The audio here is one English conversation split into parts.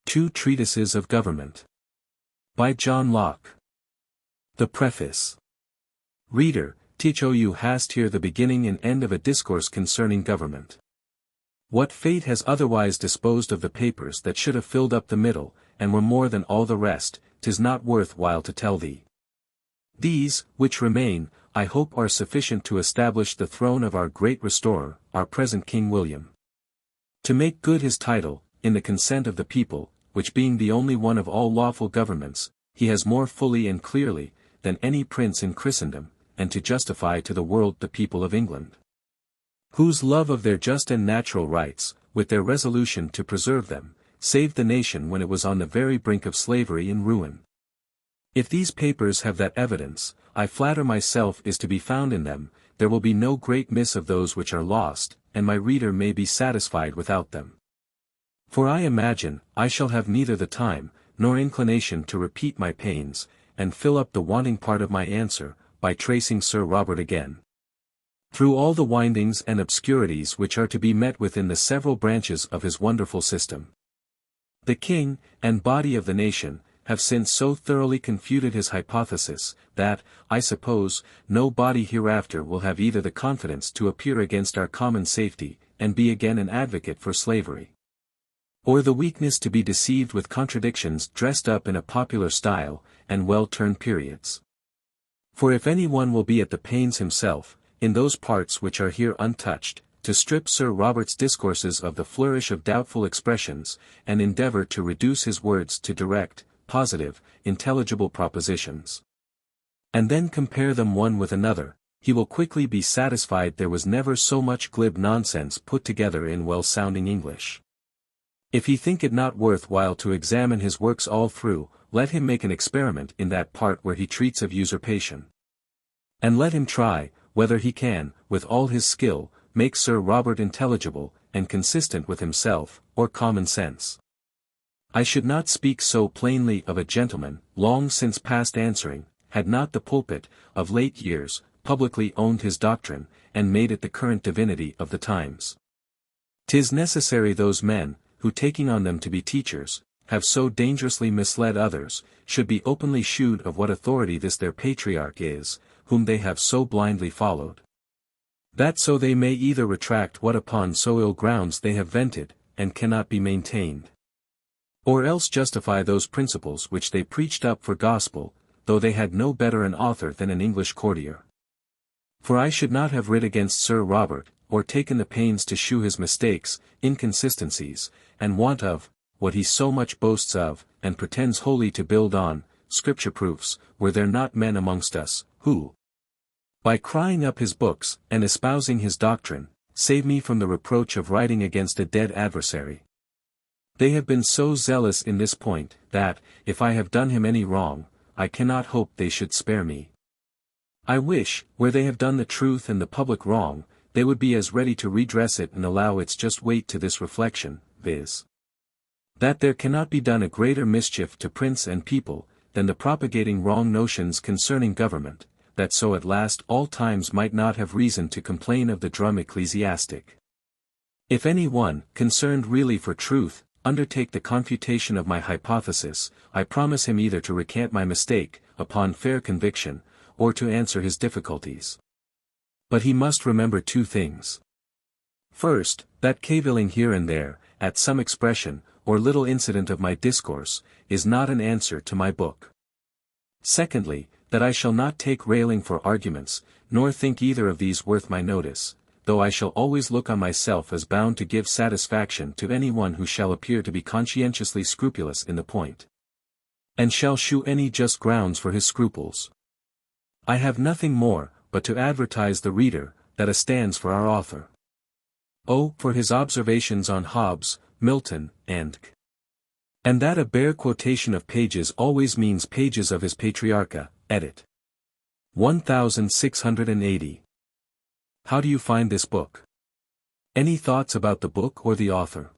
Two Treatises of Government. By John Locke. The Preface. Reader, TOU hast here the beginning and end of a discourse concerning government. What fate has otherwise disposed of the papers that should have filled up the middle, and were more than all the rest, 'tis not worth while to tell thee. These, which remain, I hope are sufficient to establish the throne of our great restorer, our present King William. To make good his title, in the consent of the people, which being the only one of all lawful governments, he has more fully and clearly, than any prince in Christendom, and to justify to the world the people of England, whose love of their just and natural rights, with their resolution to preserve them, saved the nation when it was on the very brink of slavery and ruin. If these papers have that evidence, I flatter myself is to be found in them, there will be no great miss of those which are lost, and my reader may be satisfied without them. For I imagine, I shall have neither the time, nor inclination to repeat my pains, and fill up the wanting part of my answer, by tracing Sir Robert again, through all the windings and obscurities which are to be met with in the several branches of his wonderful system. The king, and body of the nation, have since so thoroughly confuted his hypothesis, that, I suppose, no body hereafter will have either the confidence to appear against our common safety, and be again an advocate for slavery, or the weakness to be deceived with contradictions dressed up in a popular style, and well-turned periods. For if any one will be at the pains himself, in those parts which are here untouched, to strip Sir Robert's discourses of the flourish of doubtful expressions, and endeavour to reduce his words to direct, positive, intelligible propositions, and then compare them one with another, he will quickly be satisfied there was never so much glib nonsense put together in well-sounding English. If he think it not worth while to examine his works all through, let him make an experiment in that part where he treats of usurpation. And let him try, whether he can, with all his skill, make Sir Robert intelligible, and consistent with himself, or common sense. I should not speak so plainly of a gentleman, long since past answering, had not the pulpit, of late years, publicly owned his doctrine, and made it the current divinity of the times. 'Tis necessary those men, who taking on them to be teachers, have so dangerously misled others, should be openly shewed of what authority this their patriarch is, whom they have so blindly followed, that so they may either retract what upon so ill grounds they have vented, and cannot be maintained, or else justify those principles which they preached up for gospel, though they had no better an author than an English courtier. For I should not have writ against Sir Robert, or taken the pains to shew his mistakes, inconsistencies, and want of, what he so much boasts of, and pretends wholly to build on, scripture proofs, were there not men amongst us, who, by crying up his books, and espousing his doctrine, save me from the reproach of writing against a dead adversary. They have been so zealous in this point, that, if I have done him any wrong, I cannot hope they should spare me. I wish, where they have done the truth and the public wrong, they would be as ready to redress it and allow its just weight to this reflection, viz. That there cannot be done a greater mischief to prince and people, than the propagating wrong notions concerning government, that so at last all times might not have reason to complain of the drum ecclesiastic. If any one, concerned really for truth, undertake the confutation of my hypothesis, I promise him either to recant my mistake, upon fair conviction, or to answer his difficulties. But he must remember two things. First, that cavilling here and there, at some expression, or little incident of my discourse, is not an answer to my book. Secondly, that I shall not take railing for arguments, nor think either of these worth my notice, though I shall always look on myself as bound to give satisfaction to any one who shall appear to be conscientiously scrupulous in the point, and shall shew any just grounds for his scruples. I have nothing more, but to advertise the reader, that stands for our author. O, for his observations on Hobbes, Milton, and that a bare quotation of pages always means pages of his Patriarcha, edit. 1680. How do you find this book? Any thoughts about the book or the author?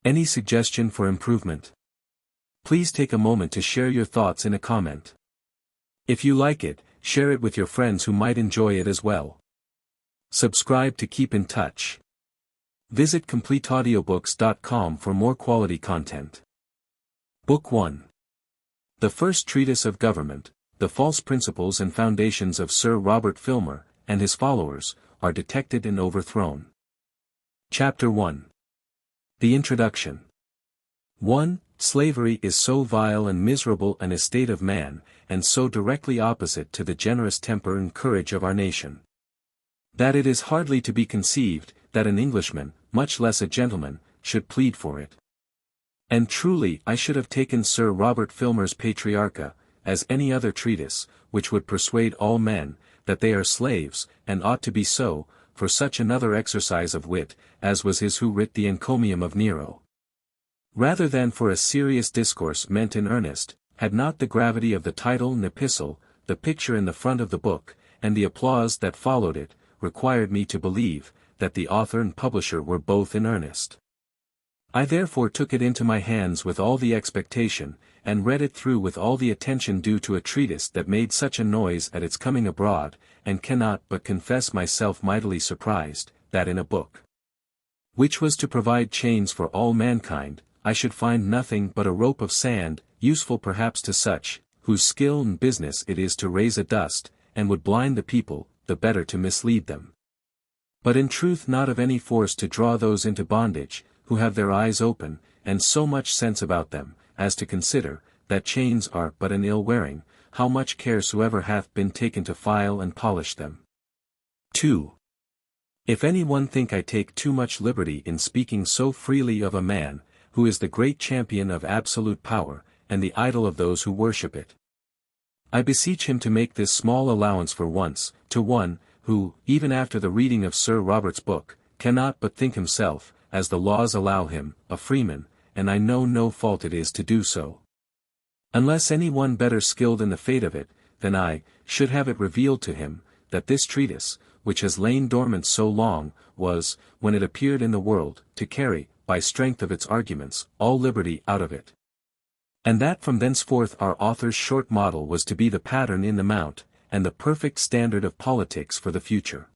Any suggestion for improvement? Please take a moment to share your thoughts in a comment. If you like it, share it with your friends who might enjoy it as well. Subscribe to keep in touch. Visit CompleteAudiobooks.com for more quality content. Book 1. The First Treatise of Government, the false principles and foundations of Sir Robert Filmer, and his followers, are detected and overthrown. Chapter 1. The Introduction. 1. Slavery is so vile and miserable an estate of man, and so directly opposite to the generous temper and courage of our nation, that it is hardly to be conceived, that an Englishman, much less a gentleman, should plead for it. And truly I should have taken Sir Robert Filmer's Patriarcha, as any other treatise, which would persuade all men, that they are slaves, and ought to be so, for such another exercise of wit, as was his who writ the encomium of Nero. Rather than for a serious discourse meant in earnest, had not the gravity of the title and epistle, the picture in the front of the book, and the applause that followed it, required me to believe, that the author and publisher were both in earnest. I therefore took it into my hands with all the expectation, and read it through with all the attention due to a treatise that made such a noise at its coming abroad, and cannot but confess myself mightily surprised, that in a book which was to provide chains for all mankind, I should find nothing but a rope of sand, useful perhaps to such, whose skill and business it is to raise a dust, and would blind the people, the better to mislead them. But in truth not of any force to draw those into bondage, who have their eyes open, and so much sense about them, as to consider, that chains are but an ill wearing, how much care soever hath been taken to file and polish them. 2. If any one think I take too much liberty in speaking so freely of a man, who is the great champion of absolute power, and the idol of those who worship it, I beseech him to make this small allowance for once, to one, who, even after the reading of Sir Robert's book, cannot but think himself, as the laws allow him, a freeman, and I know no fault it is to do so. Unless any one better skilled in the fate of it, than I, should have it revealed to him, that this treatise, which has lain dormant so long, was, when it appeared in the world, to carry, by strength of its arguments, all liberty out of it. And that from thenceforth our author's short model was to be the pattern in the mount, and the perfect standard of politics for the future.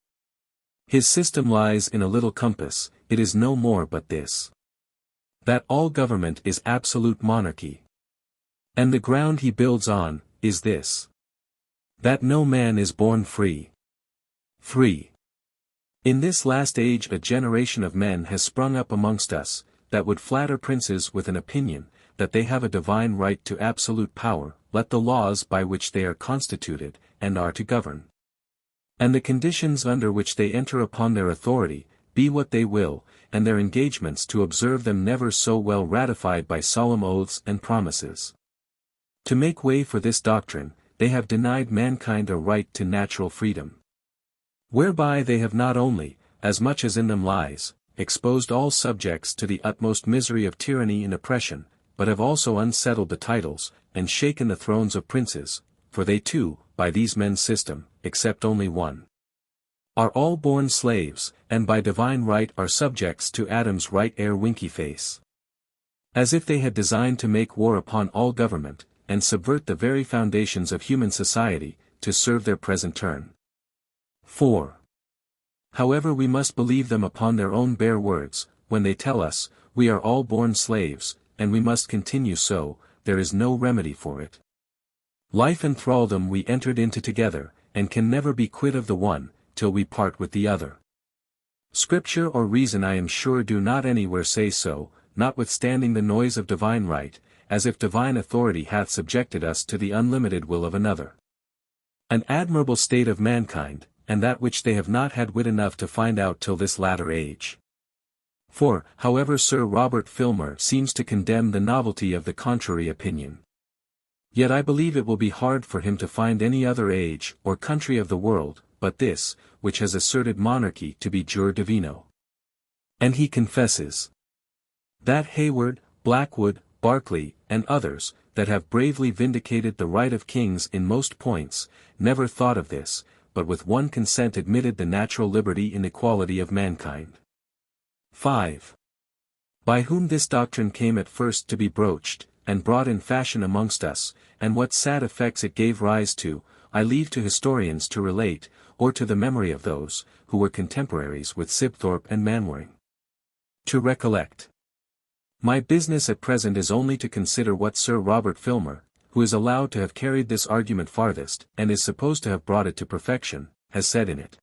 His system lies in a little compass, it is no more but this: that all government is absolute monarchy. And the ground he builds on, is this: that no man is born free. In this last age a generation of men has sprung up amongst us, that would flatter princes with an opinion, that they have a divine right to absolute power, let the laws by which they are constituted, and are to govern, and the conditions under which they enter upon their authority, be what they will, and their engagements to observe them never so well ratified by solemn oaths and promises. To make way for this doctrine, they have denied mankind a right to natural freedom, whereby they have not only, as much as in them lies, exposed all subjects to the utmost misery of tyranny and oppression, but have also unsettled the titles, and shaken the thrones of princes, for they too, by these men's system, except only one, are all born slaves, and by divine right are subjects to Adam's right heir Winky-face. As if they had designed to make war upon all government, and subvert the very foundations of human society, to serve their present turn. 4. However we must believe them upon their own bare words, when they tell us, we are all born slaves, and we must continue so, there is no remedy for it. Life and thraldom we entered into together, and can never be quit of the one, till we part with the other. Scripture or reason I am sure do not anywhere say so, notwithstanding the noise of divine right, as if divine authority hath subjected us to the unlimited will of another. An admirable state of mankind, and that which they have not had wit enough to find out till this latter age. For, however Sir Robert Filmer seems to condemn the novelty of the contrary opinion, yet I believe it will be hard for him to find any other age or country of the world, but this, which has asserted monarchy to be jure divino. And he confesses that Hayward, Blackwood, Berkeley, and others, that have bravely vindicated the right of kings in most points, never thought of this, but with one consent admitted the natural liberty and equality of mankind. 5. By whom this doctrine came at first to be broached, and brought in fashion amongst us, and what sad effects it gave rise to, I leave to historians to relate, or to the memory of those, who were contemporaries with Sibthorpe and Manwaring, to recollect. My business at present is only to consider what Sir Robert Filmer, who is allowed to have carried this argument farthest, and is supposed to have brought it to perfection, has said in it.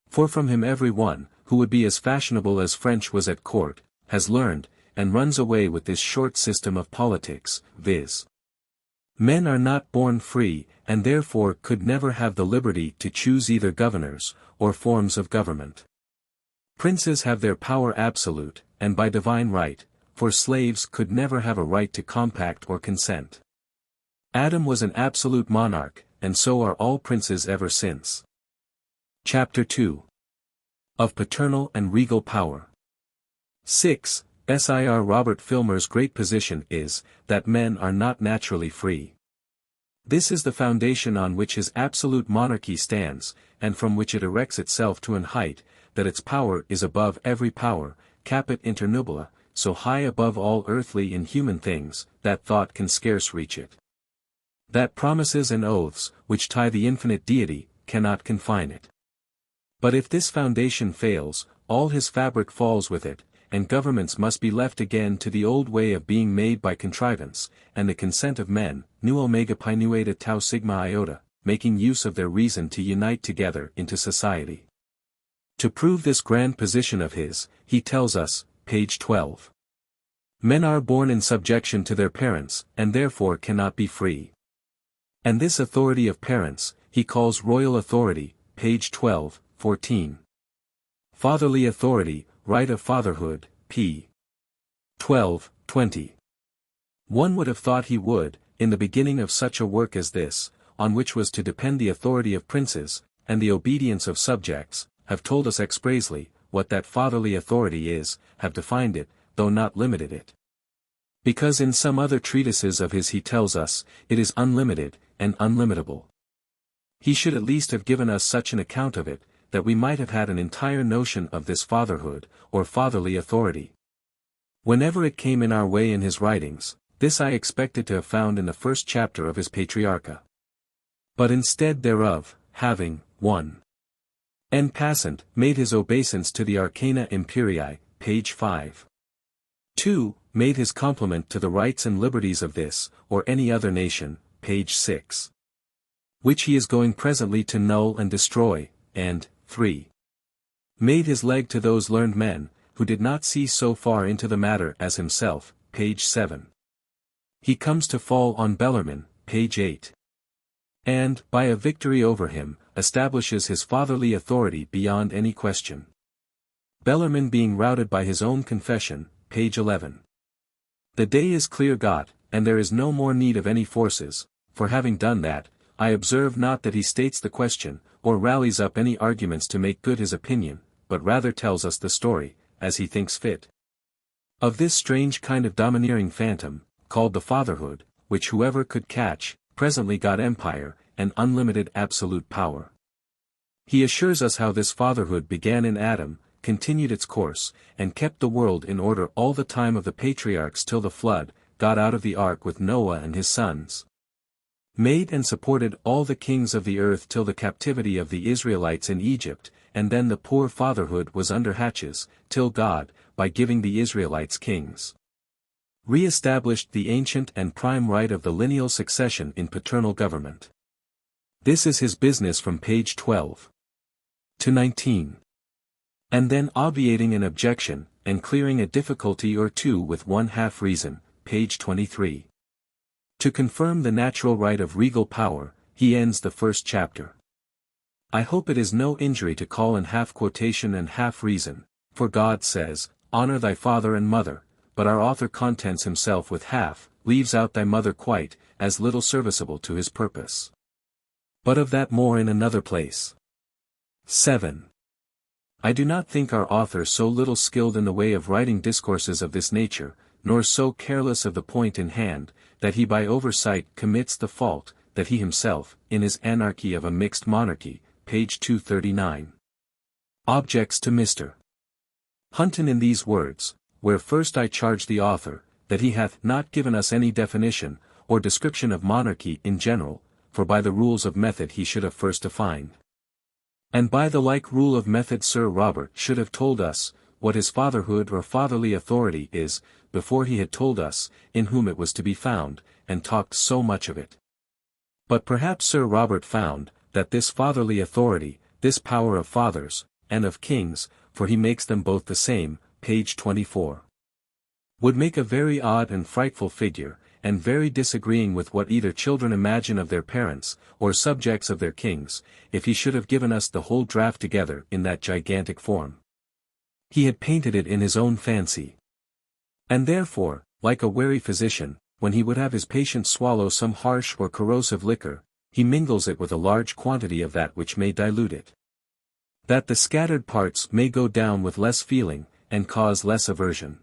For from him every one, who would be as fashionable as French was at court, has learned, and runs away with this short system of politics, viz. Men are not born free, and therefore could never have the liberty to choose either governors, or forms of government. Princes have their power absolute, and by divine right, for slaves could never have a right to compact or consent. Adam was an absolute monarch, and so are all princes ever since. Chapter 2. Of Paternal and Regal Power. 6. Sir Robert Filmer's great position is, that men are not naturally free. This is the foundation on which his absolute monarchy stands, and from which it erects itself to an height, that its power is above every power, caput inter nubila, so high above all earthly and human things, that thought can scarce reach it. That promises and oaths, which tie the infinite deity, cannot confine it. But if this foundation fails, all his fabric falls with it, and governments must be left again to the old way of being made by contrivance, and the consent of men, nu omega pi nu eta tau sigma iota, making use of their reason to unite together into society. To prove this grand position of his, he tells us, page 12. Men are born in subjection to their parents, and therefore cannot be free. And this authority of parents, he calls royal authority, page 12, 14. Fatherly authority, right of fatherhood, p. 12, 20. One would have thought he would, in the beginning of such a work as this, on which was to depend the authority of princes, and the obedience of subjects, have told us expressly, what that fatherly authority is, have defined it, though not limited it. Because in some other treatises of his he tells us, it is unlimited, and unlimitable. He should at least have given us such an account of it, that we might have had an entire notion of this fatherhood, or fatherly authority. Whenever it came in our way in his writings, this I expected to have found in the first chapter of his Patriarcha. But instead thereof, having, 1. En passant, made his obeisance to the Arcana Imperii, page 5. 2. Made his compliment to the rights and liberties of this, or any other nation, page 6. Which he is going presently to null and destroy, and, 3. Made his leg to those learned men, who did not see so far into the matter as himself, page 7. He comes to fall on Bellarmine, page 8. And, by a victory over him, establishes his fatherly authority beyond any question. Bellarmine being routed by his own confession, page 11. The day is clear got, and there is no more need of any forces, for having done that, I observe not that he states the question, or rallies up any arguments to make good his opinion, but rather tells us the story, as he thinks fit. Of this strange kind of domineering phantom, called the fatherhood, which whoever could catch, presently got empire, and unlimited absolute power. He assures us how this fatherhood began in Adam, continued its course, and kept the world in order all the time of the patriarchs till the flood, got out of the ark with Noah and his sons. Made and supported all the kings of the earth till the captivity of the Israelites in Egypt, and then the poor fatherhood was under hatches, till God, by giving the Israelites kings, re-established the ancient and prime right of the lineal succession in paternal government. This is his business from page 12 to 19. And then obviating an objection, and clearing a difficulty or two with 1/2 reason, page 23. To confirm the natural right of regal power, he ends the first chapter. I hope it is no injury to call in half quotation and half reason, for God says, honor thy father and mother, but our author contents himself with half, leaves out thy mother quite, as little serviceable to his purpose. But of that more in another place. 7. I do not think our author so little skilled in the way of writing discourses of this nature, nor so careless of the point in hand, that he by oversight commits the fault, that he himself, in his Anarchy of a Mixed Monarchy, page 239, objects to Mr. Hunton in these words, where first I charge the author, that he hath not given us any definition, or description of monarchy in general, for by the rules of method he should have first defined. And by the like rule of method Sir Robert should have told us, what his fatherhood or fatherly authority is, before he had told us, in whom it was to be found, and talked so much of it. But perhaps Sir Robert found, that this fatherly authority, this power of fathers, and of kings, for he makes them both the same, page 24. Would make a very odd and frightful figure, and very disagreeing with what either children imagine of their parents, or subjects of their kings, if he should have given us the whole draught together in that gigantic form. He had painted it in his own fancy. And therefore, like a wary physician, when he would have his patient swallow some harsh or corrosive liquor, he mingles it with a large quantity of that which may dilute it, that the scattered parts may go down with less feeling, and cause less aversion.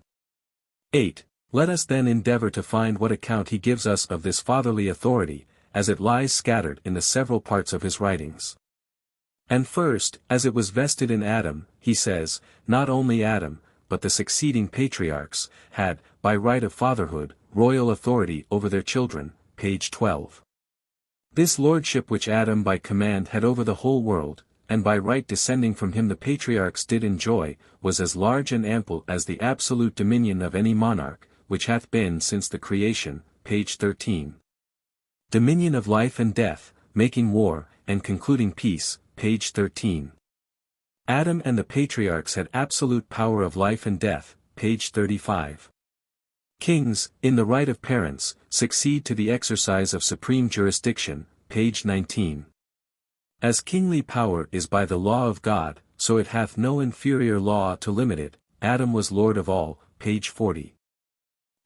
8. Let us then endeavor to find what account he gives us of this fatherly authority, as it lies scattered in the several parts of his writings. And first, as it was vested in Adam, he says, not only Adam, but the succeeding patriarchs, had, by right of fatherhood, royal authority over their children, page 12. This lordship which Adam by command had over the whole world, and by right descending from him the patriarchs did enjoy, was as large and ample as the absolute dominion of any monarch, which hath been since the creation, page 13. Dominion of life and death, making war, and concluding peace, page 13. Adam and the patriarchs had absolute power of life and death, page 35. Kings, in the right of parents, succeed to the exercise of supreme jurisdiction, page 19. As kingly power is by the law of God, so it hath no inferior law to limit it, Adam was lord of all, page 40.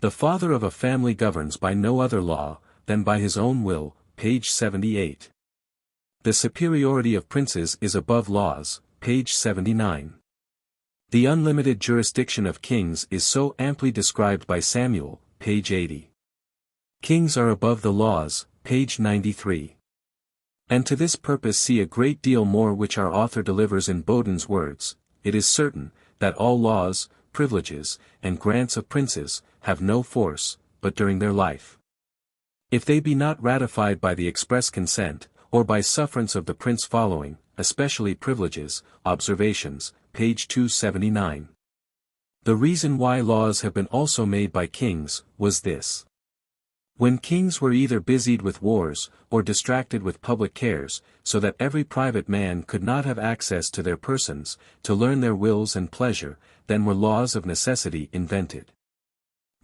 The father of a family governs by no other law, than by his own will, page 78. The superiority of princes is above laws, page 79. The unlimited jurisdiction of kings is so amply described by Samuel, page 80. Kings are above the laws, page 93. And to this purpose see a great deal more which our author delivers in Bodin's words. It is certain, that all laws, privileges, and grants of princes, have no force, but during their life. If they be not ratified by the express consent, or by sufferance of the prince following, especially privileges, observations, page 279. The reason why laws have been also made by kings, was this. When kings were either busied with wars, or distracted with public cares, so that every private man could not have access to their persons, to learn their wills and pleasure, then were laws of necessity invented.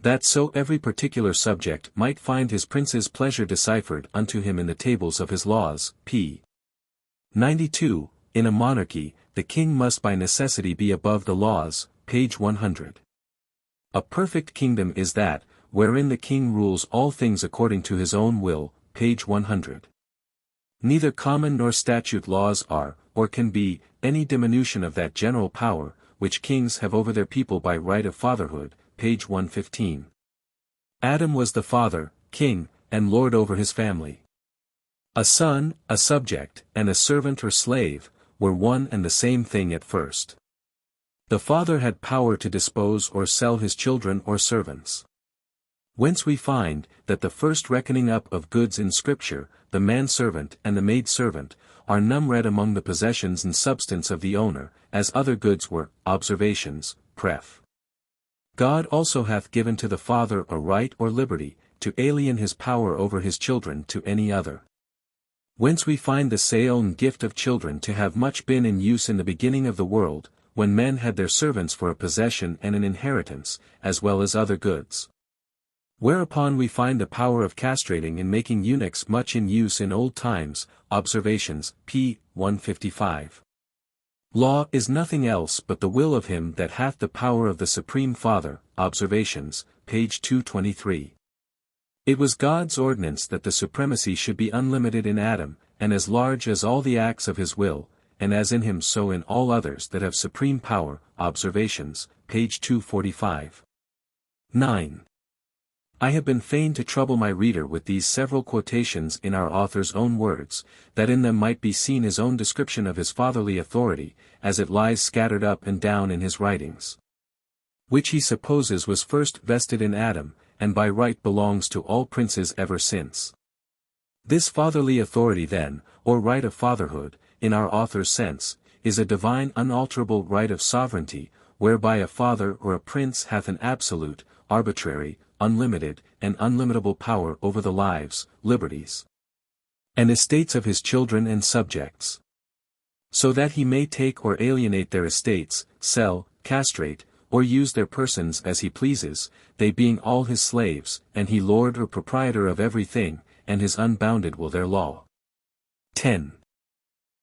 That so every particular subject might find his prince's pleasure deciphered unto him in the tables of his laws, p. 92, in a monarchy, the king must by necessity be above the laws, page 100. A perfect kingdom is that, wherein the king rules all things according to his own will, page 100. Neither common nor statute laws are, or can be, any diminution of that general power, which kings have over their people by right of fatherhood, page 115. Adam was the father, king, and lord over his family. A son, a subject, and a servant or slave, were one and the same thing at first. The father had power to dispose or sell his children or servants. Whence we find, that the first reckoning up of goods in Scripture, the manservant and the maidservant, are numbered among the possessions and substance of the owner, as other goods were, observations, pref. God also hath given to the father a right or liberty, to alien his power over his children to any other. Whence we find the sale and gift of children to have much been in use in the beginning of the world, when men had their servants for a possession and an inheritance, as well as other goods. Whereupon we find the power of castrating and making eunuchs much in use in old times, observations, p. 155. Law is nothing else but the will of him that hath the power of the Supreme Father, observations, page 223. It was God's ordinance that the supremacy should be unlimited in Adam, and as large as all the acts of his will, and as in him so in all others that have supreme power, observations, page 245. 9. I have been fain to trouble my reader with these several quotations in our author's own words, that in them might be seen his own description of his fatherly authority, as it lies scattered up and down in his writings. Which he supposes was first vested in Adam, and by right belongs to all princes ever since. This fatherly authority then, or right of fatherhood, in our author's sense, is a divine unalterable right of sovereignty, whereby a father or a prince hath an absolute, arbitrary, unlimited, and unlimitable power over the lives, liberties, and estates of his children and subjects. So that he may take or alienate their estates, sell, castrate, or use their persons as he pleases, they being all his slaves, and he lord or proprietor of everything, and his unbounded will their law. 10.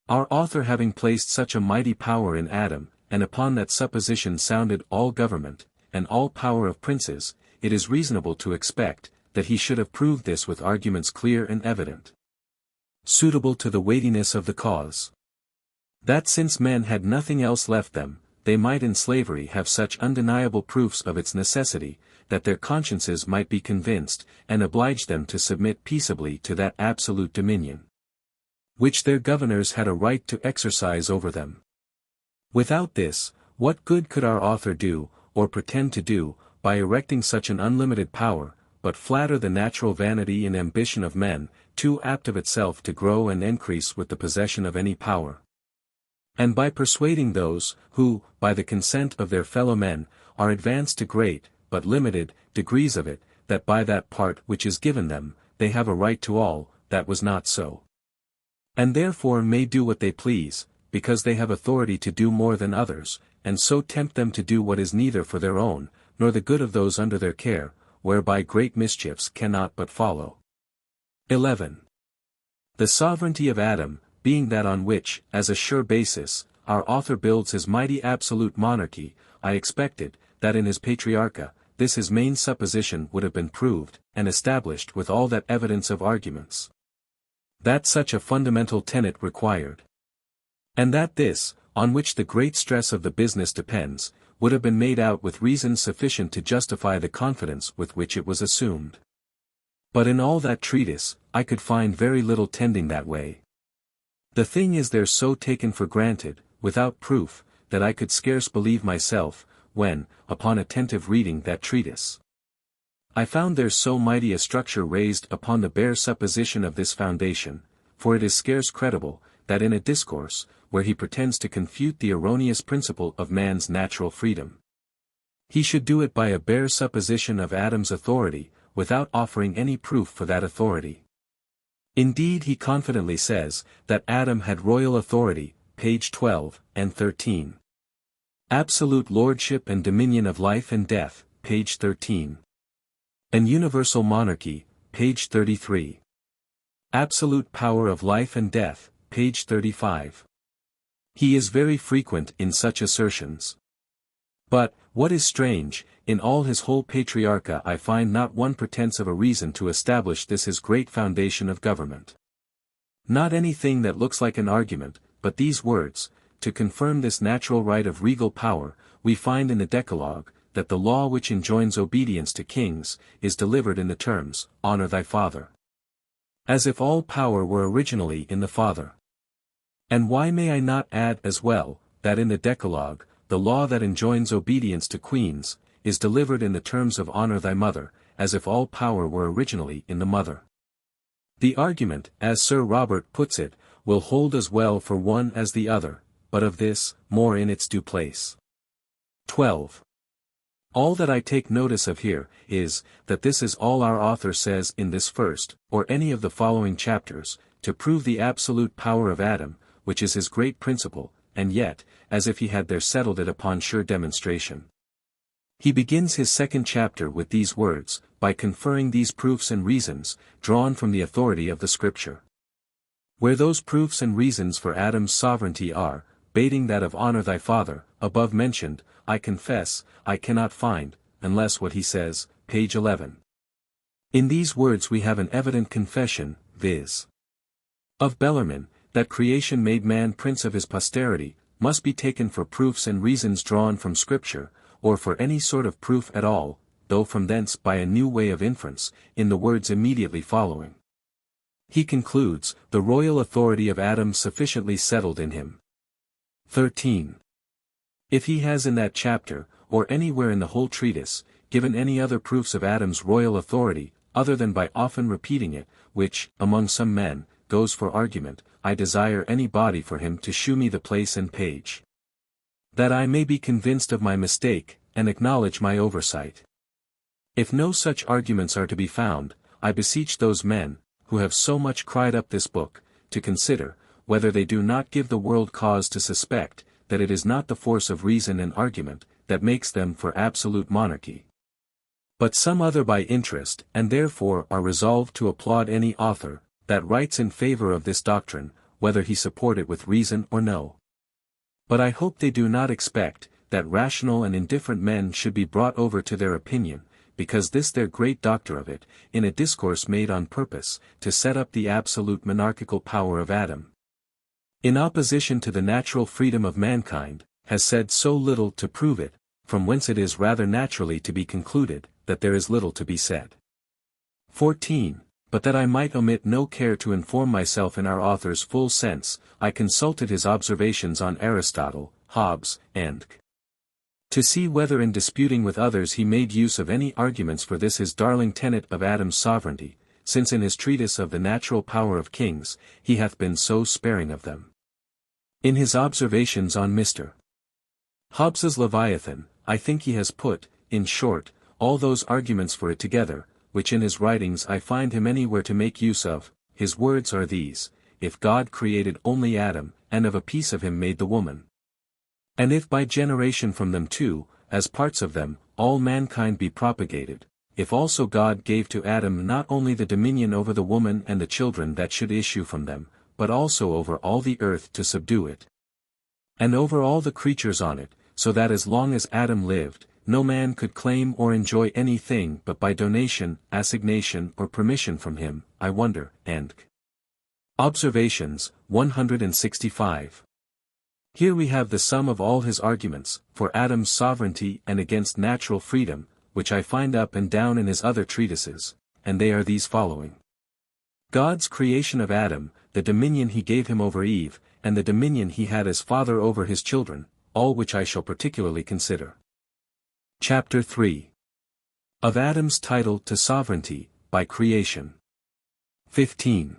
Our author having placed such a mighty power in Adam, and upon that supposition sounded all government, and all power of princes, it is reasonable to expect, that he should have proved this with arguments clear and evident, suitable to the weightiness of the cause. That since men had nothing else left them, they might in slavery have such undeniable proofs of its necessity, that their consciences might be convinced, and oblige them to submit peaceably to that absolute dominion, which their governors had a right to exercise over them. Without this, what good could our author do, or pretend to do, by erecting such an unlimited power, but flatter the natural vanity and ambition of men, too apt of itself to grow and increase with the possession of any power? And by persuading those, who, by the consent of their fellow men, are advanced to great, but limited, degrees of it, that by that part which is given them, they have a right to all, that was not so. And therefore may do what they please, because they have authority to do more than others, and so tempt them to do what is neither for their own, nor the good of those under their care, whereby great mischiefs cannot but follow. 11. The sovereignty of Adam, being that on which, as a sure basis, our author builds his mighty absolute monarchy, I expected, that in his Patriarcha, this his main supposition would have been proved, and established with all that evidence of arguments, that such a fundamental tenet required. And that this, on which the great stress of the business depends, would have been made out with reasons sufficient to justify the confidence with which it was assumed. But in all that treatise, I could find very little tending that way. The thing is there so taken for granted, without proof, that I could scarce believe myself, when, upon attentive reading that treatise, I found there so mighty a structure raised upon the bare supposition of this foundation, for it is scarce credible, that in a discourse, where he pretends to confute the erroneous principle of man's natural freedom, he should do it by a bare supposition of Adam's authority, without offering any proof for that authority. Indeed he confidently says, that Adam had royal authority, page 12 and 13. Absolute lordship and dominion of life and death, page 13. An universal monarchy, page 33. Absolute power of life and death, page 35. He is very frequent in such assertions. But, what is strange, in all his whole Patriarcha I find not one pretence of a reason to establish this his great foundation of government. Not anything that looks like an argument, but these words, to confirm this natural right of regal power, we find in the Decalogue, that the law which enjoins obedience to kings, is delivered in the terms, honor thy father. As if all power were originally in the father. And why may I not add as well, that in the Decalogue, the law that enjoins obedience to queens, is delivered in the terms of honor thy mother, as if all power were originally in the mother. The argument, as Sir Robert puts it, will hold as well for one as the other, but of this, more in its due place. 12. All that I take notice of here, is, that this is all our author says in this first, or any of the following chapters, to prove the absolute power of Adam, which is his great principle, and yet, as if he had there settled it upon sure demonstration. He begins his second chapter with these words, by conferring these proofs and reasons, drawn from the authority of the Scripture. Where those proofs and reasons for Adam's sovereignty are, bating that of honor thy father, above mentioned, I confess, I cannot find, unless what he says, page 11. In these words we have an evident confession, viz. of Bellarmine, that creation made man prince of his posterity, must be taken for proofs and reasons drawn from Scripture, or for any sort of proof at all, though from thence by a new way of inference, in the words immediately following. He concludes, the royal authority of Adam sufficiently settled in him. 13. If he has in that chapter, or anywhere in the whole treatise, given any other proofs of Adam's royal authority, other than by often repeating it, which, among some men, goes for argument, I desire any body for him to shew me the place and page. That I may be convinced of my mistake, and acknowledge my oversight. If no such arguments are to be found, I beseech those men, who have so much cried up this book, to consider, whether they do not give the world cause to suspect, that it is not the force of reason and argument, that makes them for absolute monarchy, but some other by interest, and therefore are resolved to applaud any author, that writes in favor of this doctrine, whether he support it with reason or no. But I hope they do not expect, that rational and indifferent men should be brought over to their opinion, because this their great doctor of it, in a discourse made on purpose, to set up the absolute monarchical power of Adam, in opposition to the natural freedom of mankind, has said so little to prove it, from whence it is rather naturally to be concluded, that there is little to be said. 14. But that I might omit no care to inform myself in our author's full sense, I consulted his observations on Aristotle, Hobbes, and to see whether in disputing with others he made use of any arguments for this his darling tenet of Adam's sovereignty, since in his treatise of the natural power of kings, he hath been so sparing of them. In his observations on Mr. Hobbes's Leviathan, I think he has put, in short, all those arguments for it together, which in his writings I find him anywhere to make use of. His words are these: if God created only Adam, and of a piece of him made the woman, and if by generation from them two, as parts of them, all mankind be propagated, if also God gave to Adam not only the dominion over the woman and the children that should issue from them, but also over all the earth to subdue it, and over all the creatures on it, so that as long as Adam lived, no man could claim or enjoy anything but by donation, assignation or permission from him, I wonder, and Observations, 165. Here we have the sum of all his arguments, for Adam's sovereignty and against natural freedom, which I find up and down in his other treatises, and they are these following. God's creation of Adam, the dominion he gave him over Eve, and the dominion he had as father over his children, all which I shall particularly consider. Chapter 3. Of Adam's title to sovereignty, by creation. 15.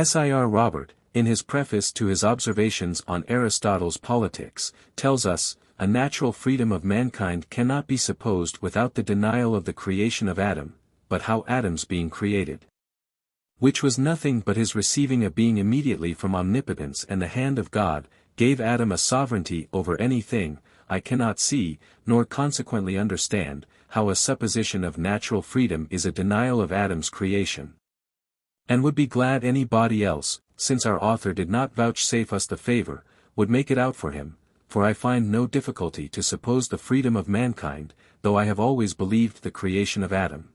Sir Robert, in his preface to his observations on Aristotle's Politics, tells us, a natural freedom of mankind cannot be supposed without the denial of the creation of Adam, but how Adam's being created, which was nothing but his receiving a being immediately from omnipotence and the hand of God, gave Adam a sovereignty over anything, I cannot see, nor consequently understand, how a supposition of natural freedom is a denial of Adam's creation. And would be glad anybody else, since our author did not vouchsafe us the favor, would make it out for him, for I find no difficulty to suppose the freedom of mankind, though I have always believed the creation of Adam.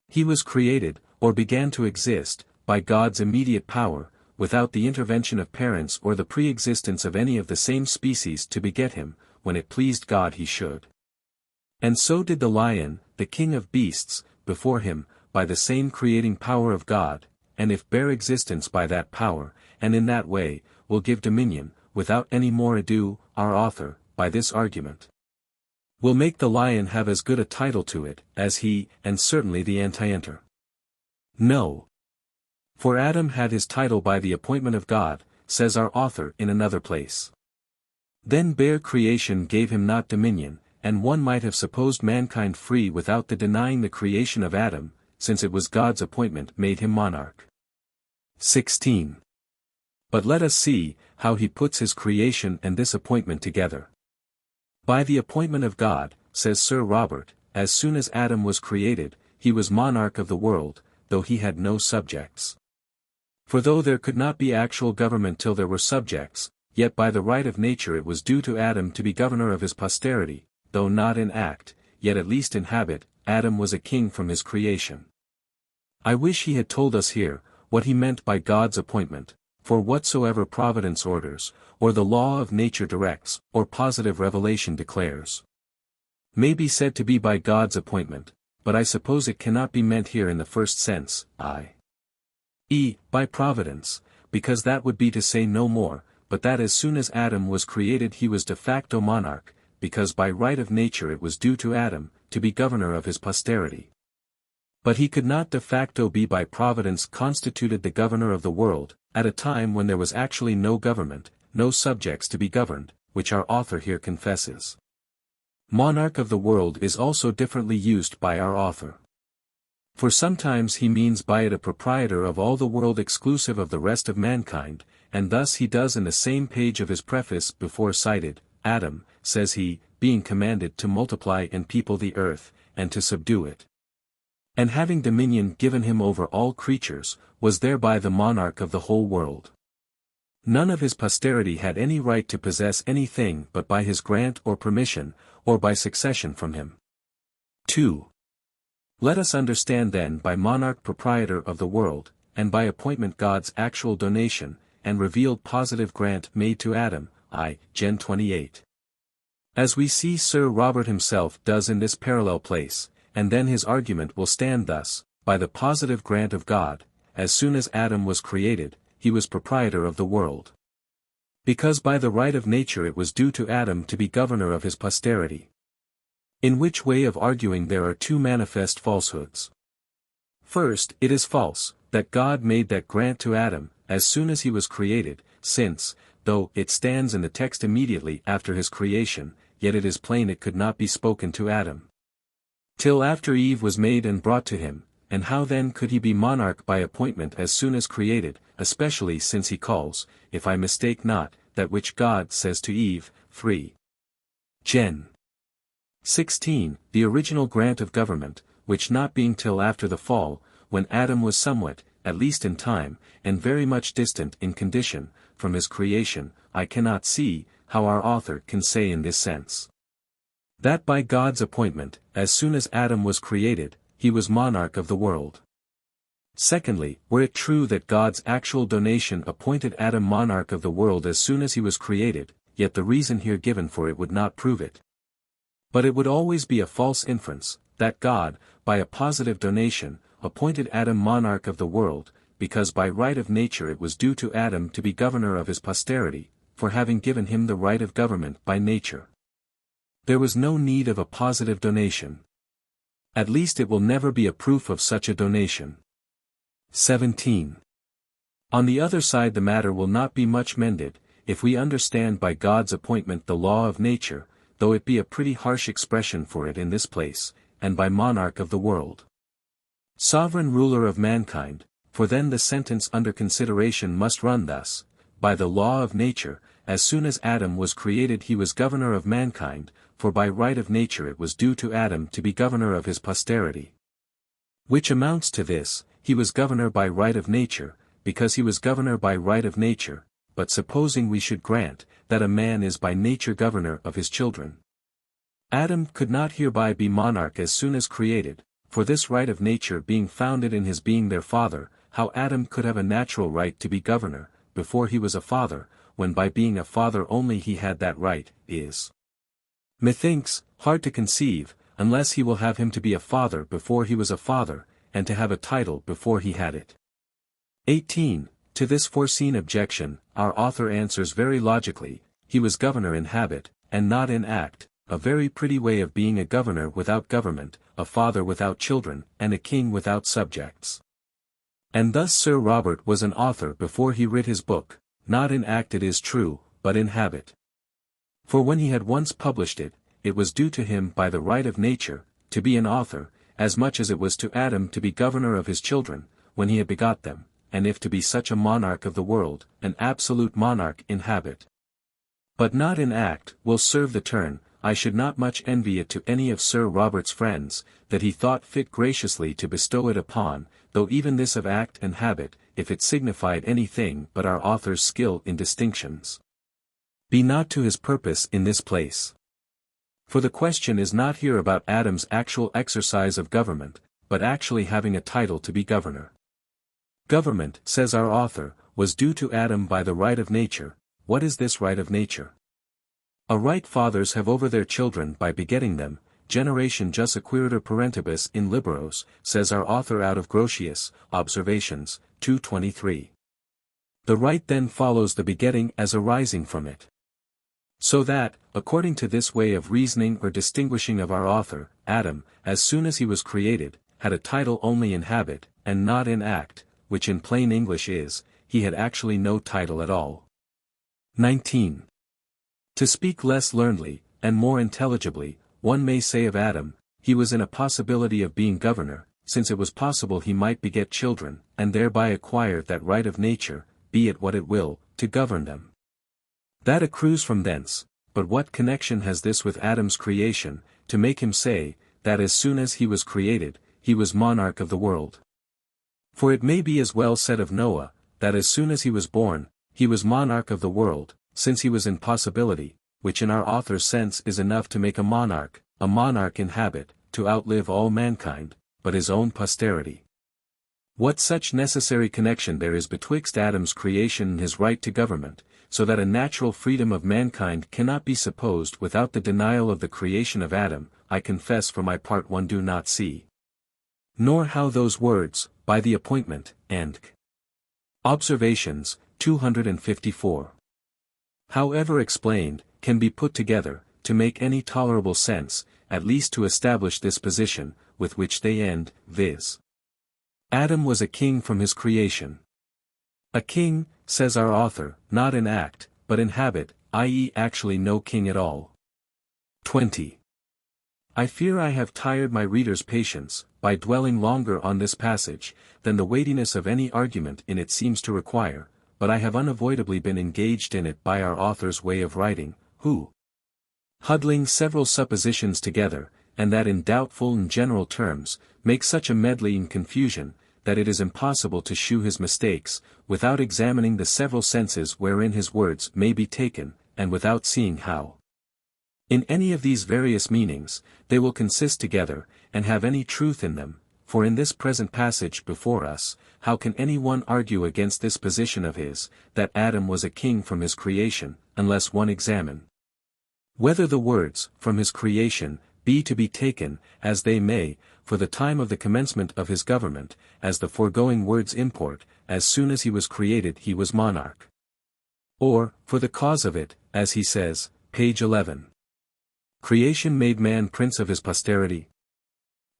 He was created, or began to exist, by God's immediate power, without the intervention of parents or the pre-existence of any of the same species to beget him, when it pleased God he should. And so did the lion, the king of beasts, before him, by the same creating power of God, and if bear existence by that power, and in that way, will give dominion, without any more ado, our author, by this argument, will make the lion have as good a title to it, as he, and certainly the antienter. No. For Adam had his title by the appointment of God, says our author in another place. Then bare creation gave him not dominion, and one might have supposed mankind free without the denying the creation of Adam, since it was God's appointment made him monarch. 16. But let us see, how he puts his creation and this appointment together. By the appointment of God, says Sir Robert, as soon as Adam was created, he was monarch of the world, though he had no subjects. For though there could not be actual government till there were subjects, yet by the right of nature it was due to Adam to be governor of his posterity, though not in act, yet at least in habit, Adam was a king from his creation. I wish he had told us here, what he meant by God's appointment, for whatsoever providence orders, or the law of nature directs, or positive revelation declares, may be said to be by God's appointment, but I suppose it cannot be meant here in the first sense, i.e., by providence, because that would be to say no more, but that as soon as Adam was created he was de facto monarch, because by right of nature it was due to Adam, to be governor of his posterity. But he could not de facto be by providence constituted the governor of the world, at a time when there was actually no government, no subjects to be governed, which our author here confesses. Monarch of the world is also differently used by our author. For sometimes he means by it a proprietor of all the world exclusive of the rest of mankind, and thus he does in the same page of his preface before cited. Adam, says he, being commanded to multiply and people the earth, and to subdue it, and having dominion given him over all creatures, was thereby the monarch of the whole world. None of his posterity had any right to possess anything but by his grant or permission, or by succession from him. 2. Let us understand then by monarch proprietor of the world, and by appointment God's actual donation, and revealed positive grant made to Adam, Gen 28. As we see Sir Robert himself does in this parallel place, and then his argument will stand thus: by the positive grant of God, as soon as Adam was created, he was proprietor of the world. Because by the right of nature it was due to Adam to be governor of his posterity. In which way of arguing there are two manifest falsehoods. First, it is false, that God made that grant to Adam, as soon as he was created, since, though it stands in the text immediately after his creation, yet it is plain it could not be spoken to Adam till after Eve was made and brought to him, and how then could he be monarch by appointment as soon as created, especially since he calls, if I mistake not, that which God says to Eve, 3. Gen. 16, the original grant of government, which not being till after the fall, when Adam was somewhat, at least in time, and very much distant in condition, from his creation, I cannot see, how our author can say in this sense, that by God's appointment, as soon as Adam was created, he was monarch of the world. Secondly, were it true that God's actual donation appointed Adam monarch of the world as soon as he was created, yet the reason here given for it would not prove it. But it would always be a false inference, that God, by a positive donation, appointed Adam monarch of the world, because by right of nature it was due to Adam to be governor of his posterity, for having given him the right of government by nature. There was no need of a positive donation. At least it will never be a proof of such a donation. 17. On the other side the matter will not be much mended, if we understand by God's appointment the law of nature, though it be a pretty harsh expression for it in this place, and by monarch of the world. Sovereign ruler of mankind, for then the sentence under consideration must run thus: by the law of nature, as soon as Adam was created he was governor of mankind, for by right of nature it was due to Adam to be governor of his posterity. Which amounts to this: he was governor by right of nature, because he was governor by right of nature. But supposing we should grant, that a man is by nature governor of his children, Adam could not hereby be monarch as soon as created, for this right of nature being founded in his being their father. How Adam could have a natural right to be governor, before he was a father, when by being a father only he had that right, is, methinks, hard to conceive, unless he will have him to be a father before he was a father, and to have a title before he had it. 18. To this foreseen objection, our author answers very logically: he was governor in habit, and not in act, a very pretty way of being a governor without government, a father without children, and a king without subjects. And thus Sir Robert was an author before he writ his book, not in act it is true, but in habit. For when he had once published it, it was due to him by the right of nature, to be an author, as much as it was to Adam to be governor of his children, when he had begot them, and if to be such a monarch of the world, an absolute monarch in habit, but not in act, will serve the turn. I should not much envy it to any of Sir Robert's friends, that he thought fit graciously to bestow it upon, though even this of act and habit, if it signified anything but our author's skill in distinctions, be not to his purpose in this place. For the question is not here about Adam's actual exercise of government, but actually having a title to be governor. Government, says our author, was due to Adam by the right of nature. What is this right of nature? A right fathers have over their children by begetting them, generation jus acquiritur parentibus in liberos, says our author out of Grotius, Observations, 2:23. The right then follows the begetting as arising from it. So that, according to this way of reasoning or distinguishing of our author, Adam, as soon as he was created, had a title only in habit, and not in act, which in plain English is, he had actually no title at all. 19. To speak less learnedly, and more intelligibly, one may say of Adam, he was in a possibility of being governor, since it was possible he might beget children, and thereby acquire that right of nature, be it what it will, to govern them. That accrues from thence, but what connection has this with Adam's creation, to make him say, that as soon as he was created, he was monarch of the world? For it may be as well said of Noah, that as soon as he was born, he was monarch of the world, since he was in possibility, which in our author's sense is enough to make a monarch in habit, to outlive all mankind, but his own posterity. What such necessary connection there is betwixt Adam's creation and his right to government, so that a natural freedom of mankind cannot be supposed without the denial of the creation of Adam, I confess for my part one do not see. Nor how those words, by the appointment, and Observations, 254. However explained, can be put together, to make any tolerable sense, at least to establish this position, with which they end, viz. Adam was a king from his creation. A king, says our author, not in act, but in habit, i.e. actually no king at all. 20. I fear I have tired my reader's patience, by dwelling longer on this passage, than the weightiness of any argument in it seems to require, but I have unavoidably been engaged in it by our author's way of writing, who, huddling several suppositions together, and that in doubtful and general terms, makes such a medley and confusion, that it is impossible to shew his mistakes, without examining the several senses wherein his words may be taken, and without seeing how, in any of these various meanings, they will consist together, and have any truth in them. For in this present passage before us, how can any one argue against this position of his, that Adam was a king from his creation, unless one examine whether the words, from his creation, be to be taken, as they may, for the time of the commencement of his government, as the foregoing words import, as soon as he was created he was monarch? Or, for the cause of it, as he says, page 11. Creation made man prince of his posterity?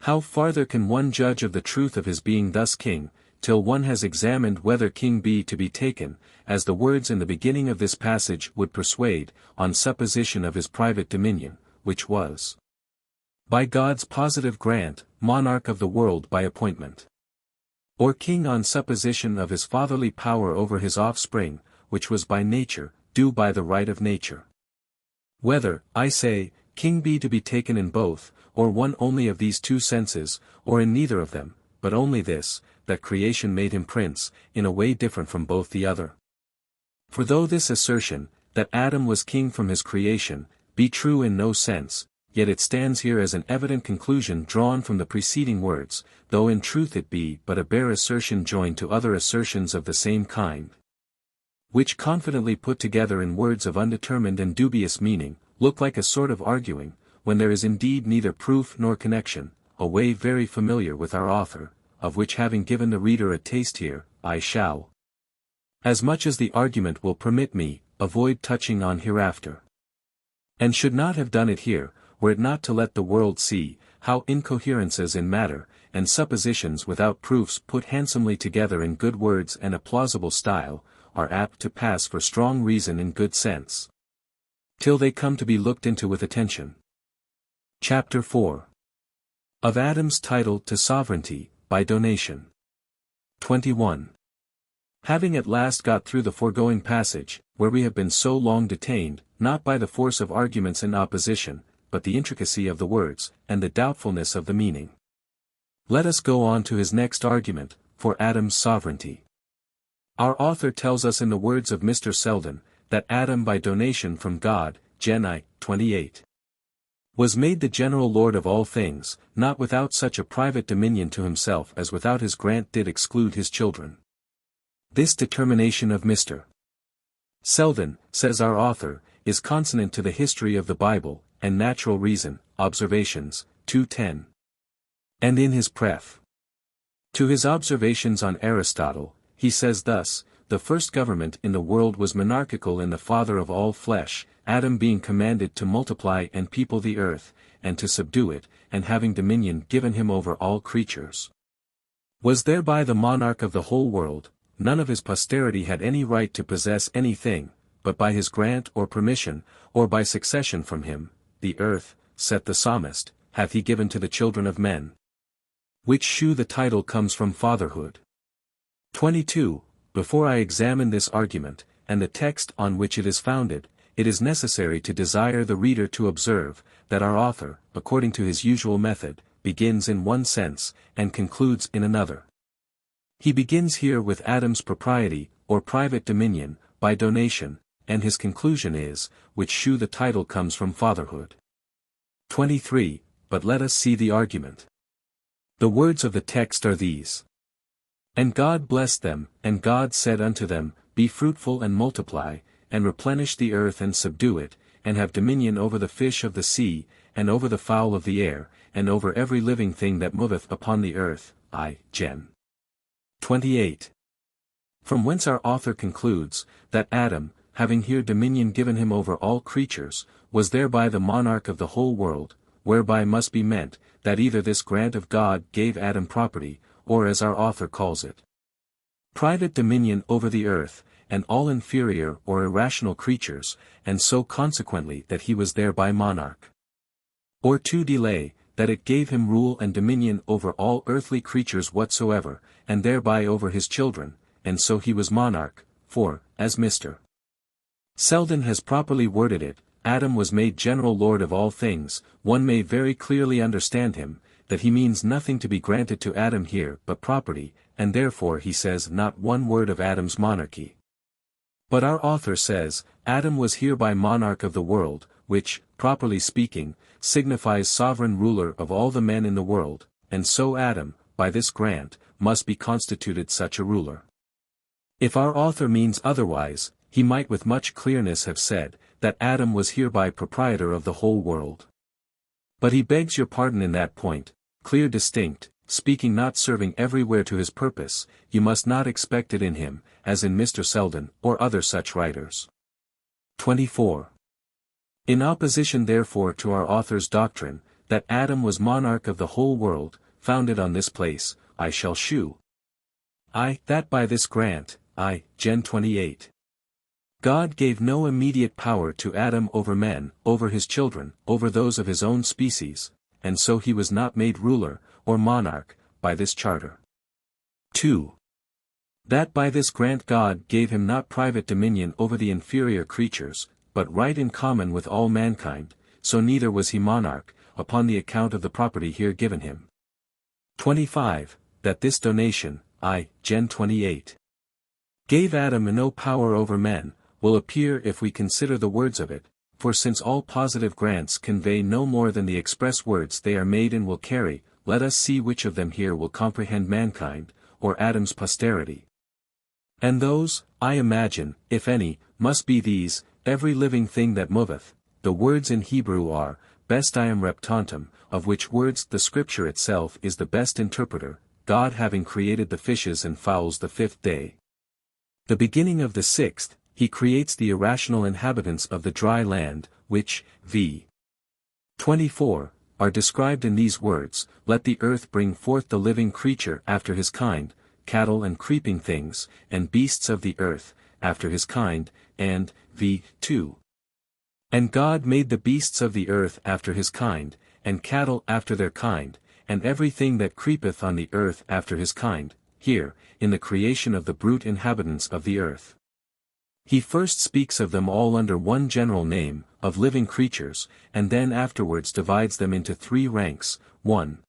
How farther can one judge of the truth of his being thus king, till one has examined whether king be to be taken, as the words in the beginning of this passage would persuade, on supposition of his private dominion, which was, by God's positive grant, monarch of the world by appointment? Or king on supposition of his fatherly power over his offspring, which was by nature, due by the right of nature? Whether, I say, king be to be taken in both, or one only of these two senses, or in neither of them, but only this, that creation made him prince, in a way different from both the other. For though this assertion, that Adam was king from his creation, be true in no sense, yet it stands here as an evident conclusion drawn from the preceding words, though in truth it be but a bare assertion joined to other assertions of the same kind, which confidently put together in words of undetermined and dubious meaning, look like a sort of arguing, when there is indeed neither proof nor connection, a way very familiar with our author, of which having given the reader a taste here, I shall, as much as the argument will permit me, avoid touching on hereafter. And should not have done it here, were it not to let the world see, how incoherences in matter, and suppositions without proofs put handsomely together in good words and a plausible style, are apt to pass for strong reason and good sense, till they come to be looked into with attention. Chapter 4. Of Adam's title to sovereignty, by donation. 21. Having at last got through the foregoing passage, where we have been so long detained, not by the force of arguments in opposition, but the intricacy of the words, and the doubtfulness of the meaning, let us go on to his next argument, for Adam's sovereignty. Our author tells us in the words of Mr. Selden, that Adam by donation from God, Gen I, 28. was made the general lord of all things, not without such a private dominion to himself as without his grant did exclude his children. This determination of Mr. Selden, says our author, is consonant to the history of the Bible, and natural reason, Observations, 2:10. And in his pref. to his observations on Aristotle, he says thus, the first government in the world was monarchical in the father of all flesh, Adam being commanded to multiply and people the earth, and to subdue it, and having dominion given him over all creatures, was thereby the monarch of the whole world. None of his posterity had any right to possess anything, but by his grant or permission, or by succession from him, the earth, saith the psalmist, hath he given to the children of men. Which shew the title comes from fatherhood. 22. Before I examine this argument, and the text on which it is founded, it is necessary to desire the reader to observe, that our author, according to his usual method, begins in one sense, and concludes in another. He begins here with Adam's propriety, or private dominion, by donation, and his conclusion is, which shew the title comes from fatherhood. 23. But let us see the argument. The words of the text are these. And God blessed them, and God said unto them, Be fruitful and multiply, and replenish the earth and subdue it, and have dominion over the fish of the sea, and over the fowl of the air, and over every living thing that moveth upon the earth. Gen. 28. From whence our author concludes, that Adam, having here dominion given him over all creatures, was thereby the monarch of the whole world, whereby must be meant, that either this grant of God gave Adam property, or as our author calls it, private dominion over the earth, and all inferior or irrational creatures, and so consequently that he was thereby monarch. Or to delay, that it gave him rule and dominion over all earthly creatures whatsoever, and thereby over his children, and so he was monarch, for, as Mr. Selden has properly worded it, Adam was made general lord of all things. One may very clearly understand him, that he means nothing to be granted to Adam here but property, and therefore he says not one word of Adam's monarchy. But our author says, Adam was hereby monarch of the world, which, properly speaking, signifies sovereign ruler of all the men in the world, and so Adam, by this grant, must be constituted such a ruler. If our author means otherwise, he might with much clearness have said, that Adam was hereby proprietor of the whole world. But he begs your pardon in that point, clear distinct, speaking not serving everywhere to his purpose, you must not expect it in him, as in Mr. Selden, or other such writers. 24. In opposition therefore to our author's doctrine, that Adam was monarch of the whole world, founded on this place, I shall shew that by this grant, Gen. 28. God gave no immediate power to Adam over men, over his children, over those of his own species, and so he was not made ruler, or monarch, by this charter. 2. That by this grant God gave him not private dominion over the inferior creatures, but right in common with all mankind, so neither was he monarch, upon the account of the property here given him. 25. That this donation, Gen. 28, gave Adam no power over men, will appear if we consider the words of it, for since all positive grants convey no more than the express words they are made and will carry, let us see which of them here will comprehend mankind, or Adam's posterity. And those, I imagine, if any, must be these, every living thing that moveth. The words in Hebrew are, bestiam reptantum, of which words the Scripture itself is the best interpreter, God having created the fishes and fowls the 5th day. The beginning of the 6th, he creates the irrational inhabitants of the dry land, which, v. 24, are described in these words, Let the earth bring forth the living creature after his kind, cattle and creeping things, and beasts of the earth, after his kind, and, v. 2. And God made the beasts of the earth after his kind, and cattle after their kind, and everything that creepeth on the earth after his kind, here, in the creation of the brute inhabitants of the earth. He first speaks of them all under one general name, of living creatures, and then afterwards divides them into 3 ranks, 1.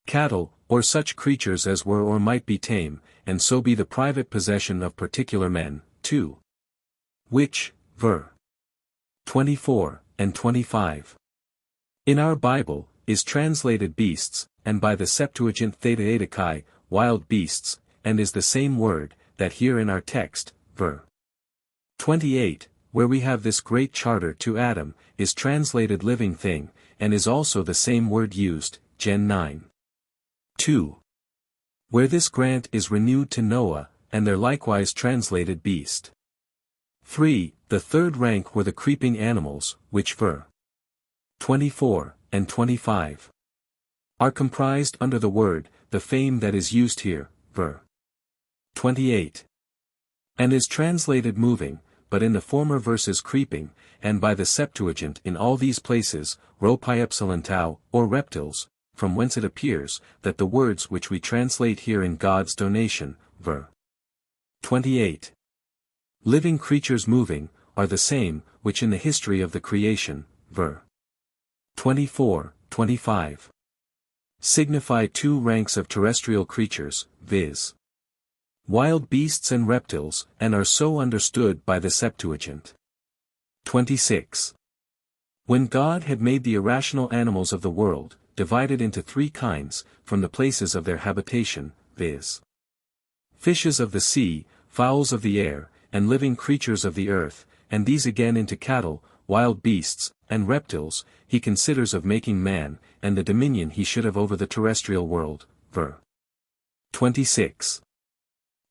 Cattle, or such creatures as were or might be tame, and so be the private possession of particular men, 2. Which, ver. 24, and 25. In our Bible, is translated beasts, and by the Septuagint Thetaeticai, wild beasts, and is the same word, that here in our text, ver. 28, where we have this great charter to Adam, is translated living thing, and is also the same word used, Gen. 9. 2. Where this grant is renewed to Noah, and there likewise translated beast. 3. The third rank were the creeping animals, which ver. 24, and 25. Are comprised under the word, the fame that is used here, ver. 28. And is translated moving, but in the former verses creeping, and by the Septuagint in all these places, ropyepsilantau, or reptiles, from whence it appears, that the words which we translate here in God's donation, ver. 28. Living creatures moving, are the same, which in the history of the creation, ver. 24, 25. Signify two ranks of terrestrial creatures, viz. wild beasts and reptiles, and are so understood by the Septuagint. 26. When God had made the irrational animals of the world, divided into three kinds, from the places of their habitation, viz. fishes of the sea, fowls of the air, and living creatures of the earth, and these again into cattle, wild beasts, and reptiles, he considers of making man, and the dominion he should have over the terrestrial world, ver. 26.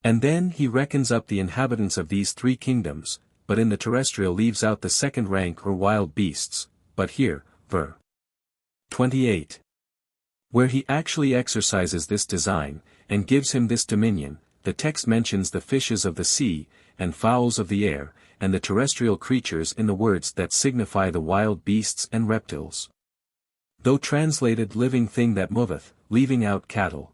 And then he reckons up the inhabitants of these three kingdoms, but in the terrestrial leaves out the second rank or wild beasts, but here, ver. 28. Where he actually exercises this design, and gives him this dominion, the text mentions the fishes of the sea, and fowls of the air, and the terrestrial creatures in the words that signify the wild beasts and reptiles. Though translated living thing that moveth, leaving out cattle.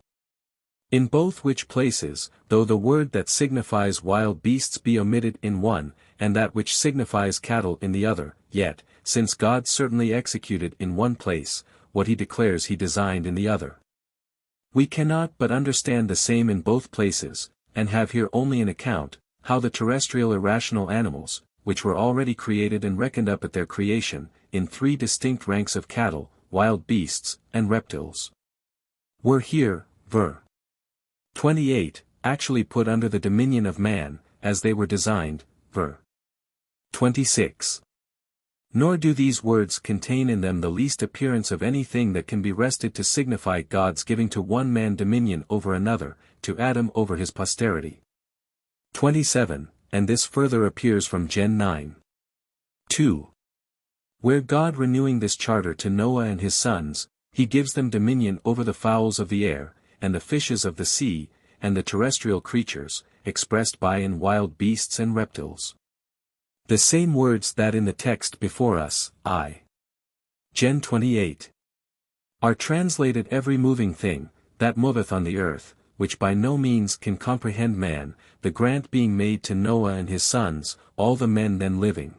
In both which places, though the word that signifies wild beasts be omitted in one, and that which signifies cattle in the other, yet, since God certainly executed in one place, what he declares he designed in the other, we cannot but understand the same in both places, and have here only an account, how the terrestrial irrational animals, which were already created and reckoned up at their creation, in three distinct ranks of cattle, wild beasts, and reptiles, were here, ver. 28, actually put under the dominion of man, as they were designed, ver. 26. Nor do these words contain in them the least appearance of anything that can be wrested to signify God's giving to one man dominion over another, to Adam over his posterity. 27, and this further appears from Gen 9. 2. Where God renewing this charter to Noah and his sons, he gives them dominion over the fowls of the air, and the fishes of the sea, and the terrestrial creatures, expressed by in wild beasts and reptiles. The same words that in the text before us, Gen 28, are translated every moving thing, that moveth on the earth, which by no means can comprehend man, the grant being made to Noah and his sons, all the men then living.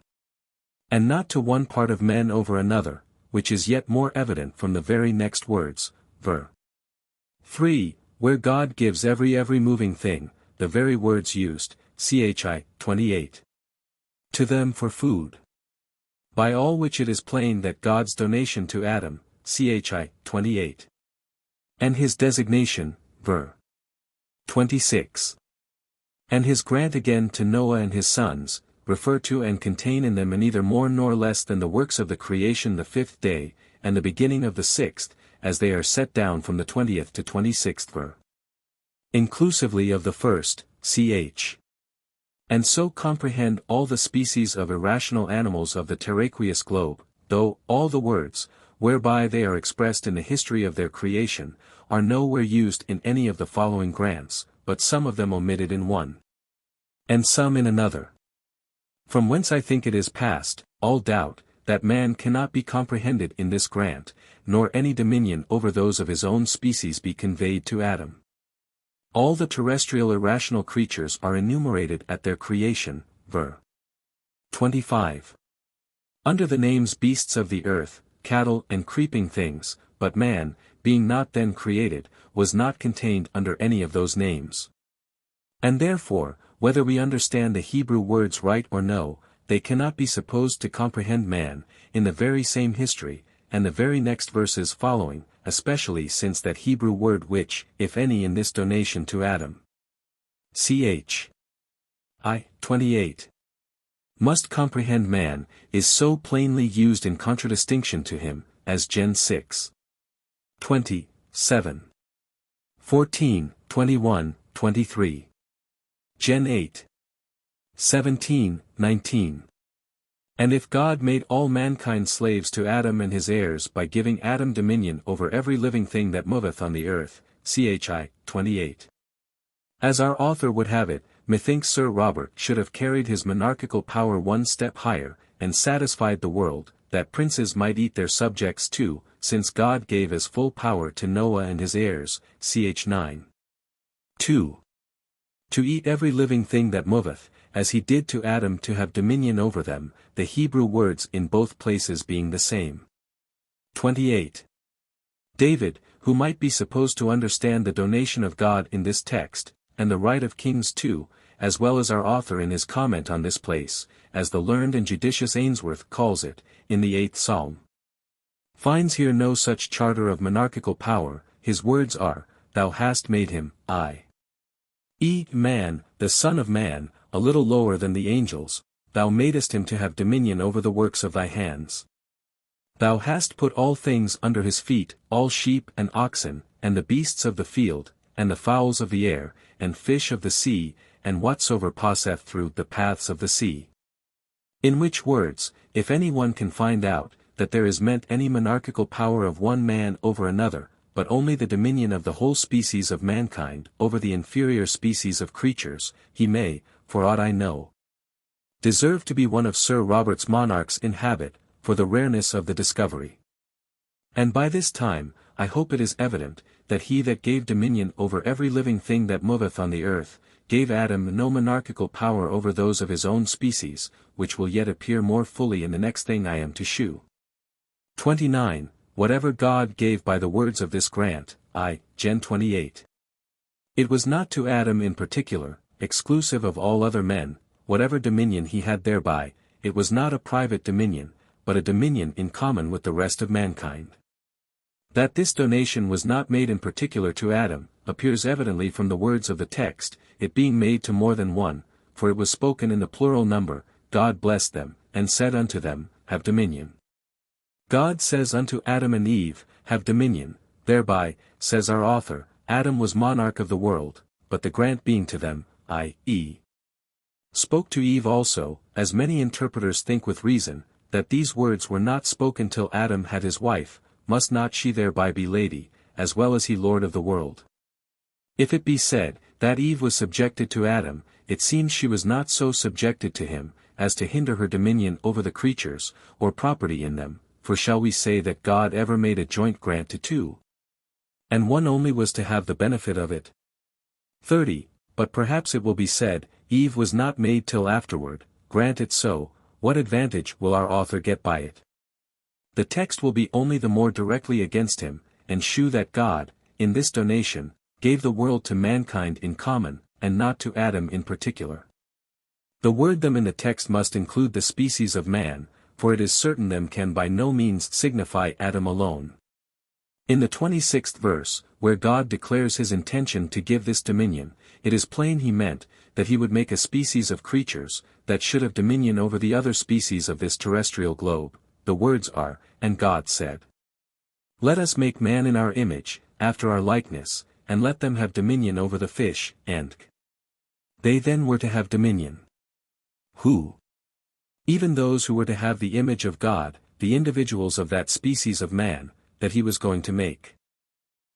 And not to one part of men over another, which is yet more evident from the very next words, ver. 3, where God gives every moving thing, the very words used, Chi 28. To them for food. By all which it is plain that God's donation to Adam, Chi 28. And his designation, ver. 26. And his grant again to Noah and his sons, refer to and contain in them neither more nor less than the works of the creation the 5th day, and the beginning of the 6th, as they are set down from the 20th to 26th ver. Inclusively of the 1st, ch. And so comprehend all the species of irrational animals of the terraqueous globe, though all the words, whereby they are expressed in the history of their creation, are nowhere used in any of the following grants, but some of them omitted in one, and some in another. From whence I think it is past all doubt, that man cannot be comprehended in this grant, nor any dominion over those of his own species be conveyed to Adam. All the terrestrial irrational creatures are enumerated at their creation, ver. 25. Under the names beasts of the earth, cattle and creeping things, but man, being not then created, was not contained under any of those names. And therefore, whether we understand the Hebrew words right or no, they cannot be supposed to comprehend man, in the very same history, and the very next verses following, especially since that Hebrew word which, if any in this donation to Adam, ch. 28, must comprehend man, is so plainly used in contradistinction to him, as Gen 6. 20, 7. 14, 21, 23. Gen 8. 17, 19. And if God made all mankind slaves to Adam and his heirs by giving Adam dominion over every living thing that moveth on the earth, ch. 28. As our author would have it, methinks Sir Robert should have carried his monarchical power one step higher, and satisfied the world, that princes might eat their subjects too, since God gave as full power to Noah and his heirs, ch. 9. 2. To eat every living thing that moveth, as he did to Adam to have dominion over them, the Hebrew words in both places being the same. 28. David, who might be supposed to understand the donation of God in this text, and the right of kings too, as well as our author in his comment on this place, as the learned and judicious Ainsworth calls it, in the 8th Psalm, finds here no such charter of monarchical power. His words are, Thou hast made him, i.e., man, the Son of Man, a little lower than the angels, thou madest him to have dominion over the works of thy hands. Thou hast put all things under his feet, all sheep and oxen, and the beasts of the field, and the fowls of the air, and fish of the sea, and whatsoever passeth through the paths of the sea. In which words, if any one can find out, that there is meant any monarchical power of one man over another, but only the dominion of the whole species of mankind over the inferior species of creatures, he may, for aught I know, deserve to be one of Sir Robert's monarchs in habit, for the rareness of the discovery. And by this time, I hope it is evident, that he that gave dominion over every living thing that moveth on the earth, gave Adam no monarchical power over those of his own species, which will yet appear more fully in the next thing I am to shew. 29. Whatever God gave by the words of this grant, Gen 28. It was not to Adam in particular, exclusive of all other men, whatever dominion he had thereby, it was not a private dominion, but a dominion in common with the rest of mankind. That this donation was not made in particular to Adam, appears evidently from the words of the text, it being made to more than one, for it was spoken in the plural number, God blessed them, and said unto them, Have dominion. God says unto Adam and Eve, Have dominion, thereby, says our author, Adam was monarch of the world, but the grant being to them, i.e., spoke to Eve also, as many interpreters think with reason, that these words were not spoken till Adam had his wife, must not she thereby be lady, as well as he lord of the world? If it be said, that Eve was subjected to Adam, it seems she was not so subjected to him, as to hinder her dominion over the creatures, or property in them, for shall we say that God ever made a joint grant to two? And one only was to have the benefit of it? 30. But perhaps it will be said, Eve was not made till afterward. Grant it so, what advantage will our author get by it? The text will be only the more directly against him, and shew that God, in this donation, gave the world to mankind in common, and not to Adam in particular. The word them in the text must include the species of man, for it is certain them can by no means signify Adam alone. In the 26th verse, where God declares his intention to give this dominion, it is plain he meant, that he would make a species of creatures, that should have dominion over the other species of this terrestrial globe. The words are, And God said, Let us make man in our image, after our likeness, and let them have dominion over the fish, and they then were to have dominion. Who? Even those who were to have the image of God, the individuals of that species of man, that he was going to make.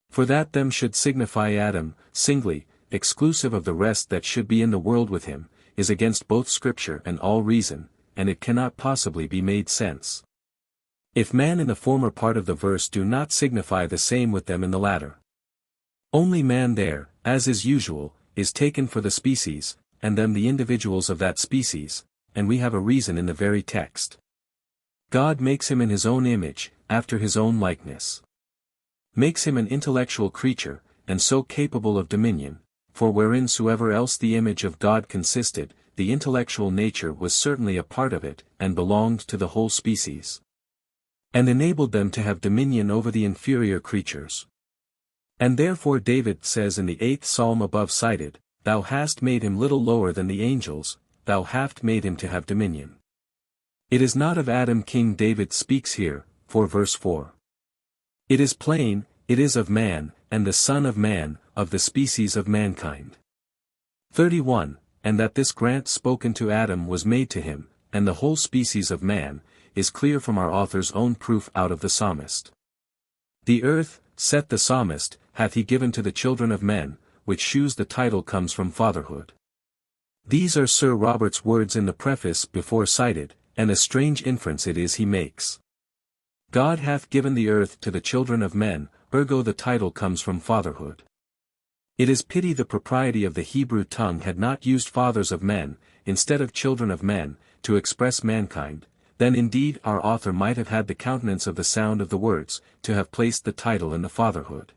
For that them should signify Adam, singly, exclusive of the rest that should be in the world with him, is against both Scripture and all reason, and it cannot possibly be made sense. If man in the former part of the verse do not signify the same with them in the latter. Only man there, as is usual, is taken for the species, and them the individuals of that species, and we have a reason in the very text. God makes him in his own image, after his own likeness. Makes him an intellectual creature, and so capable of dominion, for whereinsoever else the image of God consisted, the intellectual nature was certainly a part of it, and belonged to the whole species. And enabled them to have dominion over the inferior creatures. And therefore David says in the 8th Psalm above cited, Thou hast made him little lower than the angels, thou hast made him to have dominion. It is not of Adam King David speaks here, for verse 4. It is plain, it is of man, and the Son of Man, of the species of mankind. 31. And that this grant spoken to Adam was made to him, and the whole species of man, is clear from our author's own proof out of the psalmist. The earth, saith the psalmist, hath he given to the children of men, which shews the title comes from fatherhood. These are Sir Robert's words in the preface before cited, and a strange inference it is he makes. God hath given the earth to the children of men, ergo the title comes from fatherhood. It is pity the propriety of the Hebrew tongue had not used fathers of men, instead of children of men, to express mankind, then indeed our author might have had the countenance of the sound of the words, to have placed the title in the fatherhood.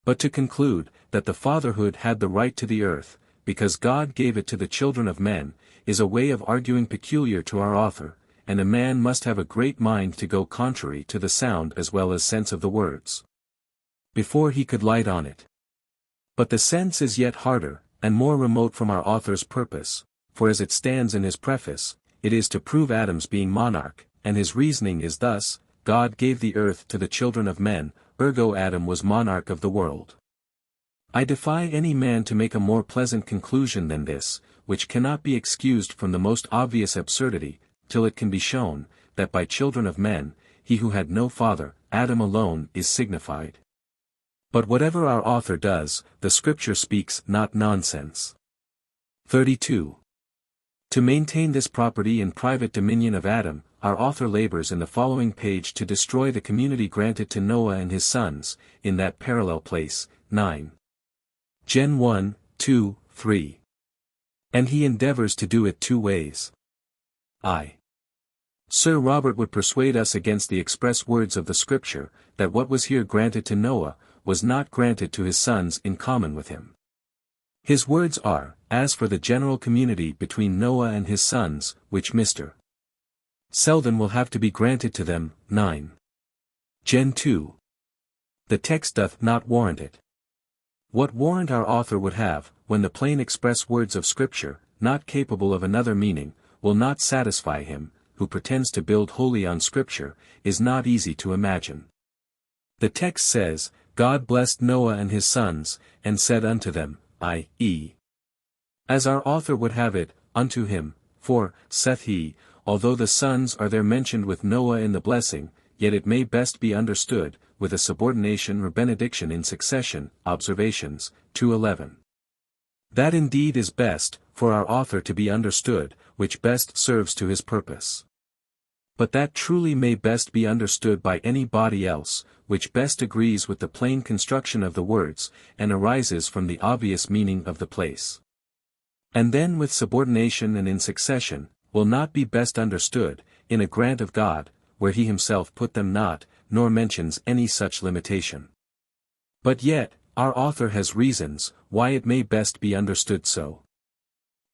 But to conclude, that the fatherhood had the right to the earth, because God gave it to the children of men, is a way of arguing peculiar to our author, and a man must have a great mind to go contrary to the sound as well as sense of the words, before he could light on it. But the sense is yet harder, and more remote from our author's purpose, for as it stands in his preface, it is to prove Adam's being monarch, and his reasoning is thus: God gave the earth to the children of men, ergo Adam was monarch of the world. I defy any man to make a more pleasant conclusion than this, which cannot be excused from the most obvious absurdity, till it can be shown, that by children of men, he who had no father, Adam alone, is signified. But whatever our author does, the Scripture speaks not nonsense. 32. To maintain this property and private dominion of Adam, our author labors in the following page to destroy the community granted to Noah and his sons, in that parallel place, 9. Gen 1, 2, 3. And he endeavors to do it two ways. I. Sir Robert would persuade us against the express words of the Scripture, that what was here granted to Noah, was not granted to his sons in common with him. His words are, as for the general community between Noah and his sons, which Mr. Selden will have to be granted to them, 9. Gen 2. The text doth not warrant it. What warrant our author would have, when the plain express words of Scripture, not capable of another meaning, will not satisfy him, who pretends to build wholly on Scripture, is not easy to imagine. The text says, God blessed Noah and his sons, and said unto them, i.e. as our author would have it, unto him, for, saith he, although the sons are there mentioned with Noah in the blessing, yet it may best be understood, with a subordination or benediction in succession, Observations, 2:11. That indeed is best, for our author to be understood, which best serves to his purpose. But that truly may best be understood by anybody else, which best agrees with the plain construction of the words, and arises from the obvious meaning of the place. And then with subordination and in succession, will not be best understood, in a grant of God, where he himself put them not, nor mentions any such limitation. But yet, our author has reasons, why it may best be understood so.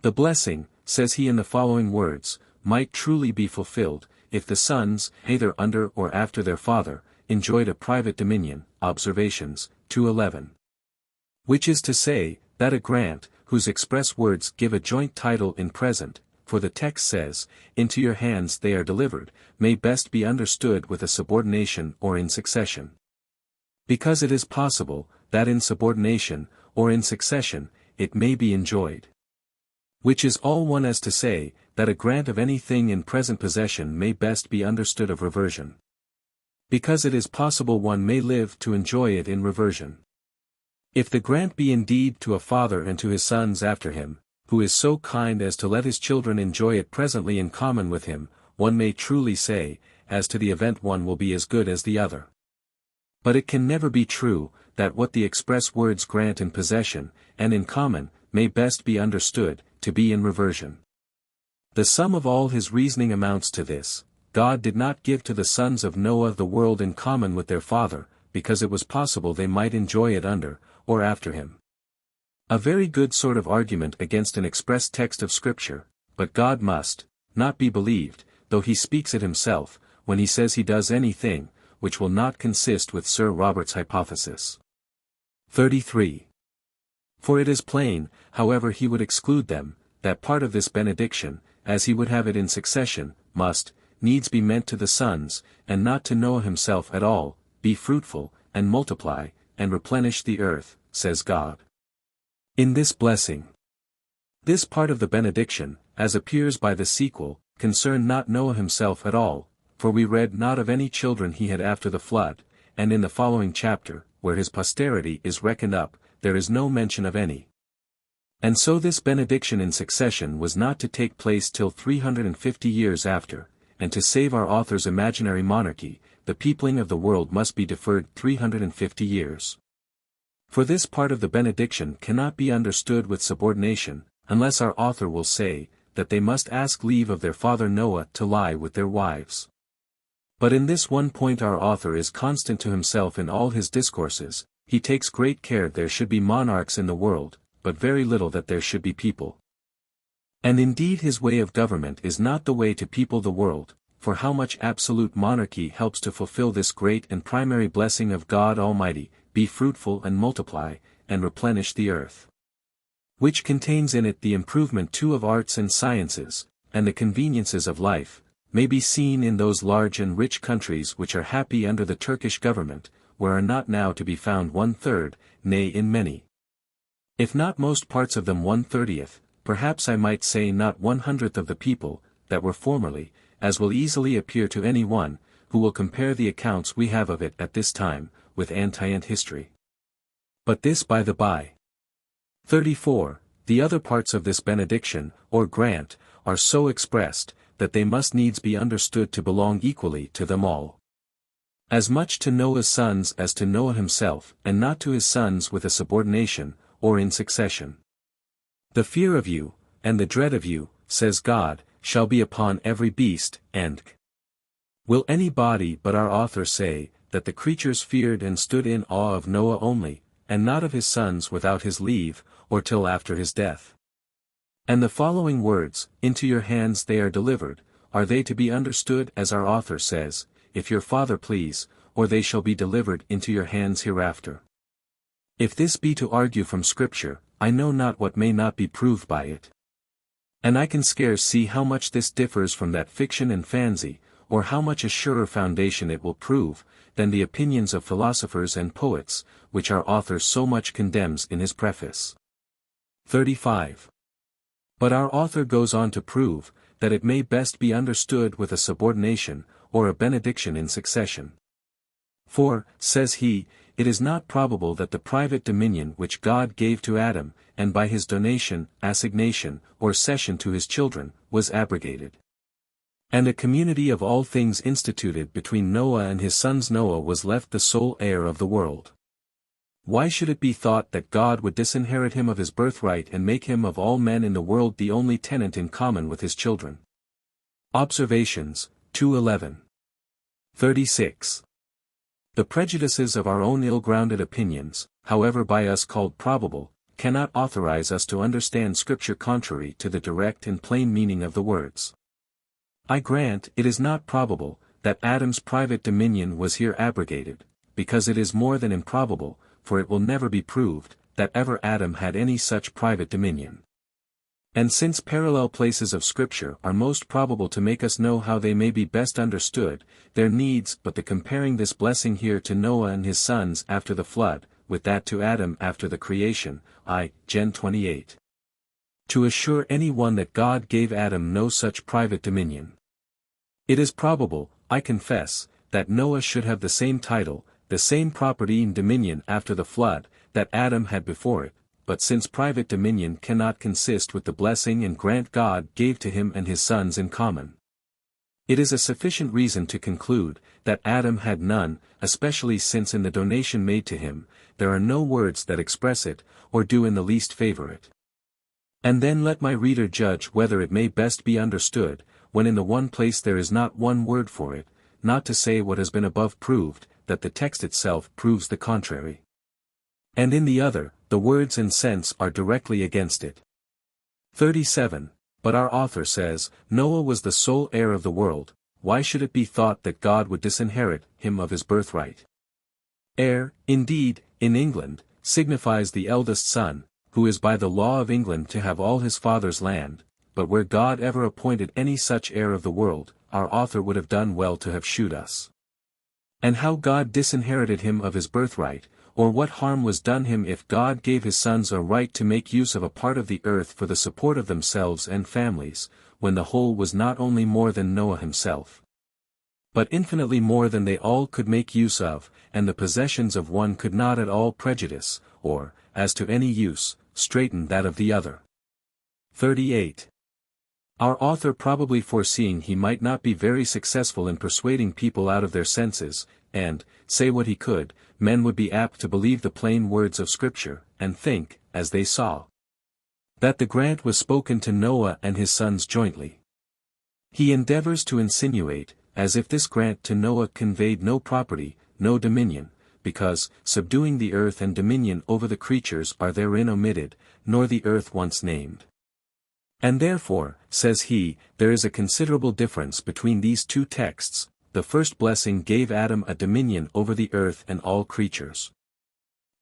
The blessing, says he in the following words, might truly be fulfilled, if the sons, either under or after their father, enjoyed a private dominion, Observations, 2:11. Which is to say, that a grant, whose express words give a joint title in present, for the text says, into your hands they are delivered, may best be understood with a subordination or in succession. Because it is possible, that in subordination, or in succession, it may be enjoyed. Which is all one as to say, that a grant of any thing in present possession may best be understood of reversion. Because it is possible one may live to enjoy it in reversion. If the grant be indeed to a father and to his sons after him, who is so kind as to let his children enjoy it presently in common with him, one may truly say, as to the event one will be as good as the other. But it can never be true, that what the express words grant in possession, and in common, may best be understood, to be in reversion. The sum of all his reasoning amounts to this: God did not give to the sons of Noah the world in common with their father, because it was possible they might enjoy it under, or after him. A very good sort of argument against an express text of Scripture, but God must not be believed, though he speaks it himself, when he says he does anything, which will not consist with Sir Robert's hypothesis. 33. For it is plain, however he would exclude them, that part of this benediction, as he would have it in succession, must needs be meant to the sons, and not to Noah himself at all. Be fruitful, and multiply, and replenish the earth, says God. In this blessing, this part of the benediction, as appears by the sequel, concerned not Noah himself at all, for we read not of any children he had after the flood, and in the following chapter, where his posterity is reckoned up, there is no mention of any. And so this benediction in succession was not to take place till 350 years after, and to save our author's imaginary monarchy, the peopling of the world must be deferred 350 years. For this part of the benediction cannot be understood with subordination, unless our author will say, that they must ask leave of their father Noah to lie with their wives. But in this one point our author is constant to himself in all his discourses. He takes great care there should be monarchs in the world, but very little that there should be people. And indeed his way of government is not the way to people the world, for how much absolute monarchy helps to fulfill this great and primary blessing of God Almighty, be fruitful and multiply, and replenish the earth. Which contains in it the improvement too of arts and sciences, and the conveniences of life, may be seen in those large and rich countries which are happy under the Turkish government, where are not now to be found 1/3, nay in many, if not most parts of them 1/30, perhaps I might say not 1/100 of the people, that were formerly, as will easily appear to any one, who will compare the accounts we have of it at this time, with antient history. But this by the by. 34. The other parts of this benediction, or grant, are so expressed, that they must needs be understood to belong equally to them all. As much to Noah's sons as to Noah himself, and not to his sons with a subordination, or in succession. The fear of you, and the dread of you, says God, shall be upon every beast, and will anybody but our author say, that the creatures feared and stood in awe of Noah only, and not of his sons without his leave, or till after his death? And the following words, into your hands they are delivered, are they to be understood as our author says, if your father please, or they shall be delivered into your hands hereafter? If this be to argue from Scripture, I know not what may not be proved by it. And I can scarce see how much this differs from that fiction and fancy, or how much a surer foundation it will prove, than the opinions of philosophers and poets, which our author so much condemns in his preface. 35. But our author goes on to prove, that it may best be understood with a subordination, or a benediction in succession. For, says he, it is not probable that the private dominion which God gave to Adam, and by his donation, assignation, or cession to his children, was abrogated. And a community of all things instituted between Noah and his sons Noah was left the sole heir of the world. Why should it be thought that God would disinherit him of his birthright and make him of all men in the world the only tenant in common with his children? Observations, 2:11. 36. The prejudices of our own ill-grounded opinions, however by us called probable, cannot authorize us to understand Scripture contrary to the direct and plain meaning of the words. I grant it is not probable, that Adam's private dominion was here abrogated, because it is more than improbable, for it will never be proved, that ever Adam had any such private dominion. And since parallel places of Scripture are most probable to make us know how they may be best understood, there needs but the comparing this blessing here to Noah and his sons after the flood, with that to Adam after the creation, Gen 28. To assure any one that God gave Adam no such private dominion. It is probable, I confess, that Noah should have the same title, the same property and dominion after the flood, that Adam had before it, but since private dominion cannot consist with the blessing and grant God gave to him and his sons in common, it is a sufficient reason to conclude, that Adam had none, especially since in the donation made to him, there are no words that express it, or do in the least favor it. And then let my reader judge whether it may best be understood, when in the one place there is not one word for it, not to say what has been above proved, that the text itself proves the contrary. And in the other, the words and sense are directly against it. 37. But our author says, Noah was the sole heir of the world, why should it be thought that God would disinherit him of his birthright? Heir, indeed, in England, signifies the eldest son, who is by the law of England to have all his father's land, but where God ever appointed any such heir of the world, our author would have done well to have shewed us. And how God disinherited him of his birthright, or what harm was done him if God gave his sons a right to make use of a part of the earth for the support of themselves and families, when the whole was not only more than Noah himself, but infinitely more than they all could make use of, and the possessions of one could not at all prejudice, or, as to any use, straighten that of the other. 38. Our author, probably foreseeing he might not be very successful in persuading people out of their senses, and, say what he could, men would be apt to believe the plain words of Scripture, and think, as they saw, that the grant was spoken to Noah and his sons jointly. He endeavors to insinuate, as if this grant to Noah conveyed no property, no dominion, because, subduing the earth and dominion over the creatures are therein omitted, nor the earth once named. And therefore, says he, there is a considerable difference between these two texts. The first blessing gave Adam a dominion over the earth and all creatures.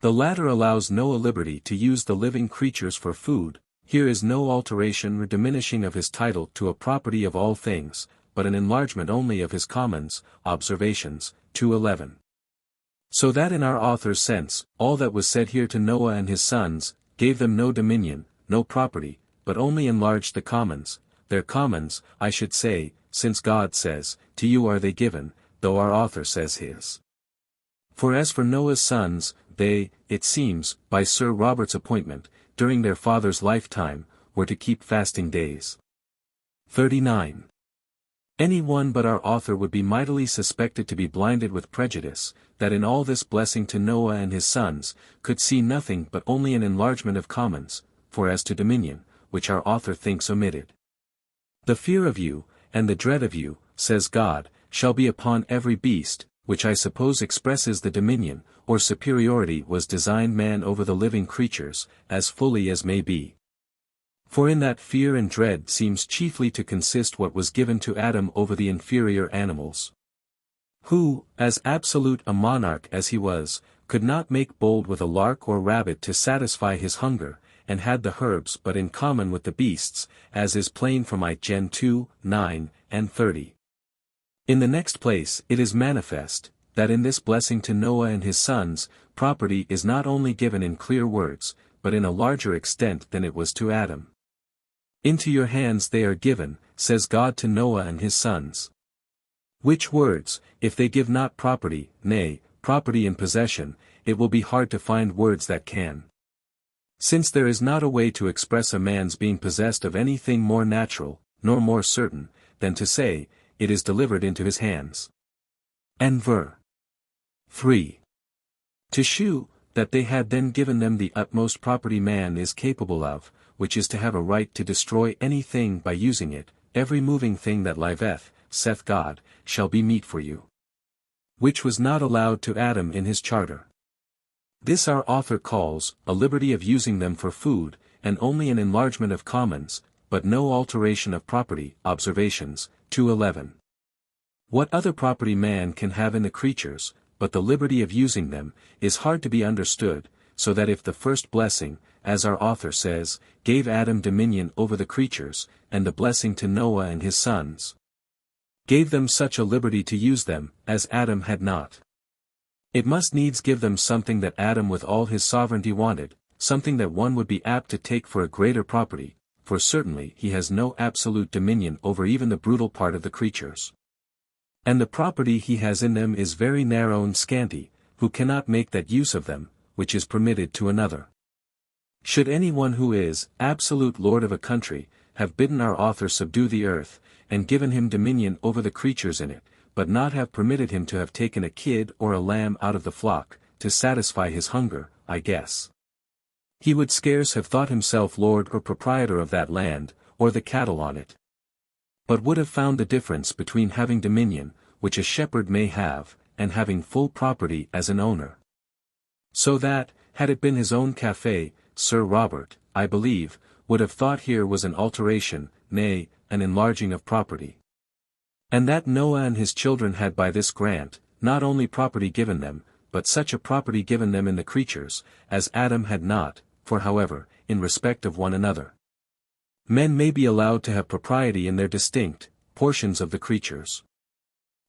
The latter allows Noah liberty to use the living creatures for food. Here is no alteration or diminishing of his title to a property of all things, but an enlargement only of his commons, observations, 2:11. So that in our author's sense, all that was said here to Noah and his sons, gave them no dominion, no property, but only enlarged the commons, their commons, I should say, since God says, to you are they given, though our author says his. For as for Noah's sons, they, it seems, by Sir Robert's appointment, during their father's lifetime, were to keep fasting days. 39. Any one but our author would be mightily suspected to be blinded with prejudice, that in all this blessing to Noah and his sons, could see nothing but only an enlargement of commons, for as to dominion, which our author thinks omitted. The fear of you, and the dread of you, says God, shall be upon every beast, which I suppose expresses the dominion, or superiority was designed man over the living creatures, as fully as may be. For in that fear and dread seems chiefly to consist what was given to Adam over the inferior animals. Who, as absolute a monarch as he was, could not make bold with a lark or rabbit to satisfy his hunger, and had the herbs but in common with the beasts, as is plain from Gen 2, 9, and 30. In the next place it is manifest, that in this blessing to Noah and his sons, property is not only given in clear words, but in a larger extent than it was to Adam. Into your hands they are given, says God to Noah and his sons. Which words, if they give not property, nay, property in possession, it will be hard to find words that can. Since there is not a way to express a man's being possessed of anything more natural, nor more certain, than to say, it is delivered into his hands. And ver. 3. To shew, that they had then given them the utmost property man is capable of, which is to have a right to destroy anything by using it, every moving thing that liveth, saith God, shall be meat for you. Which was not allowed to Adam in his charter. This our author calls, a liberty of using them for food, and only an enlargement of commons, but no alteration of property, observations, 2:11. What other property man can have in the creatures, but the liberty of using them, is hard to be understood, so that if the first blessing, as our author says, gave Adam dominion over the creatures, and the blessing to Noah and his sons, gave them such a liberty to use them, as Adam had not, it must needs give them something that Adam with all his sovereignty wanted, something that one would be apt to take for a greater property, for certainly he has no absolute dominion over even the brutal part of the creatures. And the property he has in them is very narrow and scanty, who cannot make that use of them, which is permitted to another. Should any one who is absolute lord of a country, have bidden our author subdue the earth, and given him dominion over the creatures in it, but not have permitted him to have taken a kid or a lamb out of the flock, to satisfy his hunger, I guess he would scarce have thought himself lord or proprietor of that land, or the cattle on it, but would have found the difference between having dominion, which a shepherd may have, and having full property as an owner. So that, had it been his own café, Sir Robert, I believe, would have thought here was an alteration, nay, an enlarging of property. And that Noah and his children had by this grant, not only property given them, but such a property given them in the creatures, as Adam had not, for however, in respect of one another, men may be allowed to have propriety in their distinct portions of the creatures.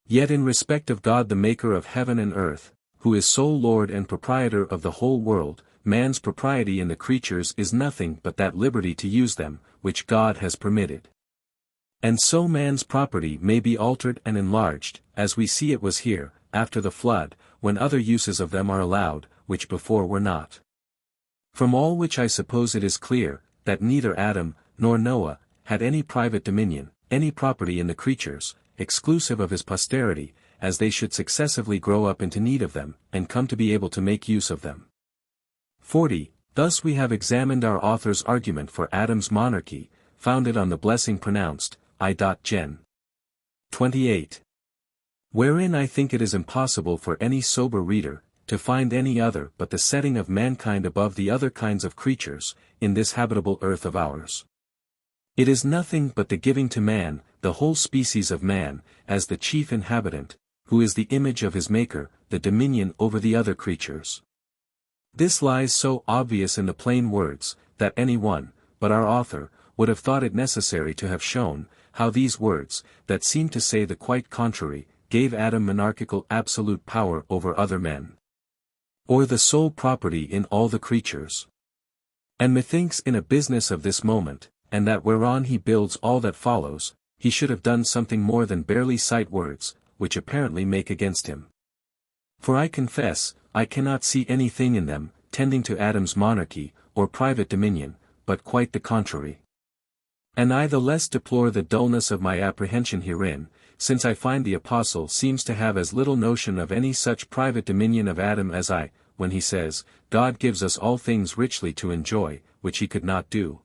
Yet in respect of God the maker of heaven and earth, who is sole Lord and proprietor of the whole world, man's propriety in the creatures is nothing but that liberty to use them, which God has permitted. And so man's property may be altered and enlarged, as we see it was here, after the flood, when other uses of them are allowed, which before were not. From all which I suppose it is clear, that neither Adam, nor Noah, had any private dominion, any property in the creatures, exclusive of his posterity, as they should successively grow up into need of them, and come to be able to make use of them. 40. Thus we have examined our author's argument for Adam's monarchy, founded on the blessing pronounced, Gen. 28. Wherein I think it is impossible for any sober reader, to find any other but the setting of mankind above the other kinds of creatures, in this habitable earth of ours. It is nothing but the giving to man, the whole species of man, as the chief inhabitant, who is the image of his Maker, the dominion over the other creatures. This lies so obvious in the plain words, that any one, but our author, would have thought it necessary to have shown, how these words, that seem to say the quite contrary, gave Adam monarchical absolute power over other men, or the sole property in all the creatures. And methinks in a business of this moment, and that whereon he builds all that follows, he should have done something more than barely cite words, which apparently make against him. For I confess, I cannot see anything in them, tending to Adam's monarchy, or private dominion, but quite the contrary. And I the less deplore the dullness of my apprehension herein, since I find the apostle seems to have as little notion of any such private dominion of Adam as I, when he says, God gives us all things richly to enjoy, which he could not do.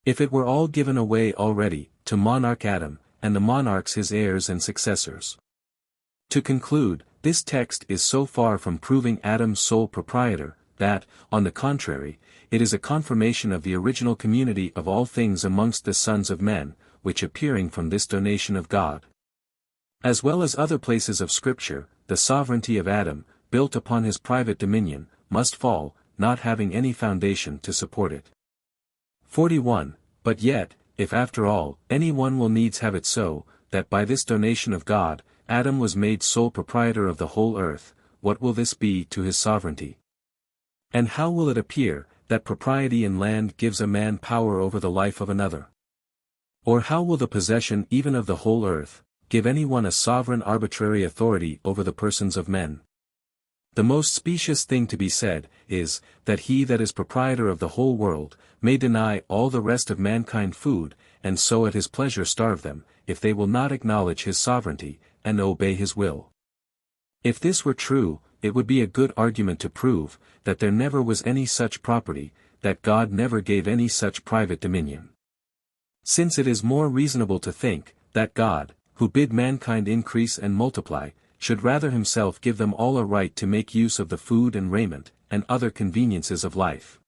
If it were all given away already, to monarch Adam, and the monarchs his heirs and successors. To conclude, this text is so far from proving Adam's sole proprietor, that, on the contrary, it is a confirmation of the original community of all things amongst the sons of men, which appearing from this donation of God, as well as other places of Scripture, the sovereignty of Adam, built upon his private dominion, must fall, not having any foundation to support it. 41. But yet, if after all, any one will needs have it so, that by this donation of God, Adam was made sole proprietor of the whole earth, what will this be to his sovereignty? And how will it appear, that propriety in land gives a man power over the life of another? Or how will the possession even of the whole earth, give any one a sovereign arbitrary authority over the persons of men? The most specious thing to be said, is, that he that is proprietor of the whole world, may deny all the rest of mankind food, and so at his pleasure starve them, if they will not acknowledge his sovereignty, and obey his will. If this were true, it would be a good argument to prove, that there never was any such property, that God never gave any such private dominion. Since it is more reasonable to think, that God, who bid mankind increase and multiply, should rather himself give them all a right to make use of the food and raiment, and other conveniences of life,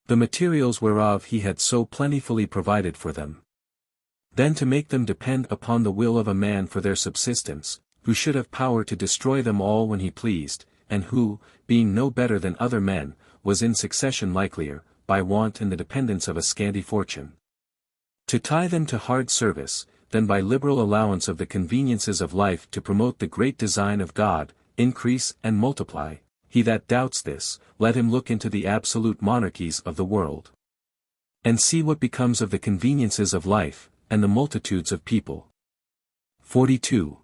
the materials whereof he had so plentifully provided for them, than to make them depend upon the will of a man for their subsistence, who should have power to destroy them all when he pleased, and who, being no better than other men, was in succession likelier, by want and the dependence of a scanty fortune, to tie them to hard service, than by liberal allowance of the conveniences of life to promote the great design of God, increase and multiply. He that doubts this, let him look into the absolute monarchies of the world, and see what becomes of the conveniences of life, and the multitudes of people. 42.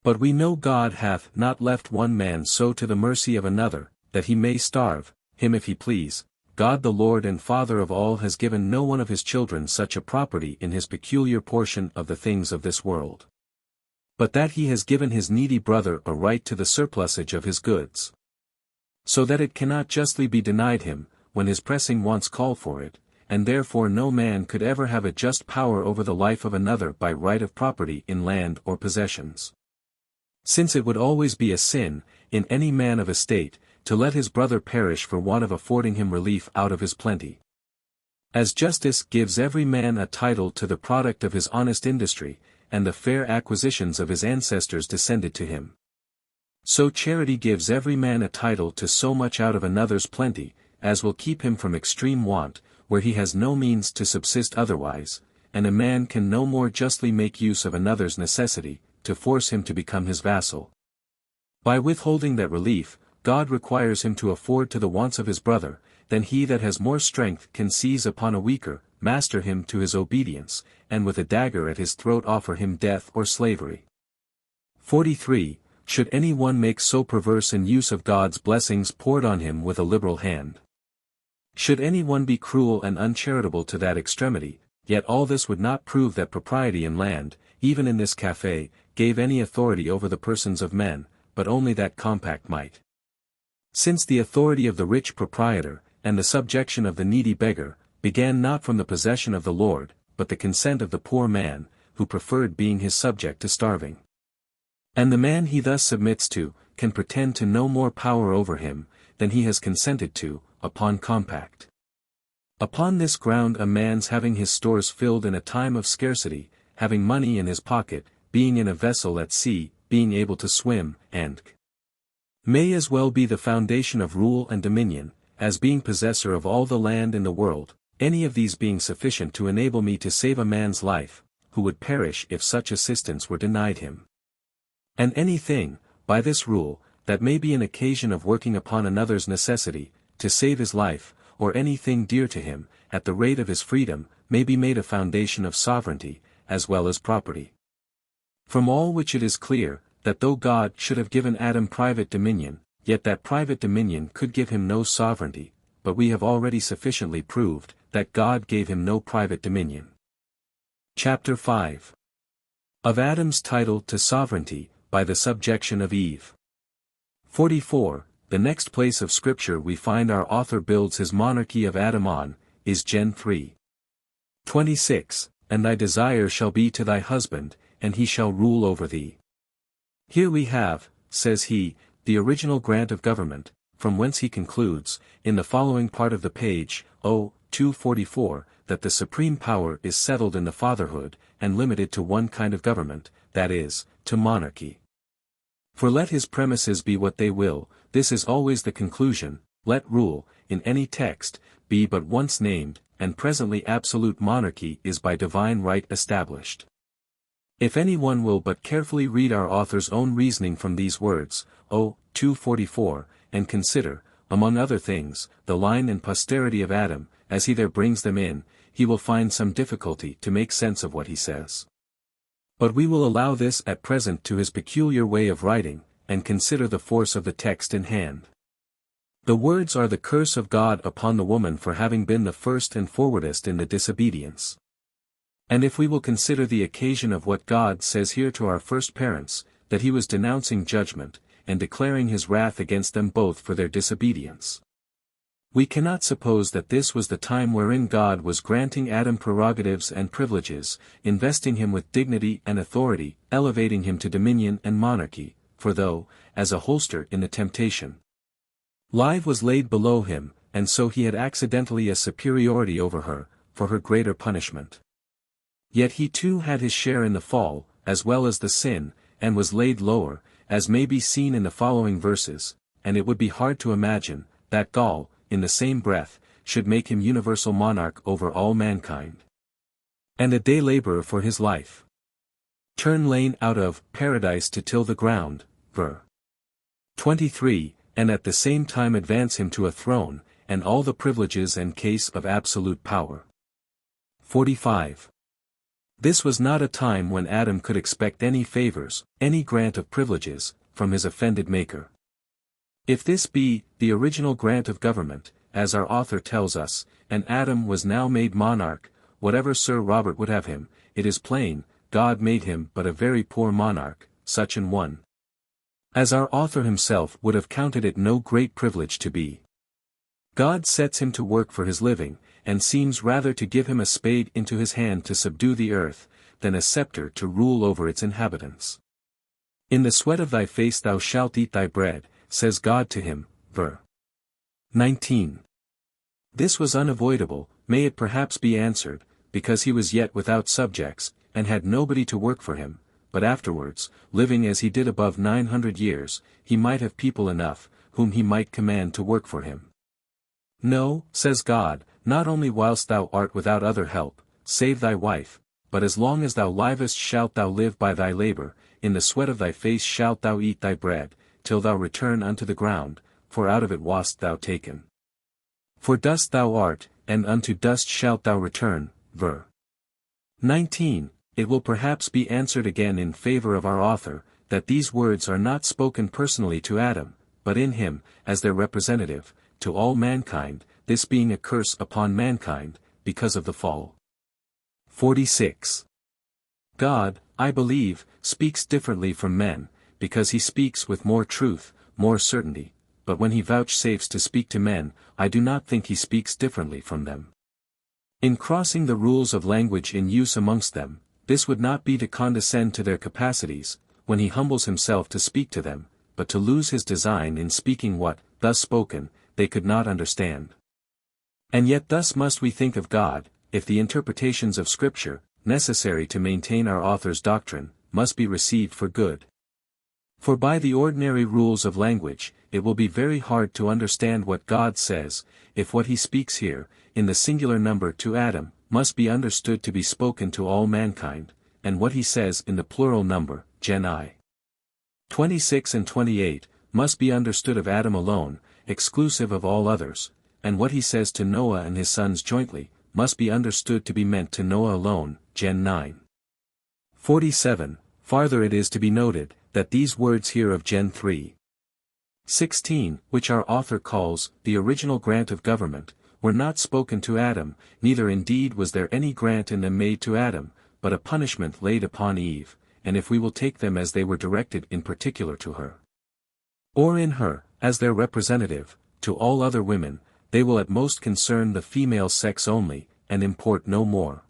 But we know God hath not left one man so to the mercy of another, that he may starve, him if he please. God the Lord and Father of all has given no one of his children such a property in his peculiar portion of the things of this world, but that he has given his needy brother a right to the surplusage of his goods, so that it cannot justly be denied him, when his pressing wants call for it, and therefore no man could ever have a just power over the life of another by right of property in land or possessions. Since it would always be a sin, in any man of estate, to let his brother perish for want of affording him relief out of his plenty. As justice gives every man a title to the product of his honest industry, and the fair acquisitions of his ancestors descended to him, so charity gives every man a title to so much out of another's plenty, as will keep him from extreme want, where he has no means to subsist otherwise, and a man can no more justly make use of another's necessity, to force him to become his vassal. By withholding that relief, God requires him to afford to the wants of his brother, than he that has more strength can seize upon a weaker, master him to his obedience, and with a dagger at his throat offer him death or slavery. 43. Should any one make so perverse an use of God's blessings poured on him with a liberal hand, Should any one be cruel and uncharitable to that extremity, yet all this would not prove that propriety in land, even in this café, gave any authority over the persons of men, but only that compact might. Since the authority of the rich proprietor, and the subjection of the needy beggar, began not from the possession of the lord, but the consent of the poor man, who preferred being his subject to starving. And the man he thus submits to, can pretend to no more power over him, than he has consented to, upon compact. Upon this ground a man's having his stores filled in a time of scarcity, having money in his pocket, being in a vessel at sea, being able to swim, and may as well be the foundation of rule and dominion, as being possessor of all the land in the world, any of these being sufficient to enable me to save a man's life, who would perish if such assistance were denied him. And anything, by this rule, that may be an occasion of working upon another's necessity, to save his life, or anything dear to him, at the rate of his freedom, may be made a foundation of sovereignty, as well as property. From all which it is clear, that though God should have given Adam private dominion, yet that private dominion could give him no sovereignty, but we have already sufficiently proved, that God gave him no private dominion. Chapter 5. Of Adam's title to sovereignty, by the subjection of Eve. 44. The next place of Scripture we find our author builds his monarchy of Adam on, is Gen 3. 26. And thy desire shall be to thy husband, and he shall rule over thee. Here we have, says he, the original grant of government, from whence he concludes, in the following part of the page, 244, that the supreme power is settled in the fatherhood, and limited to one kind of government, that is, to monarchy. For let his premises be what they will, this is always the conclusion, let rule, in any text, be but once named, and presently absolute monarchy is by divine right established. If any one will but carefully read our author's own reasoning from these words, 244, and consider, among other things, the line and posterity of Adam, as he there brings them in, he will find some difficulty to make sense of what he says. But we will allow this at present to his peculiar way of writing, and consider the force of the text in hand. The words are the curse of God upon the woman for having been the first and forwardest in the disobedience. And if we will consider the occasion of what God says here to our first parents, that he was denouncing judgment, and declaring his wrath against them both for their disobedience. We cannot suppose that this was the time wherein God was granting Adam prerogatives and privileges, investing him with dignity and authority, elevating him to dominion and monarchy, for though, as a holster in the temptation, Live was laid below him, and so he had accidentally a superiority over her, for her greater punishment. Yet he too had his share in the fall, as well as the sin, and was laid lower, as may be seen in the following verses, and it would be hard to imagine, that Gaul, in the same breath, should make him universal monarch over all mankind. And a day laborer for his life. Turn lane out of paradise to till the ground, ver. 23, and at the same time advance him to a throne, and all the privileges and case of absolute power. 45. This was not a time when Adam could expect any favors, any grant of privileges, from his offended Maker. If this be the original grant of government, as our author tells us, and Adam was now made monarch, whatever Sir Robert would have him, it is plain, God made him but a very poor monarch, such an one, as our author himself would have counted it no great privilege to be. God sets him to work for his living, and seems rather to give him a spade into his hand to subdue the earth, than a scepter to rule over its inhabitants. In the sweat of thy face thou shalt eat thy bread, says God to him, ver. 19. This was unavoidable, may it perhaps be answered, because he was yet without subjects, and had nobody to work for him, but afterwards, living as he did above 900 years, he might have people enough, whom he might command to work for him. No, says God, not only whilst thou art without other help, save thy wife, but as long as thou livest shalt thou live by thy labor, in the sweat of thy face shalt thou eat thy bread, till thou return unto the ground, for out of it wast thou taken. For dust thou art, and unto dust shalt thou return, ver. 19. It will perhaps be answered again in favor of our author, that these words are not spoken personally to Adam, but in him, as their representative, to all mankind, this being a curse upon mankind, because of the fall. 46. God, I believe, speaks differently from men, because he speaks with more truth, more certainty, but when he vouchsafes to speak to men, I do not think he speaks differently from them. In crossing the rules of language in use amongst them, this would not be to condescend to their capacities, when he humbles himself to speak to them, but to lose his design in speaking what, thus spoken, they could not understand. And yet thus must we think of God, if the interpretations of Scripture, necessary to maintain our author's doctrine, must be received for good. For by the ordinary rules of language, it will be very hard to understand what God says, if what he speaks here, in the singular number to Adam, must be understood to be spoken to all mankind, and what he says in the plural number, gen I. 26 and 28, must be understood of Adam alone, exclusive of all others, and what he says to Noah and his sons jointly, must be understood to be meant to Noah alone, gen 9. 47, farther it is to be noted, that these words here of gen 3. 16, which our author calls, the original grant of government, were not spoken to Adam, neither indeed was there any grant in them made to Adam, but a punishment laid upon Eve, and if we will take them as they were directed in particular to her, or in her, as their representative, to all other women, they will at most concern the female sex only, and import no more.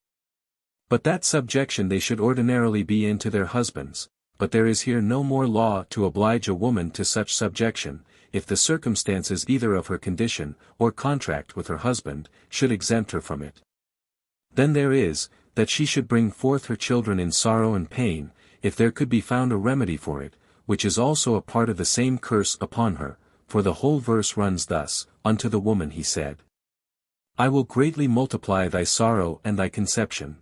But that subjection they should ordinarily be in to their husbands, but there is here no more law to oblige a woman to such subjection, if the circumstances either of her condition, or contract with her husband, should exempt her from it. Then there is, that she should bring forth her children in sorrow and pain, if there could be found a remedy for it, which is also a part of the same curse upon her, for the whole verse runs thus, unto the woman he said, I will greatly multiply thy sorrow and thy conception.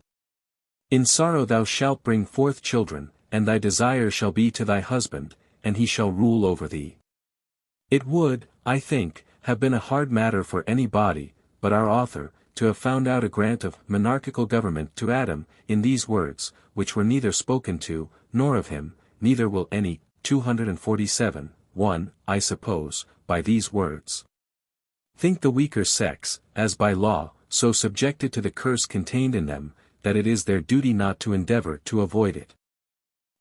In sorrow thou shalt bring forth children, and thy desire shall be to thy husband, and he shall rule over thee. It would, I think, have been a hard matter for any body, but our author, to have found out a grant of monarchical government to Adam, in these words, which were neither spoken to, nor of him, neither will any, 247, 1, I suppose, by these words. Think the weaker sex, as by law, so subjected to the curse contained in them, that it is their duty not to endeavor to avoid it.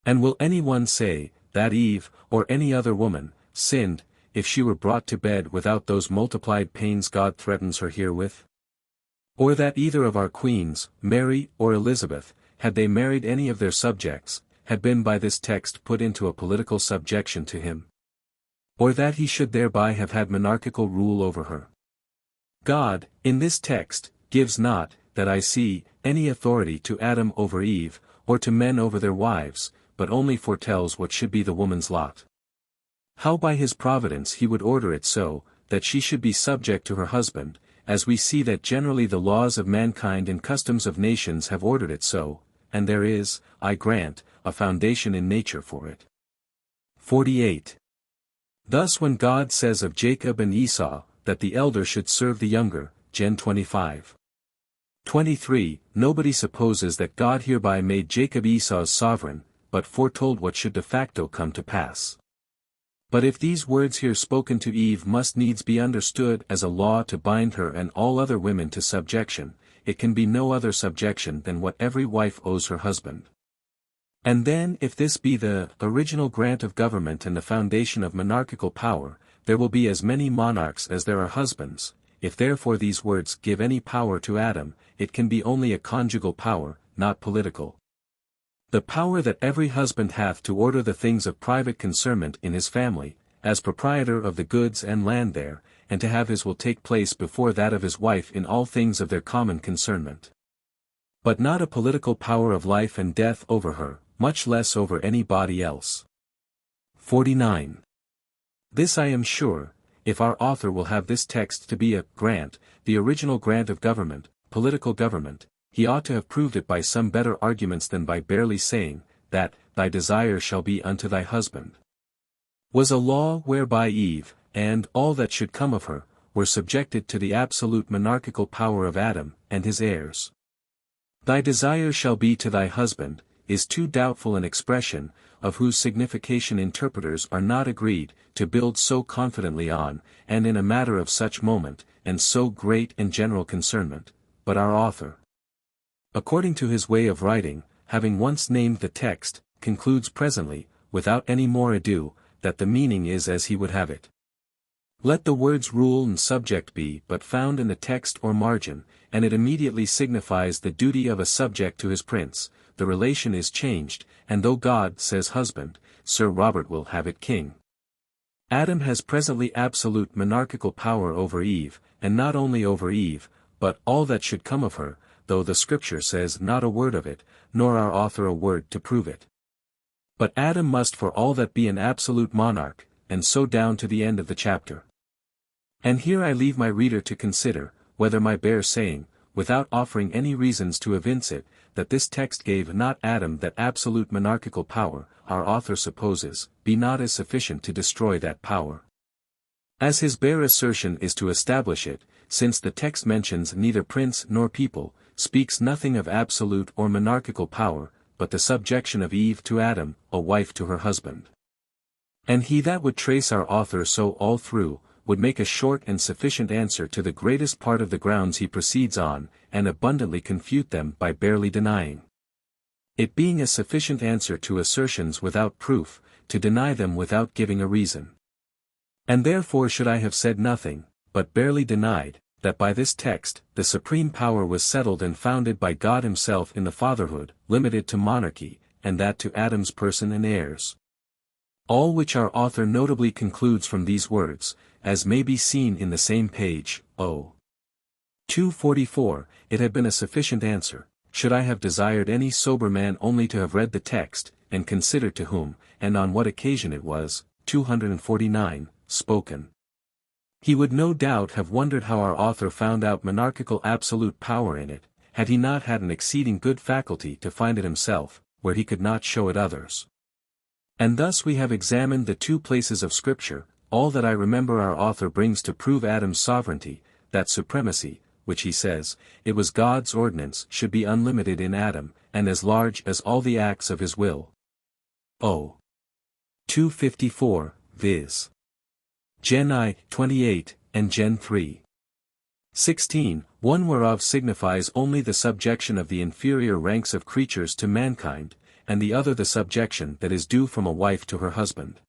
And will any one say, that Eve, or any other woman, sinned, if she were brought to bed without those multiplied pains God threatens her herewith? Or that either of our queens, Mary or Elizabeth, had they married any of their subjects, had been by this text put into a political subjection to him? Or that he should thereby have had monarchical rule over her? God, in this text, gives not, that I see, any authority to Adam over Eve, or to men over their wives, but only foretells what should be the woman's lot. How by his providence he would order it so, that she should be subject to her husband, as we see that generally the laws of mankind and customs of nations have ordered it so, and there is, I grant, a foundation in nature for it. 48. Thus when God says of Jacob and Esau, that the elder should serve the younger, gen 25. 23, nobody supposes that God hereby made Jacob Esau's sovereign, but foretold what should de facto come to pass. But if these words here spoken to Eve must needs be understood as a law to bind her and all other women to subjection, it can be no other subjection than what every wife owes her husband. And then if this be the original grant of government and the foundation of monarchical power, there will be as many monarchs as there are husbands. If therefore these words give any power to Adam, it can be only a conjugal power, not political. The power that every husband hath to order the things of private concernment in his family, as proprietor of the goods and land there, and to have his will take place before that of his wife in all things of their common concernment. But not a political power of life and death over her, much less over anybody else. 49. This I am sure, if our author will have this text to be a grant, the original grant of government, political government, he ought to have proved it by some better arguments than by barely saying, that, thy desire shall be unto thy husband. Was a law whereby Eve, and all that should come of her, were subjected to the absolute monarchical power of Adam, and his heirs. Thy desire shall be to thy husband, is too doubtful an expression, of whose signification interpreters are not agreed, to build so confidently on, and in a matter of such moment, and so great and general concernment, but our author, according to his way of writing, having once named the text, concludes presently, without any more ado, that the meaning is as he would have it. Let the words rule and subject be but found in the text or margin, and it immediately signifies the duty of a subject to his prince. The relation is changed, and though God says husband, Sir Robert will have it king. Adam has presently absolute monarchical power over Eve, and not only over Eve, but all that should come of her, though the Scripture says not a word of it, nor our author a word to prove it. But Adam must for all that be an absolute monarch, and so down to the end of the chapter. And here I leave my reader to consider, whether my bare saying, without offering any reasons to evince it, that this text gave not Adam that absolute monarchical power, our author supposes, be not as sufficient to destroy that power. As his bare assertion is to establish it, since the text mentions neither prince nor people, speaks nothing of absolute or monarchical power, but the subjection of Eve to Adam, a wife to her husband. And he that would trace our author so all through, would make a short and sufficient answer to the greatest part of the grounds he proceeds on, and abundantly confute them by barely denying. It being a sufficient answer to assertions without proof, to deny them without giving a reason. And therefore should I have said nothing, but barely denied, that by this text, the supreme power was settled and founded by God himself in the fatherhood, limited to monarchy, and that to Adam's person and heirs. All which our author notably concludes from these words, as may be seen in the same page, o. 244, it had been a sufficient answer, should I have desired any sober man only to have read the text, and considered to whom, and on what occasion it was, 249, spoken. He would no doubt have wondered how our author found out monarchical absolute power in it, had he not had an exceeding good faculty to find it himself, where he could not show it others. And thus we have examined the two places of Scripture, all that I remember our author brings to prove Adam's sovereignty, that supremacy, which he says, it was God's ordinance should be unlimited in Adam, and as large as all the acts of his will. O. 254, viz. Gen I, 28, and Gen 3. 16, one whereof signifies only the subjection of the inferior ranks of creatures to mankind, and the other the subjection that is due from a wife to her husband.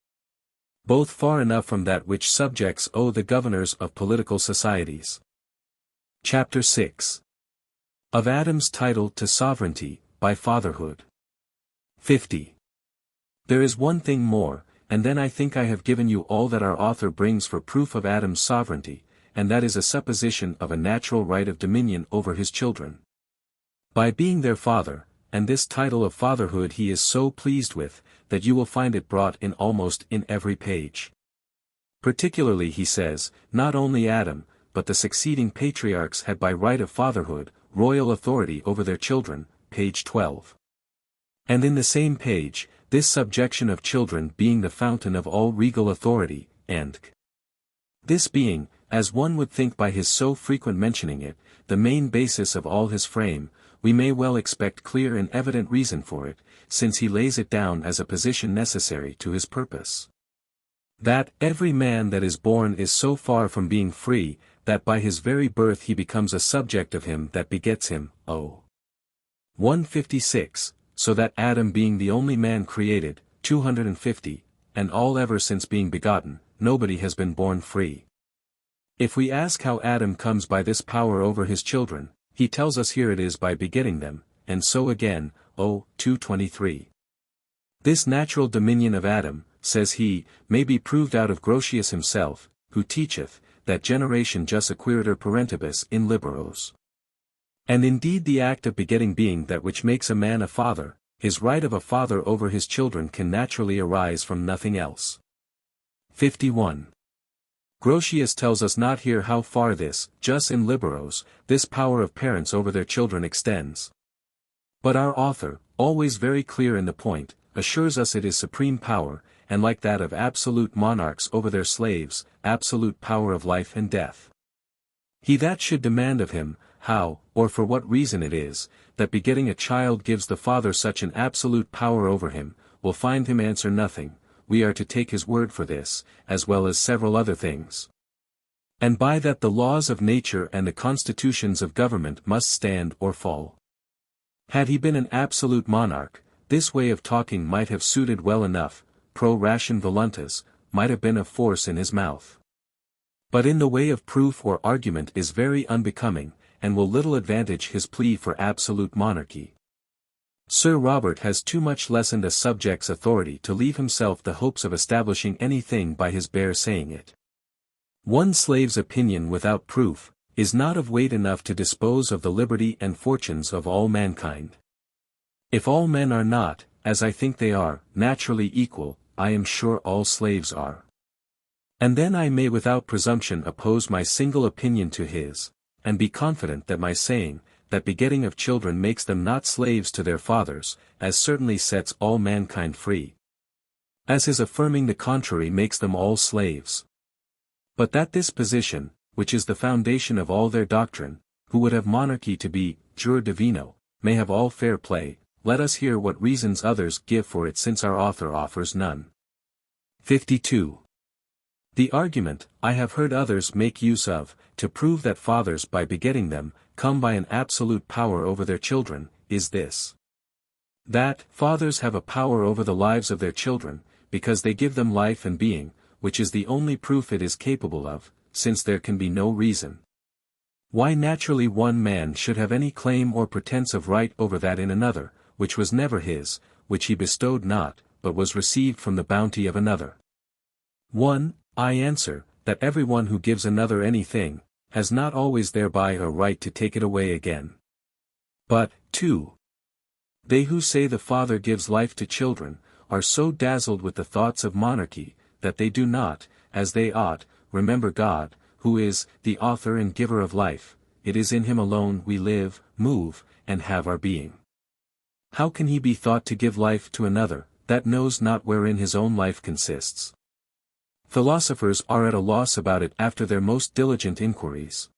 Both far enough from that which subjects owe the governors of political societies. Chapter 6. Of Adam's title to sovereignty, by fatherhood. 50. There is one thing more, and then I think I have given you all that our author brings for proof of Adam's sovereignty, and that is a supposition of a natural right of dominion over his children. By being their father, and this title of fatherhood he is so pleased with, that you will find it brought in almost in every page. Particularly he says, not only Adam, but the succeeding patriarchs had by right of fatherhood, royal authority over their children, page 12. And in the same page, this subjection of children being the fountain of all regal authority, and this being, as one would think by his so frequent mentioning it, the main basis of all his frame, we may well expect clear and evident reason for it, since he lays it down as a position necessary to his purpose. That every man that is born is so far from being free, that by his very birth he becomes a subject of him that begets him, o. 156, so that Adam being the only man created, 250, and all ever since being begotten, nobody has been born free. If we ask how Adam comes by this power over his children, he tells us here it is by begetting them, and so again, o. 223. This natural dominion of Adam, says he, may be proved out of Grotius himself, who teacheth, that generation jus acquiritur parentibus in liberos. And indeed the act of begetting being that which makes a man a father, his right of a father over his children can naturally arise from nothing else. 51. Grotius tells us not here how far this, jus in liberos, this power of parents over their children extends. But our author, always very clear in the point, assures us it is supreme power, and like that of absolute monarchs over their slaves, absolute power of life and death. He that should demand of him, how, or for what reason it is, that begetting a child gives the father such an absolute power over him, will find him answer nothing. We are to take his word for this, as well as several other things. And by that the laws of nature and the constitutions of government must stand or fall. Had he been an absolute monarch, this way of talking might have suited well enough, pro ration voluntas, might have been a force in his mouth. But in the way of proof or argument is very unbecoming, and will little advantage his plea for absolute monarchy. Sir Robert has too much lessened a subject's authority to leave himself the hopes of establishing anything by his bare saying it. One slave's opinion without proof, is not of weight enough to dispose of the liberty and fortunes of all mankind. If all men are not, as I think they are, naturally equal, I am sure all slaves are. And then I may without presumption oppose my single opinion to his, and be confident that my saying, that begetting of children makes them not slaves to their fathers, as certainly sets all mankind free. As his affirming the contrary makes them all slaves. But that this position, which is the foundation of all their doctrine, who would have monarchy to be jure divino, may have all fair play, let us hear what reasons others give for it, since our author offers none. 52. The argument, I have heard others make use of, to prove that fathers by begetting them, come by an absolute power over their children, is this. That fathers have a power over the lives of their children, because they give them life and being, which is the only proof it is capable of, since there can be no reason why naturally one man should have any claim or pretense of right over that in another, which was never his, which he bestowed not, but was received from the bounty of another. 1. I answer, that every one who gives another anything, has not always thereby a right to take it away again. But, 2. They who say the father gives life to children, are so dazzled with the thoughts of monarchy, that they do not, as they ought, remember God, who is the author and giver of life. It is in him alone we live, move, and have our being. How can he be thought to give life to another, that knows not wherein his own life consists? Philosophers are at a loss about it after their most diligent inquiries.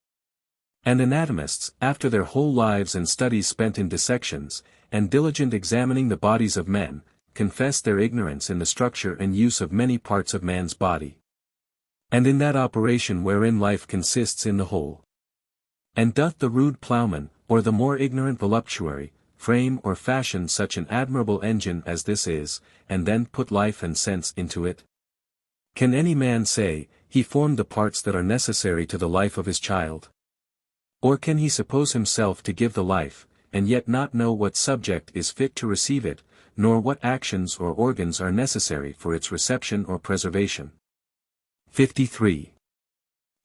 And anatomists, after their whole lives and studies spent in dissections, and diligent examining the bodies of men, confess their ignorance in the structure and use of many parts of man's body. And in that operation wherein life consists in the whole. And doth the rude ploughman, or the more ignorant voluptuary, frame or fashion such an admirable engine as this is, and then put life and sense into it? Can any man say, he formed the parts that are necessary to the life of his child? Or can he suppose himself to give the life, and yet not know what subject is fit to receive it, nor what actions or organs are necessary for its reception or preservation? 53.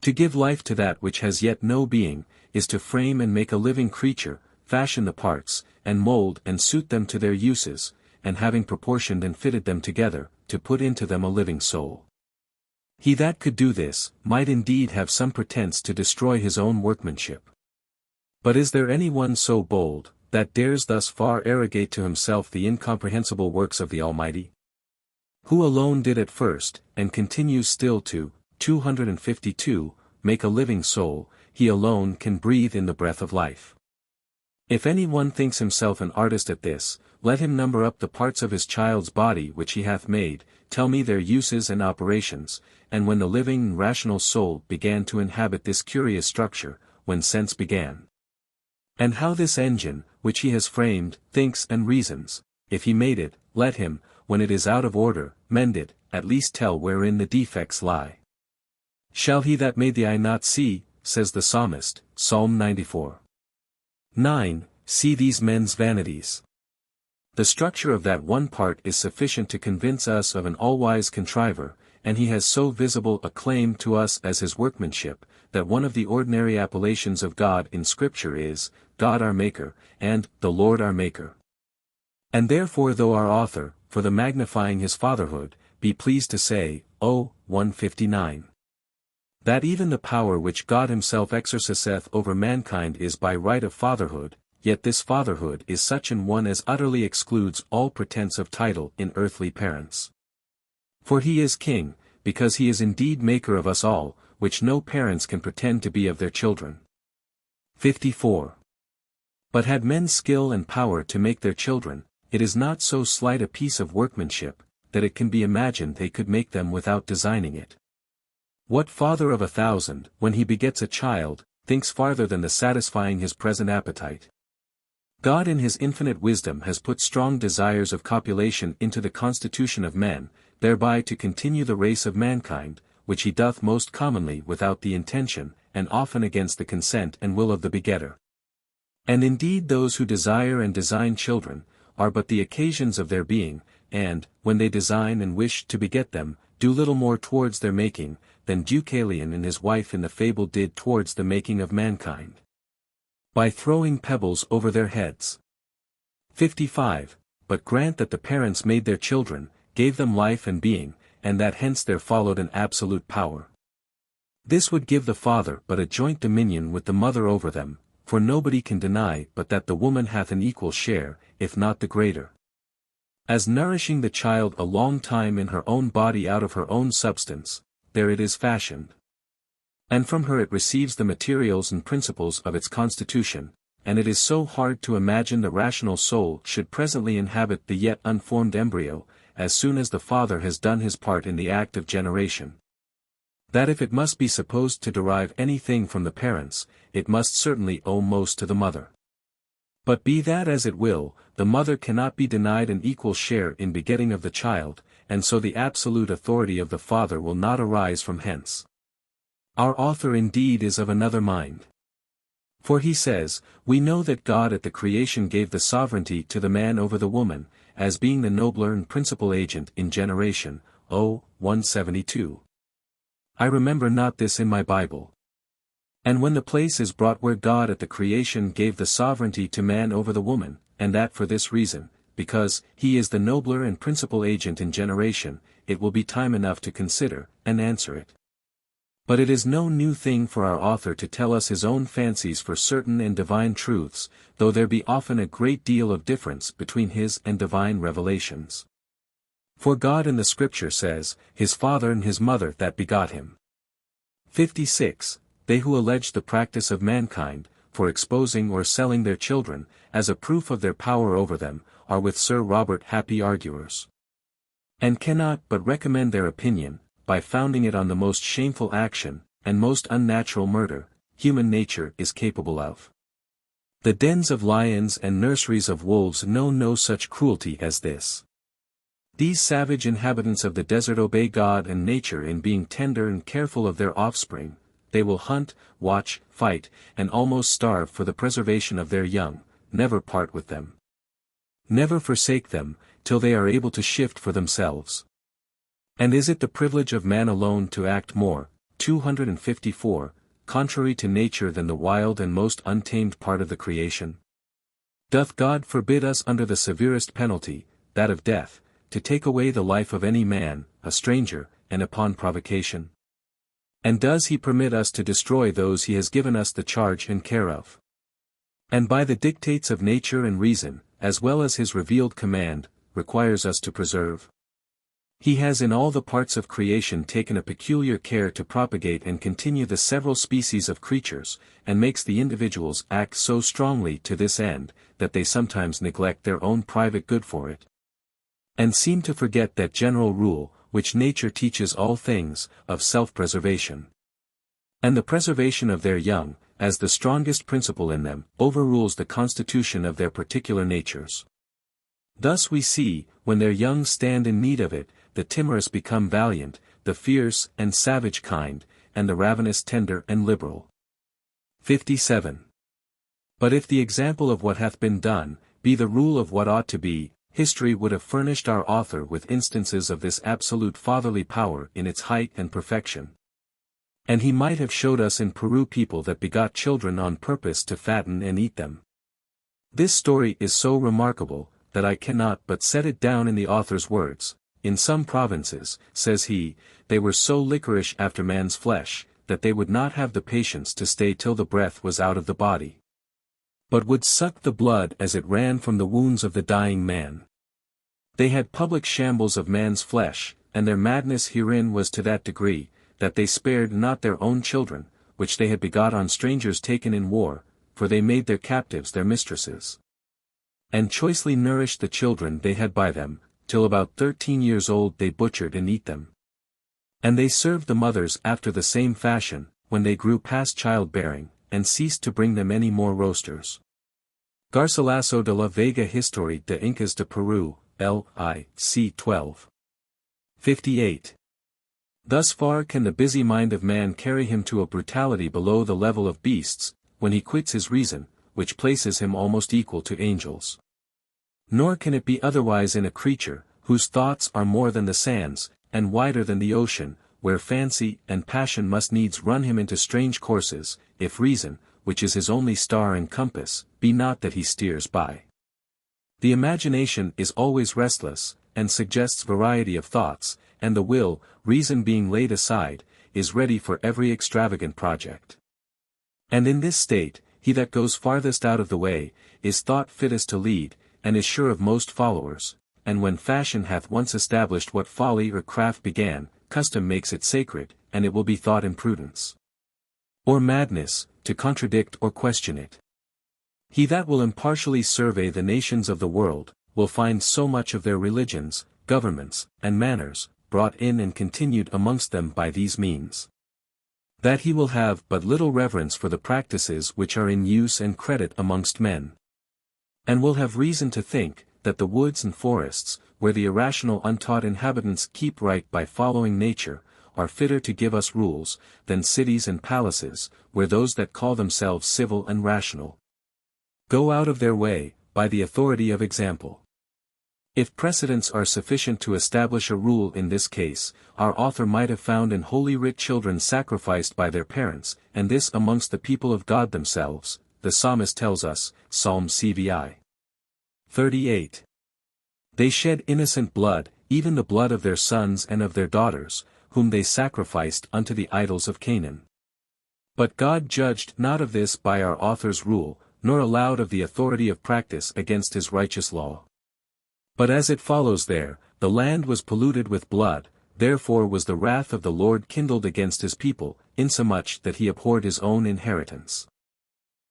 To give life to that which has yet no being, is to frame and make a living creature, fashion the parts, and mold and suit them to their uses, and having proportioned and fitted them together, to put into them a living soul. He that could do this, might indeed have some pretence to destroy his own workmanship. But is there any one so bold, that dares thus far arrogate to himself the incomprehensible works of the Almighty? Who alone did at first, and continues still to, 252, make a living soul, he alone can breathe in the breath of life. If any one thinks himself an artist at this, let him number up the parts of his child's body which he hath made, tell me their uses and operations, and when the living and rational soul began to inhabit this curious structure, when sense began. And how this engine, which he has framed, thinks and reasons. If he made it, let him, when it is out of order, mend it, at least tell wherein the defects lie. Shall he that made the eye not see, says the psalmist, Psalm 94. 9. See these men's vanities. The structure of that one part is sufficient to convince us of an all-wise contriver, and he has so visible a claim to us as his workmanship, that one of the ordinary appellations of God in Scripture is, God our Maker, and, the Lord our Maker. And therefore though our author, for the magnifying his fatherhood, be pleased to say, O, 159. That even the power which God himself exerciseth over mankind is by right of fatherhood, yet this fatherhood is such an one as utterly excludes all pretence of title in earthly parents. For he is king, because he is indeed maker of us all, which no parents can pretend to be of their children. 54. But had men skill and power to make their children, it is not so slight a piece of workmanship, that it can be imagined they could make them without designing it. What father of 1,000, when he begets a child, thinks farther than the satisfying his present appetite? God in his infinite wisdom has put strong desires of copulation into the constitution of men, thereby to continue the race of mankind, which he doth most commonly without the intention, and often against the consent and will of the begetter. And indeed those who desire and design children, are but the occasions of their being, and, when they design and wish to beget them, do little more towards their making, than Deucalion and his wife in the fable did towards the making of mankind. By throwing pebbles over their heads. 55. But grant that the parents made their children, gave them life and being, and that hence there followed an absolute power. This would give the father but a joint dominion with the mother over them, for nobody can deny but that the woman hath an equal share, if not the greater. As nourishing the child a long time in her own body out of her own substance, there it is fashioned. And from her it receives the materials and principles of its constitution, and it is so hard to imagine the rational soul should presently inhabit the yet unformed embryo, as soon as the father has done his part in the act of generation. That if it must be supposed to derive anything from the parents, it must certainly owe most to the mother. But be that as it will, the mother cannot be denied an equal share in begetting of the child, and so the absolute authority of the father will not arise from hence. Our author indeed is of another mind. For he says, we know that God at the creation gave the sovereignty to the man over the woman, as being the nobler and principal agent in generation, O. 172. I remember not this in my Bible. And when the place is brought where God at the creation gave the sovereignty to man over the woman, and that for this reason, because he is the nobler and principal agent in generation, it will be time enough to consider, and answer it. But it is no new thing for our author to tell us his own fancies for certain and divine truths, though there be often a great deal of difference between his and divine revelations. For God in the Scripture says, his father and his mother that begot him. 56. They who allege the practice of mankind, for exposing or selling their children, as a proof of their power over them, are with Sir Robert happy arguers. And cannot but recommend their opinion, by founding it on the most shameful action, and most unnatural murder, human nature is capable of. The dens of lions and nurseries of wolves know no such cruelty as this. These savage inhabitants of the desert obey God and nature in being tender and careful of their offspring. They will hunt, watch, fight, and almost starve for the preservation of their young, never part with them. Never forsake them, till they are able to shift for themselves. And is it the privilege of man alone to act more, 254, contrary to nature than the wild and most untamed part of the creation? Doth God forbid us under the severest penalty, that of death, to take away the life of any man, a stranger, and upon provocation? And does he permit us to destroy those he has given us the charge and care of? And by the dictates of nature and reason, as well as his revealed command, requires us to preserve? He has in all the parts of creation taken a peculiar care to propagate and continue the several species of creatures, and makes the individuals act so strongly to this end, that they sometimes neglect their own private good for it, and seem to forget that general rule, which nature teaches all things, of self-preservation. And the preservation of their young, as the strongest principle in them, overrules the constitution of their particular natures. Thus we see, when their young stand in need of it, the timorous become valiant, the fierce and savage kind, and the ravenous tender and liberal. 57. But if the example of what hath been done, be the rule of what ought to be, history would have furnished our author with instances of this absolute fatherly power in its height and perfection. And he might have showed us in Peru people that begot children on purpose to fatten and eat them. This story is so remarkable, that I cannot but set it down in the author's words. In some provinces, says he, they were so liquorish after man's flesh, that they would not have the patience to stay till the breath was out of the body, but would suck the blood as it ran from the wounds of the dying man. They had public shambles of man's flesh, and their madness herein was to that degree, that they spared not their own children, which they had begot on strangers taken in war, for they made their captives their mistresses, and choicely nourished the children they had by them, till about 13 years old they butchered and eat them. And they served the mothers after the same fashion, when they grew past childbearing, and ceased to bring them any more roasters. Garcilaso de la Vega Historia de Incas de Peru, L.I. c. 12. 58. Thus far can the busy mind of man carry him to a brutality below the level of beasts, when he quits his reason, which places him almost equal to angels. Nor can it be otherwise in a creature, whose thoughts are more than the sands, and wider than the ocean, where fancy and passion must needs run him into strange courses, if reason, which is his only star and compass, be not that he steers by. The imagination is always restless, and suggests variety of thoughts, and the will, reason being laid aside, is ready for every extravagant project. And in this state, he that goes farthest out of the way, is thought fittest to lead, and is sure of most followers, and when fashion hath once established what folly or craft began, custom makes it sacred, and it will be thought imprudence or madness, to contradict or question it. He that will impartially survey the nations of the world, will find so much of their religions, governments, and manners, brought in and continued amongst them by these means, that he will have but little reverence for the practices which are in use and credit amongst men. And will have reason to think, that the woods and forests, where the irrational untaught inhabitants keep right by following nature, are fitter to give us rules, than cities and palaces, where those that call themselves civil and rational go out of their way, by the authority of example. If precedents are sufficient to establish a rule in this case, our author might have found in Holy Writ children sacrificed by their parents, and this amongst the people of God themselves, the psalmist tells us, Psalm cvi. 38. They shed innocent blood, even the blood of their sons and of their daughters, whom they sacrificed unto the idols of Canaan. But God judged not of this by our author's rule, nor allowed of the authority of practice against his righteous law. But as it follows there, the land was polluted with blood, therefore was the wrath of the Lord kindled against his people, insomuch that he abhorred his own inheritance.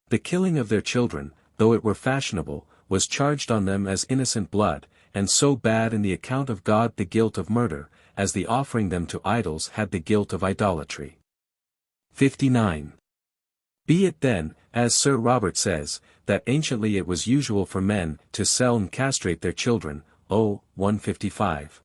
The killing of their children, though it were fashionable, was charged on them as innocent blood, and so bad in the account of God the guilt of murder, as the offering them to idols had the guilt of idolatry. 59. Be it then, as Sir Robert says, that anciently it was usual for men to sell and castrate their children, O. 155.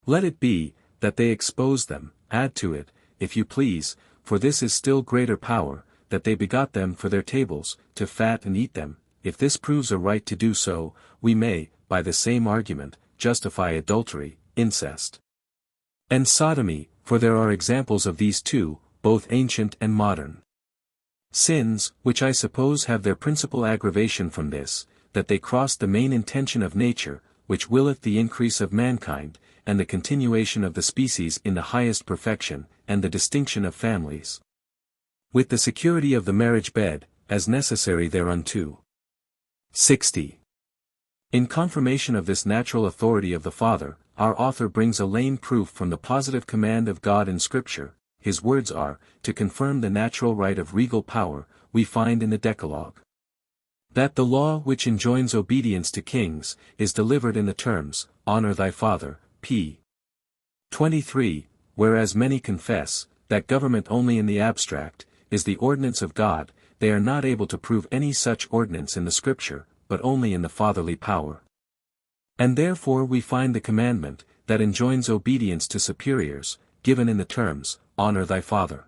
Let it be, that they expose them, add to it, if you please, for this is still greater power, that they begot them for their tables, to fat and eat them. If this proves a right to do so, we may, by the same argument, justify adultery, incest, and sodomy, for there are examples of these too, both ancient and modern. Sins, which I suppose have their principal aggravation from this, that they cross the main intention of nature, which willeth the increase of mankind, and the continuation of the species in the highest perfection, and the distinction of families, with the security of the marriage bed, as necessary thereunto. 60. In confirmation of this natural authority of the Father, our author brings a lame proof from the positive command of God in Scripture. His words are, to confirm the natural right of regal power, we find in the Decalogue, that the law which enjoins obedience to kings, is delivered in the terms, honor thy father, p. 23, whereas many confess, that government only in the abstract, is the ordinance of God, they are not able to prove any such ordinance in the Scripture, but only in the fatherly power. And therefore we find the commandment, that enjoins obedience to superiors, given in the terms, honor thy father.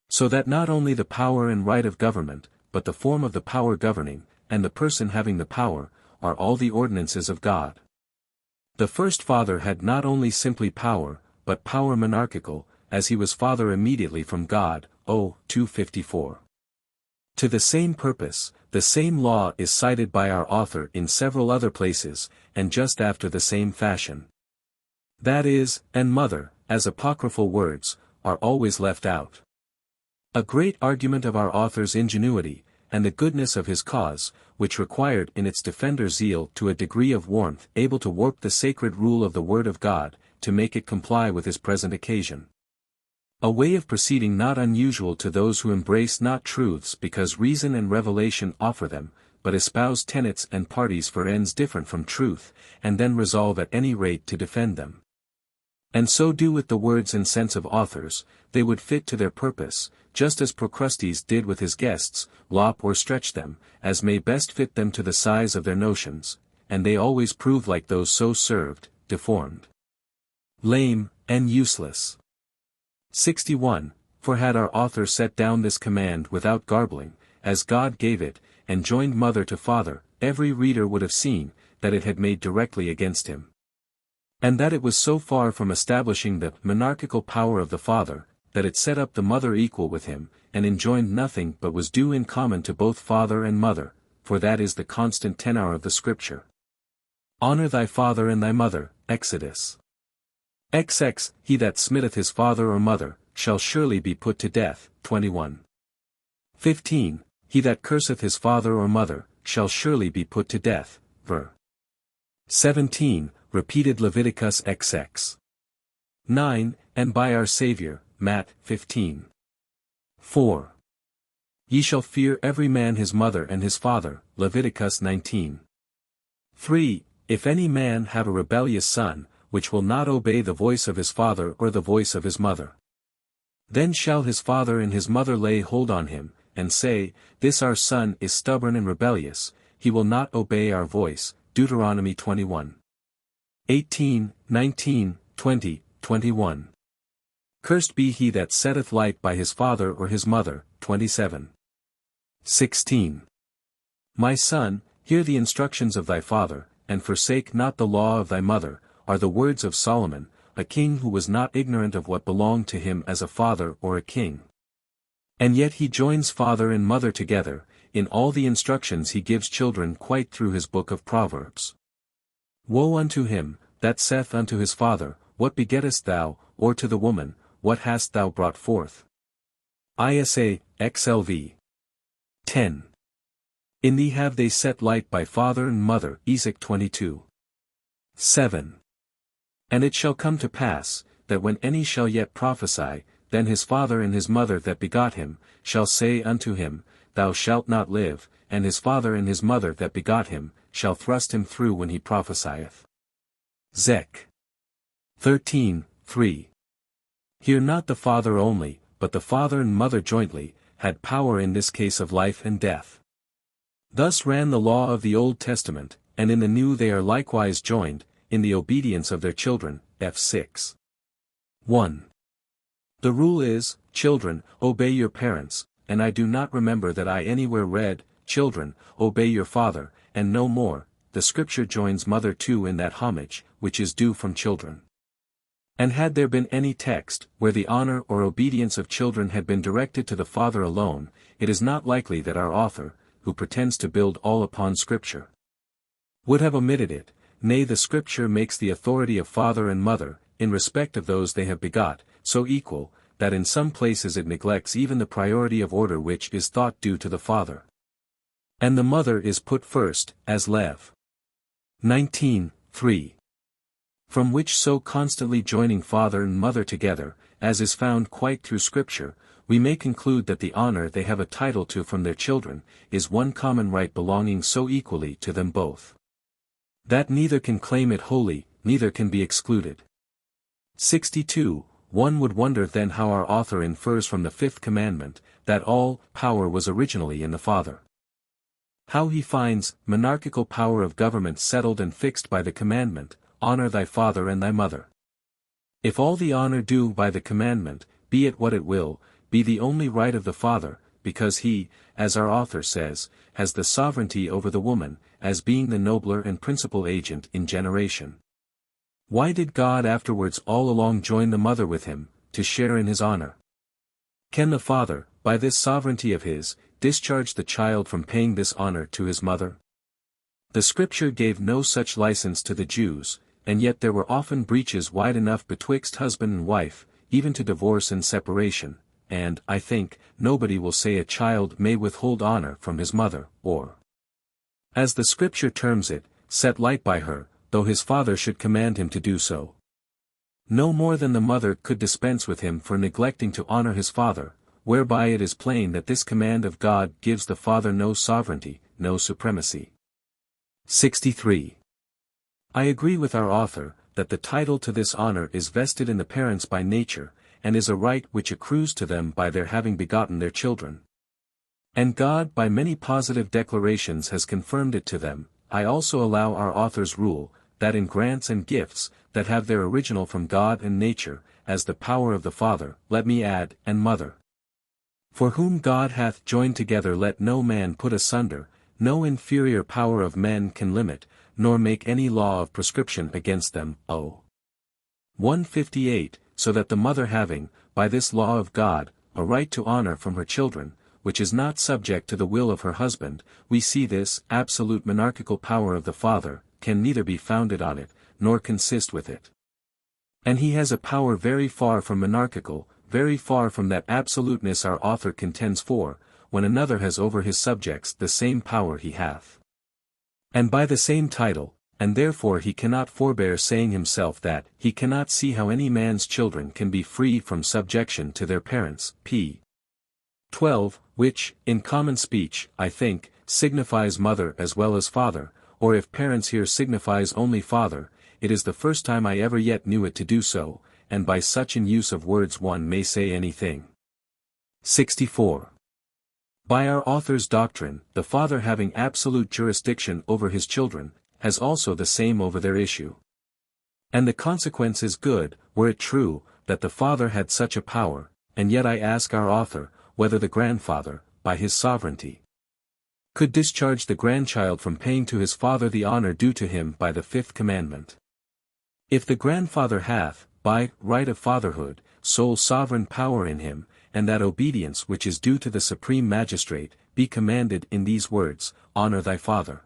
So that not only the power and right of government, but the form of the power governing, and the person having the power, are all the ordinances of God. The first father had not only simply power, but power monarchical, as he was father immediately from God, O. 254. To the same purpose, the same law is cited by our author in several other places, and just after the same fashion. That is, and mother, as apocryphal words, are always left out. A great argument of our author's ingenuity, and the goodness of his cause, which required in its defender zeal to a degree of warmth able to warp the sacred rule of the Word of God, to make it comply with his present occasion. A way of proceeding not unusual to those who embrace not truths because reason and revelation offer them, but espouse tenets and parties for ends different from truth, and then resolve at any rate to defend them. And so do with the words and sense of authors, they would fit to their purpose, just as Procrustes did with his guests, lop or stretch them, as may best fit them to the size of their notions, and they always prove like those so served, deformed, lame, and useless. 61. For had our author set down this command without garbling, as God gave it, and joined mother to father, every reader would have seen, that it had made directly against him. And that it was so far from establishing the monarchical power of the father, that it set up the mother equal with him, and enjoined nothing but was due in common to both father and mother, for that is the constant tenor of the Scripture. Honor thy father and thy mother, Exodus. XX, he that smitteth his father or mother, shall surely be put to death. 21. 15, he that curseth his father or mother, shall surely be put to death. Ver. 17, repeated Leviticus XX. 9, and by our Saviour, Matt. 15. 4. Ye shall fear every man his mother and his father, Leviticus 19. 3. If any man have a rebellious son, which will not obey the voice of his father or the voice of his mother, then shall his father and his mother lay hold on him, and say, This our son is stubborn and rebellious, he will not obey our voice. Deuteronomy 21. 18, 19, 20, 21. Cursed be he that setteth light by his father or his mother. 27. 16. My son, hear the instructions of thy father, and forsake not the law of thy mother, are the words of Solomon, a king who was not ignorant of what belonged to him as a father or a king. And yet he joins father and mother together, in all the instructions he gives children quite through his book of Proverbs. Woe unto him, that saith unto his father, What begettest thou, or to the woman, What hast thou brought forth? Isa, XLV. 10. In thee have they set light by father and mother. Ezek 22. 7. And it shall come to pass, that when any shall yet prophesy, then his father and his mother that begot him, shall say unto him, Thou shalt not live, and his father and his mother that begot him, shall thrust him through when he prophesieth. Zech. 13, 3. Here not the father only, but the father and mother jointly, had power in this case of life and death. Thus ran the law of the Old Testament, and in the New they are likewise joined, in the obedience of their children. F6. 1. The rule is, Children, obey your parents, and I do not remember that I anywhere read, Children, obey your father, and no more. The Scripture joins mother too in that homage, which is due from children. And had there been any text, where the honor or obedience of children had been directed to the father alone, it is not likely that our author, who pretends to build all upon Scripture, would have omitted it. Nay, the Scripture makes the authority of father and mother, in respect of those they have begot, so equal, that in some places it neglects even the priority of order which is thought due to the father. And the mother is put first, as Lev. 19, 3. From which so constantly joining father and mother together, as is found quite through Scripture, we may conclude that the honor they have a title to from their children, is one common right belonging so equally to them both, that neither can claim it wholly, neither can be excluded. 62. One would wonder then how our author infers from the fifth commandment, that all power was originally in the father. How he finds monarchical power of government settled and fixed by the commandment, Honor thy father and thy mother. If all the honor due by the commandment, be it what it will, be the only right of the father, because he, as our author says, has the sovereignty over the woman, as being the nobler and principal agent in generation, why did God afterwards all along join the mother with him, to share in his honor? Can the father, by this sovereignty of his, discharge the child from paying this honor to his mother? The Scripture gave no such license to the Jews, and yet there were often breaches wide enough betwixt husband and wife, even to divorce and separation, and, I think, nobody will say a child may withhold honor from his mother, or, as the Scripture terms it, set light by her, though his father should command him to do so. No more than the mother could dispense with him for neglecting to honor his father, whereby it is plain that this command of God gives the father no sovereignty, no supremacy. 63. I agree with our author, that the title to this honor is vested in the parents by nature, and is a right which accrues to them by their having begotten their children. And God by many positive declarations has confirmed it to them. I also allow our author's rule, that in grants and gifts, that have their original from God and nature, as the power of the Father, let me add, and Mother. For whom God hath joined together let no man put asunder, no inferior power of men can limit, nor make any law of prescription against them. 158, so that the mother having, by this law of God, a right to honor from her children, which is not subject to the will of her husband, we see this absolute monarchical power of the father, can neither be founded on it, nor consist with it. And he has a power very far from monarchical, very far from that absoluteness our author contends for, when another has over his subjects the same power he hath. And by the same title, and therefore he cannot forbear saying himself that he cannot see how any man's children can be free from subjection to their parents, p. 12, which, in common speech, I think, signifies mother as well as father, or if parents here signifies only father, it is the first time I ever yet knew it to do so, and by such an use of words one may say anything. 64. By our author's doctrine, the father having absolute jurisdiction over his children, has also the same over their issue. And the consequence is good, were it true, that the father had such a power, and yet I ask our author, whether the grandfather, by his sovereignty, could discharge the grandchild from paying to his father the honor due to him by the fifth commandment. If the grandfather hath, by right of fatherhood, sole sovereign power in him, and that obedience which is due to the supreme magistrate, be commanded in these words, honor thy father.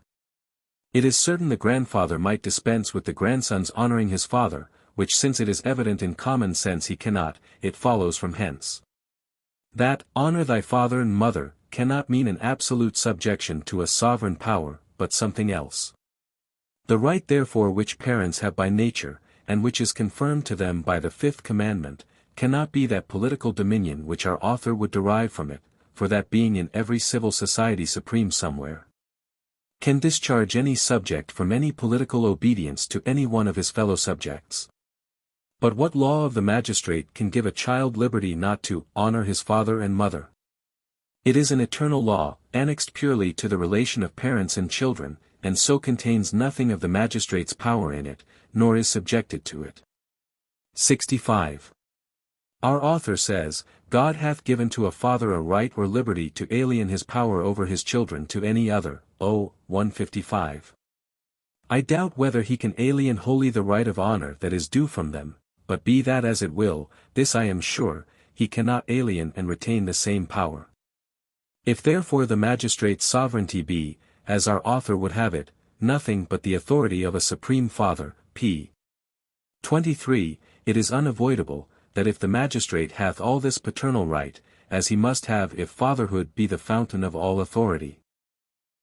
It is certain the grandfather might dispense with the grandson's honoring his father, which since it is evident in common sense he cannot, it follows from hence that, honor thy father and mother, cannot mean an absolute subjection to a sovereign power, but something else. The right therefore which parents have by nature, and which is confirmed to them by the fifth commandment, cannot be that political dominion which our author would derive from it, for that being in every civil society supreme somewhere, can discharge any subject from any political obedience to any one of his fellow subjects. But what law of the magistrate can give a child liberty not to honor his father and mother? It is an eternal law, annexed purely to the relation of parents and children, and so contains nothing of the magistrate's power in it, nor is subjected to it. 65. Our author says, God hath given to a father a right or liberty to alien his power over his children to any other. 155. I doubt whether he can alien wholly the right of honor that is due from them, but be that as it will, this I am sure, he cannot alien and retain the same power. If therefore the magistrate's sovereignty be, as our author would have it, nothing but the authority of a supreme father, p. 23, it is unavoidable, that if the magistrate hath all this paternal right, as he must have if fatherhood be the fountain of all authority,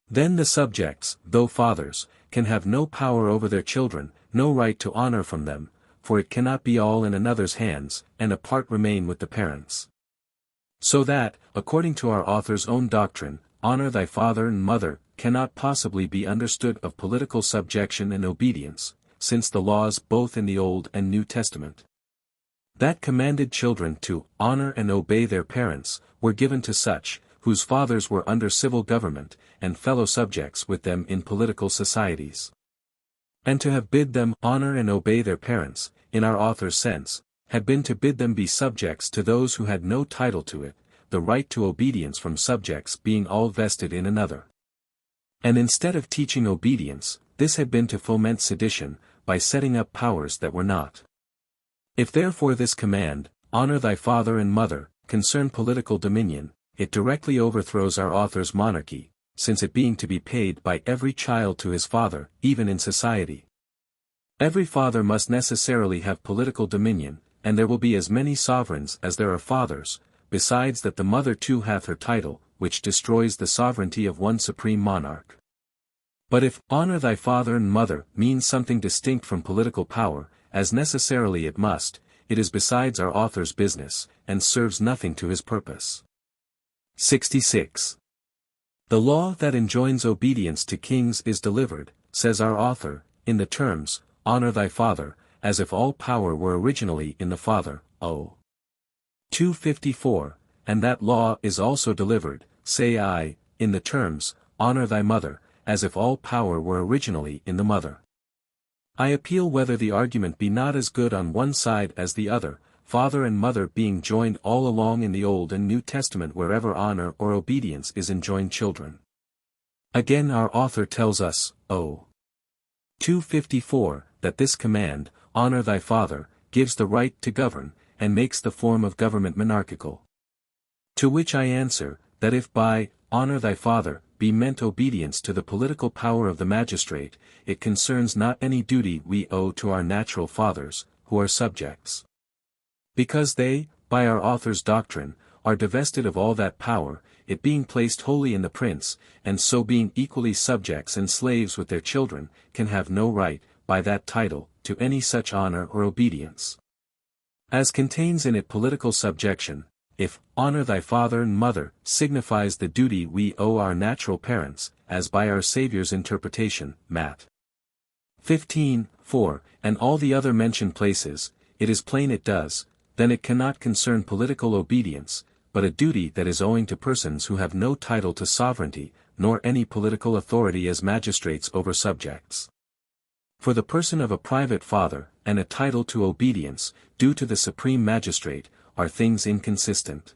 then the subjects, though fathers, can have no power over their children, no right to honor from them, for it cannot be all in another's hands, and a part remain with the parents. So that, according to our author's own doctrine, honor thy father and mother, cannot possibly be understood of political subjection and obedience, since the laws both in the Old and New Testament that commanded children to honor and obey their parents, were given to such, whose fathers were under civil government, and fellow subjects with them in political societies. And to have bid them honor and obey their parents, in our author's sense, had been to bid them be subjects to those who had no title to it, the right to obedience from subjects being all vested in another. And instead of teaching obedience, this had been to foment sedition, by setting up powers that were not. If therefore this command, honor thy father and mother, concern political dominion, it directly overthrows our author's monarchy, since it being to be paid by every child to his father, even in society. Every father must necessarily have political dominion, and there will be as many sovereigns as there are fathers, besides that the mother too hath her title, which destroys the sovereignty of one supreme monarch. But if honor thy father and mother means something distinct from political power, as necessarily it must, it is besides our author's business, and serves nothing to his purpose. 66. The law that enjoins obedience to kings is delivered, says our author, in the terms, honor thy father, as if all power were originally in the Father. 254, and that law is also delivered, say I, in the terms, honor thy mother, as if all power were originally in the mother. I appeal whether the argument be not as good on one side as the other, father and mother being joined all along in the Old and New Testament wherever honor or obedience is enjoined children. Again our author tells us, 254, that this command, honor thy father, gives the right to govern, and makes the form of government monarchical. To which I answer, that if by, honor thy father, be meant obedience to the political power of the magistrate, it concerns not any duty we owe to our natural fathers, who are subjects. Because they, by our author's doctrine, are divested of all that power, it being placed wholly in the prince, and so being equally subjects and slaves with their children, can have no right, by that title, to any such honor or obedience. As contains in it political subjection, if, honor thy father and mother, signifies the duty we owe our natural parents, as by our Saviour's interpretation, Matt. 15:4, and all the other mentioned places, it is plain it does, then it cannot concern political obedience, but a duty that is owing to persons who have no title to sovereignty, nor any political authority as magistrates over subjects. For the person of a private father, and a title to obedience, due to the supreme magistrate, are things inconsistent.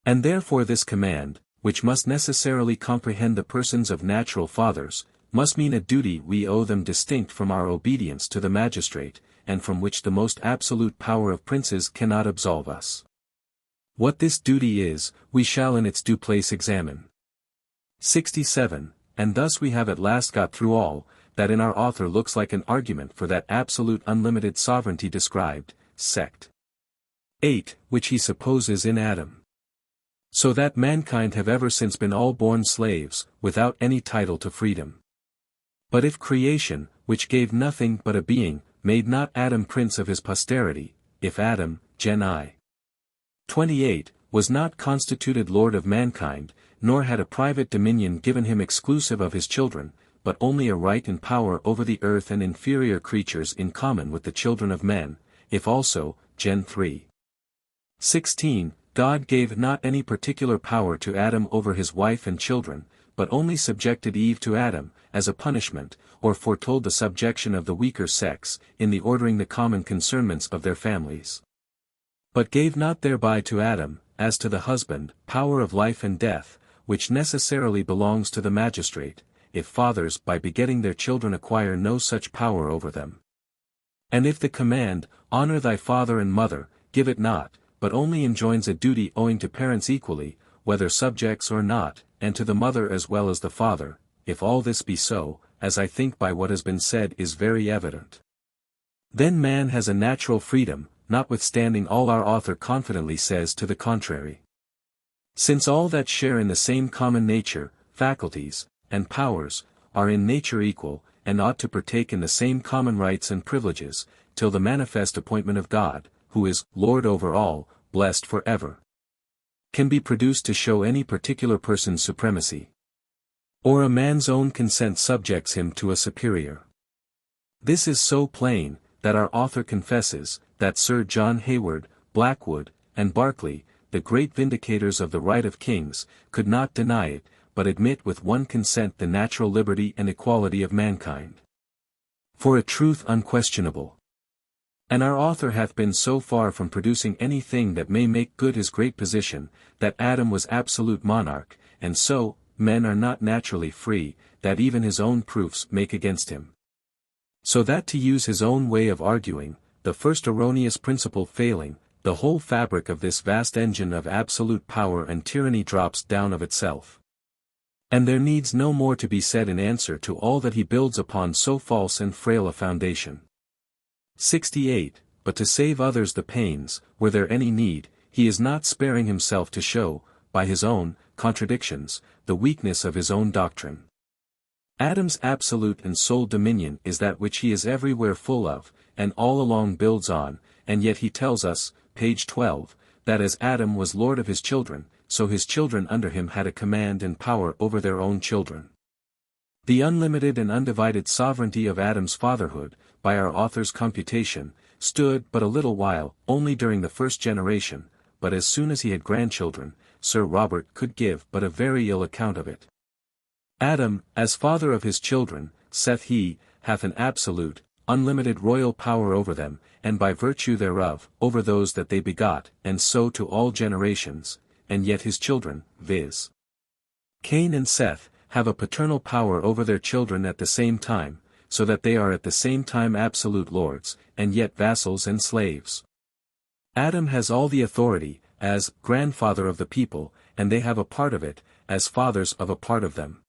And therefore this command, which must necessarily comprehend the persons of natural fathers, must mean a duty we owe them distinct from our obedience to the magistrate, and from which the most absolute power of princes cannot absolve us. What this duty is, we shall in its due place examine. 67, and thus we have at last got through all, that in our author looks like an argument for that absolute unlimited sovereignty described, sect. 8, which he supposes in Adam. So that mankind have ever since been all born slaves, without any title to freedom. But if creation, which gave nothing but a being, made not Adam prince of his posterity, if Adam, Gen I. 28, was not constituted lord of mankind, nor had a private dominion given him exclusive of his children, but only a right and power over the earth and inferior creatures in common with the children of men, if also, Gen 3. 16, God gave not any particular power to Adam over his wife and children, but only subjected Eve to Adam, as a punishment, or foretold the subjection of the weaker sex, in the ordering the common concernments of their families. But gave not thereby to Adam, as to the husband, power of life and death, which necessarily belongs to the magistrate, if fathers by begetting their children acquire no such power over them. And if the command, honor thy father and mother, give it not, but only enjoins a duty owing to parents equally, whether subjects or not, and to the mother as well as the father, if all this be so, as I think by what has been said is very evident. Then man has a natural freedom, notwithstanding all our author confidently says to the contrary. Since all that share in the same common nature, faculties, and powers, are in nature equal, and ought to partake in the same common rights and privileges, till the manifest appointment of God, who is Lord over all, blessed for ever, can be produced to show any particular person's supremacy. Or a man's own consent subjects him to a superior. This is so plain, that our author confesses, that Sir John Hayward, Blackwood, and Berkeley, the great vindicators of the right of kings, could not deny it, but admit with one consent the natural liberty and equality of mankind. For a truth unquestionable. And our author hath been so far from producing anything that may make good his great position, that Adam was absolute monarch, and so, men are not naturally free, that even his own proofs make against him. So that to use his own way of arguing, the first erroneous principle failing, the whole fabric of this vast engine of absolute power and tyranny drops down of itself. And there needs no more to be said in answer to all that he builds upon so false and frail a foundation. 68, but to save others the pains, were there any need, he is not sparing himself to show, by his own contradictions, the weakness of his own doctrine. Adam's absolute and sole dominion is that which he is everywhere full of, and all along builds on, and yet he tells us, page 12, that as Adam was lord of his children, so his children under him had a command and power over their own children. The unlimited and undivided sovereignty of Adam's fatherhood, by our author's computation, stood but a little while, only during the first generation, but as soon as he had grandchildren, Sir Robert could give but a very ill account of it. Adam, as father of his children, saith he, hath an absolute, unlimited royal power over them, and by virtue thereof, over those that they begot, and so to all generations, and yet his children, viz. Cain and Seth, have a paternal power over their children at the same time, so that they are at the same time absolute lords, and yet vassals and slaves. Adam has all the authority, as grandfather of the people, and they have a part of it, as fathers of a part of them.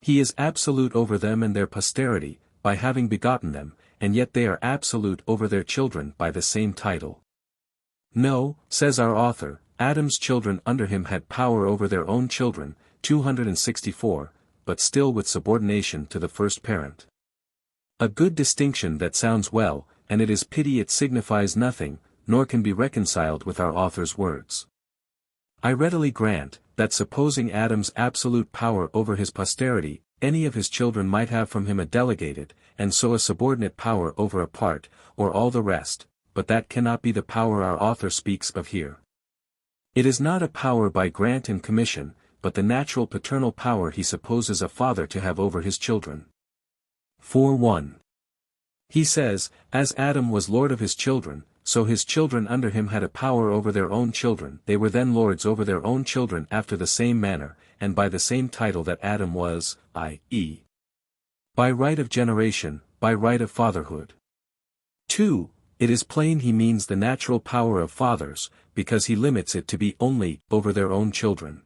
He is absolute over them and their posterity, by having begotten them, and yet they are absolute over their children by the same title. No, says our author, Adam's children under him had power over their own children, 264, but still with subordination to the first parent. A good distinction that sounds well, and it is pity it signifies nothing, nor can be reconciled with our author's words. I readily grant, that supposing Adam's absolute power over his posterity, any of his children might have from him a delegated, and so a subordinate power over a part, or all the rest, but that cannot be the power our author speaks of here. It is not a power by grant and commission, but the natural paternal power he supposes a father to have over his children. 4:1. He says, as Adam was lord of his children, so his children under him had a power over their own children. They were then lords over their own children after the same manner, and by the same title that Adam was, i.e. by right of generation, by right of fatherhood. 2. It is plain he means the natural power of fathers, because he limits it to be only over their own children.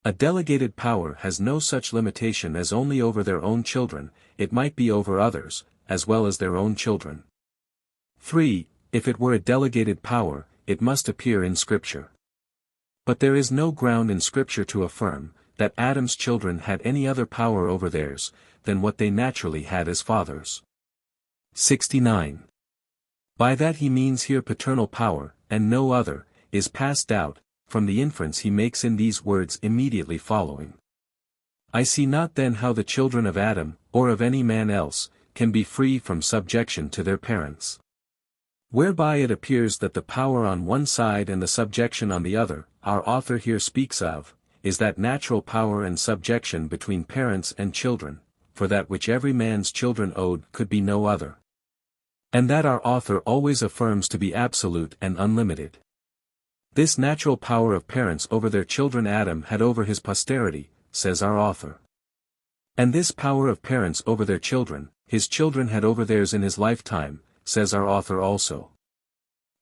A delegated power has no such limitation as only over their own children, it might be over others, as well as their own children. 3. If it were a delegated power, it must appear in Scripture. But there is no ground in Scripture to affirm, that Adam's children had any other power over theirs, than what they naturally had as fathers. 69. By that he means here paternal power, and no other, is past doubt, from the inference he makes in these words immediately following. I see not then how the children of Adam, or of any man else, can be free from subjection to their parents. Whereby it appears that the power on one side and the subjection on the other, our author here speaks of, is that natural power and subjection between parents and children, for that which every man's children owed could be no other. And that our author always affirms to be absolute and unlimited. This natural power of parents over their children Adam had over his posterity, says our author. And this power of parents over their children, his children had over theirs in his lifetime, says our author also.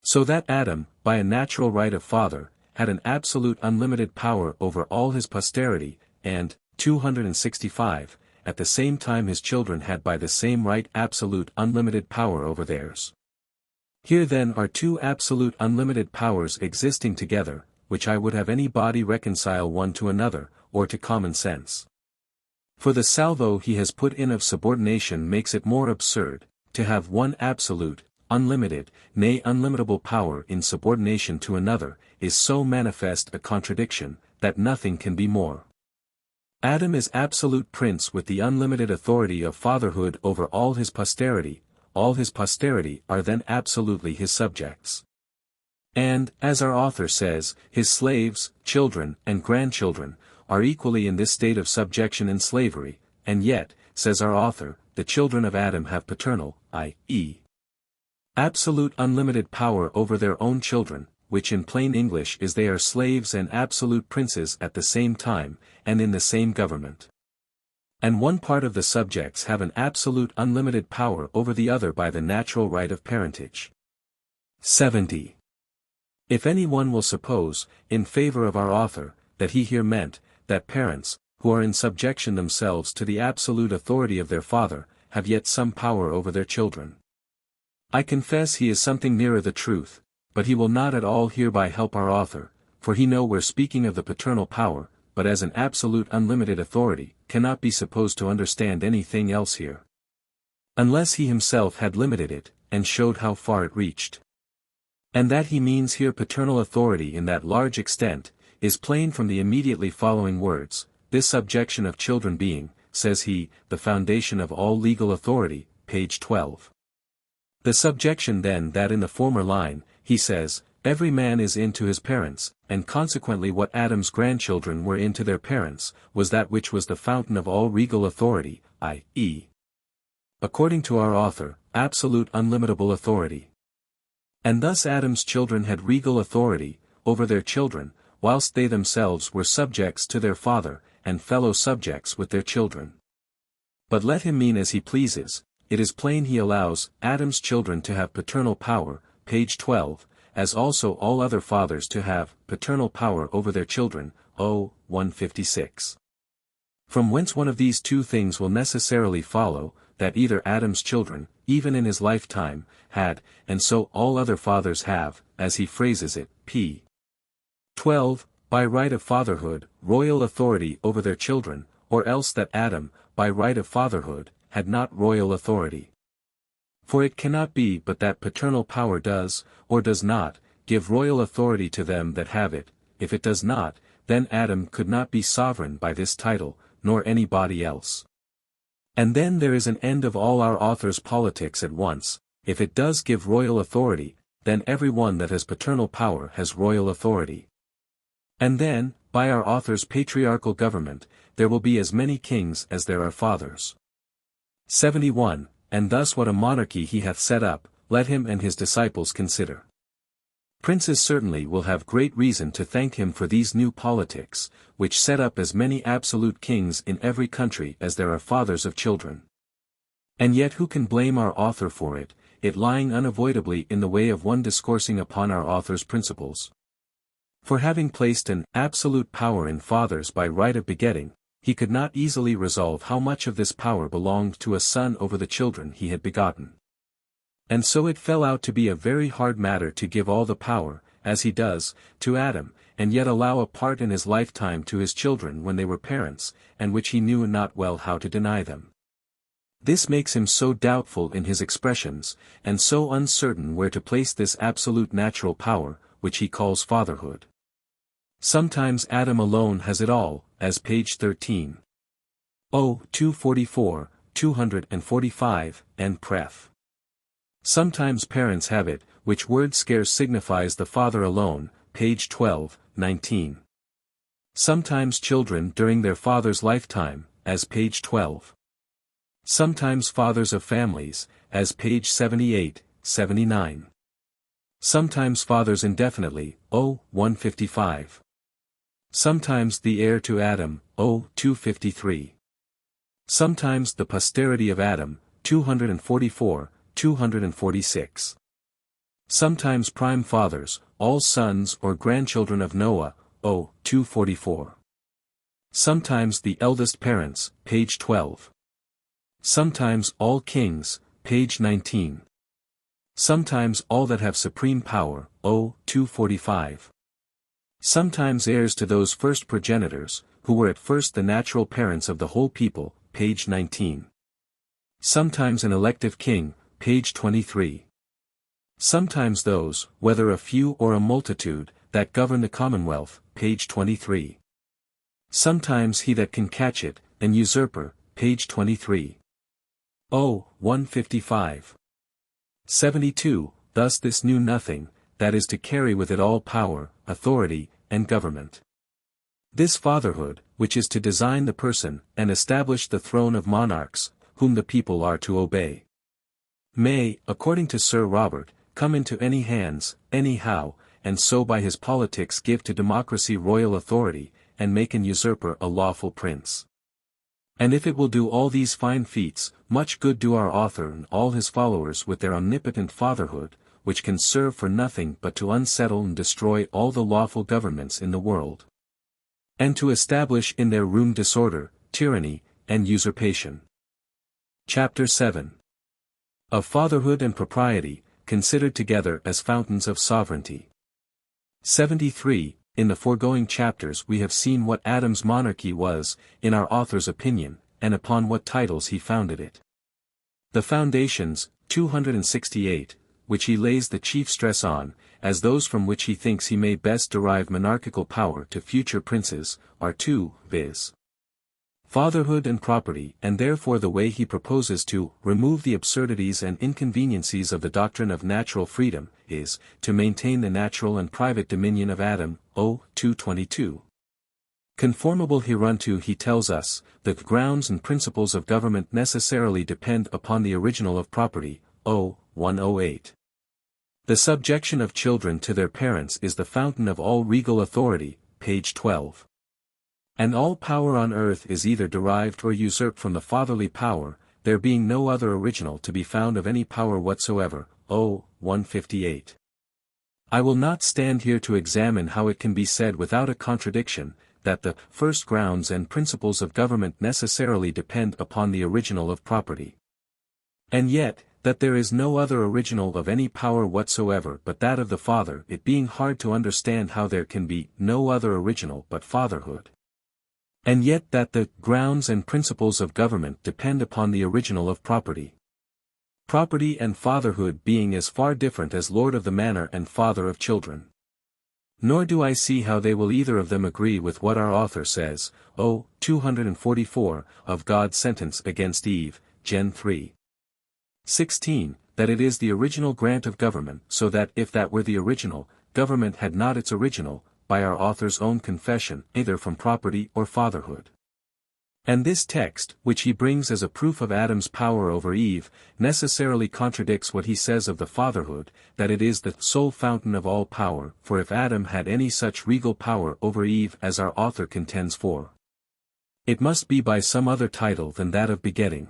So that Adam, by a natural right of father, had an absolute unlimited power over all his posterity, and, 265, at the same time his children had by the same right absolute unlimited power over theirs. Here then are two absolute unlimited powers existing together, which I would have any body reconcile one to another, or to common sense. For the salvo he has put in of subordination makes it more absurd, to have one absolute, unlimited, nay unlimitable power in subordination to another, is so manifest a contradiction, that nothing can be more. Adam is absolute prince with the unlimited authority of fatherhood over all his posterity are then absolutely his subjects. And, as our author says, his slaves, children, and grandchildren, are equally in this state of subjection and slavery, and yet, says our author, the children of Adam have paternal, i.e. absolute unlimited power over their own children, which in plain English is they are slaves and absolute princes at the same time, and in the same government. And one part of the subjects have an absolute unlimited power over the other by the natural right of parentage. 70. If any one will suppose, in favor of our author, that he here meant, that parents, who are in subjection themselves to the absolute authority of their father, have yet some power over their children. I confess he is something nearer the truth, but he will not at all hereby help our author, for he know we're speaking of the paternal power, but as an absolute unlimited authority, cannot be supposed to understand anything else here. Unless he himself had limited it, and showed how far it reached. And that he means here paternal authority in that large extent, is plain from the immediately following words, this subjection of children being, says he, the foundation of all legal authority, page 12. The subjection then that in the former line, he says, every man is in to his parents, and consequently what Adam's grandchildren were in to their parents, was that which was the fountain of all regal authority, i.e., according to our author, absolute unlimitable authority. And thus Adam's children had regal authority, over their children, whilst they themselves were subjects to their father, and fellow subjects with their children. But let him mean as he pleases, it is plain he allows Adam's children to have paternal power, page 12, as also all other fathers to have paternal power over their children, o. 156. From whence one of these two things will necessarily follow, that either Adam's children, even in his lifetime, had, and so all other fathers have, as he phrases it, p. 12, by right of fatherhood, royal authority over their children, or else that Adam, by right of fatherhood, had not royal authority. For it cannot be but that paternal power does, or does not, give royal authority to them that have it. If it does not, then Adam could not be sovereign by this title, nor anybody else. And then there is an end of all our author's politics at once. If it does give royal authority, then every one that has paternal power has royal authority. And then, by our author's patriarchal government, there will be as many kings as there are fathers. 71. And thus what a monarchy he hath set up, let him and his disciples consider. Princes certainly will have great reason to thank him for these new politics, which set up as many absolute kings in every country as there are fathers of children. And yet who can blame our author for it, it lying unavoidably in the way of one discoursing upon our author's principles? For having placed an absolute power in fathers by right of begetting, he could not easily resolve how much of this power belonged to a son over the children he had begotten. And so it fell out to be a very hard matter to give all the power, as he does, to Adam, and yet allow a part in his lifetime to his children when they were parents, and which he knew not well how to deny them. This makes him so doubtful in his expressions, and so uncertain where to place this absolute natural power, which he calls fatherhood. Sometimes Adam alone has it all, as page 13. O. 244, 245, and Pref. Sometimes parents have it, which word scarce signifies the father alone, page 12, 19. Sometimes children during their father's lifetime, as page 12. Sometimes fathers of families, as page 78, 79. Sometimes fathers indefinitely, o. 155. Sometimes the heir to Adam, o. 253. Sometimes the posterity of Adam, 244, 246. Sometimes prime fathers, all sons or grandchildren of Noah, o. 244. Sometimes the eldest parents, page 12. Sometimes all kings, page 19. Sometimes all that have supreme power, o. 245. Sometimes heirs to those first progenitors, who were at first the natural parents of the whole people, page 19. Sometimes an elective king, page 23. Sometimes those, whether a few or a multitude, that govern the commonwealth, page 23. Sometimes he that can catch it, an usurper, page 23. O. 155. 72. Thus this knew nothing, that is to carry with it all power, authority, and government. This fatherhood, which is to design the person, and establish the throne of monarchs, whom the people are to obey, may, according to Sir Robert, come into any hands, anyhow, and so by his politics give to democracy royal authority, and make an usurper a lawful prince. And if it will do all these fine feats, much good do our author and all his followers with their omnipotent fatherhood, which can serve for nothing but to unsettle and destroy all the lawful governments in the world, and to establish in their room disorder, tyranny, and usurpation. Chapter 7. Of Fatherhood and Propriety, considered together as fountains of sovereignty. 73. In the foregoing chapters we have seen what Adam's monarchy was, in our author's opinion, and upon what titles he founded it. The foundations, 268, which he lays the chief stress on, as those from which he thinks he may best derive monarchical power to future princes, are two, viz. Fatherhood and Property, and therefore the way he proposes to remove the absurdities and inconveniencies of the doctrine of natural freedom, is, to maintain the natural and private dominion of Adam, O. 2:22. Conformable hereunto he tells us, the grounds and principles of government necessarily depend upon the original of property, O. 108. The subjection of children to their parents is the fountain of all regal authority, page 12. And all power on earth is either derived or usurped from the fatherly power, there being no other original to be found of any power whatsoever, O. 158. I will not stand here to examine how it can be said without a contradiction, that the first grounds and principles of government necessarily depend upon the original of property. And yet, that there is no other original of any power whatsoever but that of the father, it being hard to understand how there can be no other original but fatherhood. And yet that the grounds and principles of government depend upon the original of property. Property and fatherhood being as far different as lord of the manor and father of children. Nor do I see how they will either of them agree with what our author says, O. 244, of God's sentence against Eve, Gen 3. 16, that it is the original grant of government, so that if that were the original, government had not its original, by our author's own confession, either from property or fatherhood. And this text, which he brings as a proof of Adam's power over Eve, necessarily contradicts what he says of the fatherhood, that it is the sole fountain of all power, for if Adam had any such regal power over Eve as our author contends for, it must be by some other title than that of begetting.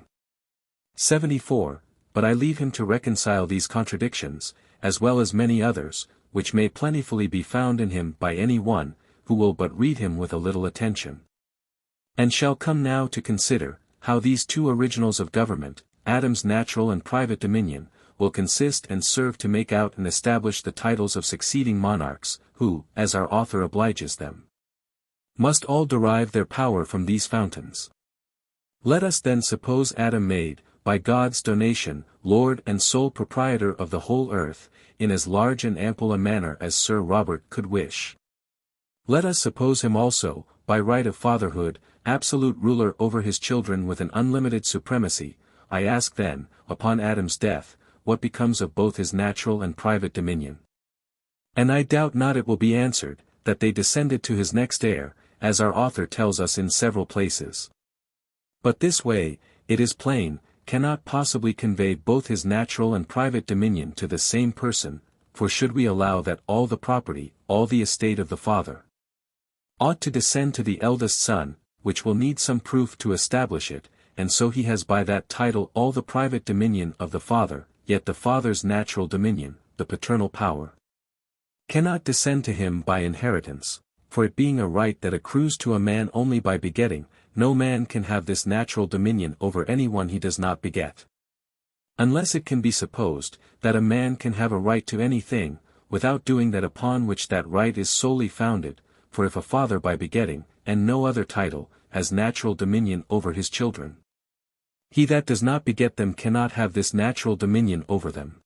74. But I leave him to reconcile these contradictions, as well as many others, which may plentifully be found in him by any one, who will but read him with a little attention. And shall come now to consider, how these two originals of government, Adam's natural and private dominion, will consist and serve to make out and establish the titles of succeeding monarchs, who, as our author obliges them, must all derive their power from these fountains. Let us then suppose Adam made, by God's donation, Lord and sole proprietor of the whole earth, in as large and ample a manner as Sir Robert could wish. Let us suppose him also, by right of fatherhood, absolute ruler over his children with an unlimited supremacy. I ask then, upon Adam's death, what becomes of both his natural and private dominion? And I doubt not it will be answered, that they descended to his next heir, as our author tells us in several places. But this way, it is plain, cannot possibly convey both his natural and private dominion to the same person, for should we allow that all the property, all the estate of the father, ought to descend to the eldest son, which will need some proof to establish it, and so he has by that title all the private dominion of the father, yet the father's natural dominion, the paternal power, cannot descend to him by inheritance, for it being a right that accrues to a man only by begetting, no man can have this natural dominion over anyone he does not beget. Unless it can be supposed, that a man can have a right to anything, without doing that upon which that right is solely founded, for if a father by begetting, and no other title, has natural dominion over his children, he that does not beget them cannot have this natural dominion over them.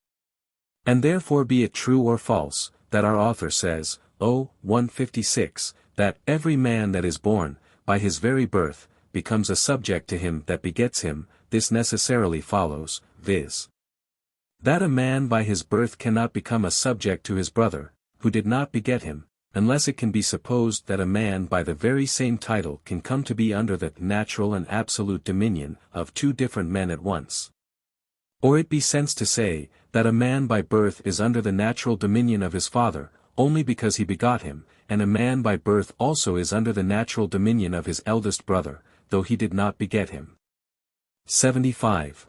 And therefore be it true or false, that our author says, O. 156, that every man that is born, by his very birth, becomes a subject to him that begets him, this necessarily follows, viz. that a man by his birth cannot become a subject to his brother, who did not beget him, unless it can be supposed that a man by the very same title can come to be under the natural and absolute dominion of two different men at once. Or it be sense to say, that a man by birth is under the natural dominion of his father, only because he begot him, and a man by birth also is under the natural dominion of his eldest brother, though he did not beget him. 75.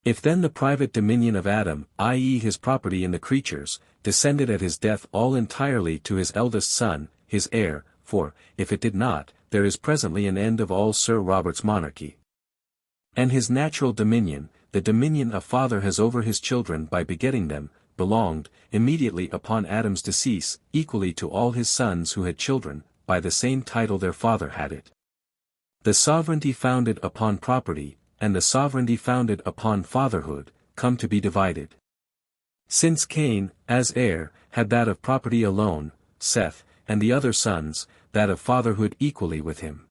If then the private dominion of Adam, i.e. his property in the creatures, descended at his death all entirely to his eldest son, his heir, for, if it did not, there is presently an end of all Sir Robert's monarchy. And his natural dominion, the dominion a father has over his children by begetting them, belonged, immediately upon Adam's decease, equally to all his sons who had children, by the same title their father had it. The sovereignty founded upon property, and the sovereignty founded upon fatherhood, come to be divided. Since Cain, as heir, had that of property alone, Seth, and the other sons, that of fatherhood equally with him.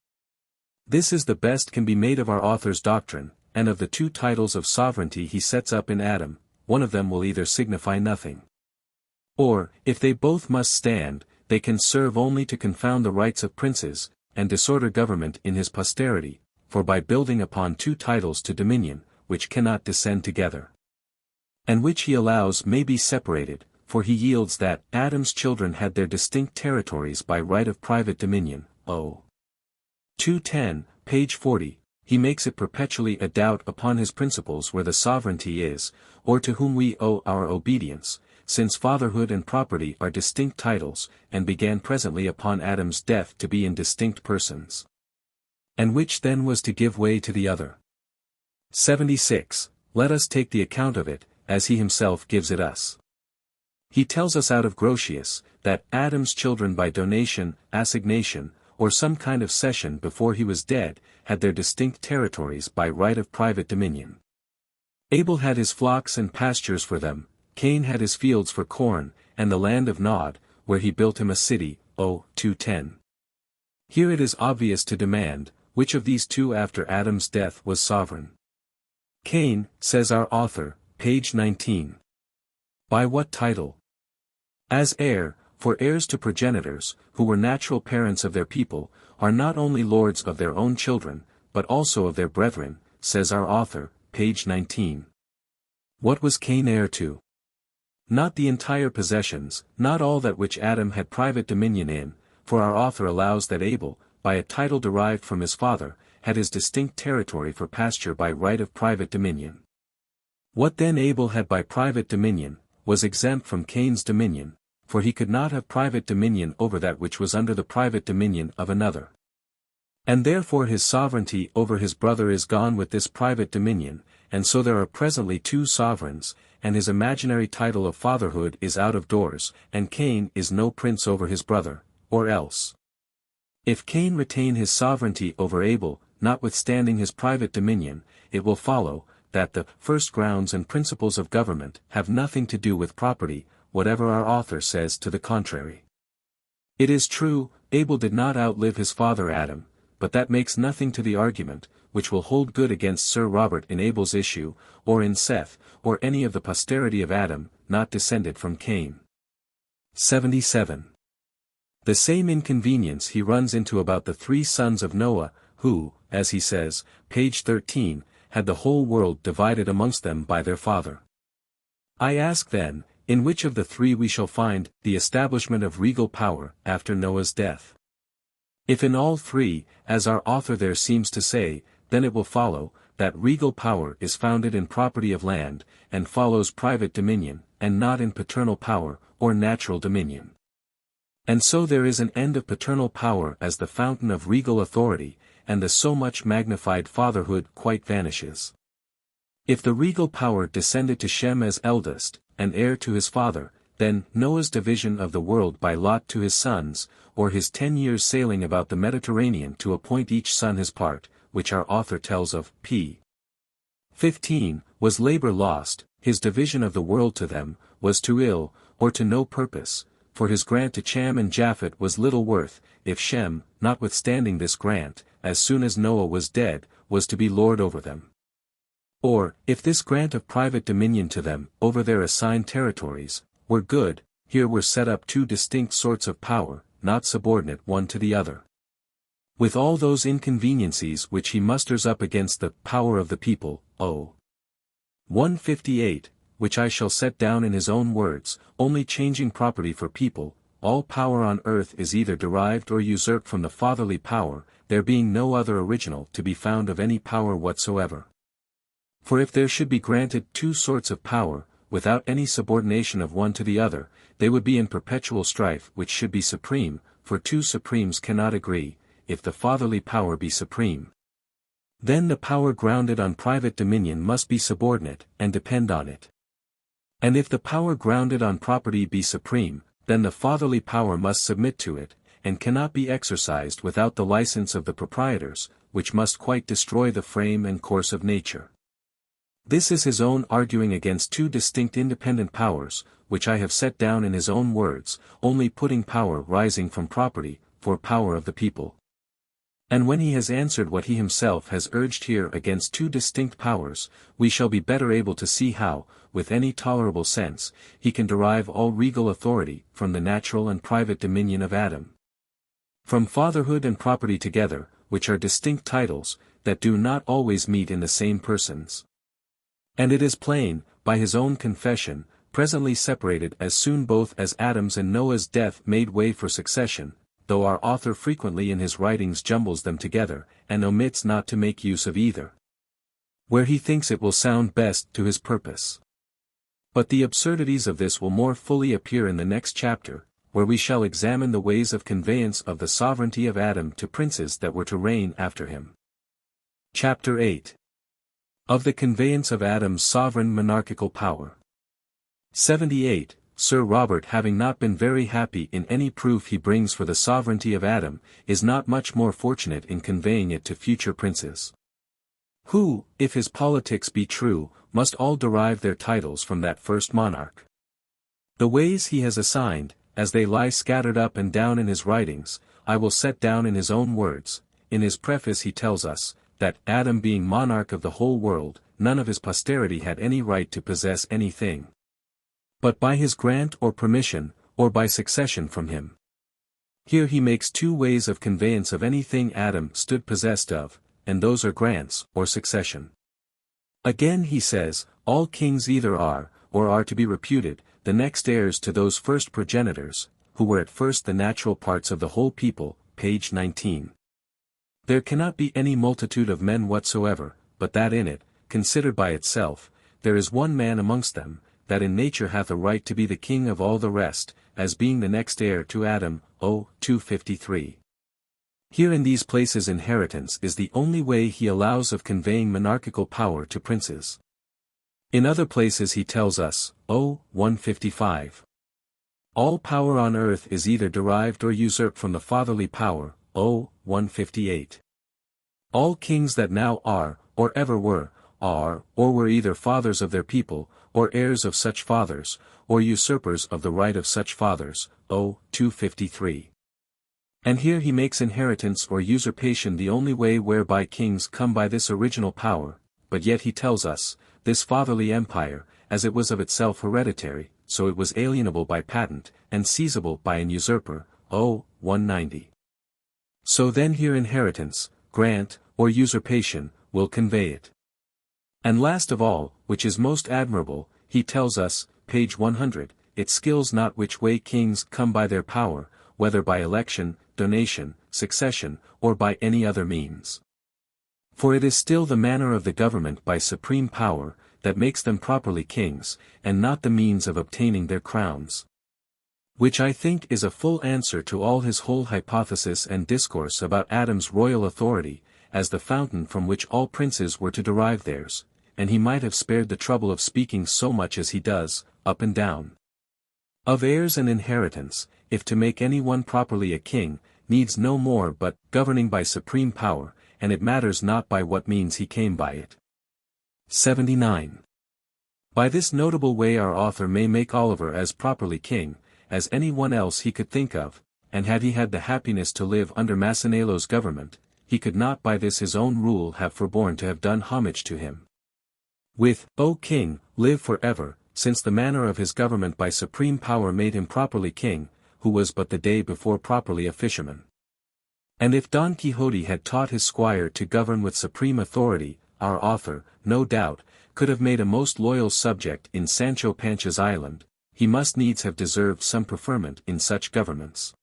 This is the best can be made of our author's doctrine, and of the two titles of sovereignty he sets up in Adam, one of them will either signify nothing. Or, if they both must stand, they can serve only to confound the rights of princes, and disorder government in his posterity, for by building upon two titles to dominion, which cannot descend together, and which he allows may be separated, for he yields that Adam's children had their distinct territories by right of private dominion, o. 210, page 40, he makes it perpetually a doubt upon his principles where the sovereignty is, or to whom we owe our obedience, since fatherhood and property are distinct titles, and began presently upon Adam's death to be in distinct persons. And which then was to give way to the other. 76. Let us take the account of it, as he himself gives it us. He tells us out of Grotius, that Adam's children by donation, assignation, or some kind of cession before he was dead, had their distinct territories by right of private dominion. Abel had his flocks and pastures for them, Cain had his fields for corn, and the land of Nod, where he built him a city, o. 210. Here it is obvious to demand, which of these two after Adam's death was sovereign. Cain, says our author, page 19. By what title? As heir, for heirs to progenitors, who were natural parents of their people, are not only lords of their own children, but also of their brethren, says our author, page 19. What was Cain heir to? Not the entire possessions, not all that which Adam had private dominion in, for our author allows that Abel, by a title derived from his father, had his distinct territory for pasture by right of private dominion. What then Abel had by private dominion, was exempt from Cain's dominion, for he could not have private dominion over that which was under the private dominion of another. And therefore his sovereignty over his brother is gone with this private dominion, and so there are presently two sovereigns, and his imaginary title of fatherhood is out of doors, and Cain is no prince over his brother, or else. If Cain retain his sovereignty over Abel, notwithstanding his private dominion, it will follow, that the first grounds and principles of government have nothing to do with property, whatever our author says to the contrary. It is true, Abel did not outlive his father Adam, but that makes nothing to the argument, which will hold good against Sir Robert in Abel's issue, or in Seth, or any of the posterity of Adam, not descended from Cain. 77. The same inconvenience he runs into about the three sons of Noah, who, as he says, page 13, had the whole world divided amongst them by their father. I ask then, in which of the three we shall find the establishment of regal power after Noah's death? If in all three, as our author there seems to say, then it will follow, that regal power is founded in property of land, and follows private dominion, and not in paternal power, or natural dominion. And so there is an end of paternal power as the fountain of regal authority, and the so much magnified fatherhood quite vanishes. If the regal power descended to Shem as eldest, and heir to his father, then Noah's division of the world by lot to his sons, or his 10 years sailing about the Mediterranean to appoint each son his part, which our author tells of, p. 15, was labor lost, his division of the world to them, was to ill, or to no purpose, for his grant to Cham and Japhet was little worth, if Shem, notwithstanding this grant, as soon as Noah was dead, was to be lord over them. Or, if this grant of private dominion to them, over their assigned territories, were good, here were set up two distinct sorts of power, not subordinate one to the other. With all those inconveniencies which he musters up against the power of the people, o. 158, which I shall set down in his own words, only changing property for people, all power on earth is either derived or usurped from the fatherly power, there being no other original to be found of any power whatsoever. For if there should be granted two sorts of power, without any subordination of one to the other, they would be in perpetual strife which should be supreme, for two supremes cannot agree, if the fatherly power be supreme. Then the power grounded on private dominion must be subordinate, and depend on it. And if the power grounded on property be supreme, then the fatherly power must submit to it, and cannot be exercised without the license of the proprietors, which must quite destroy the frame and course of nature. This is his own arguing against two distinct independent powers, which I have set down in his own words, only putting power rising from property, for power of the people. And when he has answered what he himself has urged here against two distinct powers, we shall be better able to see how, with any tolerable sense, he can derive all regal authority from the natural and private dominion of Adam. From fatherhood and property together, which are distinct titles, that do not always meet in the same persons. And it is plain, by his own confession, presently separated as soon both as Adam's and Noah's death made way for succession, though our author frequently in his writings jumbles them together, and omits not to make use of either, where he thinks it will sound best to his purpose. But the absurdities of this will more fully appear in the next chapter, where we shall examine the ways of conveyance of the sovereignty of Adam to princes that were to reign after him. Chapter 8. Of the conveyance of Adam's sovereign monarchical power. 78. Sir Robert, having not been very happy in any proof he brings for the sovereignty of Adam, is not much more fortunate in conveying it to future princes, who, if his politics be true, must all derive their titles from that first monarch. The ways he has assigned, as they lie scattered up and down in his writings, I will set down in his own words. In his preface he tells us, that, Adam being monarch of the whole world, none of his posterity had any right to possess anything, but by his grant or permission, or by succession from him. Here he makes two ways of conveyance of anything Adam stood possessed of, and those are grants, or succession. Again he says, all kings either are, or are to be reputed, the next heirs to those first progenitors, who were at first the natural parts of the whole people, page 19. There cannot be any multitude of men whatsoever, but that in it, considered by itself, there is one man amongst them, that in nature hath a right to be the king of all the rest, as being the next heir to Adam, O. 253. Here in these places inheritance is the only way he allows of conveying monarchical power to princes. In other places he tells us, O. 155. All power on earth is either derived or usurped from the fatherly power, O. 158. All kings that now are, or ever were, are, or were either fathers of their people, or heirs of such fathers, or usurpers of the right of such fathers, O. 253. And here he makes inheritance or usurpation the only way whereby kings come by this original power, but yet he tells us, this fatherly empire, as it was of itself hereditary, so it was alienable by patent, and seizable by an usurper, O. 190. So then here inheritance, grant, or usurpation, will convey it. And last of all, which is most admirable, he tells us, page 100, it skills not which way kings come by their power, whether by election, donation, succession, or by any other means. For it is still the manner of the government by supreme power, that makes them properly kings, and not the means of obtaining their crowns. Which I think is a full answer to all his whole hypothesis and discourse about Adam's royal authority, as the fountain from which all princes were to derive theirs, and he might have spared the trouble of speaking so much as he does, up and down, of heirs and inheritance, if to make any one properly a king, needs no more but governing by supreme power, and it matters not by what means he came by it. 79. By this notable way our author may make Oliver as properly king, as any one else he could think of, and had he had the happiness to live under Masaniello's government, he could not by this his own rule have forborne to have done homage to him. With, O king, live for ever, since the manner of his government by supreme power made him properly king, who was but the day before properly a fisherman. And if Don Quixote had taught his squire to govern with supreme authority, our author, no doubt, could have made a most loyal subject in Sancho Pancha's island, he must needs have deserved some preferment in such governments.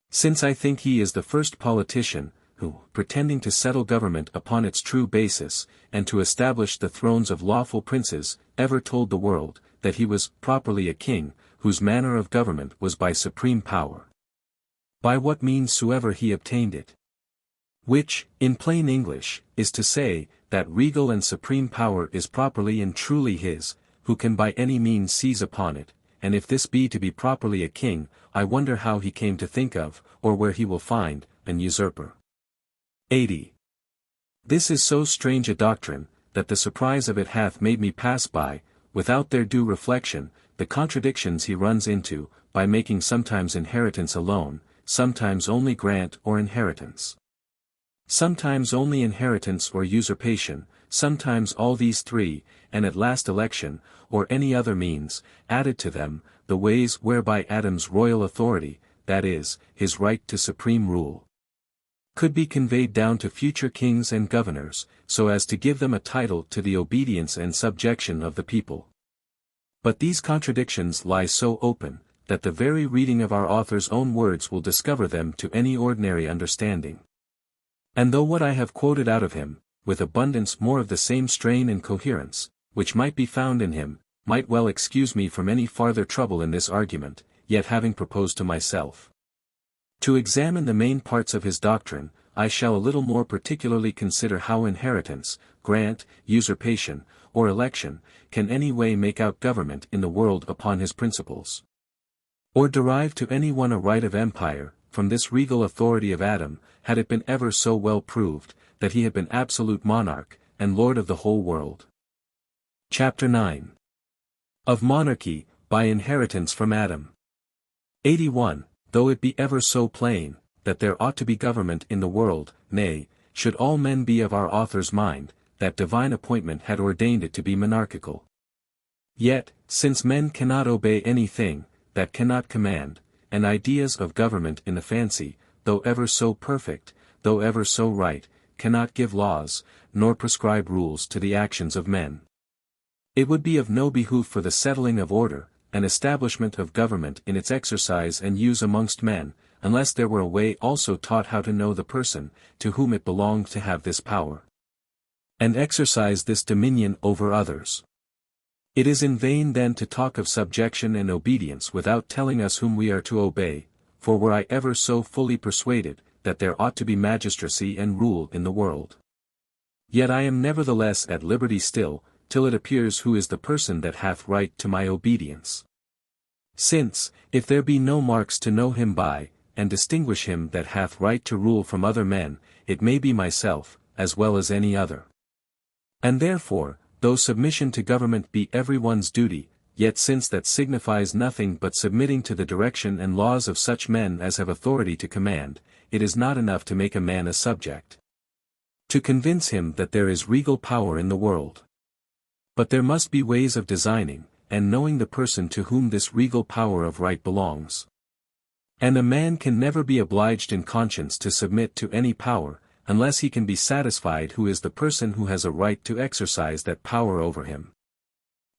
Since I think he is the first politician, who, pretending to settle government upon its true basis, and to establish the thrones of lawful princes, ever told the world, that he was properly a king, whose manner of government was by supreme power. By what means soever he obtained it. Which, in plain English, is to say, that regal and supreme power is properly and truly his, who can by any means seize upon it, and if this be to be properly a king, I wonder how he came to think of, or where he will find, an usurper. 80. This is so strange a doctrine, that the surprise of it hath made me pass by, without their due reflection, the contradictions he runs into, by making sometimes inheritance alone, sometimes only grant or inheritance. Sometimes only inheritance or usurpation, sometimes all these three, and at last election, or any other means, added to them, the ways whereby Adam's royal authority, that is, his right to supreme rule, could be conveyed down to future kings and governors, so as to give them a title to the obedience and subjection of the people. But these contradictions lie so open, that the very reading of our author's own words will discover them to any ordinary understanding. And though what I have quoted out of him, with abundance more of the same strain and coherence, which might be found in him, might well excuse me from any farther trouble in this argument, yet having proposed to myself to examine the main parts of his doctrine, I shall a little more particularly consider how inheritance, grant, usurpation, or election, can any way make out government in the world upon his principles, or derive to any one a right of empire, from this regal authority of Adam, had it been ever so well proved, that he had been absolute monarch, and lord of the whole world. Chapter 9. Of Monarchy, by inheritance from Adam. 81. Though it be ever so plain, that there ought to be government in the world, nay, should all men be of our author's mind, that divine appointment had ordained it to be monarchical. Yet, since men cannot obey anything, that cannot command, and ideas of government in the fancy, though ever so perfect, though ever so right, cannot give laws, nor prescribe rules to the actions of men, it would be of no behoof for the settling of order, and establishment of government in its exercise and use amongst men, unless there were a way also taught how to know the person, to whom it belonged to have this power, and exercise this dominion over others. It is in vain then to talk of subjection and obedience without telling us whom we are to obey, for were I ever so fully persuaded, that there ought to be magistracy and rule in the world, yet I am nevertheless at liberty still, till it appears who is the person that hath right to my obedience. Since, if there be no marks to know him by, and distinguish him that hath right to rule from other men, it may be myself, as well as any other. And therefore, though submission to government be every one's duty, yet since that signifies nothing but submitting to the direction and laws of such men as have authority to command, it is not enough to make a man a subject, to convince him that there is regal power in the world. But there must be ways of designing, and knowing the person to whom this regal power of right belongs. And a man can never be obliged in conscience to submit to any power, unless he can be satisfied who is the person who has a right to exercise that power over him.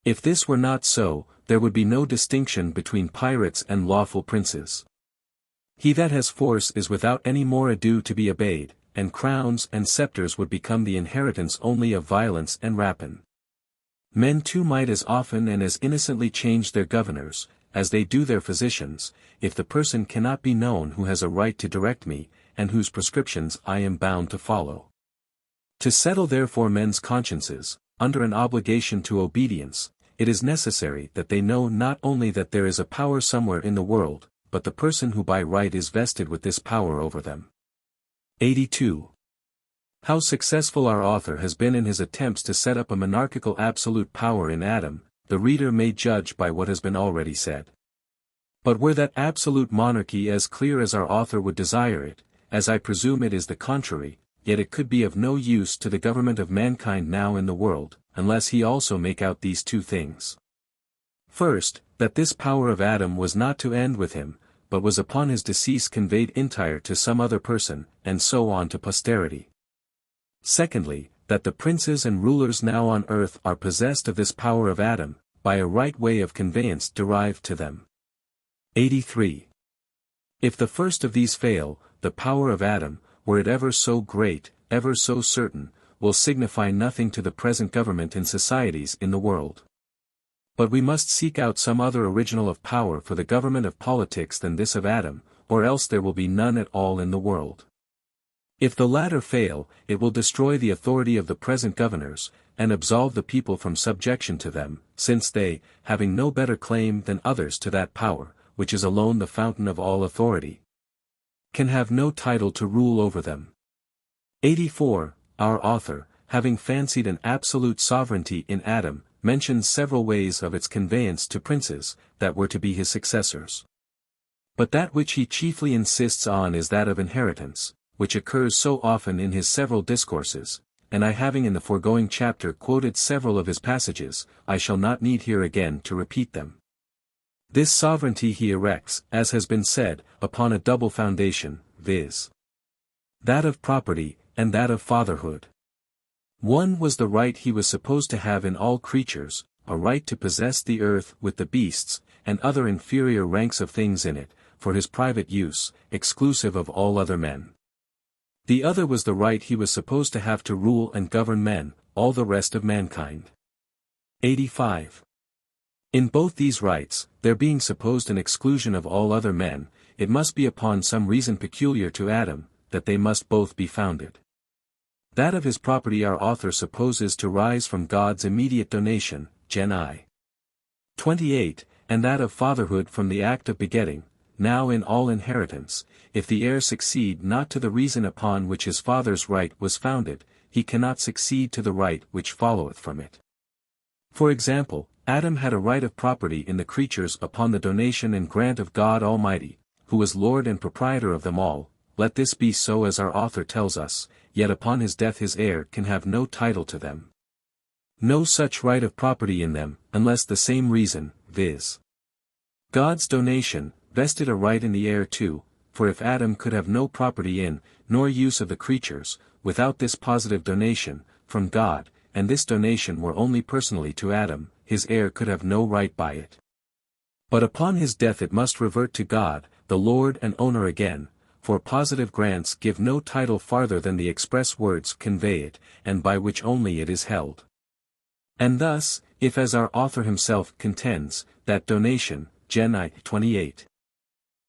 If this were not so, there would be no distinction between pirates and lawful princes. He that has force is without any more ado to be obeyed, and crowns and scepters would become the inheritance only of violence and rapine. Men too might as often and as innocently change their governors, as they do their physicians, if the person cannot be known who has a right to direct me, and whose prescriptions I am bound to follow. To settle therefore men's consciences, under an obligation to obedience, it is necessary that they know not only that there is a power somewhere in the world, but the person who by right is vested with this power over them. 82. How successful our author has been in his attempts to set up a monarchical absolute power in Adam, the reader may judge by what has been already said. But were that absolute monarchy as clear as our author would desire it, as I presume it is the contrary, yet it could be of no use to the government of mankind now in the world, unless he also make out these two things. First, that this power of Adam was not to end with him, but was upon his decease conveyed entire to some other person, and so on to posterity. Secondly, that the princes and rulers now on earth are possessed of this power of Adam, by a right way of conveyance derived to them. 83. If the first of these fail, the power of Adam, were it ever so great, ever so certain, will signify nothing to the present government in societies in the world. But we must seek out some other original of power for the government of politics than this of Adam, or else there will be none at all in the world. If the latter fail, it will destroy the authority of the present governors, and absolve the people from subjection to them, since they, having no better claim than others to that power, which is alone the fountain of all authority, can have no title to rule over them. 84. Our author, having fancied an absolute sovereignty in Adam, mentions several ways of its conveyance to princes, that were to be his successors. But that which he chiefly insists on is that of inheritance, which occurs so often in his several discourses, and I having in the foregoing chapter quoted several of his passages, I shall not need here again to repeat them. This sovereignty he erects, as has been said, upon a double foundation, viz. that of property, and that of fatherhood. One was the right he was supposed to have in all creatures, a right to possess the earth with the beasts, and other inferior ranks of things in it, for his private use, exclusive of all other men. The other was the right he was supposed to have to rule and govern men, all the rest of mankind. 85. In both these rights, there being supposed an exclusion of all other men, it must be upon some reason peculiar to Adam, that they must both be founded. That of his property our author supposes to rise from God's immediate donation, Gen I. 28, and that of fatherhood from the act of begetting, now in all inheritance, if the heir succeed not to the reason upon which his father's right was founded, he cannot succeed to the right which followeth from it. For example, Adam had a right of property in the creatures upon the donation and grant of God Almighty, who was Lord and proprietor of them all. Let this be so as our author tells us, yet upon his death his heir can have no title to them. No such right of property in them, unless the same reason, viz. God's donation, vested a right in the heir too, for if Adam could have no property in, nor use of the creatures, without this positive donation, from God, and this donation were only personally to Adam, his heir could have no right by it. But upon his death it must revert to God, the Lord and owner again, for positive grants give no title farther than the express words convey it, and by which only it is held. And thus, if as our author himself contends, that donation, Gen I. 28,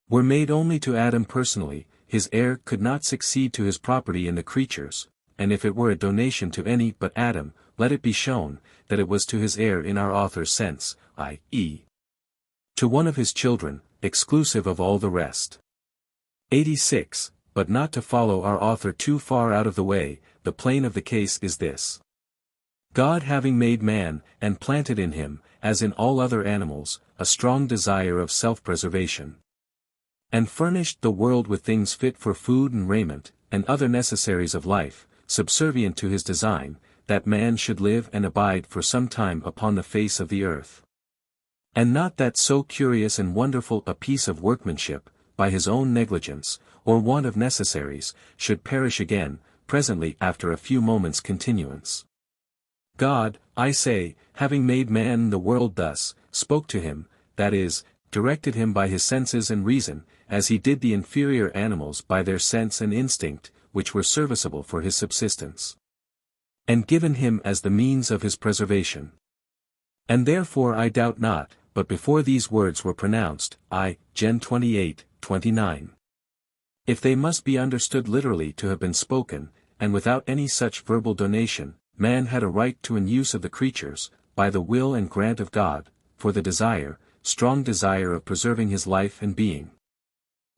were made only to Adam personally, his heir could not succeed to his property in the creatures, and if it were a donation to any but Adam, let it be shown, that it was to his heir in our author's sense, i.e. to one of his children, exclusive of all the rest. 86. But not to follow our author too far out of the way, the plain of the case is this. God having made man, and planted in him, as in all other animals, a strong desire of self-preservation, and furnished the world with things fit for food and raiment, and other necessaries of life, subservient to his design, that man should live and abide for some time upon the face of the earth. And not that so curious and wonderful a piece of workmanship, by his own negligence, or want of necessaries, should perish again, presently after a few moments' continuance. God, I say, having made man the world thus, spoke to him, that is, directed him by his senses and reason, as he did the inferior animals by their sense and instinct, which were serviceable for his subsistence, and given him as the means of his preservation. And therefore I doubt not, but before these words were pronounced, Gen 28, 29. If they must be understood literally to have been spoken, and without any such verbal donation, man had a right to an use of the creatures, by the will and grant of God, for the desire, strong desire of preserving his life and being.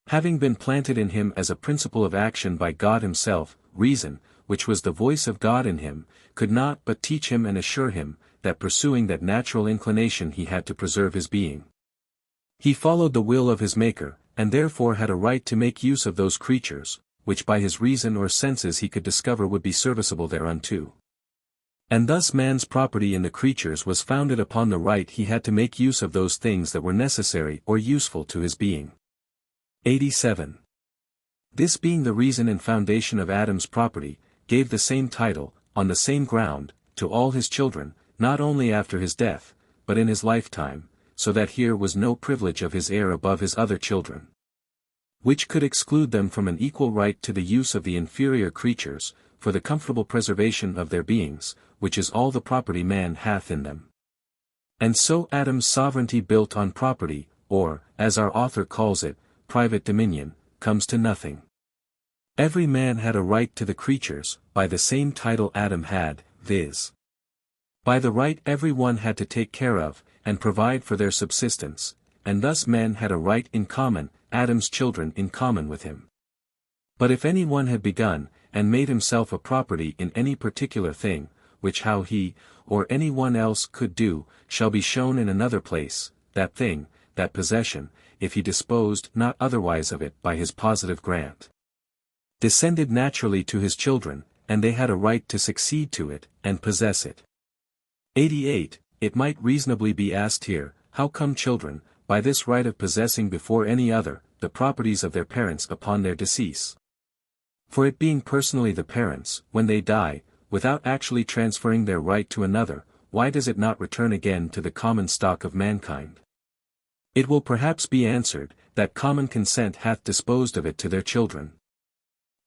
Having been planted in him as a principle of action by God himself, reason, which was the voice of God in him, could not but teach him and assure him, that pursuing that natural inclination he had to preserve his being. He followed the will of his Maker, and therefore had a right to make use of those creatures, which by his reason or senses he could discover would be serviceable thereunto. And thus man's property in the creatures was founded upon the right he had to make use of those things that were necessary or useful to his being. 87. This being the reason and foundation of Adam's property, gave the same title, on the same ground, to all his children, not only after his death, but in his lifetime, so that here was no privilege of his heir above his other children, which could exclude them from an equal right to the use of the inferior creatures, for the comfortable preservation of their beings, which is all the property man hath in them. And so Adam's sovereignty built on property, or, as our author calls it, private dominion, comes to nothing. Every man had a right to the creatures, by the same title Adam had, viz. By the right every one had to take care of, and provide for their subsistence, and thus men had a right in common, Adam's children in common with him. But if any one had begun, and made himself a property in any particular thing, which how he, or any one else could do, shall be shown in another place, that thing, that possession, if he disposed not otherwise of it by his positive grant. descended naturally to his children, and they had a right to succeed to it, and possess it. 88. It might reasonably be asked here, how come children, by this right of possessing before any other, the properties of their parents upon their decease? For it being personally the parents, when they die, without actually transferring their right to another, why does it not return again to the common stock of mankind? It will perhaps be answered, that common consent hath disposed of it to their children.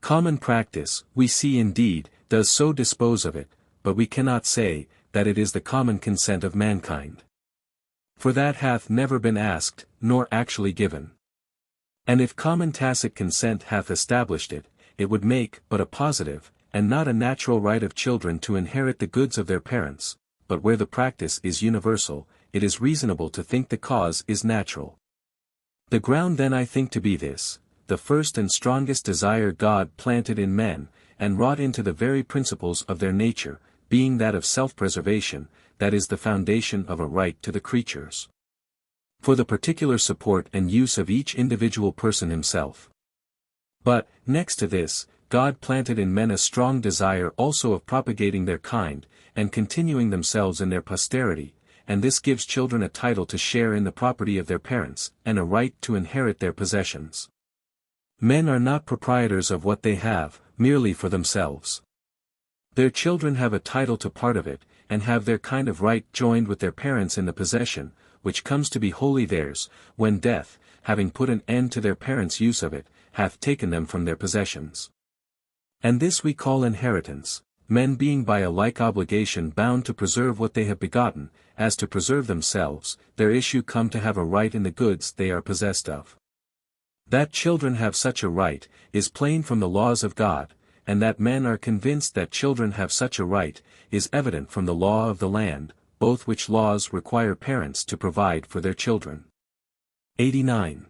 Common practice, we see indeed, does so dispose of it, but we cannot say, that it is the common consent of mankind. For that hath never been asked, nor actually given. And if common tacit consent hath established it, it would make but a positive, and not a natural right of children to inherit the goods of their parents, but where the practice is universal, it is reasonable to think the cause is natural. The ground then I think to be this, the first and strongest desire God planted in men, and wrought into the very principles of their nature, being that of self-preservation, that is the foundation of a right to the creatures. For the particular support and use of each individual person himself. But, next to this, God planted in men a strong desire also of propagating their kind, and continuing themselves in their posterity, and this gives children a title to share in the property of their parents, and a right to inherit their possessions. Men are not proprietors of what they have, merely for themselves. Their children have a title to part of it, and have their kind of right joined with their parents in the possession, which comes to be wholly theirs, when death, having put an end to their parents' use of it, hath taken them from their possessions. And this we call inheritance, men being by a like obligation bound to preserve what they have begotten, as to preserve themselves, their issue come to have a right in the goods they are possessed of. That children have such a right, is plain from the laws of God, and that men are convinced that children have such a right, is evident from the law of the land, both which laws require parents to provide for their children. 89.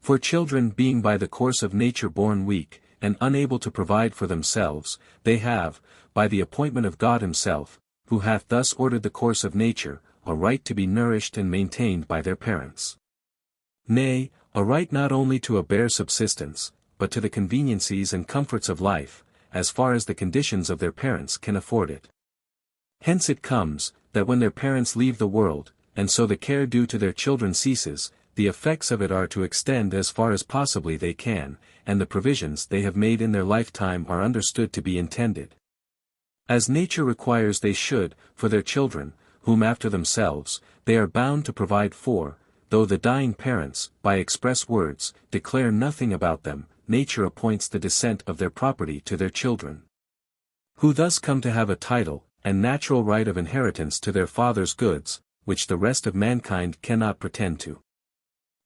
For children being by the course of nature born weak, and unable to provide for themselves, they have, by the appointment of God himself, who hath thus ordered the course of nature, a right to be nourished and maintained by their parents. Nay, a right not only to a bare subsistence, but to the conveniencies and comforts of life, as far as the conditions of their parents can afford it. Hence it comes, that when their parents leave the world, and so the care due to their children ceases, the effects of it are to extend as far as possibly they can, and the provisions they have made in their lifetime are understood to be intended. As nature requires they should, for their children, whom after themselves, they are bound to provide for, though the dying parents, by express words, declare nothing about them, nature appoints the descent of their property to their children. Who thus come to have a title, and natural right of inheritance to their father's goods, which the rest of mankind cannot pretend to.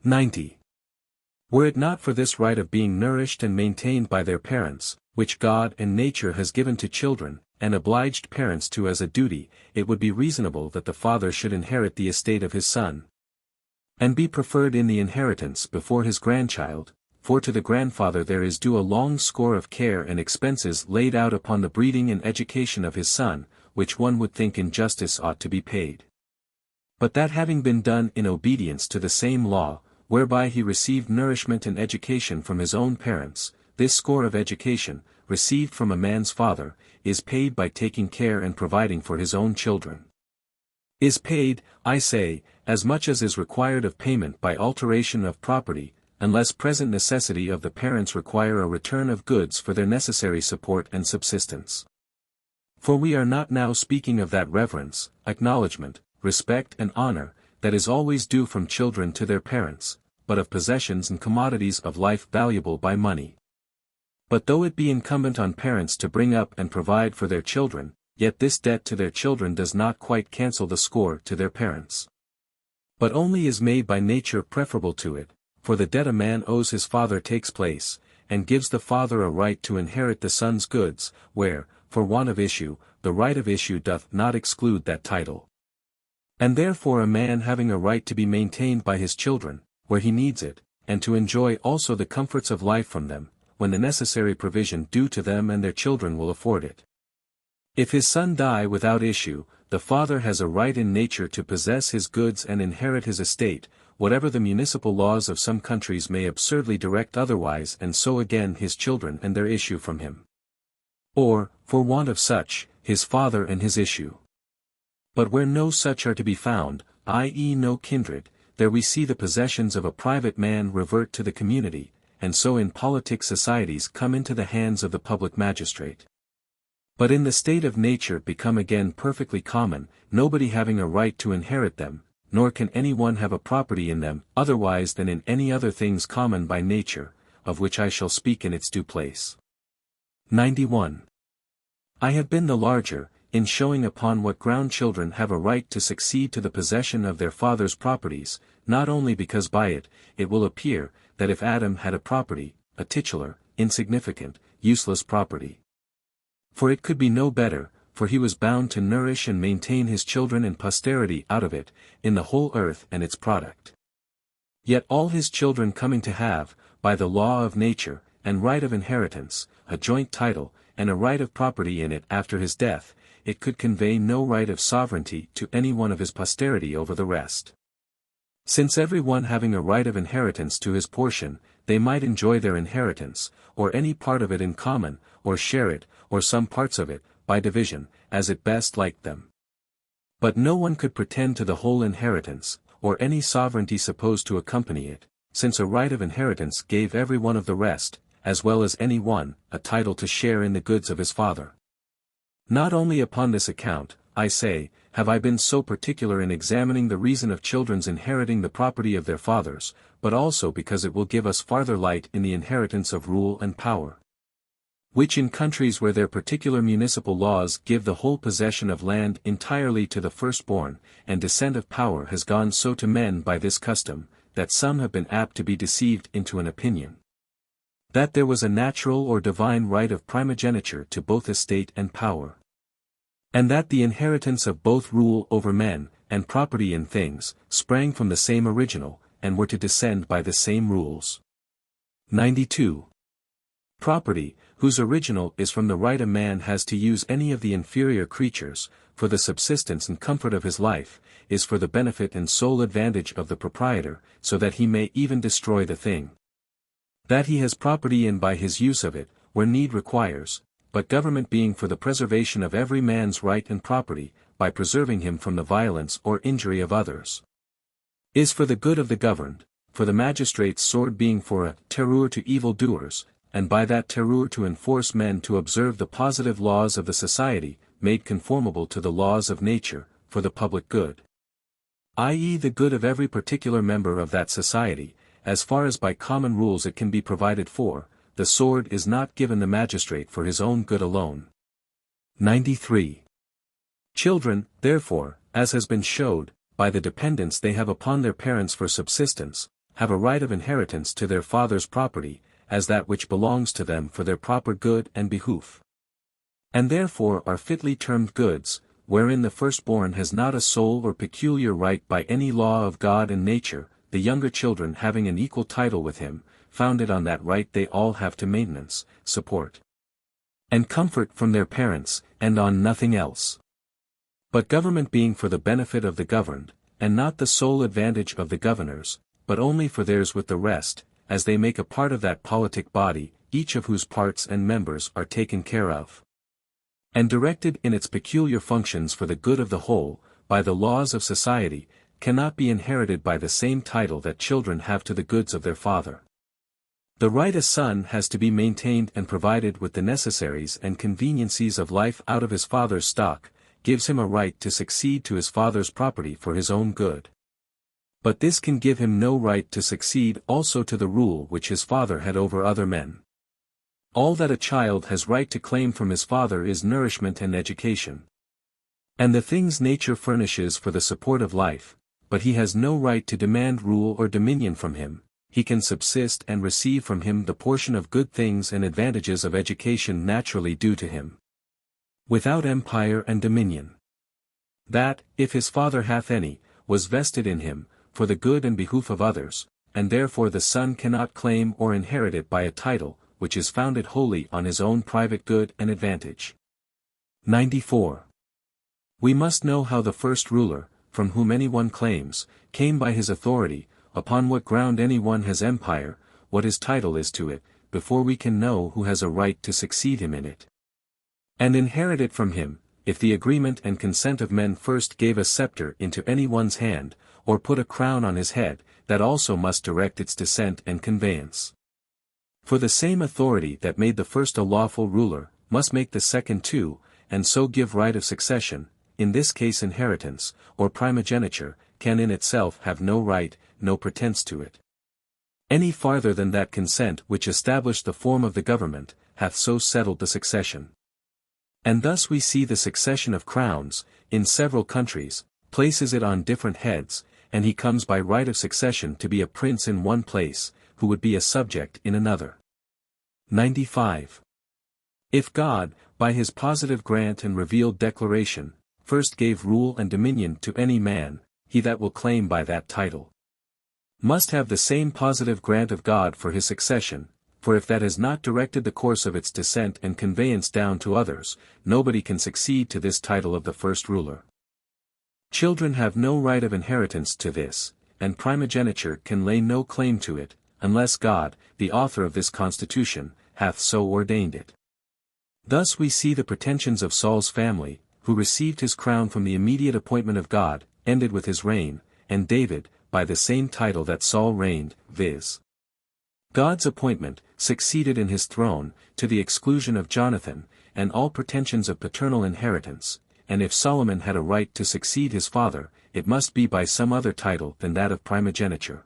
90. Were it not for this right of being nourished and maintained by their parents, which God and nature has given to children, and obliged parents to as a duty, it would be reasonable that the father should inherit the estate of his son, and be preferred in the inheritance before his grandchild, for to the grandfather there is due a long score of care and expenses laid out upon the breeding and education of his son, which one would think in justice ought to be paid. But that having been done in obedience to the same law, whereby he received nourishment and education from his own parents, this score of education, received from a man's father, is paid by taking care and providing for his own children. Is paid, I say, as much as is required of payment by alteration of property, unless present necessity of the parents require a return of goods for their necessary support and subsistence. For we are not now speaking of that reverence, acknowledgement, respect and honor, that is always due from children to their parents, but of possessions and commodities of life valuable by money. But though it be incumbent on parents to bring up and provide for their children, yet this debt to their children does not quite cancel the score to their parents, but only is made by nature preferable to it, for the debt a man owes his father takes place, and gives the father a right to inherit the son's goods, where, for want of issue, the right of issue doth not exclude that title. And therefore a man having a right to be maintained by his children, where he needs it, and to enjoy also the comforts of life from them, when the necessary provision due to them and their children will afford it. If his son die without issue, the father has a right in nature to possess his goods and inherit his estate, whatever the municipal laws of some countries may absurdly direct otherwise, and so again his children and their issue from him. Or, for want of such, his father and his issue. But where no such are to be found, i.e. no kindred, there we see the possessions of a private man revert to the community, and so in politic societies come into the hands of the public magistrate. But in the state of nature become again perfectly common, nobody having a right to inherit them, nor can any one have a property in them, otherwise than in any other things common by nature, of which I shall speak in its due place. 91. I have been the larger, in showing upon what ground children have a right to succeed to the possession of their father's properties, not only because by it will appear, that if Adam had a property, a titular, insignificant, useless property. For it could be no better, for he was bound to nourish and maintain his children and posterity out of it, in the whole earth and its product. Yet all his children coming to have, by the law of nature, and right of inheritance, a joint title, and a right of property in it after his death, it could convey no right of sovereignty to any one of his posterity over the rest. Since every one having a right of inheritance to his portion, they might enjoy their inheritance, or any part of it in common, or share it, or some parts of it, by division, as it best liked them. But no one could pretend to the whole inheritance, or any sovereignty supposed to accompany it, since a right of inheritance gave every one of the rest, as well as any one, a title to share in the goods of his father. Not only upon this account, I say, have I been so particular in examining the reason of children's inheriting the property of their fathers, but also because it will give us farther light in the inheritance of rule and power, which in countries where their particular municipal laws give the whole possession of land entirely to the firstborn, and descent of power has gone so to men by this custom, that some have been apt to be deceived into an opinion that there was a natural or divine right of primogeniture to both estate and power, and that the inheritance of both rule over men, and property in things, sprang from the same original, and were to descend by the same rules. 92. Property, whose original is from the right a man has to use any of the inferior creatures, for the subsistence and comfort of his life, is for the benefit and sole advantage of the proprietor, so that he may even destroy the thing that he has property in by his use of it, where need requires, but government being for the preservation of every man's right and property, by preserving him from the violence or injury of others, is for the good of the governed, for the magistrate's sword being for a terror to evil-doers, and by that terror to enforce men to observe the positive laws of the society, made conformable to the laws of nature, for the public good, i.e. the good of every particular member of that society, as far as by common rules it can be provided for. The sword is not given the magistrate for his own good alone. 93. Children, therefore, as has been showed, by the dependence they have upon their parents for subsistence, have a right of inheritance to their father's property, as that which belongs to them for their proper good and behoof, and therefore are fitly termed goods, wherein the firstborn has not a sole or peculiar right by any law of God and nature, the younger children having an equal title with him, founded on that right they all have to maintenance, support, and comfort from their parents, and on nothing else. But government being for the benefit of the governed, and not the sole advantage of the governors, but only for theirs with the rest, as they make a part of that politic body, each of whose parts and members are taken care of, and directed in its peculiar functions for the good of the whole, by the laws of society, cannot be inherited by the same title that children have to the goods of their father. The right a son has to be maintained and provided with the necessaries and conveniencies of life out of his father's stock, gives him a right to succeed to his father's property for his own good. But this can give him no right to succeed also to the rule which his father had over other men. All that a child has right to claim from his father is nourishment and education, and the things nature furnishes for the support of life, but he has no right to demand rule or dominion from him. He can subsist and receive from him the portion of good things and advantages of education naturally due to him, without empire and dominion. That, if his father hath any, was vested in him, for the good and behoof of others, and therefore the son cannot claim or inherit it by a title, which is founded wholly on his own private good and advantage. 94. We must know how the first ruler, from whom any one claims, came by his authority, upon what ground anyone has empire, what his title is to it, before we can know who has a right to succeed him in it. And inherit it from him, if the agreement and consent of men first gave a scepter into any one's hand, or put a crown on his head, that also must direct its descent and conveyance. For the same authority that made the first a lawful ruler, must make the second too, and so give right of succession, in this case inheritance, or primogeniture, can in itself have no right, no pretence to it, any farther than that consent which established the form of the government, hath so settled the succession. And thus we see the succession of crowns, in several countries, places it on different heads, and he comes by right of succession to be a prince in one place, who would be a subject in another. 95. If God, by his positive grant and revealed declaration, first gave rule and dominion to any man, he that will claim by that title must have the same positive grant of God for his succession, for if that has not directed the course of its descent and conveyance down to others, nobody can succeed to this title of the first ruler. Children have no right of inheritance to this, and primogeniture can lay no claim to it, unless God, the author of this constitution, hath so ordained it. Thus we see the pretensions of Saul's family, who received his crown from the immediate appointment of God, ended with his reign, and David, by the same title that Saul reigned, viz. God's appointment, succeeded in his throne, to the exclusion of Jonathan, and all pretensions of paternal inheritance, and if Solomon had a right to succeed his father, it must be by some other title than that of primogeniture.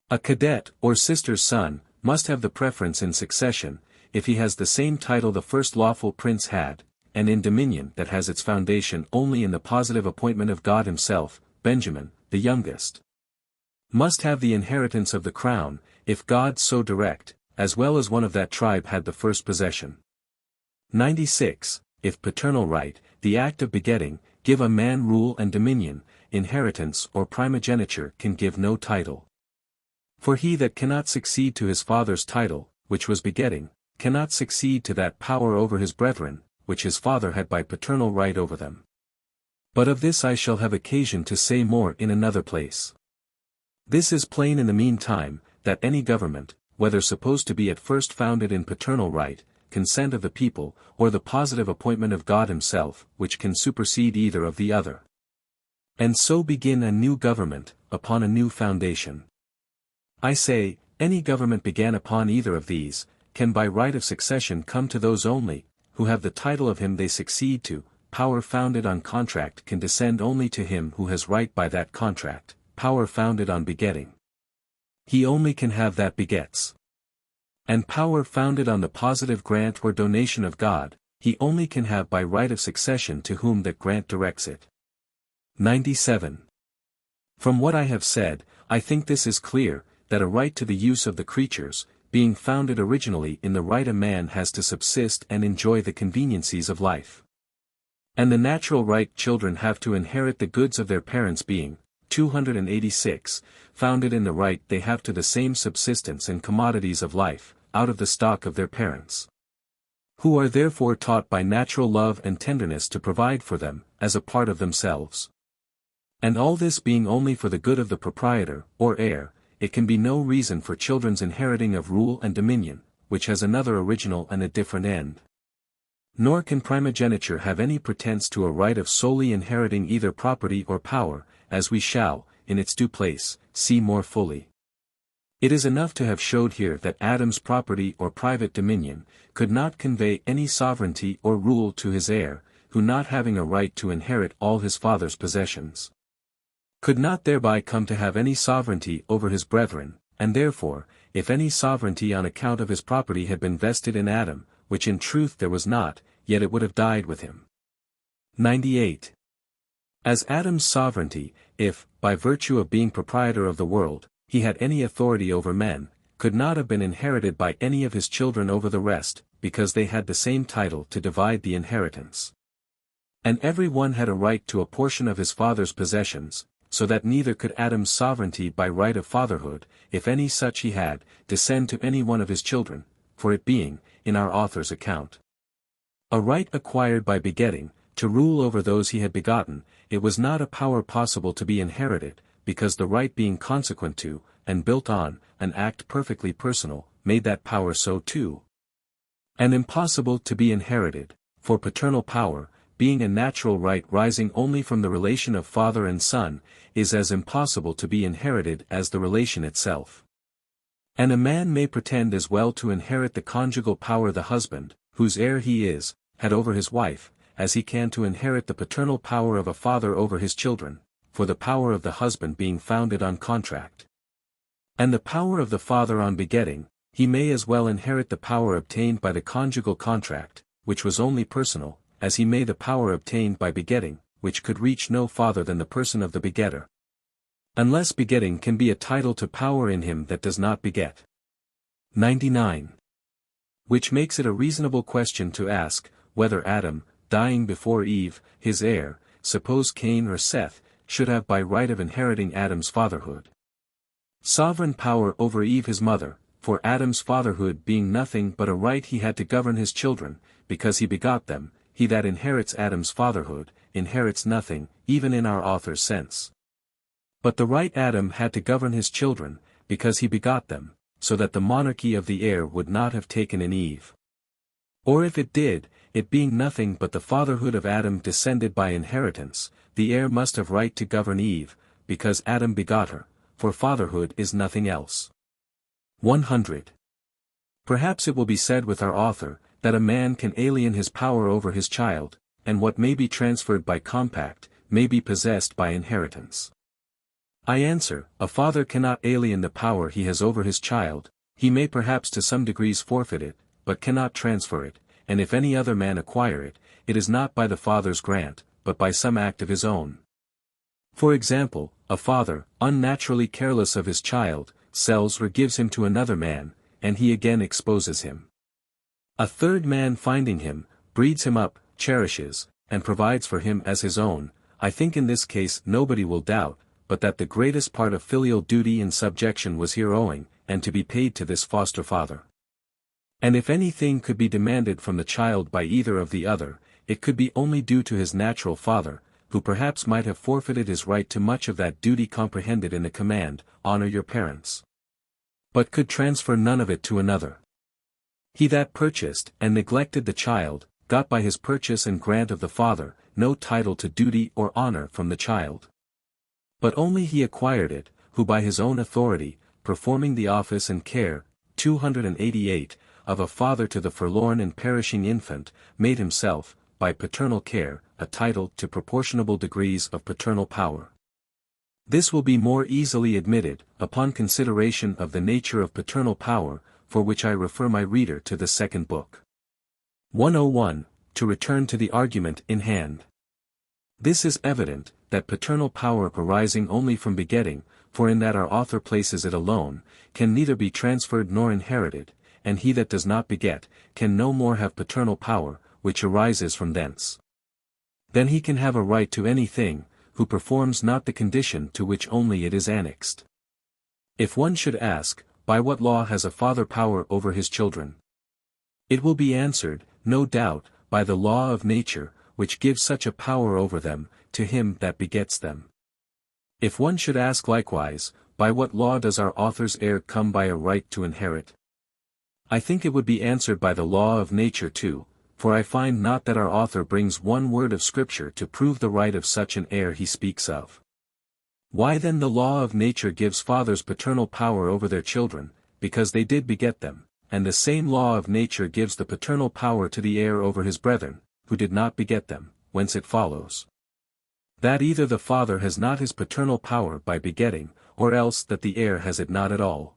A cadet or sister's son, must have the preference in succession, if he has the same title the first lawful prince had, and in dominion that has its foundation only in the positive appointment of God himself. Benjamin, the youngest, must have the inheritance of the crown, if God so direct, as well as one of that tribe had the first possession. 96. If paternal right, the act of begetting, give a man rule and dominion, inheritance or primogeniture can give no title. For he that cannot succeed to his father's title, which was begetting, cannot succeed to that power over his brethren, which his father had by paternal right over them. But of this I shall have occasion to say more in another place. This is plain in the meantime, that any government, whether supposed to be at first founded in paternal right, consent of the people, or the positive appointment of God himself, which can supersede either of the other, and so begin a new government, upon a new foundation. I say, any government began upon either of these, can by right of succession come to those only, who have the title of him they succeed to. Power founded on contract can descend only to him who has right by that contract. Power founded on begetting, he only can have that begets. And power founded on the positive grant or donation of God, he only can have by right of succession to whom that grant directs it. 97. From what I have said, I think this is clear, that a right to the use of the creatures, being founded originally in the right a man has to subsist and enjoy the conveniencies of life. And the natural right children have to inherit the goods of their parents being, 286, founded in the right they have to the same subsistence and commodities of life, out of the stock of their parents, who are therefore taught by natural love and tenderness to provide for them, as a part of themselves. And all this being only for the good of the proprietor, or heir, it can be no reason for children's inheriting of rule and dominion, which has another original and a different end. Nor can primogeniture have any pretence to a right of solely inheriting either property or power, as we shall, in its due place, see more fully. It is enough to have showed here that Adam's property or private dominion, could not convey any sovereignty or rule to his heir, who not having a right to inherit all his father's possessions, could not thereby come to have any sovereignty over his brethren, and therefore, if any sovereignty on account of his property had been vested in Adam, which in truth there was not, yet it would have died with him. 98. As Adam's sovereignty, if, by virtue of being proprietor of the world, he had any authority over men, could not have been inherited by any of his children over the rest, because they had the same title to divide the inheritance. And every one had a right to a portion of his father's possessions, so that neither could Adam's sovereignty by right of fatherhood, if any such he had, descend to any one of his children, for it being, in our author's account, a right acquired by begetting, to rule over those he had begotten, it was not a power possible to be inherited, because the right being consequent to, and built on, an act perfectly personal, made that power so too. And impossible to be inherited, for paternal power, being a natural right rising only from the relation of father and son, is as impossible to be inherited as the relation itself. And a man may pretend as well to inherit the conjugal power the husband, whose heir he is, had over his wife, as he can to inherit the paternal power of a father over his children, for the power of the husband being founded on contract. And the power of the father on begetting, he may as well inherit the power obtained by the conjugal contract, which was only personal, as he may the power obtained by begetting, which could reach no farther than the person of the begetter. Unless begetting can be a title to power in him that does not beget. 99. Which makes it a reasonable question to ask, whether Adam, dying before Eve, his heir, suppose Cain or Seth, should have by right of inheriting Adam's fatherhood. Sovereign power over Eve his mother, for Adam's fatherhood being nothing but a right he had to govern his children, because he begot them, he that inherits Adam's fatherhood, inherits nothing, even in our author's sense. But the right Adam had to govern his children, because he begot them, so that the monarchy of the heir would not have taken in Eve. Or if it did, it being nothing but the fatherhood of Adam descended by inheritance, the heir must have right to govern Eve, because Adam begot her, for fatherhood is nothing else. 100. Perhaps it will be said with our author, that a man can alien his power over his child, and what may be transferred by compact, may be possessed by inheritance. I answer, a father cannot alien the power he has over his child, he may perhaps to some degrees forfeit it, but cannot transfer it, and if any other man acquire it, it is not by the father's grant, but by some act of his own. For example, a father, unnaturally careless of his child, sells or gives him to another man, and he again exposes him. A third man finding him, breeds him up, cherishes, and provides for him as his own. I think in this case nobody will doubt, but that the greatest part of filial duty and subjection was here owing, and to be paid to this foster father. And if anything could be demanded from the child by either of the other, it could be only due to his natural father, who perhaps might have forfeited his right to much of that duty comprehended in the command, honor your parents, but could transfer none of it to another. He that purchased and neglected the child, got by his purchase and grant of the father, no title to duty or honor from the child. But only he acquired it, who by his own authority, performing the office and care, 288, of a father to the forlorn and perishing infant, made himself, by paternal care, a title to proportionable degrees of paternal power. This will be more easily admitted, upon consideration of the nature of paternal power, for which I refer my reader to the second book. 101, to return to the argument in hand. This is evident, that paternal power arising only from begetting, for in that our author places it alone, can neither be transferred nor inherited, and he that does not beget, can no more have paternal power, which arises from thence. Then he can have a right to anything, who performs not the condition to which only it is annexed. If one should ask, by what law has a father power over his children? It will be answered, no doubt, by the law of nature, which gives such a power over them, to him that begets them. If one should ask likewise, by what law does our author's heir come by a right to inherit? I think it would be answered by the law of nature too, for I find not that our author brings one word of Scripture to prove the right of such an heir he speaks of. Why then the law of nature gives fathers paternal power over their children, because they did beget them, and the same law of nature gives the paternal power to the heir over his brethren, who did not beget them, whence it follows that either the father has not his paternal power by begetting, or else that the heir has it not at all.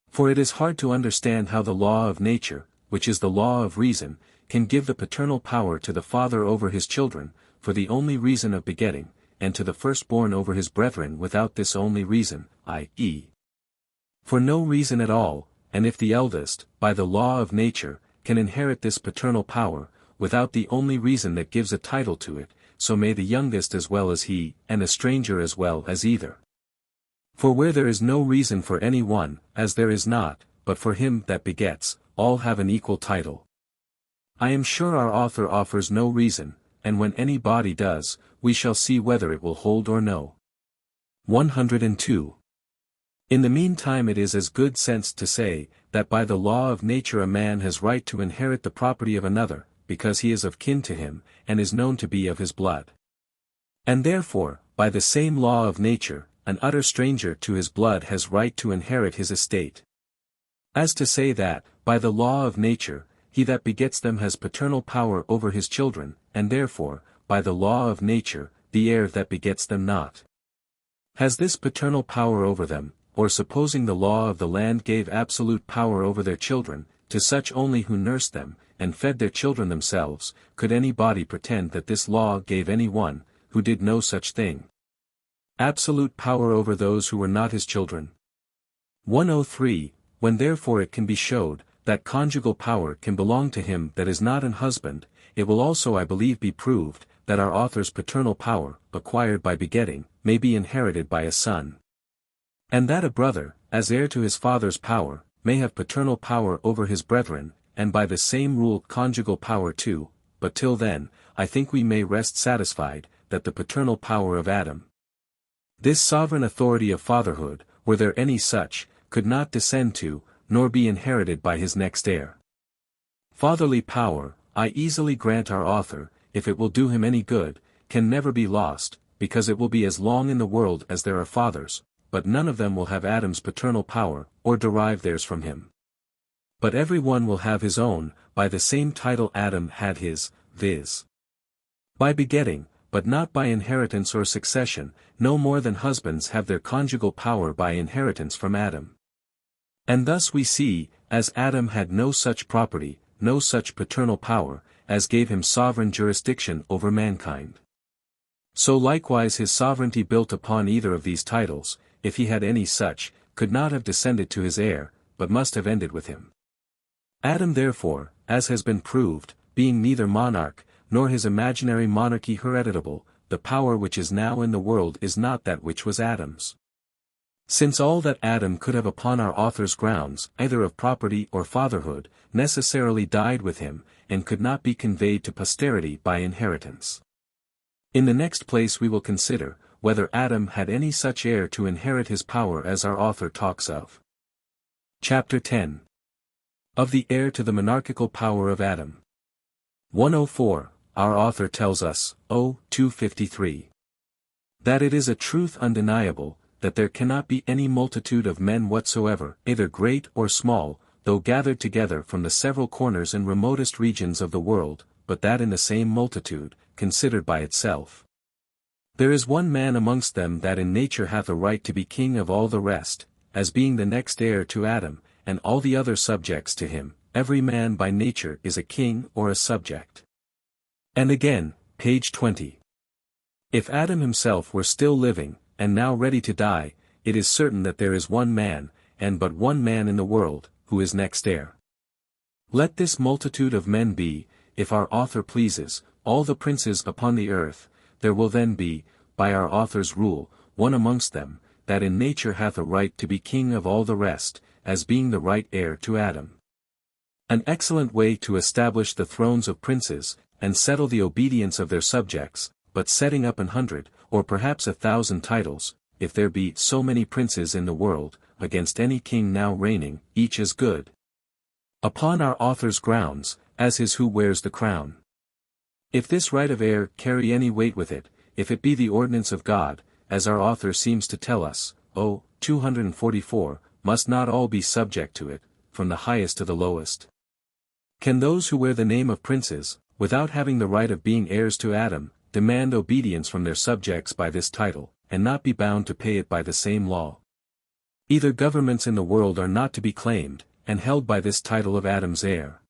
For it is hard to understand how the law of nature, which is the law of reason, can give the paternal power to the father over his children, for the only reason of begetting, and to the firstborn over his brethren without this only reason, i.e. for no reason at all, and if the eldest, by the law of nature, can inherit this paternal power, without the only reason that gives a title to it, so may the youngest as well as he, and a stranger as well as either. For where there is no reason for any one, as there is not, but for him that begets, all have an equal title. I am sure our author offers no reason, and when any body does, we shall see whether it will hold or no. 102. In the meantime it is as good sense to say, that by the law of nature a man has right to inherit the property of another, because he is of kin to him, and is known to be of his blood. And therefore, by the same law of nature, an utter stranger to his blood has right to inherit his estate. As to say that, by the law of nature, he that begets them has paternal power over his children, and therefore, by the law of nature, the heir that begets them not has this paternal power over them, or supposing the law of the land gave absolute power over their children, to such only who nursed them, and fed their children themselves, could any body pretend that this law gave any one, who did no such thing, absolute power over those who were not his children? 103. When therefore it can be showed, that conjugal power can belong to him that is not an husband, it will also I believe be proved, that our author's paternal power, acquired by begetting, may be inherited by a son. And that a brother, as heir to his father's power, may have paternal power over his brethren, and by the same rule conjugal power too, but till then, I think we may rest satisfied, that the paternal power of Adam, this sovereign authority of fatherhood, were there any such, could not descend to, nor be inherited by his next heir. Fatherly power, I easily grant our author, if it will do him any good, can never be lost, because it will be as long in the world as there are fathers, but none of them will have Adam's paternal power, or derive theirs from him. But every one will have his own, by the same title Adam had his, viz. by begetting, but not by inheritance or succession, no more than husbands have their conjugal power by inheritance from Adam. And thus we see, as Adam had no such property, no such paternal power, as gave him sovereign jurisdiction over mankind. So likewise his sovereignty built upon either of these titles, if he had any such, could not have descended to his heir, but must have ended with him. Adam therefore, as has been proved, being neither monarch, nor his imaginary monarchy hereditable, the power which is now in the world is not that which was Adam's. Since all that Adam could have upon our author's grounds, either of property or fatherhood, necessarily died with him, and could not be conveyed to posterity by inheritance. In the next place we will consider, whether Adam had any such heir to inherit his power as our author talks of. Chapter 10. Of the heir to the monarchical power of Adam. 104, our author tells us, 253. That it is a truth undeniable, that there cannot be any multitude of men whatsoever, either great or small, though gathered together from the several corners and remotest regions of the world, but that in the same multitude, considered by itself, there is one man amongst them that in nature hath a right to be king of all the rest, as being the next heir to Adam, and all the other subjects to him. Every man by nature is a king or a subject. And again, page 20. If Adam himself were still living, and now ready to die, it is certain that there is one man, and but one man in the world, who is next heir. Let this multitude of men be, if our author pleases, all the princes upon the earth, there will then be, by our author's rule, one amongst them, that in nature hath a right to be king of all the rest, as being the right heir to Adam. An excellent way to establish the thrones of princes, and settle the obedience of their subjects, but setting up 100, or perhaps 1,000 titles, if there be so many princes in the world, against any king now reigning, each as good, upon our author's grounds, as his who wears the crown. If this right of heir carry any weight with it, if it be the ordinance of God, as our author seems to tell us, 244, must not all be subject to it, from the highest to the lowest? Can those who wear the name of princes, without having the right of being heirs to Adam, demand obedience from their subjects by this title, and not be bound to pay it by the same law? Either governments in the world are not to be claimed, and held by this title of Adam's heir.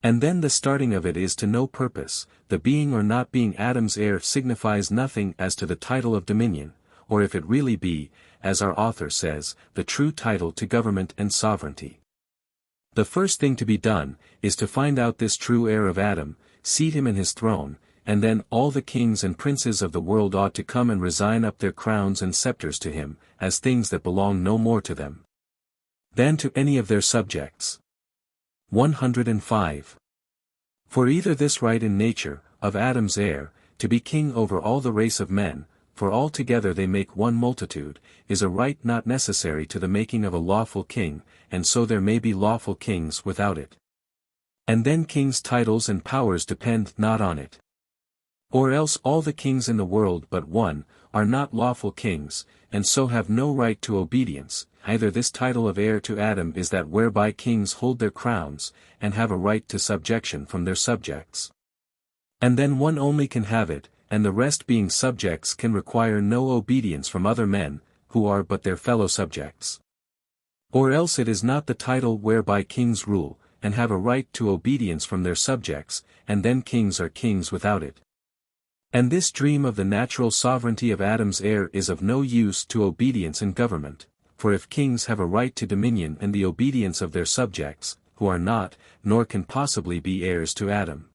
And then the starting of it is to no purpose, the being or not being Adam's heir signifies nothing as to the title of dominion, or if it really be, as our author says, the true title to government and sovereignty. The first thing to be done, is to find out this true heir of Adam, seat him in his throne, and then all the kings and princes of the world ought to come and resign up their crowns and scepters to him, as things that belong no more to them than to any of their subjects. 105. For either this right in nature, of Adam's heir, to be king over all the race of men, for all together they make one multitude, is a right not necessary to the making of a lawful king, and so there may be lawful kings without it. And then kings' titles and powers depend not on it. Or else all the kings in the world but one, are not lawful kings, and so have no right to obedience. Either this title of heir to Adam is that whereby kings hold their crowns, and have a right to subjection from their subjects. And then one only can have it, and the rest being subjects can require no obedience from other men, who are but their fellow subjects. Or else it is not the title whereby kings rule, and have a right to obedience from their subjects, and then kings are kings without it. And this dream of the natural sovereignty of Adam's heir is of no use to obedience and government, for if kings have a right to dominion and the obedience of their subjects, who are not, nor can possibly be heirs to Adam,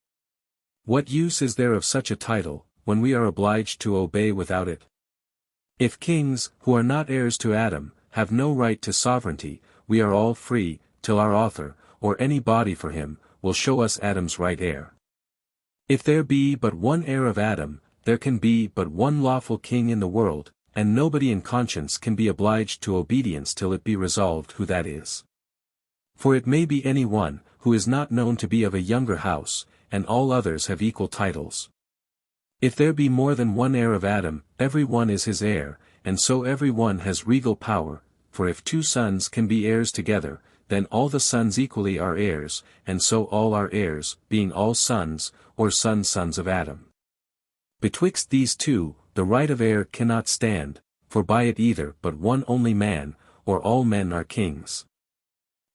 what use is there of such a title, when we are obliged to obey without it? If kings, who are not heirs to Adam, have no right to sovereignty, we are all free, till our author, or any body for him, will show us Adam's right heir. If there be but one heir of Adam, there can be but one lawful king in the world, and nobody in conscience can be obliged to obedience till it be resolved who that is. For it may be any one, who is not known to be of a younger house, and all others have equal titles. If there be more than one heir of Adam, every one is his heir, and so every one has regal power, for if two sons can be heirs together, then all the sons equally are heirs, and so all are heirs, being all sons, or sons of Adam. Betwixt these two, the right of heir cannot stand, for by it either but one only man, or all men are kings.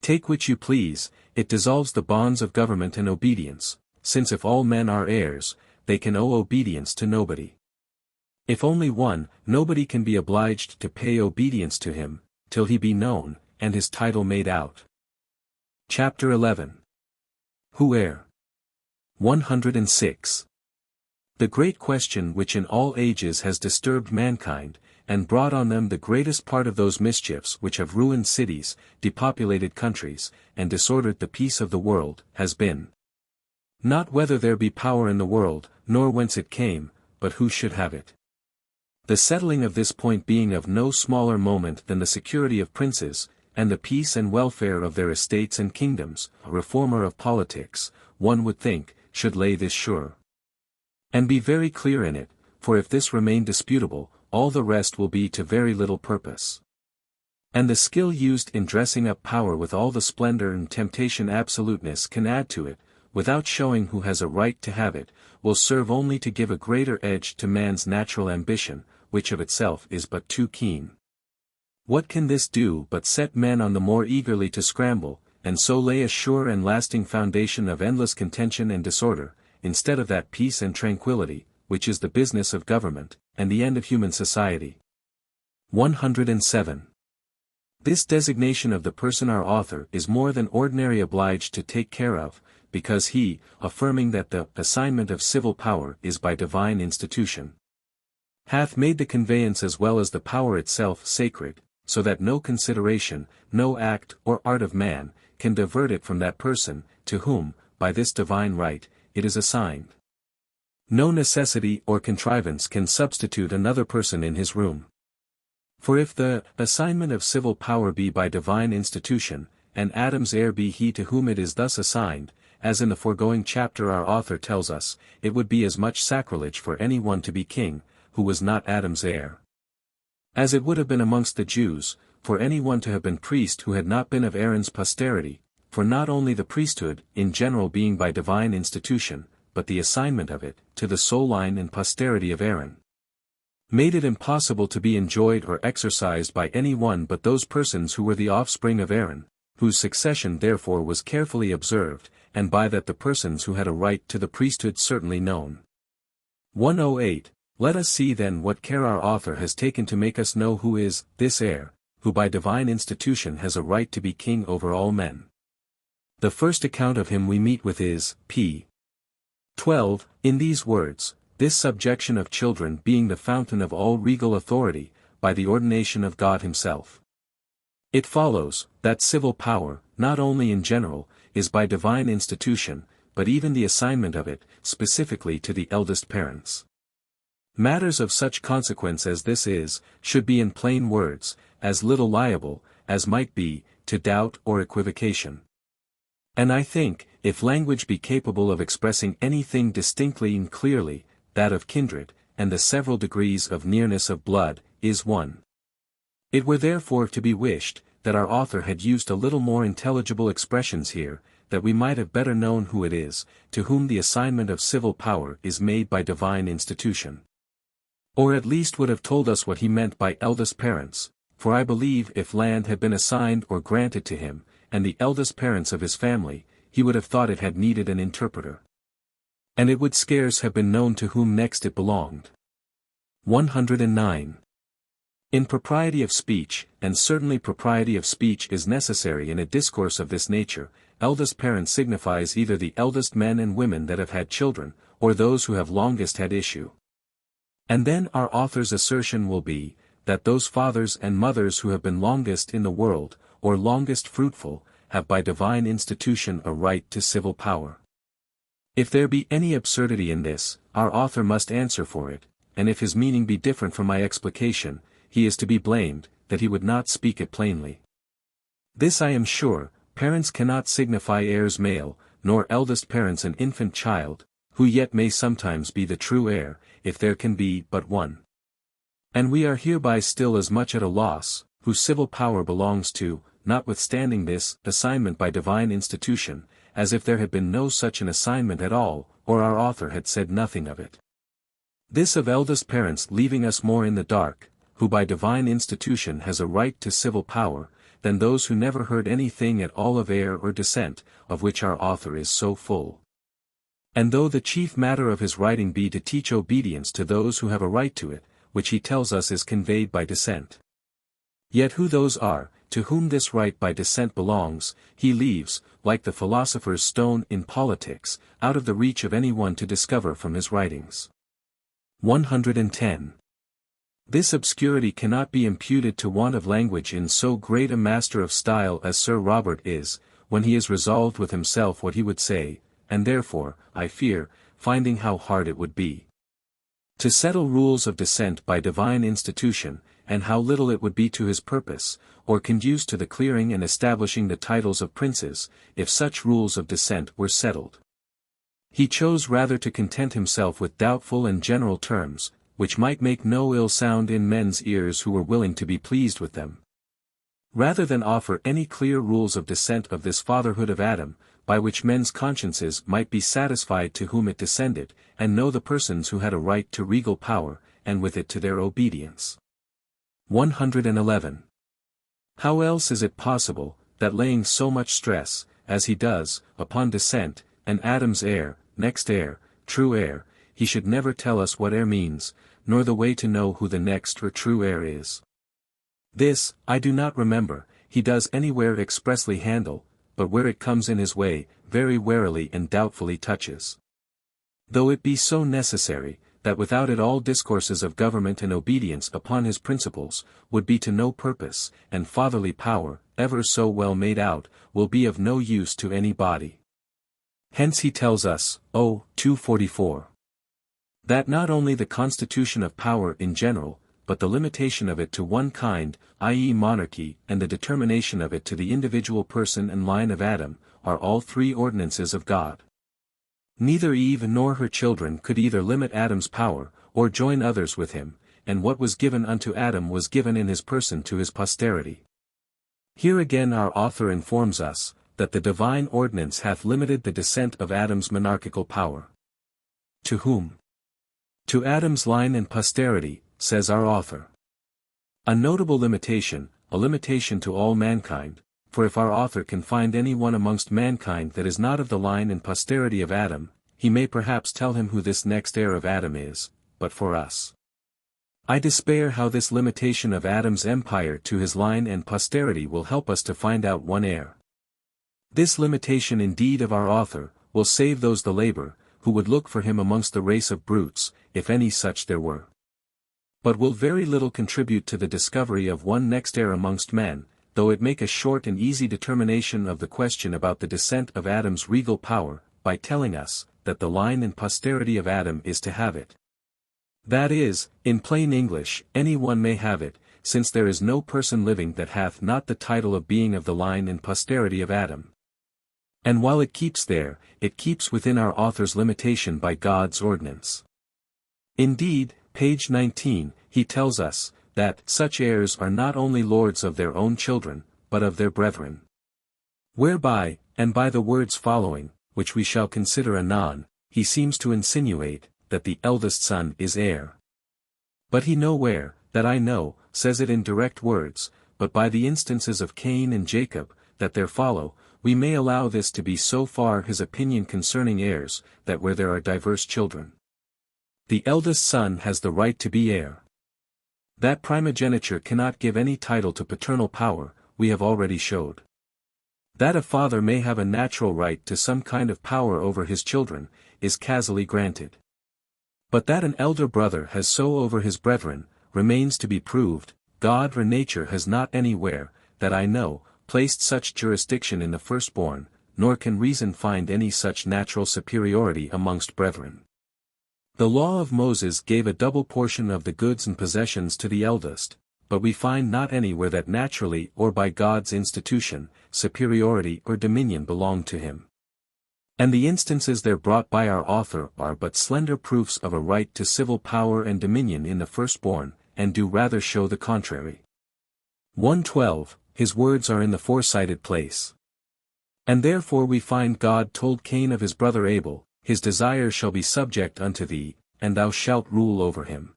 Take which you please, it dissolves the bonds of government and obedience, since if all men are heirs, they can owe obedience to nobody. If only one, nobody can be obliged to pay obedience to him, till he be known, and his title made out. Chapter 11. Who heir? 106. The great question which in all ages has disturbed mankind, and brought on them the greatest part of those mischiefs which have ruined cities, depopulated countries, and disordered the peace of the world, has been not whether there be power in the world, nor whence it came, but who should have it. The settling of this point being of no smaller moment than the security of princes, and the peace and welfare of their estates and kingdoms, a reformer of politics, one would think, should lay this sure. And be very clear in it, for if this remain disputable, all the rest will be to very little purpose. And the skill used in dressing up power with all the splendor and temptation absoluteness can add to it, without showing who has a right to have it, will serve only to give a greater edge to man's natural ambition, which of itself is but too keen. What can this do but set men on the more eagerly to scramble, and so lay a sure and lasting foundation of endless contention and disorder, instead of that peace and tranquility, which is the business of government, and the end of human society. 107. This designation of the person our author is more than ordinary obliged to take care of, because he, affirming that the assignment of civil power is by divine institution, hath made the conveyance as well as the power itself sacred, so that no consideration, no act or art of man, can divert it from that person, to whom, by this divine right, it is assigned. No necessity or contrivance can substitute another person in his room. For if the assignment of civil power be by divine institution, and Adam's heir be he to whom it is thus assigned, as in the foregoing chapter our author tells us, it would be as much sacrilege for any one to be king, who was not Adam's heir, as it would have been amongst the Jews, for any one to have been priest who had not been of Aaron's posterity, for not only the priesthood, in general being by divine institution, but the assignment of it, to the sole line and posterity of Aaron, made it impossible to be enjoyed or exercised by any one but those persons who were the offspring of Aaron, whose succession therefore was carefully observed, and by that the persons who had a right to the priesthood certainly known. 108. Let us see then what care our author has taken to make us know who is this heir, who by divine institution has a right to be king over all men. The first account of him we meet with is, p. 12, in these words, this subjection of children being the fountain of all regal authority, by the ordination of God himself. It follows, that civil power, not only in general, is by divine institution, but even the assignment of it, specifically to the eldest parents. Matters of such consequence as this should be in plain words, as little liable, as might be, to doubt or equivocation. And I think, if language be capable of expressing anything distinctly and clearly, that of kindred, and the several degrees of nearness of blood, is one. It were therefore to be wished, that our author had used a little more intelligible expressions here, that we might have better known who it is, to whom the assignment of civil power is made by divine institution. Or at least would have told us what he meant by eldest parents, for I believe if land had been assigned or granted to him, and the eldest parents of his family, he would have thought it had needed an interpreter. And it would scarce have been known to whom next it belonged. 109. In propriety of speech, and certainly propriety of speech is necessary in a discourse of this nature, eldest parent signifies either the eldest men and women that have had children, or those who have longest had issue. And then our author's assertion will be, that those fathers and mothers who have been longest in the world, or longest fruitful, have by divine institution a right to civil power. If there be any absurdity in this, our author must answer for it, and if his meaning be different from my explication, he is to be blamed, that he would not speak it plainly. This I am sure, parents cannot signify heirs male, nor eldest parents an infant child, who yet may sometimes be the true heir, if there can be but one. And we are hereby still as much at a loss, whose civil power belongs to, notwithstanding this assignment by divine institution, as if there had been no such an assignment at all, or our author had said nothing of it. This of eldest parents leaving us more in the dark, who by divine institution has a right to civil power, than those who never heard anything at all of heir or descent, of which our author is so full. And though the chief matter of his writing be to teach obedience to those who have a right to it, which he tells us is conveyed by descent. Yet who those are, to whom this right by descent belongs, he leaves, like the philosopher's stone in politics, out of the reach of any one to discover from his writings. 110. This obscurity cannot be imputed to want of language in so great a master of style as Sir Robert is, when he is resolved with himself what he would say, and therefore, I fear, finding how hard it would be to settle rules of descent by divine institution, and how little it would be to his purpose, or conduce to the clearing and establishing the titles of princes, if such rules of descent were settled. He chose rather to content himself with doubtful and general terms, which might make no ill sound in men's ears who were willing to be pleased with them. Rather than offer any clear rules of descent of this fatherhood of Adam, by which men's consciences might be satisfied to whom it descended, and know the persons who had a right to regal power, and with it to their obedience. 111. How else is it possible, that laying so much stress, as he does, upon descent, and Adam's heir, next heir, true heir, he should never tell us what heir means, nor the way to know who the next or true heir is? This, I do not remember, he does anywhere expressly handle, but where it comes in his way, very warily and doubtfully touches. Though it be so necessary, that without it all discourses of government and obedience upon his principles, would be to no purpose, and fatherly power, ever so well made out, will be of no use to any body. Hence he tells us, 244. That not only the constitution of power in general, but the limitation of it to one kind, i.e. monarchy, and the determination of it to the individual person and line of Adam, are all three ordinances of God. Neither Eve nor her children could either limit Adam's power, or join others with him, and what was given unto Adam was given in his person to his posterity. Here again our author informs us, that the divine ordinance hath limited the descent of Adam's monarchical power. To whom? To Adam's line and posterity, says our author. A notable limitation, a limitation to all mankind, for if our author can find any one amongst mankind that is not of the line and posterity of Adam, he may perhaps tell him who this next heir of Adam is, but for us, I despair how this limitation of Adam's empire to his line and posterity will help us to find out one heir. This limitation indeed of our author, will save those the labor, who would look for him amongst the race of brutes, if any such there were. But will very little contribute to the discovery of one next heir amongst men, though it make a short and easy determination of the question about the descent of Adam's regal power, by telling us, that the line and posterity of Adam is to have it. That is, in plain English, any one may have it, since there is no person living that hath not the title of being of the line and posterity of Adam. And while it keeps there, it keeps within our author's limitation by God's ordinance. Indeed, page 19, he tells us, that such heirs are not only lords of their own children, but of their brethren. Whereby, and by the words following, which we shall consider anon, he seems to insinuate, that the eldest son is heir. But he nowhere, that I know, says it in direct words, but by the instances of Cain and Jacob, that there follow, we may allow this to be so far his opinion concerning heirs, that where there are diverse children, the eldest son has the right to be heir. That primogeniture cannot give any title to paternal power, we have already showed. That a father may have a natural right to some kind of power over his children, is causally granted. But that an elder brother has so over his brethren, remains to be proved. God or nature has not anywhere, that I know, placed such jurisdiction in the firstborn, nor can reason find any such natural superiority amongst brethren. The law of Moses gave a double portion of the goods and possessions to the eldest, but we find not anywhere that naturally or by God's institution, superiority or dominion belonged to him. And the instances there brought by our author are but slender proofs of a right to civil power and dominion in the firstborn, and do rather show the contrary. 1:12, his words are in the foresighted place. And therefore we find God told Cain of his brother Abel, his desire shall be subject unto thee, and thou shalt rule over him.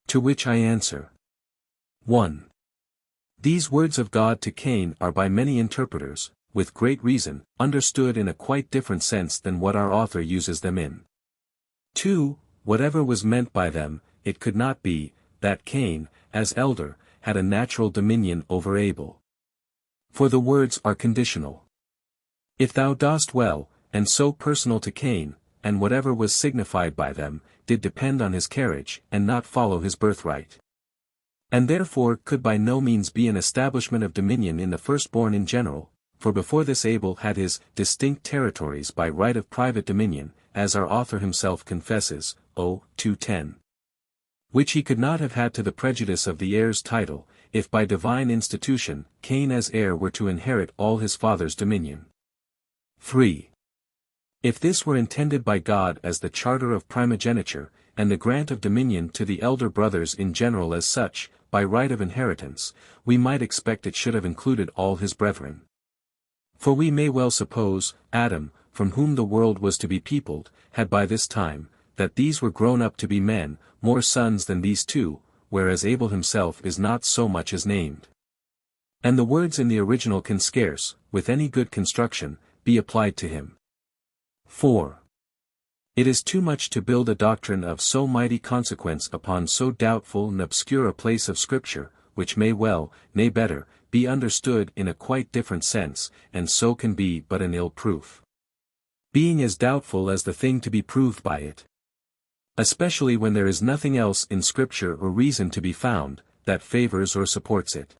To which I answer. 1. These words of God to Cain are by many interpreters, with great reason, understood in a quite different sense than what our author uses them in. 2. Whatever was meant by them, it could not be, that Cain, as elder, had a natural dominion over Abel. For the words are conditional. If thou dost well, and so personal to Cain, and whatever was signified by them, did depend on his carriage, and not follow his birthright. And therefore could by no means be an establishment of dominion in the firstborn in general, for before this Abel had his distinct territories by right of private dominion, as our author himself confesses, 2:10. Which he could not have had to the prejudice of the heir's title, if by divine institution, Cain as heir were to inherit all his father's dominion. 3. If this were intended by God as the charter of primogeniture, and the grant of dominion to the elder brothers in general as such, by right of inheritance, we might expect it should have included all his brethren. For we may well suppose, Adam, from whom the world was to be peopled, had by this time, that these were grown up to be men, more sons than these two, whereas Abel himself is not so much as named. And the words in the original can scarce, with any good construction, be applied to him. 4. It is too much to build a doctrine of so mighty consequence upon so doubtful and obscure a place of Scripture, which may well, nay better, be understood in a quite different sense, and so can be but an ill proof. Being as doubtful as the thing to be proved by it. Especially when there is nothing else in Scripture or reason to be found, that favors or supports it.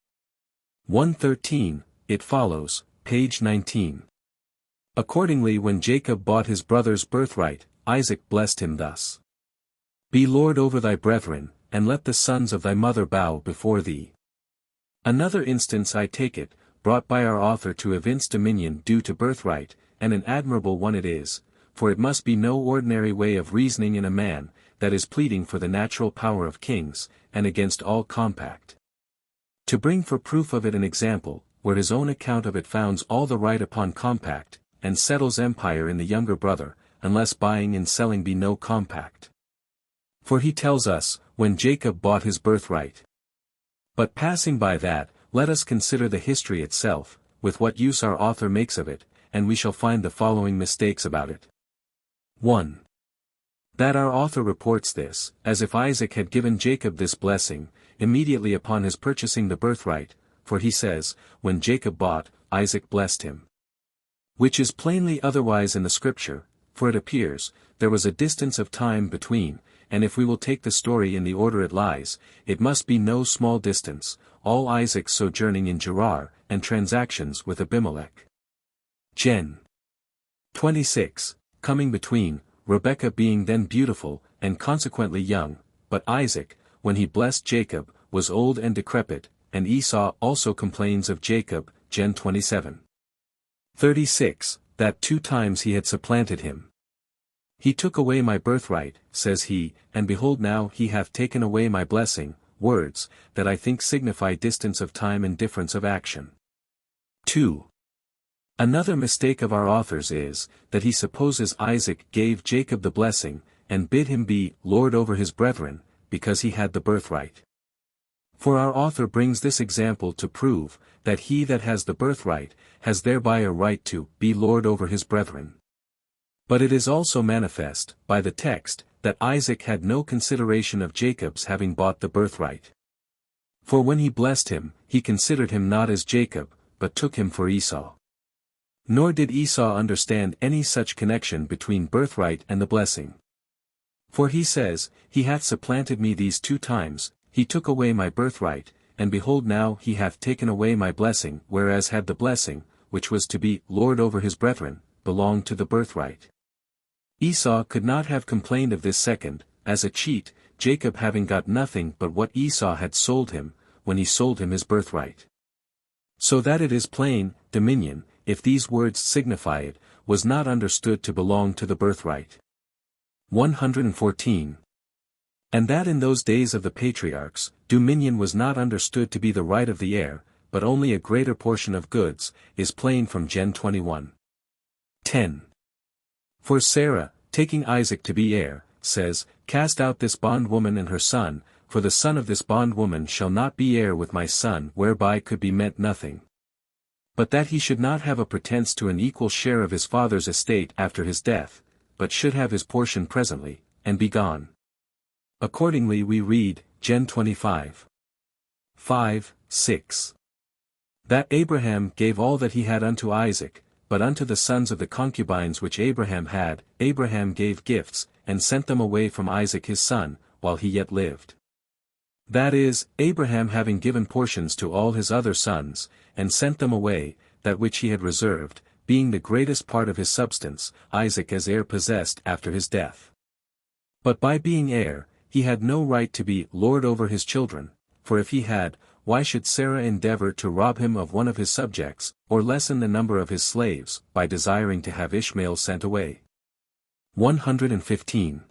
1:13, it follows, page 19. Accordingly when Jacob bought his brother's birthright, Isaac blessed him thus. Be Lord over thy brethren, and let the sons of thy mother bow before thee. Another instance I take it, brought by our author to evince dominion due to birthright, and an admirable one it is, for it must be no ordinary way of reasoning in a man, that is pleading for the natural power of kings, and against all compact. To bring for proof of it an example, where his own account of it founds all the right upon compact, and settles empire in the younger brother, unless buying and selling be no compact. For he tells us, when Jacob bought his birthright. But passing by that, let us consider the history itself, with what use our author makes of it, and we shall find the following mistakes about it. 1. That our author reports this, as if Isaac had given Jacob this blessing, immediately upon his purchasing the birthright, for he says, when Jacob bought, Isaac blessed him. Which is plainly otherwise in the Scripture, for it appears, there was a distance of time between, and if we will take the story in the order it lies, it must be no small distance, all Isaac sojourning in Gerar, and transactions with Abimelech. Gen. 26, coming between, Rebekah being then beautiful, and consequently young, but Isaac, when he blessed Jacob, was old and decrepit, and Esau also complains of Jacob, Gen 27. 36, that 2 times he had supplanted him. He took away my birthright, says he, and behold now he hath taken away my blessing, words, that I think signify distance of time and difference of action. 2. Another mistake of our authors is, that he supposes Isaac gave Jacob the blessing, and bid him be Lord over his brethren, because he had the birthright. For our author brings this example to prove, that he that has the birthright, has thereby a right to be Lord over his brethren. But it is also manifest, by the text, that Isaac had no consideration of Jacob's having bought the birthright. For when he blessed him, he considered him not as Jacob, but took him for Esau. Nor did Esau understand any such connection between birthright and the blessing. For he says, he hath supplanted me these 2 times, he took away my birthright, and behold now he hath taken away my blessing, whereas had the blessing, which was to be Lord over his brethren, belonged to the birthright. Esau could not have complained of this second, as a cheat, Jacob having got nothing but what Esau had sold him, when he sold him his birthright. So that it is plain, dominion, if these words signify it, was not understood to belong to the birthright. 114. And that in those days of the patriarchs, dominion was not understood to be the right of the heir, but only a greater portion of goods, is plain from Gen 21. 10. For Sarah, taking Isaac to be heir, says, Cast out this bondwoman and her son, for the son of this bondwoman shall not be heir with my son, whereby could be meant nothing. But that he should not have a pretence to an equal share of his father's estate after his death, but should have his portion presently, and be gone. Accordingly we read, Gen 25. 5, 6. That Abraham gave all that he had unto Isaac, but unto the sons of the concubines which Abraham had, Abraham gave gifts, and sent them away from Isaac his son, while he yet lived. That is, Abraham having given portions to all his other sons, and sent them away, that which he had reserved, being the greatest part of his substance, Isaac as heir possessed after his death. But by being heir, he had no right to be Lord over his children, for if he had, why should Sarah endeavor to rob him of one of his subjects, or lessen the number of his slaves, by desiring to have Ishmael sent away? 115.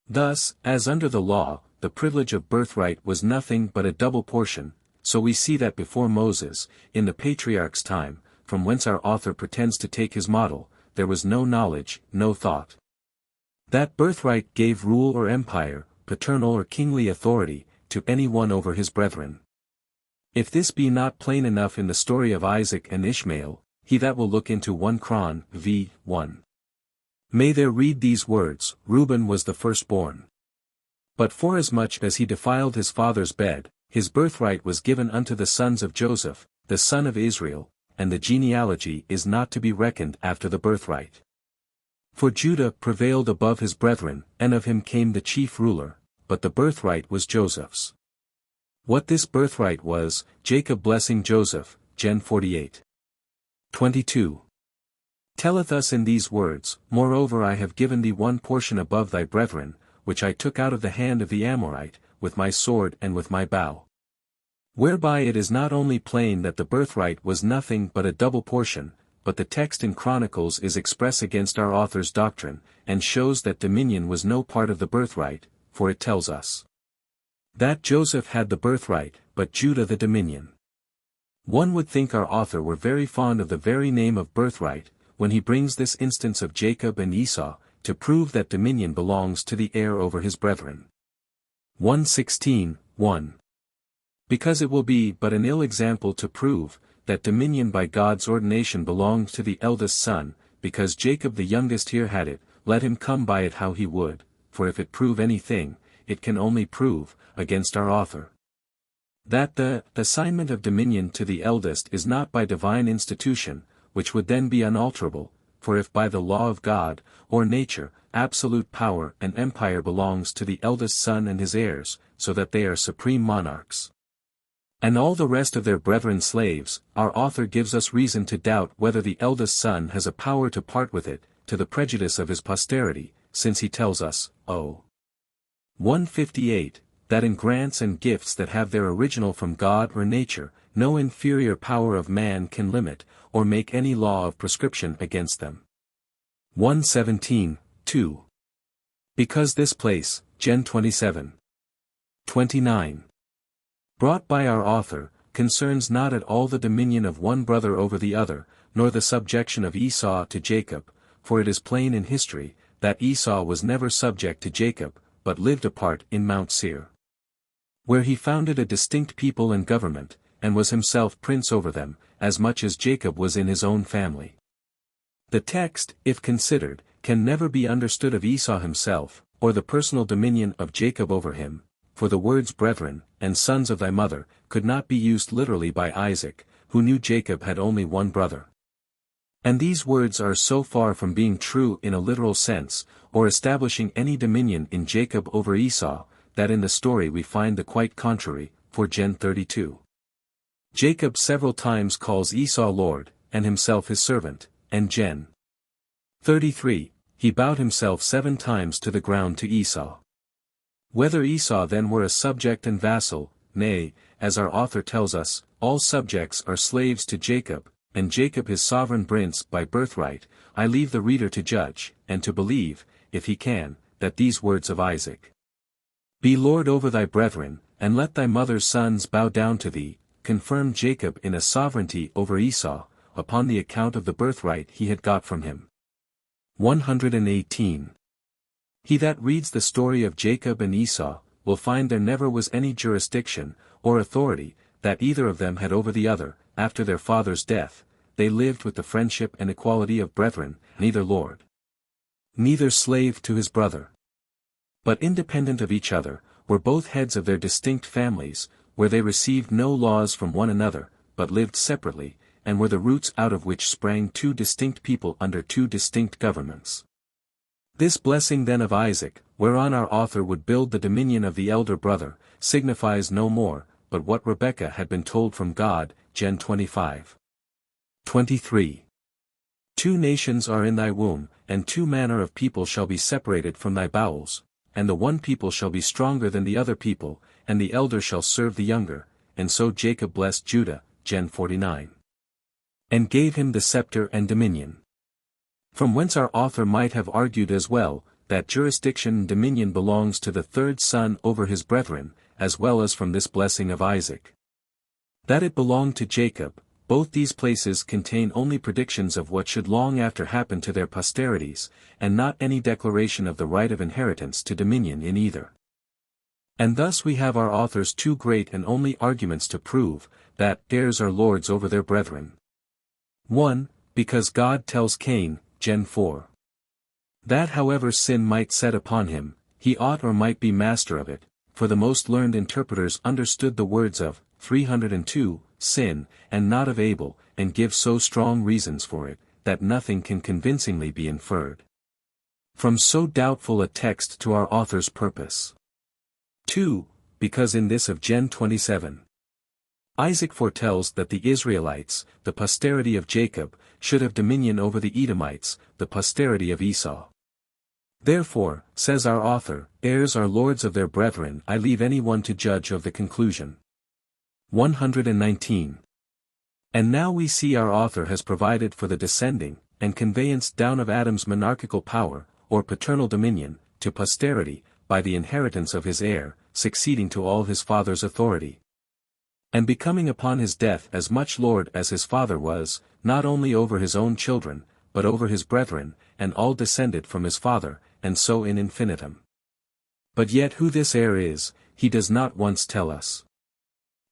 Thus, as under the law, the privilege of birthright was nothing but a double portion, so we see that before Moses, in the patriarch's time, from whence our author pretends to take his model, there was no knowledge, no thought. That birthright gave rule or empire, paternal or kingly authority, to any one over his brethren. If this be not plain enough in the story of Isaac and Ishmael, he that will look into 1 Chron, v. 1. May there read these words, Reuben was the firstborn. But forasmuch as he defiled his father's bed, his birthright was given unto the sons of Joseph, the son of Israel, and the genealogy is not to be reckoned after the birthright. For Judah prevailed above his brethren, and of him came the chief ruler, but the birthright was Joseph's. What this birthright was, Jacob blessing Joseph, Gen 48. 22. Telleth us in these words, Moreover I have given thee one portion above thy brethren, which I took out of the hand of the Amorite, with my sword and with my bow. Whereby it is not only plain that the birthright was nothing but a double portion, but the text in Chronicles is express against our author's doctrine, and shows that dominion was no part of the birthright, for it tells us that Joseph had the birthright, but Judah the dominion. One would think our author were very fond of the very name of birthright, when he brings this instance of Jacob and Esau, to prove that dominion belongs to the heir over his brethren. 116, 1. Because it will be but an ill example to prove, that dominion by God's ordination belongs to the eldest son, because Jacob the youngest here had it, let him come by it how he would, for if it prove anything, it can only prove, against our author, that the assignment of dominion to the eldest is not by divine institution, which would then be unalterable, for if by the law of God, or nature, absolute power and empire belongs to the eldest son and his heirs, so that they are supreme monarchs, and all the rest of their brethren slaves, our author gives us reason to doubt whether the eldest son has a power to part with it, to the prejudice of his posterity, since he tells us, 158, that in grants and gifts that have their original from God or nature, no inferior power of man can limit, or make any law of prescription against them. 117, 2. Because this place, Gen 27. 29. Brought by our author, concerns not at all the dominion of one brother over the other, nor the subjection of Esau to Jacob, for it is plain in history, that Esau was never subject to Jacob, but lived apart in Mount Seir, where he founded a distinct people and government, and was himself prince over them, as much as Jacob was in his own family. The text, if considered, can never be understood of Esau himself, or the personal dominion of Jacob over him, for the words brethren, and sons of thy mother, could not be used literally by Isaac, who knew Jacob had only one brother. And these words are so far from being true in a literal sense, or establishing any dominion in Jacob over Esau, that in the story we find the quite contrary, for Gen 32. Jacob several times calls Esau Lord, and himself his servant, and Gen 33, he bowed himself 7 times to the ground to Esau. Whether Esau then were a subject and vassal, nay, as our author tells us, all subjects are slaves to Jacob, and Jacob his sovereign prince by birthright, I leave the reader to judge, and to believe, if he can, that these words of Isaac, "Be Lord over thy brethren, and let thy mother's sons bow down to thee," confirmed Jacob in a sovereignty over Esau, upon the account of the birthright he had got from him. 118. He that reads the story of Jacob and Esau, will find there never was any jurisdiction, or authority, that either of them had over the other. After their father's death, they lived with the friendship and equality of brethren, neither lord, neither slave to his brother, but independent of each other, were both heads of their distinct families, where they received no laws from one another, but lived separately, and were the roots out of which sprang 2 distinct people under 2 distinct governments. This blessing then of Isaac, whereon our author would build the dominion of the elder brother, signifies no more, but what Rebekah had been told from God, Gen 25. 23. 2 nations are in thy womb, and 2 manner of people shall be separated from thy bowels, and the one people shall be stronger than the other people, and the elder shall serve the younger, and so Jacob blessed Judah, Gen 49. And gave him the scepter and dominion. From whence our author might have argued as well, that jurisdiction and dominion belongs to the 3rd son over his brethren, as well as from this blessing of Isaac, that it belonged to Jacob. Both these places contain only predictions of what should long after happen to their posterities, and not any declaration of the right of inheritance to dominion in either. And thus we have our author's 2 great and only arguments to prove, that heirs are lords over their brethren. 1. Because God tells Cain, Gen 4. That however sin might set upon him, he ought or might be master of it, for the most learned interpreters understood the words of 302, sin, and not of Abel, and give so strong reasons for it, that nothing can convincingly be inferred from so doubtful a text to our author's purpose. 2. Because in this of Gen 27, Isaac foretells that the Israelites, the posterity of Jacob, should have dominion over the Edomites, the posterity of Esau. Therefore, says our author, heirs are lords of their brethren. I leave any one to judge of the conclusion. 119. And now we see our author has provided for the descending, and conveyance down of Adam's monarchical power, or paternal dominion, to posterity, by the inheritance of his heir, succeeding to all his father's authority, and becoming upon his death as much lord as his father was, not only over his own children, but over his brethren, and all descended from his father, and so in infinitum. But yet who this heir is, he does not once tell us.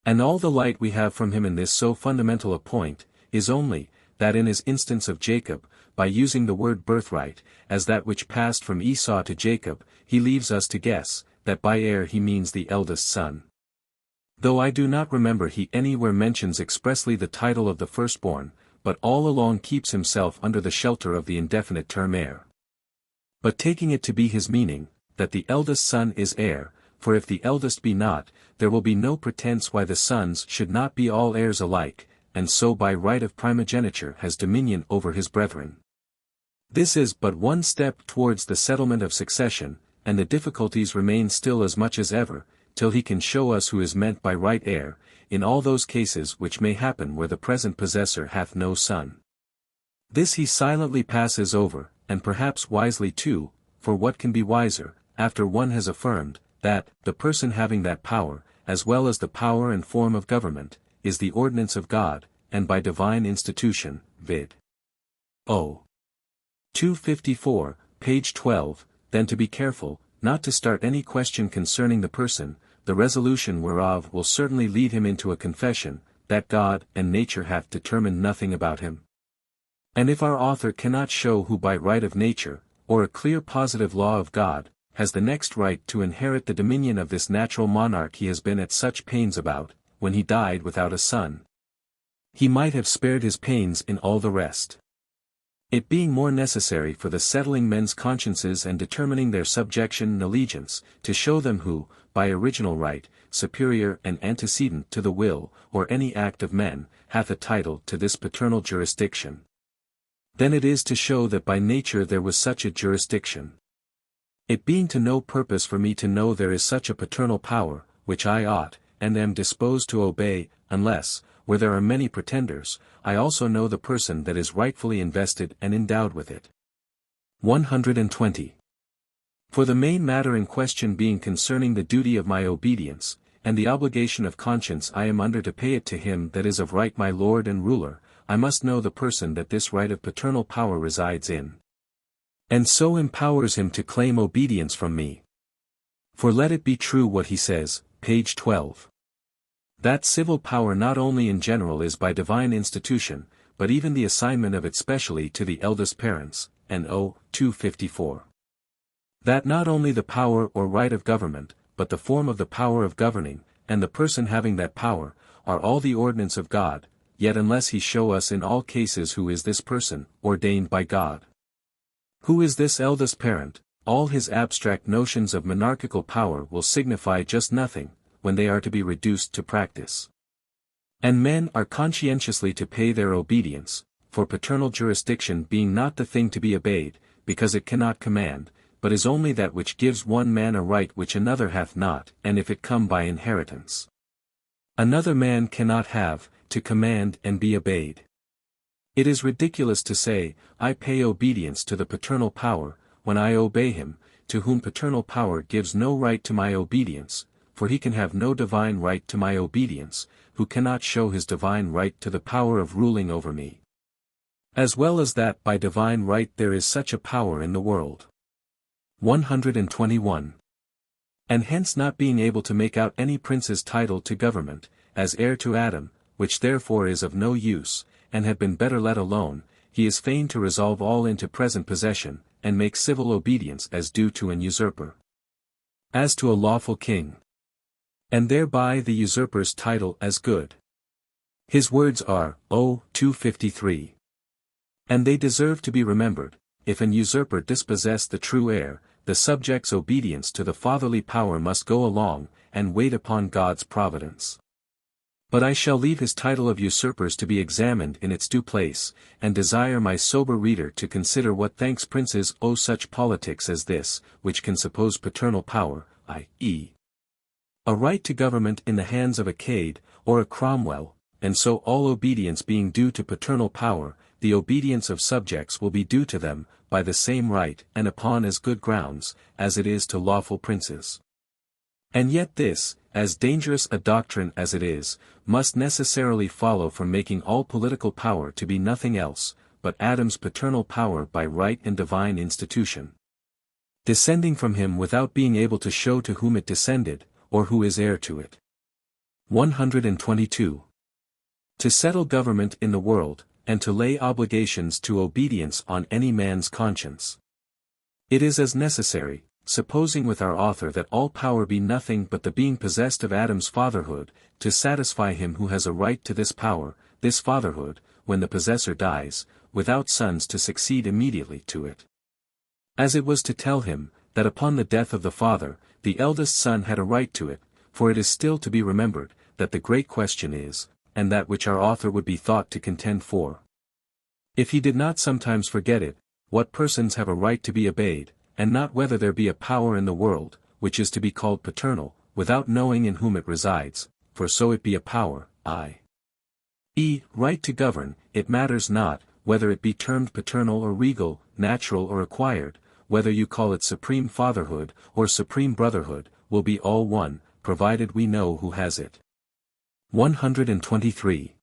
And all the light we have from him in this so fundamental a point, is only, that in his instance of Jacob, by using the word birthright, as that which passed from Esau to Jacob, he leaves us to guess, that by heir he means the eldest son. Though I do not remember he anywhere mentions expressly the title of the firstborn, but all along keeps himself under the shelter of the indefinite term heir. But taking it to be his meaning, that the eldest son is heir, for if the eldest be not, there will be no pretence why the sons should not be all heirs alike, and so by right of primogeniture has dominion over his brethren. This is but one step towards the settlement of succession, and the difficulties remain still as much as ever, till he can show us who is meant by right heir, in all those cases which may happen where the present possessor hath no son. This he silently passes over, and perhaps wisely too, for what can be wiser, after one has affirmed, that, the person having that power, as well as the power and form of government, is the ordinance of God, and by divine institution, vid. O. 254, page 12, then to be careful, not to start any question concerning the person, the resolution whereof will certainly lead him into a confession, that God and nature hath determined nothing about him. And if our author cannot show who by right of nature, or a clear positive law of God, has the next right to inherit the dominion of this natural monarch he has been at such pains about, when he died without a son, he might have spared his pains in all the rest. It being more necessary for the settling men's consciences and determining their subjection and allegiance, to show them who, by original right, superior and antecedent to the will, or any act of men, hath a title to this paternal jurisdiction. Then it is to show that by nature there was such a jurisdiction. It being to no purpose for me to know there is such a paternal power, which I ought, and am disposed to obey, unless, where there are many pretenders, I also know the person that is rightfully invested and endowed with it. 120. For the main matter in question being concerning the duty of my obedience, and the obligation of conscience I am under to pay it to him that is of right my lord and ruler, I must know the person that this right of paternal power resides in, and so empowers him to claim obedience from me. For let it be true what he says, page 12. That civil power not only in general is by divine institution, but even the assignment of it specially to the eldest parents, and O. 254. That not only the power or right of government, but the form of the power of governing, and the person having that power, are all the ordinance of God, yet unless he show us in all cases who is this person, ordained by God. Who is this eldest parent, all his abstract notions of monarchical power will signify just nothing, when they are to be reduced to practice. And men are conscientiously to pay their obedience, for paternal jurisdiction being not the thing to be obeyed, because it cannot command, but is only that which gives one man a right which another hath not, and if it come by inheritance, another man cannot have, to command and be obeyed. It is ridiculous to say, I pay obedience to the paternal power, when I obey him, to whom paternal power gives no right to my obedience, for he can have no divine right to my obedience, who cannot show his divine right to the power of ruling over me. As well as that by divine right there is such a power in the world. 121. And hence not being able to make out any prince's title to government, as heir to Adam, which therefore is of no use, and had been better let alone, he is fain to resolve all into present possession, and make civil obedience as due to an usurper, as to a lawful king, and thereby the usurper's title as good. His words are, O. 253. And they deserve to be remembered. If an usurper dispossess the true heir, the subject's obedience to the fatherly power must go along, and wait upon God's providence. But I shall leave his title of usurpers to be examined in its due place, and desire my sober reader to consider what thanks princes owe such politics as this, which can suppose paternal power, i.e. a right to government in the hands of a Cade, or a Cromwell, and so all obedience being due to paternal power, the obedience of subjects will be due to them, by the same right and upon as good grounds, as it is to lawful princes. And yet this, as dangerous a doctrine as it is, must necessarily follow from making all political power to be nothing else, but Adam's paternal power by right and divine institution, descending from him without being able to show to whom it descended, or who is heir to it. 122. To settle government in the world, and to lay obligations to obedience on any man's conscience. It is as necessary, supposing with our author that all power be nothing but the being possessed of Adam's fatherhood, to satisfy him who has a right to this power, this fatherhood, when the possessor dies, without sons to succeed immediately to it. As it was to tell him, that upon the death of the father, the eldest son had a right to it, for it is still to be remembered, that the great question is, and that which our author would be thought to contend for, if he did not sometimes forget it, what persons have a right to be obeyed, and not whether there be a power in the world, which is to be called paternal, without knowing in whom it resides, for so it be a power, i.e., right to govern, it matters not, whether it be termed paternal or regal, natural or acquired, whether you call it supreme fatherhood, or supreme brotherhood, will be all one, provided we know who has it. 123.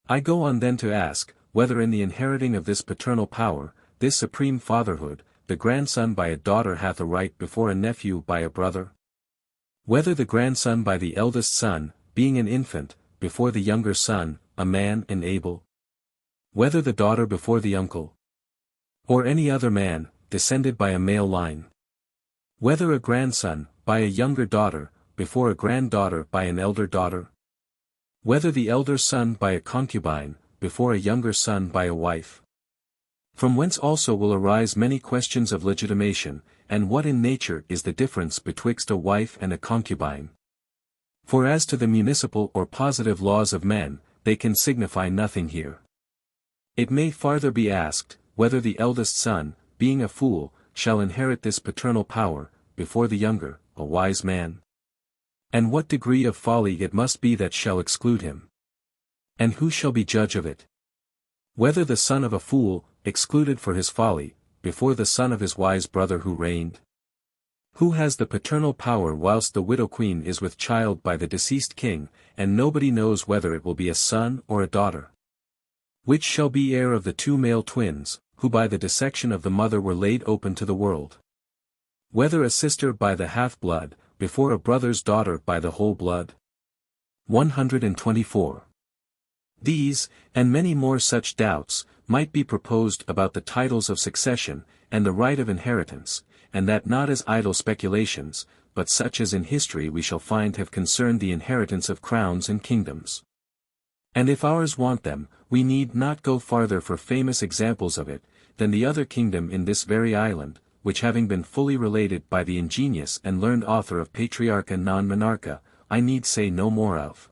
I go on then to ask, whether in the inheriting of this paternal power, this supreme fatherhood, the grandson by a daughter hath a right before a nephew by a brother? Whether the grandson by the eldest son, being an infant, before the younger son, a man and able? Whether the daughter before the uncle? Or any other man, descended by a male line? Whether a grandson, by a younger daughter, before a granddaughter by an elder daughter? Whether the elder son by a concubine, before a younger son by a wife? From whence also will arise many questions of legitimation, and what in nature is the difference betwixt a wife and a concubine? For as to the municipal or positive laws of men, they can signify nothing here. It may farther be asked, whether the eldest son, being a fool, shall inherit this paternal power, before the younger, a wise man? And what degree of folly it must be that shall exclude him? And who shall be judge of it? Whether the son of a fool, excluded for his folly, before the son of his wise brother who reigned? Who has the paternal power whilst the widow queen is with child by the deceased king, and nobody knows whether it will be a son or a daughter? Which shall be heir of the two male twins, who by the dissection of the mother were laid open to the world? Whether a sister by the half-blood, before a brother's daughter by the whole blood? 124. These, and many more such doubts, might be proposed about the titles of succession, and the right of inheritance, and that not as idle speculations, but such as in history we shall find have concerned the inheritance of crowns and kingdoms. And if ours want them, we need not go farther for famous examples of it, than the other kingdom in this very island, which having been fully related by the ingenious and learned author of Patriarcha non Monarcha, I need say no more of.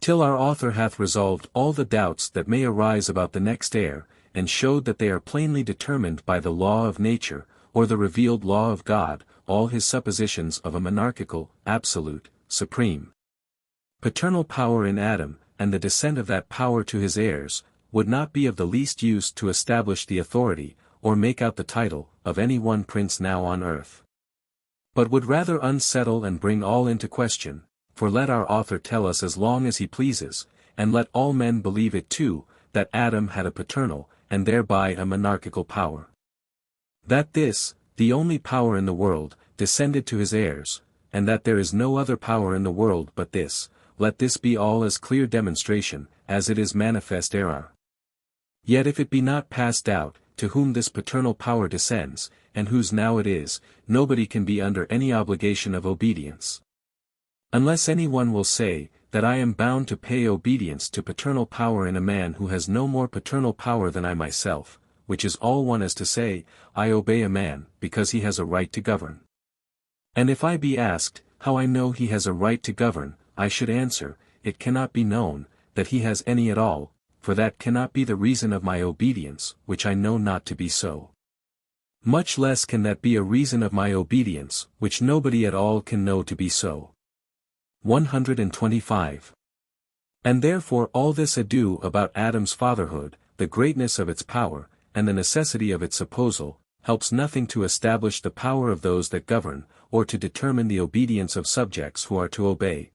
Till our author hath resolved all the doubts that may arise about the next heir, and showed that they are plainly determined by the law of nature, or the revealed law of God, all his suppositions of a monarchical, absolute, supreme, paternal power in Adam, and the descent of that power to his heirs, would not be of the least use to establish the authority, or make out the title, of any one prince now on earth. But would rather unsettle and bring all into question, for let our author tell us as long as he pleases, and let all men believe it too, that Adam had a paternal, and thereby a monarchical power. That this, the only power in the world, descended to his heirs, and that there is no other power in the world but this, let this be all as clear demonstration, as it is manifest error. Yet if it be not past doubt, to whom this paternal power descends, and whose now it is, nobody can be under any obligation of obedience. Unless any one will say, that I am bound to pay obedience to paternal power in a man who has no more paternal power than I myself, which is all one as to say, I obey a man, because he has a right to govern. And if I be asked, how I know he has a right to govern, I should answer, it cannot be known, that he has any at all, for that cannot be the reason of my obedience, which I know not to be so. Much less can that be a reason of my obedience, which nobody at all can know to be so. 125. And therefore all this ado about Adam's fatherhood, the greatness of its power, and the necessity of its supposal, helps nothing to establish the power of those that govern, or to determine the obedience of subjects who are to obey.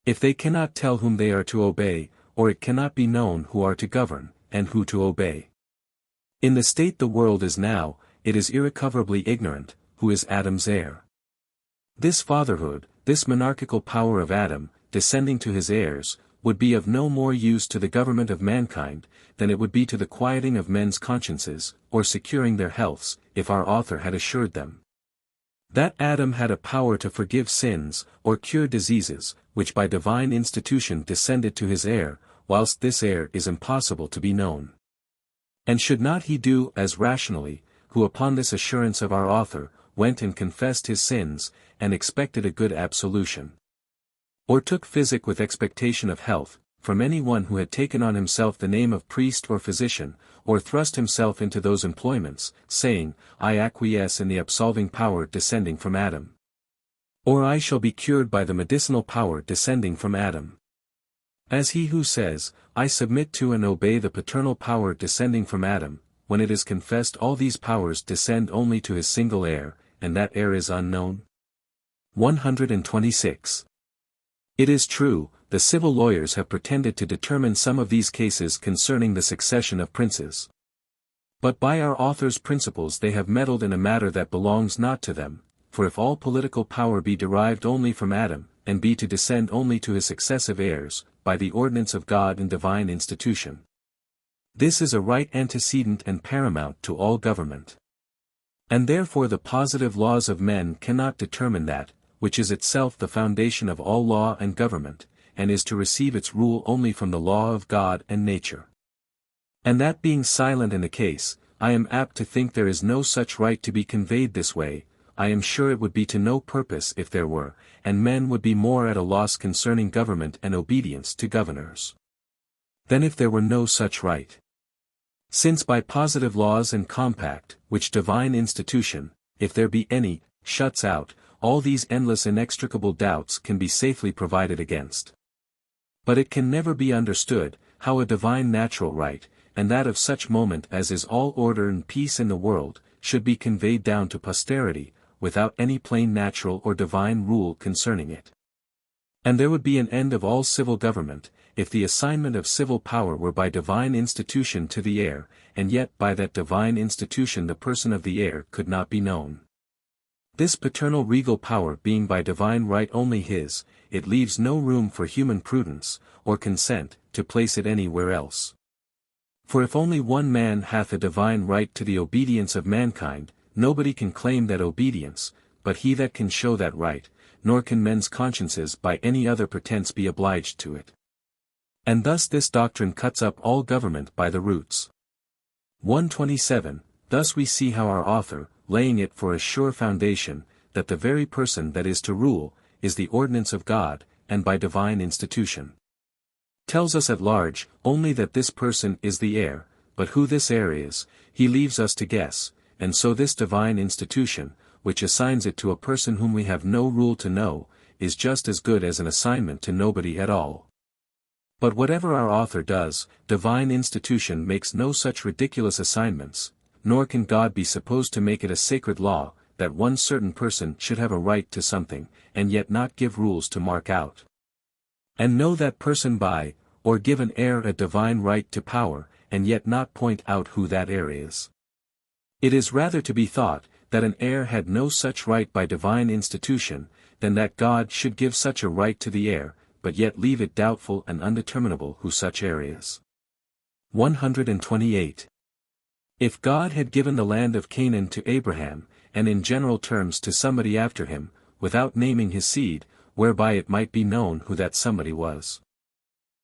If they cannot tell whom they are to obey, or it cannot be known who are to govern, and who to obey. In the state the world is now, it is irrecoverably ignorant, who is Adam's heir. This fatherhood, this monarchical power of Adam, descending to his heirs, would be of no more use to the government of mankind, than it would be to the quieting of men's consciences, or securing their healths, if our author had assured them that Adam had a power to forgive sins, or cure diseases, which by divine institution descended to his heir, whilst this heir is impossible to be known. And should not he do as rationally, who upon this assurance of our author, went and confessed his sins, and expected a good absolution? Or took physic with expectation of health, from any one who had taken on himself the name of priest or physician, or thrust himself into those employments, saying, I acquiesce in the absolving power descending from Adam. Or I shall be cured by the medicinal power descending from Adam. As he who says, I submit to and obey the paternal power descending from Adam, when it is confessed all these powers descend only to his single heir, and that heir is unknown? 126. It is true, the civil lawyers have pretended to determine some of these cases concerning the succession of princes. But by our author's principles they have meddled in a matter that belongs not to them, for if all political power be derived only from Adam, and be to descend only to his successive heirs, by the ordinance of God and divine institution, this is a right antecedent and paramount to all government. And therefore the positive laws of men cannot determine that, which is itself the foundation of all law and government, and is to receive its rule only from the law of God and nature. And that being silent in the case, I am apt to think there is no such right to be conveyed this way. I am sure it would be to no purpose if there were, and men would be more at a loss concerning government and obedience to governors, than if there were no such right. Since by positive laws and compact, which divine institution, if there be any, shuts out, all these endless inextricable doubts can be safely provided against. But it can never be understood, how a divine natural right, and that of such moment as is all order and peace in the world, should be conveyed down to posterity, without any plain natural or divine rule concerning it. And there would be an end of all civil government, if the assignment of civil power were by divine institution to the heir, and yet by that divine institution the person of the heir could not be known. This paternal regal power being by divine right only his, it leaves no room for human prudence, or consent, to place it anywhere else. For if only one man hath a divine right to the obedience of mankind, nobody can claim that obedience, but he that can show that right, nor can men's consciences by any other pretence be obliged to it. And thus this doctrine cuts up all government by the roots. 127. Thus we see how our author, laying it for a sure foundation, that the very person that is to rule, is the ordinance of God, and by divine institution, tells us at large, only that this person is the heir, but who this heir is, he leaves us to guess, and so this divine institution, which assigns it to a person whom we have no rule to know, is just as good as an assignment to nobody at all. But whatever our author does, divine institution makes no such ridiculous assignments, nor can God be supposed to make it a sacred law, that one certain person should have a right to something, and yet not give rules to mark out and know that person by, or give an heir a divine right to power, and yet not point out who that heir is. It is rather to be thought, that an heir had no such right by divine institution, than that God should give such a right to the heir, but yet leave it doubtful and undeterminable who such heir is. 128. If God had given the land of Canaan to Abraham, and in general terms to somebody after him, without naming his seed, whereby it might be known who that somebody was,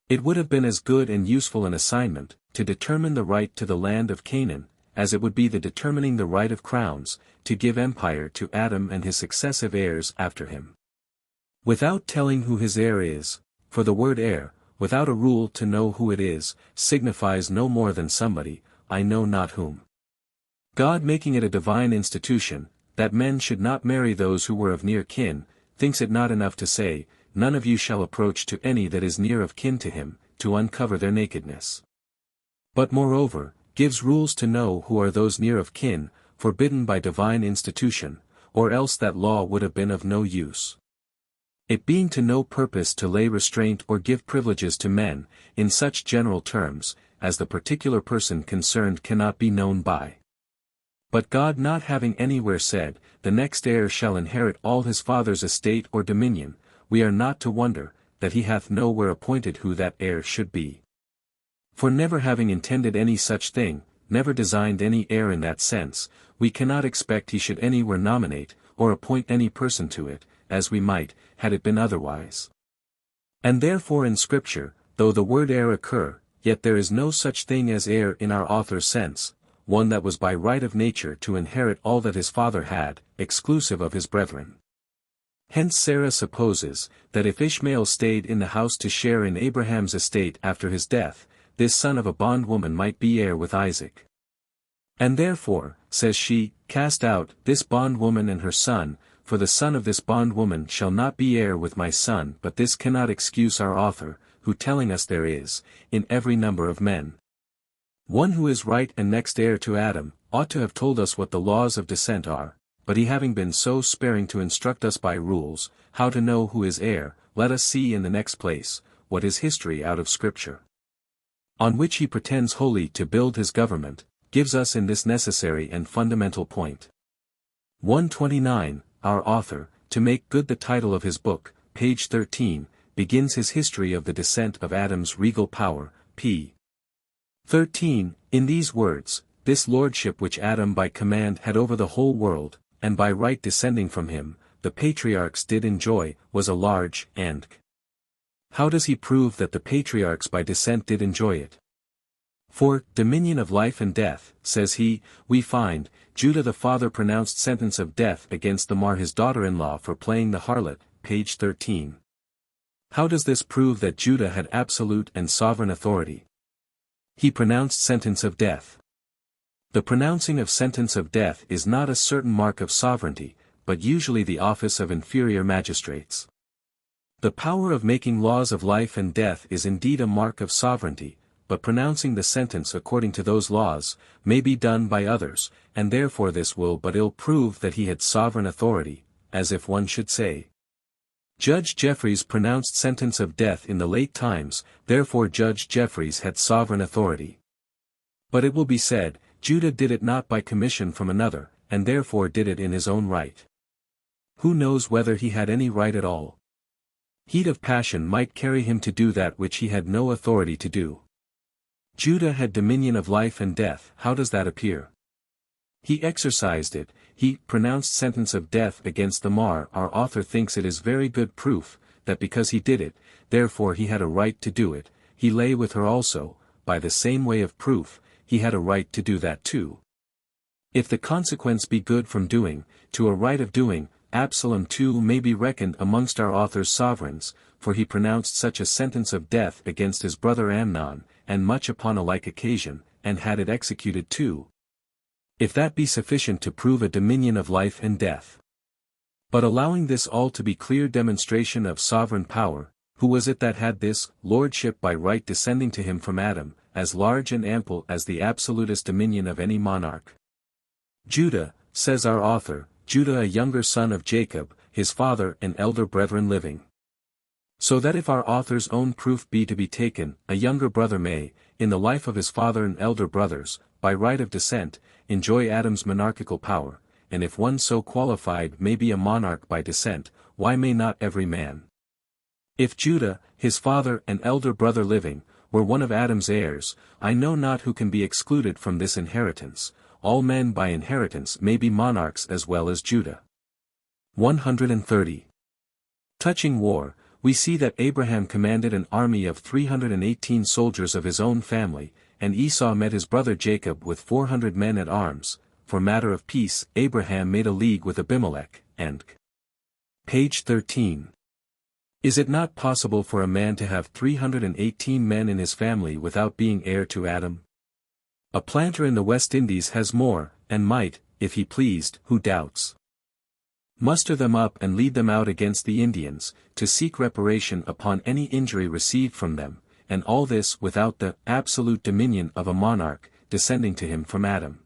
it would have been as good and useful an assignment, to determine the right to the land of Canaan, as it would be the determining the right of crowns, to give empire to Adam and his successive heirs after him, without telling who his heir is, for the word heir, without a rule to know who it is, signifies no more than somebody, I know not whom. God making it a divine institution, that men should not marry those who were of near kin, thinks it not enough to say, none of you shall approach to any that is near of kin to him, to uncover their nakedness. But moreover, gives rules to know who are those near of kin, forbidden by divine institution, or else that law would have been of no use. It being to no purpose to lay restraint or give privileges to men, in such general terms, as the particular person concerned cannot be known by. But God not having anywhere said, the next heir shall inherit all his father's estate or dominion, we are not to wonder, that he hath nowhere appointed who that heir should be. For never having intended any such thing, never designed any heir in that sense, we cannot expect he should anywhere nominate, or appoint any person to it, as we might, had it been otherwise. And therefore in Scripture, though the word heir occur, yet there is no such thing as heir in our author's sense, one that was by right of nature to inherit all that his father had, exclusive of his brethren. Hence Sarah supposes, that if Ishmael stayed in the house to share in Abraham's estate after his death, this son of a bondwoman might be heir with Isaac. And therefore, says she, cast out this bondwoman and her son, for the son of this bondwoman shall not be heir with my son. But this cannot excuse our author, who telling us there is, in every number of men, one who is right and next heir to Adam, ought to have told us what the laws of descent are, but he having been so sparing to instruct us by rules, how to know who is heir, let us see in the next place, what is history out of Scripture. On which he pretends wholly to build his government, gives us in this necessary and fundamental point. 129, our author, to make good the title of his book, page 13, begins his history of the descent of Adam's regal power, p. 13, in these words, this lordship which Adam by command had over the whole world, and by right descending from him, the patriarchs did enjoy, was a large, and. How does he prove that the patriarchs by descent did enjoy it? For dominion of life and death, says he, we find, Judah the father pronounced sentence of death against Tamar his daughter-in-law for playing the harlot, page 13. How does this prove that Judah had absolute and sovereign authority? He pronounced sentence of death. The pronouncing of sentence of death is not a certain mark of sovereignty, but usually the office of inferior magistrates. The power of making laws of life and death is indeed a mark of sovereignty, but pronouncing the sentence according to those laws, may be done by others, and therefore this will but ill prove that he had sovereign authority, as if one should say, Judge Jeffreys pronounced sentence of death in the late times, therefore Judge Jeffreys had sovereign authority. But it will be said, Judah did it not by commission from another, and therefore did it in his own right. Who knows whether he had any right at all? Heat of passion might carry him to do that which he had no authority to do. Judah had dominion of life and death. How does that appear? He exercised it, he pronounced sentence of death against Tamar. Our author thinks it is very good proof, that because he did it, therefore he had a right to do it. He lay with her also, by the same way of proof, he had a right to do that too. If the consequence be good from doing, to a right of doing, Absalom too may be reckoned amongst our author's sovereigns, for he pronounced such a sentence of death against his brother Amnon, and much upon a like occasion, and had it executed too. If that be sufficient to prove a dominion of life and death. But allowing this all to be clear demonstration of sovereign power, who was it that had this lordship by right descending to him from Adam, as large and ample as the absolutist dominion of any monarch? Judah, says our author, Judah a younger son of Jacob, his father and elder brethren living. So that if our author's own proof be to be taken, a younger brother may, in the life of his father and elder brothers, by right of descent, enjoy Adam's monarchical power, and if one so qualified may be a monarch by descent, why may not every man? If Judah, his father and elder brother living, were one of Adam's heirs, I know not who can be excluded from this inheritance. All men by inheritance may be monarchs as well as Judah. 130. Touching war, we see that Abraham commanded an army of 318 soldiers of his own family, and Esau met his brother Jacob with 400 men at arms. For matter of peace, Abraham made a league with Abimelech, and page 13. Is it not possible for a man to have 318 men in his family without being heir to Adam? A planter in the West Indies has more, and might, if he pleased, who doubts? Muster them up and lead them out against the Indians, to seek reparation upon any injury received from them, and all this without the absolute dominion of a monarch, descending to him from Adam.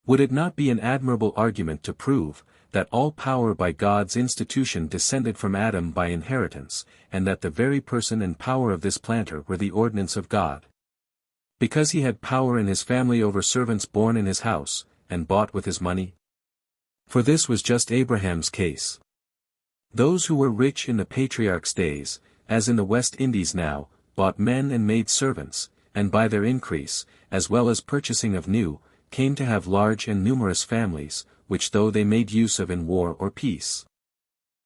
Would it not be an admirable argument to prove, that all power by God's institution descended from Adam by inheritance, and that the very person and power of this planter were the ordinance of God? Because he had power in his family over servants born in his house, and bought with his money? For this was just Abraham's case. Those who were rich in the patriarch's days, as in the West Indies now, bought men and maid servants, and by their increase, as well as purchasing of new, came to have large and numerous families, which though they made use of in war or peace.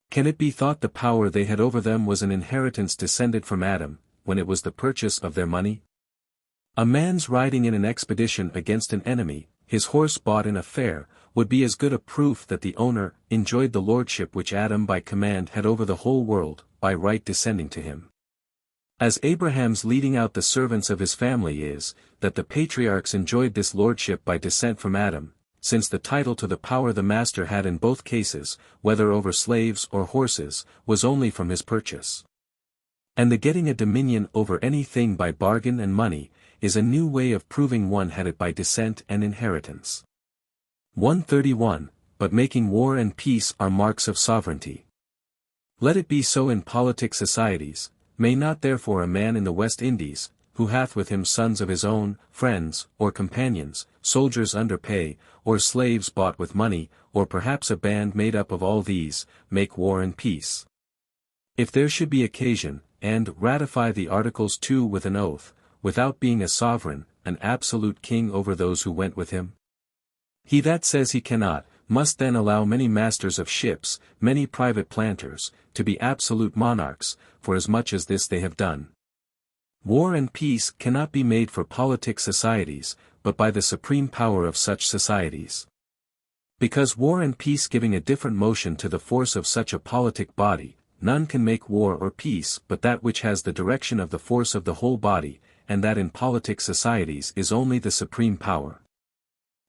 Can it be thought the power they had over them was an inheritance descended from Adam, when it was the purchase of their money? A man's riding in an expedition against an enemy, his horse bought in a fair, would be as good a proof that the owner enjoyed the lordship which Adam by command had over the whole world, by right descending to him. As Abraham's leading out the servants of his family is, that the patriarchs enjoyed this lordship by descent from Adam, since the title to the power the master had in both cases, whether over slaves or horses, was only from his purchase. And the getting a dominion over anything by bargain and money, is a new way of proving one had it by descent and inheritance. 131. But making war and peace are marks of sovereignty. Let it be so in politic societies. May not therefore a man in the West Indies, who hath with him sons of his own, friends, or companions, soldiers under pay, or slaves bought with money, or perhaps a band made up of all these, make war and peace? If there should be occasion, and ratify the Articles too with an oath, without being a sovereign, an absolute king over those who went with him? He that says he cannot, must then allow many masters of ships, many private planters, to be absolute monarchs, for as much as this they have done. War and peace cannot be made for politic societies, but by the supreme power of such societies. Because war and peace giving a different motion to the force of such a politic body, none can make war or peace but that which has the direction of the force of the whole body, and that in politic societies is only the supreme power.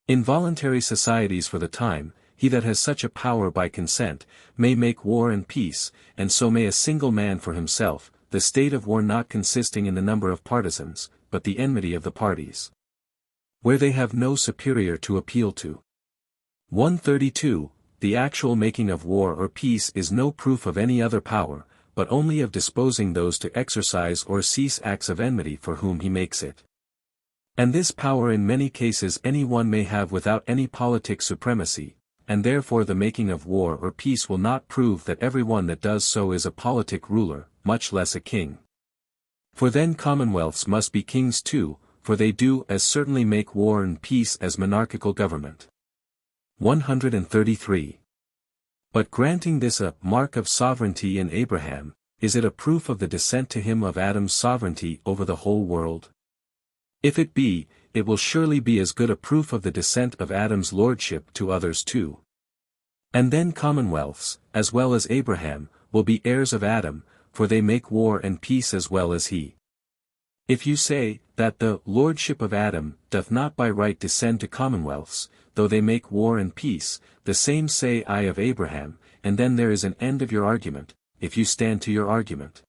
In voluntary societies for the time, he that has such a power by consent, may make war and peace, and so may a single man for himself, the state of war not consisting in the number of partisans, but the enmity of the parties. Where they have no superior to appeal to. 132. The actual making of war or peace is no proof of any other power, but only of disposing those to exercise or cease acts of enmity for whom he makes it. And this power in many cases any one may have without any politic supremacy, and therefore the making of war or peace will not prove that every one that does so is a politic ruler, much less a king. For then commonwealths must be kings too, for they do as certainly make war and peace as monarchical government. 133. But granting this a mark of sovereignty in Abraham, is it a proof of the descent to him of Adam's sovereignty over the whole world? If it be, it will surely be as good a proof of the descent of Adam's lordship to others too. And then commonwealths, as well as Abraham, will be heirs of Adam, for they make war and peace as well as he. If you say, that the lordship of Adam doth not by right descend to commonwealths, though they make war and peace, the same say I of Abraham, and then there is an end of your argument, if you stand to your argument.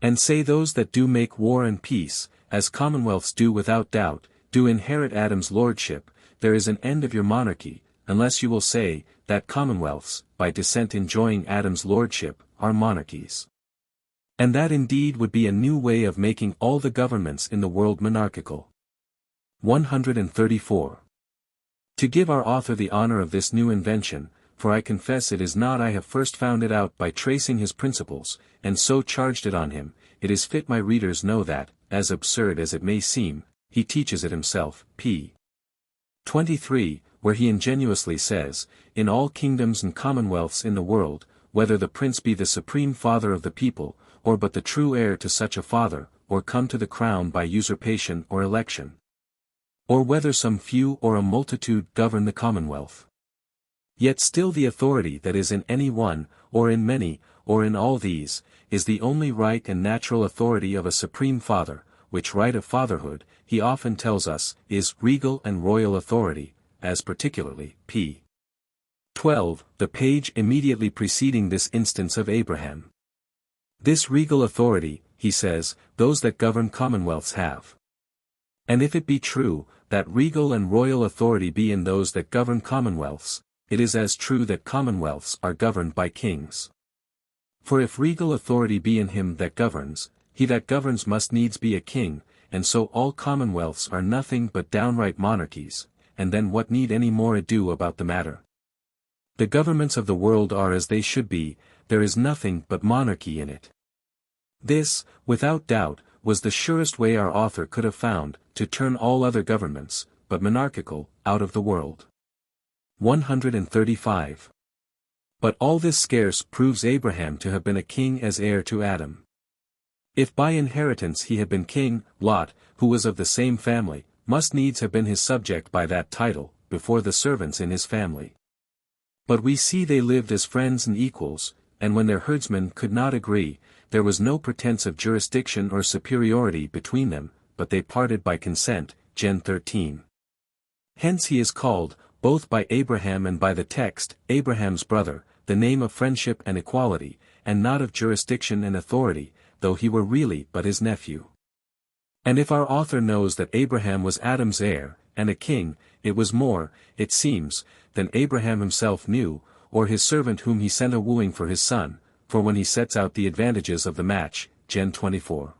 And say those that do make war and peace, as commonwealths do without doubt, do inherit Adam's lordship, there is an end of your monarchy, unless you will say, that commonwealths, by descent enjoying Adam's lordship, are monarchies. And that indeed would be a new way of making all the governments in the world monarchical. 134. To give our author the honor of this new invention, for I confess it is not I have first found it out by tracing his principles, and so charged it on him, it is fit my readers know that, as absurd as it may seem, he teaches it himself, p. 23, where he ingenuously says, in all kingdoms and commonwealths in the world, whether the prince be the supreme father of the people, or but the true heir to such a father, or come to the crown by usurpation or election, or whether some few or a multitude govern the commonwealth, yet still the authority that is in any one, or in many, or in all these, is the only right and natural authority of a supreme father, which right of fatherhood, he often tells us, is regal and royal authority, as particularly, p. 12, the page immediately preceding this instance of Abraham. This regal authority, he says, those that govern commonwealths have. And if it be true, that regal and royal authority be in those that govern commonwealths, it is as true that commonwealths are governed by kings. For if regal authority be in him that governs, he that governs must needs be a king, and so all commonwealths are nothing but downright monarchies, and then what need any more ado about the matter? The governments of the world are as they should be, there is nothing but monarchy in it. This, without doubt, was the surest way our author could have found, to turn all other governments, but monarchical, out of the world. 135. But all this scarce proves Abraham to have been a king as heir to Adam. If by inheritance he had been king, Lot, who was of the same family, must needs have been his subject by that title, before the servants in his family. But we see they lived as friends and equals, and when their herdsmen could not agree, there was no pretense of jurisdiction or superiority between them, but they parted by consent, Gen 13. Hence he is called, both by Abraham and by the text, Abraham's brother, the name of friendship and equality, and not of jurisdiction and authority, though he were really but his nephew. And if our author knows that Abraham was Adam's heir, and a king, it was more, it seems, than Abraham himself knew, or his servant whom he sent a wooing for his son, for when he sets out the advantages of the match, Gen 24.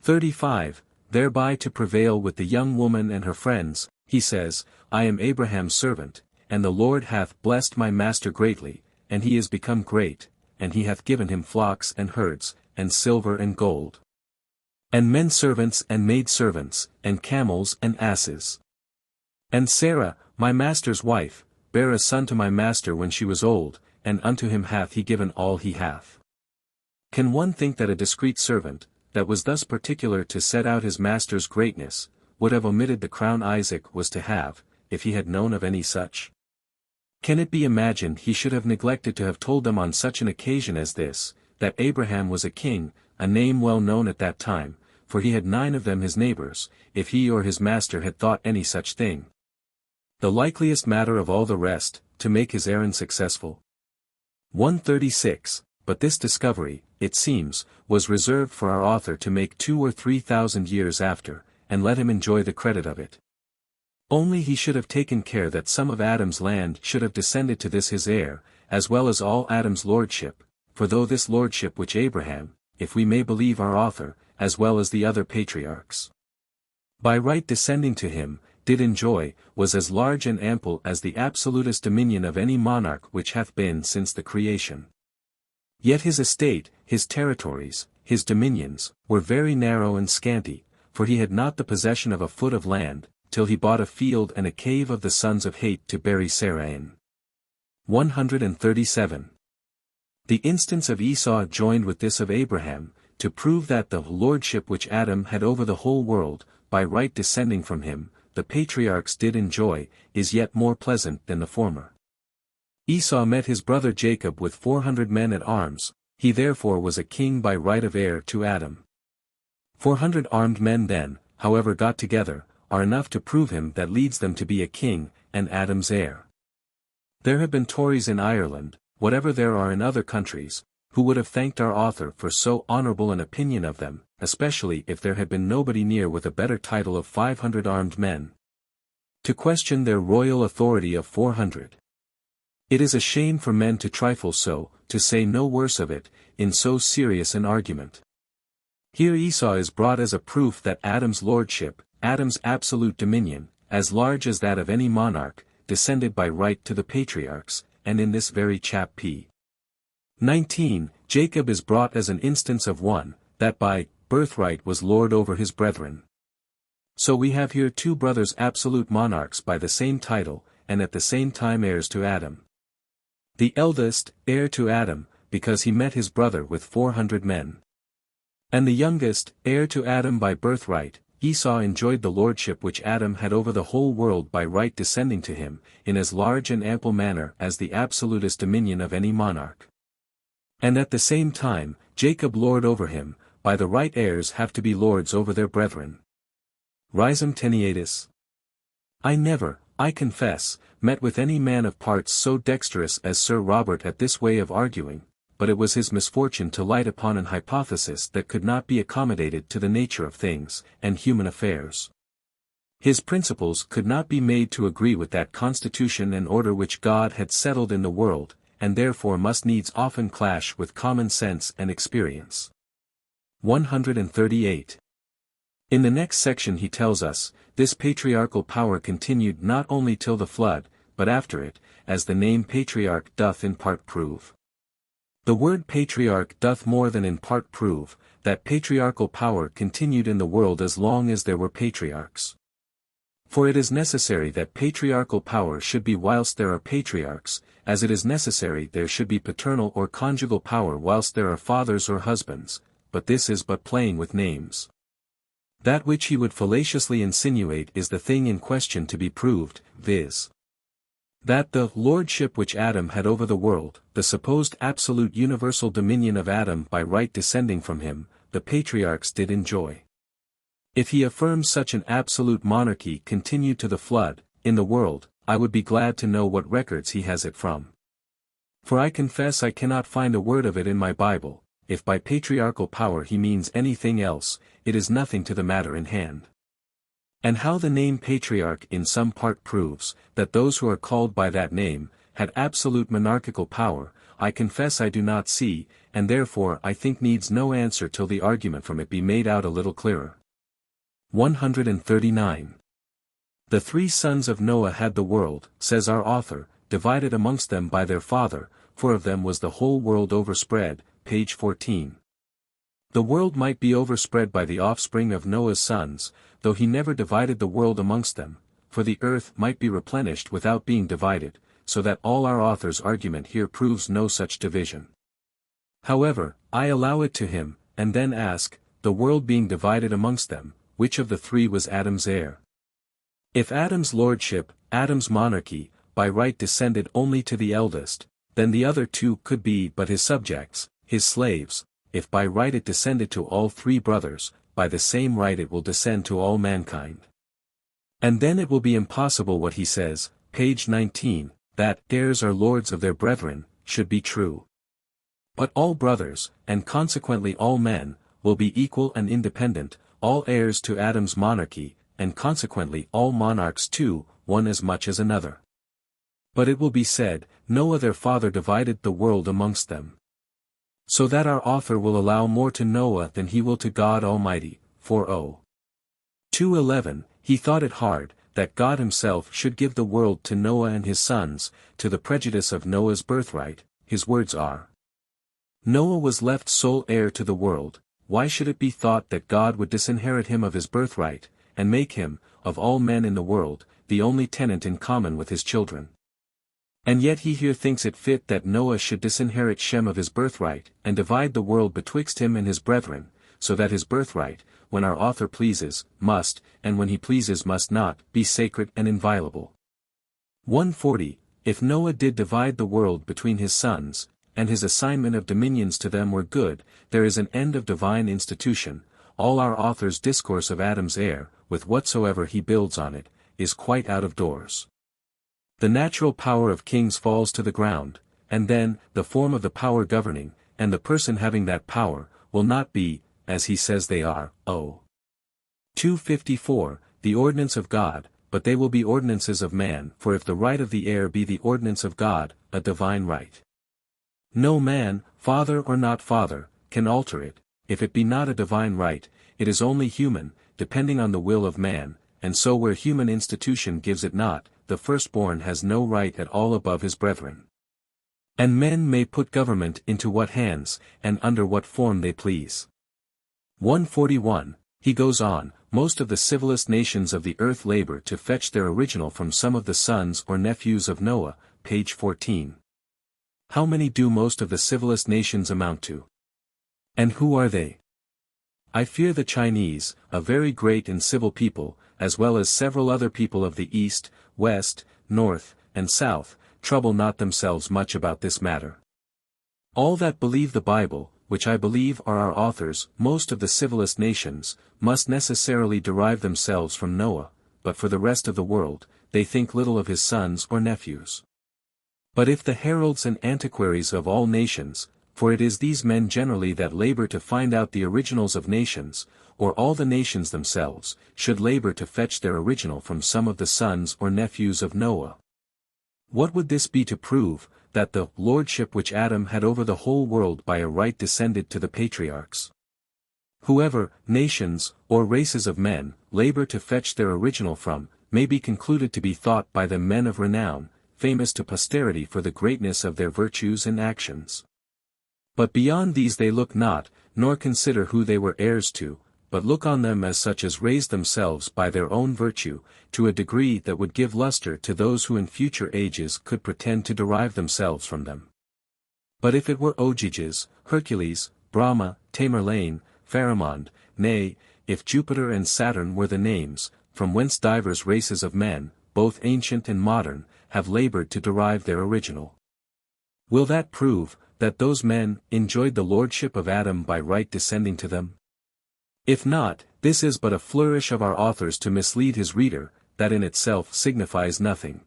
35, thereby to prevail with the young woman and her friends, he says, I am Abraham's servant, and the Lord hath blessed my master greatly, and he is become great, and he hath given him flocks and herds, and silver and gold, and men servants and maid servants, and camels and asses. And Sarah, my master's wife, bare a son to my master when she was old, and unto him hath he given all he hath. Can one think that a discreet servant, that was thus particular to set out his master's greatness, would have omitted the crown Isaac was to have, if he had known of any such? Can it be imagined he should have neglected to have told them on such an occasion as this, that Abraham was a king, a name well known at that time, for he had 9 of them his neighbors, if he or his master had thought any such thing? The likeliest matter of all the rest, to make his errand successful. 136, but this discovery, it seems, was reserved for our author to make 2 or 3 thousand years after, and let him enjoy the credit of it. Only he should have taken care that some of Adam's land should have descended to this his heir, as well as all Adam's lordship, for though this lordship which Abraham, if we may believe our author, as well as the other patriarchs, by right descending to him, did enjoy, was as large and ample as the absolutest dominion of any monarch which hath been since the creation. Yet his estate, his territories, his dominions, were very narrow and scanty, for he had not the possession of a foot of land, till he bought a field and a cave of the sons of Heth to bury Sarah in. 137. The instance of Esau joined with this of Abraham, to prove that the lordship which Adam had over the whole world, by right descending from him, the patriarchs did enjoy, is yet more pleasant than the former. Esau met his brother Jacob with 400 men at arms, he therefore was a king by right of heir to Adam. 400 armed men then, however got together, are enough to prove him that leads them to be a king, and Adam's heir. There have been Tories in Ireland, whatever there are in other countries, who would have thanked our author for so honourable an opinion of them, especially if there had been nobody near with a better title of 500 armed men. To question their royal authority of 400. It is a shame for men to trifle so, to say no worse of it, in so serious an argument. Here Esau is brought as a proof that Adam's lordship, Adam's absolute dominion, as large as that of any monarch, descended by right to the patriarchs, and in this very chap p. 19, Jacob is brought as an instance of one, that by birthright was lord over his brethren. So we have here 2 brothers absolute monarchs by the same title, and at the same time heirs to Adam. The eldest, heir to Adam, because he met his brother with 400 men. And the youngest, heir to Adam by birthright, Esau enjoyed the lordship which Adam had over the whole world by right descending to him, in as large and ample manner as the absolutest dominion of any monarch. And at the same time, Jacob lord over him, by the right heirs have to be lords over their brethren. Rhizome tenatus. I never, I confess, met with any man of parts so dexterous as Sir Robert at this way of arguing, but it was his misfortune to light upon an hypothesis that could not be accommodated to the nature of things, and human affairs. His principles could not be made to agree with that constitution and order which God had settled in the world, and therefore must needs often clash with common sense and experience. 138. In the next section he tells us, this patriarchal power continued not only till the flood, but after it, as the name patriarch doth in part prove. The word patriarch doth more than in part prove, that patriarchal power continued in the world as long as there were patriarchs. For it is necessary that patriarchal power should be whilst there are patriarchs, as it is necessary there should be paternal or conjugal power whilst there are fathers or husbands, but this is but playing with names. That which he would fallaciously insinuate is the thing in question to be proved, viz. that the lordship which Adam had over the world, the supposed absolute universal dominion of Adam by right descending from him, the patriarchs did enjoy. If he affirms such an absolute monarchy continued to the flood, in the world, I would be glad to know what records he has it from. For I confess I cannot find a word of it in my Bible. If by patriarchal power he means anything else, it is nothing to the matter in hand. And how the name patriarch in some part proves, that those who are called by that name, had absolute monarchical power, I confess I do not see, and therefore I think needs no answer till the argument from it be made out a little clearer. 139. The 3 sons of Noah had the world, says our author, divided amongst them by their father, for of them was the whole world overspread, page 14. The world might be overspread by the offspring of Noah's sons, though he never divided the world amongst them, for the earth might be replenished without being divided, so that all our author's argument here proves no such division. However, I allow it to him, and then ask, the world being divided amongst them, which of the 3 was Adam's heir? If Adam's lordship, Adam's monarchy, by right descended only to the eldest, then the other 2 could be but his subjects, his slaves. If by right it descended to all 3 brothers, by the same right it will descend to all mankind. And then it will be impossible what he says, page 19, that heirs are lords of their brethren, should be true. But all brothers, and consequently all men, will be equal and independent, all heirs to Adam's monarchy, and consequently all monarchs too, one as much as another. But it will be said, Noah their father divided the world amongst them. So that our author will allow more to Noah than he will to God Almighty, for 2:11, he thought it hard, that God himself should give the world to Noah and his sons, to the prejudice of Noah's birthright. His words are, Noah was left sole heir to the world, why should it be thought that God would disinherit him of his birthright, and make him, of all men in the world, the only tenant in common with his children? And yet he here thinks it fit that Noah should disinherit Shem of his birthright, and divide the world betwixt him and his brethren, so that his birthright, when our author pleases, must, and when he pleases must not, be sacred and inviolable. 140. If Noah did divide the world between his sons, and his assignment of dominions to them were good, there is an end of divine institution. All our author's discourse of Adam's heir, with whatsoever he builds on it, is quite out of doors. The natural power of kings falls to the ground, and then, the form of the power governing, and the person having that power, will not be, as he says they are, 254, the ordinance of God, but they will be ordinances of man, for if the right of the heir be the ordinance of God, a divine right, no man, father or not father, can alter it. If it be not a divine right, it is only human, depending on the will of man, and so where human institution gives it not, the firstborn has no right at all above his brethren. And men may put government into what hands, and under what form they please. 141, he goes on, most of the civilest nations of the earth labor to fetch their original from some of the sons or nephews of Noah, page 14. How many do most of the civilest nations amount to? And who are they? I fear the Chinese, a very great and civil people, as well as several other people of the East, West, North, and South, trouble not themselves much about this matter. All that believe the Bible, which I believe are our authors, most of the civilest nations, must necessarily derive themselves from Noah, but for the rest of the world, they think little of his sons or nephews. But if the heralds and antiquaries of all nations, for it is these men generally that labor to find out the originals of nations, or all the nations themselves, should labor to fetch their original from some of the sons or nephews of Noah. What would this be to prove, that the lordship which Adam had over the whole world by a right descended to the patriarchs? Whoever, nations, or races of men, labor to fetch their original from, may be concluded to be thought by them men of renown, famous to posterity for the greatness of their virtues and actions. But beyond these they look not, nor consider who they were heirs to, but look on them as such as raised themselves by their own virtue, to a degree that would give luster to those who in future ages could pretend to derive themselves from them. But if it were Ogyges, Hercules, Brahma, Tamerlane, Pharamond, nay, if Jupiter and Saturn were the names, from whence divers races of men, both ancient and modern, have labored to derive their original. Will that prove, that those men enjoyed the lordship of Adam by right descending to them? If not, this is but a flourish of our authors to mislead his reader, that in itself signifies nothing.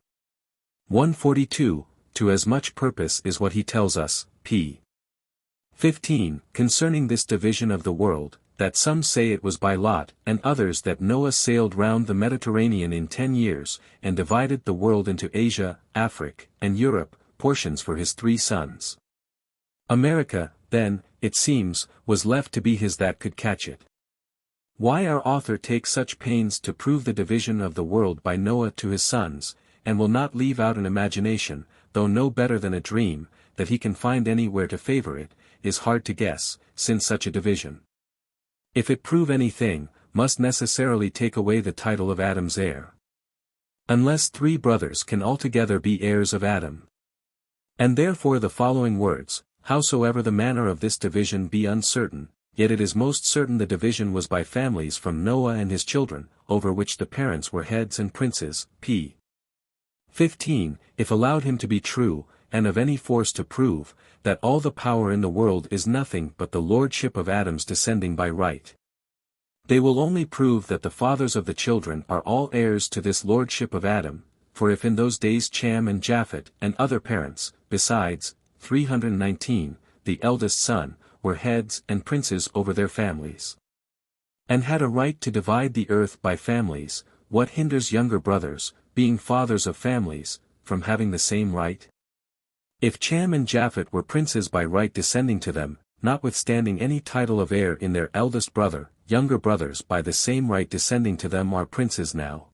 142, to as much purpose is what he tells us, p. 15, concerning this division of the world, that some say it was by lot, and others that Noah sailed round the Mediterranean in 10 years, and divided the world into Asia, Africa, and Europe, portions for his 3 sons. America, then, it seems, was left to be his that could catch it. Why our author takes such pains to prove the division of the world by Noah to his sons, and will not leave out an imagination, though no better than a dream, that he can find anywhere to favor it, is hard to guess, since such a division, if it prove anything, must necessarily take away the title of Adam's heir. Unless 3 brothers can altogether be heirs of Adam. And therefore the following words, howsoever the manner of this division be uncertain, yet it is most certain the division was by families from Noah and his children, over which the parents were heads and princes, p. 15, if allowed him to be true, and of any force to prove, that all the power in the world is nothing but the lordship of Adam's descending by right. They will only prove that the fathers of the children are all heirs to this lordship of Adam, for if in those days Cham and Japhet and other parents, besides, 319, the eldest son, were heads and princes over their families, and had a right to divide the earth by families, what hinders younger brothers, being fathers of families, from having the same right? If Cham and Japhet were princes by right descending to them, notwithstanding any title of heir in their eldest brother, younger brothers by the same right descending to them are princes now.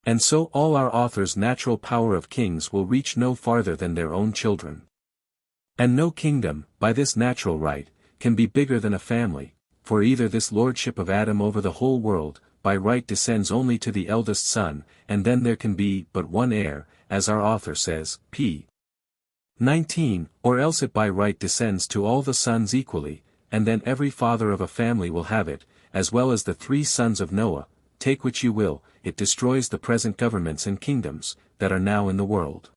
And so all our author's natural power of kings will reach no farther than their own children. And no kingdom, by this natural right, can be bigger than a family, for either this lordship of Adam over the whole world, by right descends only to the eldest son, and then there can be but one heir, as our author says, p. 19, or else it by right descends to all the sons equally, and then every father of a family will have it, as well as the 3 sons of Noah, take which you will, it destroys the present governments and kingdoms, that are now in the world.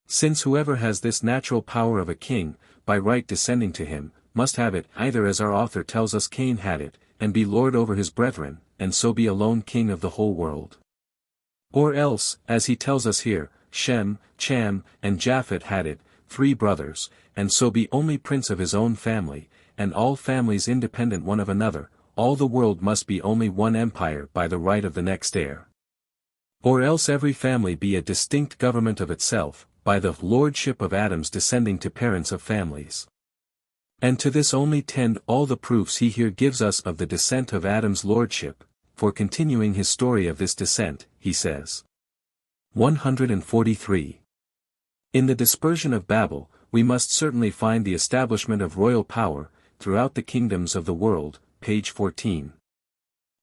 Since whoever has this natural power of a king, by right descending to him, must have it either as our author tells us Cain had it, and be lord over his brethren, and so be alone king of the whole world. Or else, as he tells us here, Shem, Cham, and Japhet had it, 3 brothers, and so be only prince of his own family, and all families independent one of another, all the world must be only one empire by the right of the next heir. Or else every family be a distinct government of itself, by the lordship of Adam's descending to parents of families. And to this only tend all the proofs he here gives us of the descent of Adam's lordship, for continuing his story of this descent, he says. 143. In the dispersion of Babel, we must certainly find the establishment of royal power, throughout the kingdoms of the world, page 14.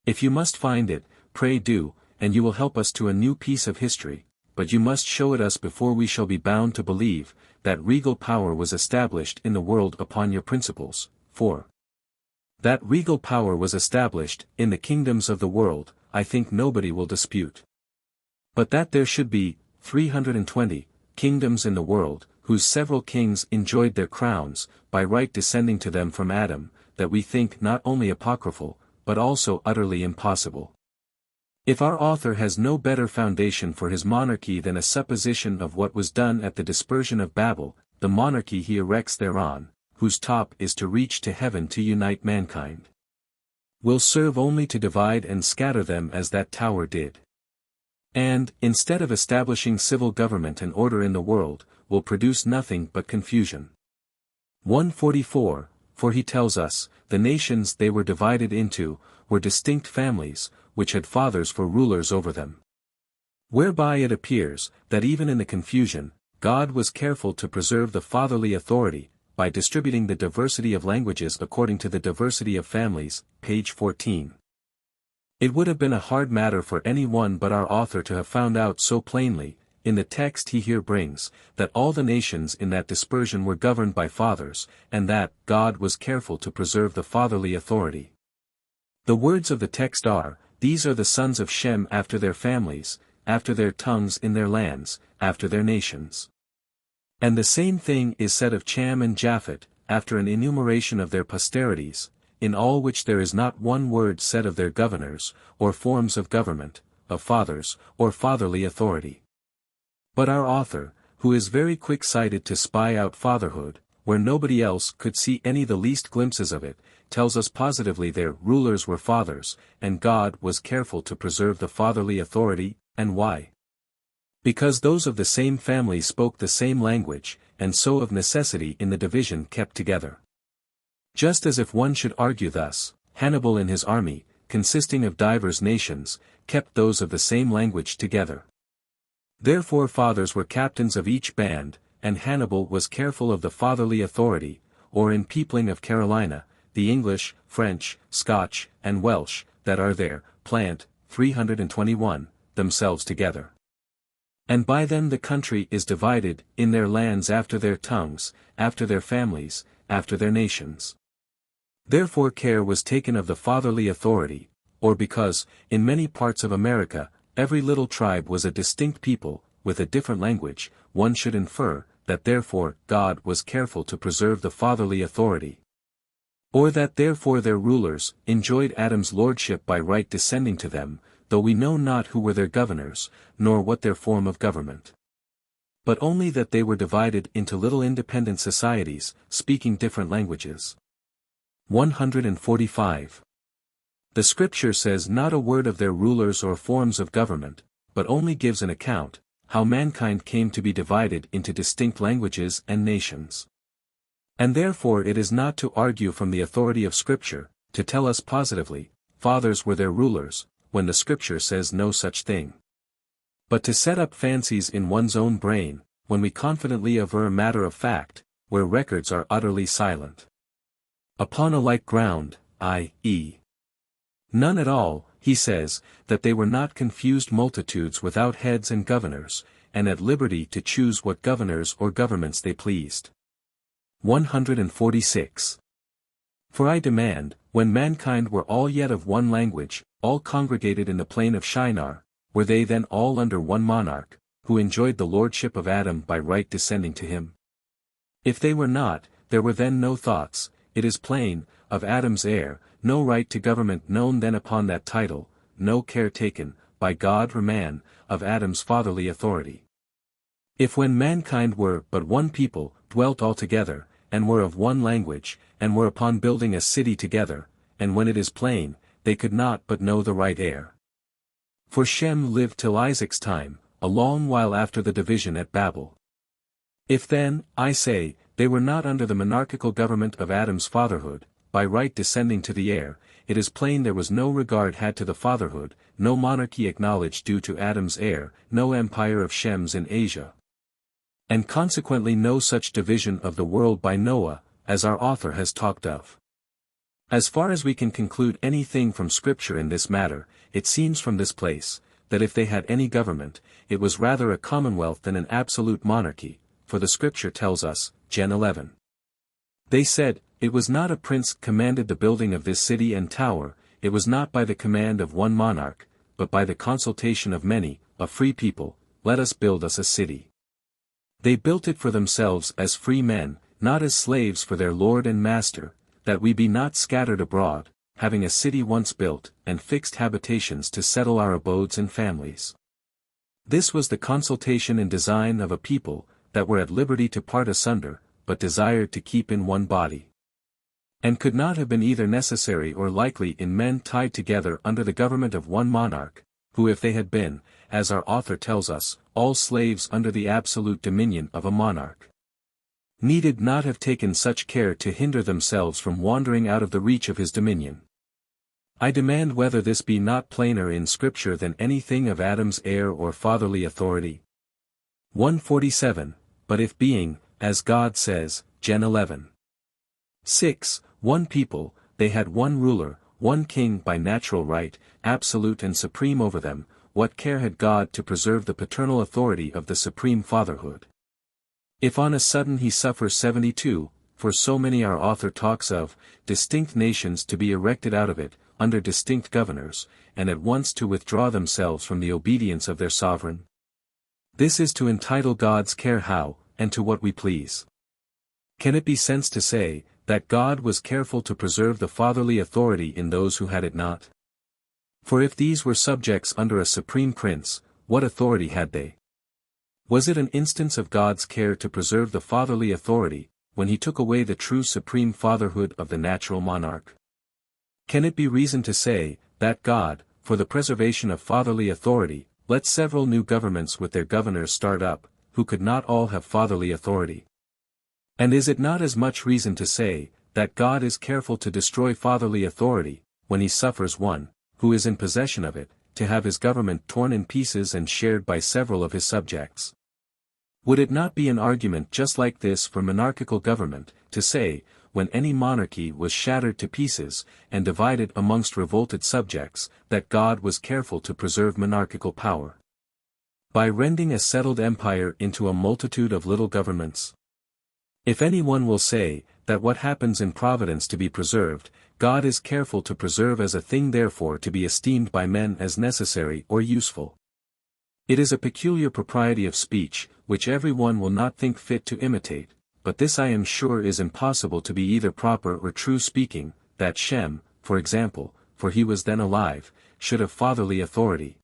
If you must find it, pray do, and you will help us to a new piece of history, but you must show it us before we shall be bound to believe, that regal power was established in the world upon your principles, for that regal power was established in the kingdoms of the world, I think nobody will dispute. But that there should be 320 kingdoms in the world, whose several kings enjoyed their crowns, by right descending to them from Adam, that we think not only apocryphal, but also utterly impossible. If our author has no better foundation for his monarchy than a supposition of what was done at the dispersion of Babel, the monarchy he erects thereon, whose top is to reach to heaven to unite mankind, will serve only to divide and scatter them as that tower did. And, instead of establishing civil government and order in the world, will produce nothing but confusion. 144, for he tells us, the nations they were divided into, were distinct families, which had fathers for rulers over them. Whereby it appears, that even in the confusion, God was careful to preserve the fatherly authority, by distributing the diversity of languages according to the diversity of families, page 14. It would have been a hard matter for any one but our author to have found out so plainly, in the text he here brings, that all the nations in that dispersion were governed by fathers, and that God was careful to preserve the fatherly authority. The words of the text are, "These are the sons of Shem after their families, after their tongues in their lands, after their nations." And the same thing is said of Cham and Japhet, after an enumeration of their posterities, in all which there is not one word said of their governors, or forms of government, of fathers, or fatherly authority. But our author, who is very quick-sighted to spy out fatherhood, where nobody else could see any the least glimpses of it, tells us positively their rulers were fathers, and God was careful to preserve the fatherly authority, and why? Because those of the same family spoke the same language, and so of necessity in the division kept together. Just as if one should argue thus, Hannibal and his army, consisting of divers nations, kept those of the same language together. Therefore fathers were captains of each band, and Hannibal was careful of the fatherly authority, or in peopling of Carolina, the English, French, Scotch, and Welsh, that are there, plant, 321, themselves together. And by them the country is divided, in their lands after their tongues, after their families, after their nations. Therefore care was taken of the fatherly authority, or because, in many parts of America, every little tribe was a distinct people, with a different language, one should infer, that therefore God was careful to preserve the fatherly authority. Or that therefore their rulers enjoyed Adam's lordship by right descending to them, though we know not who were their governors, nor what their form of government. But only that they were divided into little independent societies, speaking different languages. 145. The Scripture says not a word of their rulers or forms of government, but only gives an account, how mankind came to be divided into distinct languages and nations. And therefore it is not to argue from the authority of Scripture, to tell us positively, fathers were their rulers, when the Scripture says no such thing. But to set up fancies in one's own brain, when we confidently aver matter of fact, where records are utterly silent. Upon a like ground, i.e. none at all, he says, that they were not confused multitudes without heads and governors, and at liberty to choose what governors or governments they pleased. 146. For I demand, when mankind were all yet of one language, all congregated in the plain of Shinar, were they then all under one monarch, who enjoyed the lordship of Adam by right descending to him? If they were not, there were then no thoughts, it is plain, of Adam's heir, no right to government known then upon that title, no care taken, by God or man, of Adam's fatherly authority. If when mankind were but one people, dwelt all together, and were of one language, and were upon building a city together, and when it is plain, they could not but know the right heir. For Shem lived till Isaac's time, a long while after the division at Babel. If then, I say, they were not under the monarchical government of Adam's fatherhood, by right descending to the heir, it is plain there was no regard had to the fatherhood, no monarchy acknowledged due to Adam's heir, no empire of Shem's in Asia. And consequently no such division of the world by Noah, as our author has talked of. As far as we can conclude anything from Scripture in this matter, it seems from this place, that if they had any government, it was rather a commonwealth than an absolute monarchy, for the Scripture tells us, Gen 11. They said, it was not a prince commanded the building of this city and tower, it was not by the command of one monarch, but by the consultation of many, a free people, let us build us a city. They built it for themselves as free men, not as slaves for their lord and master, that we be not scattered abroad, having a city once built, and fixed habitations to settle our abodes and families. This was the consultation and design of a people, that were at liberty to part asunder, but desired to keep in one body. And could not have been either necessary or likely in men tied together under the government of one monarch, who if they had been, as our author tells us, all slaves under the absolute dominion of a monarch, needed not have taken such care to hinder themselves from wandering out of the reach of his dominion. I demand whether this be not plainer in Scripture than anything of Adam's heir or fatherly authority. 147, but if being, as God says, Gen 11. 6, one people, they had one ruler, one king by natural right, absolute and supreme over them, what care had God to preserve the paternal authority of the supreme fatherhood? If on a sudden he suffers 72, for so many our author talks of, distinct nations to be erected out of it, under distinct governors, and at once to withdraw themselves from the obedience of their sovereign? This is to entitle God's care how, and to what we please. Can it be sense to say, that God was careful to preserve the fatherly authority in those who had it not? For if these were subjects under a supreme prince, what authority had they? Was it an instance of God's care to preserve the fatherly authority, when he took away the true supreme fatherhood of the natural monarch? Can it be reason to say, that God, for the preservation of fatherly authority, let several new governments with their governors start up, who could not all have fatherly authority? And is it not as much reason to say, that God is careful to destroy fatherly authority, when he suffers one, who is in possession of it, to have his government torn in pieces and shared by several of his subjects? Would it not be an argument just like this for monarchical government, to say, when any monarchy was shattered to pieces, and divided amongst revolted subjects, that God was careful to preserve monarchical power? By rending a settled empire into a multitude of little governments? If anyone will say, that what happens in providence to be preserved, God is careful to preserve as a thing therefore to be esteemed by men as necessary or useful. It is a peculiar propriety of speech, which every one will not think fit to imitate, but this I am sure is impossible to be either proper or true speaking, that Shem, for example, for he was then alive, should have fatherly authority,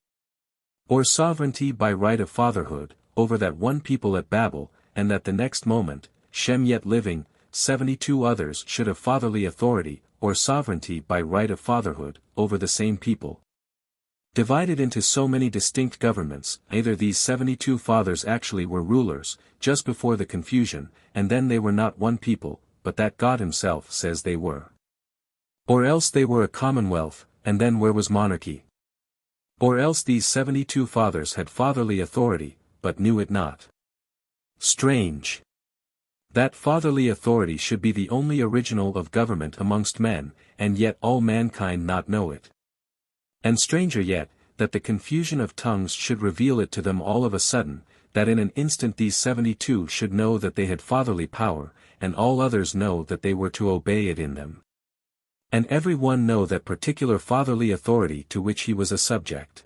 or sovereignty by right of fatherhood, over that one people at Babel, and that the next moment, Shem yet living, 72 others should have fatherly authority, or sovereignty by right of fatherhood, over the same people. Divided into so many distinct governments, either these 72 fathers actually were rulers, just before the confusion, and then they were not one people, but that God himself says they were. Or else they were a commonwealth, and then where was monarchy? Or else these 72 fathers had fatherly authority, but knew it not. Strange! That fatherly authority should be the only original of government amongst men, and yet all mankind not know it. And stranger yet, that the confusion of tongues should reveal it to them all of a sudden, that in an instant these 72 should know that they had fatherly power, and all others know that they were to obey it in them. And every one know that particular fatherly authority to which he was a subject.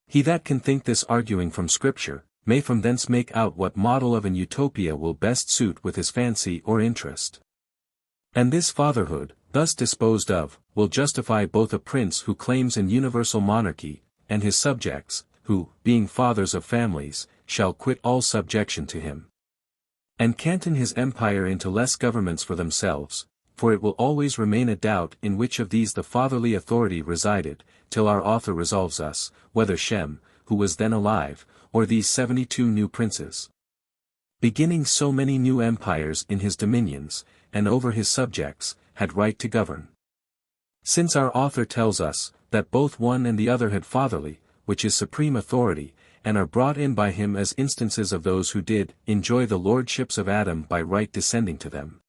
He that can think this arguing from Scripture, may from thence make out what model of an utopia will best suit with his fancy or interest. And this fatherhood, thus disposed of, will justify both a prince who claims an universal monarchy, and his subjects, who, being fathers of families, shall quit all subjection to him, and canton his empire into less governments for themselves, for it will always remain a doubt in which of these the fatherly authority resided, till our author resolves us, whether Shem, who was then alive, or these 72 new princes, beginning so many new empires in his dominions, and over his subjects, had right to govern. Since our author tells us, that both one and the other had fatherly, which is supreme authority, and are brought in by him as instances of those who did enjoy the lordships of Adam by right descending to them,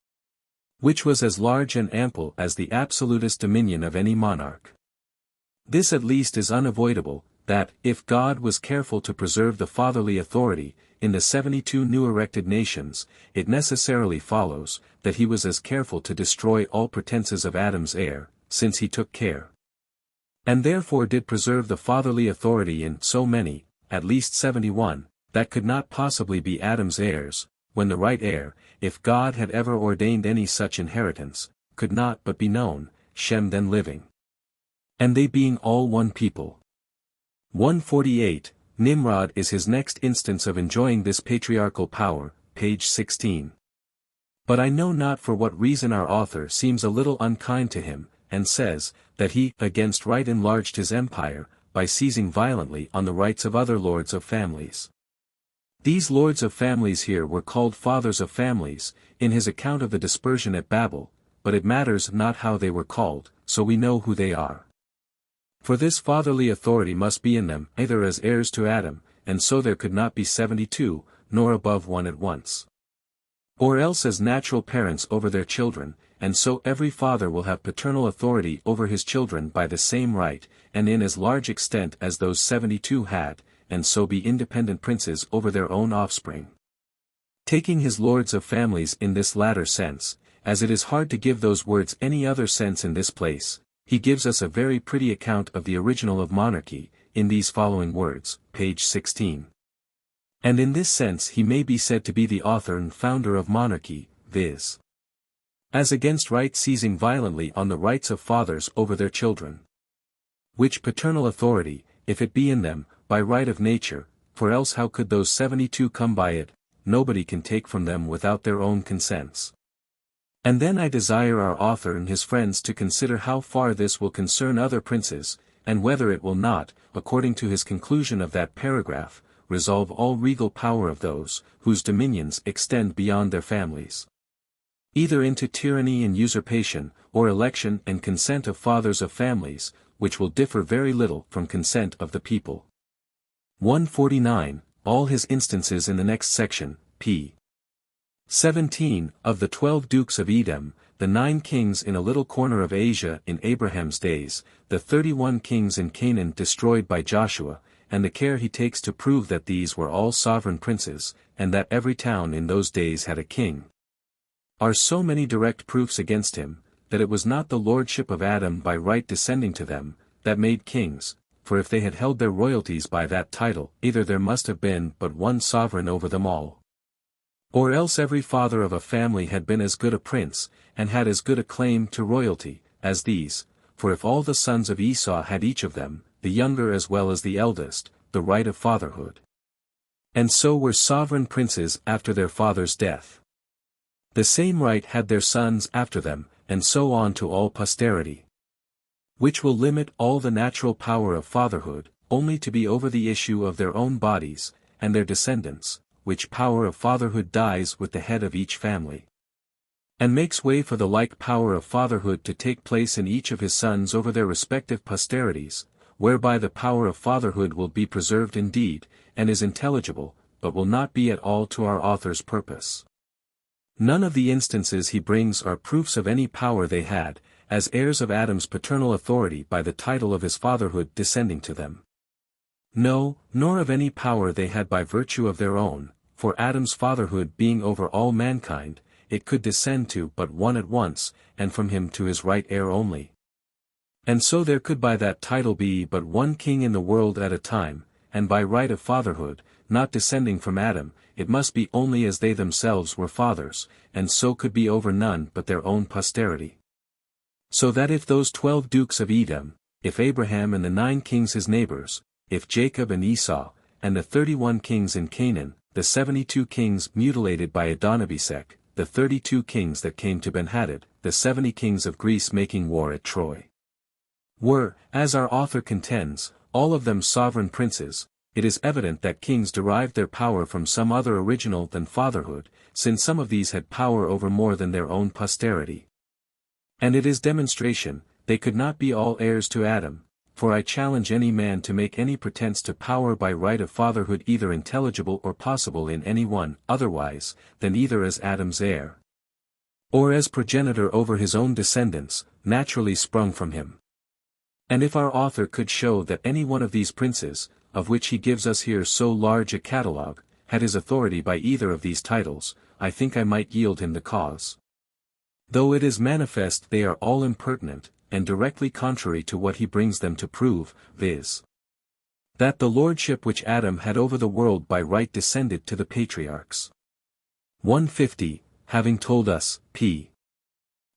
which was as large and ample as the absolutist dominion of any monarch. This at least is unavoidable, that, if God was careful to preserve the fatherly authority, in the 72 new erected nations, it necessarily follows, that he was as careful to destroy all pretenses of Adam's heir, since he took care, and therefore did preserve the fatherly authority in so many, at least 71, that could not possibly be Adam's heirs, when the right heir, if God had ever ordained any such inheritance, could not but be known, Shem then living, and they being all one people. 148, Nimrod is his next instance of enjoying this patriarchal power, page 16. But I know not for what reason our author seems a little unkind to him, and says, that he against right enlarged his empire, by seizing violently on the rights of other lords of families. These lords of families here were called fathers of families, in his account of the dispersion at Babel, but it matters not how they were called, so we know who they are. For this fatherly authority must be in them either as heirs to Adam, and so there could not be 72, nor above one at once. Or else as natural parents over their children, and so every father will have paternal authority over his children by the same right, and in as large extent as those 72 had, and so be independent princes over their own offspring. Taking his lords of families in this latter sense, as it is hard to give those words any other sense in this place, he gives us a very pretty account of the original of monarchy, in these following words, page 16. And in this sense he may be said to be the author and founder of monarchy, viz. As against right seizing violently on the rights of fathers over their children. Which paternal authority, if it be in them, by right of nature, for else how could those 72 come by it, nobody can take from them without their own consents. And then I desire our author and his friends to consider how far this will concern other princes, and whether it will not, according to his conclusion of that paragraph, resolve all regal power of those, whose dominions extend beyond their families. Either into tyranny and usurpation, or election and consent of fathers of families, which will differ very little from consent of the people. 149, all his instances in the next section, p. 17, of the 12 dukes of Edom, the 9 kings in a little corner of Asia in Abraham's days, the 31 kings in Canaan destroyed by Joshua, and the care he takes to prove that these were all sovereign princes, and that every town in those days had a king, are so many direct proofs against him, that it was not the lordship of Adam by right descending to them, that made kings, for if they had held their royalties by that title, either there must have been but one sovereign over them all. Or else every father of a family had been as good a prince, and had as good a claim to royalty, as these, for if all the sons of Esau had each of them, the younger as well as the eldest, the right of fatherhood. And so were sovereign princes after their father's death. The same right had their sons after them, and so on to all posterity. Which will limit all the natural power of fatherhood, only to be over the issue of their own bodies, and their descendants, which power of fatherhood dies with the head of each family. And makes way for the like power of fatherhood to take place in each of his sons over their respective posterities, whereby the power of fatherhood will be preserved indeed, and is intelligible, but will not be at all to our author's purpose. None of the instances he brings are proofs of any power they had, as heirs of Adam's paternal authority by the title of his fatherhood descending to them. No, nor of any power they had by virtue of their own, for Adam's fatherhood being over all mankind, it could descend to but one at once, and from him to his right heir only. And so there could by that title be but one king in the world at a time, and by right of fatherhood, not descending from Adam, it must be only as they themselves were fathers, and so could be over none but their own posterity. So that if those 12 dukes of Edom, if Abraham and the 9 kings his neighbors, if Jacob and Esau, and the 31 kings in Canaan, the 72 kings mutilated by Adonibesek, the 32 kings that came to Benhadad, the 70 kings of Greece making war at Troy, were, as our author contends, all of them sovereign princes, it is evident that kings derived their power from some other original than fatherhood, since some of these had power over more than their own posterity. And it is demonstration, they could not be all heirs to Adam, for I challenge any man to make any pretense to power by right of fatherhood either intelligible or possible in any one otherwise than either as Adam's heir, or as progenitor over his own descendants, naturally sprung from him. And if our author could show that any one of these princes, of which he gives us here so large a catalogue, had his authority by either of these titles, I think I might yield him the cause. Though it is manifest they are all impertinent, and directly contrary to what he brings them to prove, viz. that the lordship which Adam had over the world by right descended to the patriarchs. 150, having told us, p.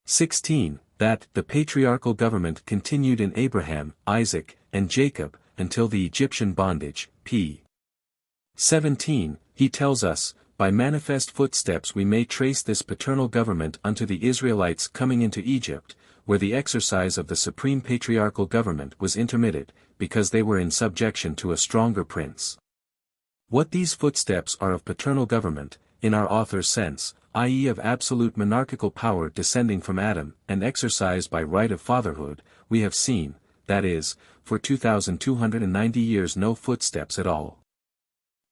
16, that the patriarchal government continued in Abraham, Isaac, and Jacob, until the Egyptian bondage, p. 17, he tells us, by manifest footsteps we may trace this paternal government unto the Israelites coming into Egypt, where the exercise of the supreme patriarchal government was intermitted, because they were in subjection to a stronger prince. What these footsteps are of paternal government, in our author's sense, i.e. of absolute monarchical power descending from Adam, and exercised by right of fatherhood, we have seen, that is, for 2,290 years no footsteps at all.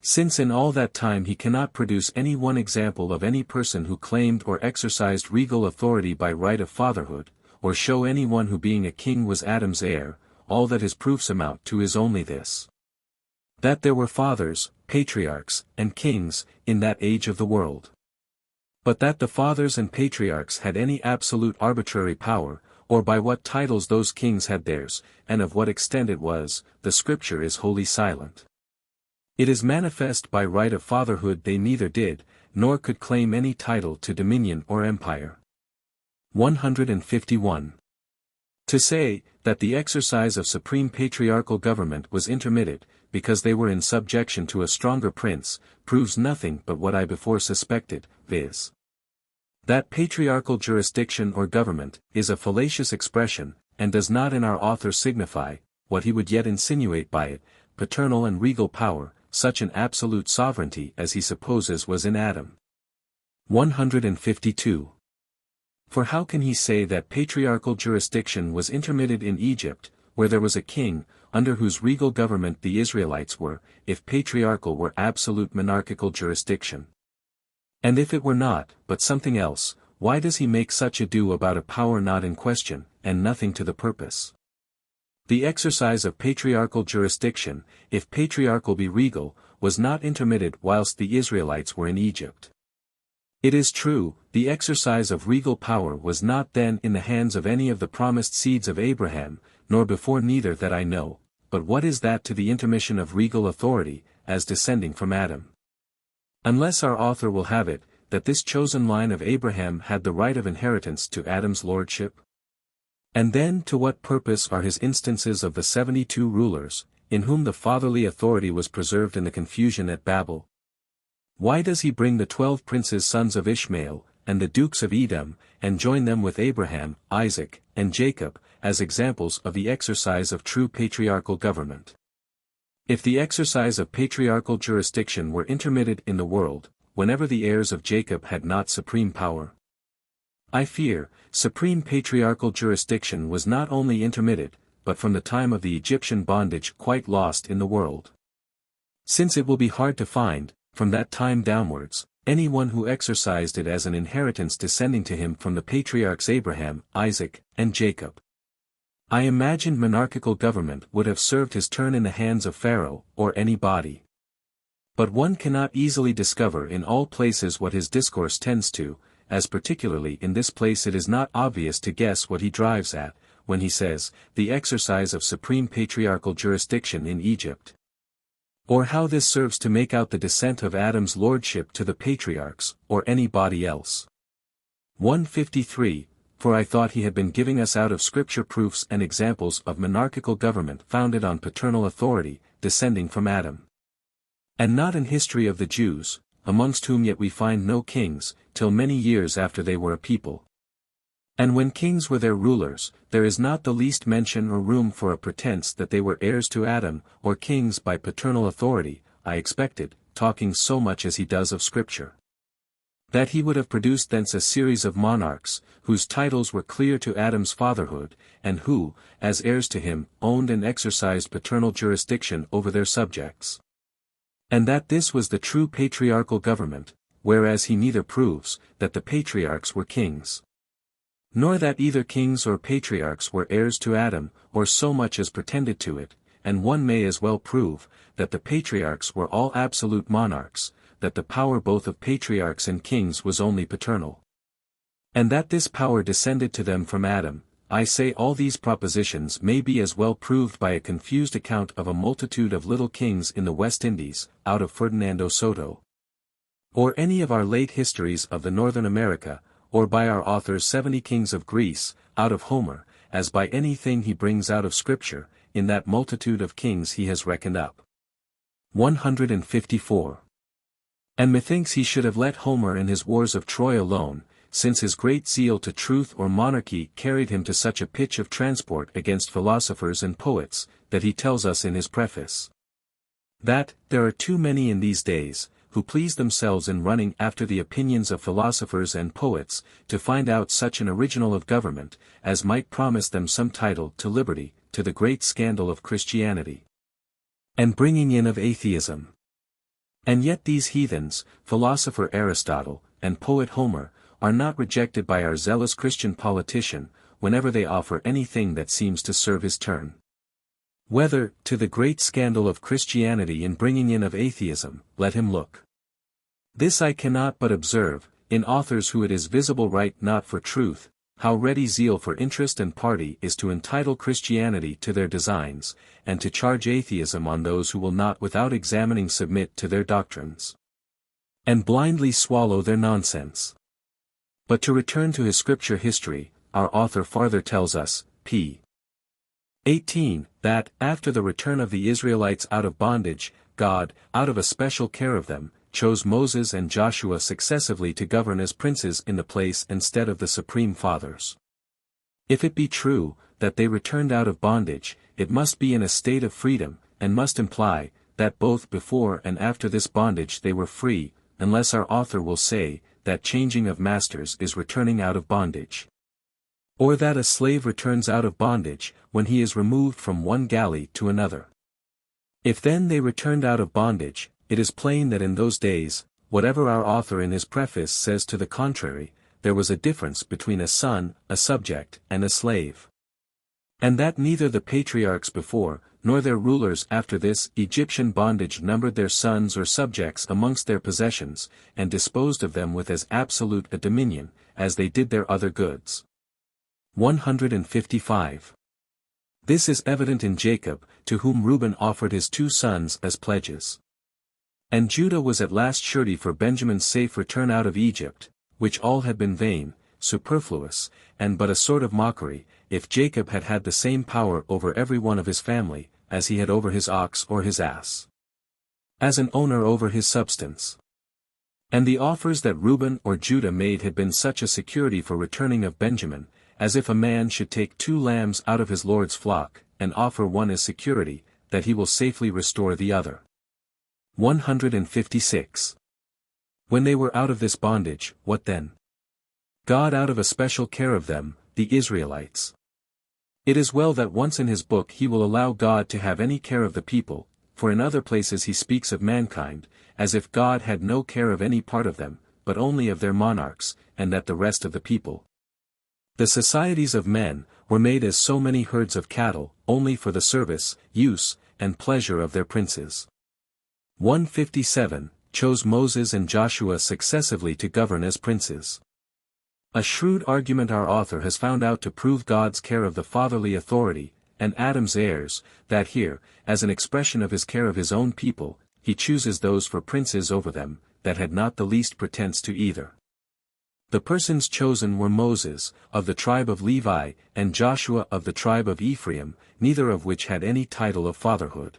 Since in all that time he cannot produce any one example of any person who claimed or exercised regal authority by right of fatherhood, or show any one who being a king was Adam's heir, all that his proofs amount to is only this: that there were fathers, patriarchs, and kings, in that age of the world. But that the fathers and patriarchs had any absolute arbitrary power, or by what titles those kings had theirs, and of what extent it was, the Scripture is wholly silent. It is manifest by right of fatherhood they neither did, nor could claim any title to dominion or empire. 151. To say, that the exercise of supreme patriarchal government was intermitted, because they were in subjection to a stronger prince, proves nothing but what I before suspected, viz. That patriarchal jurisdiction or government, is a fallacious expression, and does not in our author signify, what he would yet insinuate by it, paternal and regal power, such an absolute sovereignty as he supposes was in Adam. 152. For how can he say that patriarchal jurisdiction was intermitted in Egypt, where there was a king, under whose regal government the Israelites were, if patriarchal were absolute monarchical jurisdiction? And if it were not, but something else, why does he make such ado about a power not in question, and nothing to the purpose? The exercise of patriarchal jurisdiction, if patriarchal be regal, was not intermitted whilst the Israelites were in Egypt. It is true, the exercise of regal power was not then in the hands of any of the promised seeds of Abraham, nor before neither that I know, but what is that to the intermission of regal authority, as descending from Adam? Unless our author will have it, that this chosen line of Abraham had the right of inheritance to Adam's lordship? And then to what purpose are his instances of the 72 rulers, in whom the fatherly authority was preserved in the confusion at Babel? Why does he bring the 12 princes sons of Ishmael, and the dukes of Edom, and join them with Abraham, Isaac, and Jacob, as examples of the exercise of true patriarchal government? If the exercise of patriarchal jurisdiction were intermitted in the world, whenever the heirs of Jacob had not supreme power, I fear, supreme patriarchal jurisdiction was not only intermitted, but from the time of the Egyptian bondage quite lost in the world. Since it will be hard to find, from that time downwards, any one who exercised it as an inheritance descending to him from the patriarchs Abraham, Isaac, and Jacob. I imagined monarchical government would have served his turn in the hands of Pharaoh, or any body. But one cannot easily discover in all places what his discourse tends to, as particularly in this place it is not obvious to guess what he drives at, when he says, the exercise of supreme patriarchal jurisdiction in Egypt. Or how this serves to make out the descent of Adam's lordship to the patriarchs, or anybody else. 153, for I thought he had been giving us out of Scripture proofs and examples of monarchical government founded on paternal authority, descending from Adam. And not an history of the Jews, amongst whom yet we find no kings, till many years after they were a people. And when kings were their rulers, there is not the least mention or room for a pretense that they were heirs to Adam, or kings by paternal authority, I expected, talking so much as he does of Scripture. That he would have produced thence a series of monarchs, whose titles were clear to Adam's fatherhood, and who, as heirs to him, owned and exercised paternal jurisdiction over their subjects. And that this was the true patriarchal government, whereas he neither proves, that the patriarchs were kings, nor that either kings or patriarchs were heirs to Adam, or so much as pretended to it, and one may as well prove, that the patriarchs were all absolute monarchs, that the power both of patriarchs and kings was only paternal. And that this power descended to them from Adam. I say all these propositions may be as well proved by a confused account of a multitude of little kings in the West Indies, out of Ferdinando Soto, or any of our late histories of the Northern America, or by our author's 70 kings of Greece, out of Homer, as by anything he brings out of Scripture, in that multitude of kings he has reckoned up. 154. And methinks he should have let Homer and his wars of Troy alone, since his great zeal to truth or monarchy carried him to such a pitch of transport against philosophers and poets, that he tells us in his preface, that, there are too many in these days, who please themselves in running after the opinions of philosophers and poets, to find out such an original of government, as might promise them some title to liberty, to the great scandal of Christianity, and bringing in of atheism. And yet these heathens, philosopher Aristotle, and poet Homer, are not rejected by our zealous Christian politician, whenever they offer anything that seems to serve his turn. Whether, to the great scandal of Christianity in bringing in of atheism, let him look. This I cannot but observe, in authors who it is visible write not for truth, how ready zeal for interest and party is to entitle Christianity to their designs, and to charge atheism on those who will not without examining submit to their doctrines, and blindly swallow their nonsense. But to return to his scripture history, our author farther tells us, p. 18, that, after the return of the Israelites out of bondage, God, out of a special care of them, chose Moses and Joshua successively to govern as princes in the place instead of the supreme fathers. If it be true, that they returned out of bondage, it must be in a state of freedom, and must imply, that both before and after this bondage they were free, unless our author will say, that changing of masters is returning out of bondage. Or that a slave returns out of bondage, when he is removed from one galley to another. If then they returned out of bondage, it is plain that in those days, whatever our author in his preface says to the contrary, there was a difference between a son, a subject, and a slave. And that neither the patriarchs before, nor their rulers after this Egyptian bondage numbered their sons or subjects amongst their possessions, and disposed of them with as absolute a dominion, as they did their other goods. 155. This is evident in Jacob, to whom Reuben offered his 2 sons as pledges. And Judah was at last surety for Benjamin's safe return out of Egypt, which all had been vain, superfluous, and but a sort of mockery, if Jacob had had the same power over every one of his family, as he had over his ox or his ass. As an owner over his substance. And the offers that Reuben or Judah made had been such a security for returning of Benjamin, as if a man should take 2 lambs out of his lord's flock, and offer one as security, that he will safely restore the other. 156. When they were out of this bondage, what then? God out of a special care of them, the Israelites. It is well that once in his book he will allow God to have any care of the people, for in other places he speaks of mankind, as if God had no care of any part of them, but only of their monarchs, and that the rest of the people. The societies of men, were made as so many herds of cattle, only for the service, use, and pleasure of their princes. 157, chose Moses and Joshua successively to govern as princes. A shrewd argument our author has found out to prove God's care of the fatherly authority, and Adam's heirs, that here, as an expression of his care of his own people, he chooses those for princes over them, that had not the least pretence to either. The persons chosen were Moses, of the tribe of Levi, and Joshua of the tribe of Ephraim, neither of which had any title of fatherhood.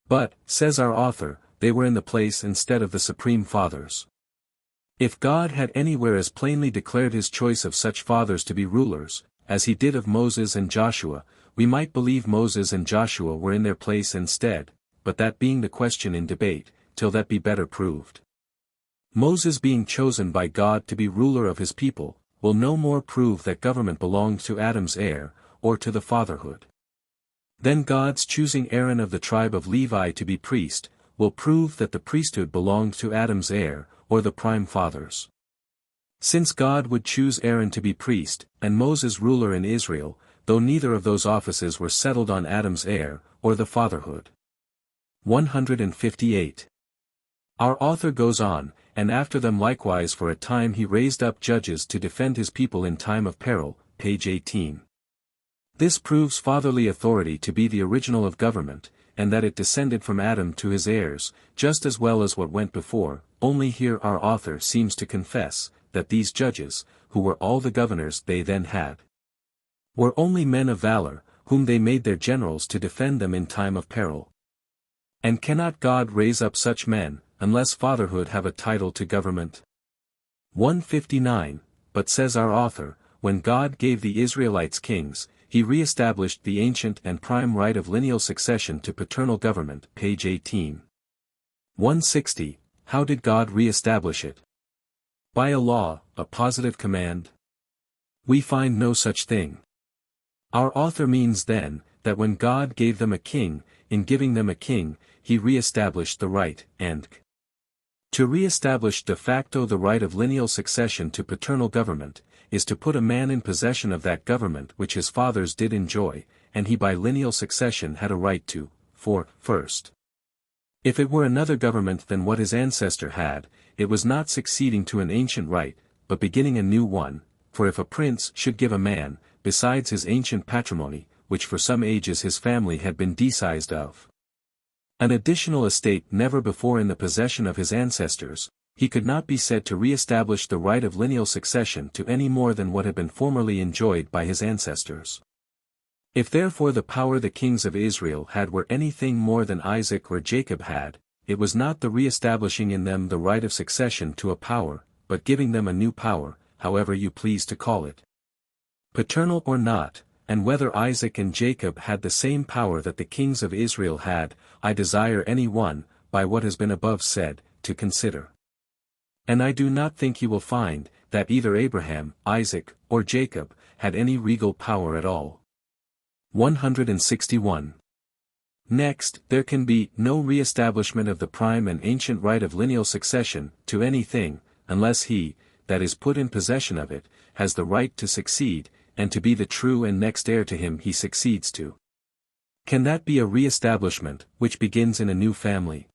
But, says our author, they were in the place instead of the supreme fathers. If God had anywhere as plainly declared his choice of such fathers to be rulers, as he did of Moses and Joshua, we might believe Moses and Joshua were in their place instead, but that being the question in debate, till that be better proved. Moses being chosen by God to be ruler of his people, will no more prove that government belonged to Adam's heir, or to the fatherhood. Then God's choosing Aaron of the tribe of Levi to be priest, will prove that the priesthood belonged to Adam's heir, or the prime fathers. Since God would choose Aaron to be priest, and Moses ruler in Israel, though neither of those offices were settled on Adam's heir, or the fatherhood. 158. Our author goes on, and after them likewise for a time he raised up judges to defend his people in time of peril, page 18. This proves fatherly authority to be the original of government, and that it descended from Adam to his heirs, just as well as what went before, only here our author seems to confess, that these judges, who were all the governors they then had, were only men of valor, whom they made their generals to defend them in time of peril. And cannot God raise up such men, unless fatherhood have a title to government? 159, but says our author, when God gave the Israelites kings, he re-established the ancient and prime right of lineal succession to paternal government, page 18. 160, how did God re-establish it? By a law, a positive command? We find no such thing. Our author means then, that when God gave them a king, in giving them a king, he re-established the right, and to re-establish de facto the right of lineal succession to paternal government, is to put a man in possession of that government which his fathers did enjoy, and he by lineal succession had a right to, for, first. If it were another government than what his ancestor had, it was not succeeding to an ancient right, but beginning a new one, for if a prince should give a man, besides his ancient patrimony, which for some ages his family had been decised of, an additional estate never before in the possession of his ancestors, he could not be said to re-establish the right of lineal succession to any more than what had been formerly enjoyed by his ancestors. If therefore the power the kings of Israel had were anything more than Isaac or Jacob had, it was not the re-establishing in them the right of succession to a power, but giving them a new power, however you please to call it, paternal or not, and whether Isaac and Jacob had the same power that the kings of Israel had, I desire any one, by what has been above said, to consider. And I do not think you will find, that either Abraham, Isaac, or Jacob, had any regal power at all. 161. Next, there can be no re-establishment of the prime and ancient right of lineal succession, to anything, unless he, that is put in possession of it, has the right to succeed, and to be the true and next heir to him he succeeds to. Can that be a re-establishment, which begins in a new family?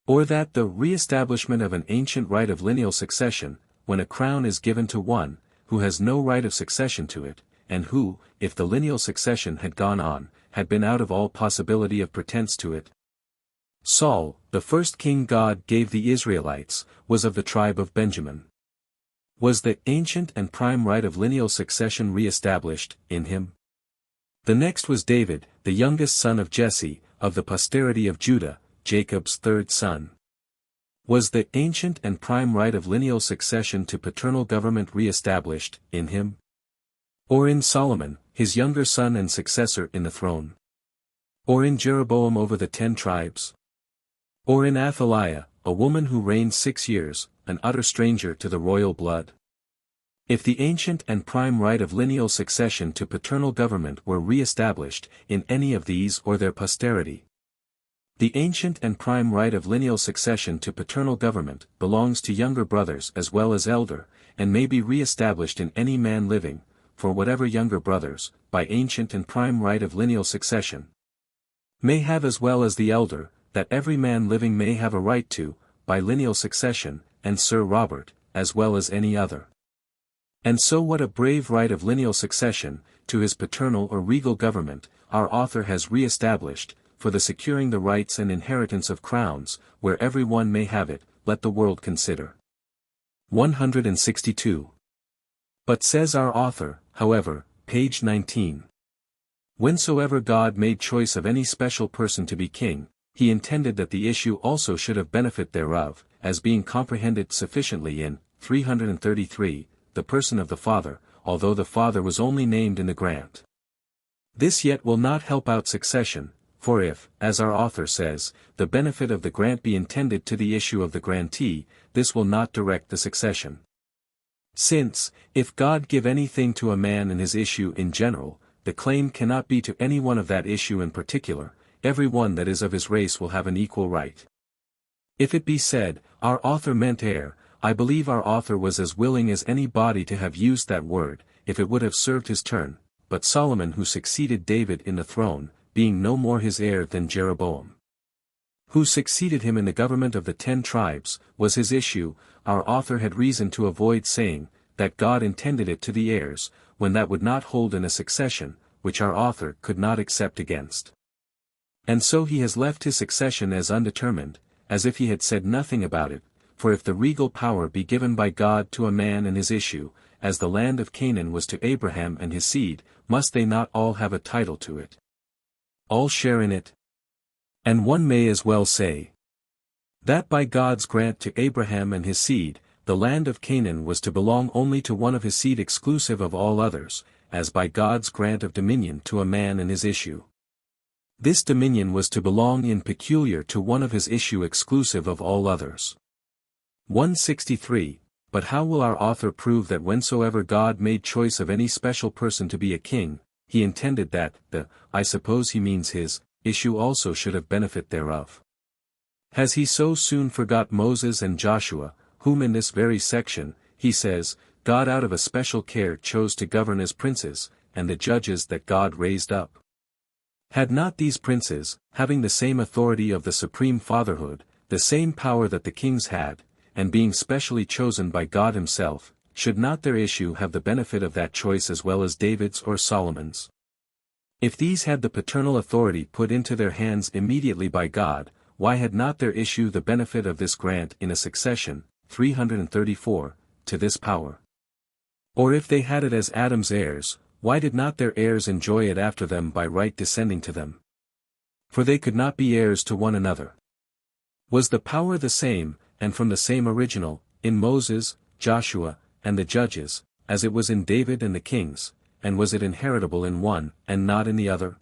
Or that the re-establishment of an ancient right of lineal succession, when a crown is given to one, who has no right of succession to it, and who, if the lineal succession had gone on, had been out of all possibility of pretense to it? Saul, the first king God gave the Israelites, was of the tribe of Benjamin. Was the ancient and prime right of lineal succession re-established in him? The next was David, the youngest son of Jesse, of the posterity of Judah, Jacob's third son. Was the ancient and prime right of lineal succession to paternal government re-established in him? Or in Solomon, his younger son and successor in the throne? Or in Jeroboam over the 10 tribes? Or in Athaliah, a woman who reigned 6 years, an utter stranger to the royal blood? If the ancient and prime right of lineal succession to paternal government were re-established in any of these or their posterity, the ancient and prime right of lineal succession to paternal government belongs to younger brothers as well as elder, and may be re-established in any man living, for whatever younger brothers, by ancient and prime right of lineal succession, may have as well as the elder, that every man living may have a right to, by lineal succession, and Sir Robert, as well as any other. And so what a brave right of lineal succession, to his paternal or regal government, our author has re-established, for the securing the rights and inheritance of crowns, where every one may have it, let the world consider. 162. But says our author, however, page 19. Whensoever God made choice of any special person to be king, he intended that the issue also should have benefit thereof, as being comprehended sufficiently in 333, the person of the Father, although the Father was only named in the grant. This yet will not help out succession, for if, as our author says, the benefit of the grant be intended to the issue of the grantee, this will not direct the succession. Since, if God give anything to a man in his issue in general, the claim cannot be to any one of that issue in particular, every one that is of his race will have an equal right. If it be said, our author meant heir, I believe our author was as willing as any body to have used that word, if it would have served his turn, but Solomon who succeeded David in the throne, being no more his heir than Jeroboam, who succeeded him in the government of the 10 tribes, was his issue, our author had reason to avoid saying, that God intended it to the heirs, when that would not hold in a succession, which our author could not accept against. And so he has left his succession as undetermined, as if he had said nothing about it, for if the regal power be given by God to a man and his issue, as the land of Canaan was to Abraham and his seed, must they not all have a title to it? All share in it? And one may as well say that by God's grant to Abraham and his seed, the land of Canaan was to belong only to one of his seed exclusive of all others, as by God's grant of dominion to a man and his issue. This dominion was to belong in peculiar to one of his issue exclusive of all others. 163. But how will our author prove that whensoever God made choice of any special person to be a king, he intended that, I suppose he means his, issue also should have benefit thereof? Has he so soon forgot Moses and Joshua, whom in this very section, he says, God out of a special care chose to govern as princes, and the judges that God raised up? Had not these princes, having the same authority of the supreme fatherhood, the same power that the kings had, and being specially chosen by God himself, should not their issue have the benefit of that choice as well as David's or Solomon's? If these had the paternal authority put into their hands immediately by God, why had not their issue the benefit of this grant in a succession, 334, to this power? Or if they had it as Adam's heirs, why did not their heirs enjoy it after them by right descending to them? For they could not be heirs to one another. Was the power the same, and from the same original, in Moses, Joshua, and the judges, as it was in David and the kings, and was it inheritable in one, and not in the other?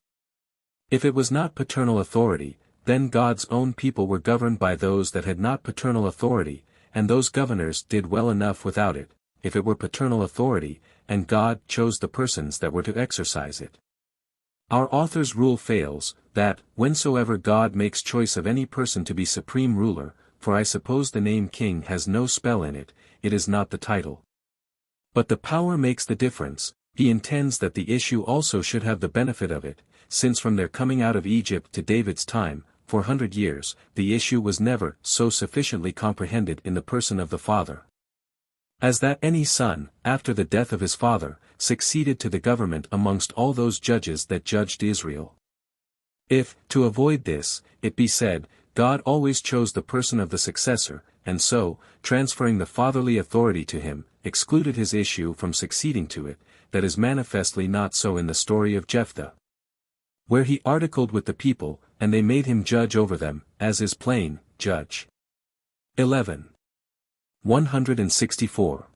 If it was not paternal authority, then God's own people were governed by those that had not paternal authority, and those governors did well enough without it, if it were paternal authority, and God chose the persons that were to exercise it. Our author's rule fails, that, whensoever God makes choice of any person to be supreme ruler, for I suppose the name king has no spell in it, it is not the title. But the power makes the difference. He intends that the issue also should have the benefit of it, since from their coming out of Egypt to David's time, 400 years, the issue was never so sufficiently comprehended in the person of the father, as that any son, after the death of his father, succeeded to the government amongst all those judges that judged Israel. If, to avoid this, it be said, God always chose the person of the successor, and so, transferring the fatherly authority to him, excluded his issue from succeeding to it, that is manifestly not so in the story of Jephthah, where he articled with the people, and they made him judge over them, as is plain, Judge 11. 164.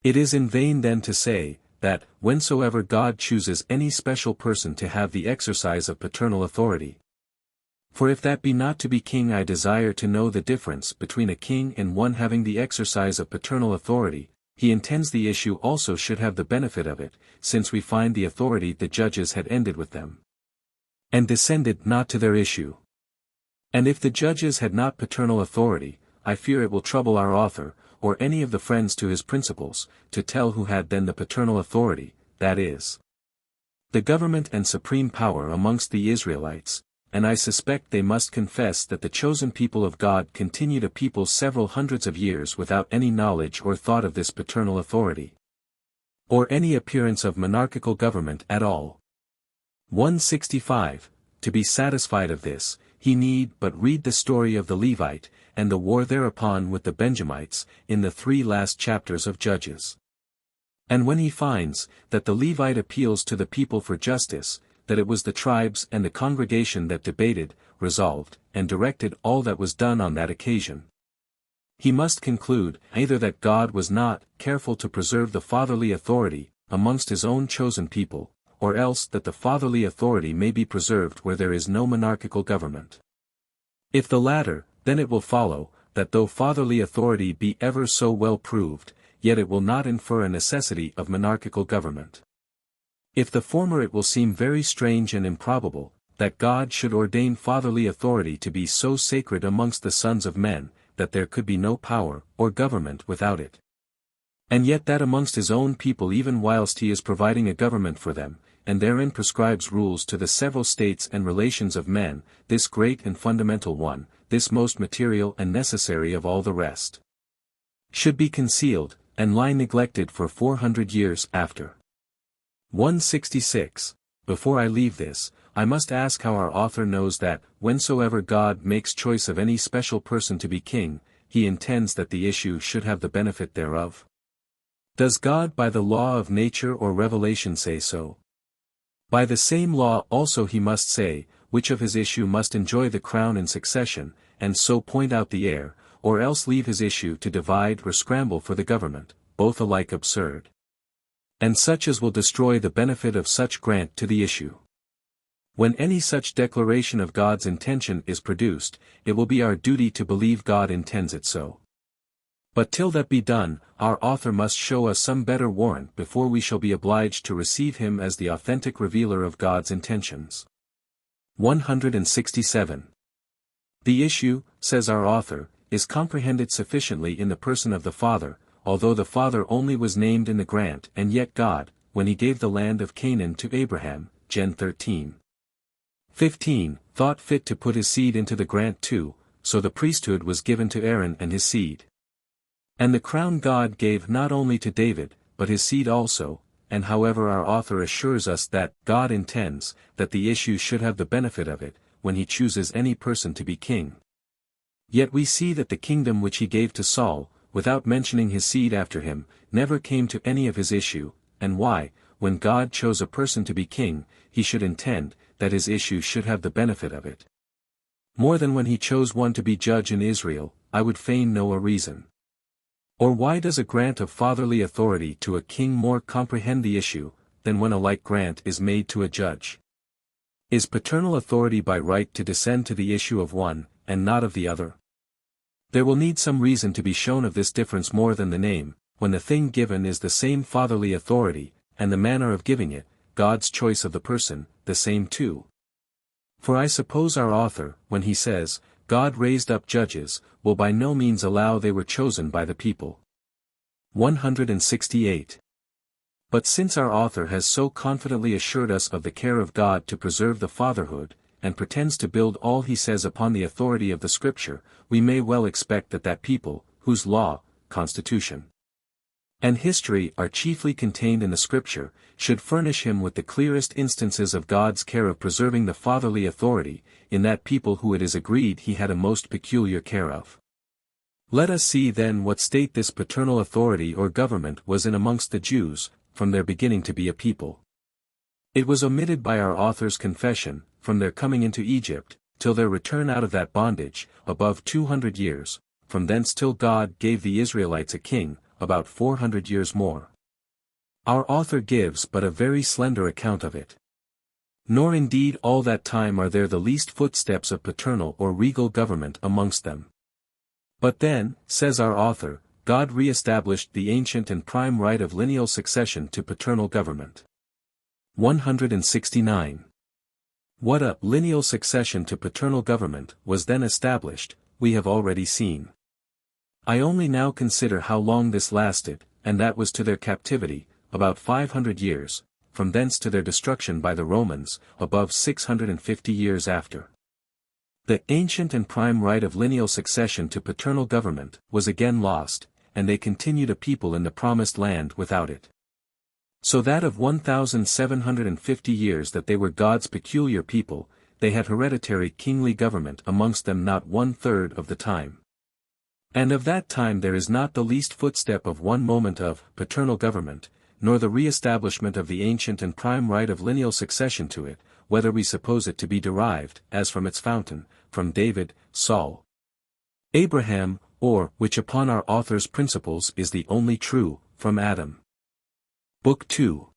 It is in vain then to say, that, whensoever God chooses any special person to have the exercise of paternal authority. For if that be not to be king, I desire to know the difference between a king and one having the exercise of paternal authority. He intends the issue also should have the benefit of it, since we find the authority the judges had ended with them, and descended not to their issue. And if the judges had not paternal authority, I fear it will trouble our author, or any of the friends to his principles, to tell who had then the paternal authority, that is, the government and supreme power amongst the Israelites, and I suspect they must confess that the chosen people of God continued a people several hundreds of years without any knowledge or thought of this paternal authority, or any appearance of monarchical government at all. 165. To be satisfied of this, he need but read the story of the Levite, and the war thereupon with the Benjamites, in the 3 last chapters of Judges. And when he finds, that the Levite appeals to the people for justice, that it was the tribes and the congregation that debated, resolved, and directed all that was done on that occasion, he must conclude, either that God was not careful to preserve the fatherly authority amongst his own chosen people, or else that the fatherly authority may be preserved where there is no monarchical government. If the latter, then it will follow, that though fatherly authority be ever so well proved, yet it will not infer a necessity of monarchical government. If the former, it will seem very strange and improbable, that God should ordain fatherly authority to be so sacred amongst the sons of men, that there could be no power or government without it. And yet that amongst his own people, even whilst he is providing a government for them, and therein prescribes rules to the several states and relations of men, this great and fundamental one, this most material and necessary of all the rest, should be concealed, and lie neglected for 400 years after. 166. Before I leave this, I must ask how our author knows that, whensoever God makes choice of any special person to be king, he intends that the issue should have the benefit thereof. Does God by the law of nature or revelation say so? By the same law also he must say, which of his issue must enjoy the crown in succession, and so point out the heir, or else leave his issue to divide or scramble for the government, both alike absurd, and such as will destroy the benefit of such grant to the issue. When any such declaration of God's intention is produced, it will be our duty to believe God intends it so. But till that be done, our author must show us some better warrant before we shall be obliged to receive him as the authentic revealer of God's intentions. 167. The issue, says our author, is comprehended sufficiently in the person of the Father, although the Father only was named in the grant, and yet God, when he gave the land of Canaan to Abraham, Gen 13. 15, thought fit to put his seed into the grant too, so the priesthood was given to Aaron and his seed. And the crown God gave not only to David, but his seed also, and however our author assures us that God intends that the issue should have the benefit of it, when he chooses any person to be king. Yet we see that the kingdom which he gave to Saul, without mentioning his seed after him, never came to any of his issue, and why, when God chose a person to be king, he should intend that his issue should have the benefit of it. More than when he chose one to be judge in Israel, I would fain know a reason. Or why does a grant of fatherly authority to a king more comprehend the issue, than when a like grant is made to a judge? Is paternal authority by right to descend to the issue of one, and not of the other? There will need some reason to be shown of this difference more than the name, when the thing given is the same fatherly authority, and the manner of giving it, God's choice of the person, the same too. For I suppose our author, when he says, God raised up judges, will by no means allow they were chosen by the people. 168. But since our author has so confidently assured us of the care of God to preserve the fatherhood, and pretends to build all he says upon the authority of the Scripture, we may well expect that that people, whose law, constitution, and history are chiefly contained in the Scripture, should furnish him with the clearest instances of God's care of preserving the fatherly authority, in that people who it is agreed he had a most peculiar care of. Let us see then what state this paternal authority or government was in amongst the Jews, from their beginning to be a people. It was omitted by our author's confession, from their coming into Egypt, till their return out of that bondage, above 200 years, from thence till God gave the Israelites a king, about 400 years more. Our author gives but a very slender account of it. Nor indeed all that time are there the least footsteps of paternal or regal government amongst them. But then, says our author, God re-established the ancient and prime right of lineal succession to paternal government. 169. What a lineal succession to paternal government was then established, we have already seen. I only now consider how long this lasted, and that was to their captivity, about 500 years, from thence to their destruction by the Romans, above 650 years after. The ancient and prime right of lineal succession to paternal government was again lost, and they continued a people in the promised land without it. So that of 1,750 years that they were God's peculiar people, they had hereditary kingly government amongst them not 1/3 of the time. And of that time there is not the least footstep of one moment of paternal government, nor the re-establishment of the ancient and prime right of lineal succession to it, whether we suppose it to be derived, as from its fountain, from David, Saul, Abraham, or, which upon our author's principles is the only true, from Adam. Book 2.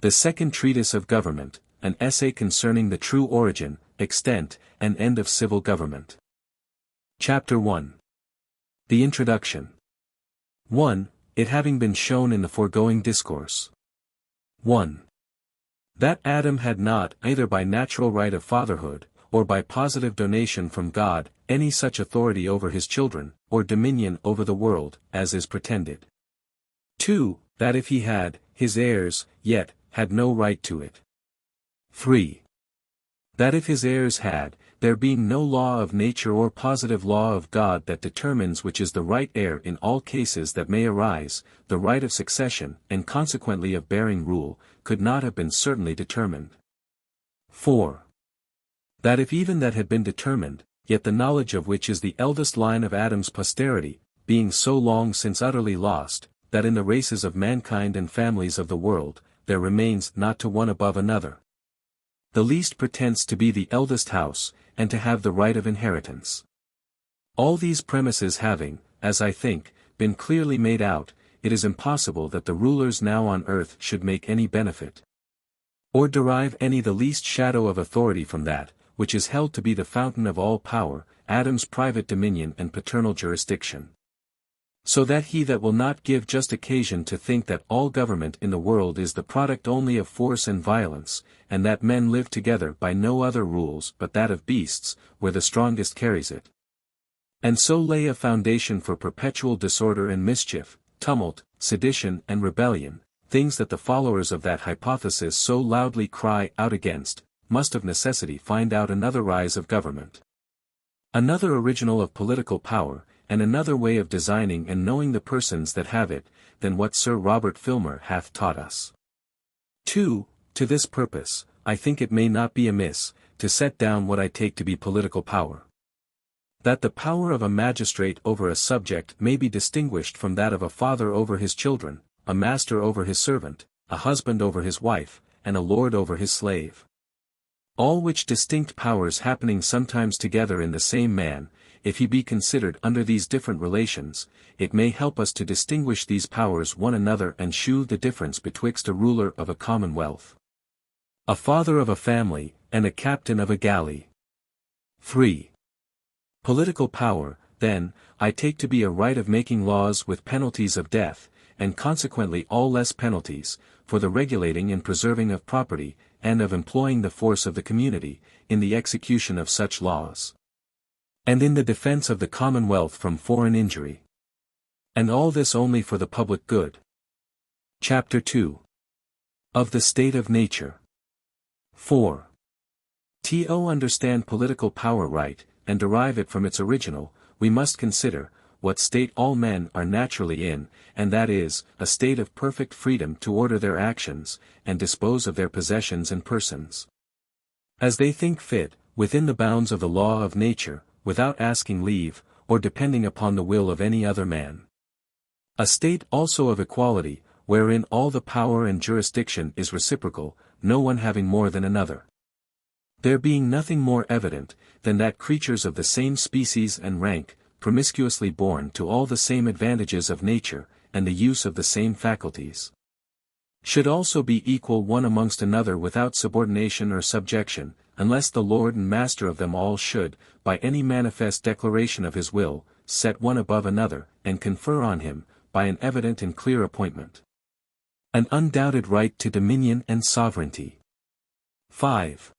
The Second Treatise of Government, an essay concerning the true origin, extent, and end of civil government. Chapter 1. The Introduction. 1. It having been shown in the foregoing discourse. 1. That Adam had not, either by natural right of fatherhood, or by positive donation from God, any such authority over his children, or dominion over the world, as is pretended. 2. That if he had, his heirs, yet, had no right to it. 3. That if his heirs had, there being no law of nature or positive law of God that determines which is the right heir in all cases that may arise, the right of succession, and consequently of bearing rule, could not have been certainly determined. 4. That if even that had been determined, yet the knowledge of which is the eldest line of Adam's posterity, being so long since utterly lost, that in the races of mankind and families of the world, there remains not to one above another the least pretence to be the eldest house, and to have the right of inheritance. All these premises having, as I think, been clearly made out, it is impossible that the rulers now on earth should make any benefit, or derive any the least shadow of authority from that, which is held to be the fountain of all power, Adam's private dominion and paternal jurisdiction. So that he that will not give just occasion to think that all government in the world is the product only of force and violence, and that men live together by no other rules but that of beasts, where the strongest carries it, and so lay a foundation for perpetual disorder and mischief, tumult, sedition and rebellion, things that the followers of that hypothesis so loudly cry out against, must of necessity find out another rise of government, another original of political power, and another way of designing and knowing the persons that have it, than what Sir Robert Filmer hath taught us. 2. To this purpose, I think it may not be amiss, to set down what I take to be political power. That the power of a magistrate over a subject may be distinguished from that of a father over his children, a master over his servant, a husband over his wife, and a lord over his slave. All which distinct powers happening sometimes together in the same man, if he be considered under these different relations, it may help us to distinguish these powers one another and shew the difference betwixt a ruler of a commonwealth, a father of a family, and a captain of a galley. 3. Political power, then, I take to be a right of making laws with penalties of death, and consequently all less penalties, for the regulating and preserving of property, and of employing the force of the community, in the execution of such laws, and in the defense of the commonwealth from foreign injury. And all this only for the public good. Chapter 2. Of the State of Nature. 4. To understand political power right, and derive it from its original, we must consider, what state all men are naturally in, and that is, a state of perfect freedom to order their actions, and dispose of their possessions and persons, as they think fit, within the bounds of the law of nature, without asking leave, or depending upon the will of any other man. A state also of equality, wherein all the power and jurisdiction is reciprocal, no one having more than another. There being nothing more evident, than that creatures of the same species and rank, promiscuously born to all the same advantages of nature, and the use of the same faculties, should also be equal one amongst another without subordination or subjection, unless the lord and master of them all should, by any manifest declaration of his will, set one above another, and confer on him, by an evident and clear appointment, an undoubted right to dominion and sovereignty. 5.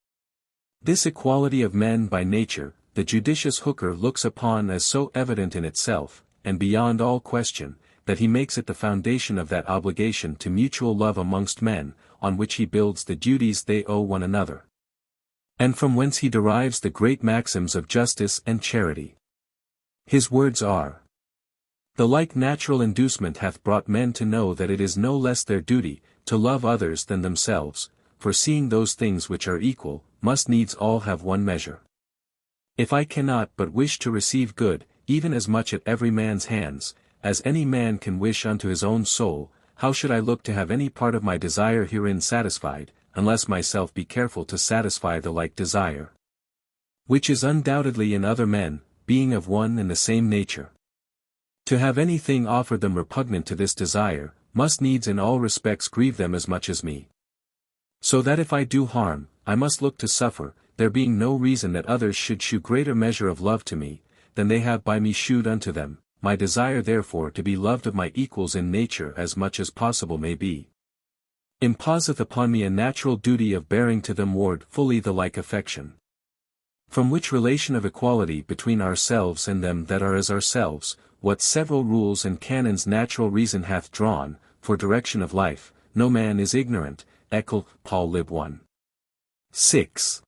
This equality of men by nature, the judicious Hooker looks upon as so evident in itself, and beyond all question, that he makes it the foundation of that obligation to mutual love amongst men, on which he builds the duties they owe one another, and from whence he derives the great maxims of justice and charity. His words are, "The like natural inducement hath brought men to know that it is no less their duty, to love others than themselves, for seeing those things which are equal, must needs all have one measure. If I cannot but wish to receive good, even as much at every man's hands, as any man can wish unto his own soul, how should I look to have any part of my desire herein satisfied, unless myself be careful to satisfy the like desire, which is undoubtedly in other men, being of one and the same nature? To have anything offered them repugnant to this desire, must needs in all respects grieve them as much as me. So that if I do harm, I must look to suffer, there being no reason that others should shew greater measure of love to me, than they have by me shewed unto them, my desire therefore to be loved of my equals in nature as much as possible may be, imposeth upon me a natural duty of bearing to them ward fully the like affection. From which relation of equality between ourselves and them that are as ourselves, what several rules and canons natural reason hath drawn, for direction of life, no man is ignorant, Eccle, Paul lib 1. 6.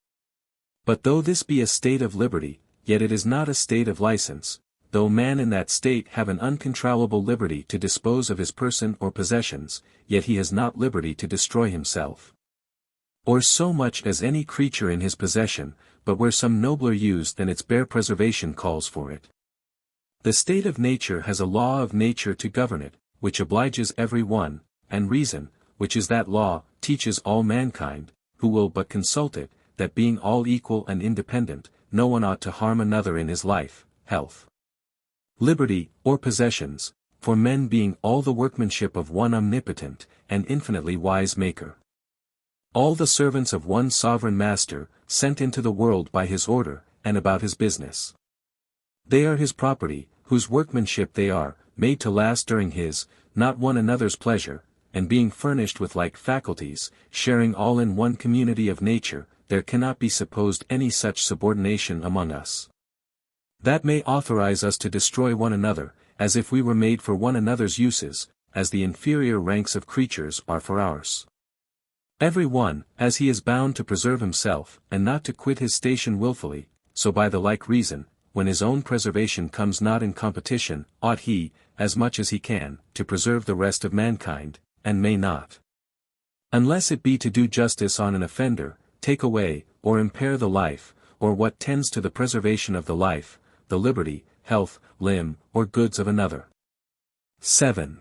But though this be a state of liberty, yet it is not a state of license, though man in that state have an uncontrollable liberty to dispose of his person or possessions, yet he has not liberty to destroy himself, or so much as any creature in his possession, but where some nobler use than its bare preservation calls for it. The state of nature has a law of nature to govern it, which obliges every one, and reason, which is that law, teaches all mankind, who will but consult it, that being all equal and independent, no one ought to harm another in his life, health, liberty, or possessions, for men being all the workmanship of one omnipotent, and infinitely wise Maker. All the servants of one sovereign Master, sent into the world by his order, and about his business. They are his property, whose workmanship they are, made to last during his, not one another's pleasure, and being furnished with like faculties, sharing all in one community of nature, there cannot be supposed any such subordination among us, that may authorize us to destroy one another, as if we were made for one another's uses, as the inferior ranks of creatures are for ours. Every one, as he is bound to preserve himself, and not to quit his station wilfully, so by the like reason, when his own preservation comes not in competition, ought he, as much as he can, to preserve the rest of mankind, and may not. Unless it be to do justice on an offender, take away, or impair the life, or what tends to the preservation of the life, the liberty, health, limb, or goods of another. 7.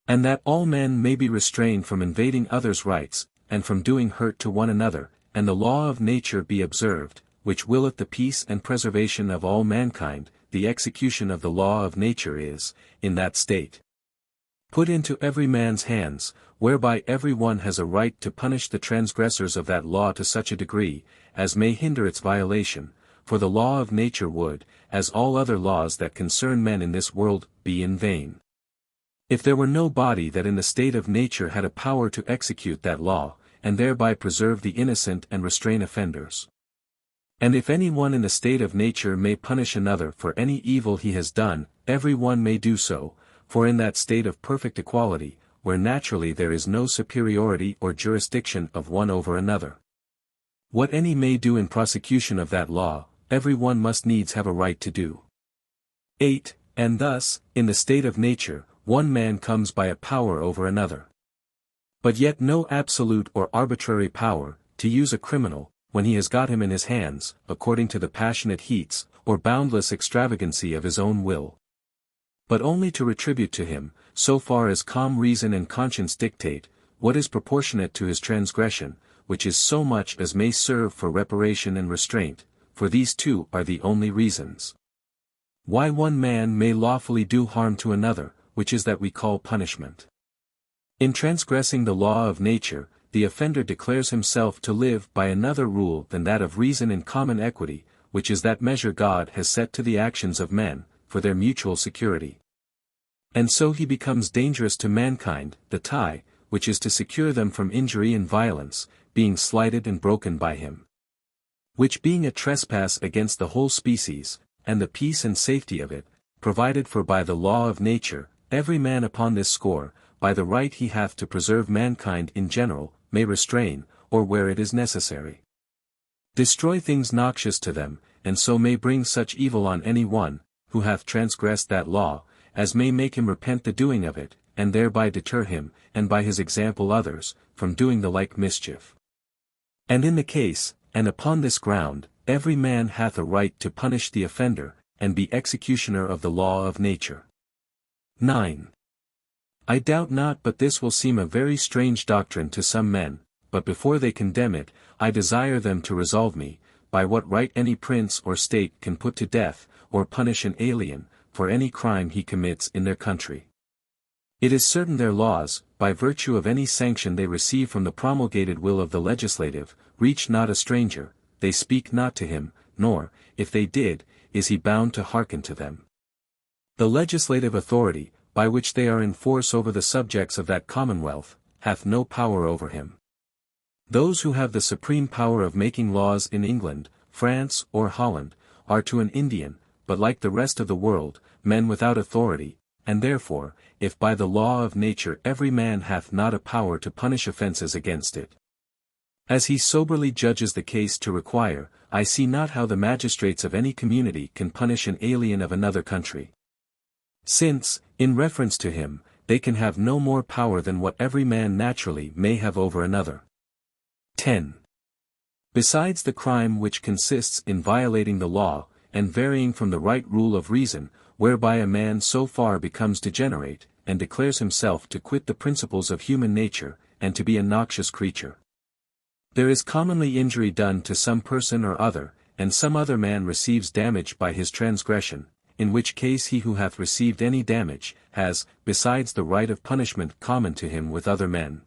And that all men may be restrained from invading others' rights, and from doing hurt to one another, and the law of nature be observed, which willeth the peace and preservation of all mankind, the execution of the law of nature is, in that state, put into every man's hands, whereby every one has a right to punish the transgressors of that law to such a degree, as may hinder its violation, for the law of nature would, as all other laws that concern men in this world, be in vain, if there were no body that in the state of nature had a power to execute that law, and thereby preserve the innocent and restrain offenders. And if any one in the state of nature may punish another for any evil he has done, every one may do so, for in that state of perfect equality, where naturally there is no superiority or jurisdiction of one over another, what any may do in prosecution of that law, every one must needs have a right to do. 8. And thus, in the state of nature, one man comes by a power over another, but yet no absolute or arbitrary power, to use a criminal, when he has got him in his hands, according to the passionate heats, or boundless extravagancy of his own will, but only to retribute to him, so far as calm reason and conscience dictate, what is proportionate to his transgression, which is so much as may serve for reparation and restraint, for these two are the only reasons why one man may lawfully do harm to another, which is that we call punishment. In transgressing the law of nature, the offender declares himself to live by another rule than that of reason and common equity, which is that measure God has set to the actions of men, for their mutual security. And so he becomes dangerous to mankind, the tie, which is to secure them from injury and violence, being slighted and broken by him, which being a trespass against the whole species, and the peace and safety of it, provided for by the law of nature, every man upon this score, by the right he hath to preserve mankind in general, may restrain, or where it is necessary, destroy things noxious to them, and so may bring such evil on any one, who hath transgressed that law, as may make him repent the doing of it, and thereby deter him, and by his example others, from doing the like mischief. And in the case, and upon this ground, every man hath a right to punish the offender, and be executioner of the law of nature. 9. I doubt not but this will seem a very strange doctrine to some men, but before they condemn it, I desire them to resolve me, by what right any prince or state can put to death, or punish an alien, for any crime he commits in their country. It is certain their laws, by virtue of any sanction they receive from the promulgated will of the legislative, reach not a stranger, they speak not to him, nor, if they did, is he bound to hearken to them. The legislative authority, by which they are in force over the subjects of that commonwealth, hath no power over him. Those who have the supreme power of making laws in England, France, or Holland, are to an Indian, but like the rest of the world, men without authority, and therefore, if by the law of nature every man hath not a power to punish offences against it, as he soberly judges the case to require, I see not how the magistrates of any community can punish an alien of another country, since, in reference to him, they can have no more power than what every man naturally may have over another. 10. Besides the crime which consists in violating the law, and varying from the right rule of reason, whereby a man so far becomes degenerate, and declares himself to quit the principles of human nature, and to be a noxious creature, there is commonly injury done to some person or other, and some other man receives damage by his transgression, in which case he who hath received any damage, has, besides the right of punishment common to him with other men,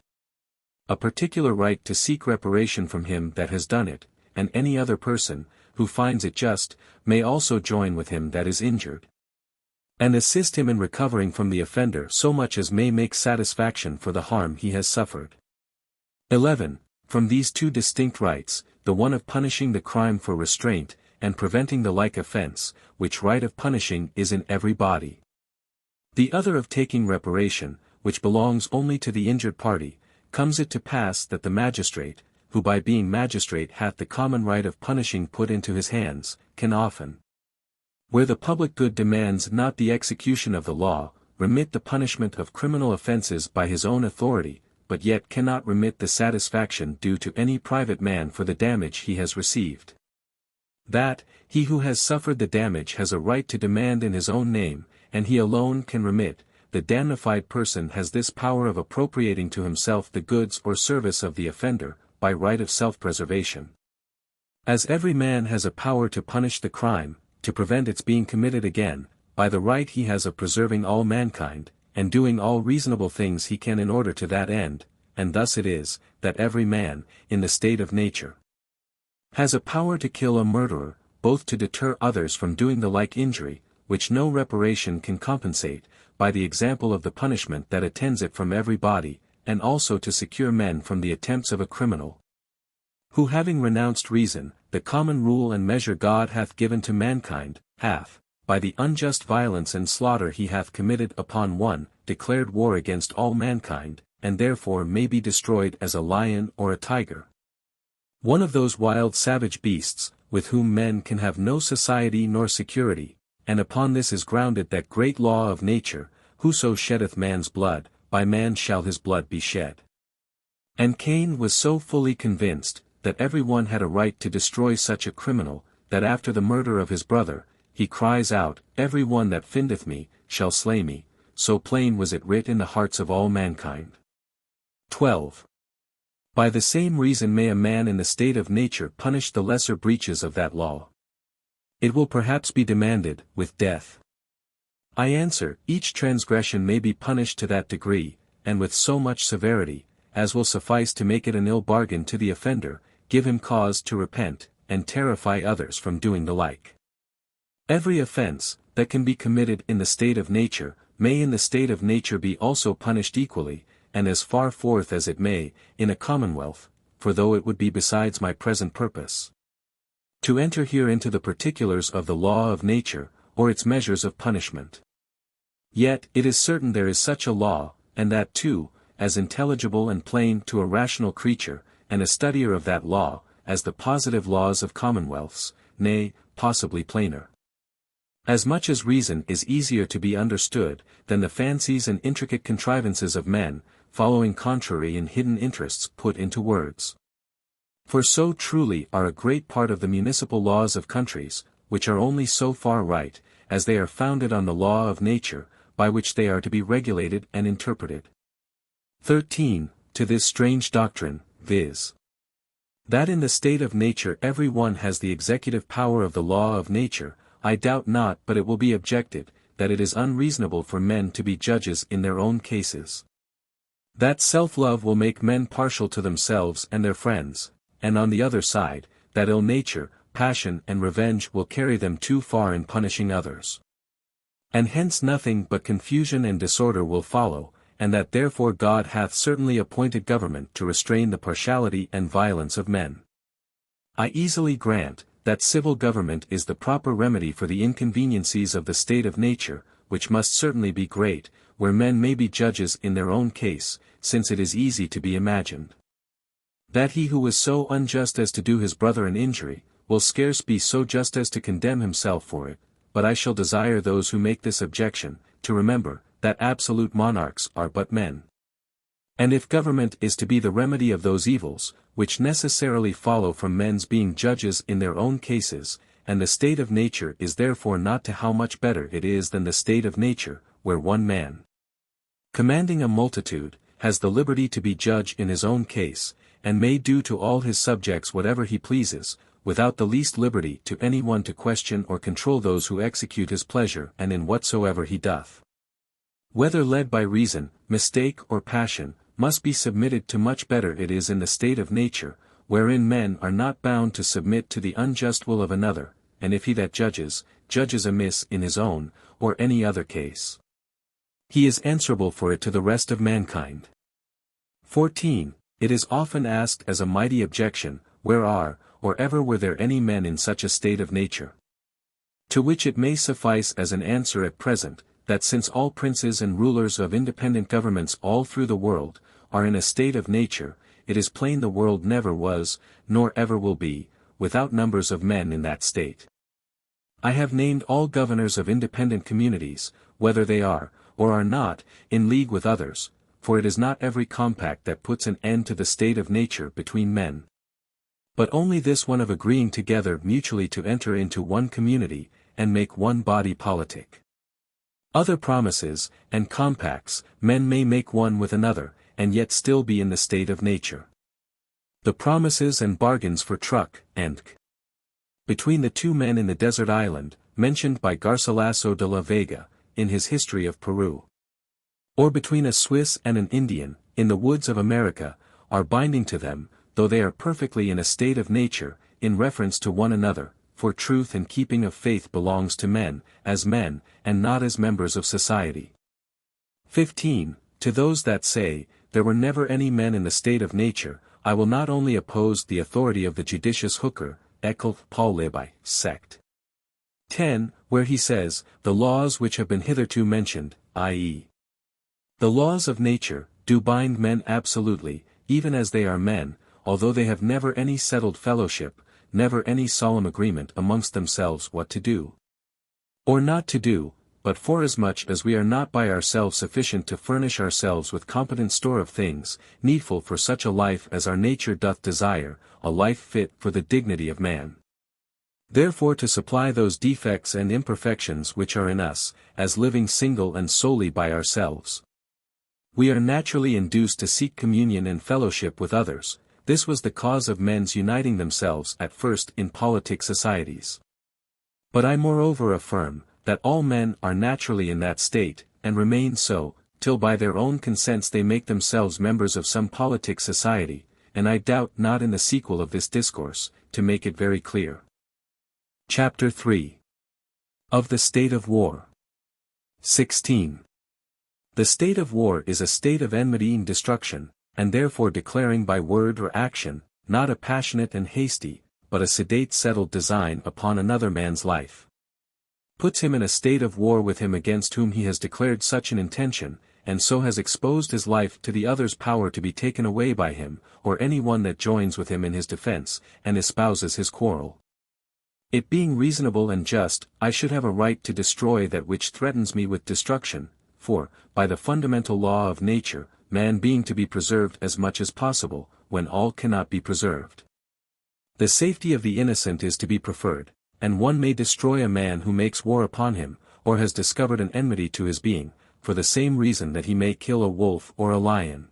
a particular right to seek reparation from him that has done it, and any other person, who finds it just, may also join with him that is injured, and assist him in recovering from the offender so much as may make satisfaction for the harm he has suffered. 11. From these two distinct rights, the one of punishing the crime for restraint, and preventing the like offense, which right of punishing is in every body, the other of taking reparation, which belongs only to the injured party, comes it to pass that the magistrate, who by being magistrate hath the common right of punishing put into his hands, can often, Where the public good demands not the execution of the law, remit the punishment of criminal offences by his own authority, but yet cannot remit the satisfaction due to any private man for the damage he has received. That, he who has suffered the damage has a right to demand in his own name, and he alone can remit, the damnified person has this power of appropriating to himself the goods or service of the offender, by right of self-preservation. As every man has a power to punish the crime, to prevent its being committed again, by the right he has of preserving all mankind, and doing all reasonable things he can in order to that end, and thus it is, that every man, in the state of nature, has a power to kill a murderer, both to deter others from doing the like injury, which no reparation can compensate, by the example of the punishment that attends it from every body, and also to secure men from the attempts of a criminal, who having renounced reason, the common rule and measure God hath given to mankind, hath, by the unjust violence and slaughter he hath committed upon one, declared war against all mankind, and therefore may be destroyed as a lion or a tiger, one of those wild savage beasts, with whom men can have no society nor security, and upon this is grounded that great law of nature, whoso sheddeth man's blood, by man shall his blood be shed. And Cain was so fully convinced, that every one had a right to destroy such a criminal, that after the murder of his brother, he cries out, every one that findeth me, shall slay me, so plain was it writ in the hearts of all mankind. 12. By the same reason may a man in the state of nature punish the lesser breaches of that law. It will perhaps be demanded, with death. I answer, each transgression may be punished to that degree, and with so much severity, as will suffice to make it an ill bargain to the offender, give him cause to repent, and terrify others from doing the like. Every offense, that can be committed in the state of nature, may in the state of nature be also punished equally, and as far forth as it may, in a commonwealth, for though it would be besides my present purpose to enter here into the particulars of the law of nature, or its measures of punishment. Yet it is certain there is such a law, and that too, as intelligible and plain to a rational creature, and a studier of that law, as the positive laws of commonwealths, nay, possibly plainer. As much as reason is easier to be understood, than the fancies and intricate contrivances of men, following contrary and hidden interests put into words. For so truly are a great part of the municipal laws of countries, which are only so far right, as they are founded on the law of nature, by which they are to be regulated and interpreted. 13. To this strange doctrine, viz. That in the state of nature every one has the executive power of the law of nature, I doubt not but it will be objected, that it is unreasonable for men to be judges in their own cases. That self-love will make men partial to themselves and their friends, and on the other side, that ill nature, passion and revenge will carry them too far in punishing others. And hence nothing but confusion and disorder will follow, and that therefore God hath certainly appointed government to restrain the partiality and violence of men. I easily grant, that civil government is the proper remedy for the inconveniencies of the state of nature, which must certainly be great, where men may be judges in their own case, since it is easy to be imagined that he who is so unjust as to do his brother an injury, will scarce be so just as to condemn himself for it, but I shall desire those who make this objection, to remember, that absolute monarchs are but men. And if government is to be the remedy of those evils, which necessarily follow from men's being judges in their own cases, and the state of nature is therefore not to how much better it is than the state of nature, where one man, commanding a multitude, has the liberty to be judge in his own case, and may do to all his subjects whatever he pleases, without the least liberty to any one to question or control those who execute his pleasure and in whatsoever he doth. Whether led by reason, mistake or passion, must be submitted to much better it is in the state of nature, wherein men are not bound to submit to the unjust will of another, and if he that judges, judges amiss in his own, or any other case, he is answerable for it to the rest of mankind. 14. It is often asked as a mighty objection, where are, or ever were there any men in such a state of nature? To which it may suffice as an answer at present, that since all princes and rulers of independent governments all through the world, are in a state of nature, it is plain the world never was, nor ever will be, without numbers of men in that state. I have named all governors of independent communities, whether they are, or are not, in league with others, for it is not every compact that puts an end to the state of nature between men, but only this one of agreeing together mutually to enter into one community, and make one body politic. Other promises, and compacts, men may make one with another, and yet still be in the state of nature. The promises and bargains for truck, and between the two men in the desert island, mentioned by Garcilaso de la Vega, in his History of Peru, or between a Swiss and an Indian, in the woods of America, are binding to them, though they are perfectly in a state of nature, in reference to one another, for truth and keeping of faith belongs to men, and not as members of society. 15. To those that say, there were never any men in the state of nature, I will not only oppose the authority of the judicious Hooker, Eccle Paul Levi, sect. 10. Where he says, the laws which have been hitherto mentioned, i.e. the laws of nature, do bind men absolutely, even as they are men, although they have never any settled fellowship, never any solemn agreement amongst themselves what to do, or not to do, but forasmuch as we are not by ourselves sufficient to furnish ourselves with competent store of things, needful for such a life as our nature doth desire, a life fit for the dignity of man. Therefore to supply those defects and imperfections which are in us, as living single and solely by ourselves, we are naturally induced to seek communion and fellowship with others. This was the cause of men's uniting themselves at first in politic societies. But I moreover affirm, that all men are naturally in that state, and remain so, till by their own consents they make themselves members of some politic society, and I doubt not in the sequel of this discourse, to make it very clear. Chapter 3. Of the State of War. 16. The state of war is a state of enmity and destruction, and therefore declaring by word or action, not a passionate and hasty, but a sedate settled design upon another man's life. Puts him in a state of war with him against whom he has declared such an intention, and so has exposed his life to the other's power to be taken away by him, or any one that joins with him in his defense, and espouses his quarrel. It being reasonable and just, I should have a right to destroy that which threatens me with destruction, for, by the fundamental law of nature, man being to be preserved as much as possible, when all cannot be preserved, the safety of the innocent is to be preferred, and one may destroy a man who makes war upon him, or has discovered an enmity to his being, for the same reason that he may kill a wolf or a lion.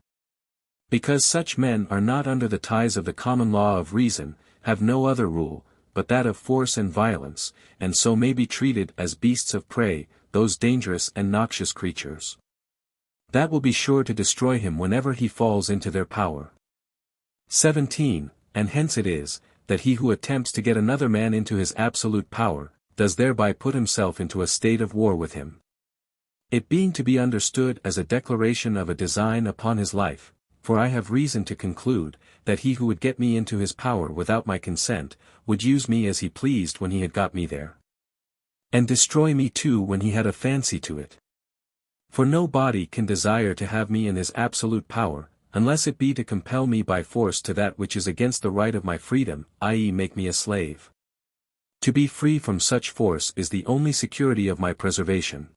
Because such men are not under the ties of the common law of reason, have no other rule, but that of force and violence, and so may be treated as beasts of prey, those dangerous and noxious creatures that will be sure to destroy him whenever he falls into their power. 17. And hence it is, that he who attempts to get another man into his absolute power, does thereby put himself into a state of war with him. It being to be understood as a declaration of a design upon his life, for I have reason to conclude, that he who would get me into his power without my consent, would use me as he pleased when he had got me there, and destroy me too when he had a fancy to it. For no body can desire to have me in his absolute power, unless it be to compel me by force to that which is against the right of my freedom, i.e. make me a slave. To be free from such force is the only security of my preservation.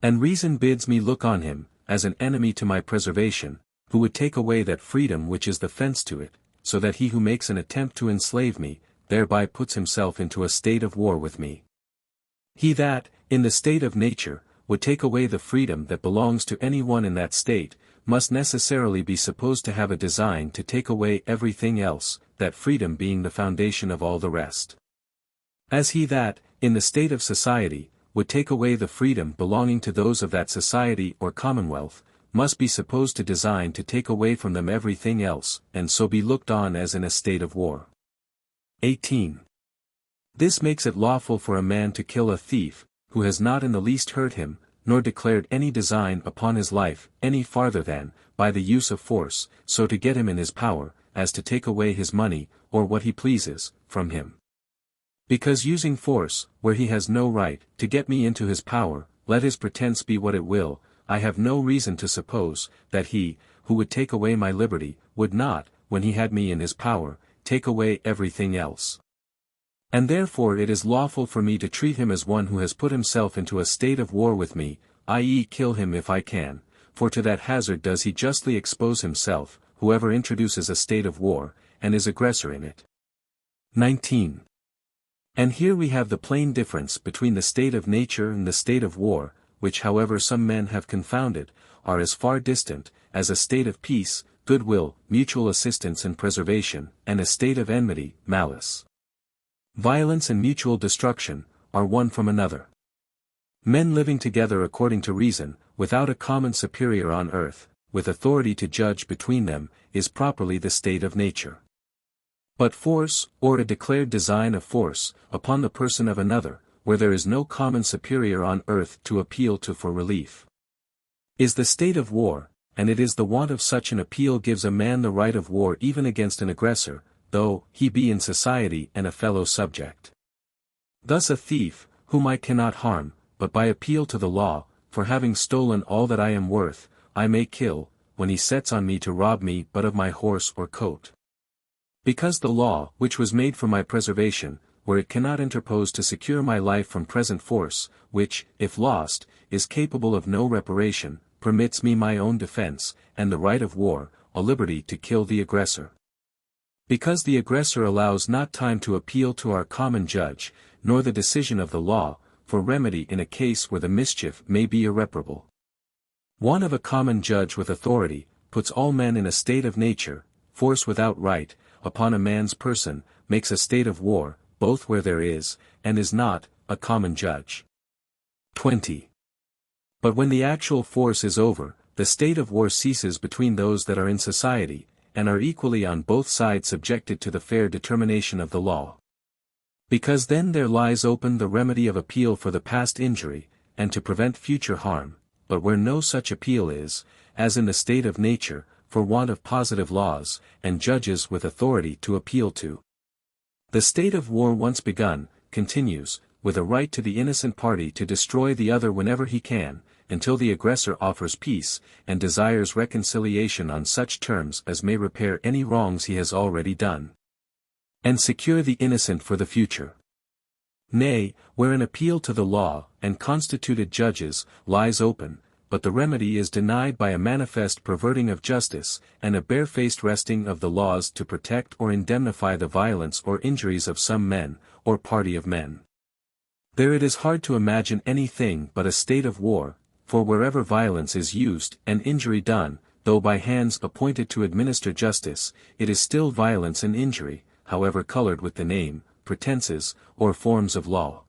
And reason bids me look on him, as an enemy to my preservation, who would take away that freedom which is the fence to it, so that he who makes an attempt to enslave me, thereby puts himself into a state of war with me. He that, in the state of nature, would take away the freedom that belongs to any one in that state, must necessarily be supposed to have a design to take away everything else, that freedom being the foundation of all the rest. As he that, in the state of society, would take away the freedom belonging to those of that society or commonwealth, must be supposed to design to take away from them everything else, and so be looked on as in a state of war. 18. This makes it lawful for a man to kill a thief, who has not in the least hurt him, nor declared any design upon his life, any farther than, by the use of force, so to get him in his power, as to take away his money, or what he pleases, from him. Because using force, where he has no right, to get me into his power, let his pretence be what it will, I have no reason to suppose, that he, who would take away my liberty, would not, when he had me in his power, take away everything else. And therefore it is lawful for me to treat him as one who has put himself into a state of war with me, i.e. kill him if I can, for to that hazard does he justly expose himself, whoever introduces a state of war, and is aggressor in it. 19. And here we have the plain difference between the state of nature and the state of war, which however some men have confounded, are as far distant, as a state of peace, goodwill, mutual assistance and preservation, and a state of enmity, malice. Violence and mutual destruction, are one from another. Men living together according to reason, without a common superior on earth, with authority to judge between them, is properly the state of nature. But force, or a declared design of force, upon the person of another, where there is no common superior on earth to appeal to for relief, is the state of war, and it is the want of such an appeal gives a man the right of war even against an aggressor, though he be in society and a fellow subject. Thus a thief, whom I cannot harm, but by appeal to the law, for having stolen all that I am worth, I may kill, when he sets on me to rob me but of my horse or coat. Because the law, which was made for my preservation, where it cannot interpose to secure my life from present force, which, if lost, is capable of no reparation, permits me my own defense, and the right of war, a liberty to kill the aggressor. Because the aggressor allows not time to appeal to our common judge, nor the decision of the law, for remedy in a case where the mischief may be irreparable. Want of a common judge with authority, puts all men in a state of nature, force without right, upon a man's person, makes a state of war, both where there is, and is not, a common judge. 20. But when the actual force is over, the state of war ceases between those that are in society, and are equally on both sides subjected to the fair determination of the law. Because then there lies open the remedy of appeal for the past injury, and to prevent future harm, but where no such appeal is, as in the state of nature, for want of positive laws, and judges with authority to appeal to. The state of war once begun, continues, with a right to the innocent party to destroy the other whenever he can, until the aggressor offers peace, and desires reconciliation on such terms as may repair any wrongs he has already done, and secure the innocent for the future. Nay, where an appeal to the law, and constituted judges, lies open, but the remedy is denied by a manifest perverting of justice, and a barefaced wresting of the laws to protect or indemnify the violence or injuries of some men, or party of men. There it is hard to imagine anything but a state of war, for wherever violence is used and injury done, though by hands appointed to administer justice, it is still violence and injury, however colored with the name, pretenses, or forms of law.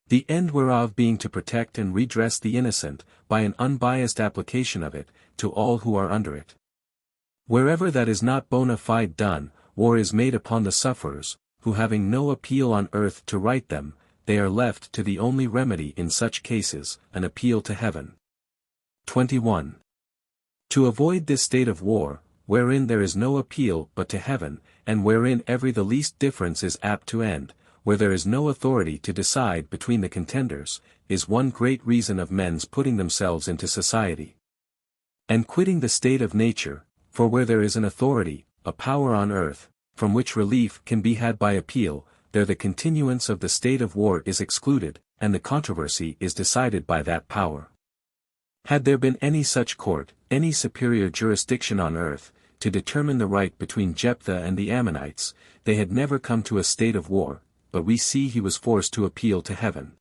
The end whereof being to protect and redress the innocent, by an unbiased application of it, to all who are under it. Wherever that is not bona fide done, war is made upon the sufferers, who having no appeal on earth to right them, they are left to the only remedy in such cases, an appeal to heaven. 21. To avoid this state of war, wherein there is no appeal but to heaven, and wherein every the least difference is apt to end, where there is no authority to decide between the contenders, is one great reason of men's putting themselves into society, and quitting the state of nature, for where there is an authority, a power on earth, from which relief can be had by appeal, there the continuance of the state of war is excluded, and the controversy is decided by that power. Had there been any such court, any superior jurisdiction on earth, to determine the right between Jephthah and the Ammonites, they had never come to a state of war, but we see he was forced to appeal to heaven.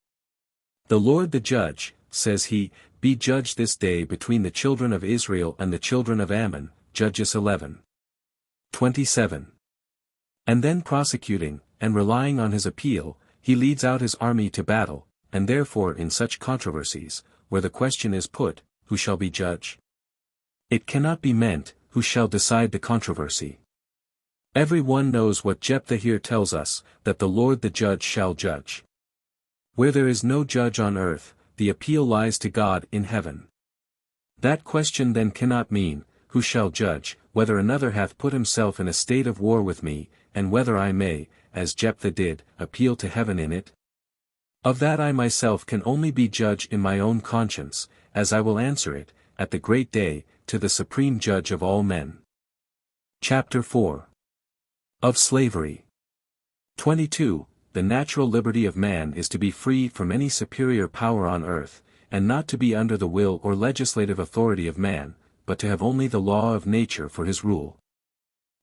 The Lord the judge, says he, be judged this day between the children of Israel and the children of Ammon, Judges 11. 27. And then prosecuting, and relying on his appeal, he leads out his army to battle, and therefore in such controversies, where the question is put, who shall be judge? It cannot be meant, who shall decide the controversy. Every one knows what Jephthah here tells us, that the Lord the judge shall judge. Where there is no judge on earth, the appeal lies to God in heaven. That question then cannot mean, who shall judge, whether another hath put himself in a state of war with me, and whether I may, as Jephthah did, appeal to heaven in it? Of that I myself can only be judge in my own conscience, as I will answer it, at the great day, to the supreme judge of all men. Chapter 4. Of Slavery. 22. the natural liberty of man is to be freed from any superior power on earth, and not to be under the will or legislative authority of man, but to have only the law of nature for his rule.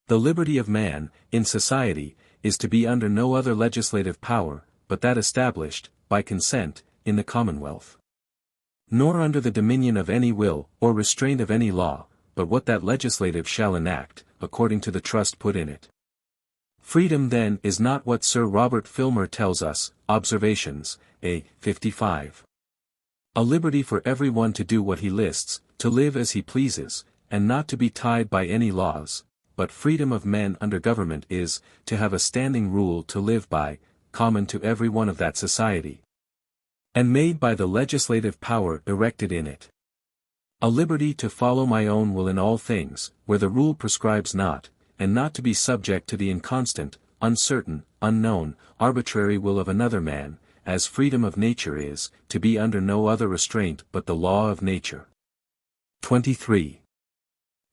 The liberty of man, in society, is to be under no other legislative power, but that established, by consent, in the commonwealth. Nor under the dominion of any will, or restraint of any law, but what that legislative shall enact, according to the trust put in it. Freedom then is not what Sir Robert Filmer tells us, Observations, A. 55. A liberty for every one to do what he lists, to live as he pleases, and not to be tied by any laws, but freedom of men under government is, to have a standing rule to live by, common to every one of that society, and made by the legislative power erected in it. A liberty to follow my own will in all things, where the rule prescribes not, and not to be subject to the inconstant, uncertain, unknown, arbitrary will of another man, as freedom of nature is, to be under no other restraint but the law of nature. 23.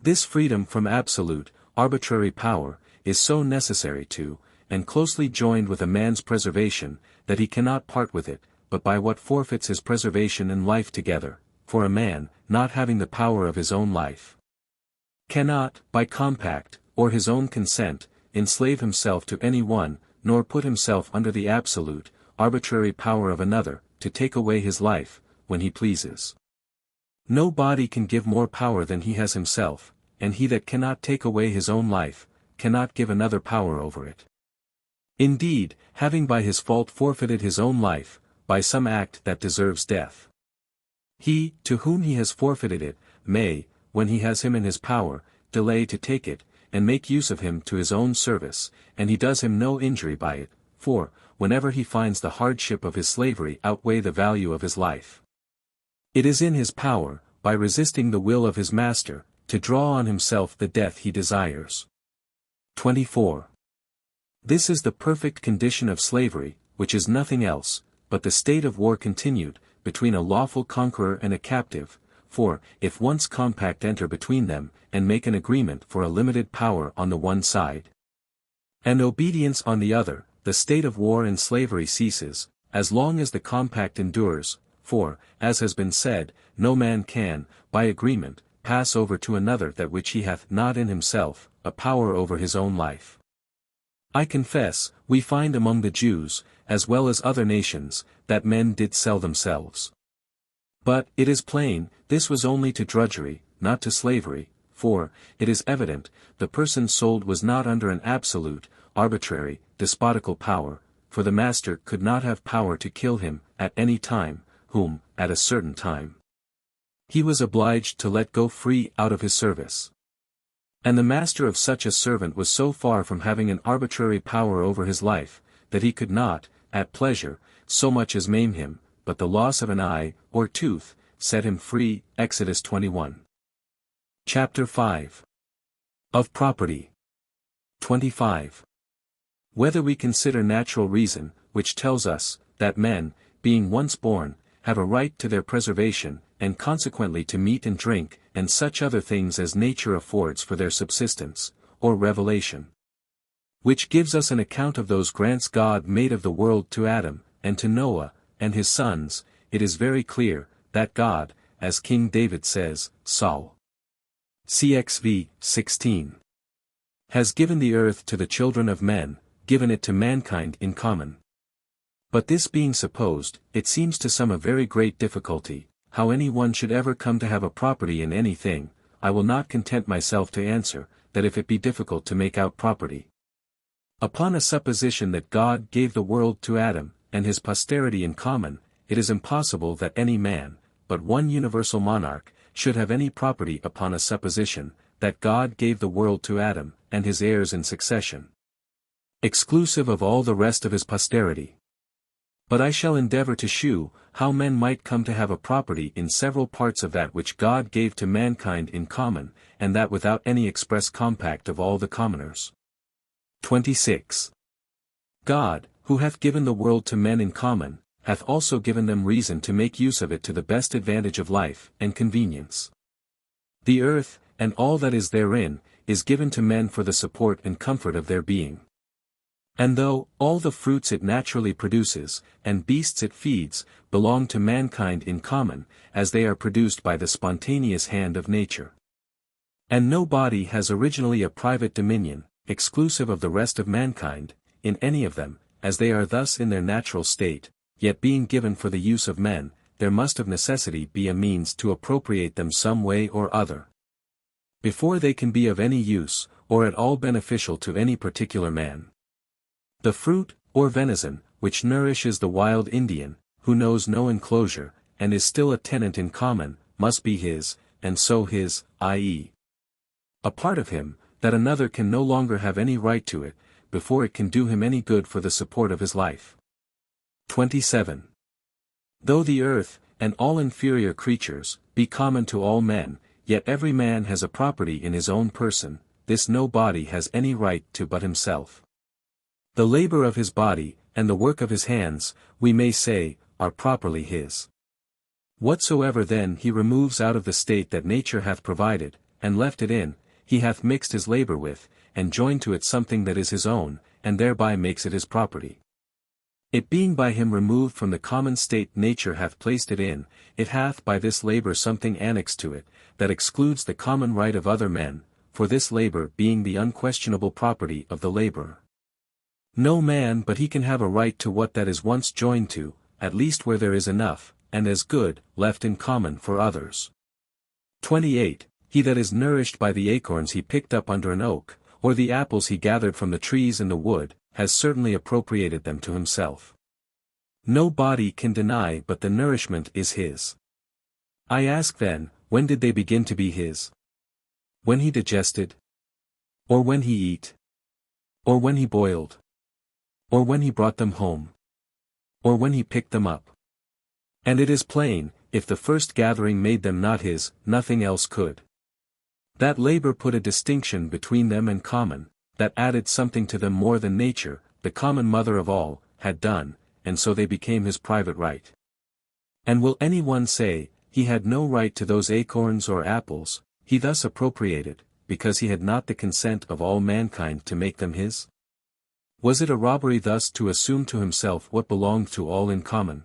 This freedom from absolute, arbitrary power, is so necessary to, and closely joined with a man's preservation, that he cannot part with it, but by what forfeits his preservation and life together, for a man, not having the power of his own life, cannot, by compact, or his own consent, enslave himself to any one, nor put himself under the absolute, arbitrary power of another, to take away his life, when he pleases. No body can give more power than he has himself, and he that cannot take away his own life, cannot give another power over it. Indeed, having by his fault forfeited his own life, by some act that deserves death, he, to whom he has forfeited it, may, when he has him in his power, delay to take it, and make use of him to his own service, and he does him no injury by it, for, whenever he finds the hardship of his slavery outweigh the value of his life, it is in his power, by resisting the will of his master, to draw on himself the death he desires. 24. This is the perfect condition of slavery, which is nothing else, but the state of war continued, between a lawful conqueror and a captive, for, if once compact enter between them, and make an agreement for a limited power on the one side, and obedience on the other, the state of war and slavery ceases, as long as the compact endures, for, as has been said, no man can, by agreement, pass over to another that which he hath not in himself, a power over his own life. I confess, we find among the Jews, as well as other nations, that men did sell themselves. But, it is plain, this was only to drudgery, not to slavery, for, it is evident, the person sold was not under an absolute, arbitrary, despotical power, for the master could not have power to kill him, at any time, whom, at a certain time, he was obliged to let go free out of his service. And the master of such a servant was so far from having an arbitrary power over his life, that he could not, at pleasure, so much as maim him, but the loss of an eye, or tooth, set him free. Exodus 21. Chapter 5. Of Property. 25. Whether we consider natural reason, which tells us, that men, being once born, have a right to their preservation, and consequently to meat and drink, and such other things as nature affords for their subsistence, or revelation, which gives us an account of those grants God made of the world to Adam, and to Noah, and his sons, it is very clear, that God, as King David says, Psalm CXV, 16, has given the earth to the children of men, given it to mankind in common. But this being supposed, it seems to some a very great difficulty, how any one should ever come to have a property in anything. I will not content myself to answer, that if it be difficult to make out property, upon a supposition that God gave the world to Adam, and his posterity in common, it is impossible that any man, but one universal monarch, should have any property upon a supposition, that God gave the world to Adam, and his heirs in succession, exclusive of all the rest of his posterity. But I shall endeavor to shew, how men might come to have a property in several parts of that which God gave to mankind in common, and that without any express compact of all the commoners. 26. God, who hath given the world to men in common, hath also given them reason to make use of it to the best advantage of life and convenience. The earth, and all that is therein, is given to men for the support and comfort of their being. And though all the fruits it naturally produces, and beasts it feeds, belong to mankind in common, as they are produced by the spontaneous hand of nature. And no body has originally a private dominion, exclusive of the rest of mankind, in any of them, as they are thus in their natural state, yet being given for the use of men, there must of necessity be a means to appropriate them some way or other. Before they can be of any use, or at all beneficial to any particular man. The fruit, or venison, which nourishes the wild Indian, who knows no enclosure, and is still a tenant in common, must be his, and so his, i.e. a part of him, that another can no longer have any right to it, before it can do him any good for the support of his life. 27. Though the earth, and all inferior creatures, be common to all men, yet every man has a property in his own person, this no body has any right to but himself. The labor of his body, and the work of his hands, we may say, are properly his. Whatsoever then he removes out of the state that nature hath provided, and left it in, he hath mixed his labor with, and joined to it something that is his own, and thereby makes it his property. It being by him removed from the common state nature hath placed it in, it hath by this labor something annexed to it, that excludes the common right of other men, for this labor being the unquestionable property of the laborer. No man but he can have a right to what that is once joined to, at least where there is enough, and as good, left in common for others. 28. He that is nourished by the acorns he picked up under an oak, or the apples he gathered from the trees in the wood, has certainly appropriated them to himself. No body can deny but the nourishment is his. I ask then, when did they begin to be his? When he digested? Or when he eat? Or when he boiled? Or when he brought them home? Or when he picked them up? And it is plain, if the first gathering made them not his, nothing else could. That labor put a distinction between them and common, that added something to them more than nature, the common mother of all, had done, and so they became his private right. And will any one say, he had no right to those acorns or apples, he thus appropriated, because he had not the consent of all mankind to make them his? Was it a robbery thus to assume to himself what belonged to all in common?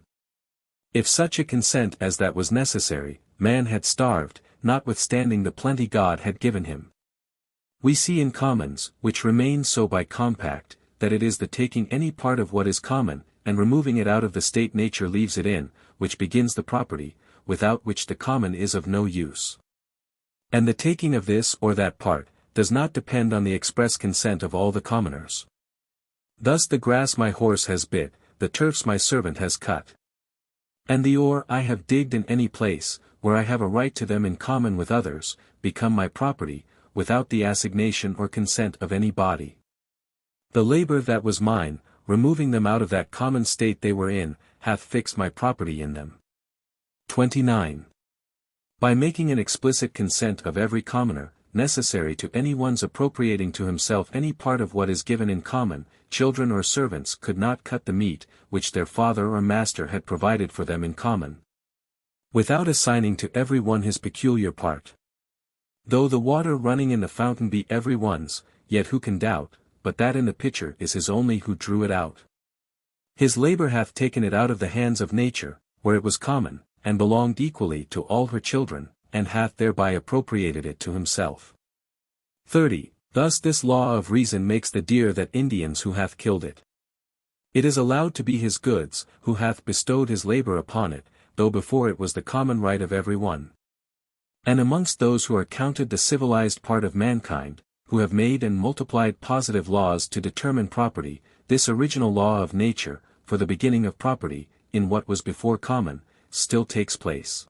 If such a consent as that was necessary, man had starved, notwithstanding the plenty God had given him. We see in commons, which remain so by compact, that it is the taking any part of what is common, and removing it out of the state nature leaves it in, which begins the property, without which the common is of no use. And the taking of this or that part, does not depend on the express consent of all the commoners. Thus the grass my horse has bit, the turfs my servant has cut. And the ore I have digged in any place, where I have a right to them in common with others, become my property, without the assignation or consent of any body. The labor that was mine, removing them out of that common state they were in, hath fixed my property in them. 29. By making an explicit consent of every commoner, necessary to any one's appropriating to himself any part of what is given in common, children or servants could not cut the meat, which their father or master had provided for them in common, without assigning to every one his peculiar part. Though the water running in the fountain be every one's, yet who can doubt, but that in the pitcher is his only who drew it out? His labor hath taken it out of the hands of nature, where it was common, and belonged equally to all her children, and hath thereby appropriated it to himself. 30. Thus this law of reason makes the deer that Indians who hath killed it. It is allowed to be his goods, who hath bestowed his labor upon it, though before it was the common right of every one. And amongst those who are counted the civilized part of mankind, who have made and multiplied positive laws to determine property, this original law of nature, for the beginning of property, in what was before common, still takes place.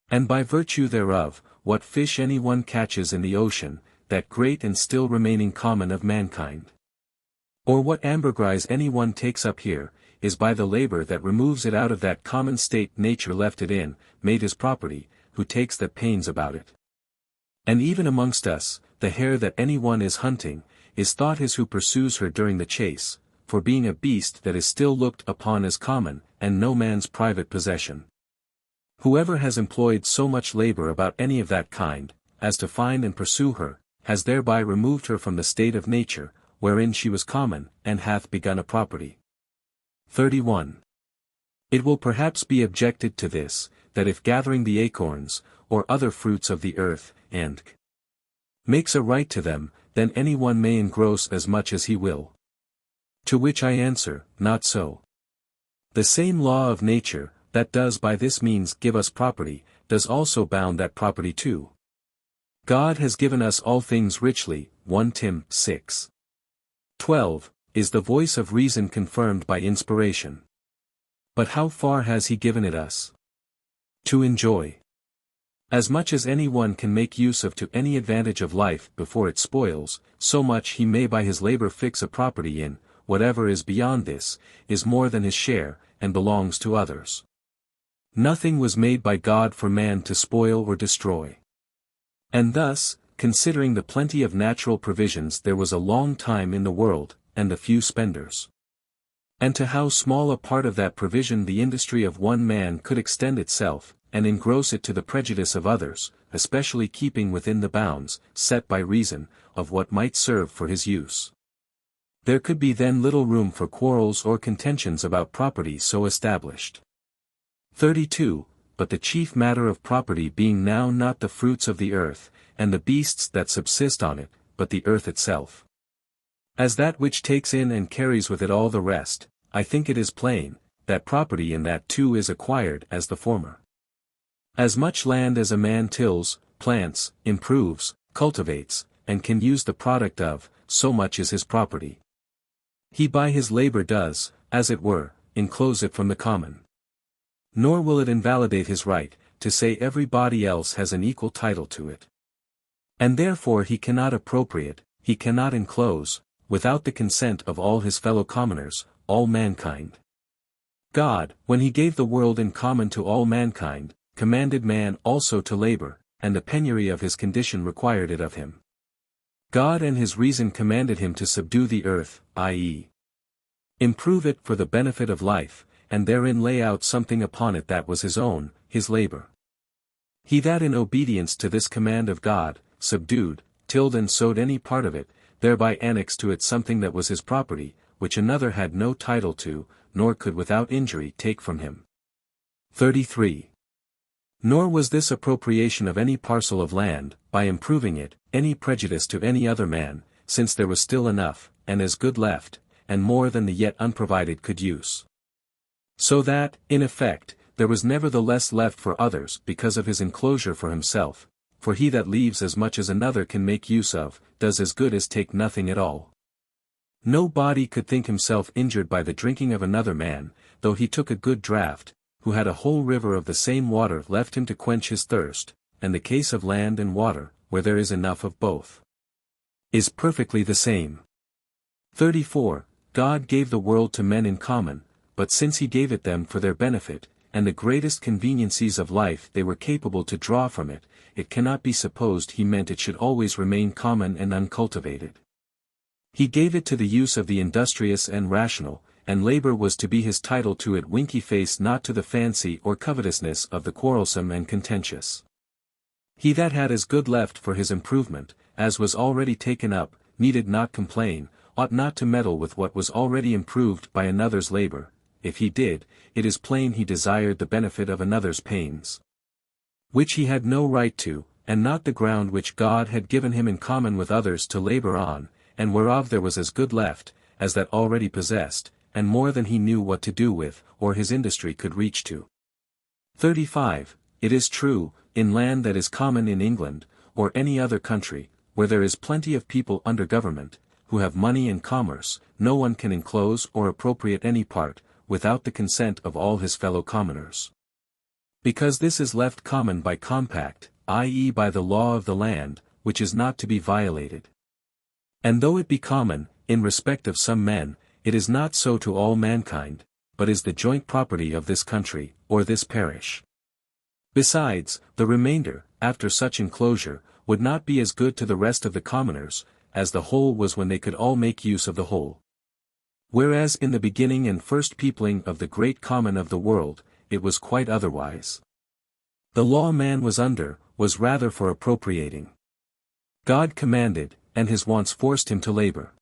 And by virtue thereof, what fish any one catches in the ocean, that great and still remaining common of mankind, or what ambergris any one takes up here, is by the labor that removes it out of that common state nature left it in, made his property, who takes the pains about it. And even amongst us, the hare that any one is hunting, is thought his who pursues her during the chase, for being a beast that is still looked upon as common, and no man's private possession. Whoever has employed so much labor about any of that kind, as to find and pursue her, has thereby removed her from the state of nature, wherein she was common, and hath begun a property. 31. It will perhaps be objected to this, that if gathering the acorns, or other fruits of the earth, and makes a right to them, then any one may engross as much as he will. To which I answer, not so. The same law of nature, that does by this means give us property, does also bound that property too. God has given us all things richly, 1 Tim. 6. 12, is the voice of reason confirmed by inspiration. But how far has he given it us? To enjoy as much as any one can make use of to any advantage of life before it spoils, so much he may by his labor fix a property in, whatever is beyond this, is more than his share, and belongs to others. Nothing was made by God for man to spoil or destroy. And thus, considering the plenty of natural provisions there was a long time in the world, and the few spenders. And to how small a part of that provision the industry of one man could extend itself, and engross it to the prejudice of others, especially keeping within the bounds, set by reason, of what might serve for his use. There could be then little room for quarrels or contentions about property so established. 32. But the chief matter of property being now not the fruits of the earth, and the beasts that subsist on it, but the earth itself. As that which takes in and carries with it all the rest, I think it is plain, that property in that too is acquired as the former. As much land as a man tills, plants, improves, cultivates, and can use the product of, so much is his property. He by his labor does, as it were, enclose it from the common. Nor will it invalidate his right, to say everybody else has an equal title to it. And therefore he cannot appropriate, he cannot enclose, without the consent of all his fellow commoners, all mankind. God, when he gave the world in common to all mankind, commanded man also to labor, and the penury of his condition required it of him. God and his reason commanded him to subdue the earth, i.e., improve it for the benefit of life, and therein lay out something upon it that was his own, his labor. He that in obedience to this command of God, subdued, tilled and sowed any part of it, thereby annexed to it something that was his property, which another had no title to, nor could without injury take from him. 33. Nor was this appropriation of any parcel of land, by improving it, any prejudice to any other man, since there was still enough, and as good left, and more than the yet unprovided could use. So that, in effect, there was nevertheless left for others because of his enclosure for himself, for he that leaves as much as another can make use of, does as good as take nothing at all. No body could think himself injured by the drinking of another man, though he took a good draught, who had a whole river of the same water left him to quench his thirst, and the case of land and water, where there is enough of both, is perfectly the same. 34. God gave the world to men in common, but since he gave it them for their benefit, and the greatest conveniencies of life they were capable to draw from it, it cannot be supposed he meant it should always remain common and uncultivated. He gave it to the use of the industrious and rational, and labor was to be his title to it, winky face, not to the fancy or covetousness of the quarrelsome and contentious. He that had as good left for his improvement, as was already taken up, needed not complain, ought not to meddle with what was already improved by another's labor. If he did, it is plain he desired the benefit of another's pains, which he had no right to, and not the ground which God had given him in common with others to labor on, and whereof there was as good left, as that already possessed, and more than he knew what to do with, or his industry could reach to. 35. It is true, in land that is common in England, or any other country, where there is plenty of people under government, who have money and commerce, no one can enclose or appropriate any part, without the consent of all his fellow commoners. Because this is left common by compact, i.e. by the law of the land, which is not to be violated. And though it be common, in respect of some men, it is not so to all mankind, but is the joint property of this country, or this parish. Besides, the remainder, after such enclosure, would not be as good to the rest of the commoners, as the whole was when they could all make use of the whole. Whereas in the beginning and first peopling of the great common of the world, it was quite otherwise. The law man was under, was rather for appropriating. God commanded, and his wants forced him to labor.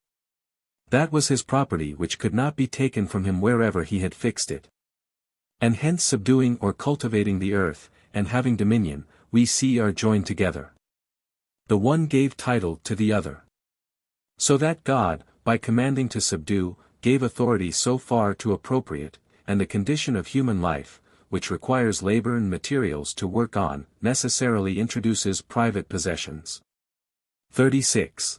That was his property which could not be taken from him wherever he had fixed it. And hence subduing or cultivating the earth, and having dominion, we see are joined together. The one gave title to the other. So that God, by commanding to subdue, gave authority so far to appropriate, and the condition of human life, which requires labor and materials to work on, necessarily introduces private possessions. 36.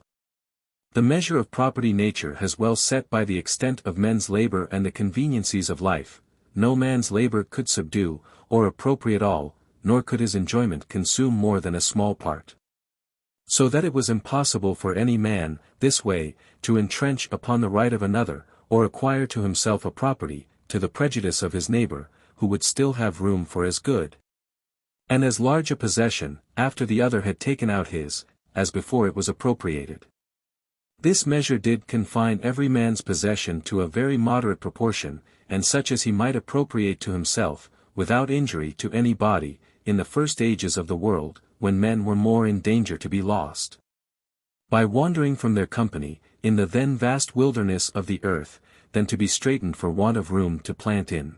The measure of property nature has well set by the extent of men's labor and the conveniencies of life. No man's labor could subdue, or appropriate all, nor could his enjoyment consume more than a small part. So that it was impossible for any man, this way, to entrench upon the right of another, or acquire to himself a property, to the prejudice of his neighbor, who would still have room for as good and as large a possession, after the other had taken out his, as before it was appropriated. This measure did confine every man's possession to a very moderate proportion, and such as he might appropriate to himself, without injury to any body, in the first ages of the world, when men were more in danger to be lost by wandering from their company, in the then vast wilderness of the earth, than to be straitened for want of room to plant in.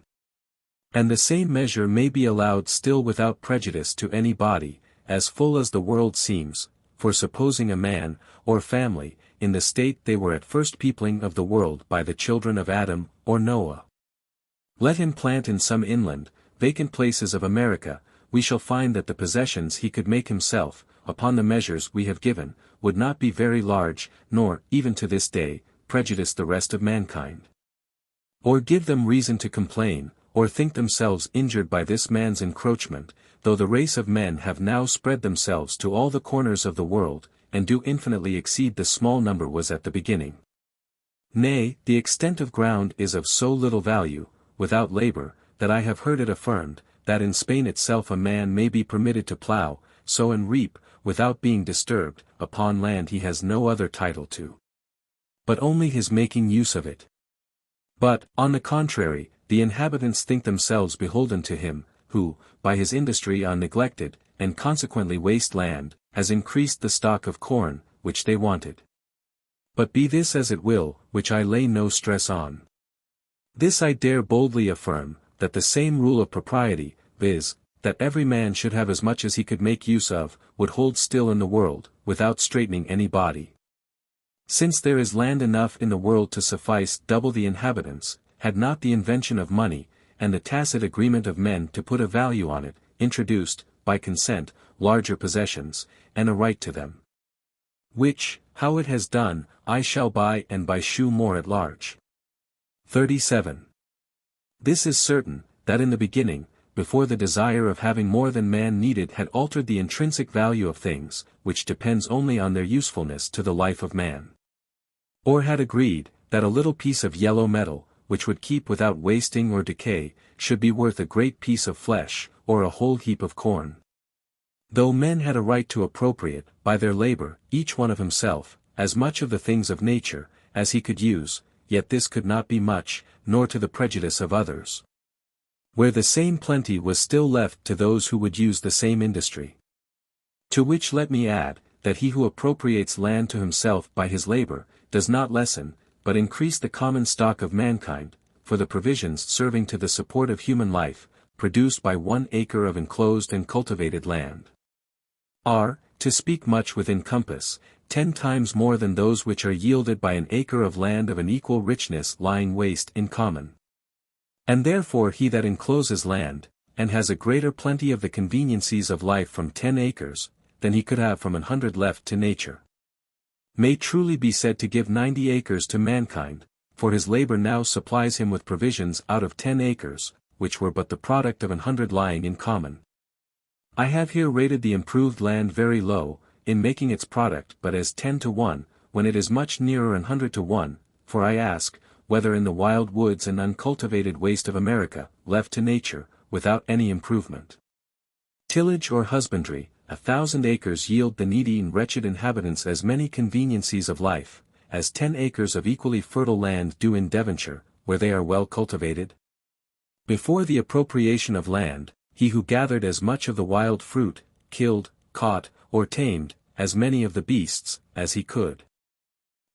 And the same measure may be allowed still without prejudice to any body, as full as the world seems, for supposing a man, or family, in the state they were at first peopling of the world by the children of Adam, or Noah. Let him plant in some inland, vacant places of America, we shall find that the possessions he could make himself, upon the measures we have given, would not be very large, nor, even to this day, prejudice the rest of mankind, or give them reason to complain, or think themselves injured by this man's encroachment, though the race of men have now spread themselves to all the corners of the world, and do infinitely exceed the small number was at the beginning. Nay, the extent of ground is of so little value, without labor, that I have heard it affirmed, that in Spain itself a man may be permitted to plough, sow and reap, without being disturbed, upon land he has no other title to, but only his making use of it. But, on the contrary, the inhabitants think themselves beholden to him, who, by his industry on neglected, and consequently waste land, has increased the stock of corn, which they wanted. But be this as it will, which I lay no stress on, this I dare boldly affirm, that the same rule of propriety, viz., that every man should have as much as he could make use of, would hold still in the world, without straitening any body. Since there is land enough in the world to suffice double the inhabitants, had not the invention of money, and the tacit agreement of men to put a value on it, introduced, by consent, larger possessions, and a right to them. Which, how it has done, I shall by and by shew more at large. 37. This is certain, that in the beginning, before the desire of having more than man needed had altered the intrinsic value of things, which depends only on their usefulness to the life of man, or had agreed, that a little piece of yellow metal, which would keep without wasting or decay, should be worth a great piece of flesh, or a whole heap of corn. Though men had a right to appropriate, by their labor, each one of himself, as much of the things of nature, as he could use, yet this could not be much, nor to the prejudice of others, where the same plenty was still left to those who would use the same industry. To which let me add, that he who appropriates land to himself by his labor, does not lessen, but increase the common stock of mankind, for the provisions serving to the support of human life, produced by 1 acre of enclosed and cultivated land, are, to speak much within compass, 10 times more than those which are yielded by an acre of land of an equal richness lying waste in common. And therefore he that encloses land, and has a greater plenty of the conveniencies of life from 10 acres, than he could have from 100 left to nature, may truly be said to give 90 acres to mankind, for his labor now supplies him with provisions out of 10 acres, which were but the product of 100 lying in common. I have here rated the improved land very low, in making its product but as 10 to 1, when it is much nearer 100 to 1, for I ask, whether in the wild woods and uncultivated waste of America, left to nature, without any improvement, tillage or husbandry, 1,000 acres yield the needy and wretched inhabitants as many conveniencies of life, as 10 acres of equally fertile land do in Devonshire, where they are well cultivated? Before the appropriation of land, he who gathered as much of the wild fruit, killed, caught, or tamed, as many of the beasts, as he could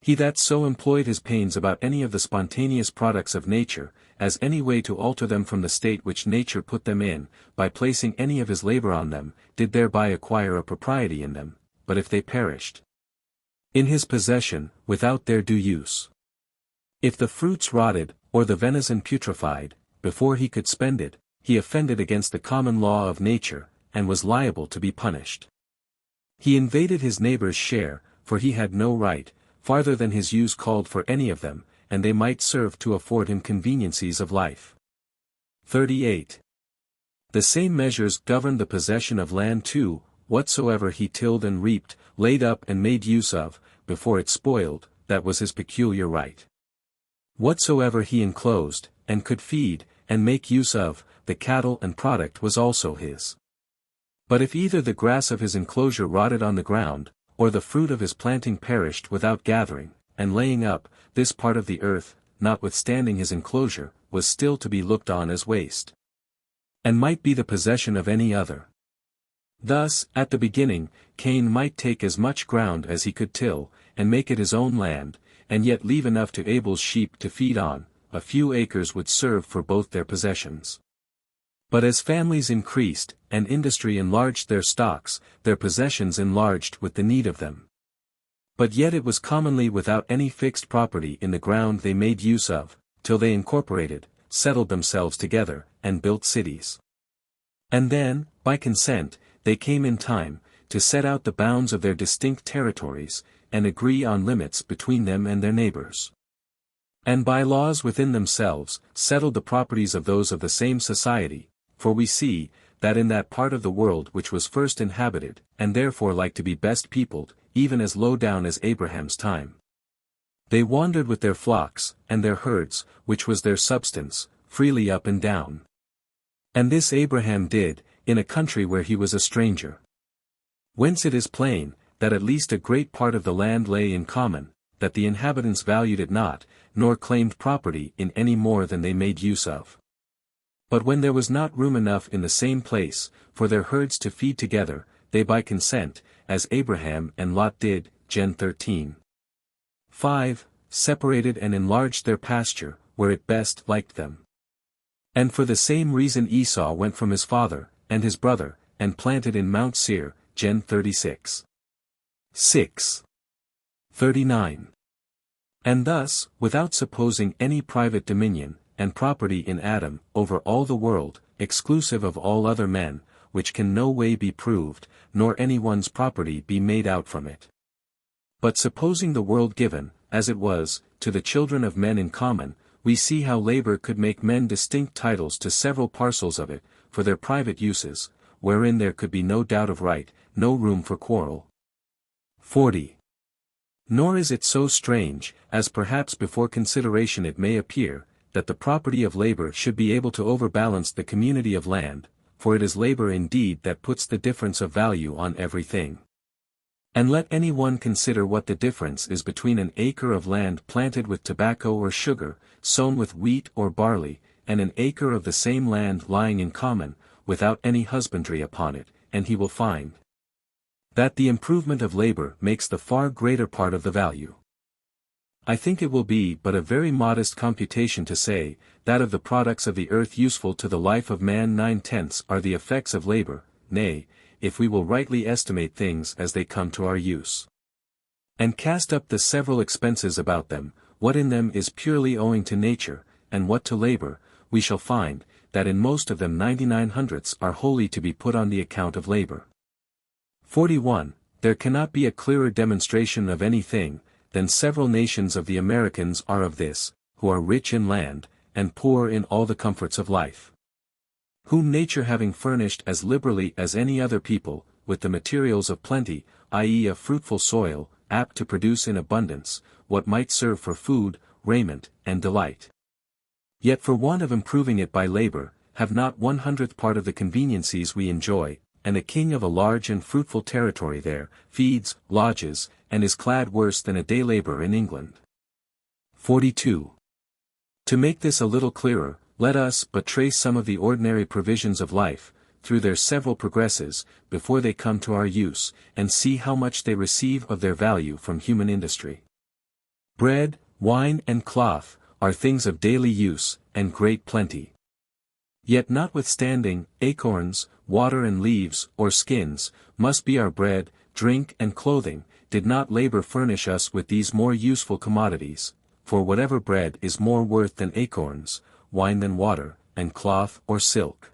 He that so employed his pains about any of the spontaneous products of nature, as any way to alter them from the state which nature put them in, by placing any of his labor on them, did thereby acquire a propriety in them, but if they perished in his possession, without their due use. If the fruits rotted, or the venison putrefied, before he could spend it, he offended against the common law of nature, and was liable to be punished. He invaded his neighbor's share, for he had no right, farther than his use called for any of them, and they might serve to afford him conveniencies of life. 38. The same measures governed the possession of land too, whatsoever he tilled and reaped, laid up and made use of, before it spoiled, that was his peculiar right. Whatsoever he enclosed, and could feed, and make use of, the cattle and product was also his. But if either the grass of his enclosure rotted on the ground, or the fruit of his planting perished without gathering, and laying up, this part of the earth, notwithstanding his enclosure, was still to be looked on as waste, and might be the possession of any other. Thus, at the beginning, Cain might take as much ground as he could till, and make it his own land, and yet leave enough to Abel's sheep to feed on. A few acres would serve for both their possessions. But as families increased, and industry enlarged their stocks, their possessions enlarged with the need of them. But yet it was commonly without any fixed property in the ground they made use of, till they incorporated, settled themselves together, and built cities. And then, by consent, they came in time, to set out the bounds of their distinct territories, and agree on limits between them and their neighbors. And by laws within themselves, settled the properties of those of the same society, for we see, that in that part of the world which was first inhabited, and therefore like to be best peopled, even as low down as Abraham's time, they wandered with their flocks, and their herds, which was their substance, freely up and down. And this Abraham did, in a country where he was a stranger. Whence it is plain, that at least a great part of the land lay in common, that the inhabitants valued it not, nor claimed property in any more than they made use of. But when there was not room enough in the same place, for their herds to feed together, they by consent, as Abraham and Lot did, Gen 13. 5, separated and enlarged their pasture, where it best liked them. And for the same reason Esau went from his father, and his brother, and planted in Mount Seir, Gen 36. 6. 39. And thus, without supposing any private dominion, and property in Adam, over all the world, exclusive of all other men, which can no way be proved, nor any one's property be made out from it. But supposing the world given, as it was, to the children of men in common, we see how labor could make men distinct titles to several parcels of it, for their private uses, wherein there could be no doubt of right, no room for quarrel. 40. Nor is it so strange, as perhaps before consideration it may appear, that the property of labor should be able to overbalance the community of land, for it is labor indeed that puts the difference of value on everything. And let any one consider what the difference is between an acre of land planted with tobacco or sugar, sown with wheat or barley, and an acre of the same land lying in common, without any husbandry upon it, and he will find that the improvement of labor makes the far greater part of the value. I think it will be but a very modest computation to say, that of the products of the earth useful to the life of man 9/10 are the effects of labor, nay, if we will rightly estimate things as they come to our use, and cast up the several expenses about them, what in them is purely owing to nature, and what to labor, we shall find, that in most of them 99/100 are wholly to be put on the account of labor. 41. There cannot be a clearer demonstration of anything, than several nations of the Americans are of this, who are rich in land, and poor in all the comforts of life. Whom nature having furnished as liberally as any other people, with the materials of plenty, i.e. a fruitful soil, apt to produce in abundance, what might serve for food, raiment, and delight. Yet for want of improving it by labor, have not 1/100th part of the conveniencies we enjoy, and a king of a large and fruitful territory there, feeds, lodges, and is clad worse than a day laborer in England. 42. To make this a little clearer, let us but trace some of the ordinary provisions of life, through their several progresses, before they come to our use, and see how much they receive of their value from human industry. Bread, wine and cloth, are things of daily use, and great plenty. Yet notwithstanding, acorns, water and leaves, or skins, must be our bread, drink and clothing, did not labor furnish us with these more useful commodities, for whatever bread is more worth than acorns, wine than water, and cloth or silk.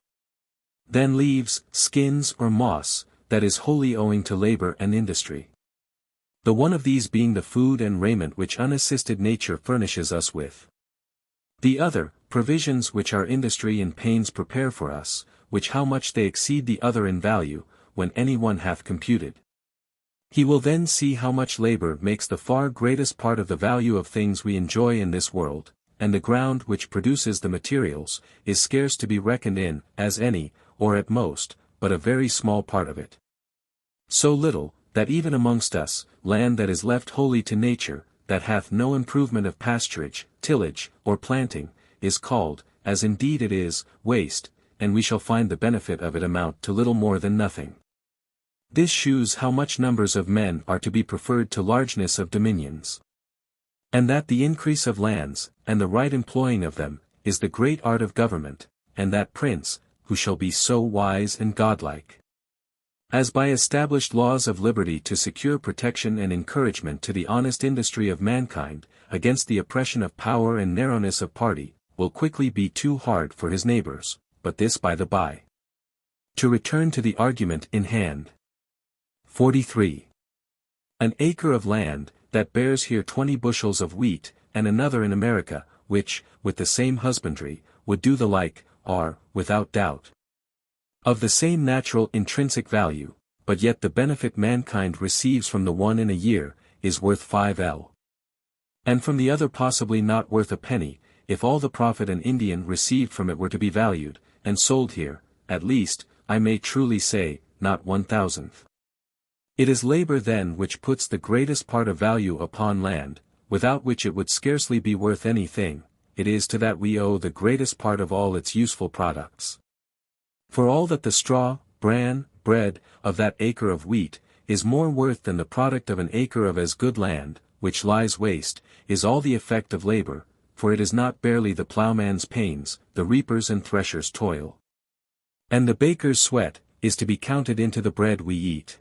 Than leaves, skins or moss, that is wholly owing to labor and industry. The one of these being the food and raiment which unassisted nature furnishes us with. The other, provisions which our industry and pains prepare for us, which how much they exceed the other in value, when any one hath computed. He will then see how much labor makes the far greatest part of the value of things we enjoy in this world, and the ground which produces the materials, is scarce to be reckoned in, as any, or at most, but a very small part of it. So little, that even amongst us, land that is left wholly to nature, that hath no improvement of pasturage, tillage, or planting, is called, as indeed it is, waste, and we shall find the benefit of it amount to little more than nothing. This shews how much numbers of men are to be preferred to largeness of dominions. And that the increase of lands, and the right employing of them, is the great art of government, and that prince, who shall be so wise and godlike, as by established laws of liberty to secure protection and encouragement to the honest industry of mankind, against the oppression of power and narrowness of party, will quickly be too hard for his neighbors, but this by the by. To return to the argument in hand. 43. An acre of land, that bears here 20 bushels of wheat, and another in America, which, with the same husbandry, would do the like, are, without doubt, of the same natural intrinsic value, but yet the benefit mankind receives from the one in a year, is worth 5 and from the other possibly not worth a penny, if all the profit an Indian received from it were to be valued, and sold here, at least, I may truly say, not 1,000th. It is labor then which puts the greatest part of value upon land, without which it would scarcely be worth anything. It is to that we owe the greatest part of all its useful products. For all that the straw, bran, bread, of that acre of wheat, is more worth than the product of an acre of as good land, which lies waste, is all the effect of labor, for it is not barely the ploughman's pains, the reaper's and thresher's toil, and the baker's sweat, is to be counted into the bread we eat.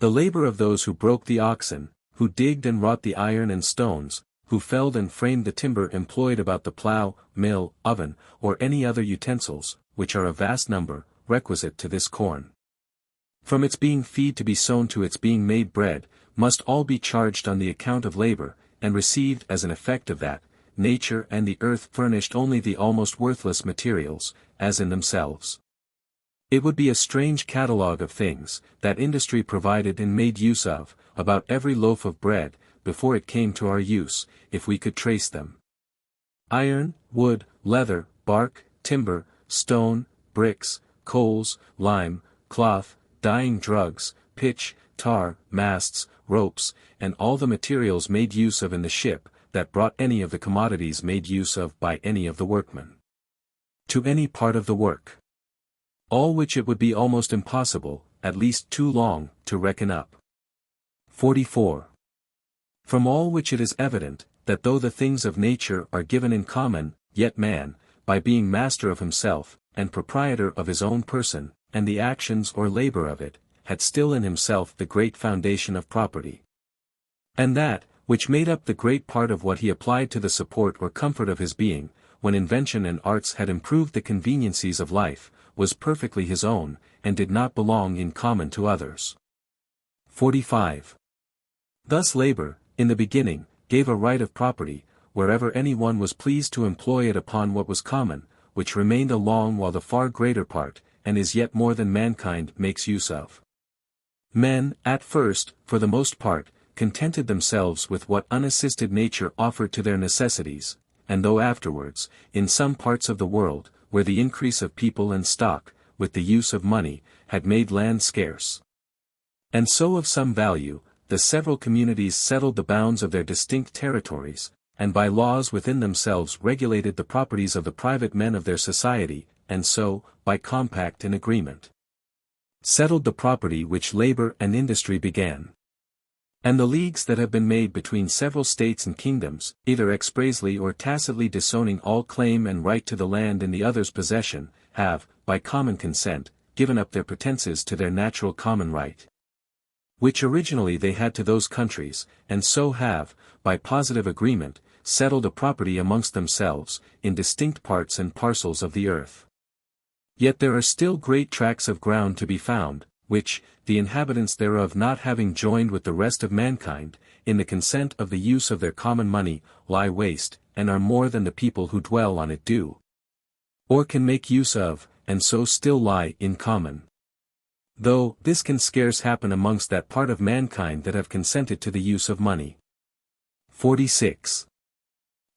The labor of those who broke the oxen, who digged and wrought the iron and stones, who felled and framed the timber employed about the plough, mill, oven, or any other utensils, which are a vast number, requisite to this corn. From its being feed to be sown to its being made bread, must all be charged on the account of labor, and received as an effect of that. Nature and the earth furnished only the almost worthless materials, as in themselves. It would be a strange catalogue of things, that industry provided and made use of, about every loaf of bread, before it came to our use, if we could trace them. Iron, wood, leather, bark, timber, stone, bricks, coals, lime, cloth, dyeing drugs, pitch, tar, masts, ropes, and all the materials made use of in the ship, that brought any of the commodities made use of by any of the workmen to any part of the work. All which it would be almost impossible, at least too long, to reckon up. 44. From all which it is evident, that though the things of nature are given in common, yet man, by being master of himself, and proprietor of his own person, and the actions or labor of it, had still in himself the great foundation of property. And that, which made up the great part of what he applied to the support or comfort of his being, when invention and arts had improved the conveniencies of life, was perfectly his own, and did not belong in common to others. 45. Thus labor, in the beginning, gave a right of property, wherever any one was pleased to employ it upon what was common, which remained a long while the far greater part, and is yet more than mankind makes use of. Men, at first, for the most part, contented themselves with what unassisted nature offered to their necessities, and though afterwards, in some parts of the world, where the increase of people and stock, with the use of money, had made land scarce, and so of some value, the several communities settled the bounds of their distinct territories, and by laws within themselves regulated the properties of the private men of their society, and so, by compact and agreement, settled the property which labor and industry began. And the leagues that have been made between several states and kingdoms, either expressly or tacitly disowning all claim and right to the land in the other's possession, have, by common consent, given up their pretenses to their natural common right, which originally they had to those countries, and so have, by positive agreement, settled a property amongst themselves, in distinct parts and parcels of the earth. Yet there are still great tracts of ground to be found, which, the inhabitants thereof not having joined with the rest of mankind, in the consent of the use of their common money, lie waste, and are more than the people who dwell on it do, or can make use of, and so still lie in common. Though, this can scarce happen amongst that part of mankind that have consented to the use of money. 46.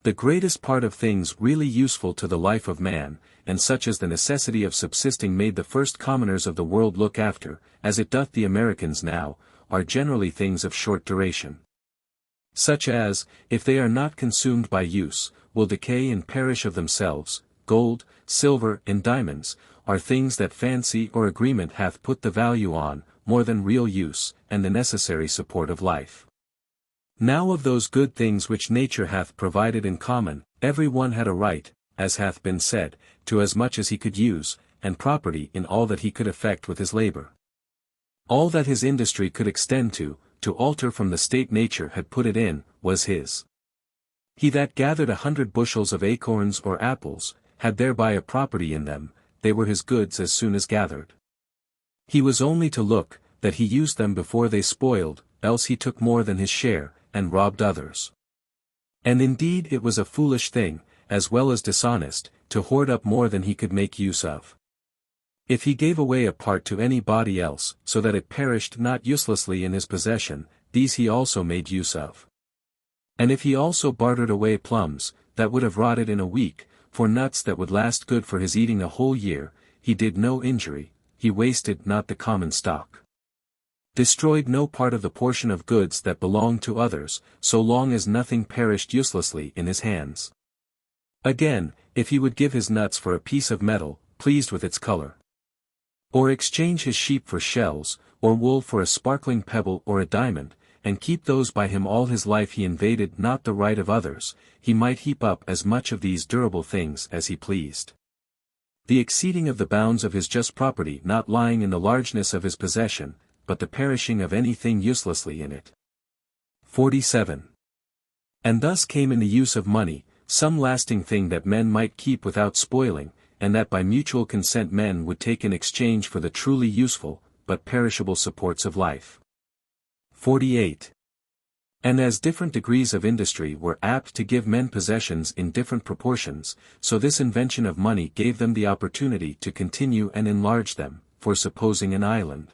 The greatest part of things really useful to the life of man, and such as the necessity of subsisting made the first commoners of the world look after, as it doth the Americans now, are generally things of short duration. Such as, if they are not consumed by use, will decay and perish of themselves. Gold, silver, and diamonds, are things that fancy or agreement hath put the value on, more than real use, and the necessary support of life. Now of those good things which nature hath provided in common, every one had a right, as hath been said, to as much as he could use, and property in all that he could effect with his labor. All that his industry could extend to alter from the state nature had put it in, was his. He that gathered 100 bushels of acorns or apples, had thereby a property in them, they were his goods as soon as gathered. He was only to look, that he used them before they spoiled, else he took more than his share, and robbed others. And indeed it was a foolish thing, as well as dishonest, to hoard up more than he could make use of. If he gave away a part to any body else, so that it perished not uselessly in his possession, these he also made use of. And if he also bartered away plums, that would have rotted in a week, for nuts that would last good for his eating a whole year, he did no injury, he wasted not the common stock. Destroyed no part of the portion of goods that belonged to others, so long as nothing perished uselessly in his hands. Again, if he would give his nuts for a piece of metal, pleased with its color, or exchange his sheep for shells, or wool for a sparkling pebble or a diamond, and keep those by him all his life, he invaded not the right of others, he might heap up as much of these durable things as he pleased. The exceeding of the bounds of his just property not lying in the largeness of his possession, but the perishing of anything uselessly in it. 47. And thus came in the use of money, some lasting thing that men might keep without spoiling, and that by mutual consent men would take in exchange for the truly useful, but perishable supports of life. 48. And as different degrees of industry were apt to give men possessions in different proportions, so this invention of money gave them the opportunity to continue and enlarge them, for supposing an island,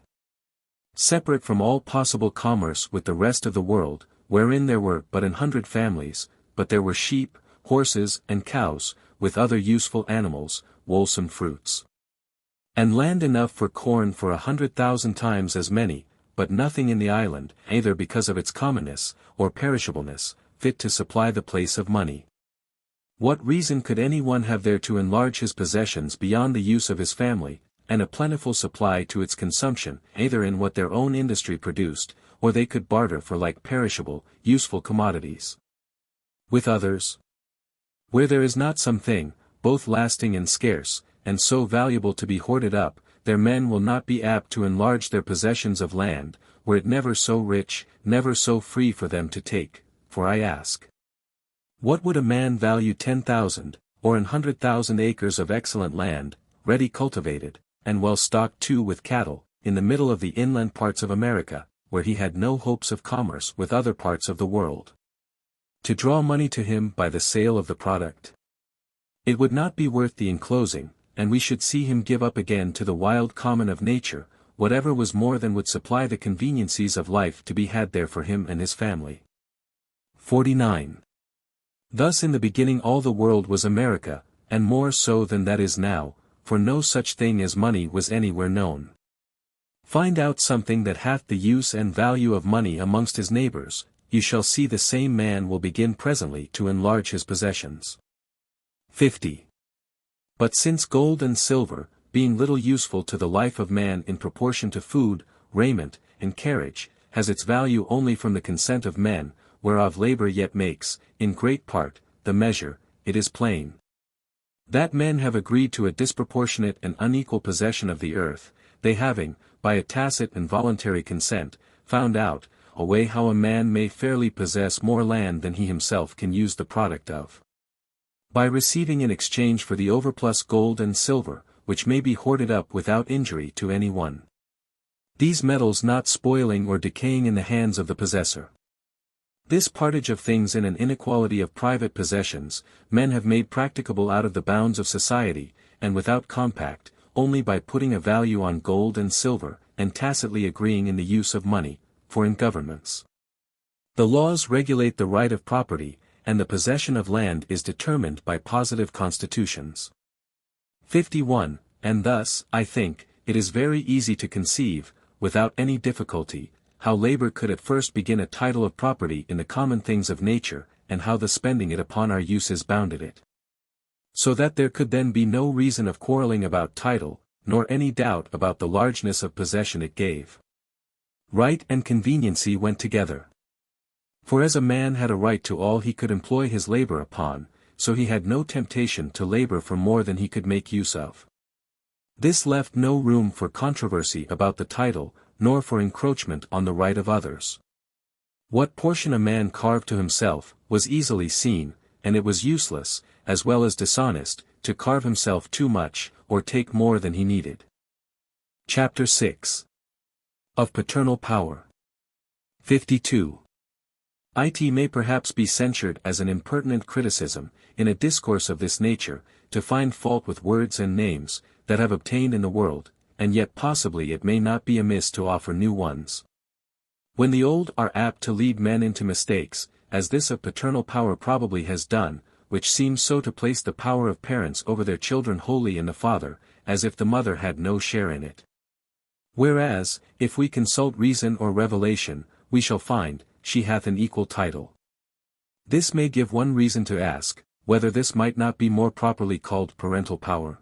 separate from all possible commerce with the rest of the world, wherein there were but 100 families, but there were sheep, horses, and cows, with other useful animals, wholesome fruits, and land enough for corn for 100,000 times as many, but nothing in the island, either because of its commonness, or perishableness, fit to supply the place of money. What reason could any one have there to enlarge his possessions beyond the use of his family, and a plentiful supply to its consumption, either in what their own industry produced, or they could barter for like perishable, useful commodities with others? Where there is not something, both lasting and scarce, and so valuable to be hoarded up, their men will not be apt to enlarge their possessions of land, were it never so rich, never so free for them to take. For I ask, what would a man value 10,000, or 100,000 acres of excellent land, ready cultivated, and well stocked too with cattle, in the middle of the inland parts of America, where he had no hopes of commerce with other parts of the world, to draw money to him by the sale of the product? It would not be worth the enclosing, and we should see him give up again to the wild common of nature, whatever was more than would supply the conveniencies of life to be had there for him and his family. 49. Thus in the beginning all the world was America, and more so than that is now, for no such thing as money was anywhere known. Find out something that hath the use and value of money amongst his neighbors, you shall see the same man will begin presently to enlarge his possessions. 50. But since gold and silver, being little useful to the life of man in proportion to food, raiment, and carriage, has its value only from the consent of men, whereof labor yet makes, in great part, the measure. It is plain that men have agreed to a disproportionate and unequal possession of the earth, they having, by a tacit and voluntary consent, found out a way how a man may fairly possess more land than he himself can use the product of. By receiving in exchange for the overplus gold and silver, which may be hoarded up without injury to any one. These metals not spoiling or decaying in the hands of the possessor. This partage of things in an inequality of private possessions, men have made practicable out of the bounds of society, and without compact, only by putting a value on gold and silver, and tacitly agreeing in the use of money, for in governments the laws regulate the right of property, and the possession of land is determined by positive constitutions. 51. And thus, I think, it is very easy to conceive, without any difficulty, how labor could at first begin a title of property in the common things of nature, and how the spending it upon our uses bounded it. So that there could then be no reason of quarreling about title, nor any doubt about the largeness of possession it gave. Right and conveniency went together. For as a man had a right to all he could employ his labor upon, so he had no temptation to labor for more than he could make use of. This left no room for controversy about the title, nor for encroachment on the right of others. What portion a man carved to himself, was easily seen, and it was useless, as well as dishonest, to carve himself too much, or take more than he needed. Chapter 6. Of Paternal Power. 52. It may perhaps be censured as an impertinent criticism, in a discourse of this nature, to find fault with words and names, that have obtained in the world, and yet possibly it may not be amiss to offer new ones. When the old are apt to lead men into mistakes, as this of paternal power probably has done, which seems so to place the power of parents over their children wholly in the father, as if the mother had no share in it. Whereas, if we consult reason or revelation, we shall find, she hath an equal title. This may give one reason to ask, whether this might not be more properly called parental power.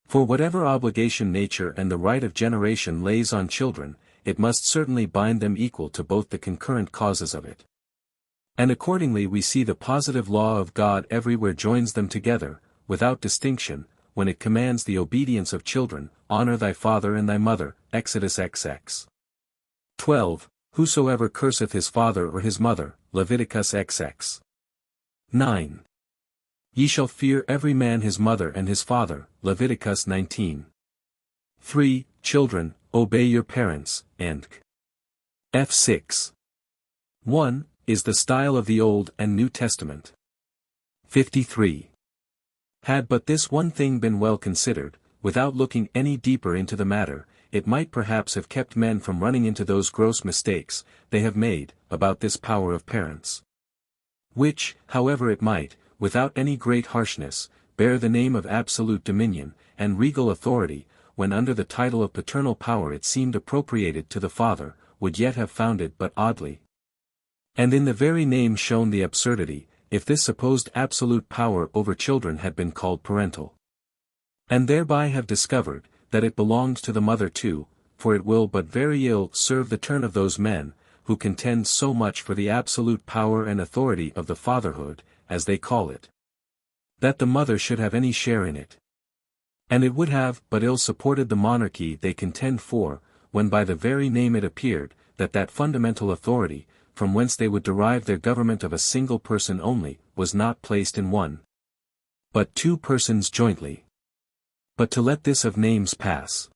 For whatever obligation nature and the right of generation lays on children, it must certainly bind them equal to both the concurrent causes of it. And accordingly we see the positive law of God everywhere joins them together, without distinction, when it commands the obedience of children, honor thy father and thy mother, Exodus XX. 12. Whosoever curseth his father or his mother, Leviticus XX. 9. Ye shall fear every man his mother and his father, Leviticus 19. 3. Children, obey your parents, and F6. 1. Is the style of the Old and New Testament. 53. Had but this one thing been well considered, without looking any deeper into the matter, it might perhaps have kept men from running into those gross mistakes they have made about this power of parents. Which, however it might, without any great harshness, bear the name of absolute dominion, and regal authority, when under the title of paternal power it seemed appropriated to the father, would yet have found it but oddly. And in the very name shown the absurdity, if this supposed absolute power over children had been called parental. And thereby have discovered, that it belongs to the mother too, for it will but very ill serve the turn of those men, who contend so much for the absolute power and authority of the fatherhood, as they call it, that the mother should have any share in it. And it would have but ill supported the monarchy they contend for, when by the very name it appeared, that fundamental authority, from whence they would derive their government of a single person only, was not placed in one, but two persons jointly. But to let this of names pass.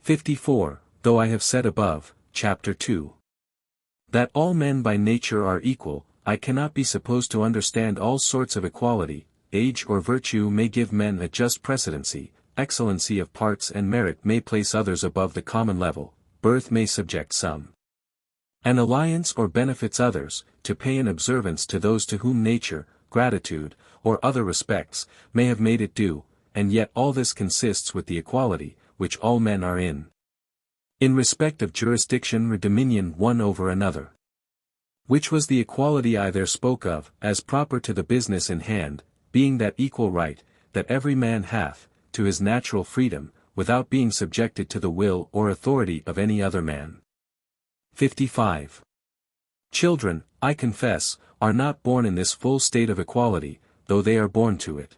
54. Though I have said above, chapter 2, that all men by nature are equal, I cannot be supposed to understand all sorts of equality. Age or virtue may give men a just precedency, excellency of parts and merit may place others above the common level, birth may subject some. An alliance or benefits others, to pay an observance to those to whom nature, gratitude, or other respects, may have made it due, and yet all this consists with the equality, which all men are in respect of jurisdiction or dominion one over another. Which was the equality I there spoke of, as proper to the business in hand, being that equal right, that every man hath, to his natural freedom, without being subjected to the will or authority of any other man. 55. Children, I confess, are not born in this full state of equality, though they are born to it.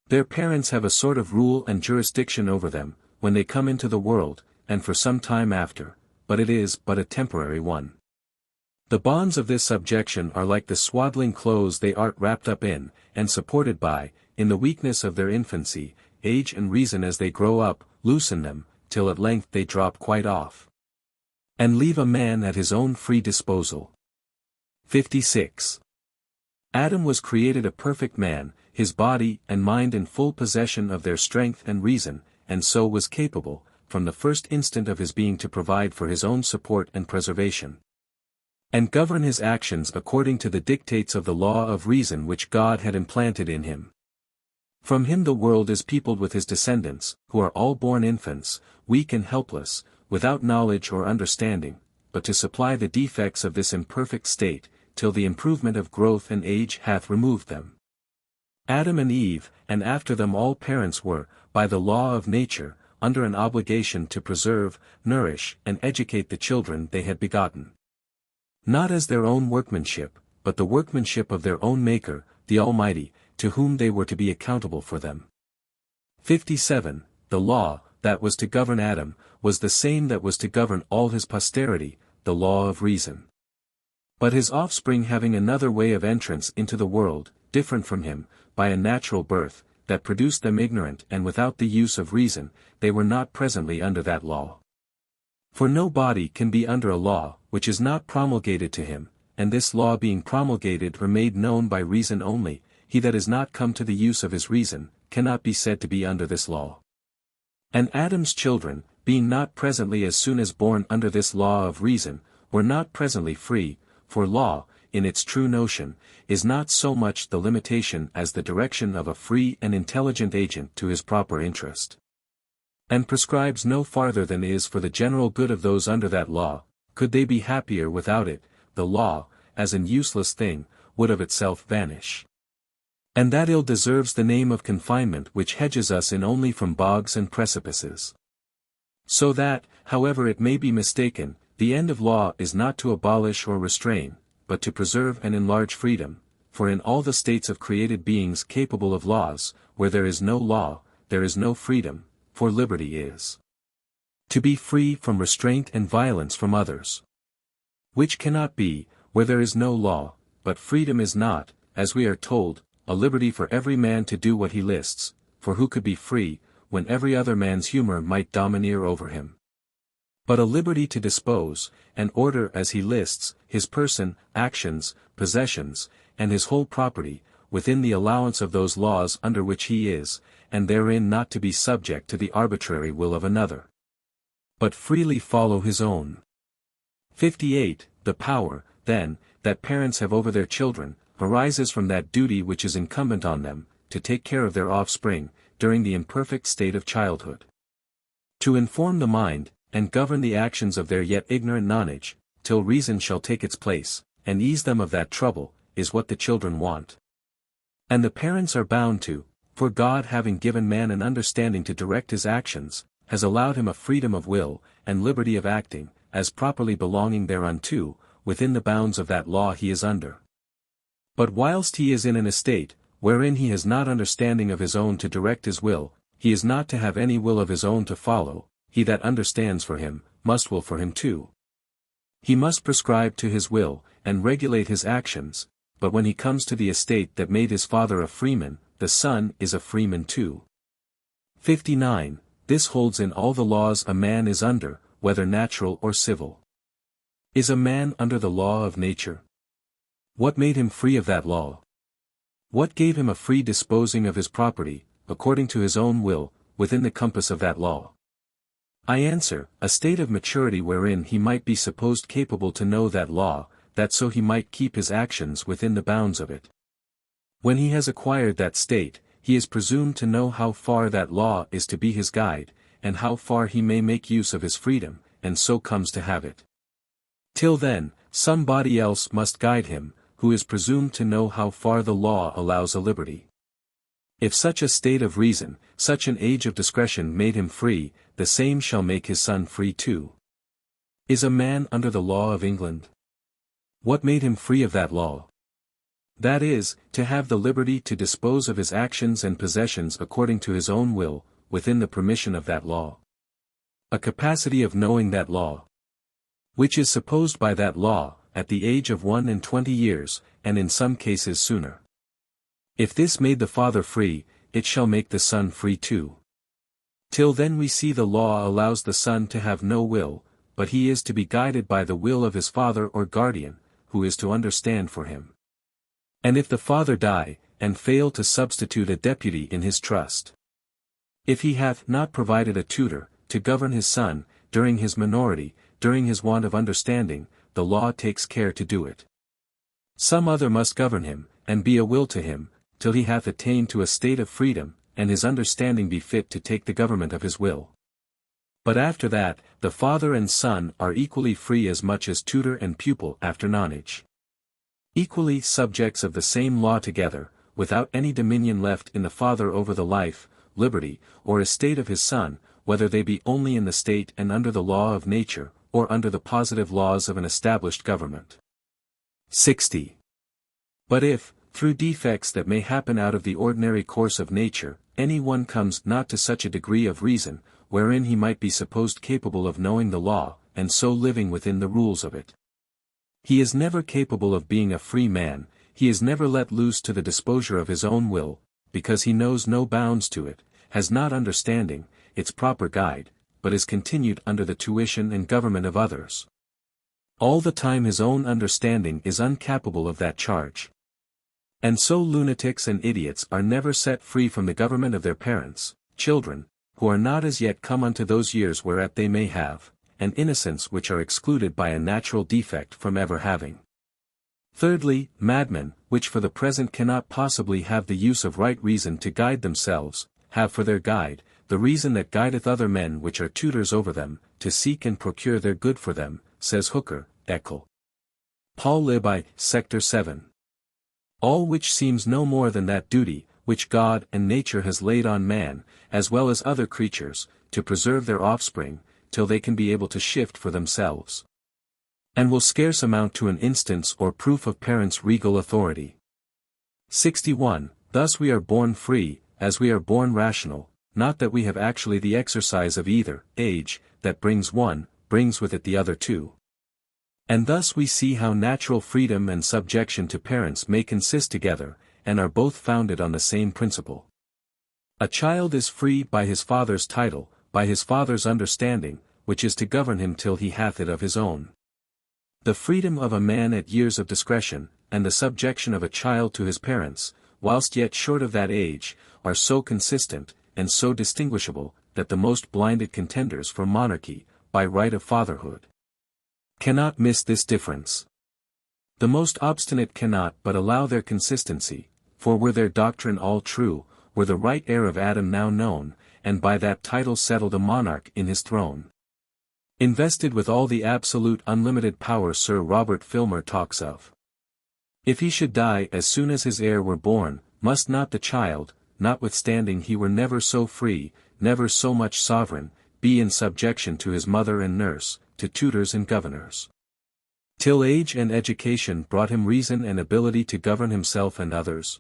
Their parents have a sort of rule and jurisdiction over them, when they come into the world, and for some time after, but it is but a temporary one. The bonds of this subjection are like the swaddling clothes they are wrapped up in, and supported by, in the weakness of their infancy, age and reason as they grow up, loosen them, till at length they drop quite off, and leave a man at his own free disposal. 56. Adam was created a perfect man, his body and mind in full possession of their strength and reason, and so was capable, from the first instant of his being to provide for his own support and preservation, and govern his actions according to the dictates of the law of reason which God had implanted in him. From him the world is peopled with his descendants, who are all born infants, weak and helpless, without knowledge or understanding, but to supply the defects of this imperfect state, till the improvement of growth and age hath removed them. Adam and Eve, and after them all parents were, by the law of nature, under an obligation to preserve, nourish, and educate the children they had begotten. Not as their own workmanship, but the workmanship of their own Maker, the Almighty, to whom they were to be accountable for them. 57. The law, that was to govern Adam, was the same that was to govern all his posterity, the law of reason. But his offspring having another way of entrance into the world, different from him, by a natural birth, that produced them ignorant and without the use of reason, they were not presently under that law. For no body can be under a law, which is not promulgated to him, and this law being promulgated or made known by reason only, he that is not come to the use of his reason, cannot be said to be under this law. And Adam's children, being not presently as soon as born under this law of reason, were not presently free, for law, in its true notion, is not so much the limitation as the direction of a free and intelligent agent to his proper interest, and prescribes no farther than is for the general good of those under that law. Could they be happier without it, the law, as an useless thing, would of itself vanish. And that ill deserves the name of confinement which hedges us in only from bogs and precipices. So that, however it may be mistaken, the end of law is not to abolish or restrain, but to preserve and enlarge freedom, for in all the states of created beings capable of laws, where there is no law, there is no freedom, for liberty is to be free from restraint and violence from others, which cannot be, where there is no law, but freedom is not, as we are told, a liberty for every man to do what he lists, for who could be free, when every other man's humor might domineer over him? But a liberty to dispose, and order as he lists, his person, actions, possessions, and his whole property, within the allowance of those laws under which he is, and therein not to be subject to the arbitrary will of another, but freely follow his own. 58. The power, then, that parents have over their children, arises from that duty which is incumbent on them, to take care of their offspring, during the imperfect state of childhood, to inform the mind, and govern the actions of their yet ignorant nonage, till reason shall take its place, and ease them of that trouble, is what the children want. And the parents are bound to, for God having given man an understanding to direct his actions, has allowed him a freedom of will, and liberty of acting, as properly belonging thereunto, within the bounds of that law he is under. But whilst he is in an estate, wherein he has not understanding of his own to direct his will, he is not to have any will of his own to follow. He that understands for him, must will for him too. He must prescribe to his will, and regulate his actions, but when he comes to the estate that made his father a freeman, the son is a freeman too. 59. This holds in all the laws a man is under, whether natural or civil. Is a man under the law of nature? What made him free of that law? What gave him a free disposing of his property, according to his own will, within the compass of that law? I answer, a state of maturity wherein he might be supposed capable to know that law, that so he might keep his actions within the bounds of it. When he has acquired that state, he is presumed to know how far that law is to be his guide, and how far he may make use of his freedom, and so comes to have it. Till then, somebody else must guide him, who is presumed to know how far the law allows a liberty. If such a state of reason, such an age of discretion made him free, the same shall make his son free too. Is a man under the law of England? What made him free of that law? That is, to have the liberty to dispose of his actions and possessions according to his own will, within the permission of that law. A capacity of knowing that law, which is supposed by that law, at the age of 21 years, and in some cases sooner. If this made the father free, it shall make the son free too. Till then we see the law allows the son to have no will, but he is to be guided by the will of his father or guardian, who is to understand for him. And if the father die, and fail to substitute a deputy in his trust, if he hath not provided a tutor, to govern his son, during his minority, during his want of understanding, the law takes care to do it. Some other must govern him, and be a will to him, till he hath attained to a state of freedom, and his understanding be fit to take the government of his will. But after that, the father and son are equally free as much as tutor and pupil after nonage. Equally subjects of the same law together, without any dominion left in the father over the life, liberty, or estate of his son, whether they be only in the state and under the law of nature, or under the positive laws of an established government. 60. But if, through defects that may happen out of the ordinary course of nature, any one comes not to such a degree of reason, wherein he might be supposed capable of knowing the law, and so living within the rules of it, he is never capable of being a free man, he is never let loose to the disposure of his own will, because he knows no bounds to it, has not understanding, its proper guide, but is continued under the tuition and government of others. All the time his own understanding is incapable of that charge. And so lunatics and idiots are never set free from the government of their parents, children, who are not as yet come unto those years whereat they may have, and innocence which are excluded by a natural defect from ever having. Thirdly, madmen, which for the present cannot possibly have the use of right reason to guide themselves, have for their guide, the reason that guideth other men which are tutors over them, to seek and procure their good for them, says Hooker, Eccle. Paul Libby, Sector 7. All which seems no more than that duty, which God and nature has laid on man, as well as other creatures, to preserve their offspring, till they can be able to shift for themselves. And will scarce amount to an instance or proof of parents' regal authority. 61. Thus we are born free, as we are born rational, not that we have actually the exercise of either, age, that brings one, brings with it the other too. And thus we see how natural freedom and subjection to parents may consist together, and are both founded on the same principle. A child is free by his father's title, by his father's understanding, which is to govern him till he hath it of his own. The freedom of a man at years of discretion, and the subjection of a child to his parents, whilst yet short of that age, are so consistent, and so distinguishable, that the most blinded contenders for monarchy, by right of fatherhood, cannot miss this difference. The most obstinate cannot but allow their consistency, for were their doctrine all true, were the right heir of Adam now known, and by that title settled a monarch in his throne, invested with all the absolute unlimited power Sir Robert Filmer talks of. If he should die as soon as his heir were born, must not the child, notwithstanding he were never so free, never so much sovereign, be in subjection to his mother and nurse, to tutors and governors, till age and education brought him reason and ability to govern himself and others?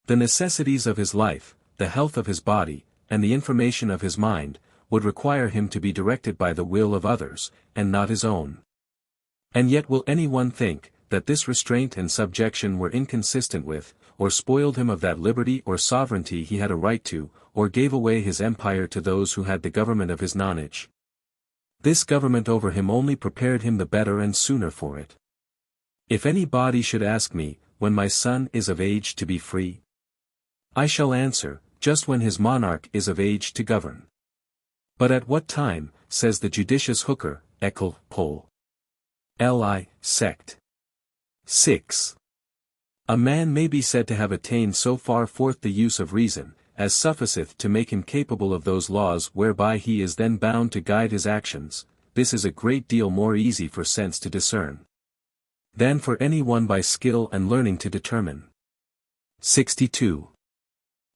The necessities of his life, the health of his body, and the information of his mind, would require him to be directed by the will of others, and not his own. And yet will any one think, that this restraint and subjection were inconsistent with, or spoiled him of that liberty or sovereignty he had a right to, or gave away his empire to those who had the government of his nonage? This government over him only prepared him the better and sooner for it. If any body should ask me, when my son is of age to be free, I shall answer, just when his monarch is of age to govern. But at what time, says the judicious Hooker, Eccle, Pol. Li, Sect. 6. A man may be said to have attained so far forth the use of reason, as sufficeth to make him capable of those laws whereby he is then bound to guide his actions. This is a great deal more easy for sense to discern, than for any one by skill and learning to determine. 62.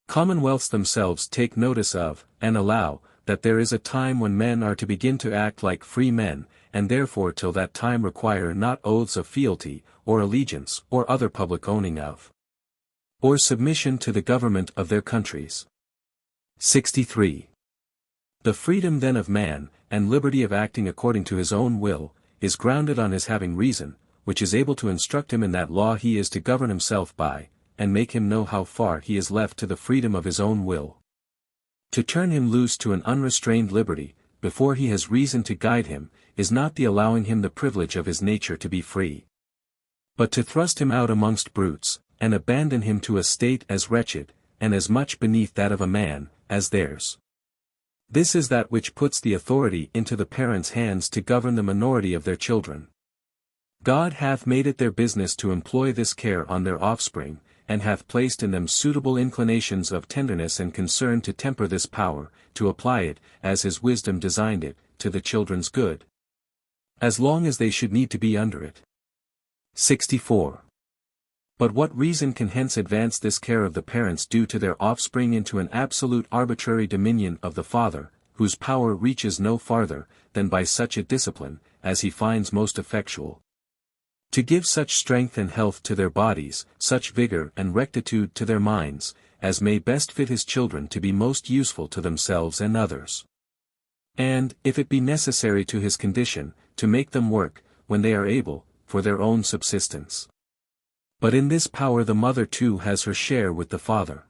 Commonwealths themselves take notice of, and allow, that there is a time when men are to begin to act like free men, and therefore till that time require not oaths of fealty, or allegiance, or other public owning of, or submission to the government of their countries. 63. The freedom then of man, and liberty of acting according to his own will, is grounded on his having reason, which is able to instruct him in that law he is to govern himself by, and make him know how far he is left to the freedom of his own will. To turn him loose to an unrestrained liberty, before he has reason to guide him, is not the allowing him the privilege of his nature to be free, but to thrust him out amongst brutes, and abandon him to a state as wretched, and as much beneath that of a man, as theirs. This is that which puts the authority into the parents' hands to govern the minority of their children. God hath made it their business to employ this care on their offspring, and hath placed in them suitable inclinations of tenderness and concern to temper this power, to apply it, as his wisdom designed it, to the children's good, as long as they should need to be under it. 64. But what reason can hence advance this care of the parents due to their offspring into an absolute arbitrary dominion of the father, whose power reaches no farther, than by such a discipline, as he finds most effectual, to give such strength and health to their bodies, such vigor and rectitude to their minds, as may best fit his children to be most useful to themselves and others. And, if it be necessary to his condition, to make them work, when they are able, for their own subsistence. But in this power the mother too has her share with the father.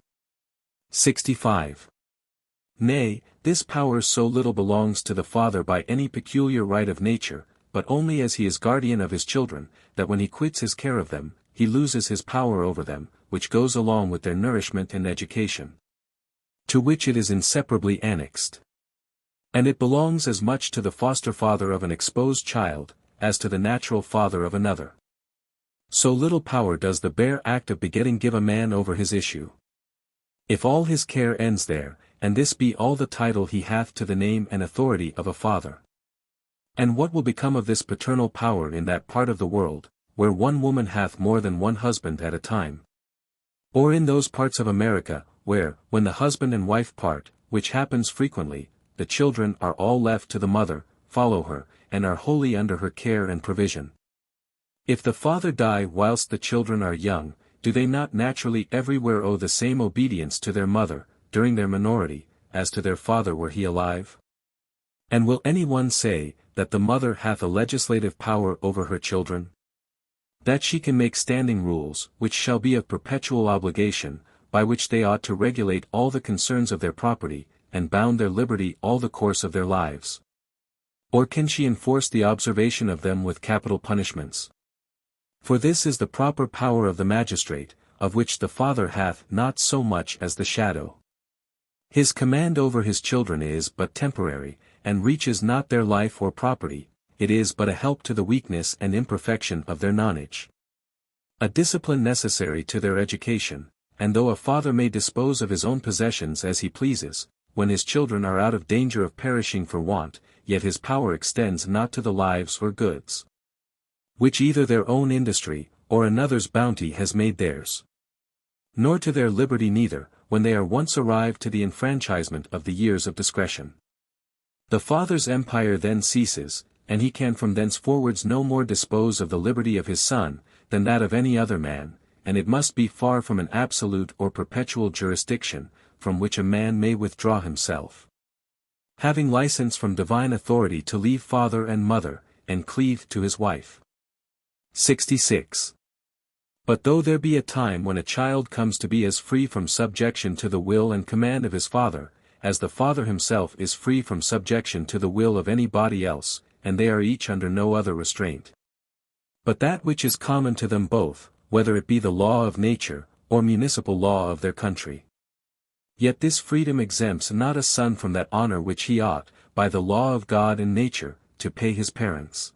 65. Nay, this power so little belongs to the father by any peculiar right of nature, but only as he is guardian of his children, that when he quits his care of them, he loses his power over them, which goes along with their nourishment and education, to which it is inseparably annexed. And it belongs as much to the foster father of an exposed child, as to the natural father of another. So little power does the bare act of begetting give a man over his issue. If all his care ends there, and this be all the title he hath to the name and authority of a father. And what will become of this paternal power in that part of the world, where one woman hath more than one husband at a time? Or in those parts of America, where, when the husband and wife part, which happens frequently, the children are all left to the mother, follow her, and are wholly under her care and provision? If the father die whilst the children are young, do they not naturally everywhere owe the same obedience to their mother, during their minority, as to their father were he alive? And will any one say, that the mother hath a legislative power over her children? That she can make standing rules, which shall be of perpetual obligation, by which they ought to regulate all the concerns of their property, and bound their liberty all the course of their lives? Or can she enforce the observation of them with capital punishments? For this is the proper power of the magistrate, of which the father hath not so much as the shadow. His command over his children is but temporary, and reaches not their life or property, it is but a help to the weakness and imperfection of their nonage, a discipline necessary to their education, and though a father may dispose of his own possessions as he pleases, when his children are out of danger of perishing for want, yet his power extends not to the lives or goods, which either their own industry, or another's bounty has made theirs, nor to their liberty neither, when they are once arrived to the enfranchisement of the years of discretion. The father's empire then ceases, and he can from thenceforwards no more dispose of the liberty of his son, than that of any other man, and it must be far from an absolute or perpetual jurisdiction, from which a man may withdraw himself, having license from divine authority to leave father and mother, and cleave to his wife. 66. But though there be a time when a child comes to be as free from subjection to the will and command of his father, as the father himself is free from subjection to the will of anybody else, and they are each under no other restraint, but that which is common to them both, whether it be the law of nature, or municipal law of their country. Yet this freedom exempts not a son from that honor which he ought, by the law of God and nature, to pay his parents.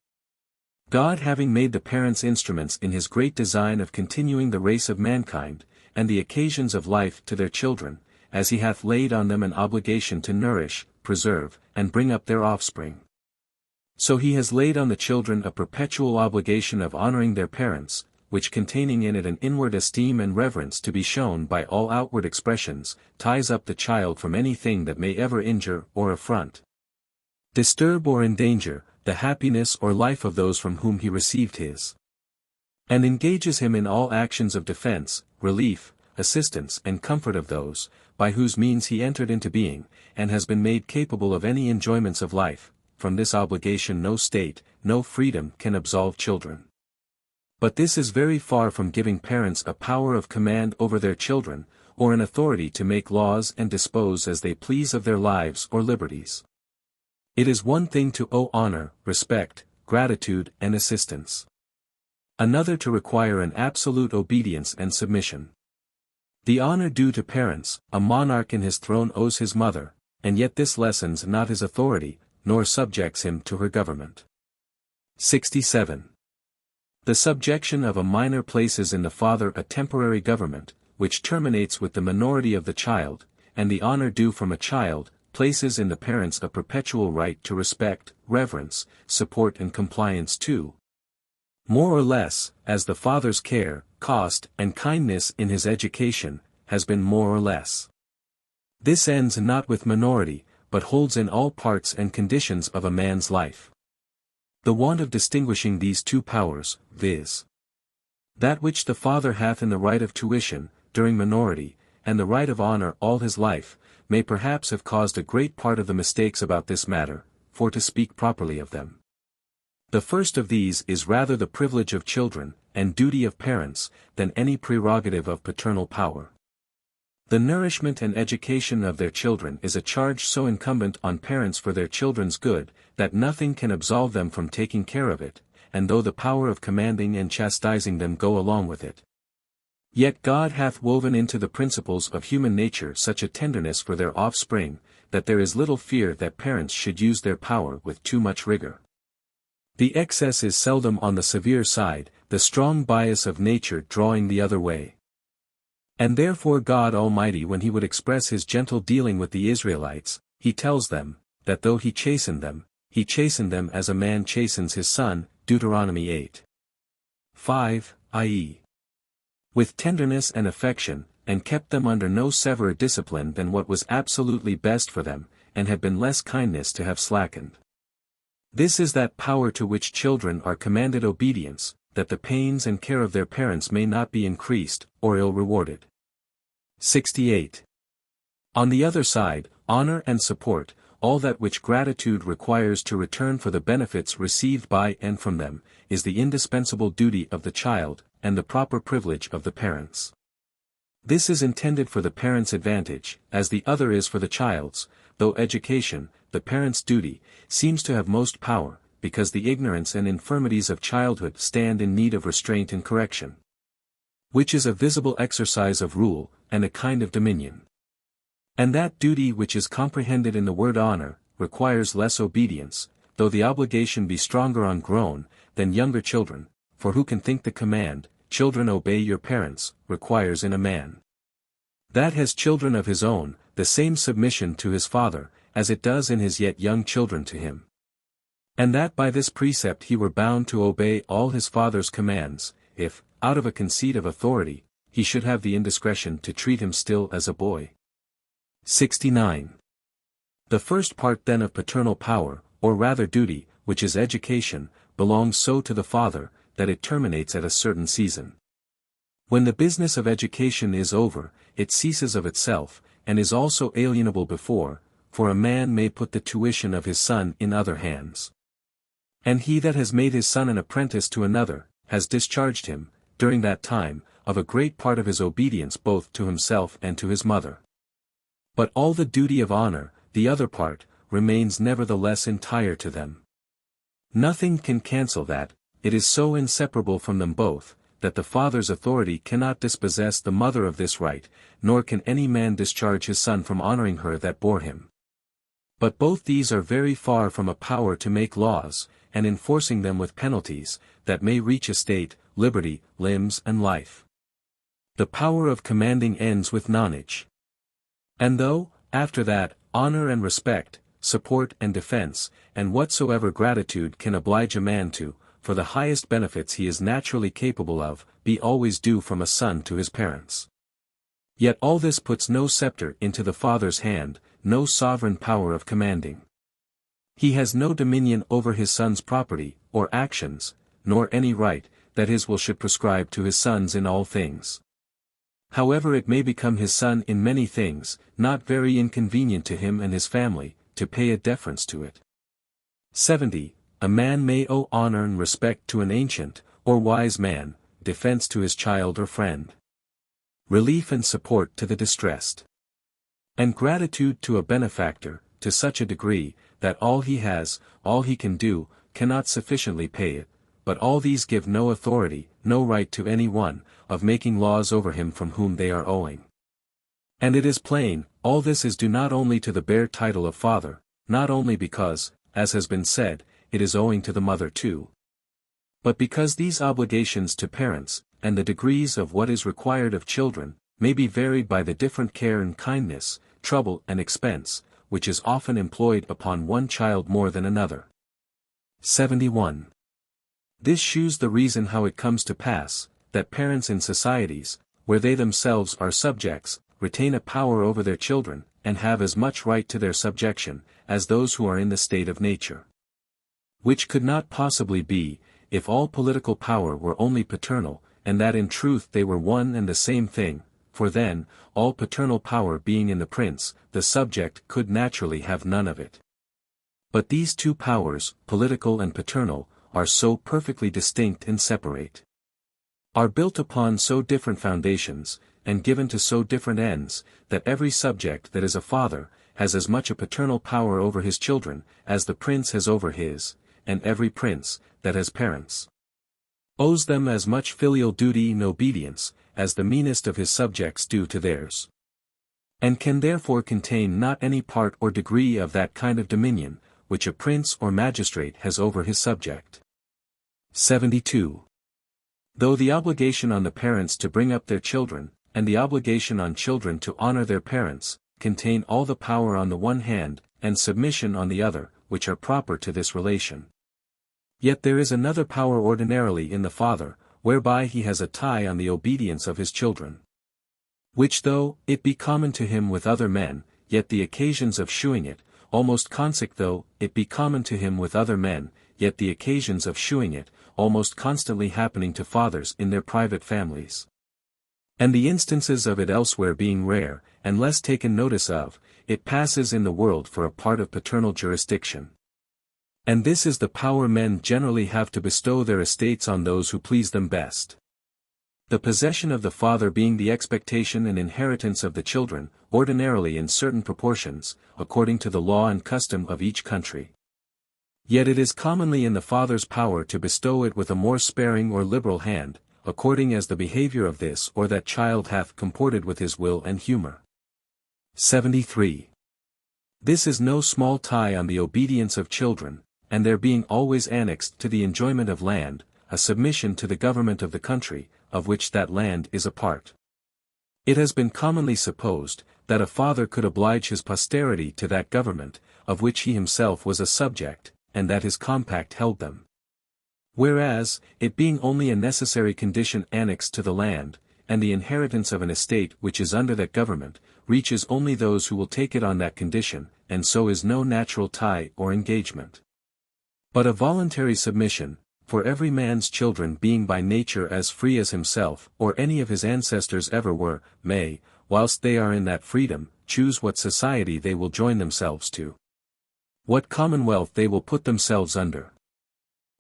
God having made the parents instruments in his great design of continuing the race of mankind, and the occasions of life to their children, as he hath laid on them an obligation to nourish, preserve, and bring up their offspring, so he has laid on the children a perpetual obligation of honoring their parents, which containing in it an inward esteem and reverence to be shown by all outward expressions, ties up the child from anything that may ever injure or affront, disturb or endanger, the happiness or life of those from whom he received his, and engages him in all actions of defense, relief, assistance and comfort of those, by whose means he entered into being, and has been made capable of any enjoyments of life. From this obligation no state, no freedom can absolve children. But this is very far from giving parents a power of command over their children, or an authority to make laws and dispose as they please of their lives or liberties. It is one thing to owe honor, respect, gratitude and assistance. Another to require an absolute obedience and submission. The honor due to parents, a monarch in his throne owes his mother, and yet this lessens not his authority, nor subjects him to her government. 67. The subjection of a minor places in the father a temporary government, which terminates with the minority of the child, and the honor due from a child, places in the parents a perpetual right to respect, reverence, support and compliance too, more or less, as the father's care, cost, and kindness in his education, has been more or less. This ends not with minority, but holds in all parts and conditions of a man's life. The want of distinguishing these two powers, viz. that which the father hath in the right of tuition, during minority, and the right of honor all his life, may perhaps have caused a great part of the mistakes about this matter, for to speak properly of them. The first of these is rather the privilege of children, and duty of parents, than any prerogative of paternal power. The nourishment and education of their children is a charge so incumbent on parents for their children's good, that nothing can absolve them from taking care of it, and though the power of commanding and chastising them go along with it, yet God hath woven into the principles of human nature such a tenderness for their offspring, that there is little fear that parents should use their power with too much rigor. The excess is seldom on the severe side, the strong bias of nature drawing the other way. And therefore God Almighty, when he would express his gentle dealing with the Israelites, he tells them, that though he chastened them as a man chastens his son, Deuteronomy 8:5, i.e. with tenderness and affection, and kept them under no severer discipline than what was absolutely best for them, and had been less kindness to have slackened. This is that power to which children are commanded obedience, that the pains and care of their parents may not be increased, or ill rewarded. 68. On the other side, honor and support, all that which gratitude requires to return for the benefits received by and from them, is the indispensable duty of the child, and the proper privilege of the parents. This is intended for the parent's advantage, as the other is for the child's, though education, the parent's duty, seems to have most power, because the ignorance and infirmities of childhood stand in need of restraint and correction, which is a visible exercise of rule, and a kind of dominion. And that duty which is comprehended in the word honor, requires less obedience, though the obligation be stronger on grown, than younger children, for who can think the command, children obey your parents, requires in a man that has children of his own, the same submission to his father, as it does in his yet young children to him. And that by this precept he were bound to obey all his father's commands, if, out of a conceit of authority, he should have the indiscretion to treat him still as a boy. 69. The first part then of paternal power, or rather duty, which is education, belongs so to the father, that it terminates at a certain season. When the business of education is over, it ceases of itself, and is also alienable before, for a man may put the tuition of his son in other hands. And he that has made his son an apprentice to another, has discharged him, during that time, of a great part of his obedience both to himself and to his mother. But all the duty of honor, the other part, remains nevertheless entire to them. Nothing can cancel that, it is so inseparable from them both, that the father's authority cannot dispossess the mother of this right, nor can any man discharge his son from honoring her that bore him. But both these are very far from a power to make laws, and enforcing them with penalties, that may reach estate, liberty, limbs and life. The power of commanding ends with nonage. And though, after that, honor and respect, support and defense, and whatsoever gratitude can oblige a man to, for the highest benefits he is naturally capable of, be always due from a son to his parents. Yet all this puts no scepter into the father's hand, no sovereign power of commanding. He has no dominion over his son's property, or actions, nor any right, that his will should prescribe to his sons in all things. However, it may become his son in many things, not very inconvenient to him and his family, to pay a deference to it. 70. A man may owe honor and respect to an ancient, or wise man, defense to his child or friend, relief and support to the distressed, and gratitude to a benefactor, to such a degree, that all he has, all he can do, cannot sufficiently pay it, but all these give no authority, no right to any one, of making laws over him from whom they are owing. And it is plain, all this is due not only to the bare title of father, not only because, as has been said, it is owing to the mother too, but because these obligations to parents, and the degrees of what is required of children, may be varied by the different care and kindness, trouble and expense, which is often employed upon one child more than another. 71. This shews the reason how it comes to pass, that parents in societies, where they themselves are subjects, retain a power over their children, and have as much right to their subjection, as those who are in the state of nature. Which could not possibly be, if all political power were only paternal, and that in truth they were one and the same thing, for then, all paternal power being in the prince, the subject could naturally have none of it. But these two powers, political and paternal, are so perfectly distinct and separate, are built upon so different foundations, and given to so different ends, that every subject that is a father, has as much a paternal power over his children, as the prince has over his, and every prince, that has parents, owes them as much filial duty and obedience, as the meanest of his subjects do to theirs, and can therefore contain not any part or degree of that kind of dominion, which a prince or magistrate has over his subject. 72. Though the obligation on the parents to bring up their children, and the obligation on children to honor their parents, contain all the power on the one hand, and submission on the other, which are proper to this relation. Yet there is another power ordinarily in the father, whereby he has a tie on the obedience of his children, which though it be common to him with other men, yet the occasions of shewing it, almost consec though it be common to him with other men, yet the occasions of shewing it, almost constantly happening to fathers in their private families, and the instances of it elsewhere being rare, and less taken notice of, it passes in the world for a part of paternal jurisdiction. And this is the power men generally have to bestow their estates on those who please them best. The possession of the father being the expectation and inheritance of the children, ordinarily in certain proportions, according to the law and custom of each country. Yet it is commonly in the father's power to bestow it with a more sparing or liberal hand, according as the behavior of this or that child hath comported with his will and humor. 73. This is no small tie on the obedience of children, and there being always annexed to the enjoyment of land, a submission to the government of the country, of which that land is a part. It has been commonly supposed, that a father could oblige his posterity to that government, of which he himself was a subject, and that his compact held them. Whereas, it being only a necessary condition annexed to the land, and the inheritance of an estate which is under that government, reaches only those who will take it on that condition, and so is no natural tie or engagement, but a voluntary submission, for every man's children being by nature as free as himself or any of his ancestors ever were, may, whilst they are in that freedom, choose what society they will join themselves to, what commonwealth they will put themselves under.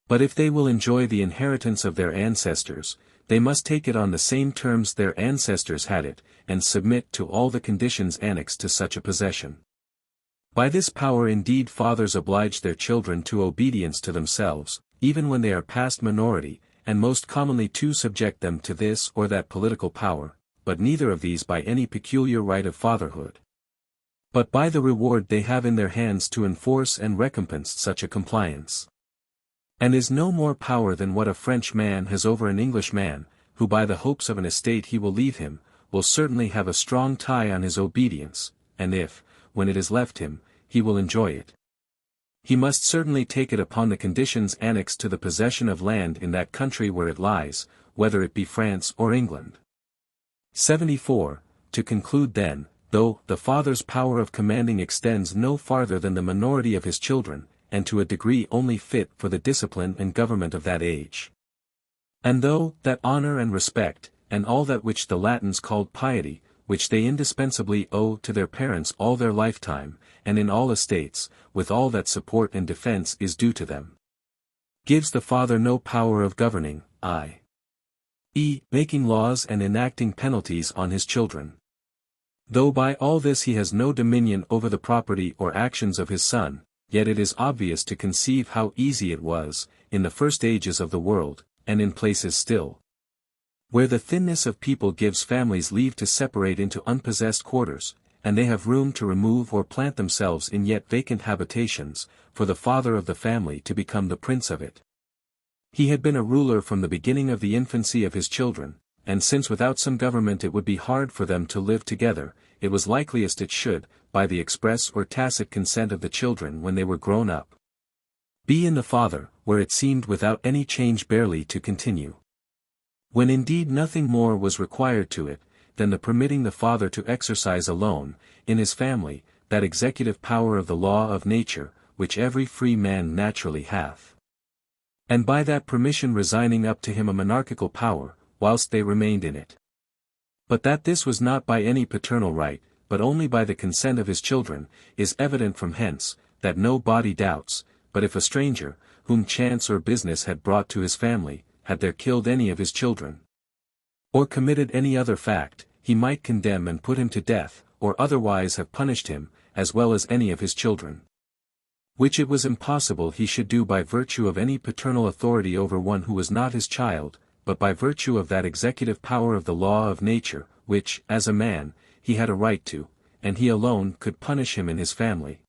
But if they will enjoy the inheritance of their ancestors, they must take it on the same terms their ancestors had it, and submit to all the conditions annexed to such a possession. By this power indeed fathers oblige their children to obedience to themselves, even when they are past minority, and most commonly to subject them to this or that political power, but neither of these by any peculiar right of fatherhood, but by the reward they have in their hands to enforce and recompense such a compliance. And is no more power than what a French man has over an English man, who by the hopes of an estate he will leave him, will certainly have a strong tie on his obedience, and if, when it is left him, he will enjoy it, he must certainly take it upon the conditions annexed to the possession of land in that country where it lies, whether it be France or England. 74. To conclude then, though the father's power of commanding extends no farther than the minority of his children, and to a degree only fit for the discipline and government of that age. And though that honor and respect, and all that which the Latins called piety, which they indispensably owe to their parents all their lifetime, and in all estates, with all that support and defense is due to them, gives the father no power of governing, i.e., making laws and enacting penalties on his children. Though by all this he has no dominion over the property or actions of his son, yet it is obvious to conceive how easy it was, in the first ages of the world, and in places still, where the thinness of people gives families leave to separate into unpossessed quarters, and they have room to remove or plant themselves in yet vacant habitations, for the father of the family to become the prince of it. He had been a ruler from the beginning of the infancy of his children, and since without some government it would be hard for them to live together, it was likeliest it should, by the express or tacit consent of the children when they were grown up, be in the father, where it seemed without any change barely to continue. When indeed nothing more was required to it, than the permitting the father to exercise alone, in his family, that executive power of the law of nature, which every free man naturally hath. And by that permission resigning up to him a monarchical power, whilst they remained in it. But that this was not by any paternal right, but only by the consent of his children, is evident from hence, that no body doubts, but if a stranger, whom chance or business had brought to his family, had there killed any of his children, or committed any other fact, he might condemn and put him to death, or otherwise have punished him, as well as any of his children. Which it was impossible he should do by virtue of any paternal authority over one who was not his child, but by virtue of that executive power of the law of nature, which, as a man, he had a right to, and he alone could punish him in his family.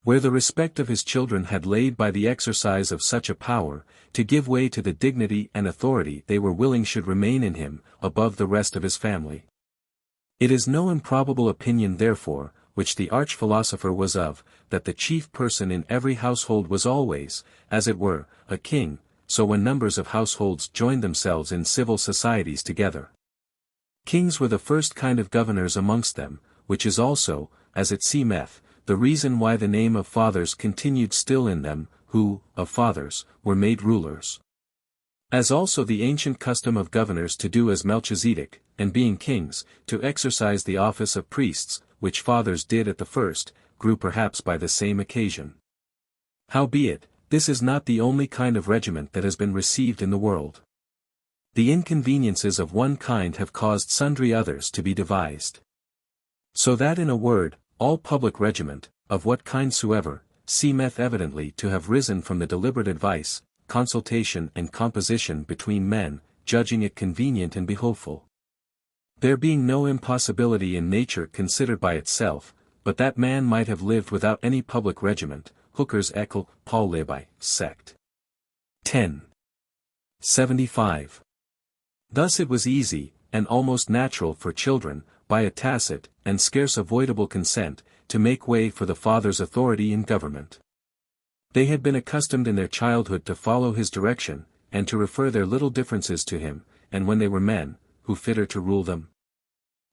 Where the respect of his children had laid by the exercise of such a power, to give way to the dignity and authority they were willing should remain in him, above the rest of his family. It is no improbable opinion therefore, which the arch-philosopher was of, that the chief person in every household was always, as it were, a king, so when numbers of households joined themselves in civil societies together, kings were the first kind of governors amongst them, which is also, as it seemeth, the reason why the name of fathers continued still in them, who, of fathers, were made rulers. As also the ancient custom of governors to do as Melchizedek, and being kings, to exercise the office of priests, which fathers did at the first, grew perhaps by the same occasion. Howbeit, this is not the only kind of regiment that has been received in the world. The inconveniences of one kind have caused sundry others to be devised. So that in a word, all public regiment, of what kind soever, seemeth evidently to have risen from the deliberate advice, consultation and composition between men, judging it convenient and behoveful. There being no impossibility in nature considered by itself, but that man might have lived without any public regiment, Hooker's Eccle, Paul Levi, Sect. 10. 75. Thus it was easy, and almost natural for children, by a tacit, and scarce avoidable consent, to make way for the father's authority in government. They had been accustomed in their childhood to follow his direction, and to refer their little differences to him, and when they were men, who fitter to rule them?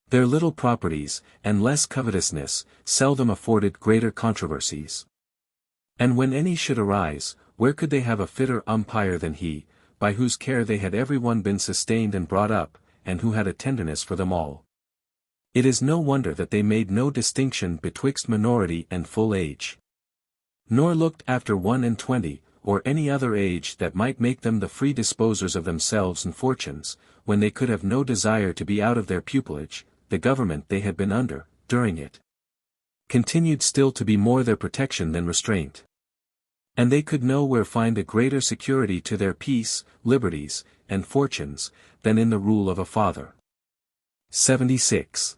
Their little properties, and less covetousness, seldom afforded greater controversies. And when any should arise, where could they have a fitter umpire than he, by whose care they had every one been sustained and brought up, and who had a tenderness for them all? It is no wonder that they made no distinction betwixt minority and full age, nor looked after 21, or any other age that might make them the free disposers of themselves and fortunes, when they could have no desire to be out of their pupilage. The government they had been under, during it, continued still to be more their protection than restraint. And they could nowhere find a greater security to their peace, liberties, and fortunes, than in the rule of a father. 76.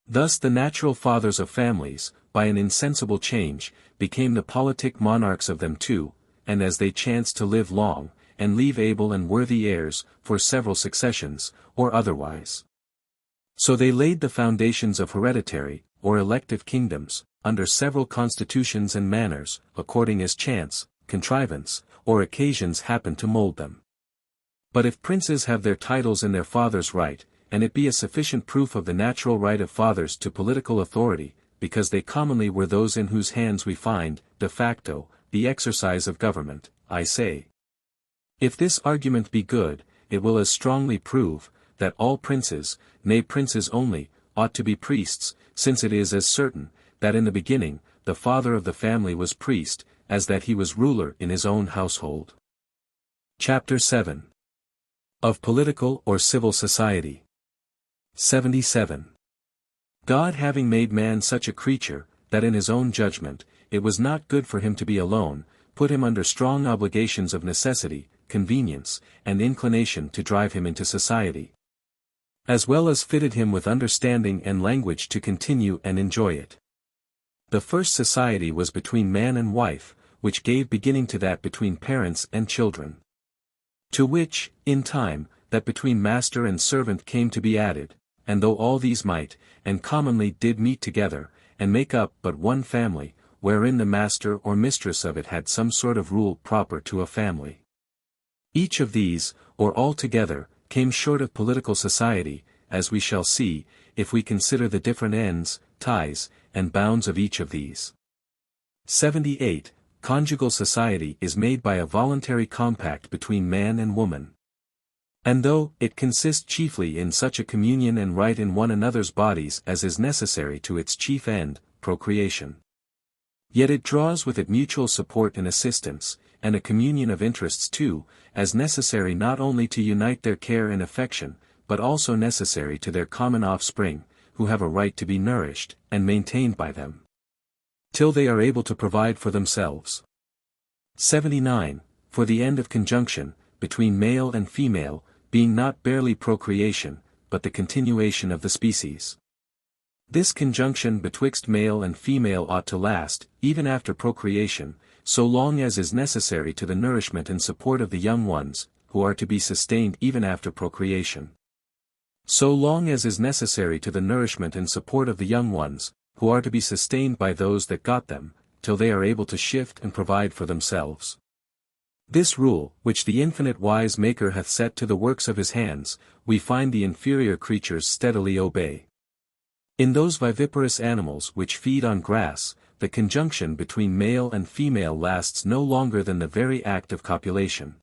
Thus the natural fathers of families, by an insensible change, became the politic monarchs of them too, and as they chanced to live long, and leave able and worthy heirs, for several successions, or otherwise. So they laid the foundations of hereditary, or elective kingdoms, under several constitutions and manners, according as chance, contrivance, or occasions happen to mold them. But if princes have their titles in their father's right, and it be a sufficient proof of the natural right of fathers to political authority, because they commonly were those in whose hands we find, de facto, the exercise of government, I say. If this argument be good, it will as strongly prove, that all princes, nay princes only, ought to be priests, since it is as certain, that in the beginning, the father of the family was priest, as that he was ruler in his own household. Chapter 7. Of Political or Civil Society. 77. God having made man such a creature, that in his own judgment, it was not good for him to be alone, put him under strong obligations of necessity, convenience, and inclination to drive him into society, as well as fitted him with understanding and language to continue and enjoy it. The first society was between man and wife, which gave beginning to that between parents and children. To which, in time, that between master and servant came to be added, and though all these might, and commonly did meet together, and make up but one family, wherein the master or mistress of it had some sort of rule proper to a family. Each of these, or all together, came short of political society, as we shall see, if we consider the different ends, ties, and bounds of each of these. 78. Conjugal society is made by a voluntary compact between man and woman. And though it consists chiefly in such a communion and right in one another's bodies as is necessary to its chief end, procreation, yet it draws with it mutual support and assistance, and a communion of interests too, as necessary not only to unite their care and affection, but also necessary to their common offspring, who have a right to be nourished, and maintained by them, till they are able to provide for themselves. 79. For the end of conjunction, between male and female, being not barely procreation, but the continuation of the species. This conjunction betwixt male and female ought to last, even after procreation, so long as is necessary to the nourishment and support of the young ones, who are to be sustained even after procreation. So long as is necessary to the nourishment and support of the young ones, who are to be sustained by those that got them, till they are able to shift and provide for themselves. This rule, which the infinite wise Maker hath set to the works of his hands, we find the inferior creatures steadily obey. In those viviparous animals which feed on grass, the conjunction between male and female lasts no longer than the very act of copulation.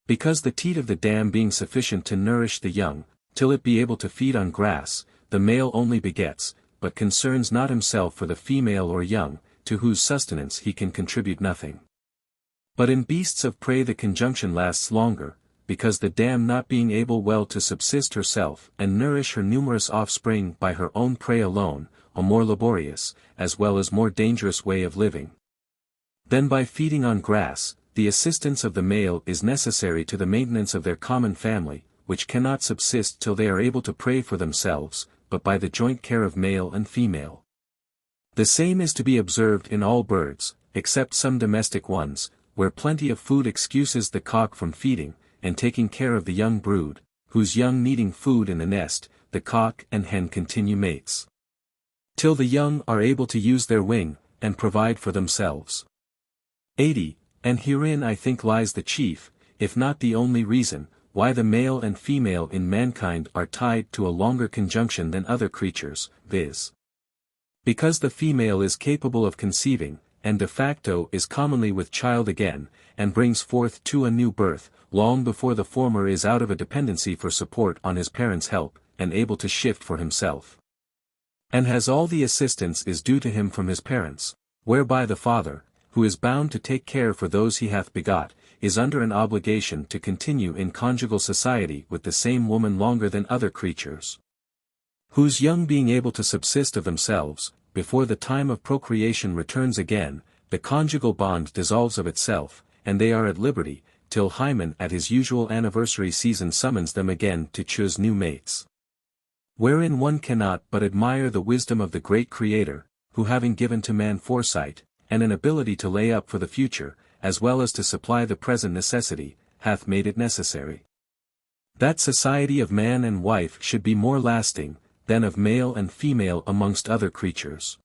Because the teat of the dam being sufficient to nourish the young, till it be able to feed on grass, the male only begets, but concerns not himself for the female or young, to whose sustenance he can contribute nothing. But in beasts of prey the conjunction lasts longer, because the dam not being able well to subsist herself and nourish her numerous offspring by her own prey alone, a more laborious, as well as more dangerous way of living, than by feeding on grass, the assistance of the male is necessary to the maintenance of their common family, which cannot subsist till they are able to pray for themselves, but by the joint care of male and female. The same is to be observed in all birds, except some domestic ones, where plenty of food excuses the cock from feeding, and taking care of the young brood, whose young needing food in the nest, the cock and hen continue mates, till the young are able to use their wing, and provide for themselves. 80. And herein I think lies the chief, if not the only reason, why the male and female in mankind are tied to a longer conjunction than other creatures, viz. Because the female is capable of conceiving, and de facto is commonly with child again, and brings forth to a new birth, long before the former is out of a dependency for support on his parents' help, and able to shift for himself, and has all the assistance is due to him from his parents, whereby the father, who is bound to take care for those he hath begot, is under an obligation to continue in conjugal society with the same woman longer than other creatures, whose young being able to subsist of themselves, before the time of procreation returns again, the conjugal bond dissolves of itself, and they are at liberty, till Hymen at his usual anniversary season summons them again to choose new mates. Wherein one cannot but admire the wisdom of the great Creator, who having given to man foresight, and an ability to lay up for the future, as well as to supply the present necessity, hath made it necessary that society of man and wife should be more lasting, than of male and female amongst other creatures.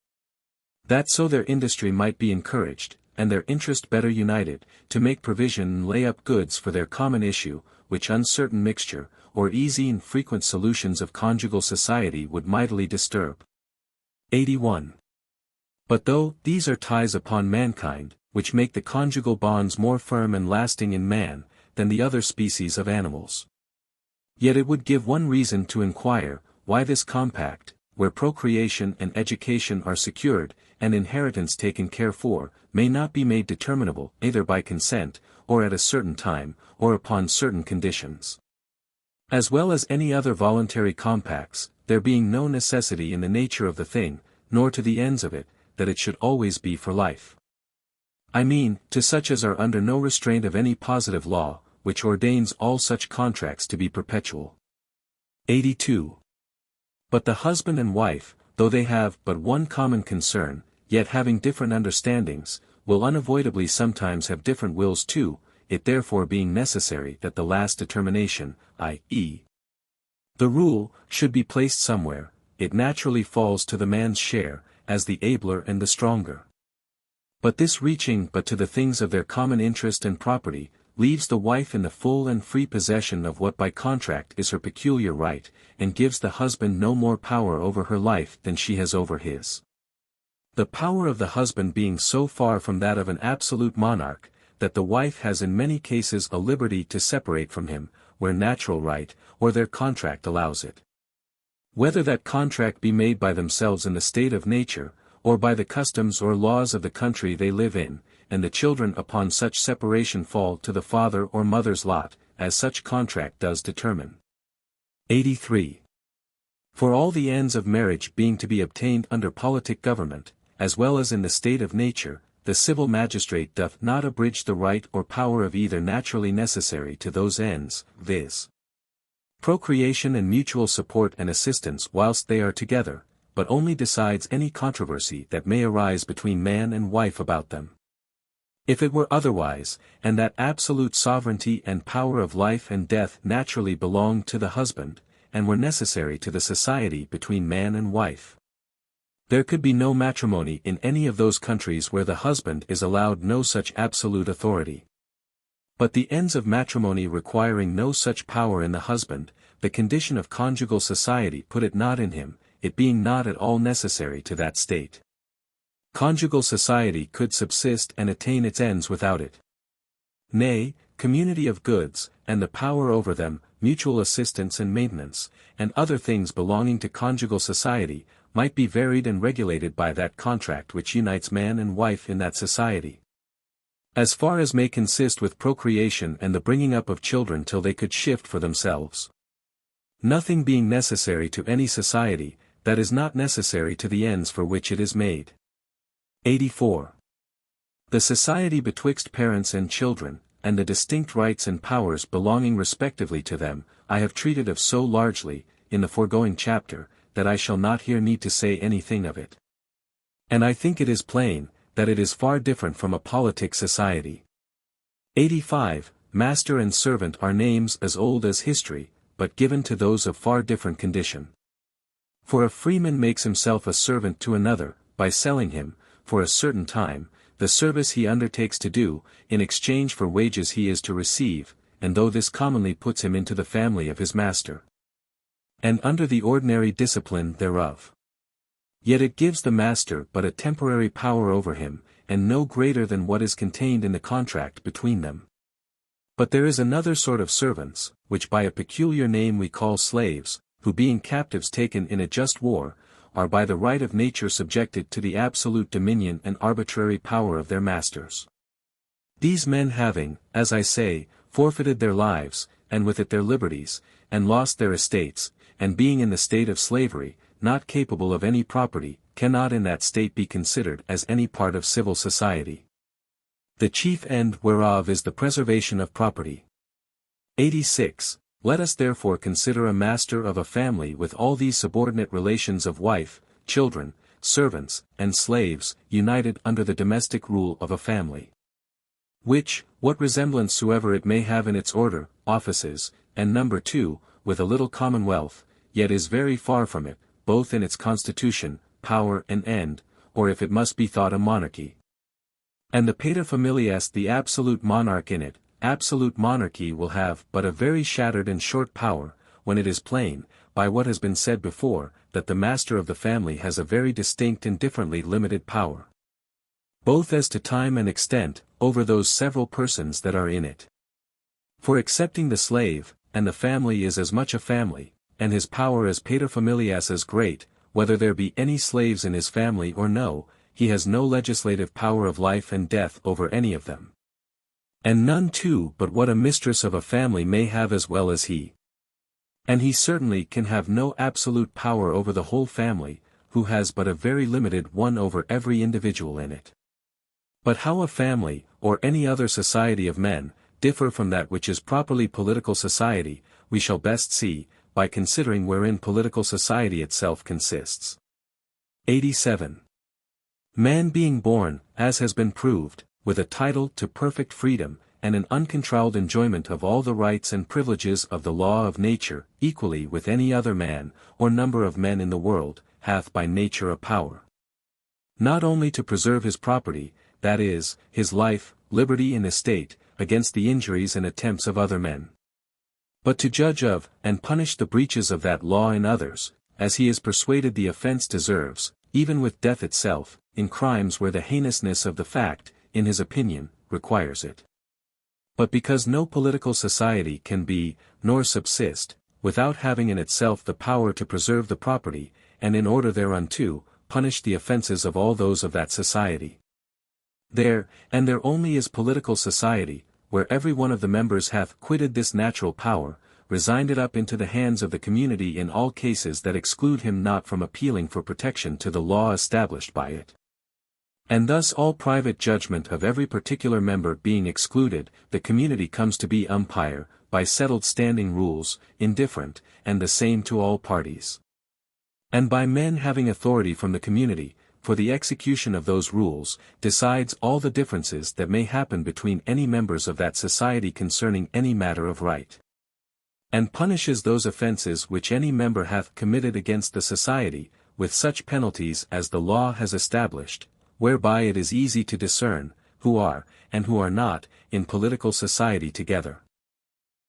That so their industry might be encouraged, and their interest better united, to make provision and lay up goods for their common issue, which uncertain mixture, or easy and frequent solutions of conjugal society would mightily disturb. 81. But though these are ties upon mankind, which make the conjugal bonds more firm and lasting in man, than the other species of animals. Yet it would give one reason to inquire, why this compact, where procreation and education are secured, and inheritance taken care for, may not be made determinable either by consent, or at a certain time, or upon certain conditions. As well as any other voluntary compacts, there being no necessity in the nature of the thing, nor to the ends of it, that it should always be for life. I mean, to such as are under no restraint of any positive law, which ordains all such contracts to be perpetual. 82. But the husband and wife, though they have but one common concern, yet having different understandings, will unavoidably sometimes have different wills too, it therefore being necessary that the last determination, i.e., the rule, should be placed somewhere, it naturally falls to the man's share, as the abler and the stronger. But this reaching but to the things of their common interest and property, leaves the wife in the full and free possession of what by contract is her peculiar right, and gives the husband no more power over her life than she has over his. The power of the husband being so far from that of an absolute monarch, that the wife has in many cases a liberty to separate from him, where natural right, or their contract allows it. Whether that contract be made by themselves in the state of nature, or by the customs or laws of the country they live in, and the children upon such separation fall to the father or mother's lot, as such contract does determine. 83. For all the ends of marriage being to be obtained under politic government, as well as in the state of nature, the civil magistrate doth not abridge the right or power of either naturally necessary to those ends, viz. procreation and mutual support and assistance whilst they are together, but only decides any controversy that may arise between man and wife about them. If it were otherwise, and that absolute sovereignty and power of life and death naturally belonged to the husband, and were necessary to the society between man and wife, there could be no matrimony in any of those countries where the husband is allowed no such absolute authority. But the ends of matrimony requiring no such power in the husband, the condition of conjugal society put it not in him, it being not at all necessary to that state. Conjugal society could subsist and attain its ends without it. Nay, community of goods, and the power over them, mutual assistance and maintenance, and other things belonging to conjugal society, might be varied and regulated by that contract which unites man and wife in that society. As far as may consist with procreation and the bringing up of children till they could shift for themselves. Nothing being necessary to any society, that is not necessary to the ends for which it is made. 84. The society betwixt parents and children, and the distinct rights and powers belonging respectively to them, I have treated of so largely, in the foregoing chapter, that I shall not here need to say anything of it. And I think it is plain, that it is far different from a politic society. 85. Master and servant are names as old as history, but given to those of far different condition. For a freeman makes himself a servant to another, by selling him, for a certain time, the service he undertakes to do, in exchange for wages he is to receive, and though this commonly puts him into the family of his master, and under the ordinary discipline thereof, yet it gives the master but a temporary power over him, and no greater than what is contained in the contract between them. But there is another sort of servants, which by a peculiar name we call slaves, who being captives taken in a just war, are by the right of nature subjected to the absolute dominion and arbitrary power of their masters. These men having, as I say, forfeited their lives, and with it their liberties, and lost their estates, and being in the state of slavery, not capable of any property, cannot in that state be considered as any part of civil society. The chief end whereof is the preservation of property. 86. Let us therefore consider a master of a family with all these subordinate relations of wife, children, servants, and slaves, united under the domestic rule of a family. Which, what resemblance soever it may have in its order, offices, and number too, with a little commonwealth, yet is very far from it, both in its constitution, power and end, or if it must be thought a monarchy. And the paterfamilias the absolute monarch in it, absolute monarchy will have but a very shattered and short power, when it is plain, by what has been said before, that the master of the family has a very distinct and differently limited power. both as to time and extent, over those several persons that are in it. For excepting the slave, and the family is as much a family, and his power as paterfamilias as great, whether there be any slaves in his family or no, he has no legislative power of life and death over any of them. And none too but what a mistress of a family may have as well as he. And he certainly can have no absolute power over the whole family, who has but a very limited one over every individual in it. But how a family, or any other society of men, differ from that which is properly political society, we shall best see, by considering wherein political society itself consists. 87. Man being born, as has been proved, with a title to perfect freedom, and an uncontrolled enjoyment of all the rights and privileges of the law of nature, equally with any other man, or number of men in the world, hath by nature a power. Not only to preserve his property, that is, his life, liberty and estate, against the injuries and attempts of other men. But to judge of, and punish the breaches of that law in others, as he is persuaded the offence deserves, even with death itself, in crimes where the heinousness of the fact, in his opinion, requires it. But because no political society can be, nor subsist, without having in itself the power to preserve the property, and in order thereunto, punish the offences of all those of that society. There, and there only is political society, where every one of the members hath quitted this natural power, resigned it up into the hands of the community in all cases that exclude him not from appealing for protection to the law established by it. And thus all private judgment of every particular member being excluded, the community comes to be umpire, by settled standing rules, indifferent, and the same to all parties. And by men having authority from the community, for the execution of those rules, decides all the differences that may happen between any members of that society concerning any matter of right. And punishes those offences which any member hath committed against the society, with such penalties as the law has established, whereby it is easy to discern, who are, and who are not, in political society together.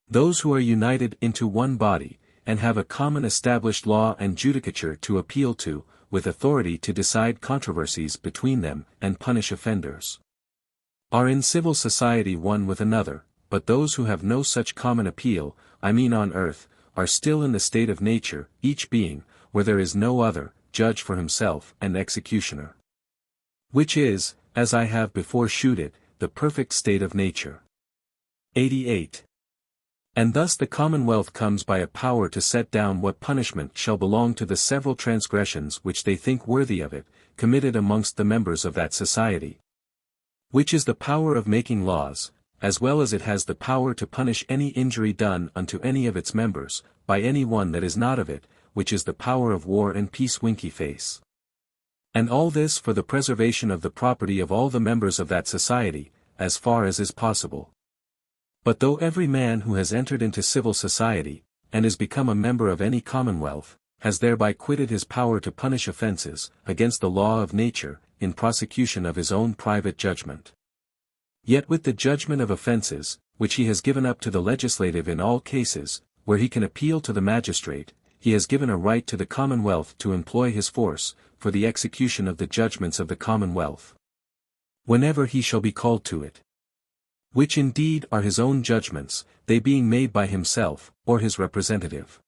Those who are united into one body, and have a common established law and judicature to appeal to, with authority to decide controversies between them and punish offenders, are in civil society one with another, but those who have no such common appeal, I mean on earth, are still in the state of nature, each being, where there is no other, judge for himself and executioner. Which is, as I have before shewed it, the perfect state of nature. 88. And thus the commonwealth comes by a power to set down what punishment shall belong to the several transgressions which they think worthy of it, committed amongst the members of that society. Which is the power of making laws, as well as it has the power to punish any injury done unto any of its members, by any one that is not of it, which is the power of war and peace winky face. And all this for the preservation of the property of all the members of that society, as far as is possible. But though every man who has entered into civil society, and is become a member of any commonwealth, has thereby quitted his power to punish offences, against the law of nature, in prosecution of his own private judgment. Yet with the judgment of offences, which he has given up to the legislative in all cases, where he can appeal to the magistrate, he has given a right to the commonwealth to employ his force, for the execution of the judgments of the commonwealth, whenever he shall be called to it. Which indeed are his own judgments, they being made by himself, or his representative.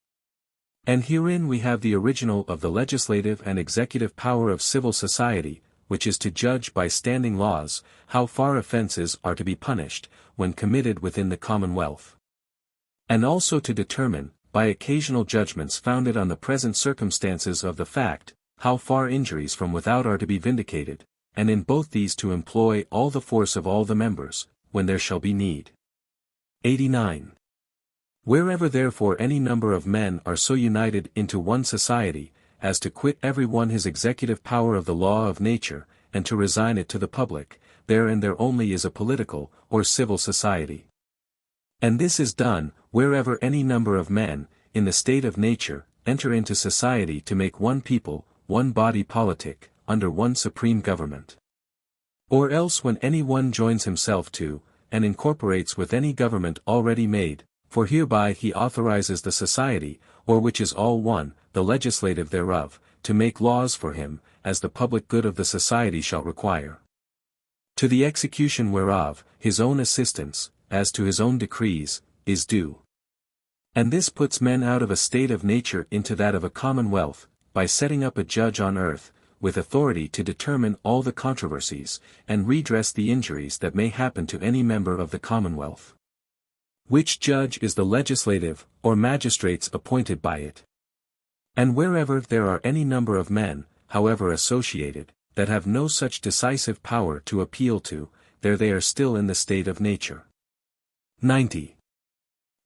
And herein we have the original of the legislative and executive power of civil society, which is to judge by standing laws, how far offences are to be punished, when committed within the commonwealth. And also to determine, by occasional judgments founded on the present circumstances of the fact, how far injuries from without are to be vindicated, and in both these to employ all the force of all the members, when there shall be need. 89. Wherever therefore any number of men are so united into one society, as to quit every one his executive power of the law of nature, and to resign it to the public, there and there only is a political, or civil society. And this is done, wherever any number of men, in the state of nature, enter into society to make one people, one body politic, under one supreme government. Or else when any one joins himself to, and incorporates with any government already made, for hereby he authorizes the society, or which is all one, the legislative thereof, to make laws for him, as the public good of the society shall require. To the execution whereof, his own assistance, as to his own decrees, is due. And this puts men out of a state of nature into that of a commonwealth, by setting up a judge on earth, with authority to determine all the controversies, and redress the injuries that may happen to any member of the commonwealth. Which judge is the legislative, or magistrates appointed by it. And wherever there are any number of men, however associated, that have no such decisive power to appeal to, there they are still in the state of nature. 90.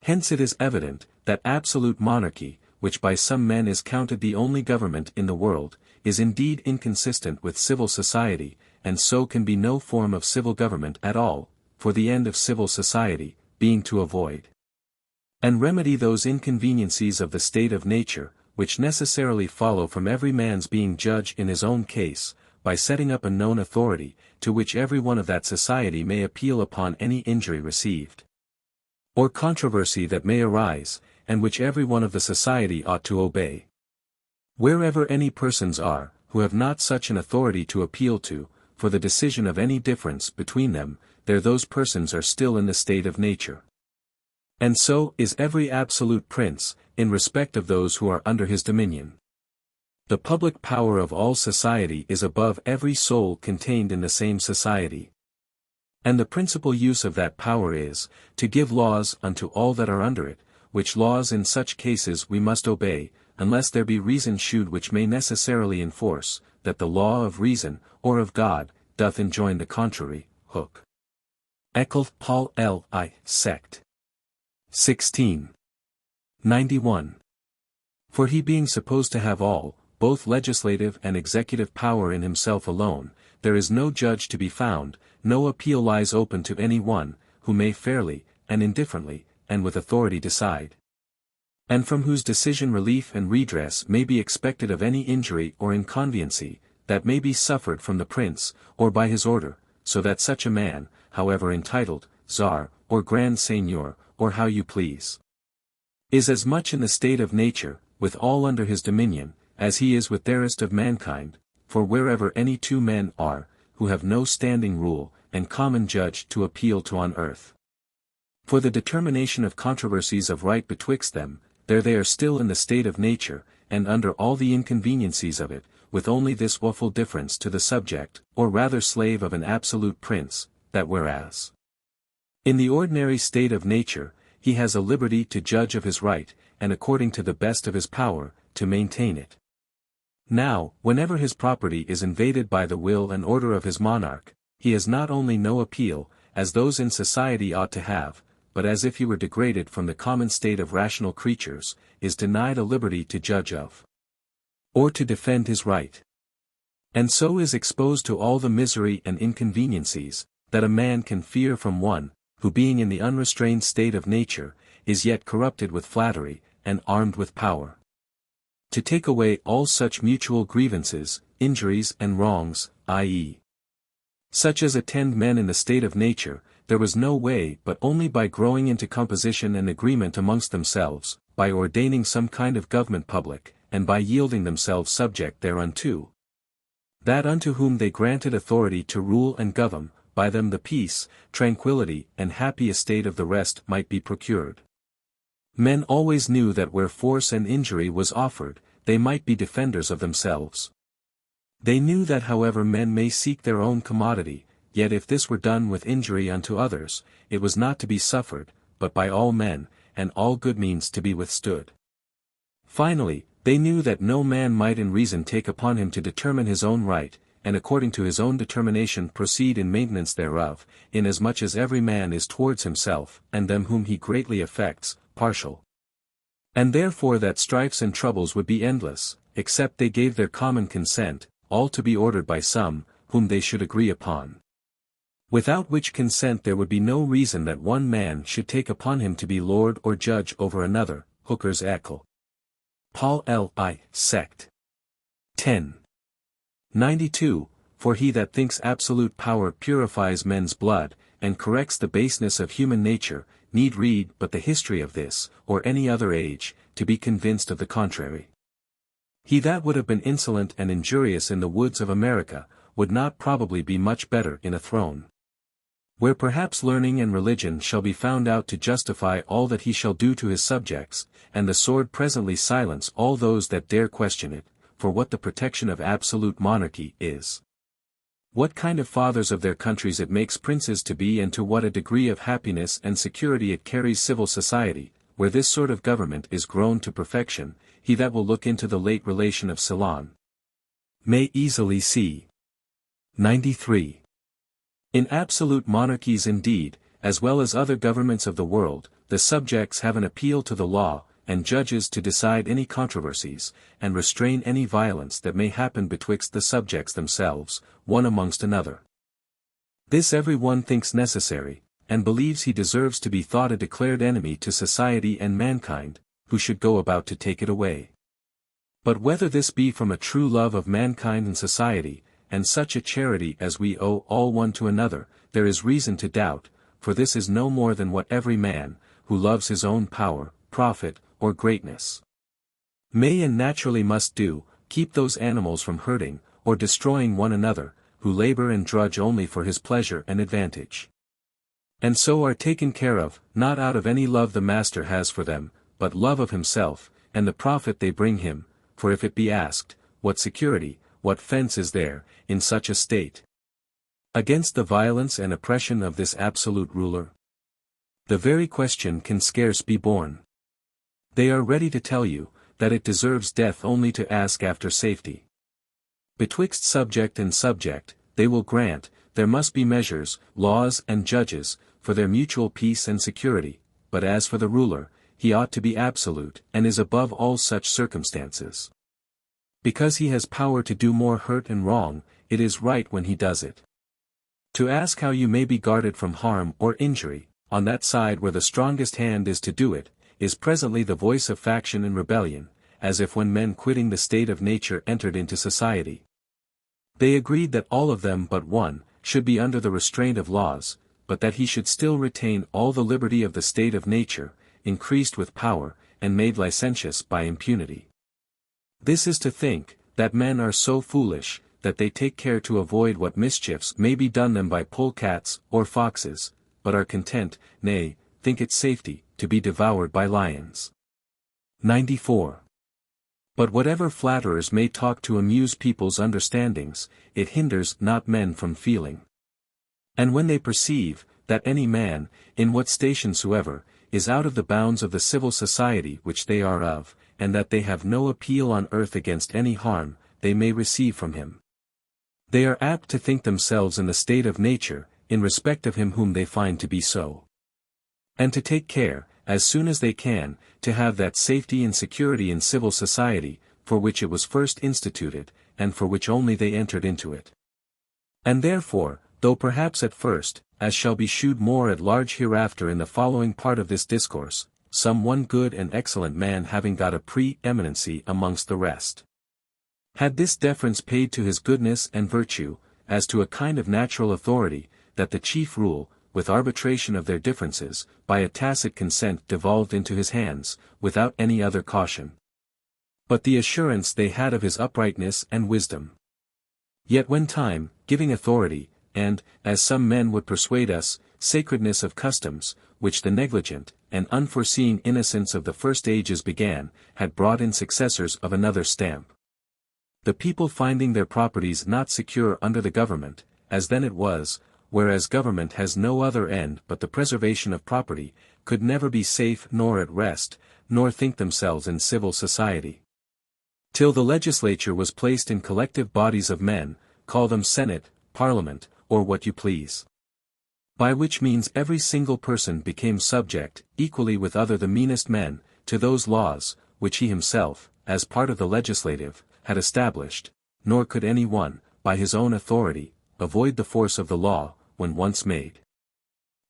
Hence it is evident, that absolute monarchy, which by some men is counted the only government in the world, is indeed inconsistent with civil society, and so can be no form of civil government at all, for the end of civil society, being to avoid and remedy those inconveniencies of the state of nature, which necessarily follow from every man's being judge in his own case, by setting up a known authority, to which every one of that society may appeal upon any injury received, or controversy that may arise, and which every one of the society ought to obey. Wherever any persons are, who have not such an authority to appeal to, for the decision of any difference between them, there those persons are still in the state of nature. And so is every absolute prince, in respect of those who are under his dominion. The public power of all society is above every soul contained in the same society. And the principal use of that power is, to give laws unto all that are under it, which laws in such cases we must obey, unless there be reason shewed which may necessarily enforce, that the law of reason, or of God, doth enjoin the contrary. Hook. Eccle Paul L.I. Sect. 16. 91. For he being supposed to have all, both legislative and executive power in himself alone, there is no judge to be found, no appeal lies open to any one, who may fairly, and indifferently, and with authority decide. And from whose decision relief and redress may be expected of any injury or inconveniency, that may be suffered from the prince, or by his order, so that such a man, however entitled, Tsar, or Grand Seigneur, or how you please, is as much in the state of nature, with all under his dominion, as he is with the rest of mankind, for wherever any two men are, who have no standing rule, and common judge to appeal to on earth, for the determination of controversies of right betwixt them, there they are still in the state of nature, and under all the inconveniencies of it, with only this woeful difference to the subject, or rather slave of an absolute prince, that whereas in the ordinary state of nature, he has a liberty to judge of his right, and according to the best of his power, to maintain it. Now, whenever his property is invaded by the will and order of his monarch, he has not only no appeal, as those in society ought to have, but as if he were degraded from the common state of rational creatures, is denied a liberty to judge of, or to defend his right. And so is exposed to all the misery and inconveniencies, that a man can fear from one, who being in the unrestrained state of nature, is yet corrupted with flattery, and armed with power to take away all such mutual grievances, injuries and wrongs, i.e. such as attend men in the state of nature, there was no way but only by growing into composition and agreement amongst themselves, by ordaining some kind of government public, and by yielding themselves subject thereunto, that unto whom they granted authority to rule and govern, by them the peace, tranquility, and happy estate of the rest might be procured. Men always knew that where force and injury was offered, they might be defenders of themselves. They knew that however men may seek their own commodity, yet if this were done with injury unto others, it was not to be suffered, but by all men, and all good means to be withstood. Finally, they knew that no man might in reason take upon him to determine his own right, and according to his own determination proceed in maintenance thereof, inasmuch as every man is towards himself, and them whom he greatly affects, partial. And therefore that strifes and troubles would be endless, except they gave their common consent, all to be ordered by some, whom they should agree upon. Without which consent there would be no reason that one man should take upon him to be lord or judge over another. Hooker's Eccle. Paul L.I. Sect. 10. 92. For he that thinks absolute power purifies men's blood, and corrects the baseness of human nature, need read but the history of this, or any other age, to be convinced of the contrary. He that would have been insolent and injurious in the woods of America, would not probably be much better in a throne. Where perhaps learning and religion shall be found out to justify all that he shall do to his subjects, and the sword presently silence all those that dare question it, for what the protection of absolute monarchy is. What kind of fathers of their countries it makes princes to be, and to what a degree of happiness and security it carries civil society, where this sort of government is grown to perfection, he that will look into the late relation of Ceylon may easily see. 93. In absolute monarchies indeed, as well as other governments of the world, the subjects have an appeal to the law, and judges to decide any controversies, and restrain any violence that may happen betwixt the subjects themselves, one amongst another. This every one thinks necessary, and believes he deserves to be thought a declared enemy to society and mankind, who should go about to take it away. But whether this be from a true love of mankind and society, and such a charity as we owe all one to another, there is reason to doubt, for this is no more than what every man, who loves his own power, profit, or greatness, may and naturally must do, keep those animals from hurting, or destroying one another, who labor and drudge only for his pleasure and advantage. And so are taken care of, not out of any love the master has for them, but love of himself, and the profit they bring him, for if it be asked, what security, what fence is there, in such a state, against the violence and oppression of this absolute ruler? The very question can scarce be borne. They are ready to tell you, that it deserves death only to ask after safety. Betwixt subject and subject, they will grant, there must be measures, laws and judges, for their mutual peace and security, but as for the ruler, he ought to be absolute, and is above all such circumstances. Because he has power to do more hurt and wrong, it is right when he does it. To ask how you may be guarded from harm or injury, on that side where the strongest hand is to do it, is presently the voice of faction and rebellion, as if when men quitting the state of nature entered into society, they agreed that all of them but one, should be under the restraint of laws, but that he should still retain all the liberty of the state of nature, increased with power, and made licentious by impunity. This is to think, that men are so foolish, that they take care to avoid what mischiefs may be done them by polecats or foxes, but are content, nay, think it safety, to be devoured by lions. 94. But whatever flatterers may talk to amuse people's understandings, it hinders not men from feeling. And when they perceive, that any man, in what station soever, is out of the bounds of the civil society which they are of, and that they have no appeal on earth against any harm they may receive from him, they are apt to think themselves in the state of nature, in respect of him whom they find to be so. And to take care, as soon as they can, to have that safety and security in civil society, for which it was first instituted, and for which only they entered into it. And therefore, though perhaps at first, as shall be shewed more at large hereafter in the following part of this discourse, some one good and excellent man having got a pre-eminency amongst the rest, had this deference paid to his goodness and virtue, as to a kind of natural authority, that the chief rule, with arbitration of their differences, by a tacit consent devolved into his hands, without any other caution, but the assurance they had of his uprightness and wisdom. Yet when time, giving authority, and, as some men would persuade us, sacredness of customs, which the negligent, and unforeseeing innocence of the first ages began, had brought in successors of another stamp, the people finding their properties not secure under the government, as then it was, whereas government has no other end but the preservation of property, could never be safe nor at rest, nor think themselves in civil society, till the legislature was placed in collective bodies of men, call them Senate, Parliament, or what you please. By which means every single person became subject, equally with other the meanest men, to those laws, which he himself, as part of the legislative, had established, nor could any one, by his own authority, avoid the force of the law, when once made,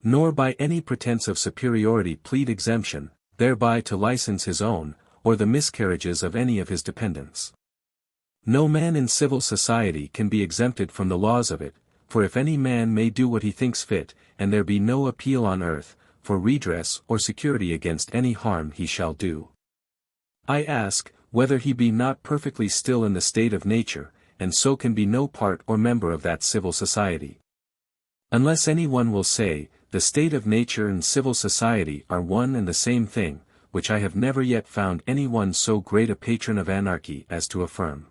nor by any pretense of superiority plead exemption, thereby to license his own, or the miscarriages of any of his dependents. No man in civil society can be exempted from the laws of it, for if any man may do what he thinks fit, and there be no appeal on earth, for redress or security against any harm he shall do, I ask, whether he be not perfectly still in the state of nature, and so can be no part or member of that civil society. Unless any one will say, the state of nature and civil society are one and the same thing, which I have never yet found any one so great a patron of anarchy as to affirm.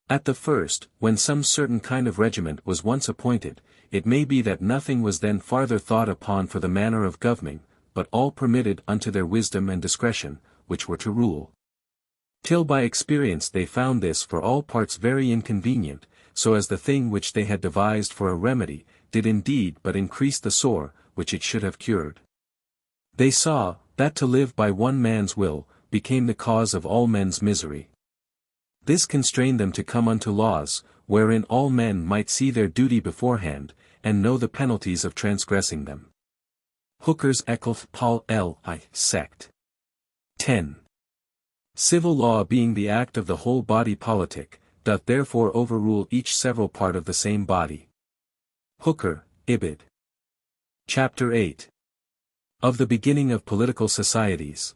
At the first, when some certain kind of regiment was once appointed, it may be that nothing was then farther thought upon for the manner of governing, but all permitted unto their wisdom and discretion, which were to rule. Till by experience they found this for all parts very inconvenient, so as the thing which they had devised for a remedy, did indeed but increase the sore, which it should have cured. They saw, that to live by one man's will, became the cause of all men's misery. This constrained them to come unto laws, wherein all men might see their duty beforehand, and know the penalties of transgressing them. Hooker's Ecclef Paul L.I. Sect. 10. Civil law being the act of the whole body politic, doth therefore overrule each several part of the same body. Hooker, Ibid. Chapter 8. Of the beginning of political societies.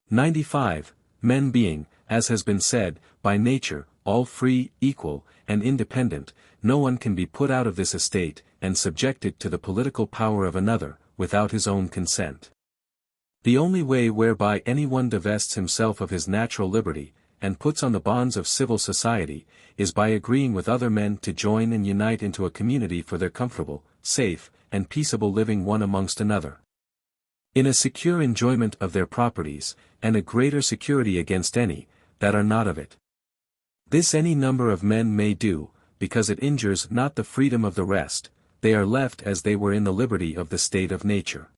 95. Men being, as has been said, by nature, all free, equal, and independent, no one can be put out of this estate, and subjected to the political power of another, without his own consent. The only way whereby any one divests himself of his natural liberty, and puts on the bonds of civil society, is by agreeing with other men to join and unite into a community for their comfortable, safe, and peaceable living one amongst another, in a secure enjoyment of their properties, and a greater security against any, that are not of it. This any number of men may do, because it injures not the freedom of the rest, they are left as they were in the liberty of the state of nature.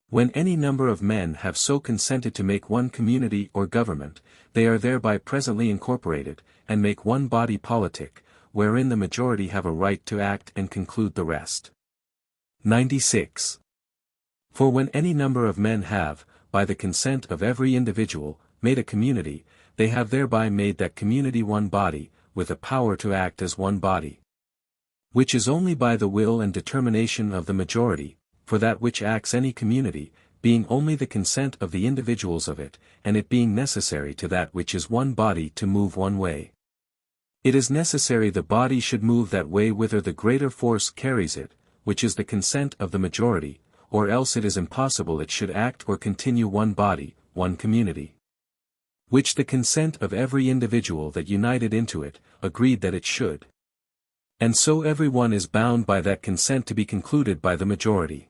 When any number of men have so consented to make one community or government, they are thereby presently incorporated, and make one body politic, wherein the majority have a right to act and conclude the rest. 96. For when any number of men have, by the consent of every individual, made a community, they have thereby made that community one body, with a power to act as one body. Which is only by the will and determination of the majority, for that which acts any community, being only the consent of the individuals of it, and it being necessary to that which is one body to move one way. It is necessary the body should move that way whither the greater force carries it, which is the consent of the majority, or else it is impossible it should act or continue one body, one community. Which the consent of every individual that united into it, agreed that it should. And so every one is bound by that consent to be concluded by the majority.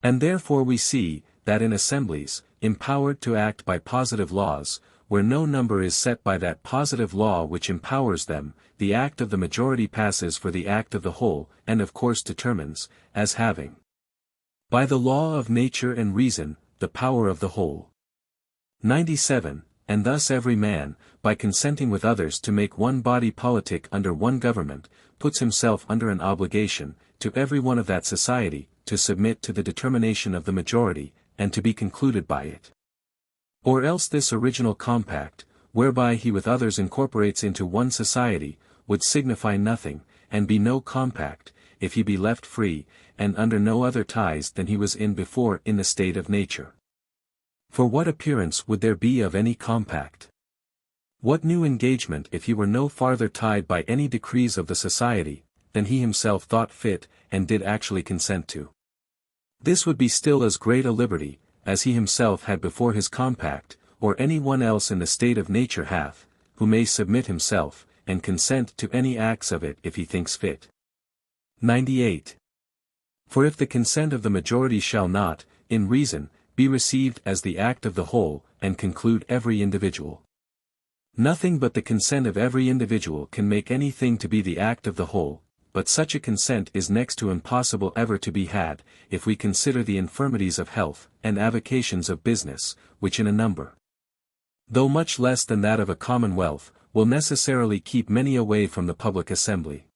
And therefore we see, that in assemblies, empowered to act by positive laws, where no number is set by that positive law which empowers them, the act of the majority passes for the act of the whole, and of course determines, as having, by the law of nature and reason, the power of the whole. 97. And thus every man, by consenting with others to make one body politic under one government, puts himself under an obligation, to every one of that society, to submit to the determination of the majority, and to be concluded by it. Or else this original compact, whereby he with others incorporates into one society, would signify nothing, and be no compact, if he be left free, and under no other ties than he was in before in the state of nature. For what appearance would there be of any compact? What new engagement if he were no farther tied by any decrees of the society, than he himself thought fit, and did actually consent to? This would be still as great a liberty, as he himself had before his compact, or any one else in the state of nature hath, who may submit himself, and consent to any acts of it if he thinks fit. 98. For if the consent of the majority shall not, in reason, be received as the act of the whole, and conclude every individual. Nothing but the consent of every individual can make anything to be the act of the whole, but such a consent is next to impossible ever to be had, if we consider the infirmities of health, and avocations of business, which in a number, though much less than that of a commonwealth, will necessarily keep many away from the public assembly.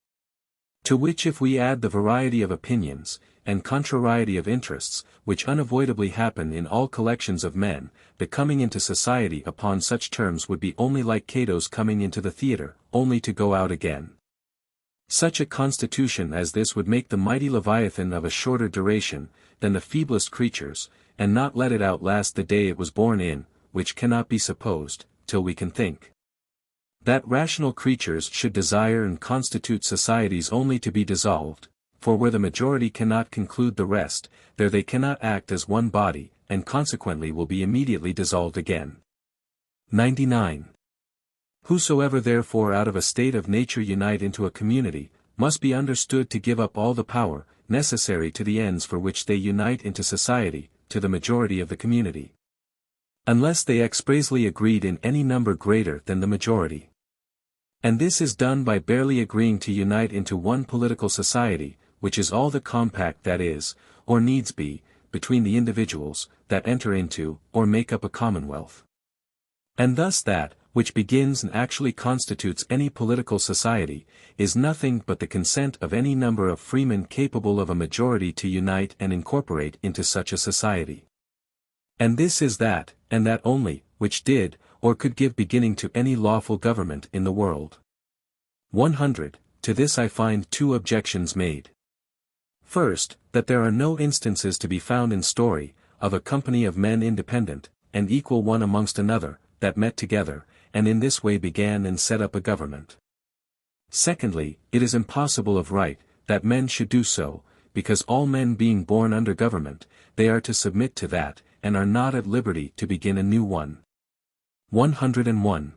To which if we add the variety of opinions, and contrariety of interests, which unavoidably happen in all collections of men, the coming into society upon such terms would be only like Cato's coming into the theatre, only to go out again. Such a constitution as this would make the mighty Leviathan of a shorter duration, than the feeblest creatures, and not let it outlast the day it was born in, which cannot be supposed, till we can think. That rational creatures should desire and constitute societies only to be dissolved, for where the majority cannot conclude the rest, there they cannot act as one body, and consequently will be immediately dissolved again. 99. Whosoever therefore out of a state of nature unite into a community, must be understood to give up all the power, necessary to the ends for which they unite into society, to the majority of the community. Unless they expressly agreed in any number greater than the majority. And this is done by barely agreeing to unite into one political society, which is all the compact that is, or needs be, between the individuals, that enter into, or make up a commonwealth. And thus that, which begins and actually constitutes any political society, is nothing but the consent of any number of freemen capable of a majority to unite and incorporate into such a society. And this is that, and that only, which did, or could give beginning to any lawful government in the world. 100. To this I find two objections made. First, that there are no instances to be found in story, of a company of men independent, and equal one amongst another, that met together, and in this way began and set up a government. Secondly, it is impossible of right, that men should do so, because all men being born under government, they are to submit to that, and are not at liberty to begin a new one. 101.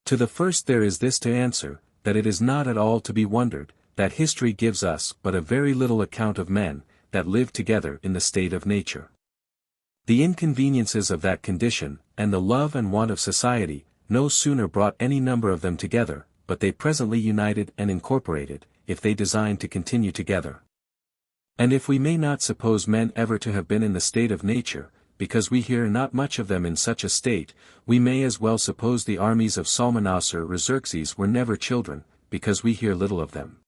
To the first there is this to answer, that it is not at all to be wondered, that history gives us but a very little account of men, that live together in the state of nature. The inconveniences of that condition, and the love and want of society, no sooner brought any number of them together, but they presently united and incorporated, if they designed to continue together. And if we may not suppose men ever to have been in the state of nature, because we hear not much of them in such a state, we may as well suppose the armies of Salmanassar or Xerxes were never children, because we hear little of them.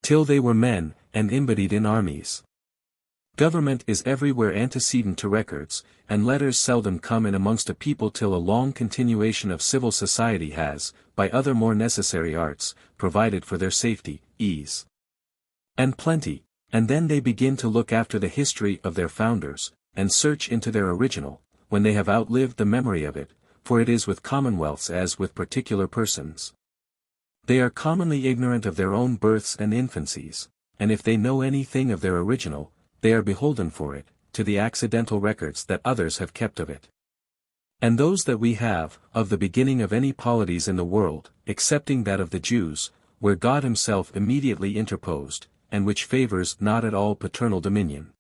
Till they were men, and embodied in armies. Government is everywhere antecedent to records, and letters seldom come in amongst a people till a long continuation of civil society has, by other more necessary arts, provided for their safety, ease, and plenty, and then they begin to look after the history of their founders, and search into their original, when they have outlived the memory of it, for it is with commonwealths as with particular persons. They are commonly ignorant of their own births and infancies, and if they know anything of their original, they are beholden for it, to the accidental records that others have kept of it. And those that we have, of the beginning of any polities in the world, excepting that of the Jews, where God himself immediately interposed, and which favors not at all paternal dominion,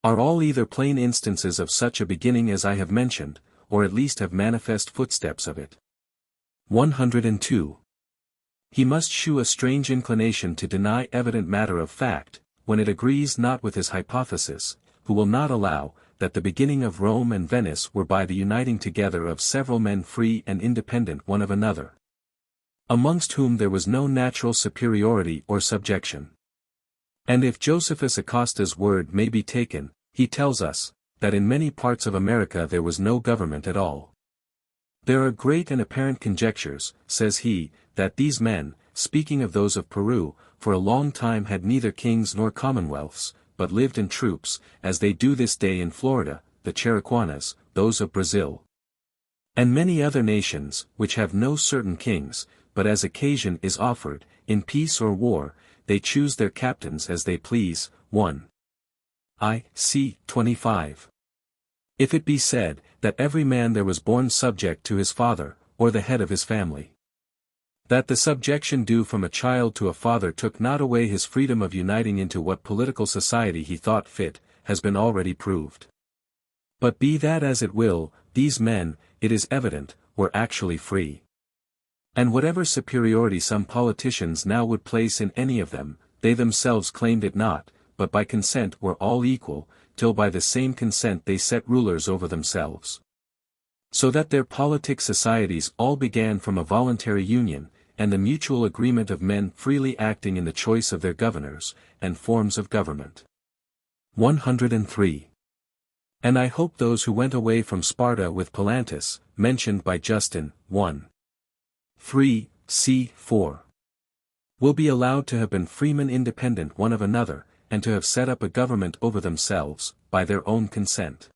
are all either plain instances of such a beginning as I have mentioned, or at least have manifest footsteps of it. 102. He must shew a strange inclination to deny evident matter of fact, when it agrees not with his hypothesis, who will not allow, that the beginning of Rome and Venice were by the uniting together of several men free and independent one of another, amongst whom there was no natural superiority or subjection. And if Josephus Acosta's word may be taken, he tells us, that in many parts of America there was no government at all. There are great and apparent conjectures, says he, that these men, speaking of those of Peru, for a long time had neither kings nor commonwealths, but lived in troops, as they do this day in Florida, the Chiriquanas, those of Brazil, and many other nations, which have no certain kings, but as occasion is offered, in peace or war, they choose their captains as they please. 1. I.C. 25. If it be said, that every man there was born subject to his father, or the head of his family, that the subjection due from a child to a father took not away his freedom of uniting into what political society he thought fit, has been already proved. But be that as it will, these men, it is evident, were actually free. And whatever superiority some politicians now would place in any of them, they themselves claimed it not, but by consent were all equal, till by the same consent they set rulers over themselves. So that their politic societies all began from a voluntary union, and the mutual agreement of men freely acting in the choice of their governors, and forms of government. 103. And I hope those who went away from Sparta with Palantis, mentioned by Justin, 1. 3, c. 4, will be allowed to have been freemen independent one of another, and to have set up a government over themselves, by their own consent.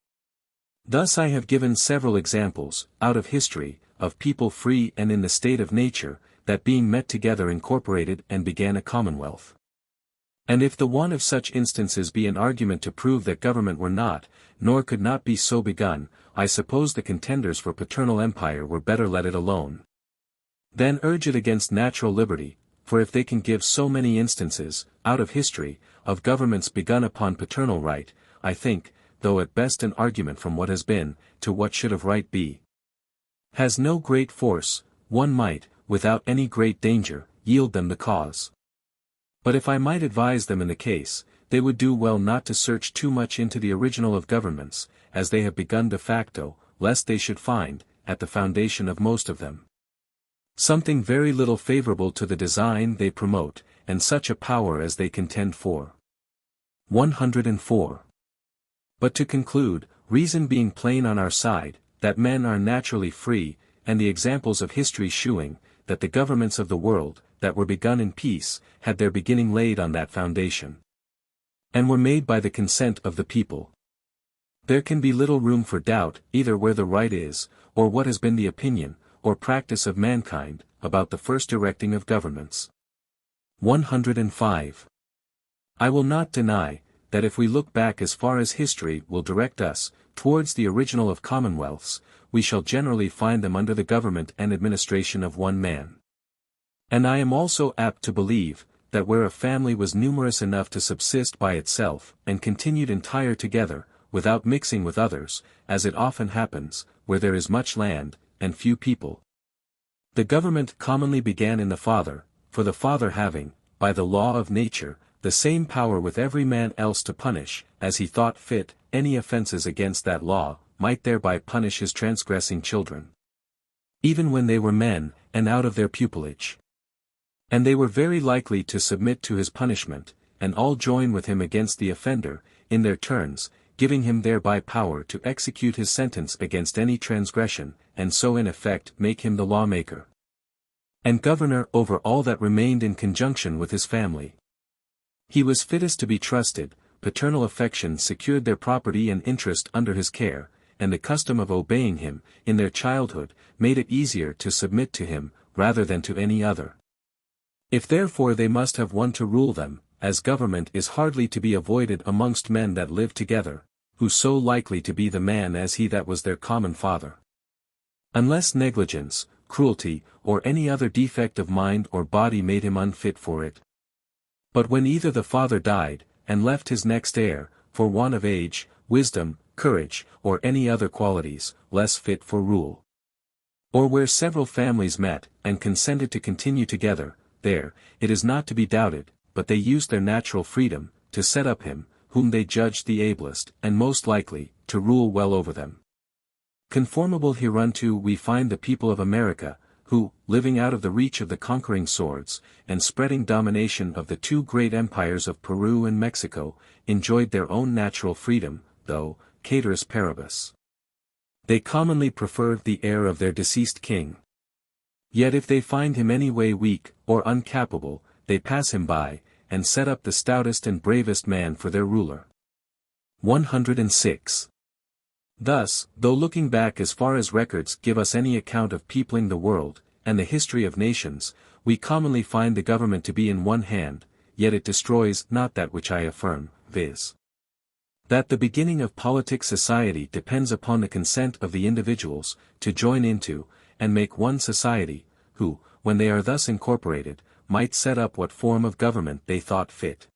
Thus I have given several examples, out of history, of people free and in the state of nature, that being met together incorporated and began a commonwealth. And if the one of such instances be an argument to prove that government were not, nor could not be so begun, I suppose the contenders for paternal empire were better let it alone. Then urge it against natural liberty, for if they can give so many instances, out of history, of governments begun upon paternal right, I think, though at best an argument from what has been, to what should of right be, has no great force, one might, without any great danger, yield them the cause. But if I might advise them in the case, they would do well not to search too much into the original of governments, as they have begun de facto, lest they should find, at the foundation of most of them, something very little favorable to the design they promote, and such a power as they contend for. 104. But to conclude, reason being plain on our side, that men are naturally free, and the examples of history shewing, that the governments of the world, that were begun in peace, had their beginning laid on that foundation, and were made by the consent of the people. There can be little room for doubt, either where the right is, or what has been the opinion, or practice of mankind, about the first erecting of governments. 105. I will not deny, that if we look back as far as history will direct us, towards the original of commonwealths, we shall generally find them under the government and administration of one man. And I am also apt to believe, that where a family was numerous enough to subsist by itself, and continued entire together, without mixing with others, as it often happens, where there is much land, and few people, the government commonly began in the father, for the father having, by the law of nature, the same power with every man else to punish, as he thought fit, any offences against that law, might thereby punish his transgressing children, even when they were men, and out of their pupilage. And they were very likely to submit to his punishment, and all join with him against the offender, in their turns, giving him thereby power to execute his sentence against any transgression, and so in effect make him the lawmaker and governor over all that remained in conjunction with his family. He was fittest to be trusted, paternal affection secured their property and interest under his care, and the custom of obeying him, in their childhood, made it easier to submit to him, rather than to any other. If therefore they must have one to rule them, as government is hardly to be avoided amongst men that live together, who so likely to be the man as he that was their common father, unless negligence, cruelty, or any other defect of mind or body made him unfit for it. But when either the father died, and left his next heir, for want of age, wisdom, courage, or any other qualities, less fit for rule, or where several families met, and consented to continue together, there, it is not to be doubted, but they used their natural freedom, to set up him, whom they judged the ablest, and most likely, to rule well over them. Conformable hereunto we find the people of America, who, living out of the reach of the conquering swords, and spreading domination of the two great empires of Peru and Mexico, enjoyed their own natural freedom, though, caeteris paribus, they commonly preferred the heir of their deceased king. Yet if they find him any way weak, or uncapable, they pass him by, and set up the stoutest and bravest man for their ruler. 106. Thus, though looking back as far as records give us any account of peopling the world, and the history of nations, we commonly find the government to be in one hand, yet it destroys not that which I affirm, viz. that the beginning of politic society depends upon the consent of the individuals, to join into, and make one society, who, when they are thus incorporated, might set up what form of government they thought fit.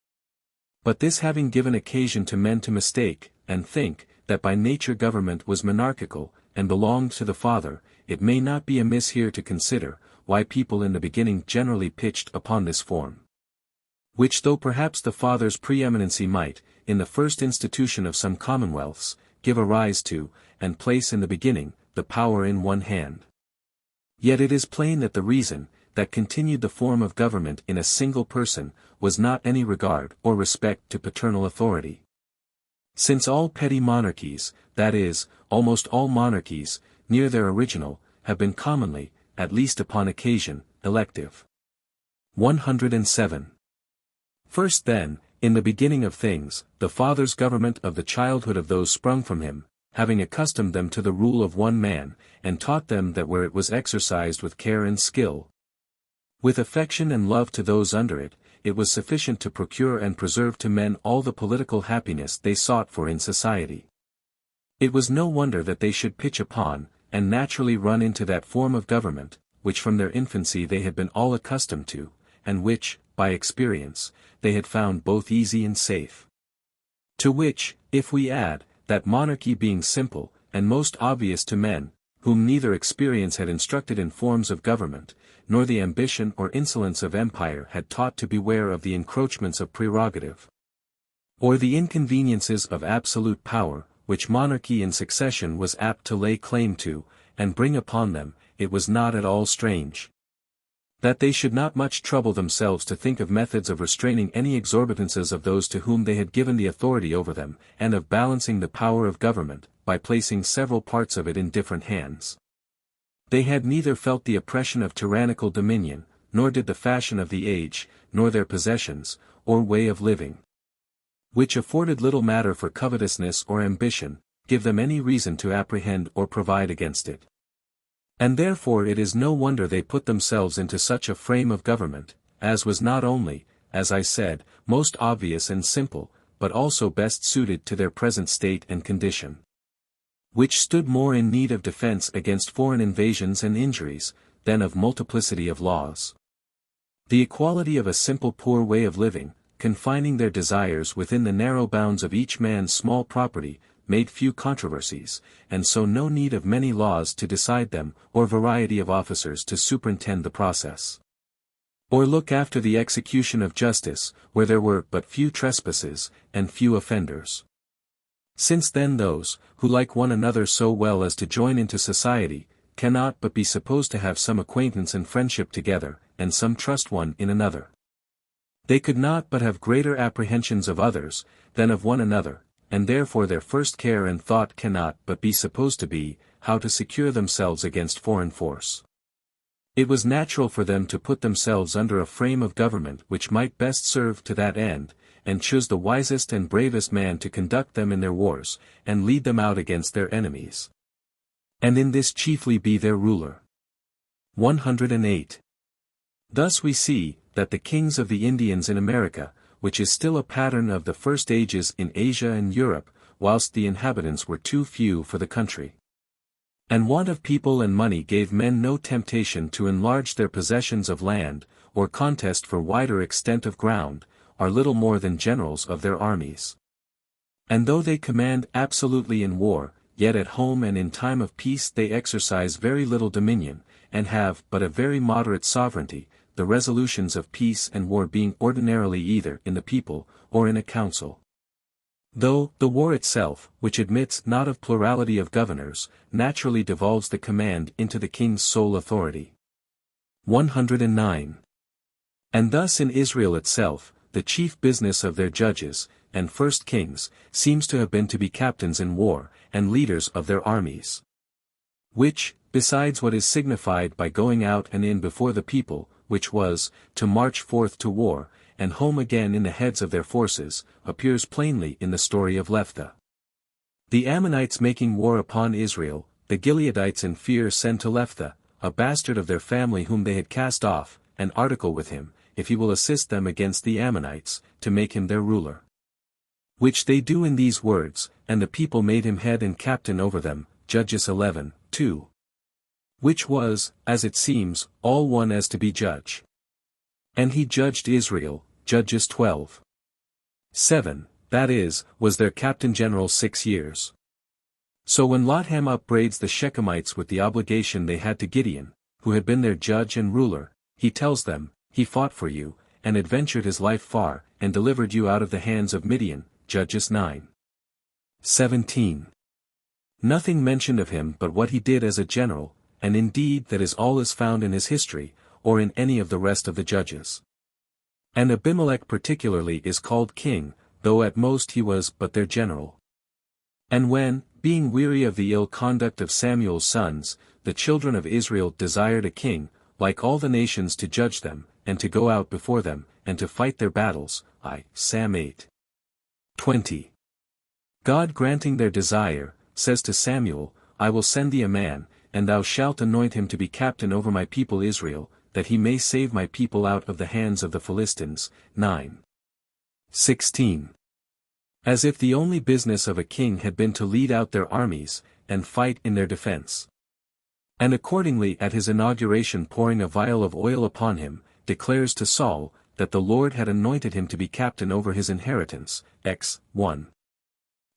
But this having given occasion to men to mistake, and think, that by nature government was monarchical, and belonged to the father, it may not be amiss here to consider, why people in the beginning generally pitched upon this form. Which though perhaps the father's preeminency might, in the first institution of some commonwealths, give a rise to, and place in the beginning, the power in one hand. Yet it is plain that the reason, that continued the form of government in a single person, was not any regard or respect to paternal authority. Since all petty monarchies, that is, almost all monarchies, near their original, have been commonly, at least upon occasion, elective. 107. First then, in the beginning of things, the father's government of the childhood of those sprung from him, having accustomed them to the rule of one man, and taught them that where it was exercised with care and skill, with affection and love to those under it, it was sufficient to procure and preserve to men all the political happiness they sought for in society. It was no wonder that they should pitch upon, and naturally run into that form of government, which from their infancy they had been all accustomed to, and which, by experience, they had found both easy and safe. To which, if we add, that monarchy being simple, and most obvious to men, whom neither experience had instructed in forms of government, nor the ambition or insolence of empire had taught to beware of the encroachments of prerogative, or the inconveniences of absolute power, which monarchy in succession was apt to lay claim to, and bring upon them, it was not at all strange that they should not much trouble themselves to think of methods of restraining any exorbitances of those to whom they had given the authority over them, and of balancing the power of government, by placing several parts of it in different hands. They had neither felt the oppression of tyrannical dominion, nor did the fashion of the age, nor their possessions, or way of living, which afforded little matter for covetousness or ambition, give them any reason to apprehend or provide against it. And therefore it is no wonder they put themselves into such a frame of government, as was not only, as I said, most obvious and simple, but also best suited to their present state and condition, which stood more in need of defense against foreign invasions and injuries, than of multiplicity of laws. The equality of a simple poor way of living, confining their desires within the narrow bounds of each man's small property, made few controversies, and so no need of many laws to decide them, or variety of officers to superintend the process, or look after the execution of justice, where there were but few trespasses, and few offenders. Since then those, who like one another so well as to join into society, cannot but be supposed to have some acquaintance and friendship together, and some trust one in another, they could not but have greater apprehensions of others, than of one another, and therefore their first care and thought cannot but be supposed to be, how to secure themselves against foreign force. It was natural for them to put themselves under a frame of government which might best serve to that end, and choose the wisest and bravest man to conduct them in their wars, and lead them out against their enemies, and in this chiefly be their ruler. 108. Thus we see, that the kings of the Indians in America, which is still a pattern of the first ages in Asia and Europe, whilst the inhabitants were too few for the country, and want of people and money gave men no temptation to enlarge their possessions of land, or contest for wider extent of ground, are little more than generals of their armies. And though they command absolutely in war, yet at home and in time of peace they exercise very little dominion, and have but a very moderate sovereignty, the resolutions of peace and war being ordinarily either in the people, or in a council. Though the war itself, which admits not of plurality of governors, naturally devolves the command into the king's sole authority. 109. And thus in Israel itself, the chief business of their judges, and first kings, seems to have been to be captains in war, and leaders of their armies. Which, besides what is signified by going out and in before the people, which was, to march forth to war, and home again in the heads of their forces, appears plainly in the story of Jephthah. The Ammonites making war upon Israel, the Gileadites in fear send to Jephthah, a bastard of their family whom they had cast off, an article with him, if he will assist them against the Ammonites, to make him their ruler. Which they do in these words, and the people made him head and captain over them, Judges 11:2. Which was, as it seems, all one as to be judge. And he judged Israel, Judges 12:7, that is, was their captain general 6 years. So when Lotham upbraids the Shechemites with the obligation they had to Gideon, who had been their judge and ruler, he tells them, he fought for you, and adventured his life far, and delivered you out of the hands of Midian, Judges 9:17. Nothing mentioned of him but what he did as a general, and indeed that is all is found in his history, or in any of the rest of the judges. And Abimelech particularly is called king, though at most he was but their general. And when, being weary of the ill conduct of Samuel's sons, the children of Israel desired a king, like all the nations to judge them, and to go out before them, and to fight their battles, Sam 8:20. God granting their desire, says to Samuel, I will send thee a man, and thou shalt anoint him to be captain over my people Israel, that he may save my people out of the hands of the Philistines. 9:16. As if the only business of a king had been to lead out their armies, and fight in their defense. And accordingly at his inauguration pouring a vial of oil upon him, declares to Saul, that the Lord had anointed him to be captain over his inheritance. X. 1.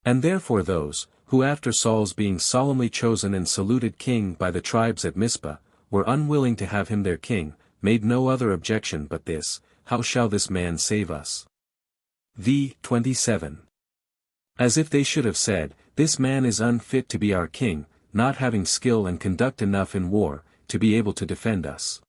And therefore those, who after Saul's being solemnly chosen and saluted king by the tribes at Mizpah, were unwilling to have him their king, made no other objection but this, how shall this man save us? v. 27. As if they should have said, this man is unfit to be our king, not having skill and conduct enough in war, to be able to defend us.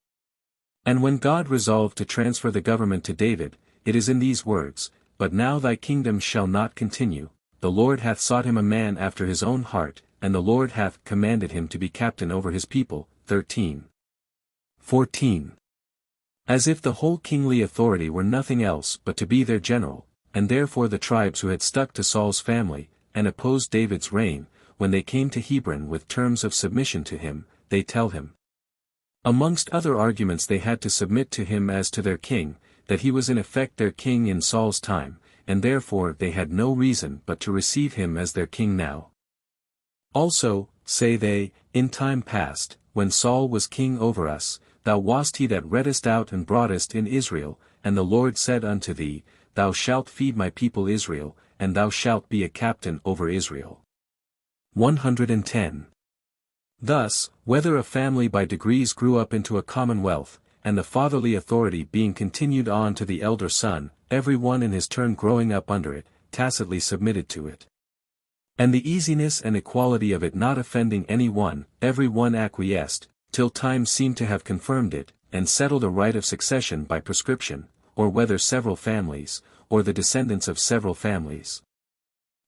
And when God resolved to transfer the government to David, it is in these words, But now thy kingdom shall not continue, the Lord hath sought him a man after his own heart, and the Lord hath commanded him to be captain over his people. 13:14. As if the whole kingly authority were nothing else but to be their general, and therefore the tribes who had stuck to Saul's family, and opposed David's reign, when they came to Hebron with terms of submission to him, they tell him. Amongst other arguments they had to submit to him as to their king, that he was in effect their king in Saul's time, and therefore they had no reason but to receive him as their king now. Also, say they, in time past, when Saul was king over us, thou wast he that reddest out and broughtest in Israel, and the Lord said unto thee, Thou shalt feed my people Israel, and thou shalt be a captain over Israel. 110. Thus, whether a family by degrees grew up into a commonwealth, and the fatherly authority being continued on to the elder son, every one in his turn growing up under it, tacitly submitted to it. And the easiness and equality of it not offending any one, every one acquiesced, till time seemed to have confirmed it, and settled a right of succession by prescription, or whether several families, or the descendants of several families,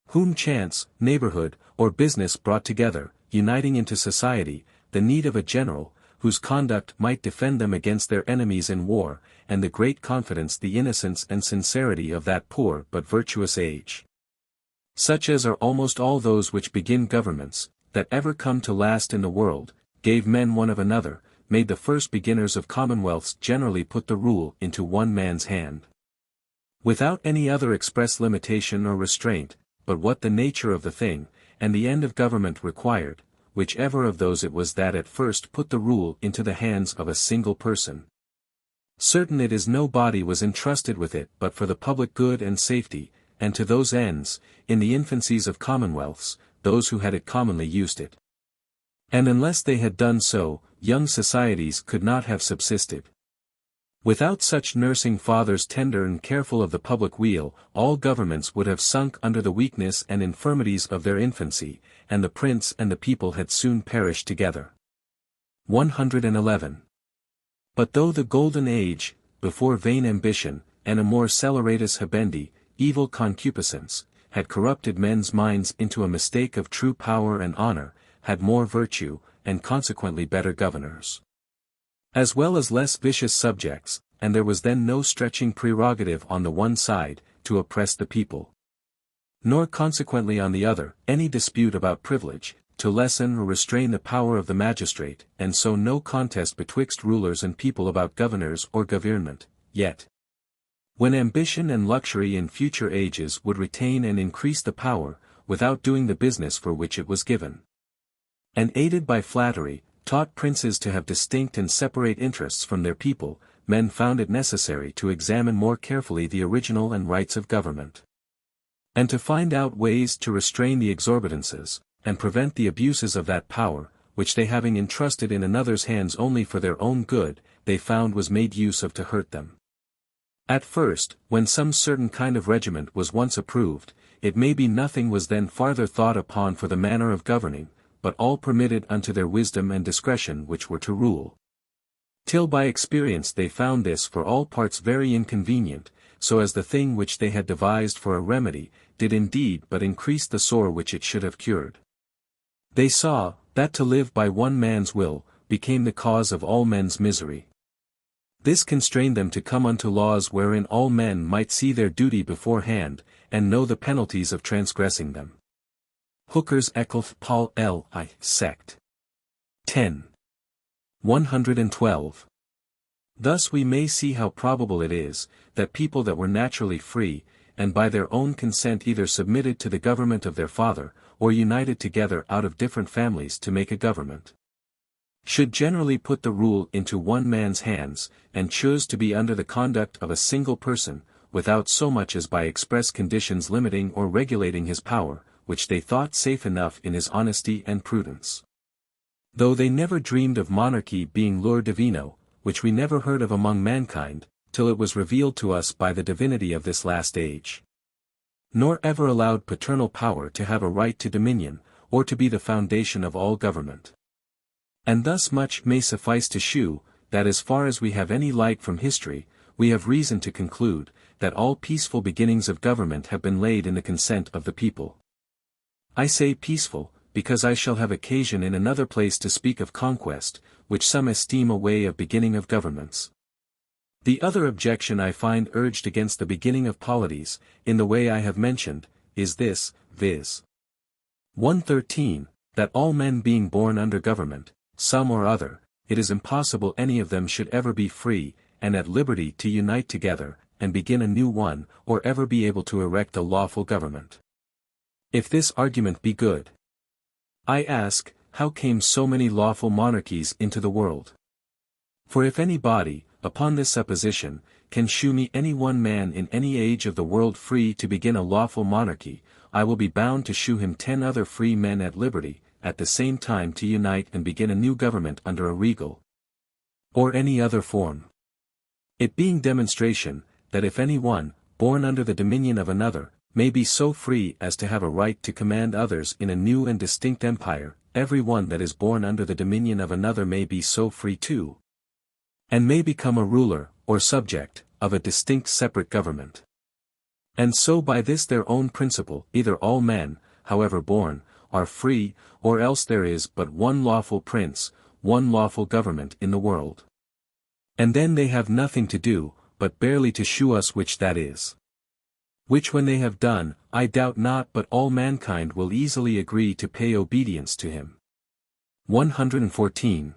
whom chance, neighborhood, or business brought together, uniting into society, the need of a general, whose conduct might defend them against their enemies in war, and the great confidence the innocence and sincerity of that poor but virtuous age. Such as are almost all those which begin governments, that ever come to last in the world, gave men one of another, made the first beginners of commonwealths generally put the rule into one man's hand. Without any other express limitation or restraint, but what the nature of the thing, and the end of government required, whichever of those it was that at first put the rule into the hands of a single person. Certain it is no body was entrusted with it but for the public good and safety, and to those ends, in the infancies of commonwealths, those who had it commonly used it. And unless they had done so, young societies could not have subsisted. Without such nursing fathers tender and careful of the public weal, all governments would have sunk under the weakness and infirmities of their infancy, and the prince and the people had soon perished together. 111. But though the golden age, before vain ambition, and a more celeratus habendi, evil concupiscence, had corrupted men's minds into a mistake of true power and honor, had more virtue, and consequently better governors, as well as less vicious subjects, and there was then no stretching prerogative on the one side, to oppress the people, nor consequently on the other, any dispute about privilege, to lessen or restrain the power of the magistrate, and so no contest betwixt rulers and people about governors or government. Yet, when ambition and luxury in future ages would retain and increase the power, without doing the business for which it was given, and aided by flattery, taught princes to have distinct and separate interests from their people, men found it necessary to examine more carefully the original and rights of government, and to find out ways to restrain the exorbitances, and prevent the abuses of that power, which they having entrusted in another's hands only for their own good, they found was made use of to hurt them. At first, when some certain kind of regiment was once approved, it may be nothing was then farther thought upon for the manner of governing, but all permitted unto their wisdom and discretion which were to rule. Till by experience they found this for all parts very inconvenient, so as the thing which they had devised for a remedy, did indeed but increase the sore which it should have cured. They saw, that to live by one man's will, became the cause of all men's misery. This constrained them to come unto laws wherein all men might see their duty beforehand, and know the penalties of transgressing them. Hooker's Ecclef Paul L. I. Sect. 10. 112. Thus we may see how probable it is, that people that were naturally free, and by their own consent either submitted to the government of their father, or united together out of different families to make a government, should generally put the rule into one man's hands, and choose to be under the conduct of a single person, without so much as by express conditions limiting or regulating his power, which they thought safe enough in his honesty and prudence. Though they never dreamed of monarchy being lure divino, which we never heard of among mankind, till it was revealed to us by the divinity of this last age. Nor ever allowed paternal power to have a right to dominion, or to be the foundation of all government. And thus much may suffice to shew, that as far as we have any light from history, we have reason to conclude, that all peaceful beginnings of government have been laid in the consent of the people. I say peaceful, because I shall have occasion in another place to speak of conquest, which some esteem a way of beginning of governments. The other objection I find urged against the beginning of polities, in the way I have mentioned, is this, viz. 113, that all men being born under government, some or other, it is impossible any of them should ever be free, and at liberty to unite together, and begin a new one, or ever be able to erect a lawful government. If this argument be good, I ask, how came so many lawful monarchies into the world? For if any body, upon this supposition, can shew me any one man in any age of the world free to begin a lawful monarchy, I will be bound to shew him 10 other free men at liberty, at the same time to unite and begin a new government under a regal, or any other form. It being demonstration, that if any one, born under the dominion of another, may be so free as to have a right to command others in a new and distinct empire, every one that is born under the dominion of another may be so free too, and may become a ruler, or subject, of a distinct separate government. And so by this their own principle, either all men, however born, are free, or else there is but one lawful prince, one lawful government in the world. And then they have nothing to do, but barely to shew us which that is. Which when they have done, I doubt not but all mankind will easily agree to pay obedience to him. 114.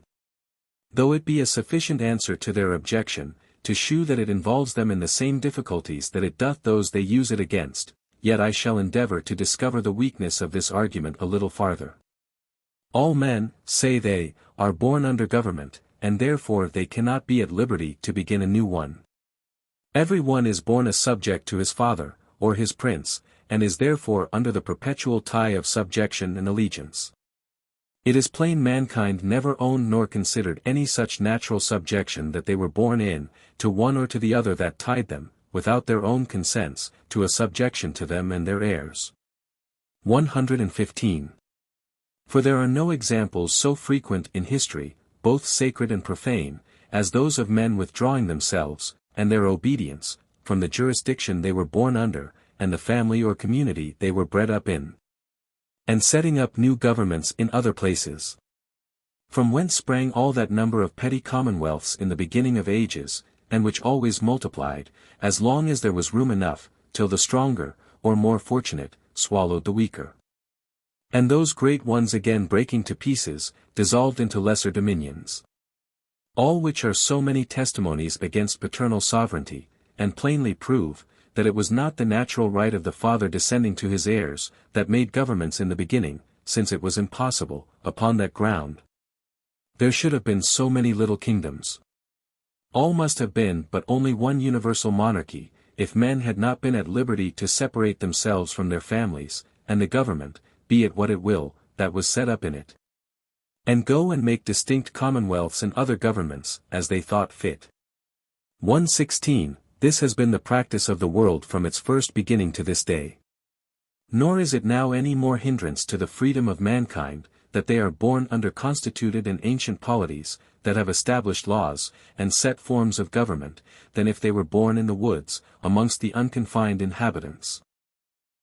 Though it be a sufficient answer to their objection, to shew that it involves them in the same difficulties that it doth those they use it against, yet I shall endeavor to discover the weakness of this argument a little farther. All men, say they, are born under government, and therefore they cannot be at liberty to begin a new one. Every one is born a subject to his father, or his prince, and is therefore under the perpetual tie of subjection and allegiance. It is plain mankind never owned nor considered any such natural subjection that they were born in, to one or to the other that tied them, without their own consents, to a subjection to them and their heirs. 115. For there are no examples so frequent in history, both sacred and profane, as those of men withdrawing themselves, and their obedience, from the jurisdiction they were born under, and the family or community they were bred up in, and setting up new governments in other places. From whence sprang all that number of petty commonwealths in the beginning of ages, and which always multiplied, as long as there was room enough, till the stronger, or more fortunate, swallowed the weaker. And those great ones again breaking to pieces, dissolved into lesser dominions. All which are so many testimonies against paternal sovereignty, and plainly prove, that it was not the natural right of the father descending to his heirs, that made governments in the beginning, since it was impossible, upon that ground, there should have been so many little kingdoms. All must have been but only one universal monarchy, if men had not been at liberty to separate themselves from their families, and the government, be it what it will, that was set up in it, and go and make distinct commonwealths and other governments, as they thought fit. 116. This has been the practice of the world from its first beginning to this day. Nor is it now any more hindrance to the freedom of mankind, that they are born under constituted and ancient polities, that have established laws, and set forms of government, than if they were born in the woods, amongst the unconfined inhabitants.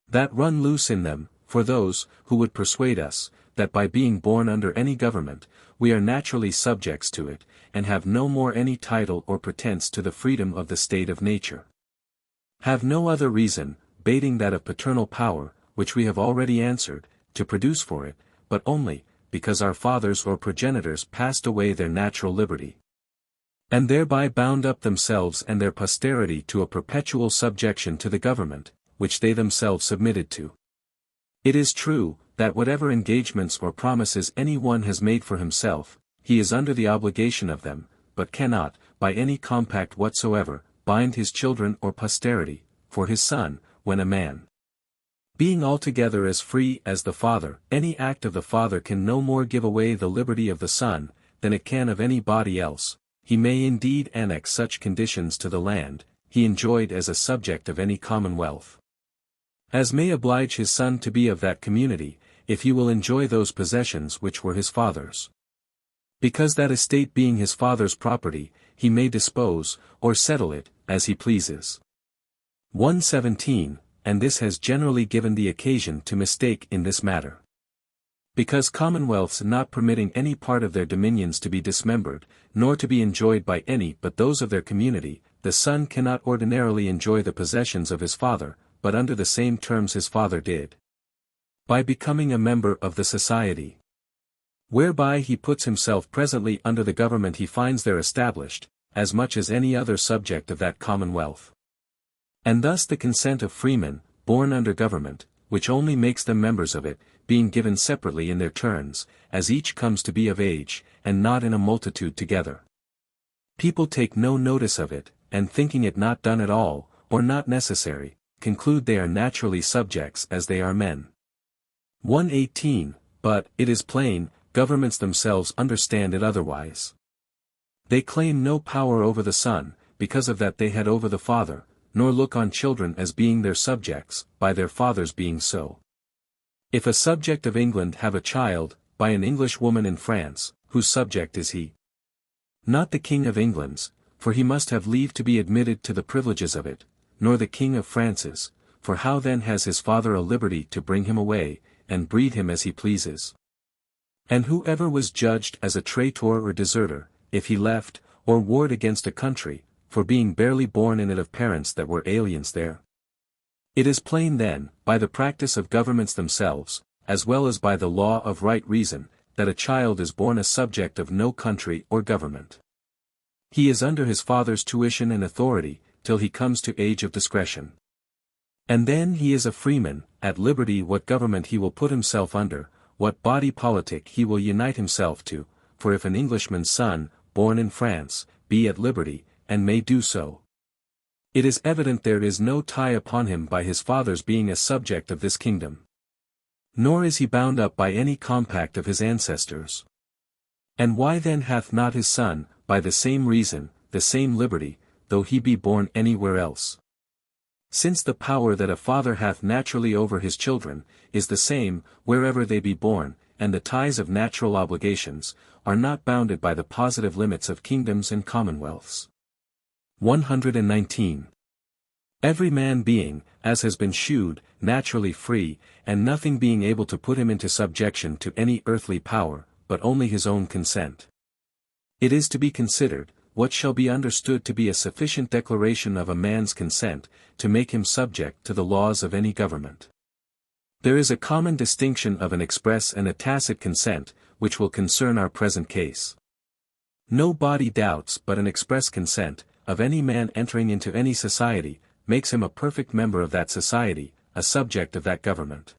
That run loose in them, for those, who would persuade us, that by being born under any government, we are naturally subjects to it, and have no more any title or pretence to the freedom of the state of nature. Have no other reason, bating that of paternal power, which we have already answered, to produce for it, but only, because our fathers or progenitors passed away their natural liberty, and thereby bound up themselves and their posterity to a perpetual subjection to the government, which they themselves submitted to. It is true, that whatever engagements or promises any one has made for himself, he is under the obligation of them, but cannot, by any compact whatsoever, bind his children or posterity, for his son, when a man, being altogether as free as the father, any act of the father can no more give away the liberty of the son, than it can of any body else. He may indeed annex such conditions to the land he enjoyed as a subject of any commonwealth, as may oblige his son to be of that community, if he will enjoy those possessions which were his father's. Because that estate being his father's property, he may dispose, or settle it, as he pleases. 117, and this has generally given the occasion to mistake in this matter. Because commonwealths not permitting any part of their dominions to be dismembered, nor to be enjoyed by any but those of their community, the son cannot ordinarily enjoy the possessions of his father, but under the same terms his father did, by becoming a member of the society, whereby he puts himself presently under the government he finds there established, as much as any other subject of that commonwealth. And thus the consent of freemen, born under government, which only makes them members of it, being given separately in their turns, as each comes to be of age, and not in a multitude together. People take no notice of it, and thinking it not done at all, or not necessary, conclude they are naturally subjects as they are men. 118, but, it is plain, governments themselves understand it otherwise. They claim no power over the son, because of that they had over the father, nor look on children as being their subjects, by their fathers being so. If a subject of England have a child, by an English woman in France, whose subject is he? Not the King of England's, for he must have leave to be admitted to the privileges of it, nor the King of France's, for how then has his father a liberty to bring him away, and breed him as he pleases? And whoever was judged as a traitor or deserter, if he left, or warred against a country, for being barely born in it of parents that were aliens there? It is plain then, by the practice of governments themselves, as well as by the law of right reason, that a child is born a subject of no country or government. He is under his father's tuition and authority, till he comes to age of discretion. And then he is a freeman, at liberty what government he will put himself under, what body politic he will unite himself to, for if an Englishman's son, born in France, be at liberty, and may do so, it is evident there is no tie upon him by his father's being a subject of this kingdom. Nor is he bound up by any compact of his ancestors. And why then hath not his son, by the same reason, the same liberty, though he be born anywhere else? Since the power that a father hath naturally over his children, is the same, wherever they be born, and the ties of natural obligations, are not bounded by the positive limits of kingdoms and commonwealths. 119. Every man being, as has been shewed, naturally free, and nothing being able to put him into subjection to any earthly power, but only his own consent. It is to be considered, what shall be understood to be a sufficient declaration of a man's consent, to make him subject to the laws of any government. There is a common distinction of an express and a tacit consent, which will concern our present case. No body doubts but an express consent, of any man entering into any society, makes him a perfect member of that society, a subject of that government.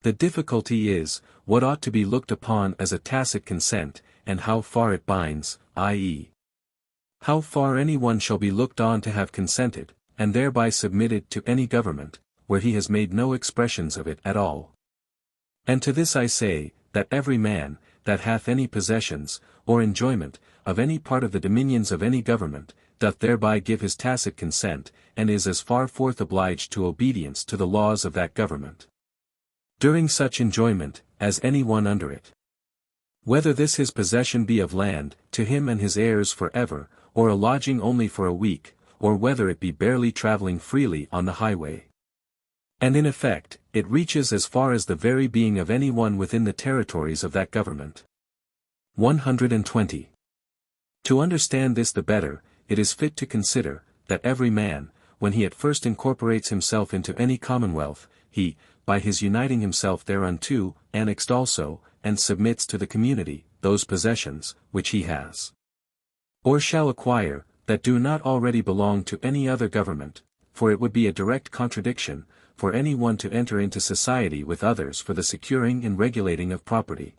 The difficulty is, what ought to be looked upon as a tacit consent, and how far it binds, i.e., how far any one shall be looked on to have consented, and thereby submitted to any government, where he has made no expressions of it at all. And to this I say, that every man, that hath any possessions, or enjoyment, of any part of the dominions of any government, doth thereby give his tacit consent, and is as far forth obliged to obedience to the laws of that government, during such enjoyment, as any one under it. Whether this his possession be of land, to him and his heirs for ever, or a lodging only for a week, or whether it be barely travelling freely on the highway. And in effect, it reaches as far as the very being of any one within the territories of that government. 120. To understand this the better, it is fit to consider, that every man, when he at first incorporates himself into any commonwealth, he, by his uniting himself thereunto, annexed also, and submits to the community, those possessions, which he has, or shall acquire, that do not already belong to any other government, for it would be a direct contradiction, for any one to enter into society with others for the securing and regulating of property.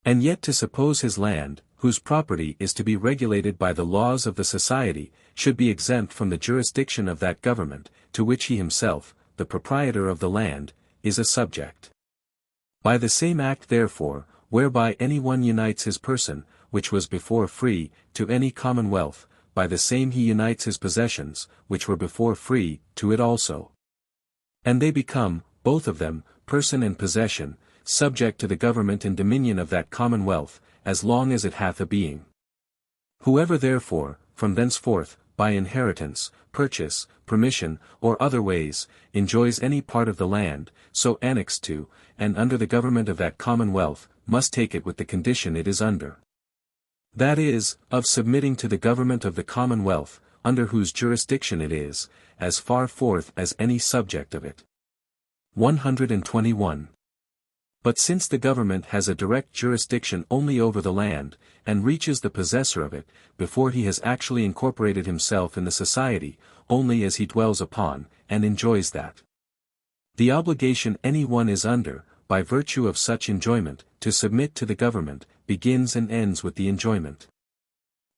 And yet to suppose his land, whose property is to be regulated by the laws of the society, should be exempt from the jurisdiction of that government, to which he himself, the proprietor of the land, is a subject. By the same act therefore, whereby any one unites his person, which was before free, to any commonwealth, by the same he unites his possessions, which were before free, to it also. And they become, both of them, person and possession, subject to the government and dominion of that commonwealth, as long as it hath a being. Whoever therefore, from thenceforth, by inheritance, purchase, permission, or other ways, enjoys any part of the land, so annexed to, and under the government of that commonwealth, must take it with the condition it is under. That is, of submitting to the government of the commonwealth, under whose jurisdiction it is, as far forth as any subject of it. 121. But since the government has a direct jurisdiction only over the land, and reaches the possessor of it, before he has actually incorporated himself in the society, only as he dwells upon, and enjoys that. The obligation any one is under, by virtue of such enjoyment, to submit to the government, begins and ends with the enjoyment.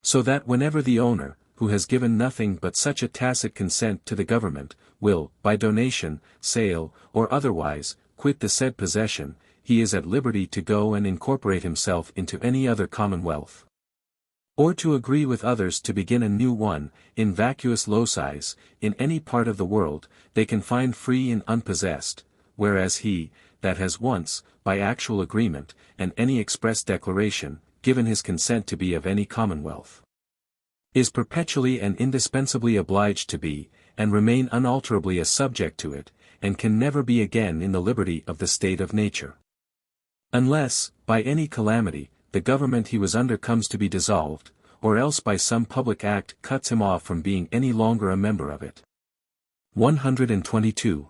So that whenever the owner, who has given nothing but such a tacit consent to the government, will, by donation, sale, or otherwise, quit the said possession, he is at liberty to go and incorporate himself into any other commonwealth, or to agree with others to begin a new one, in vacuous loci, in any part of the world, they can find free and unpossessed, whereas he, that has once, by actual agreement, and any express declaration, given his consent to be of any commonwealth, is perpetually and indispensably obliged to be, and remain unalterably a subject to it, and can never be again in the liberty of the state of nature. Unless, by any calamity, the government he was under comes to be dissolved, or else by some public act cuts him off from being any longer a member of it. 122.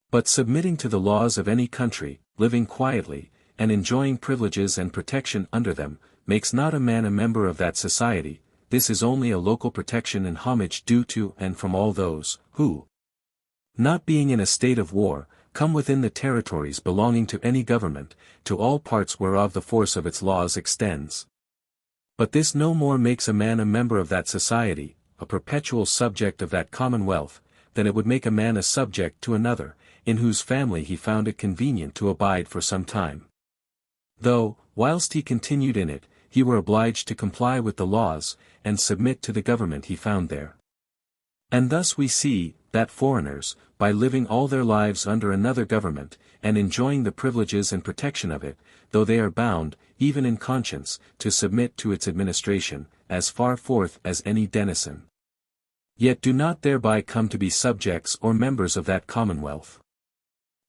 But submitting to the laws of any country, living quietly, and enjoying privileges and protection under them, makes not a man a member of that society. This is only a local protection and homage due to and from all those, who, not being in a state of war, come within the territories belonging to any government, to all parts whereof the force of its laws extends. But this no more makes a man a member of that society, a perpetual subject of that commonwealth, than it would make a man a subject to another, in whose family he found it convenient to abide for some time. Though, whilst he continued in it, he were obliged to comply with the laws, and submit to the government he found there. And thus we see, that foreigners, by living all their lives under another government, and enjoying the privileges and protection of it, though they are bound, even in conscience, to submit to its administration, as far forth as any denizen, yet do not thereby come to be subjects or members of that commonwealth.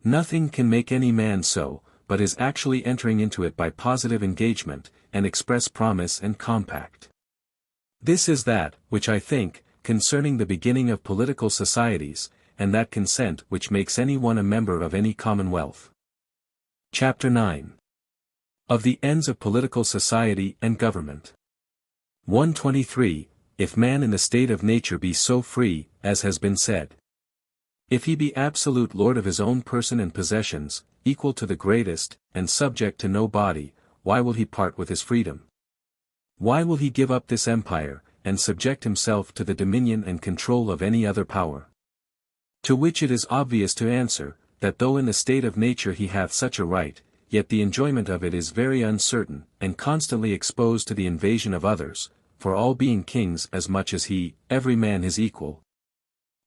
Nothing can make any man so, but is actually entering into it by positive engagement, and express promise and compact. This is that, which I think, concerning the beginning of political societies, and that consent which makes any one a member of any commonwealth. Chapter 9. Of the ends of political society and government. 123. If man in the state of nature be so free, as has been said, if he be absolute lord of his own person and possessions, equal to the greatest, and subject to no body, why will he part with his freedom? Why will he give up this empire, and subject himself to the dominion and control of any other power? To which it is obvious to answer, that though in the state of nature he hath such a right, yet the enjoyment of it is very uncertain, and constantly exposed to the invasion of others, for all being kings as much as he, every man his equal,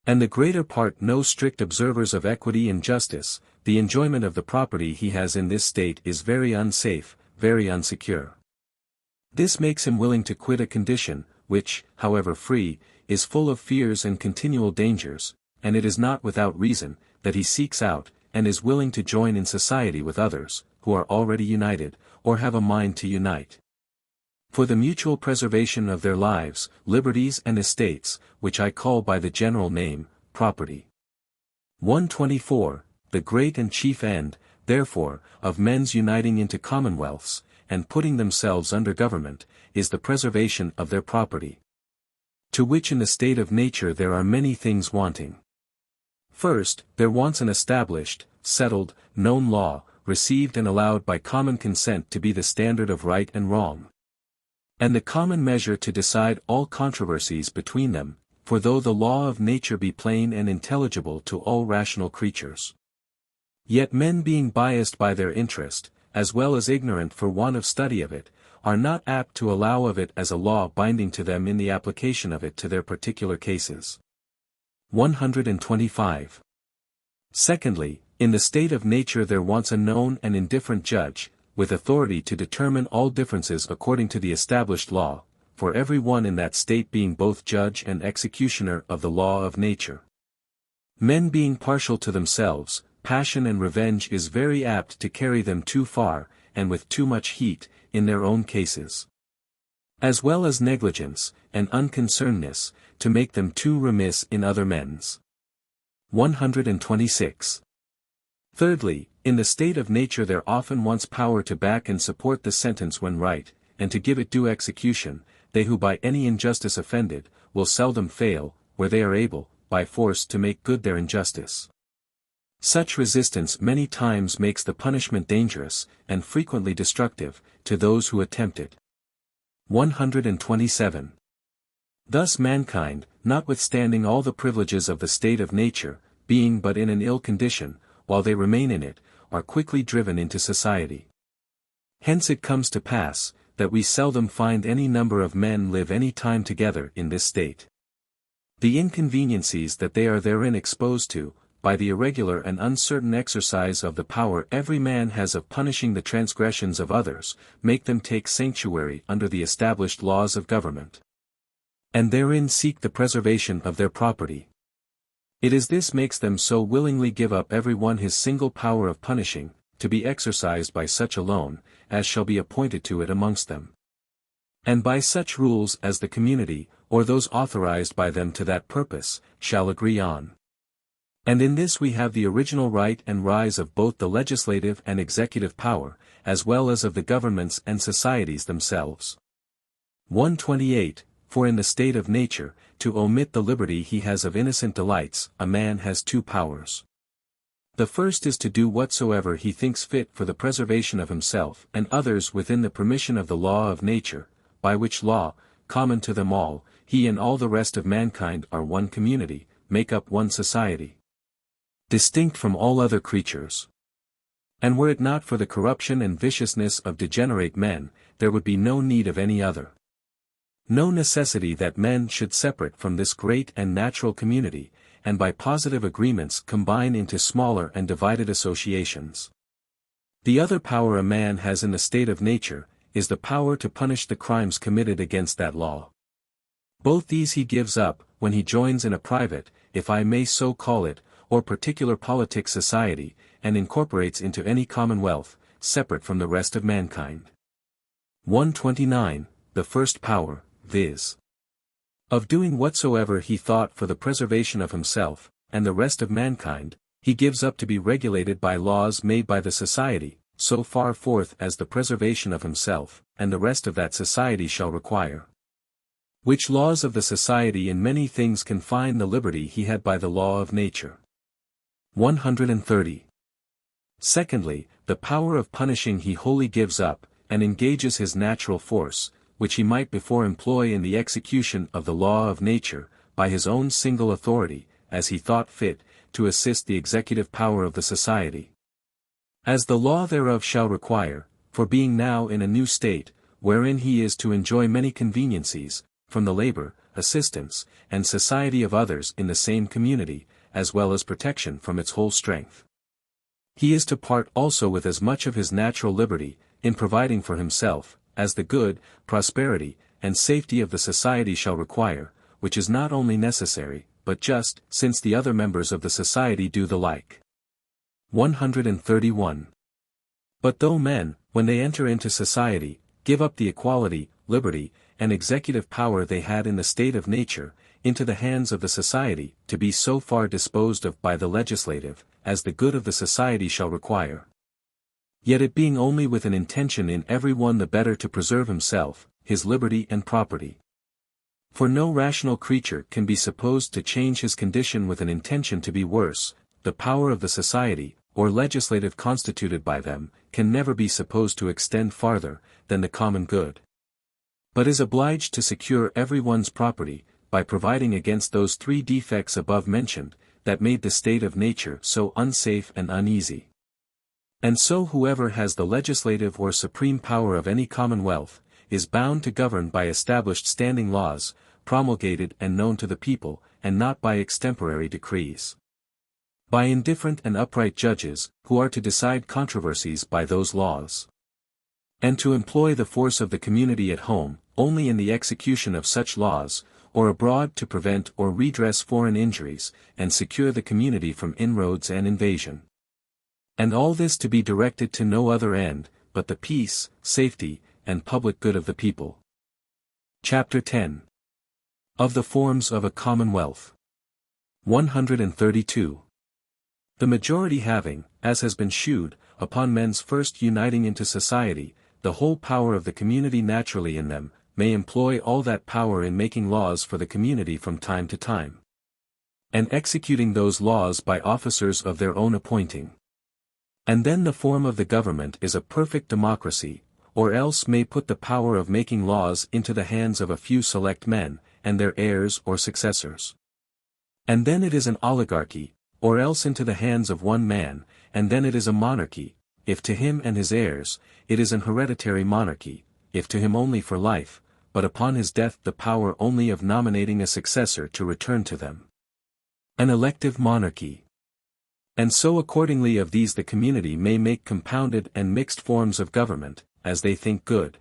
and the greater part no strict observers of equity and justice, the enjoyment of the property he has in this state is very unsafe, very unsecure. This makes him willing to quit a condition, which, however free, is full of fears and continual dangers, and it is not without reason, that he seeks out, and is willing to join in society with others, who are already united, or have a mind to unite, for the mutual preservation of their lives, liberties and estates, which I call by the general name, property. 124. the great and chief end, therefore, of men's uniting into commonwealths, and putting themselves under government, is the preservation of their property. To which in the state of nature there are many things wanting. First, there wants an established, settled, known law, received and allowed by common consent to be the standard of right and wrong, and the common measure to decide all controversies between them, for though the law of nature be plain and intelligible to all rational creatures, yet men being biased by their interest, as well as ignorant for want of study of it, are not apt to allow of it as a law binding to them in the application of it to their particular cases. 125. Secondly, in the state of nature there wants a known and indifferent judge, with authority to determine all differences according to the established law, for every one in that state being both judge and executioner of the law of nature. Men being partial to themselves, passion and revenge is very apt to carry them too far, and with too much heat, in their own cases, as well as negligence, and unconcernedness, to make them too remiss in other men's. 126. Thirdly, in the state of nature there often wants power to back and support the sentence when right, and to give it due execution. They who by any injustice offended, will seldom fail, where they are able, by force to make good their injustice. Such resistance many times makes the punishment dangerous, and frequently destructive, to those who attempt it. 127. Thus mankind, notwithstanding all the privileges of the state of nature, being but in an ill condition, while they remain in it, are quickly driven into society. Hence it comes to pass, that we seldom find any number of men live any time together in this state. The inconveniencies that they are therein exposed to, by the irregular and uncertain exercise of the power every man has of punishing the transgressions of others, make them take sanctuary under the established laws of government, and therein seek the preservation of their property. It is this makes them so willingly give up every one his single power of punishing, to be exercised by such alone, as shall be appointed to it amongst them, and by such rules as the community, or those authorized by them to that purpose, shall agree on. And in this we have the original right and rise of both the legislative and executive power, as well as of the governments and societies themselves. 128. For in the state of nature, to omit the liberty he has of innocent delights, a man has two powers. The first is to do whatsoever he thinks fit for the preservation of himself and others within the permission of the law of nature, by which law, common to them all, he and all the rest of mankind are one community, make up one society, distinct from all other creatures. And were it not for the corruption and viciousness of degenerate men, there would be no need of any other. No necessity that men should separate from this great and natural community, and by positive agreements combine into smaller and divided associations. The other power a man has in the state of nature, is the power to punish the crimes committed against that law. Both these he gives up, when he joins in a private, if I may so call it, or particular politic society, and incorporates into any commonwealth, separate from the rest of mankind. 129. The first power, viz. of doing whatsoever he thought for the preservation of himself, and the rest of mankind, he gives up to be regulated by laws made by the society, so far forth as the preservation of himself, and the rest of that society shall require. Which laws of the society in many things confine the liberty he had by the law of nature. 130. Secondly, the power of punishing he wholly gives up, and engages his natural force, which he might before employ in the execution of the law of nature, by his own single authority, as he thought fit, to assist the executive power of the society, as the law thereof shall require, for being now in a new state, wherein he is to enjoy many conveniencies, from the labor, assistance, and society of others in the same community, as well as protection from its whole strength. He is to part also with as much of his natural liberty, in providing for himself, as the good, prosperity, and safety of the society shall require, which is not only necessary, but just, since the other members of the society do the like. 131. But though men, when they enter into society, give up the equality, liberty, and executive power they had in the state of nature, into the hands of the society, to be so far disposed of by the legislative, as the good of the society shall require. Yet it being only with an intention in every one the better to preserve himself, his liberty and property. For no rational creature can be supposed to change his condition with an intention to be worse. The power of the society, or legislative constituted by them, can never be supposed to extend farther than the common good, but is obliged to secure every one's property, by providing against those three defects above mentioned, that made the state of nature so unsafe and uneasy. And so whoever has the legislative or supreme power of any commonwealth, is bound to govern by established standing laws, promulgated and known to the people, and not by extemporary decrees. By indifferent and upright judges, who are to decide controversies by those laws. And to employ the force of the community at home, only in the execution of such laws, or abroad to prevent or redress foreign injuries, and secure the community from inroads and invasion. And all this to be directed to no other end, but the peace, safety, and public good of the people. Chapter 10. Of the Forms of a Commonwealth. 132. The majority having, as has been shewed, upon men's first uniting into society, the whole power of the community naturally in them, may employ all that power in making laws for the community from time to time, and executing those laws by officers of their own appointing. And then the form of the government is a perfect democracy, or else may put the power of making laws into the hands of a few select men, and their heirs or successors. And then it is an oligarchy, or else into the hands of one man, and then it is a monarchy, if to him and his heirs, it is an hereditary monarchy, if to him only for life, but upon his death the power only of nominating a successor to return to them. An elective monarchy. And so accordingly of these the community may make compounded and mixed forms of government, as they think good.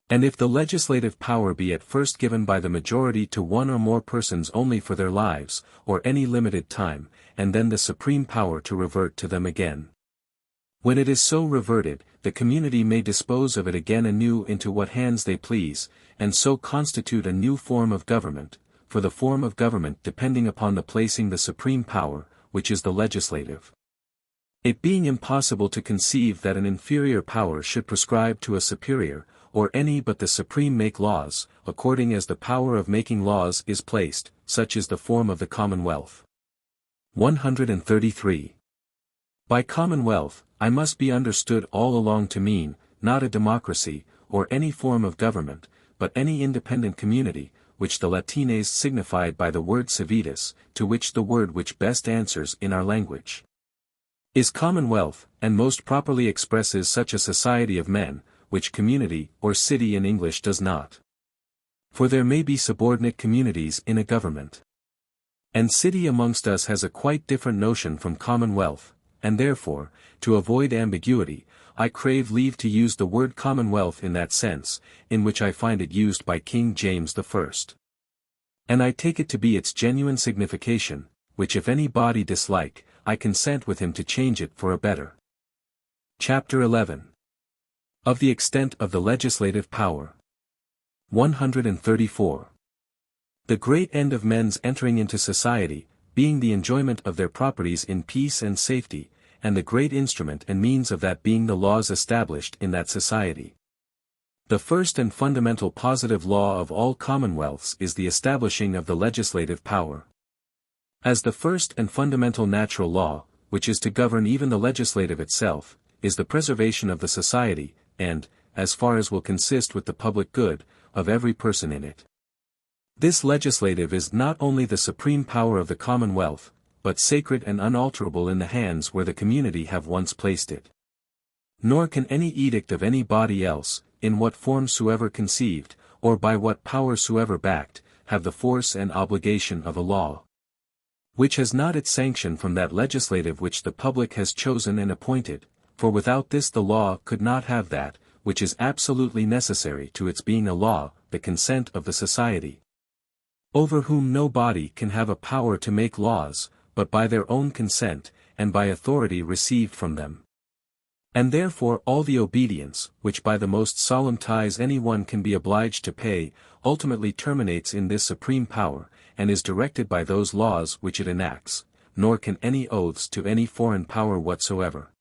And if the legislative power be at first given by the majority to one or more persons only for their lives, or any limited time, and then the supreme power to revert to them again. When it is so reverted, the community may dispose of it again anew into what hands they please, and so constitute a new form of government, for the form of government depending upon the placing the supreme power, which is the legislative. It being impossible to conceive that an inferior power should prescribe to a superior, or any but the supreme make laws, according as the power of making laws is placed, such is the form of the commonwealth. 133. By commonwealth, I must be understood all along to mean, not a democracy, or any form of government, but any independent community, which the Latines signified by the word civitas, to which the word which best answers in our language is commonwealth, and most properly expresses such a society of men, which community or city in English does not. For there may be subordinate communities in a government. And city amongst us has a quite different notion from commonwealth, and therefore, to avoid ambiguity, I crave leave to use the word commonwealth in that sense, in which I find it used by King James I. And I take it to be its genuine signification, which if any body dislike, I consent with him to change it for a better. Chapter 11. Of the extent of the legislative power. 134. The great end of men's entering into society, being the enjoyment of their properties in peace and safety, and the great instrument and means of that being the laws established in that society. The first and fundamental positive law of all commonwealths is the establishing of the legislative power. As the first and fundamental natural law, which is to govern even the legislative itself, is the preservation of the society, and, as far as will consist with the public good, of every person in it. This legislative is not only the supreme power of the commonwealth, but sacred and unalterable in the hands where the community have once placed it. Nor can any edict of any body else, in what form soever conceived, or by what power soever backed, have the force and obligation of a law, which has not its sanction from that legislative which the public has chosen and appointed, for without this the law could not have that, which is absolutely necessary to its being a law, the consent of the society, over whom no body can have a power to make laws, but by their own consent, and by authority received from them. And therefore all the obedience, which by the most solemn ties any one can be obliged to pay, ultimately terminates in this supreme power, and is directed by those laws which it enacts, nor can any oaths to any foreign power whatsoever,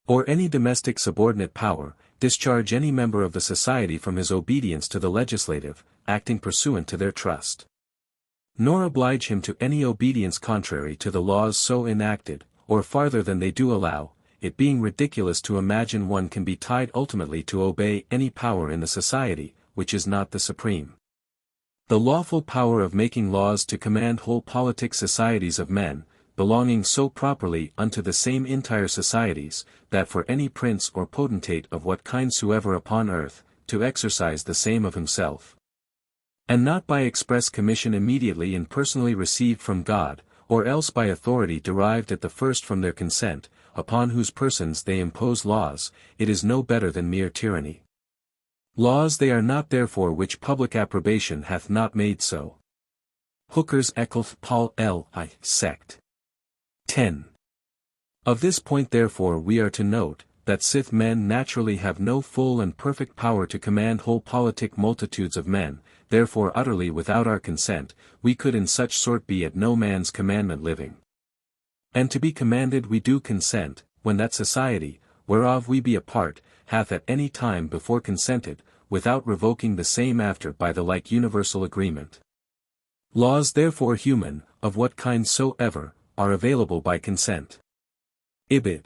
or any domestic subordinate power, discharge any member of the society from his obedience to the legislative, acting pursuant to their trust, nor oblige him to any obedience contrary to the laws so enacted, or farther than they do allow, it being ridiculous to imagine one can be tied ultimately to obey any power in the society, which is not the supreme. The lawful power of making laws to command whole politic societies of men, belonging so properly unto the same entire societies, that for any prince or potentate of what kind soever upon earth, to exercise the same of himself, and not by express commission immediately and personally received from God, or else by authority derived at the first from their consent, upon whose persons they impose laws, it is no better than mere tyranny. Laws they are not therefore which public approbation hath not made so. Hooker's Ecclef Paul L.I. Sect. 10. Of this point therefore we are to note, that sith men naturally have no full and perfect power to command whole politic multitudes of men, therefore utterly without our consent, we could in such sort be at no man's commandment living. And to be commanded we do consent, when that society, whereof we be a part, hath at any time before consented, without revoking the same after by the like universal agreement. Laws therefore human, of what kind soever, are available by consent. Ibid.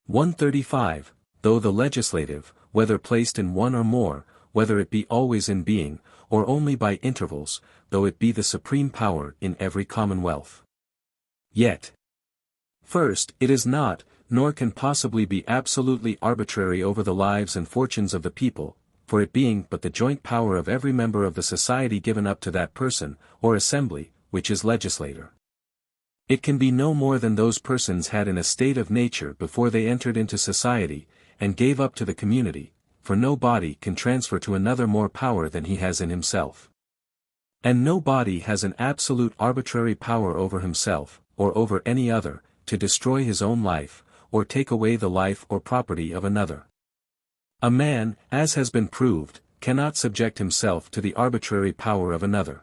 135, though the legislative, whether placed in one or more, whether it be always in being, or only by intervals, though it be the supreme power in every commonwealth. Yet, first, it is not, nor can possibly be absolutely arbitrary over the lives and fortunes of the people, for it being but the joint power of every member of the society given up to that person, or assembly, which is legislator. It can be no more than those persons had in a state of nature before they entered into society, and gave up to the community, for no body can transfer to another more power than he has in himself. And no body has an absolute arbitrary power over himself, or over any other, to destroy his own life, or take away the life or property of another. A man, as has been proved, cannot subject himself to the arbitrary power of another.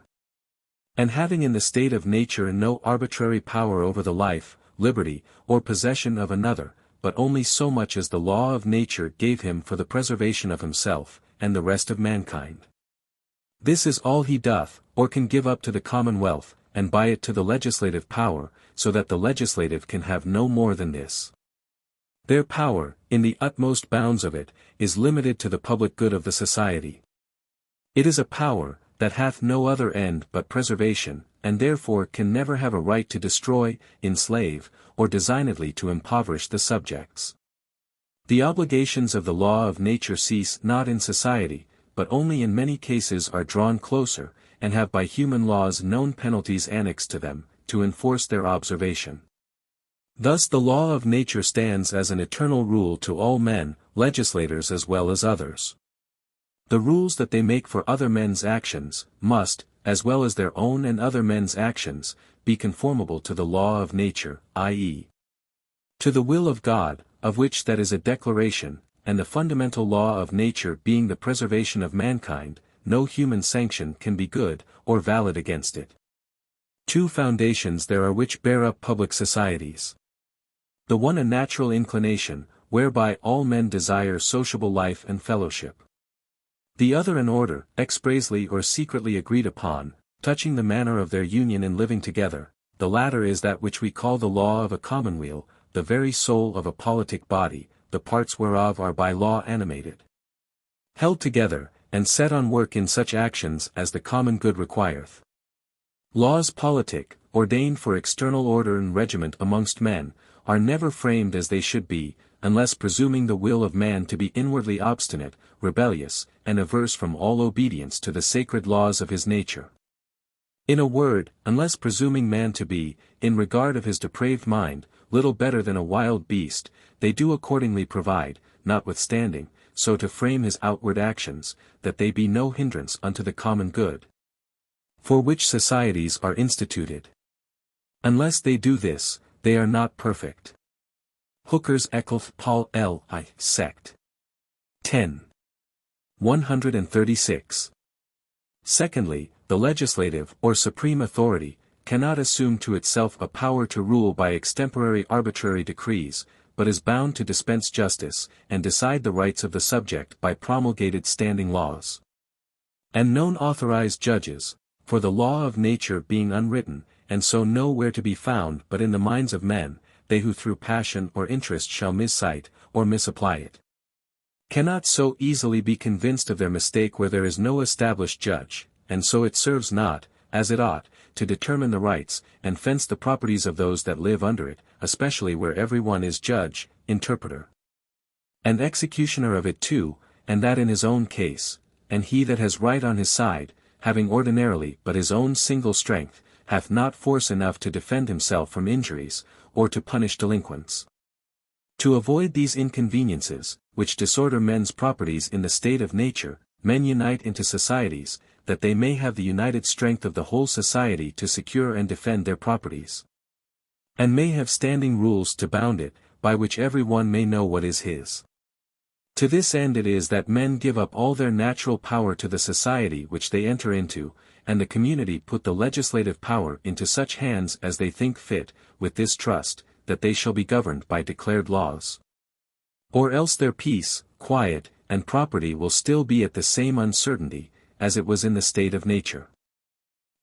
And having in the state of nature no arbitrary power over the life, liberty, or possession of another, but only so much as the law of nature gave him for the preservation of himself, and the rest of mankind. This is all he doth, or can give up to the commonwealth, and by it to the legislative power, so that the legislative can have no more than this. Their power, in the utmost bounds of it, is limited to the public good of the society. It is a power, that hath no other end but preservation, and therefore can never have a right to destroy, enslave, or designedly to impoverish the subjects. The obligations of the law of nature cease not in society, but only in many cases are drawn closer, and have by human laws known penalties annexed to them, to enforce their observation. Thus the law of nature stands as an eternal rule to all men, legislators as well as others. The rules that they make for other men's actions, must, as well as their own and other men's actions, be conformable to the law of nature, i.e., to the will of God, of which that is a declaration, and the fundamental law of nature being the preservation of mankind, no human sanction can be good, or valid against it. Two foundations there are which bear up public societies. The one a natural inclination, whereby all men desire sociable life and fellowship. The other an order, expressly or secretly agreed upon, touching the manner of their union in living together. The latter is that which we call the law of a commonweal, the very soul of a politic body, the parts whereof are by law animated, held together, and set on work in such actions as the common good requireth. Laws politic, ordained for external order and regiment amongst men, are never framed as they should be, unless presuming the will of man to be inwardly obstinate, rebellious, and averse from all obedience to the sacred laws of his nature. In a word, unless presuming man to be, in regard of his depraved mind, little better than a wild beast, they do accordingly provide, notwithstanding, so to frame his outward actions, that they be no hindrance unto the common good, for which societies are instituted. Unless they do this, they are not perfect. Hooker's Ecclef Paul L.I. Sect. 10. 136. Secondly, the legislative or supreme authority, cannot assume to itself a power to rule by extemporary arbitrary decrees, but is bound to dispense justice, and decide the rights of the subject by promulgated standing laws. And none authorized judges, for the law of nature being unwritten, and so nowhere to be found but in the minds of men, they who through passion or interest shall miscite, or misapply it, cannot so easily be convinced of their mistake where there is no established judge, and so it serves not, as it ought, to determine the rights, and fence the properties of those that live under it, especially where every one is judge, interpreter, and executioner of it too, and that in his own case, and he that has right on his side, having ordinarily but his own single strength, hath not force enough to defend himself from injuries, or to punish delinquents. To avoid these inconveniences, which disorder men's properties in the state of nature, men unite into societies, that they may have the united strength of the whole society to secure and defend their properties, and may have standing rules to bound it, by which every one may know what is his. To this end it is that men give up all their natural power to the society which they enter into, and the community put the legislative power into such hands as they think fit, with this trust, that they shall be governed by declared laws. Or else their peace, quiet, and property will still be at the same uncertainty, as it was in the state of nature.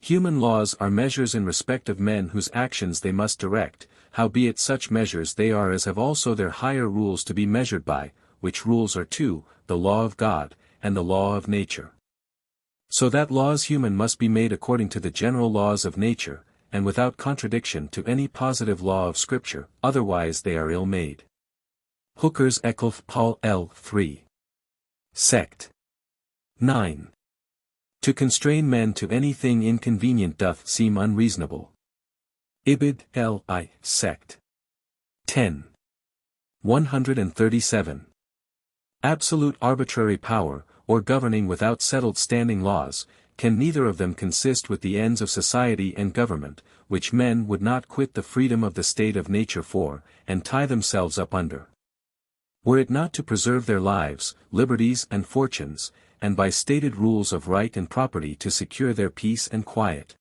Human laws are measures in respect of men whose actions they must direct, howbeit such measures they are as have also their higher rules to be measured by, which rules are two, the law of God, and the law of nature. So that laws human must be made according to the general laws of nature, and without contradiction to any positive law of Scripture, otherwise they are ill-made. Hooker's Ecclef Paul L. 3. Sect. 9. To constrain men to anything inconvenient doth seem unreasonable. Ibid. L. I. Sect. 10. 137. Absolute arbitrary power, or governing without settled standing laws, can neither of them consist with the ends of society and government, which men would not quit the freedom of the state of nature for, and tie themselves up under. Were it not to preserve their lives, liberties and fortunes, and by stated rules of right and property to secure their peace and quiet.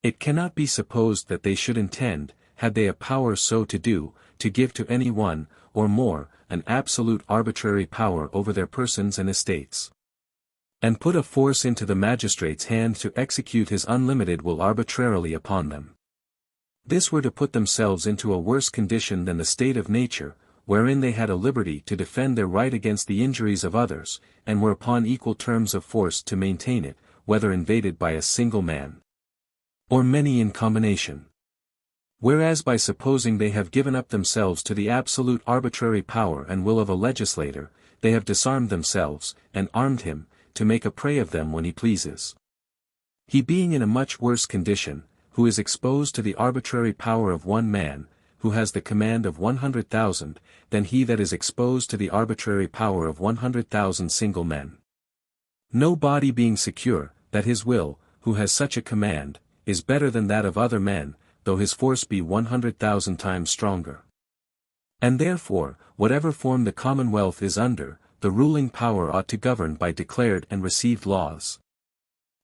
It cannot be supposed that they should intend, had they a power so to do, to give to any one, or more, an absolute arbitrary power over their persons and estates, and put a force into the magistrate's hand to execute his unlimited will arbitrarily upon them. This were to put themselves into a worse condition than the state of nature, wherein they had a liberty to defend their right against the injuries of others, and were upon equal terms of force to maintain it, whether invaded by a single man, or many in combination. Whereas by supposing they have given up themselves to the absolute arbitrary power and will of a legislator, they have disarmed themselves, and armed him, to make a prey of them when he pleases. He being in a much worse condition, who is exposed to the arbitrary power of one man, who has the command of 100,000, than he that is exposed to the arbitrary power of 100,000 single men. No body being secure, that his will, who has such a command, is better than that of other men, though his force be 100,000 times stronger. And therefore, whatever form the commonwealth is under, the ruling power ought to govern by declared and received laws,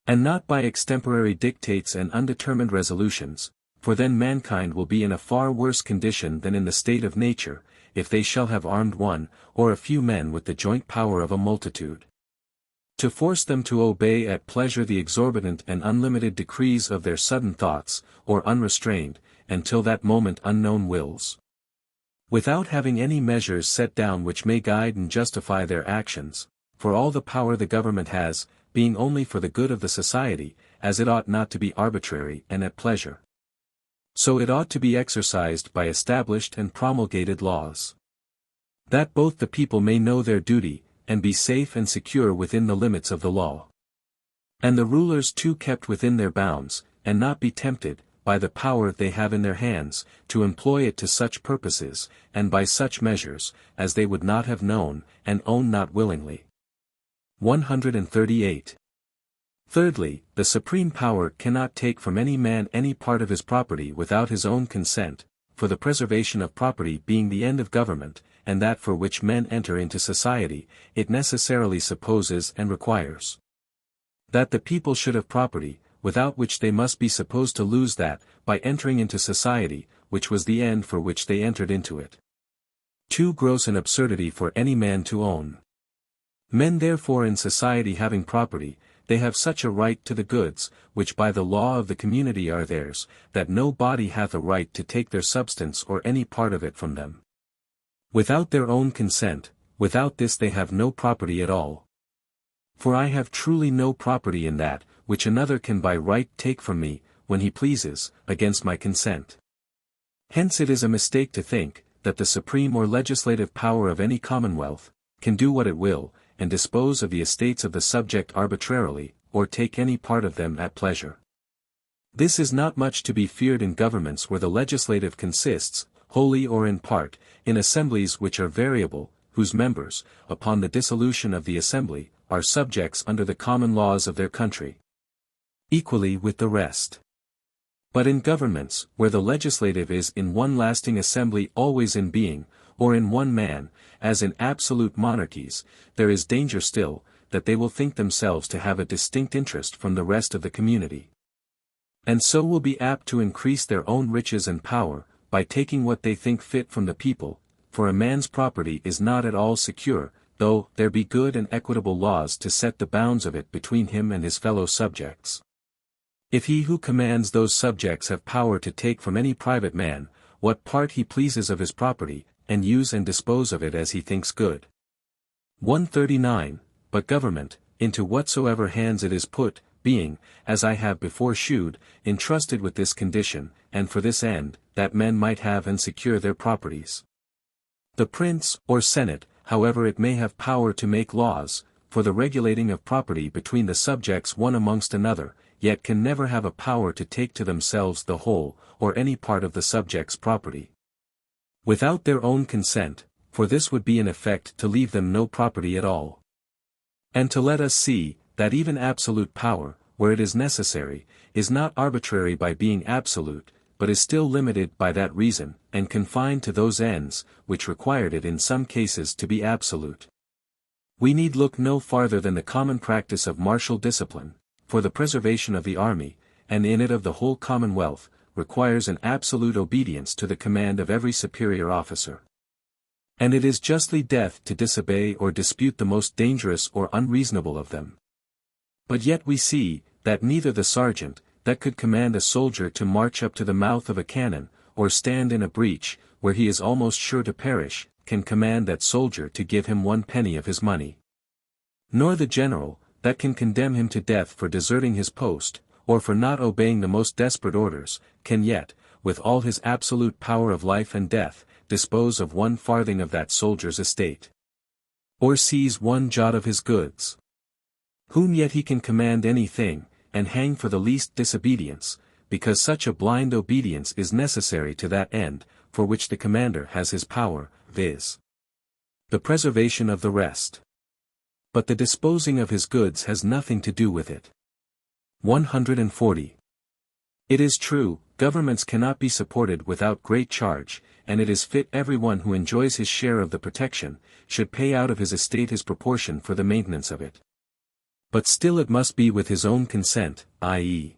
and not by extemporary dictates and undetermined resolutions, for then mankind will be in a far worse condition than in the state of nature, if they shall have armed one, or a few men with the joint power of a multitude, to force them to obey at pleasure the exorbitant and unlimited decrees of their sudden thoughts, or unrestrained, until that moment unknown wills, without having any measures set down which may guide and justify their actions, for all the power the government has, being only for the good of the society, as it ought not to be arbitrary and at pleasure, so it ought to be exercised by established and promulgated laws, that both the people may know their duty, and be safe and secure within the limits of the law, and the rulers too kept within their bounds, and not be tempted, by the power they have in their hands, to employ it to such purposes, and by such measures, as they would not have known, and own not willingly. 138. Thirdly, the supreme power cannot take from any man any part of his property without his own consent, for the preservation of property being the end of government, and that for which men enter into society, it necessarily supposes and requires that the people should have property, without which they must be supposed to lose that, by entering into society, which was the end for which they entered into it. Too gross an absurdity for any man to own. Men therefore in society having property, they have such a right to the goods, which by the law of the community are theirs, that no body hath a right to take their substance or any part of it from them. Without their own consent, without this they have no property at all. For I have truly no property in that, which another can by right take from me, when he pleases, against my consent. Hence it is a mistake to think, that the supreme or legislative power of any commonwealth, can do what it will, and dispose of the estates of the subject arbitrarily, or take any part of them at pleasure. This is not much to be feared in governments where the legislative consists, wholly or in part, in assemblies which are variable, whose members, upon the dissolution of the assembly, are subjects under the common laws of their country. Equally with the rest. But in governments, where the legislative is in one lasting assembly always in being, or in one man, as in absolute monarchies, there is danger still, that they will think themselves to have a distinct interest from the rest of the community. And so will be apt to increase their own riches and power, by taking what they think fit from the people, for a man's property is not at all secure, though there be good and equitable laws to set the bounds of it between him and his fellow subjects. If he who commands those subjects have power to take from any private man, what part he pleases of his property, and use and dispose of it as he thinks good. 139. But government, into whatsoever hands it is put, being, as I have before shewed, entrusted with this condition, and for this end, that men might have and secure their properties. The prince, or senate, however it may have power to make laws, for the regulating of property between the subjects one amongst another, yet can never have a power to take to themselves the whole, or any part of the subjects' property. Without their own consent, for this would be in effect to leave them no property at all. And to let us see, that even absolute power, where it is necessary, is not arbitrary by being absolute, but is still limited by that reason, and confined to those ends, which required it in some cases to be absolute. We need look no farther than the common practice of martial discipline, for the preservation of the army, and in it of the whole commonwealth, requires an absolute obedience to the command of every superior officer. And it is justly death to disobey or dispute the most dangerous or unreasonable of them. But yet we see, that neither the sergeant, that could command a soldier to march up to the mouth of a cannon, or stand in a breach, where he is almost sure to perish, can command that soldier to give him 1 penny of his money. Nor the general, that can condemn him to death for deserting his post, or for not obeying the most desperate orders, can yet, with all his absolute power of life and death, dispose of 1 farthing of that soldier's estate. Or seize 1 jot of his goods. Whom yet he can command anything, and hang for the least disobedience, because such a blind obedience is necessary to that end, for which the commander has his power, viz. the preservation of the rest. But the disposing of his goods has nothing to do with it. 140. It is true, governments cannot be supported without great charge, and it is fit everyone who enjoys his share of the protection, should pay out of his estate his proportion for the maintenance of it. But still it must be with his own consent, i.e.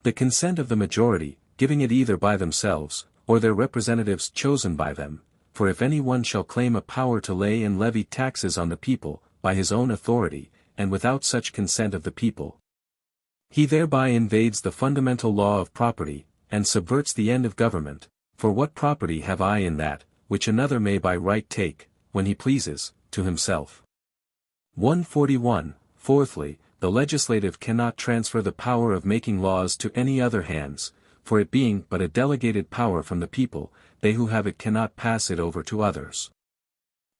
the consent of the majority, giving it either by themselves, or their representatives chosen by them, for if any one shall claim a power to lay and levy taxes on the people, by his own authority, and without such consent of the people, he thereby invades the fundamental law of property, and subverts the end of government, for what property have I in that, which another may by right take, when he pleases, to himself? 141. Fourthly, the legislative cannot transfer the power of making laws to any other hands, for it being but a delegated power from the people, they who have it cannot pass it over to others.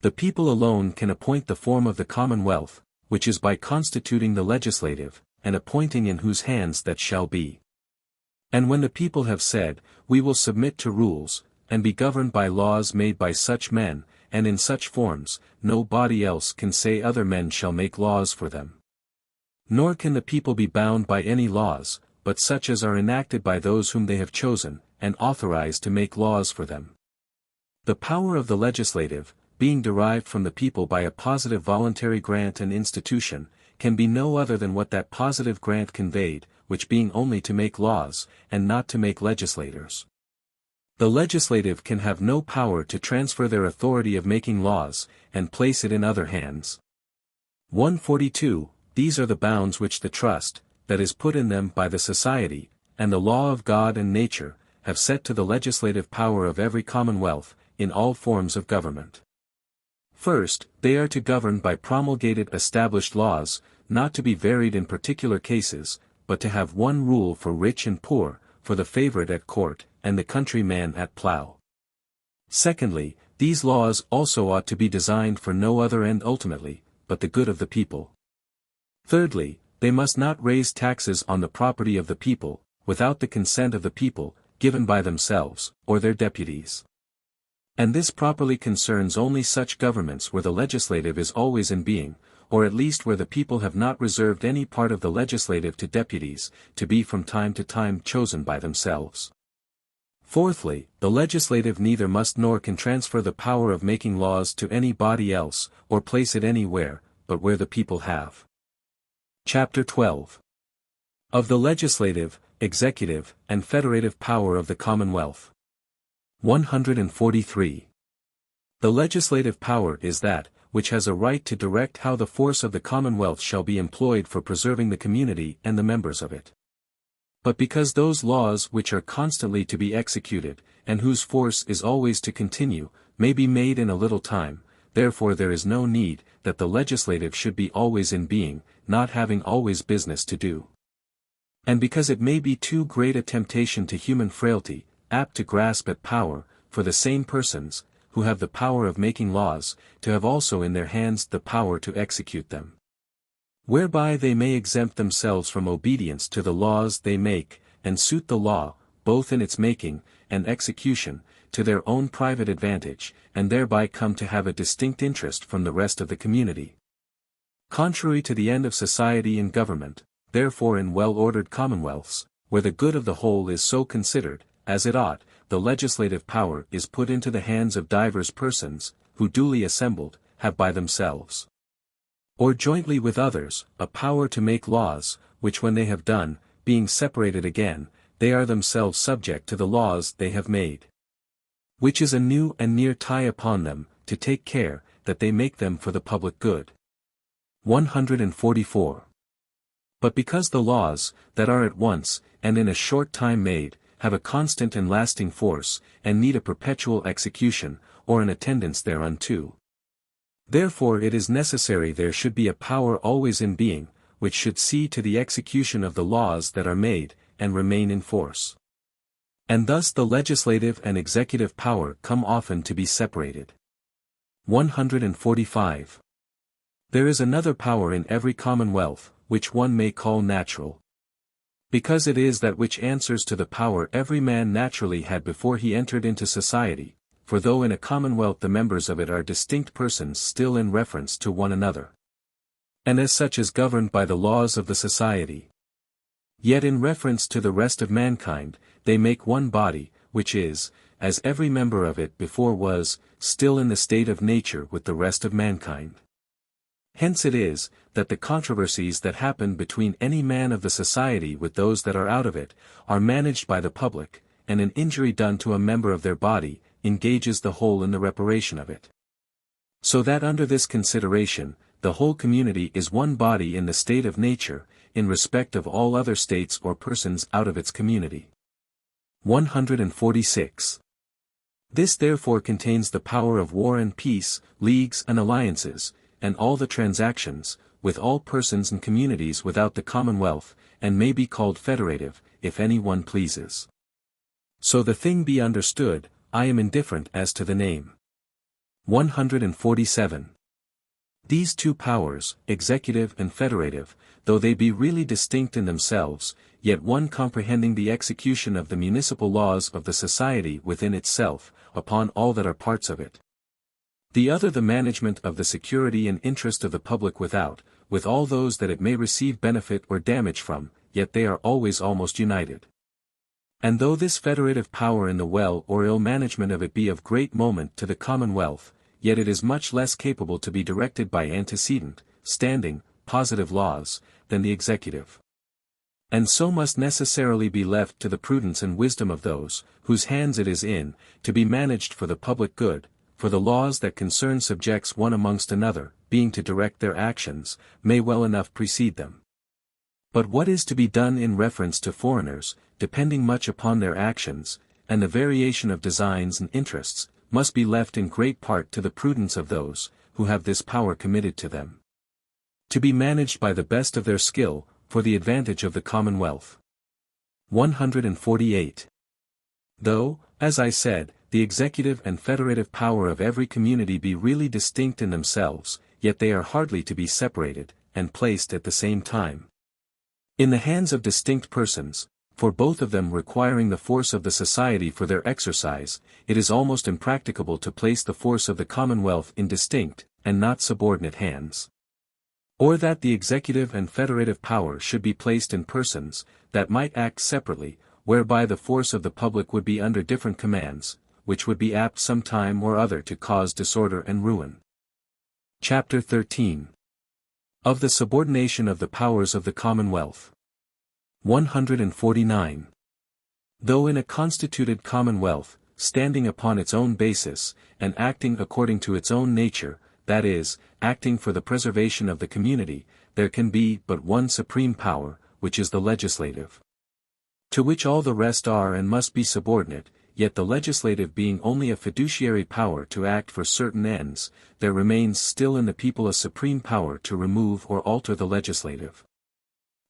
The people alone can appoint the form of the commonwealth, which is by constituting the legislative, and appointing in whose hands that shall be. And when the people have said, we will submit to rules, and be governed by laws made by such men, and in such forms, no body else can say other men shall make laws for them. Nor can the people be bound by any laws, but such as are enacted by those whom they have chosen, and authorized to make laws for them. The power of the legislative, being derived from the people by a positive voluntary grant and institution, can be no other than what that positive grant conveyed, which being only to make laws, and not to make legislators. The legislative can have no power to transfer their authority of making laws, and place it in other hands. 142. These are the bounds which the trust, that is put in them by the society, and the law of God and nature, have set to the legislative power of every commonwealth, in all forms of government. First, they are to govern by promulgated established laws, not to be varied in particular cases, but to have one rule for rich and poor, for the favorite at court, and the countryman at plough. Secondly, these laws also ought to be designed for no other end ultimately, but the good of the people. Thirdly, they must not raise taxes on the property of the people, without the consent of the people, given by themselves, or their deputies. And this properly concerns only such governments where the legislative is always in being, or at least where the people have not reserved any part of the legislative to deputies, to be from time to time chosen by themselves. Fourthly, the legislative neither must nor can transfer the power of making laws to any body else, or place it anywhere, but where the people have. Chapter 12. Of the legislative, executive, and federative power of the Commonwealth. 143. The legislative power is that, which has a right to direct how the force of the Commonwealth shall be employed for preserving the community and the members of it. But because those laws which are constantly to be executed, and whose force is always to continue, may be made in a little time, therefore there is no need that the legislative should be always in being, not having always business to do. And because it may be too great a temptation to human frailty, apt to grasp at power, for the same persons, who have the power of making laws, to have also in their hands the power to execute them. Whereby they may exempt themselves from obedience to the laws they make, and suit the law, both in its making, and execution, to their own private advantage, and thereby come to have a distinct interest from the rest of the community. Contrary to the end of society and government, therefore in well-ordered commonwealths, where the good of the whole is so considered, as it ought, the legislative power is put into the hands of divers persons, who duly assembled, have by themselves, or jointly with others, a power to make laws, which when they have done, being separated again, they are themselves subject to the laws they have made. Which is a new and near tie upon them, to take care, that they make them for the public good. 144. But because the laws, that are at once, and in a short time made, have a constant and lasting force, and need a perpetual execution, or an attendance thereunto. Therefore it is necessary there should be a power always in being, which should see to the execution of the laws that are made, and remain in force. And thus the legislative and executive power come often to be separated. 145. There is another power in every commonwealth, which one may call natural. Because it is that which answers to the power every man naturally had before he entered into society, for though in a commonwealth the members of it are distinct persons still in reference to one another, and as such is governed by the laws of the society, yet in reference to the rest of mankind, they make one body, which is, as every member of it before was, still in the state of nature with the rest of mankind. Hence it is, that the controversies that happen between any man of the society with those that are out of it, are managed by the public, and an injury done to a member of their body, engages the whole in the reparation of it. So that under this consideration, the whole community is one body in the state of nature, in respect of all other states or persons out of its community. 146. This therefore contains the power of war and peace, leagues and alliances, and all the transactions, with all persons and communities without the commonwealth, and may be called federative, if any one pleases. So the thing be understood, I am indifferent as to the name. 147. These two powers, executive and federative, though they be really distinct in themselves, yet one comprehending the execution of the municipal laws of the society within itself, upon all that are parts of it. The other the management of the security and interest of the public without, with all those that it may receive benefit or damage from, yet they are always almost united. And though this federative power in the well or ill management of it be of great moment to the commonwealth, yet it is much less capable to be directed by antecedent, standing, positive laws, than the executive. And so must necessarily be left to the prudence and wisdom of those, whose hands it is in, to be managed for the public good, for the laws that concern subjects one amongst another, being to direct their actions, may well enough precede them. But what is to be done in reference to foreigners, depending much upon their actions, and the variation of designs and interests, must be left in great part to the prudence of those, who have this power committed to them. To be managed by the best of their skill, for the advantage of the commonwealth. 148. Though, as I said, the executive and federative power of every community be really distinct in themselves, yet they are hardly to be separated, and placed at the same time in the hands of distinct persons, for both of them requiring the force of the society for their exercise. It is almost impracticable to place the force of the commonwealth in distinct, and not subordinate hands. Or that the executive and federative power should be placed in persons, that might act separately, whereby the force of the public would be under different commands, which would be apt some time or other to cause disorder and ruin. Chapter 13. Of the subordination of the powers of the Commonwealth. 149. Though in a constituted commonwealth, standing upon its own basis, and acting according to its own nature, that is, acting for the preservation of the community, there can be but one supreme power, which is the legislative. To which all the rest are and must be subordinate, yet the legislative being only a fiduciary power to act for certain ends, there remains still in the people a supreme power to remove or alter the legislative.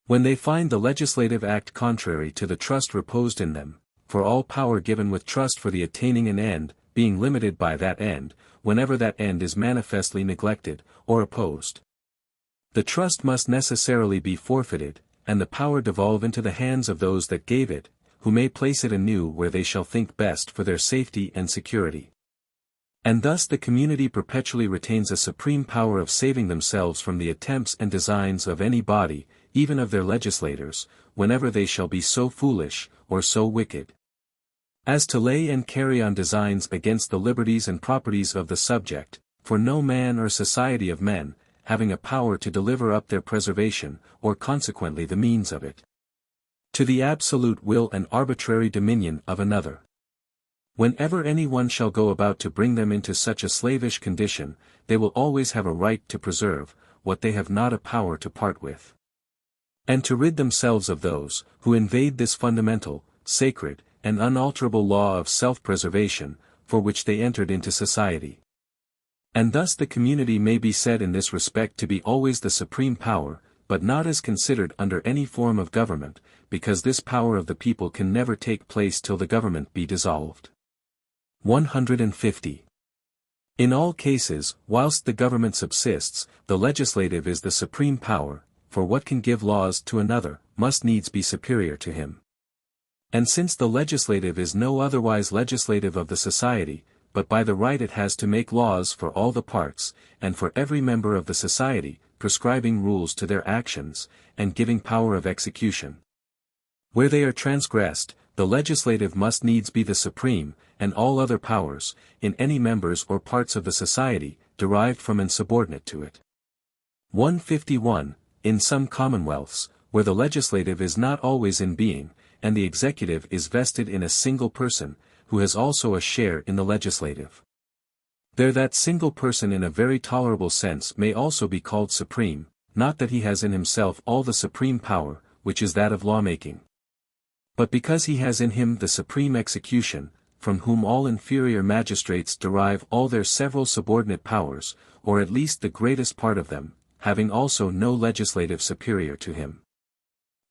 When they find the legislative act contrary to the trust reposed in them, for all power given with trust for the attaining an end, being limited by that end, whenever that end is manifestly neglected, or opposed, the trust must necessarily be forfeited, and the power devolve into the hands of those that gave it, who may place it anew where they shall think best for their safety and security. And thus the community perpetually retains a supreme power of saving themselves from the attempts and designs of any body, even of their legislators, whenever they shall be so foolish, or so wicked, as to lay and carry on designs against the liberties and properties of the subject, for no man or society of men, having a power to deliver up their preservation, or consequently the means of it, to the absolute will and arbitrary dominion of another. Whenever any one shall go about to bring them into such a slavish condition, they will always have a right to preserve, what they have not a power to part with, and to rid themselves of those, who invade this fundamental, sacred, and unalterable law of self-preservation, for which they entered into society. And thus the community may be said in this respect to be always the supreme power, but not as considered under any form of government, because this power of the people can never take place till the government be dissolved. 150. In all cases, whilst the government subsists, the legislative is the supreme power, for what can give laws to another, must needs be superior to him. And since the legislative is no otherwise legislative of the society, but by the right it has to make laws for all the parts, and for every member of the society, prescribing rules to their actions, and giving power of execution, where they are transgressed, the legislative must needs be the supreme, and all other powers, in any members or parts of the society, derived from and subordinate to it. 151. In some commonwealths, where the legislative is not always in being, and the executive is vested in a single person, who has also a share in the legislative, there that single person in a very tolerable sense may also be called supreme, not that he has in himself all the supreme power, which is that of lawmaking, but because he has in him the supreme execution, from whom all inferior magistrates derive all their several subordinate powers, or at least the greatest part of them, having also no legislative superior to him.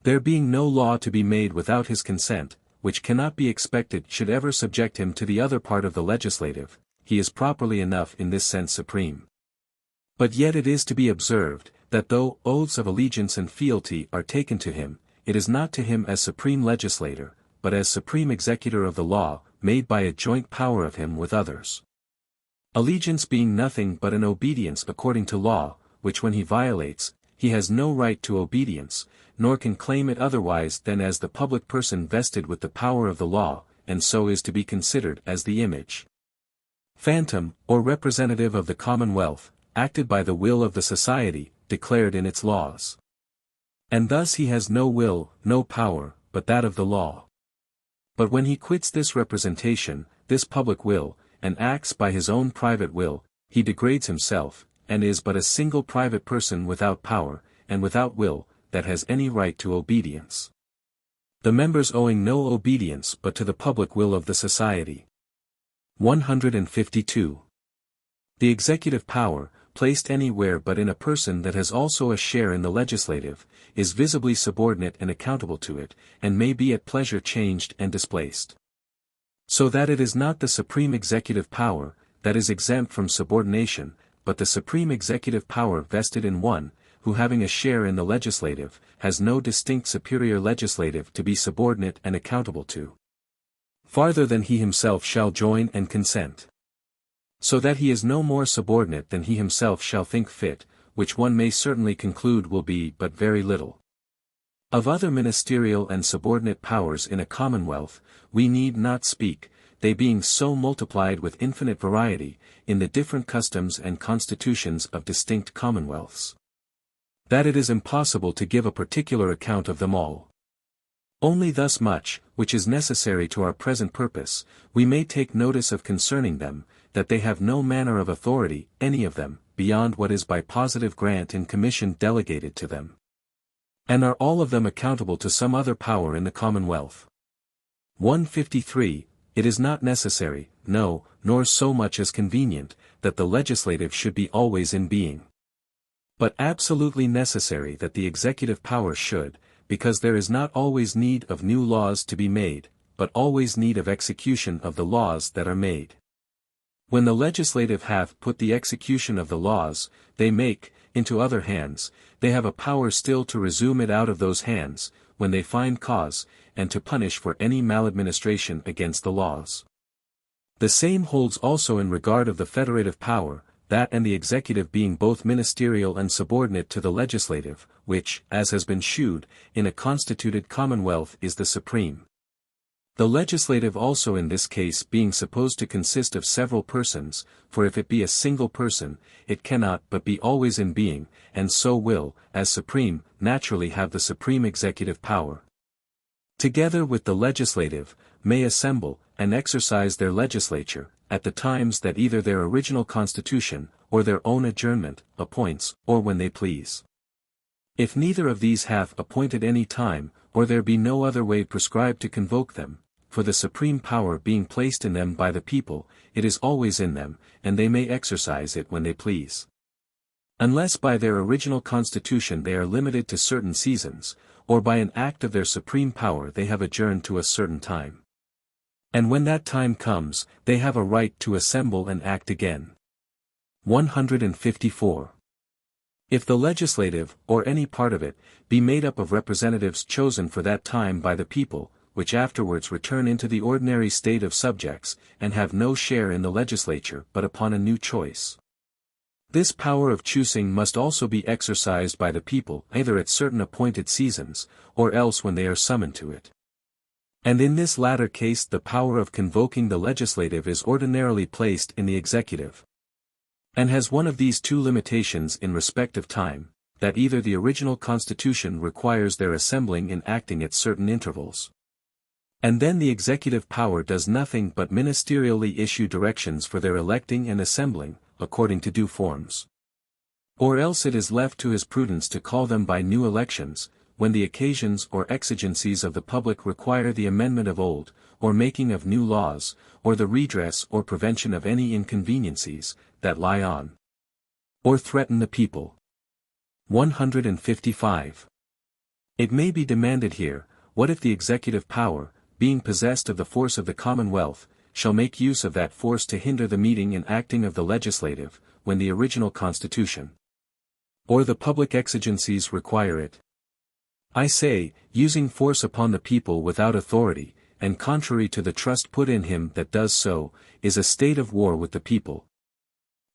There being no law to be made without his consent, which cannot be expected should ever subject him to the other part of the legislative, he is properly enough in this sense supreme. But yet it is to be observed, that though oaths of allegiance and fealty are taken to him, it is not to him as supreme legislator, but as supreme executor of the law, made by a joint power of him with others. Allegiance being nothing but an obedience according to law, which when he violates, he has no right to obedience, nor can claim it otherwise than as the public person vested with the power of the law, and so is to be considered as the image, phantom, or representative of the commonwealth, acted by the will of the society, declared in its laws. And thus he has no will, no power, but that of the law. But when he quits this representation, this public will, and acts by his own private will, he degrades himself, and is but a single private person without power, and without will, that has any right to obedience. The members owing no obedience but to the public will of the society. 152. The executive power, placed anywhere but in a person that has also a share in the legislative, is visibly subordinate and accountable to it, and may be at pleasure changed and displaced. So that it is not the supreme executive power, that is exempt from subordination, but the supreme executive power vested in one, who having a share in the legislative, has no distinct superior legislative to be subordinate and accountable to. Farther than he himself shall join and consent. So that he is no more subordinate than he himself shall think fit, which one may certainly conclude will be but very little. Of other ministerial and subordinate powers in a commonwealth, we need not speak, they being so multiplied with infinite variety, in the different customs and constitutions of distinct commonwealths, that it is impossible to give a particular account of them all. Only thus much, which is necessary to our present purpose, we may take notice of concerning them, that they have no manner of authority, any of them, beyond what is by positive grant and commission delegated to them. And are all of them accountable to some other power in the commonwealth. 153. It is not necessary, no, nor so much as convenient, that the legislative should be always in being. But absolutely necessary that the executive power should, because there is not always need of new laws to be made, but always need of execution of the laws that are made. When the legislative hath put the execution of the laws, they make, into other hands, they have a power still to resume it out of those hands, when they find cause, and to punish for any maladministration against the laws. The same holds also in regard of the federative power, that and the executive being both ministerial and subordinate to the legislative, which, as has been shewed, in a constituted commonwealth is the supreme. The legislative also in this case being supposed to consist of several persons, for if it be a single person, it cannot but be always in being, and so will, as supreme, naturally have the supreme executive power. Together with the legislative, may assemble, and exercise their legislature, at the times that either their original constitution, or their own adjournment, appoints, or when they please. If neither of these hath appointed any time, or there be no other way prescribed to convoke them, for the supreme power being placed in them by the people, it is always in them, and they may exercise it when they please. Unless by their original constitution they are limited to certain seasons, or by an act of their supreme power they have adjourned to a certain time. And when that time comes, they have a right to assemble and act again. 154. If the legislative, or any part of it, be made up of representatives chosen for that time by the people, which afterwards return into the ordinary state of subjects, and have no share in the legislature but upon a new choice. This power of choosing must also be exercised by the people either at certain appointed seasons, or else when they are summoned to it. And in this latter case the power of convoking the legislative is ordinarily placed in the executive. And has one of these two limitations in respect of time, that either the original constitution requires their assembling and acting at certain intervals. And then the executive power does nothing but ministerially issue directions for their electing and assembling, according to due forms. Or else it is left to his prudence to call them by new elections, when the occasions or exigencies of the public require the amendment of old, or making of new laws, or the redress or prevention of any inconveniencies, that lie on, or threaten the people. 155. It may be demanded here, what if the executive power, being possessed of the force of the commonwealth, shall make use of that force to hinder the meeting and acting of the legislative, when the original constitution, or the public exigencies require it? I say, using force upon the people without authority, and contrary to the trust put in him that does so, is a state of war with the people,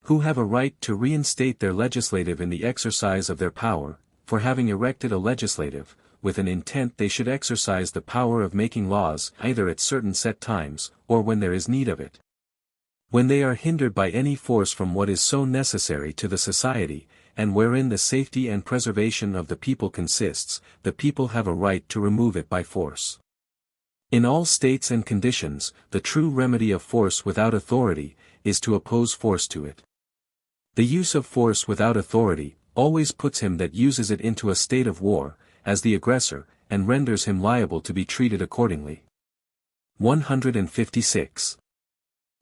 who have a right to reinstate their legislative in the exercise of their power, for having erected a legislative, with an intent they should exercise the power of making laws either at certain set times, or when there is need of it. When they are hindered by any force from what is so necessary to the society, and wherein the safety and preservation of the people consists, the people have a right to remove it by force. In all states and conditions, the true remedy of force without authority, is to oppose force to it. The use of force without authority, always puts him that uses it into a state of war, as the aggressor, and renders him liable to be treated accordingly. 156.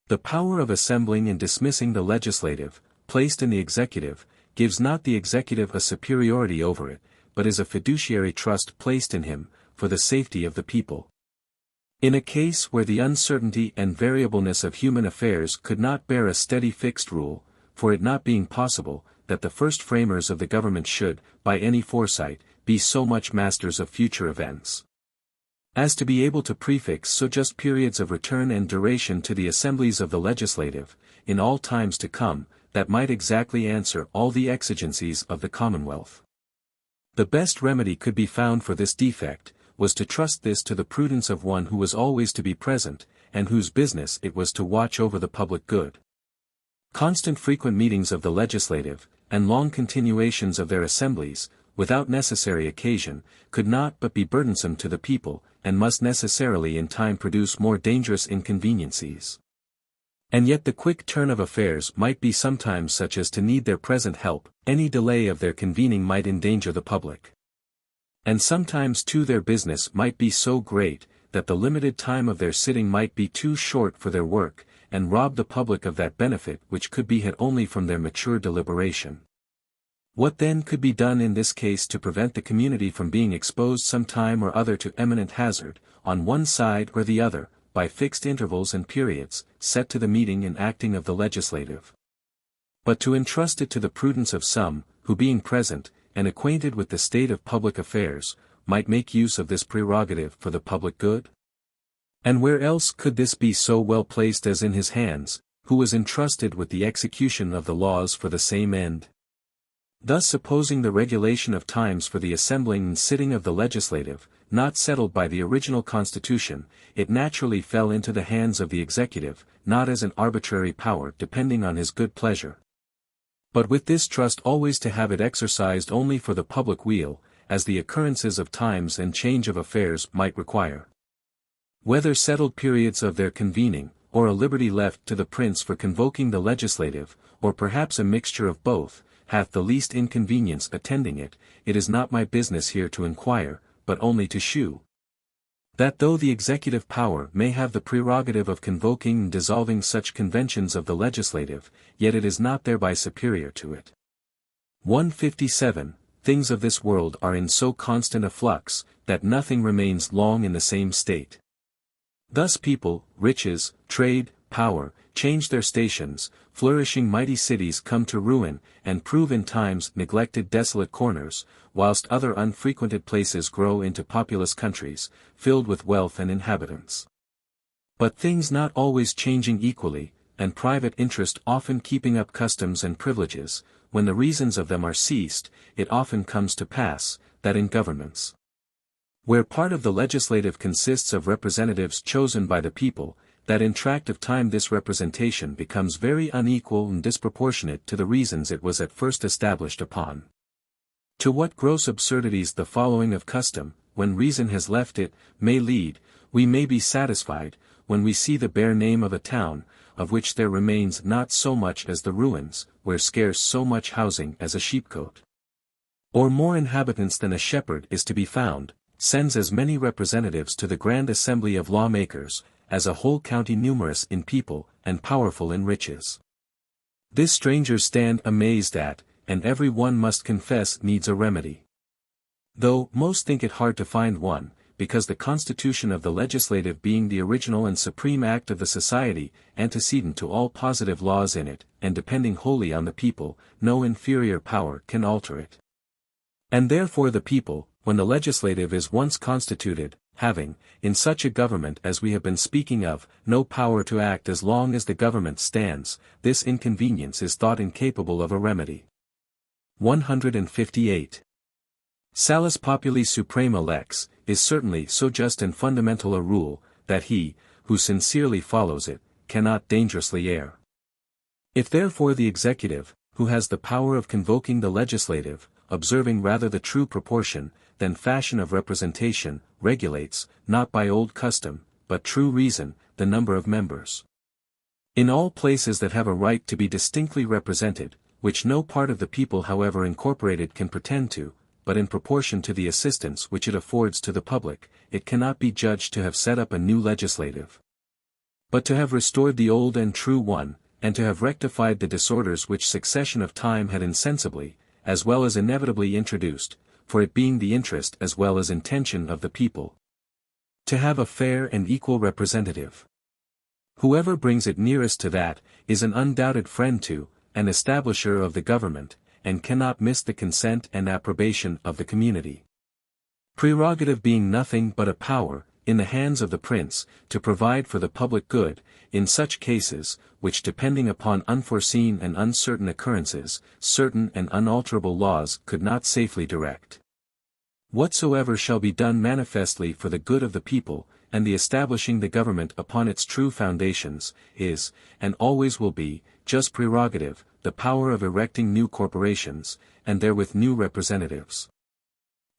The power of assembling and dismissing the legislative, placed in the executive, gives not the executive a superiority over it, but is a fiduciary trust placed in him, for the safety of the people. In a case where the uncertainty and variableness of human affairs could not bear a steady fixed rule, for it not being possible, that the first framers of the government should, by any foresight, be so much masters of future events, as to be able to prefix so just periods of return and duration to the assemblies of the legislative, in all times to come, that might exactly answer all the exigencies of the commonwealth. The best remedy could be found for this defect, was to trust this to the prudence of one who was always to be present, and whose business it was to watch over the public good. Constant frequent meetings of the legislative, and long continuations of their assemblies, without necessary occasion, could not but be burdensome to the people, and must necessarily in time produce more dangerous inconveniencies. And yet the quick turn of affairs might be sometimes such as to need their present help, any delay of their convening might endanger the public. And sometimes too their business might be so great, that the limited time of their sitting might be too short for their work, and rob the public of that benefit which could be had only from their mature deliberation. What then could be done in this case to prevent the community from being exposed some time or other to eminent hazard, on one side or the other, by fixed intervals and periods, set to the meeting and acting of the legislative? But to entrust it to the prudence of some, who being present, and acquainted with the state of public affairs, might make use of this prerogative for the public good? And where else could this be so well placed as in his hands, who was entrusted with the execution of the laws for the same end? Thus supposing the regulation of times for the assembling and sitting of the legislative, not settled by the original constitution, it naturally fell into the hands of the executive, not as an arbitrary power depending on his good pleasure, but with this trust always to have it exercised only for the public weal, as the occurrences of times and change of affairs might require. Whether settled periods of their convening, or a liberty left to the prince for convoking the legislative, or perhaps a mixture of both, hath the least inconvenience attending it, it is not my business here to inquire, but only to shew that though the executive power may have the prerogative of convoking and dissolving such conventions of the legislative, yet it is not thereby superior to it. 157. Things of this world are in so constant a flux, that nothing remains long in the same state. Thus people, riches, trade, power, change their stations, flourishing mighty cities come to ruin, and prove in times neglected desolate corners, whilst other unfrequented places grow into populous countries, filled with wealth and inhabitants. But things not always changing equally, and private interest often keeping up customs and privileges, when the reasons of them are ceased, it often comes to pass, that in governments, where part of the legislative consists of representatives chosen by the people, that in tract of time this representation becomes very unequal and disproportionate to the reasons it was at first established upon. To what gross absurdities the following of custom, when reason has left it, may lead, we may be satisfied, when we see the bare name of a town, of which there remains not so much as the ruins, where scarce so much housing as a sheepcote, or more inhabitants than a shepherd is to be found, sends as many representatives to the grand assembly of lawmakers, as a whole county numerous in people, and powerful in riches. This strangers stand amazed at, and every one must confess needs a remedy. Though most think it hard to find one, because the constitution of the legislative being the original and supreme act of the society, antecedent to all positive laws in it, and depending wholly on the people, no inferior power can alter it. And therefore the people, when the legislative is once constituted, having, in such a government as we have been speaking of, no power to act as long as the government stands, this inconvenience is thought incapable of a remedy. 158. Salus populi suprema lex, is certainly so just and fundamental a rule, that he, who sincerely follows it, cannot dangerously err. If therefore the executive, who has the power of convoking the legislative, observing rather the true proportion, than fashion of representation, regulates, not by old custom, but true reason, the number of members. In all places that have a right to be distinctly represented, which no part of the people however incorporated can pretend to, but in proportion to the assistance which it affords to the public, it cannot be judged to have set up a new legislative, but to have restored the old and true one, and to have rectified the disorders which succession of time had insensibly, as well as inevitably introduced, for it being the interest as well as intention of the people, to have a fair and equal representative. Whoever brings it nearest to that, is an undoubted friend to, and establisher of the government, and cannot miss the consent and approbation of the community. Prerogative being nothing but a power, in the hands of the prince, to provide for the public good, in such cases, which depending upon unforeseen and uncertain occurrences, certain and unalterable laws could not safely direct. Whatsoever shall be done manifestly for the good of the people, and the establishing the government upon its true foundations, is, and always will be, just prerogative, the power of erecting new corporations, and therewith new representatives.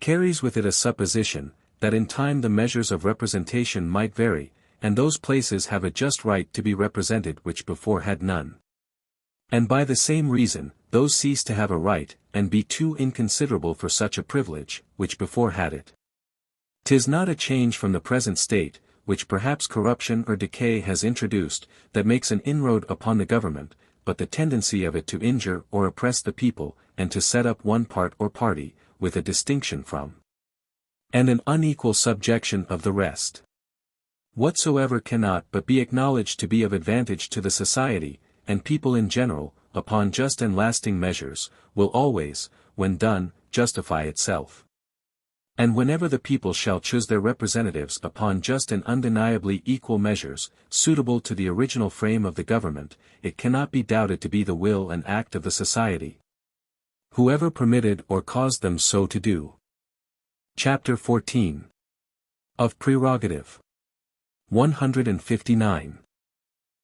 Carries with it a supposition, that in time the measures of representation might vary, and those places have a just right to be represented which before had none. And by the same reason, those cease to have a right, and be too inconsiderable for such a privilege, which before had it. 'Tis not a change from the present state, which perhaps corruption or decay has introduced, that makes an inroad upon the government, but the tendency of it to injure or oppress the people, and to set up one part or party, with a distinction from, and an unequal subjection of the rest. Whatsoever cannot but be acknowledged to be of advantage to the society, and people in general, upon just and lasting measures, will always, when done, justify itself. And whenever the people shall choose their representatives upon just and undeniably equal measures, suitable to the original frame of the government, it cannot be doubted to be the will and act of the society, whoever permitted or caused them so to do. Chapter 14. Of Prerogative. 159.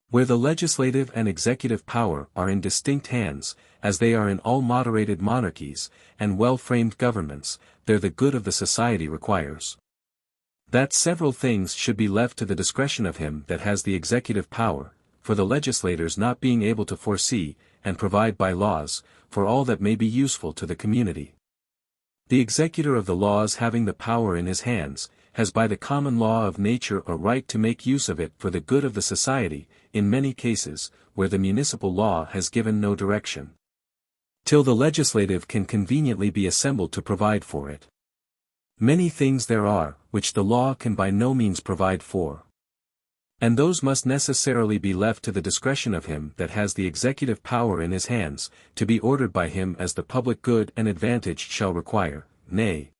Where the legislative and executive power are in distinct hands, as they are in all moderated monarchies, and well-framed governments, there the good of the society requires that several things should be left to the discretion of him that has the executive power, for the legislators not being able to foresee, and provide by laws, for all that may be useful to the community. The executor of the laws having the power in his hands, has by the common law of nature a right to make use of it for the good of the society, in many cases, where the municipal law has given no direction, till the legislative can conveniently be assembled to provide for it. Many things there are, which the law can by no means provide for, and those must necessarily be left to the discretion of him that has the executive power in his hands, to be ordered by him as the public good and advantage shall require. Nay,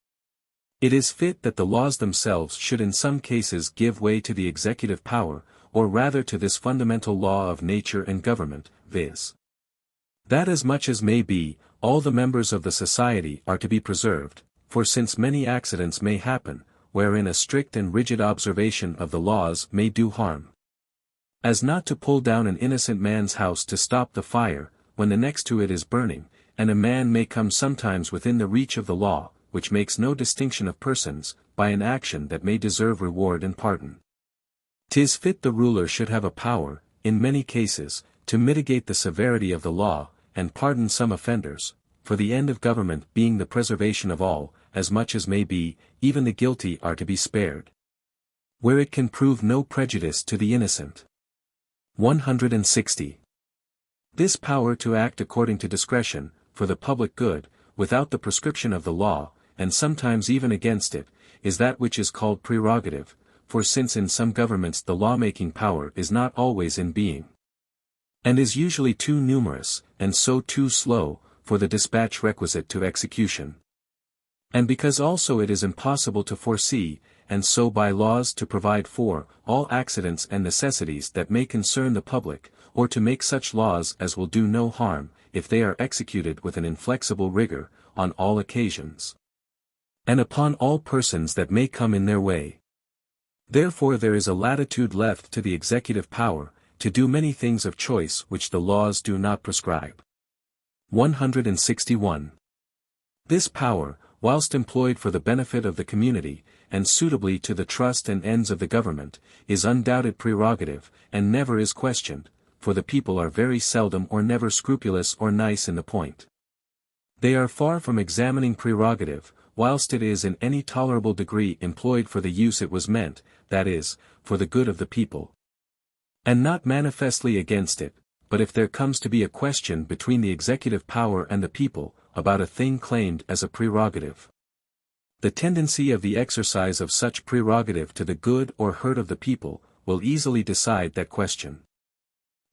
it is fit that the laws themselves should in some cases give way to the executive power, or rather to this fundamental law of nature and government, viz. that as much as may be, all the members of the society are to be preserved, for since many accidents may happen, wherein a strict and rigid observation of the laws may do harm, as not to pull down an innocent man's house to stop the fire, when the next to it is burning, and a man may come sometimes within the reach of the law, which makes no distinction of persons, by an action that may deserve reward and pardon. 'Tis fit the ruler should have a power, in many cases, to mitigate the severity of the law, and pardon some offenders, for the end of government being the preservation of all, as much as may be, even the guilty are to be spared, where it can prove no prejudice to the innocent. 160. This power to act according to discretion, for the public good, without the prescription of the law, and sometimes even against it, is that which is called prerogative, for since in some governments the law-making power is not always in being, and is usually too numerous, and so too slow, for the dispatch requisite to execution, and because also it is impossible to foresee, and so by laws to provide for, all accidents and necessities that may concern the public, or to make such laws as will do no harm, if they are executed with an inflexible rigor, on all occasions, and upon all persons that may come in their way. Therefore there is a latitude left to the executive power, to do many things of choice which the laws do not prescribe. 161. This power, whilst employed for the benefit of the community, and suitably to the trust and ends of the government, is undoubted prerogative, and never is questioned, for the people are very seldom or never scrupulous or nice in the point. They are far from examining prerogative, whilst it is in any tolerable degree employed for the use it was meant, that is, for the good of the people. And not manifestly against it, but if there comes to be a question between the executive power and the people, about a thing claimed as a prerogative. The tendency of the exercise of such prerogative to the good or hurt of the people, will easily decide that question.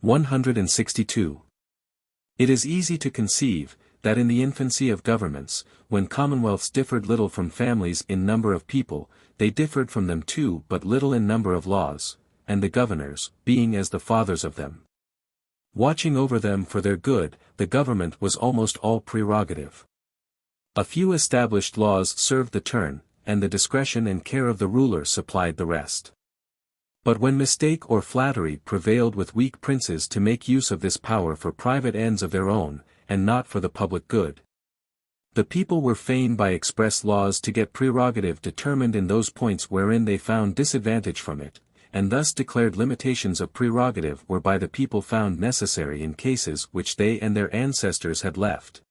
162. It is easy to conceive, that in the infancy of governments, when commonwealths differed little from families in number of people, they differed from them too but little in number of laws, and the governors, being as the fathers of them, watching over them for their good, the government was almost all prerogative. A few established laws served the turn, and the discretion and care of the ruler supplied the rest. But when mistake or flattery prevailed with weak princes to make use of this power for private ends of their own, and not for the public good, the people were fain by express laws to get prerogative determined in those points wherein they found disadvantage from it, and thus declared limitations of prerogative were by the people found necessary in cases which they and their ancestors had left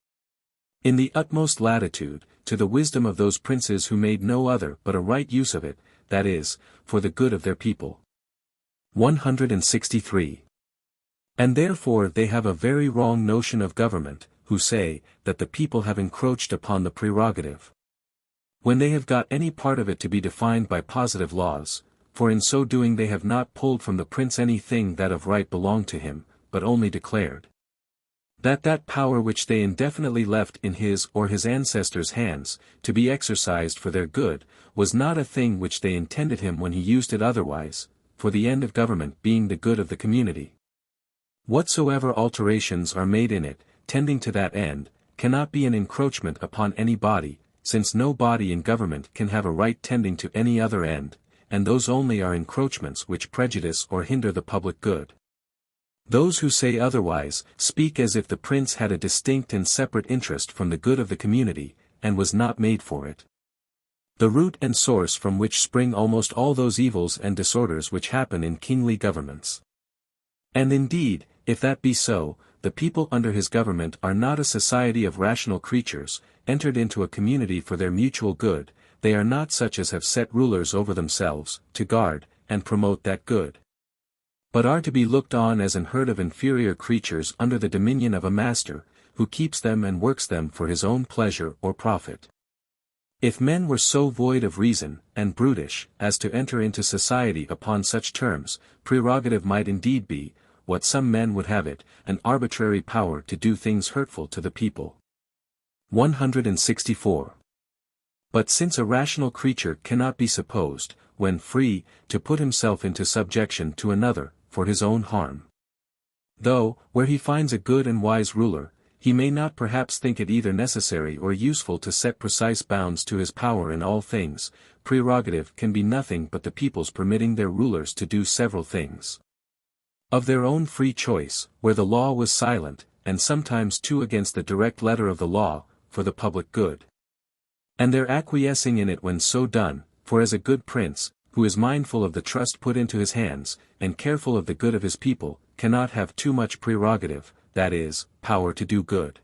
in the utmost latitude, to the wisdom of those princes who made no other but a right use of it, that is, for the good of their people. 163. And therefore they have a very wrong notion of government, who say, that the people have encroached upon the prerogative, when they have got any part of it to be defined by positive laws, for in so doing they have not pulled from the prince any thing that of right belonged to him, but only declared that power which they indefinitely left in his or his ancestors' hands, to be exercised for their good, was not a thing which they intended him when he used it otherwise, for the end of government being the good of the community. Whatsoever alterations are made in it, tending to that end, cannot be an encroachment upon any body, since no body in government can have a right tending to any other end, and those only are encroachments which prejudice or hinder the public good. Those who say otherwise, speak as if the prince had a distinct and separate interest from the good of the community, and was not made for it. The root and source from which spring almost all those evils and disorders which happen in kingly governments. And indeed, if that be so, the people under his government are not a society of rational creatures, entered into a community for their mutual good, they are not such as have set rulers over themselves, to guard, and promote that good, but are to be looked on as an herd of inferior creatures under the dominion of a master, who keeps them and works them for his own pleasure or profit. If men were so void of reason, and brutish, as to enter into society upon such terms, prerogative might indeed be, what some men would have it, an arbitrary power to do things hurtful to the people. 164. But since a rational creature cannot be supposed, when free, to put himself into subjection to another, for his own harm, though, where he finds a good and wise ruler, he may not perhaps think it either necessary or useful to set precise bounds to his power in all things, prerogative can be nothing but the people's permitting their rulers to do several things of their own free choice, where the law was silent, and sometimes too against the direct letter of the law, for the public good, and their acquiescing in it when so done, for as a good prince, who is mindful of the trust put into his hands, and careful of the good of his people, cannot have too much prerogative, that is, power to do good.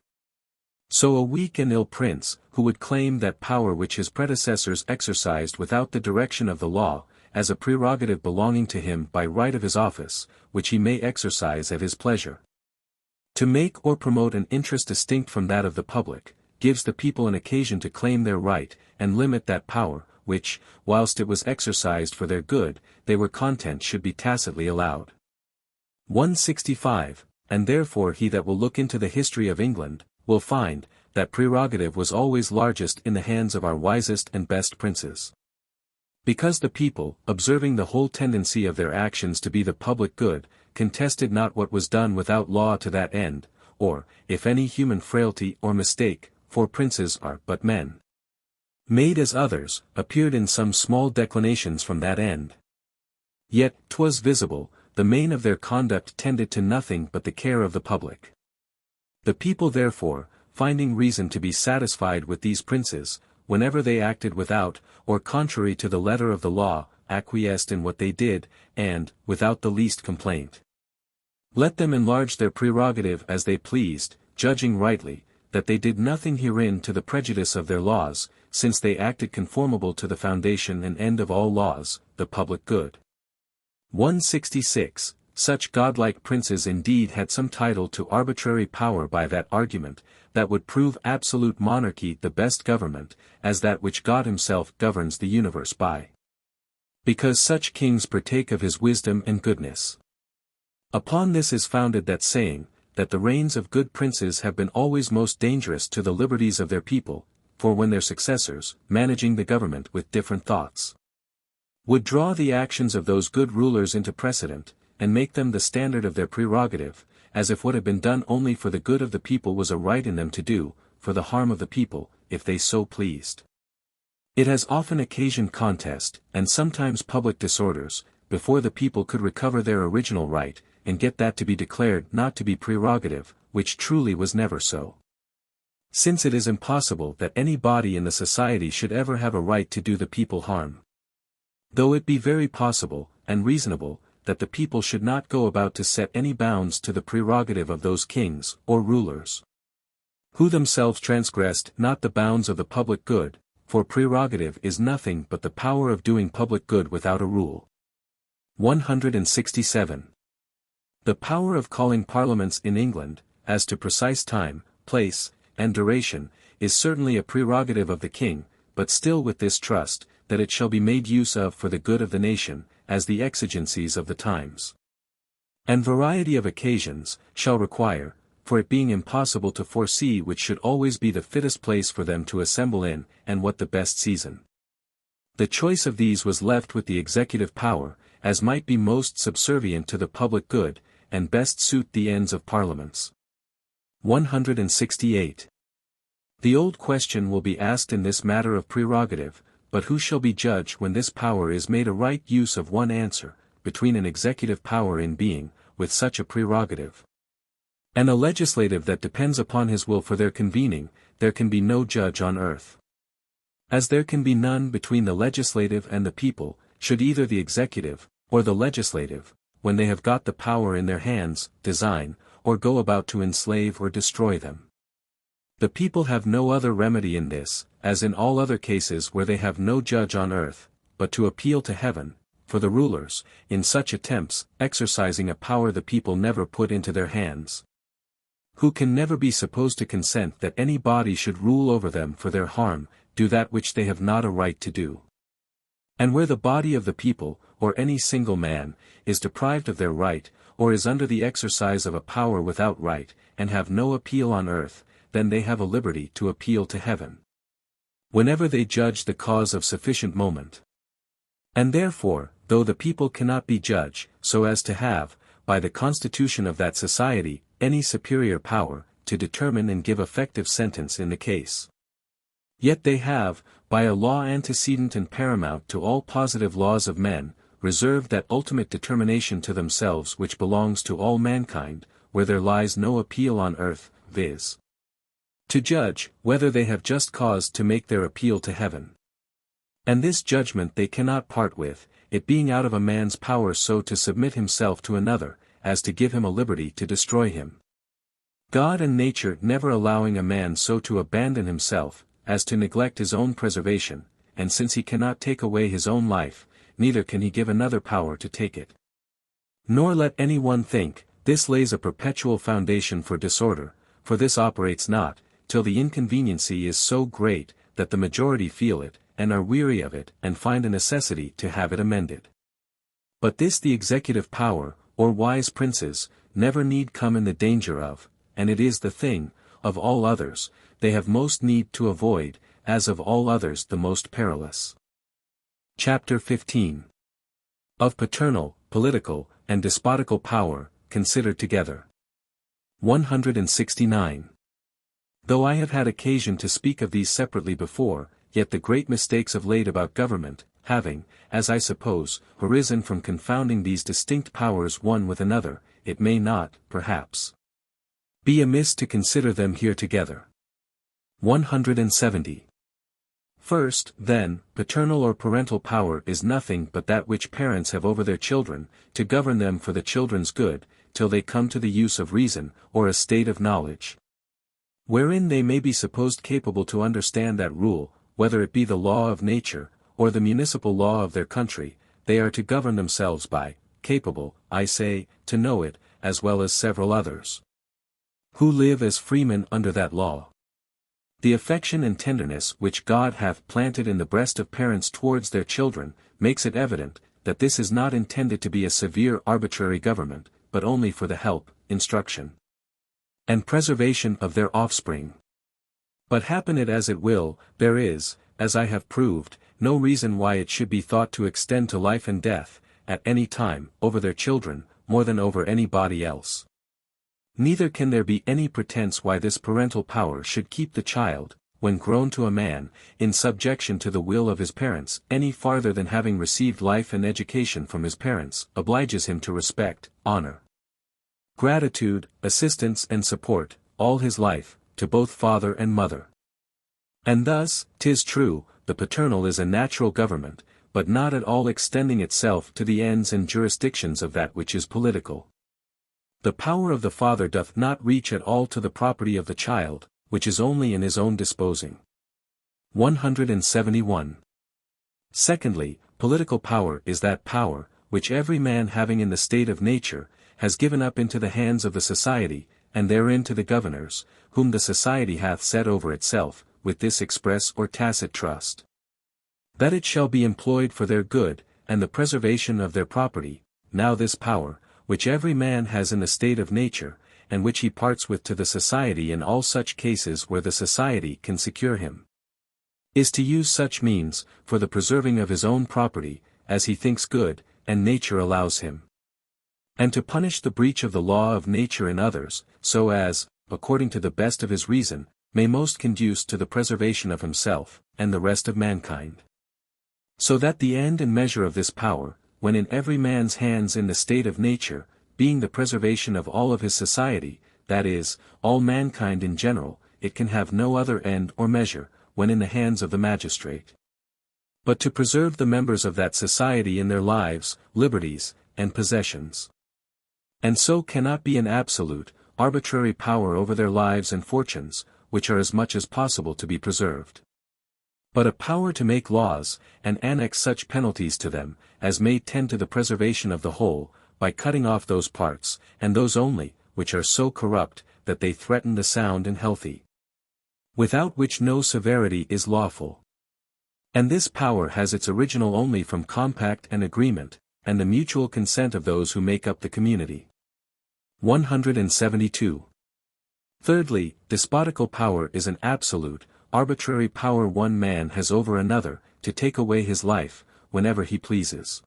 So a weak and ill prince, who would claim that power which his predecessors exercised without the direction of the law, as a prerogative belonging to him by right of his office, which he may exercise at his pleasure, to make or promote an interest distinct from that of the public, gives the people an occasion to claim their right, and limit that power, which, whilst it was exercised for their good, they were content should be tacitly allowed. 165. And therefore he that will look into the history of England, will find, that prerogative was always largest in the hands of our wisest and best princes. Because the people, observing the whole tendency of their actions to be the public good, contested not what was done without law to that end, or, if any human frailty or mistake, for princes are but men, made as others, appeared in some small declinations from that end. Yet, 'twas visible, the main of their conduct tended to nothing but the care of the public. The people therefore, finding reason to be satisfied with these princes, whenever they acted without, or contrary to the letter of the law, acquiesced in what they did, and, without the least complaint. Let them enlarge their prerogative as they pleased, judging rightly, that they did nothing herein to the prejudice of their laws, since they acted conformable to the foundation and end of all laws, the public good. 166. Such godlike princes indeed had some title to arbitrary power by that argument, that would prove absolute monarchy the best government, as that which God himself governs the universe by. Because such kings partake of his wisdom and goodness. Upon this is founded that saying, that the reigns of good princes have been always most dangerous to the liberties of their people, for when their successors, managing the government with different thoughts, would draw the actions of those good rulers into precedent, and make them the standard of their prerogative, as if what had been done only for the good of the people was a right in them to do, for the harm of the people, if they so pleased. It has often occasioned contest, and sometimes public disorders, before the people could recover their original right, and get that to be declared not to be prerogative, which truly was never so. Since it is impossible that any body in the society should ever have a right to do the people harm. Though it be very possible, and reasonable, that the people should not go about to set any bounds to the prerogative of those kings, or rulers, who themselves transgressed not the bounds of the public good, for prerogative is nothing but the power of doing public good without a rule. 167. The power of calling parliaments in England, as to precise time, place, and duration, is certainly a prerogative of the king, but still with this trust, that it shall be made use of for the good of the nation, as the exigencies of the times and variety of occasions shall require, for it being impossible to foresee which should always be the fittest place for them to assemble in, and what the best season. The choice of these was left with the executive power, as might be most subservient to the public good, and best suit the ends of parliaments. 168. The old question will be asked in this matter of prerogative, but who shall be judge when this power is made a right use of? One answer, between an executive power in being, with such a prerogative, and a legislative that depends upon his will for their convening, there can be no judge on earth. As there can be none between the legislative and the people, should either the executive, or the legislative, when they have got the power in their hands, design, or go about to enslave or destroy them. The people have no other remedy in this, as in all other cases where they have no judge on earth, but to appeal to heaven, for the rulers, in such attempts, exercising a power the people never put into their hands, who can never be supposed to consent that any body should rule over them for their harm, do that which they have not a right to do. And where the body of the people, or any single man, is deprived of their right, or is under the exercise of a power without right, and have no appeal on earth, then they have a liberty to appeal to heaven, whenever they judge the cause of sufficient moment. And therefore, though the people cannot be judge, so as to have, by the constitution of that society, any superior power, to determine and give effective sentence in the case, yet they have, by a law antecedent and paramount to all positive laws of men, reserved that ultimate determination to themselves which belongs to all mankind, where there lies no appeal on earth, viz. to judge, whether they have just cause to make their appeal to heaven. And this judgment they cannot part with, it being out of a man's power so to submit himself to another, as to give him a liberty to destroy him. God and nature never allowing a man so to abandon himself, as to neglect his own preservation, and since he cannot take away his own life, neither can he give another power to take it. Nor let any one think, this lays a perpetual foundation for disorder, for this operates not, till the inconveniency is so great, that the majority feel it, and are weary of it, and find a necessity to have it amended. But this the executive power, or wise princes, never need come in the danger of, and it is the thing, of all others, they have most need to avoid, as of all others the most perilous. Chapter 15. Of paternal, political, and despotical power, considered together. 169. Though I have had occasion to speak of these separately before, yet the great mistakes of late about government, having, as I suppose, arisen from confounding these distinct powers one with another, it may not, perhaps, Be amiss to consider them here together. 170. First, then, paternal or parental power is nothing but that which parents have over their children, to govern them for the children's good, till they come to the use of reason, or a state of knowledge, wherein they may be supposed capable to understand that rule, whether it be the law of nature, or the municipal law of their country, they are to govern themselves by, capable, I say, to know it, as well as several others, who live as freemen under that law. The affection and tenderness which God hath planted in the breast of parents towards their children, makes it evident, that this is not intended to be a severe arbitrary government, but only for the help, instruction, and preservation of their offspring. But happen it as it will, there is, as I have proved, no reason why it should be thought to extend to life and death, at any time, over their children, more than over anybody else. Neither can there be any pretence why this parental power should keep the child, when grown to a man, in subjection to the will of his parents, any farther than having received life and education from his parents, obliges him to respect, honor, gratitude, assistance and support, all his life, to both father and mother. And thus, 'tis true, the paternal is a natural government, but not at all extending itself to the ends and jurisdictions of that which is political. The power of the father doth not reach at all to the property of the child, which is only in his own disposing. 171. Secondly, political power is that power, which every man having in the state of nature, has given up into the hands of the society, and therein to the governors, whom the society hath set over itself, with this express or tacit trust, that it shall be employed for their good, and the preservation of their property. Now this power, which every man has in the state of nature, and which he parts with to the society in all such cases where the society can secure him, is to use such means, for the preserving of his own property, as he thinks good, and nature allows him, and to punish the breach of the law of nature in others, so as, according to the best of his reason, may most conduce to the preservation of himself, and the rest of mankind. So that the end and measure of this power, when in every man's hands in the state of nature, being the preservation of all of his society, that is, all mankind in general, it can have no other end or measure, when in the hands of the magistrate, but to preserve the members of that society in their lives, liberties, and possessions. And so cannot be an absolute, arbitrary power over their lives and fortunes, which are as much as possible to be preserved, but a power to make laws, and annex such penalties to them, as may tend to the preservation of the whole, by cutting off those parts, and those only, which are so corrupt, that they threaten the sound and healthy, without which no severity is lawful. And this power has its original only from compact and agreement, and the mutual consent of those who make up the community. 172. Thirdly, despotical power is an absolute, arbitrary power one man has over another, to take away his life, whenever he pleases.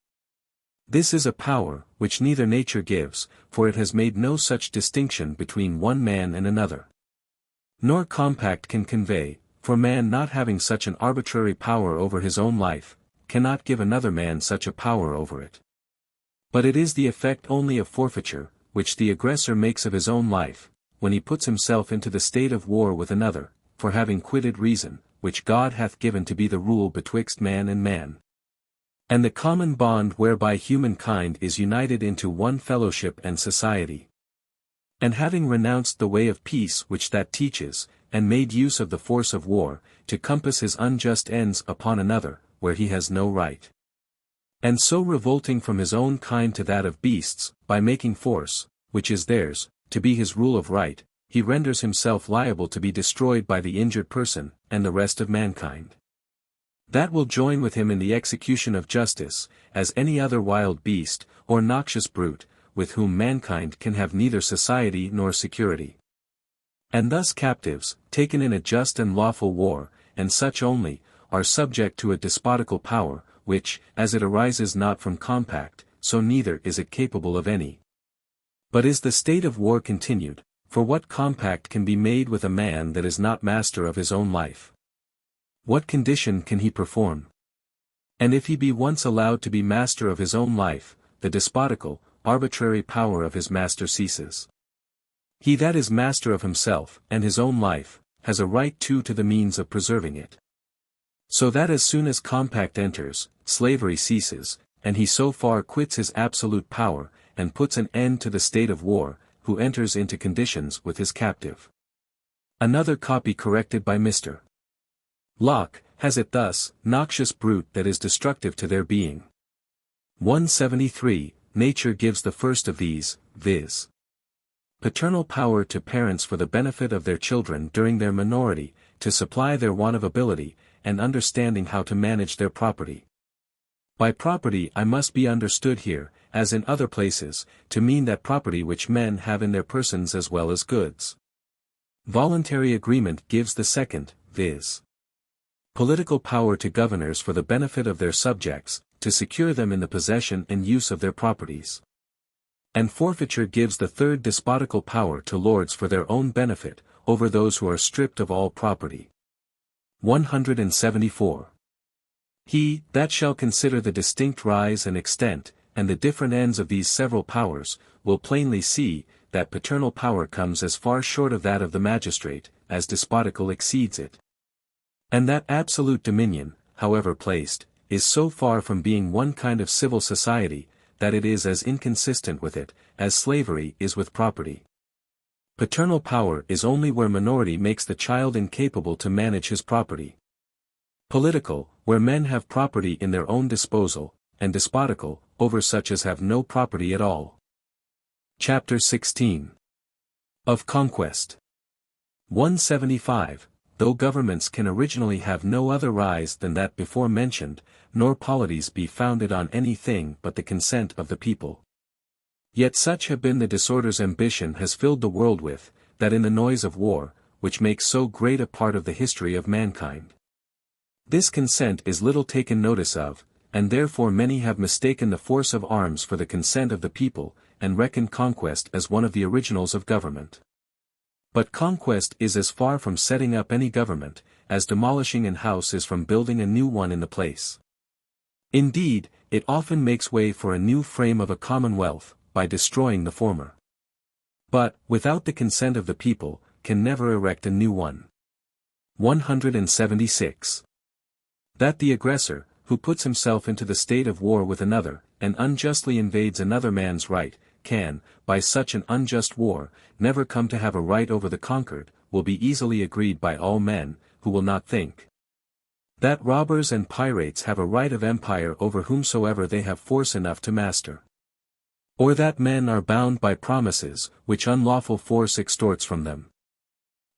This is a power, which neither nature gives, for it has made no such distinction between one man and another. Nor compact can convey, for man not having such an arbitrary power over his own life, cannot give another man such a power over it. But it is the effect only of forfeiture, which the aggressor makes of his own life, when he puts himself into the state of war with another, for having quitted reason, which God hath given to be the rule betwixt man and man, and the common bond whereby humankind is united into one fellowship and society. And having renounced the way of peace which that teaches, and made use of the force of war, to compass his unjust ends upon another, where he has no right, and so revolting from his own kind to that of beasts, by making force, which is theirs, to be his rule of right, he renders himself liable to be destroyed by the injured person, and the rest of mankind, that will join with him in the execution of justice, as any other wild beast, or noxious brute, with whom mankind can have neither society nor security. And thus captives, taken in a just and lawful war, and such only, are subject to a despotical power, which, as it arises not from compact, so neither is it capable of any. But is the state of war continued, for what compact can be made with a man that is not master of his own life? What condition can he perform? And if he be once allowed to be master of his own life, the despotical, arbitrary power of his master ceases. He that is master of himself, and his own life, has a right too to the means of preserving it. So that as soon as compact enters, slavery ceases, and he so far quits his absolute power, and puts an end to the state of war, who enters into conditions with his captive. Another copy corrected by Mr. Locke, has it thus, noxious brute that is destructive to their being. 173, Nature gives the first of these, viz. Paternal power to parents for the benefit of their children during their minority, to supply their want of ability, and understanding how to manage their property. By property I must be understood here, as in other places, to mean that property which men have in their persons as well as goods. Voluntary agreement gives the second, viz. Political power to governors for the benefit of their subjects, to secure them in the possession and use of their properties. And forfeiture gives the third, despotical power to lords for their own benefit, over those who are stripped of all property. 174. He that shall consider the distinct rise and extent, and the different ends of these several powers, will plainly see, that paternal power comes as far short of that of the magistrate, as despotical exceeds it. And that absolute dominion, however placed, is so far from being one kind of civil society, that it is as inconsistent with it, as slavery is with property. Paternal power is only where minority makes the child incapable to manage his property. Political, where men have property in their own disposal, and despotical, over such as have no property at all. Chapter 16. Of Conquest. 175. Though governments can originally have no other rise than that before mentioned, nor polities be founded on any thing but the consent of the people. Yet such have been the disorders ambition has filled the world with, that in the noise of war, which makes so great a part of the history of mankind, this consent is little taken notice of, and therefore many have mistaken the force of arms for the consent of the people, and reckoned conquest as one of the originals of government. But conquest is as far from setting up any government, as demolishing an house is from building a new one in the place. Indeed, it often makes way for a new frame of a commonwealth, by destroying the former. But, without the consent of the people, can never erect a new one. 176. That the aggressor, who puts himself into the state of war with another, and unjustly invades another man's right, can, by such an unjust war, never come to have a right over the conquered, will be easily agreed by all men, who will not think. That robbers and pirates have a right of empire over whomsoever they have force enough to master. Or that men are bound by promises, which unlawful force extorts from them.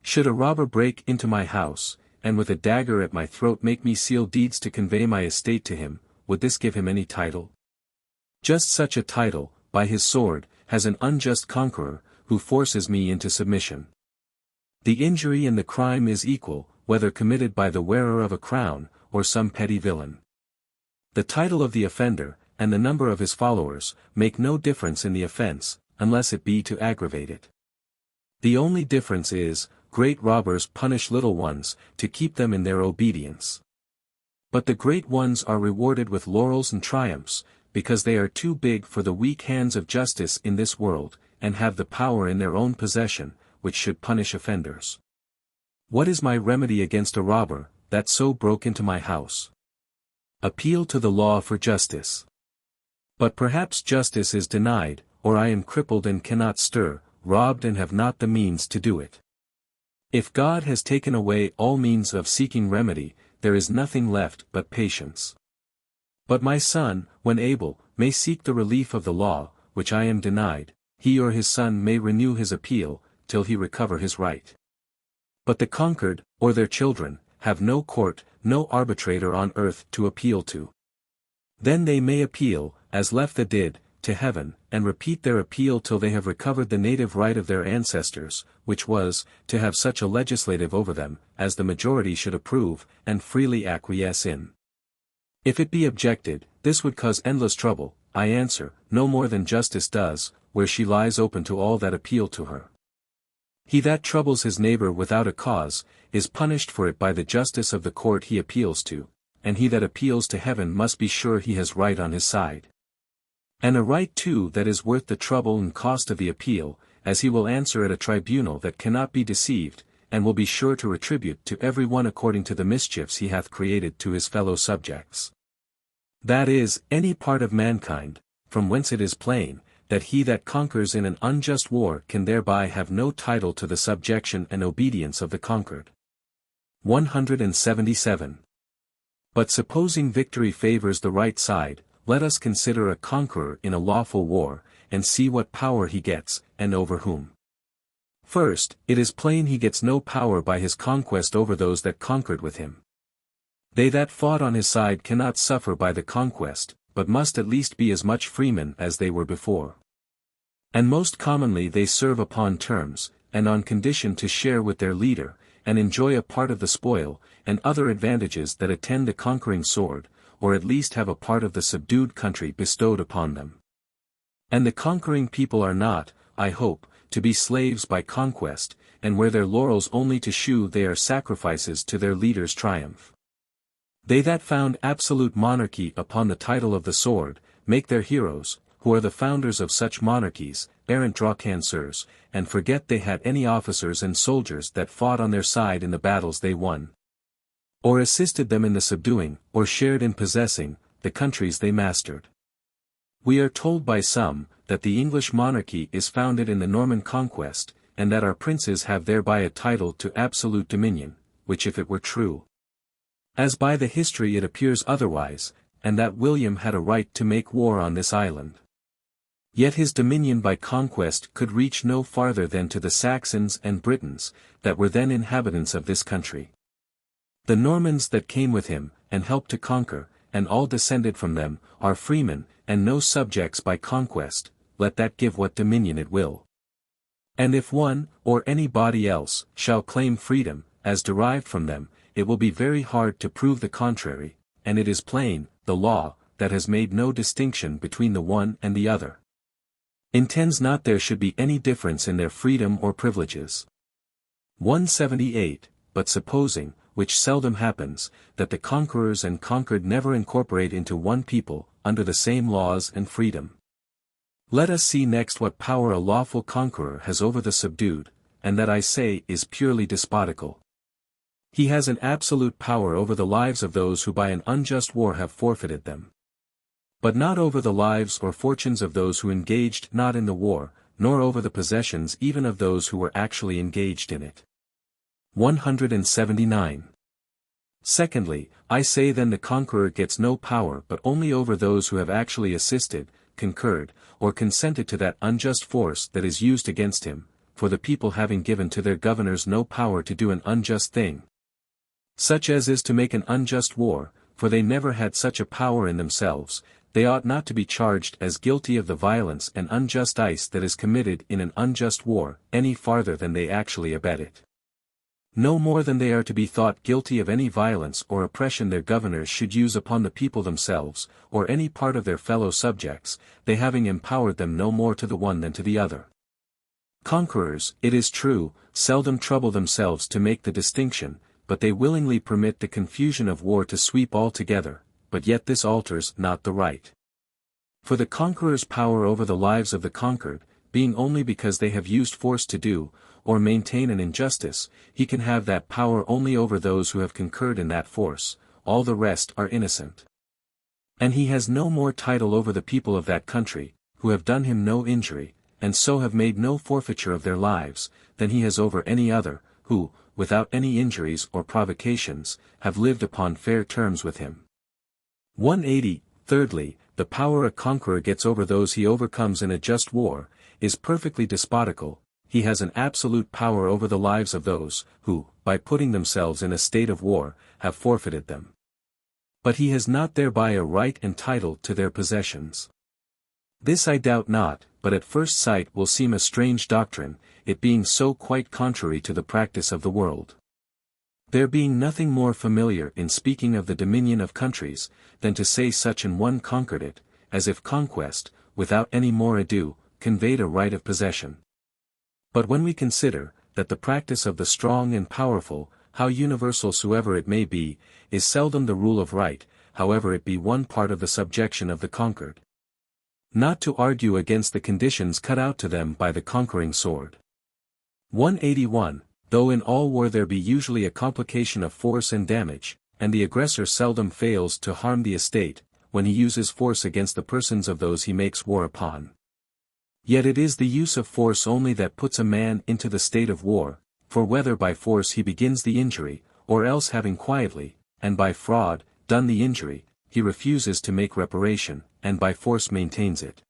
Should a robber break into my house, and with a dagger at my throat make me seal deeds to convey my estate to him, would this give him any title? Just such a title, by his sword, has an unjust conqueror, who forces me into submission. The injury and the crime is equal, whether committed by the wearer of a crown, or some petty villain. The title of the offender, and the number of his followers, make no difference in the offense, unless it be to aggravate it. The only difference is, great robbers punish little ones, to keep them in their obedience. But the great ones are rewarded with laurels and triumphs, because they are too big for the weak hands of justice in this world, and have the power in their own possession, which should punish offenders. What is my remedy against a robber, that so broke into my house? Appeal to the law for justice. But perhaps justice is denied, or I am crippled and cannot stir, robbed and have not the means to do it. If God has taken away all means of seeking remedy, there is nothing left but patience. But my son, when able, may seek the relief of the law, which I am denied, he or his son may renew his appeal, till he recover his right. But the conquered, or their children, have no court, no arbitrator on earth to appeal to. Then they may appeal, as Lefta did, to heaven, and repeat their appeal till they have recovered the native right of their ancestors, which was, to have such a legislative over them, as the majority should approve, and freely acquiesce in. If it be objected, this would cause endless trouble, I answer, no more than justice does, where she lies open to all that appeal to her. He that troubles his neighbor without a cause, is punished for it by the justice of the court he appeals to, and he that appeals to heaven must be sure he has right on his side. And a right too that is worth the trouble and cost of the appeal, as he will answer at a tribunal that cannot be deceived, and will be sure to retribute to every one according to the mischiefs he hath created to his fellow subjects. That is, any part of mankind, from whence it is plain, that he that conquers in an unjust war can thereby have no title to the subjection and obedience of the conquered. 177. But supposing victory favors the right side, let us consider a conqueror in a lawful war, and see what power he gets, and over whom. First, it is plain he gets no power by his conquest over those that conquered with him. They that fought on his side cannot suffer by the conquest, but must at least be as much freemen as they were before. And most commonly they serve upon terms, and on condition to share with their leader, and enjoy a part of the spoil, and other advantages that attend the conquering sword, or at least have a part of the subdued country bestowed upon them. And the conquering people are not, I hope, to be slaves by conquest, and wear their laurels only to shew they are sacrifices to their leader's triumph. They that found absolute monarchy upon the title of the sword, make their heroes, who are the founders of such monarchies, errant drawcansers, and forget they had any officers and soldiers that fought on their side in the battles they won, or assisted them in the subduing, or shared in possessing, the countries they mastered. We are told by some, that the English monarchy is founded in the Norman conquest, and that our princes have thereby a title to absolute dominion, which if it were true, as by the history it appears otherwise, and that William had a right to make war on this island. Yet his dominion by conquest could reach no farther than to the Saxons and Britons, that were then inhabitants of this country. The Normans that came with him, and helped to conquer, and all descended from them, are freemen, and no subjects by conquest, let that give what dominion it will. And if one, or any body else, shall claim freedom, as derived from them, it will be very hard to prove the contrary, and it is plain, the law, that has made no distinction between the one and the other, intends not there should be any difference in their freedom or privileges. 178. But supposing, which seldom happens, that the conquerors and conquered never incorporate into one people, under the same laws and freedom. Let us see next what power a lawful conqueror has over the subdued, and that I say is purely despotical. He has an absolute power over the lives of those who by an unjust war have forfeited them, but not over the lives or fortunes of those who engaged not in the war, nor over the possessions even of those who were actually engaged in it. 179. Secondly, I say then the conqueror gets no power but only over those who have actually assisted, concurred, or consented to that unjust force that is used against him, for the people having given to their governors no power to do an unjust thing, such as is to make an unjust war, for they never had such a power in themselves, they ought not to be charged as guilty of the violence and injustice that is committed in an unjust war, any farther than they actually abet it. No more than they are to be thought guilty of any violence or oppression their governors should use upon the people themselves, or any part of their fellow subjects, they having empowered them no more to the one than to the other. Conquerors, it is true, seldom trouble themselves to make the distinction, but they willingly permit the confusion of war to sweep all together, but yet this alters not the right. For the conqueror's power over the lives of the conquered, being only because they have used force to do, or maintain an injustice, he can have that power only over those who have concurred in that force, all the rest are innocent. And he has no more title over the people of that country, who have done him no injury, and so have made no forfeiture of their lives, than he has over any other, who, without any injuries or provocations, have lived upon fair terms with him. 180. Thirdly, the power a conqueror gets over those he overcomes in a just war, is perfectly despotical. He has an absolute power over the lives of those, who, by putting themselves in a state of war, have forfeited them. But he has not thereby a right and title to their possessions. This I doubt not, but at first sight will seem a strange doctrine, it being so quite contrary to the practice of the world. There being nothing more familiar in speaking of the dominion of countries, than to say such an one conquered it, as if conquest, without any more ado, conveyed a right of possession. But when we consider, that the practice of the strong and powerful, how universal soever it may be, is seldom the rule of right, however it be one part of the subjection of the conquered, not to argue against the conditions cut out to them by the conquering sword. 181. Though in all war there be usually a complication of force and damage, and the aggressor seldom fails to harm the estate, when he uses force against the persons of those he makes war upon. Yet it is the use of force only that puts a man into the state of war, for whether by force he begins the injury, or else having quietly, and by fraud, done the injury, he refuses to make reparation, and by force maintains it.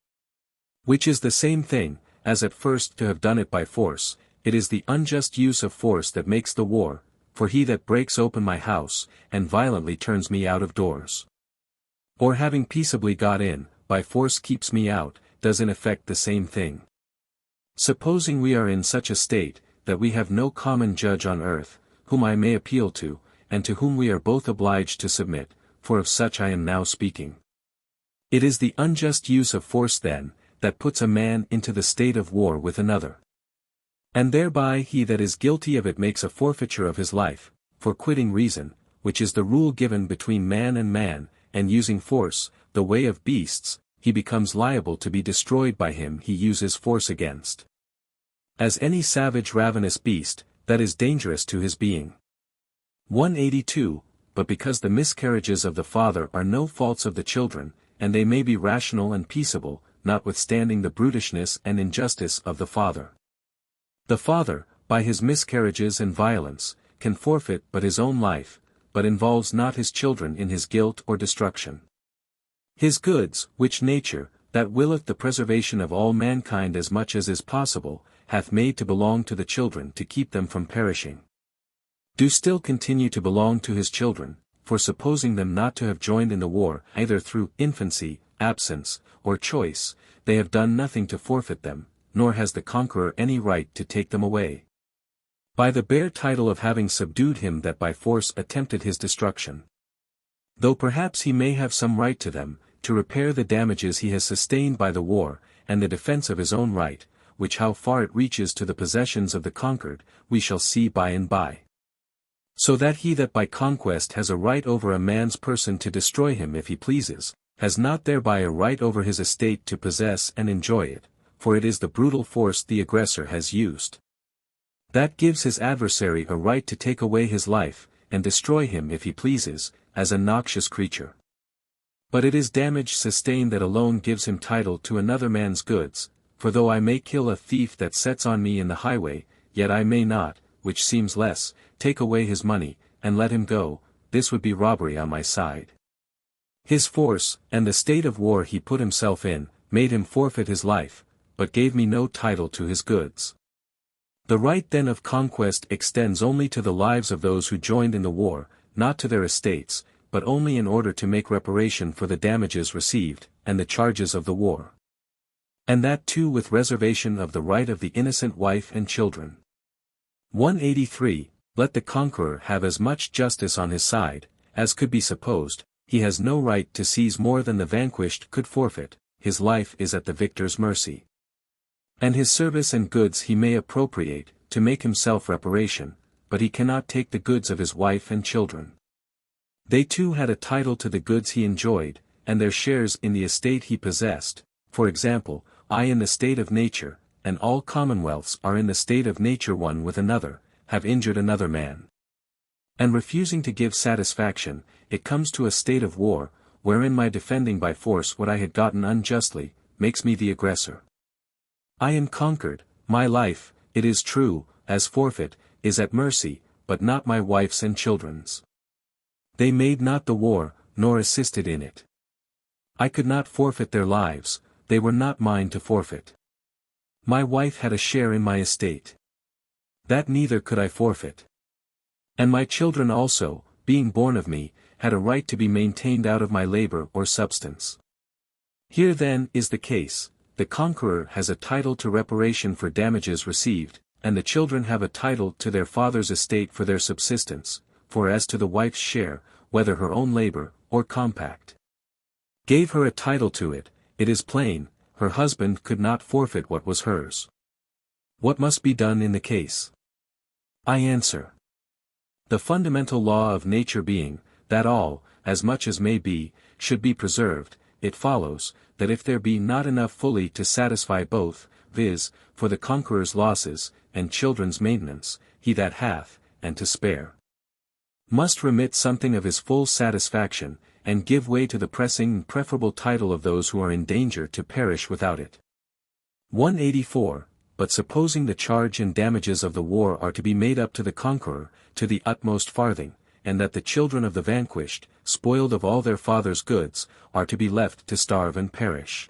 Which is the same thing, as at first to have done it by force. It is the unjust use of force that makes the war, for he that breaks open my house, and violently turns me out of doors, or having peaceably got in, by force keeps me out, does in effect the same thing. Supposing we are in such a state, that we have no common judge on earth, whom I may appeal to, and to whom we are both obliged to submit, for of such I am now speaking. It is the unjust use of force then, that puts a man into the state of war with another. And thereby he that is guilty of it makes a forfeiture of his life, for quitting reason, which is the rule given between man, and using force, the way of beasts, he becomes liable to be destroyed by him he uses force against. As any savage ravenous beast, that is dangerous to his being. 182. But because the miscarriages of the father are no faults of the children, and they may be rational and peaceable, notwithstanding the brutishness and injustice of the father. The father, by his miscarriages and violence, can forfeit but his own life, but involves not his children in his guilt or destruction. His goods, which nature, that willeth the preservation of all mankind as much as is possible, hath made to belong to the children to keep them from perishing, do still continue to belong to his children, for supposing them not to have joined in the war either through infancy, absence, or choice, they have done nothing to forfeit them, nor has the conqueror any right to take them away, by the bare title of having subdued him that by force attempted his destruction. Though perhaps he may have some right to them, to repair the damages he has sustained by the war, and the defense of his own right, which how far it reaches to the possessions of the conquered, we shall see by and by. So that he that by conquest has a right over a man's person to destroy him if he pleases, has not thereby a right over his estate to possess and enjoy it, for it is the brutal force the aggressor has used. That gives his adversary a right to take away his life, and destroy him if he pleases, as a noxious creature. But it is damage sustained that alone gives him title to another man's goods, for though I may kill a thief that sets on me in the highway, yet I may not, which seems less, take away his money, and let him go, this would be robbery on my side. His force, and the state of war he put himself in, made him forfeit his life, but gave me no title to his goods. The right then of conquest extends only to the lives of those who joined in the war, not to their estates, but only in order to make reparation for the damages received, and the charges of the war. And that too with reservation of the right of the innocent wife and children. 183. Let the conqueror have as much justice on his side, as could be supposed, he has no right to seize more than the vanquished could forfeit, his life is at the victor's mercy. And his service and goods he may appropriate, to make himself reparation, but he cannot take the goods of his wife and children. They too had a title to the goods he enjoyed, and their shares in the estate he possessed, for example, I in the state of nature, and all commonwealths are in the state of nature one with another, have injured another man. And refusing to give satisfaction, it comes to a state of war, wherein my defending by force what I had gotten unjustly, makes me the aggressor. I am conquered, my life, it is true, as forfeit, is at mercy, but not my wife's and children's. They made not the war, nor assisted in it. I could not forfeit their lives, they were not mine to forfeit. My wife had a share in my estate. That neither could I forfeit. And my children also, being born of me, had a right to be maintained out of my labor or substance. Here then is the case. The conqueror has a title to reparation for damages received, and the children have a title to their father's estate for their subsistence, for as to the wife's share, whether her own labor, or compact, gave her a title to it, it is plain, her husband could not forfeit what was hers. What must be done in the case? I answer. The fundamental law of nature being, that all, as much as may be, should be preserved, it follows, that if there be not enough fully to satisfy both, viz., for the conqueror's losses, and children's maintenance, he that hath, and to spare, must remit something of his full satisfaction, and give way to the pressing and preferable title of those who are in danger to perish without it. 184. But supposing the charge and damages of the war are to be made up to the conqueror, to the utmost farthing, and that the children of the vanquished, spoiled of all their father's goods, are to be left to starve and perish.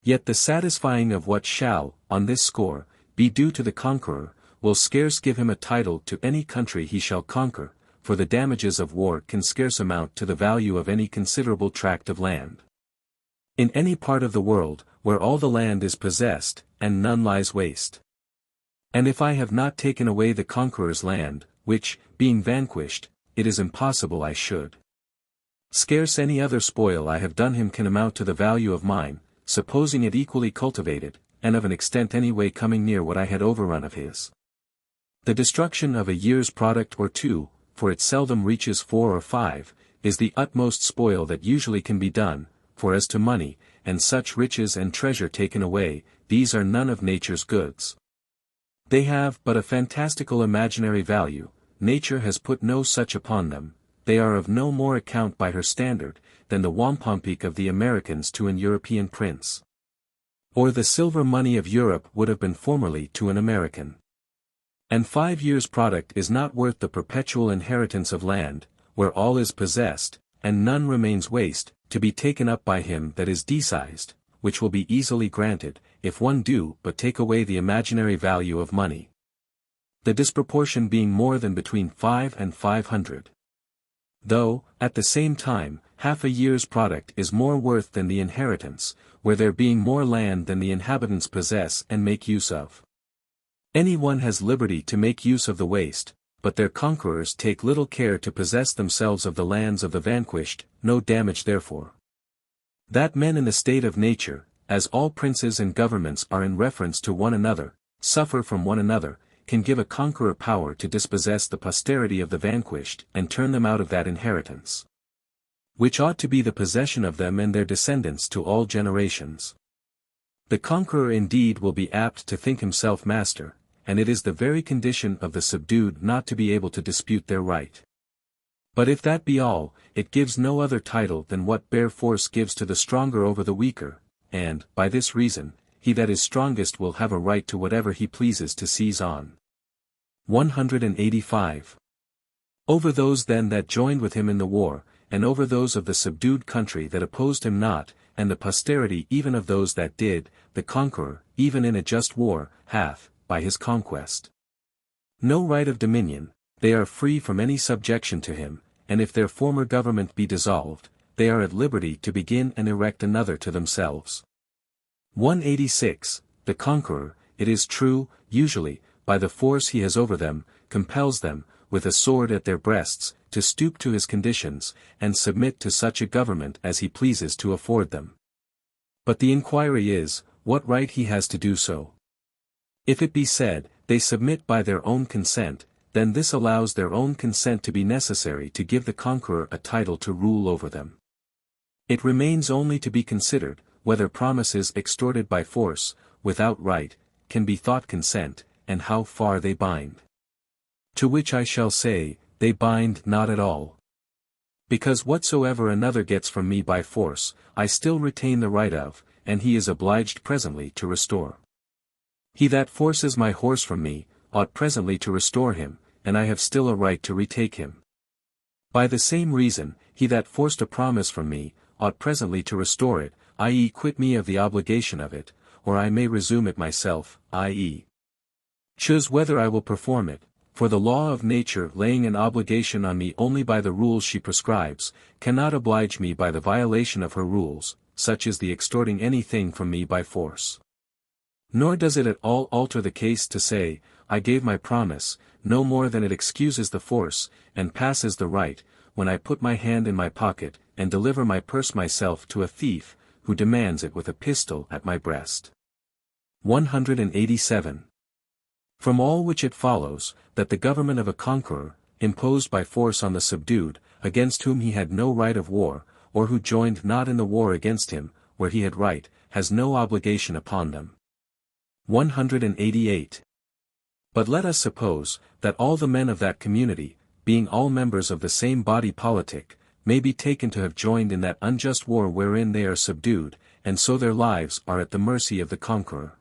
Yet the satisfying of what shall, on this score, be due to the conqueror, will scarce give him a title to any country he shall conquer, for the damages of war can scarce amount to the value of any considerable tract of land. In any part of the world, where all the land is possessed, and none lies waste. And if I have not taken away the conqueror's land, which, being vanquished, it is impossible I should, scarce any other spoil I have done him can amount to the value of mine, supposing it equally cultivated, and of an extent any way coming near what I had overrun of his. The destruction of a year's product or two, for it seldom reaches 4 or 5, is the utmost spoil that usually can be done, for as to money, and such riches and treasure taken away, these are none of nature's goods. They have but a fantastical imaginary value, nature has put no such upon them, they are of no more account by her standard, than the wampum-peak of the Americans to an European prince, or the silver money of Europe would have been formerly to an American. And 5 years' product is not worth the perpetual inheritance of land, where all is possessed, and none remains waste, to be taken up by him that is decised, which will be easily granted, if one do but take away the imaginary value of money. The disproportion being more than between 5 and 500. Though, at the same time, half a year's product is more worth than the inheritance, where there being more land than the inhabitants possess and make use of. Any one has liberty to make use of the waste, but their conquerors take little care to possess themselves of the lands of the vanquished, no damage therefore. That men in the state of nature, as all princes and governments are in reference to one another, suffer from one another, can give a conqueror power to dispossess the posterity of the vanquished and turn them out of that inheritance, which ought to be the possession of them and their descendants to all generations. The conqueror indeed will be apt to think himself master, and it is the very condition of the subdued not to be able to dispute their right. But if that be all, it gives no other title than what bare force gives to the stronger over the weaker, and, by this reason, he that is strongest will have a right to whatever he pleases to seize on. 185. Over those then that joined with him in the war, and over those of the subdued country that opposed him not, and the posterity even of those that did, the conqueror, even in a just war, hath, by his conquest, no right of dominion, they are free from any subjection to him, and if their former government be dissolved, they are at liberty to begin and erect another to themselves. 186. The conqueror, it is true, usually, by the force he has over them, compels them, with a sword at their breasts, to stoop to his conditions, and submit to such a government as he pleases to afford them. But the inquiry is, what right he has to do so. If it be said, they submit by their own consent, then this allows their own consent to be necessary to give the conqueror a title to rule over them. It remains only to be considered, whether promises extorted by force, without right, can be thought consent, and how far they bind. To which I shall say, they bind not at all. Because whatsoever another gets from me by force, I still retain the right of, and he is obliged presently to restore. He that forces my horse from me, ought presently to restore him, and I have still a right to retake him. By the same reason, he that forced a promise from me, ought presently to restore it, i.e. quit me of the obligation of it, or I may resume it myself, i.e. choose whether I will perform it, for the law of nature laying an obligation on me only by the rules she prescribes, cannot oblige me by the violation of her rules, such as the extorting anything from me by force. Nor does it at all alter the case to say, I gave my promise, no more than it excuses the force, and passes the right, when I put my hand in my pocket, and deliver my purse myself to a thief, who demands it with a pistol at my breast. 187. From all which it follows, that the government of a conqueror, imposed by force on the subdued, against whom he had no right of war, or who joined not in the war against him, where he had right, has no obligation upon them. 188. But let us suppose, that all the men of that community, being all members of the same body politic, may be taken to have joined in that unjust war wherein they are subdued, and so their lives are at the mercy of the conqueror.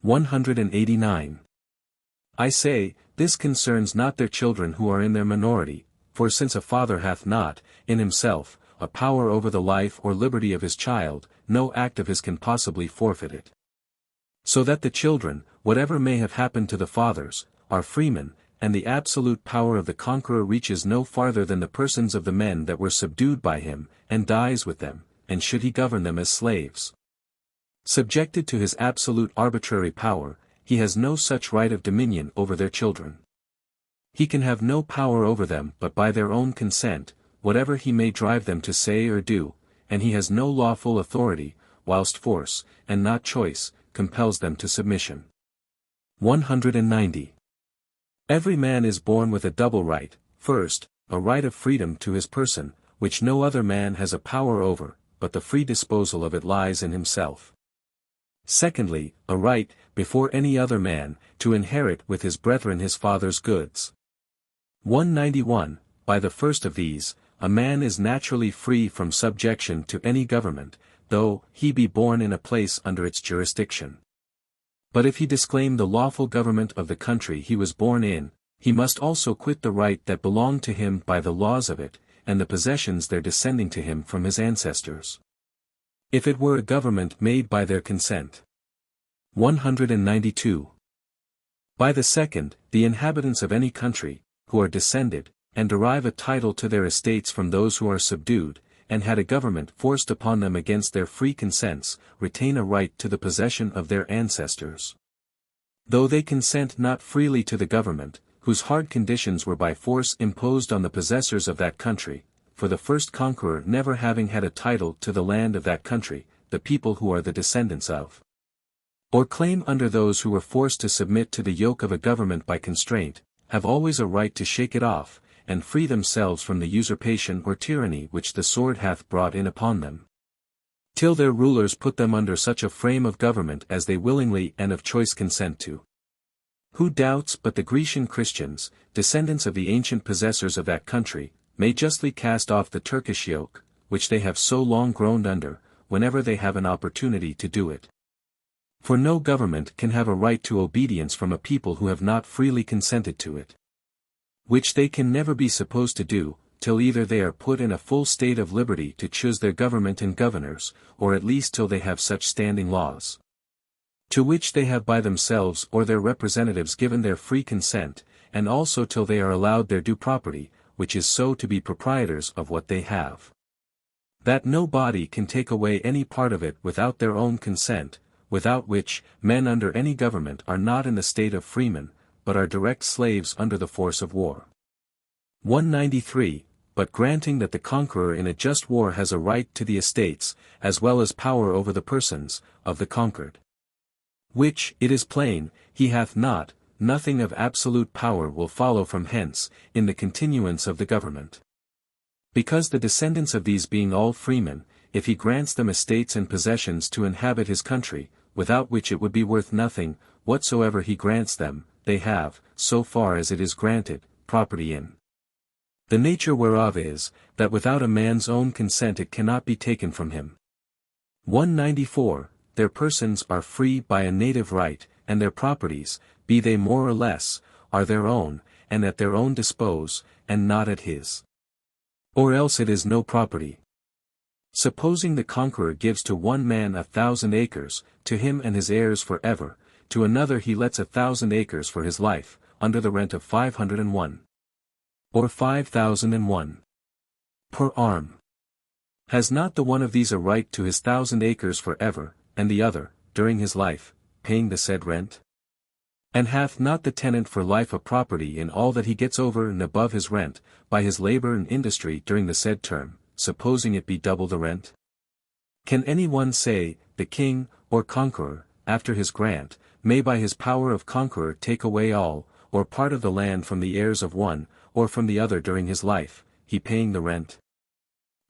189. I say, this concerns not their children who are in their minority, for since a father hath not, in himself, a power over the life or liberty of his child, no act of his can possibly forfeit it. So that the children, whatever may have happened to the fathers, are freemen, and the absolute power of the conqueror reaches no farther than the persons of the men that were subdued by him, and dies with them, and should he govern them as slaves. Subjected to his absolute arbitrary power, he has no such right of dominion over their children. He can have no power over them but by their own consent, whatever he may drive them to say or do, and he has no lawful authority, whilst force, and not choice, compels them to submission. 190. Every man is born with a double right, first, a right of freedom to his person, which no other man has a power over, but the free disposal of it lies in himself. Secondly, a right, before any other man, to inherit with his brethren his father's goods. 191. By the first of these, a man is naturally free from subjection to any government, though he be born in a place under its jurisdiction. But if he disclaim the lawful government of the country he was born in, he must also quit the right that belonged to him by the laws of it, and the possessions there descending to him from his ancestors. If it were a government made by their consent. 192. By the second, the inhabitants of any country, who are descended, and derive a title to their estates from those who are subdued, and had a government forced upon them against their free consents, retain a right to the possession of their ancestors. Though they consent not freely to the government, whose hard conditions were by force imposed on the possessors of that country, for the first conqueror never having had a title to the land of that country, the people who are the descendants of, or claim under those who were forced to submit to the yoke of a government by constraint, have always a right to shake it off, and free themselves from the usurpation or tyranny which the sword hath brought in upon them, till their rulers put them under such a frame of government as they willingly and of choice consent to. Who doubts but the Grecian Christians, descendants of the ancient possessors of that country, may justly cast off the Turkish yoke, which they have so long groaned under, whenever they have an opportunity to do it? For no government can have a right to obedience from a people who have not freely consented to it, which they can never be supposed to do, till either they are put in a full state of liberty to choose their government and governors, or at least till they have such standing laws, to which they have by themselves or their representatives given their free consent, and also till they are allowed their due property, which is so to be proprietors of what they have, that no body can take away any part of it without their own consent, without which, men under any government are not in the state of freemen, but are direct slaves under the force of war. 193. But granting that the conqueror in a just war has a right to the estates, as well as power over the persons, of the conquered, which, it is plain, he hath not, nothing of absolute power will follow from hence, in the continuance of the government. Because the descendants of these being all freemen, if he grants them estates and possessions to inhabit his country, without which it would be worth nothing, whatsoever he grants them, they have, so far as it is granted, property in. The nature whereof is, that without a man's own consent it cannot be taken from him. 194. Their persons are free by a native right, and their properties, be they more or less, are their own, and at their own dispose, and not at his. Or else it is no property. Supposing the conqueror gives to one man 1,000 acres, to him and his heirs for ever, to another he lets 1,000 acres for his life, under the rent of 501. Or 5,001. Per arm. Has not the one of these a right to his 1,000 acres for ever, and the other, during his life, paying the said rent? And hath not the tenant for life a property in all that he gets over and above his rent, by his labor and industry during the said term, supposing it be double the rent? Can any one say, the king, or conqueror, after his grant, may by his power of conqueror take away all, or part of the land from the heirs of one, or from the other during his life, he paying the rent?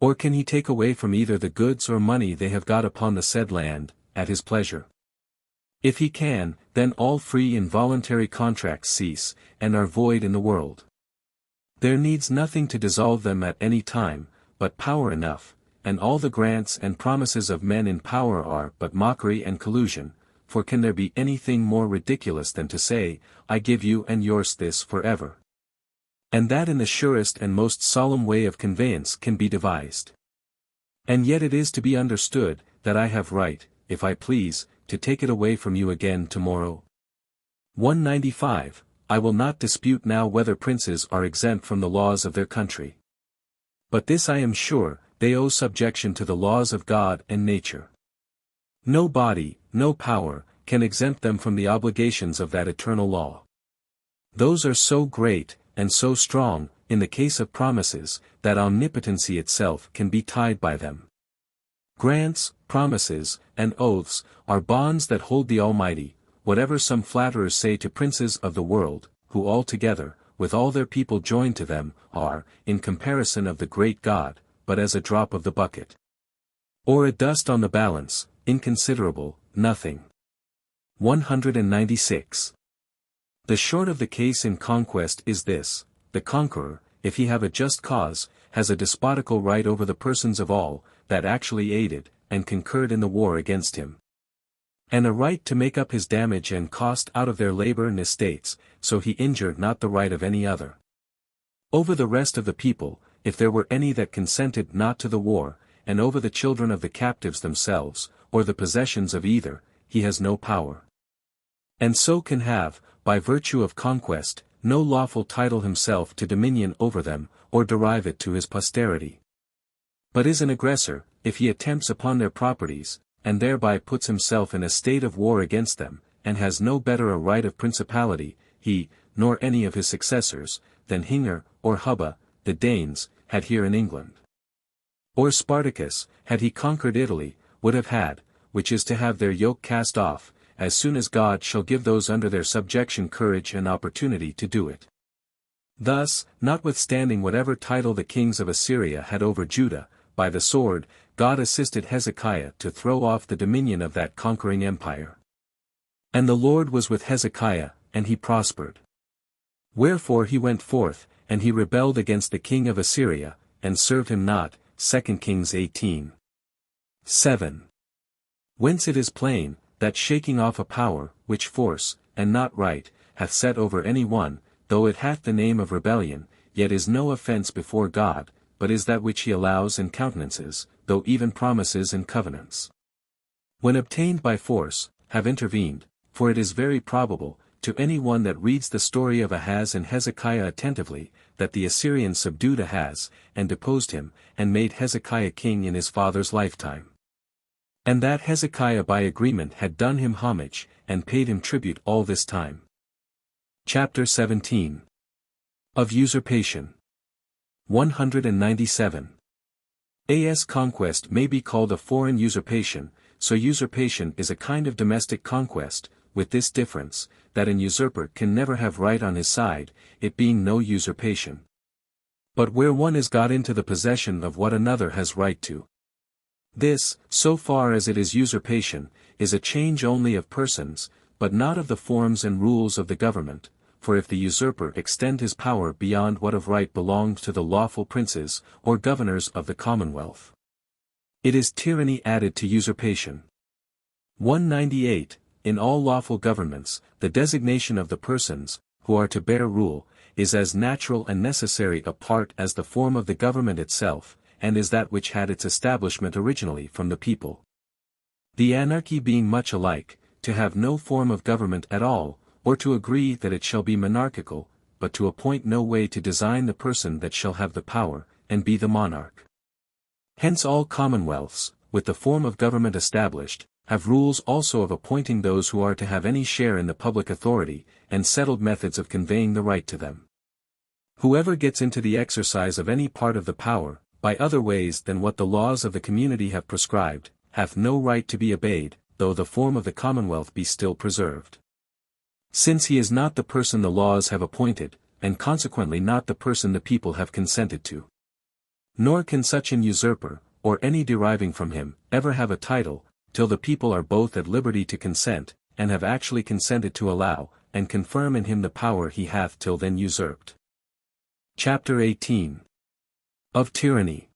Or can he take away from either the goods or money they have got upon the said land, at his pleasure? If he can, then all free and voluntary contracts cease, and are void in the world. There needs nothing to dissolve them at any time, but power enough, and all the grants and promises of men in power are but mockery and collusion, for can there be anything more ridiculous than to say, I give you and yours this forever? And that in the surest and most solemn way of conveyance can be devised. And yet it is to be understood, that I have right, if I please, to take it away from you again tomorrow. 195. I will not dispute now whether princes are exempt from the laws of their country. But this I am sure, they owe subjection to the laws of God and nature. No body, no power, can exempt them from the obligations of that eternal law. Those are so great, and so strong, in the case of promises, that omnipotency itself can be tied by them. Grants, promises, and oaths, are bonds that hold the Almighty, whatever some flatterers say to princes of the world, who altogether, with all their people joined to them, are, in comparison of the great God, but as a drop of the bucket. Or a dust on the balance, inconsiderable, nothing. 196. The short of the case in conquest is this: the conqueror, if he have a just cause, has a despotical right over the persons of all, that actually aided, and concurred in the war against him. And a right to make up his damage and cost out of their labor and estates, so he injured not the right of any other. Over the rest of the people, if there were any that consented not to the war, and over the children of the captives themselves, or the possessions of either, he has no power. And so can have, by virtue of conquest, no lawful title himself to dominion over them, or derive it to his posterity. But is an aggressor, if he attempts upon their properties, and thereby puts himself in a state of war against them, and has no better a right of principality, he, nor any of his successors, than Heir, or Hubba, the Danes, had here in England. Or Spartacus, had he conquered Italy, would have had, which is to have their yoke cast off, as soon as God shall give those under their subjection courage and opportunity to do it. Thus, notwithstanding whatever title the kings of Assyria had over Judah, by the sword, God assisted Hezekiah to throw off the dominion of that conquering empire. And the Lord was with Hezekiah, and he prospered. Wherefore he went forth, and he rebelled against the king of Assyria, and served him not. 2 Kings 18. 7. Whence it is plain, that shaking off a power, which force, and not right, hath set over any one, though it hath the name of rebellion, yet is no offence before God, but is that which he allows and countenances, though even promises and covenants, when obtained by force, have intervened, for it is very probable, to any one that reads the story of Ahaz and Hezekiah attentively, that the Assyrians subdued Ahaz, and deposed him, and made Hezekiah king in his father's lifetime. And that Hezekiah by agreement had done him homage, and paid him tribute all this time. Chapter 17. Of Usurpation. 197. As conquest may be called a foreign usurpation, so usurpation is a kind of domestic conquest, with this difference, that an usurper can never have right on his side, it being no usurpation. But where one is got into the possession of what another has right to. This, so far as it is usurpation, is a change only of persons, but not of the forms and rules of the government, for if the usurper extend his power beyond what of right belonged to the lawful princes, or governors of the commonwealth, it is tyranny added to usurpation. 198. In all lawful governments, the designation of the persons, who are to bear rule, is as natural and necessary a part as the form of the government itself, and is that which had its establishment originally from the people. The anarchy being much alike, to have no form of government at all, or to agree that it shall be monarchical, but to appoint no way to design the person that shall have the power, and be the monarch. Hence all commonwealths, with the form of government established, have rules also of appointing those who are to have any share in the public authority, and settled methods of conveying the right to them. Whoever gets into the exercise of any part of the power, by other ways than what the laws of the community have prescribed, hath no right to be obeyed, though the form of the commonwealth be still preserved. Since he is not the person the laws have appointed, and consequently not the person the people have consented to. Nor can such an usurper, or any deriving from him, ever have a title, till the people are both at liberty to consent, and have actually consented to allow, and confirm in him the power he hath till then usurped. Chapter 18. Of Tyranny.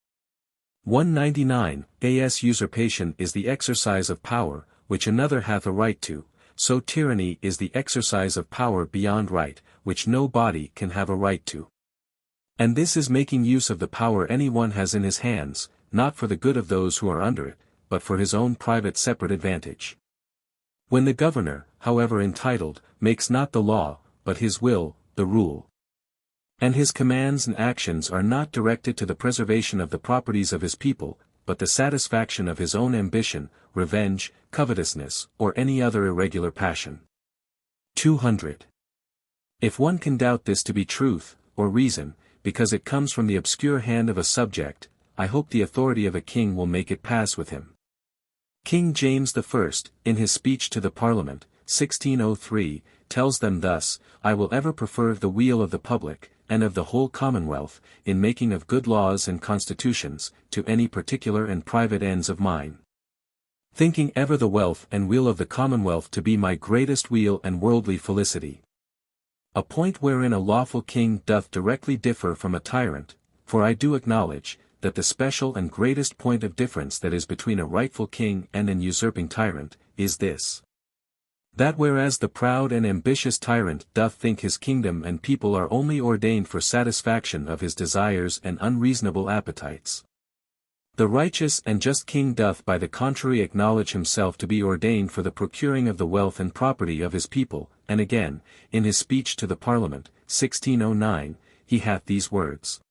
199. As usurpation is the exercise of power, which another hath a right to, so tyranny is the exercise of power beyond right, which no body can have a right to. And this is making use of the power any one has in his hands, not for the good of those who are under it, but for his own private separate advantage. When the governor, however entitled, makes not the law, but his will, the rule, and his commands and actions are not directed to the preservation of the properties of his people, but the satisfaction of his own ambition, revenge, covetousness, or any other irregular passion. 200. If one can doubt this to be truth, or reason, because it comes from the obscure hand of a subject, I hope the authority of a king will make it pass with him. King James I, in his speech to the Parliament, 1603, tells them thus, I will ever prefer the weal of the public, and of the whole commonwealth, in making of good laws and constitutions, to any particular and private ends of mine. Thinking ever the wealth and weal of the commonwealth to be my greatest weal and worldly felicity. A point wherein a lawful king doth directly differ from a tyrant, for I do acknowledge, that the special and greatest point of difference that is between a rightful king and an usurping tyrant, is this. That whereas the proud and ambitious tyrant doth think his kingdom and people are only ordained for satisfaction of his desires and unreasonable appetites, the righteous and just king doth by the contrary acknowledge himself to be ordained for the procuring of the wealth and property of his people, and again, in his speech to the Parliament, 1609, he hath these words.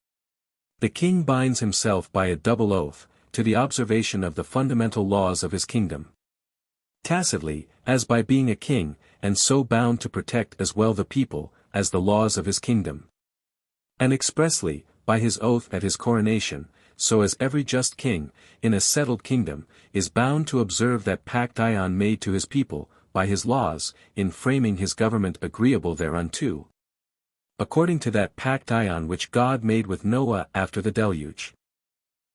The king binds himself by a double oath, to the observation of the fundamental laws of his kingdom. Tacitly, as by being a king, and so bound to protect as well the people, as the laws of his kingdom. And expressly, by his oath at his coronation, so as every just king, in a settled kingdom, is bound to observe that pact Ion made to his people, by his laws, in framing his government agreeable thereunto. According to that pact Ion which God made with Noah after the deluge.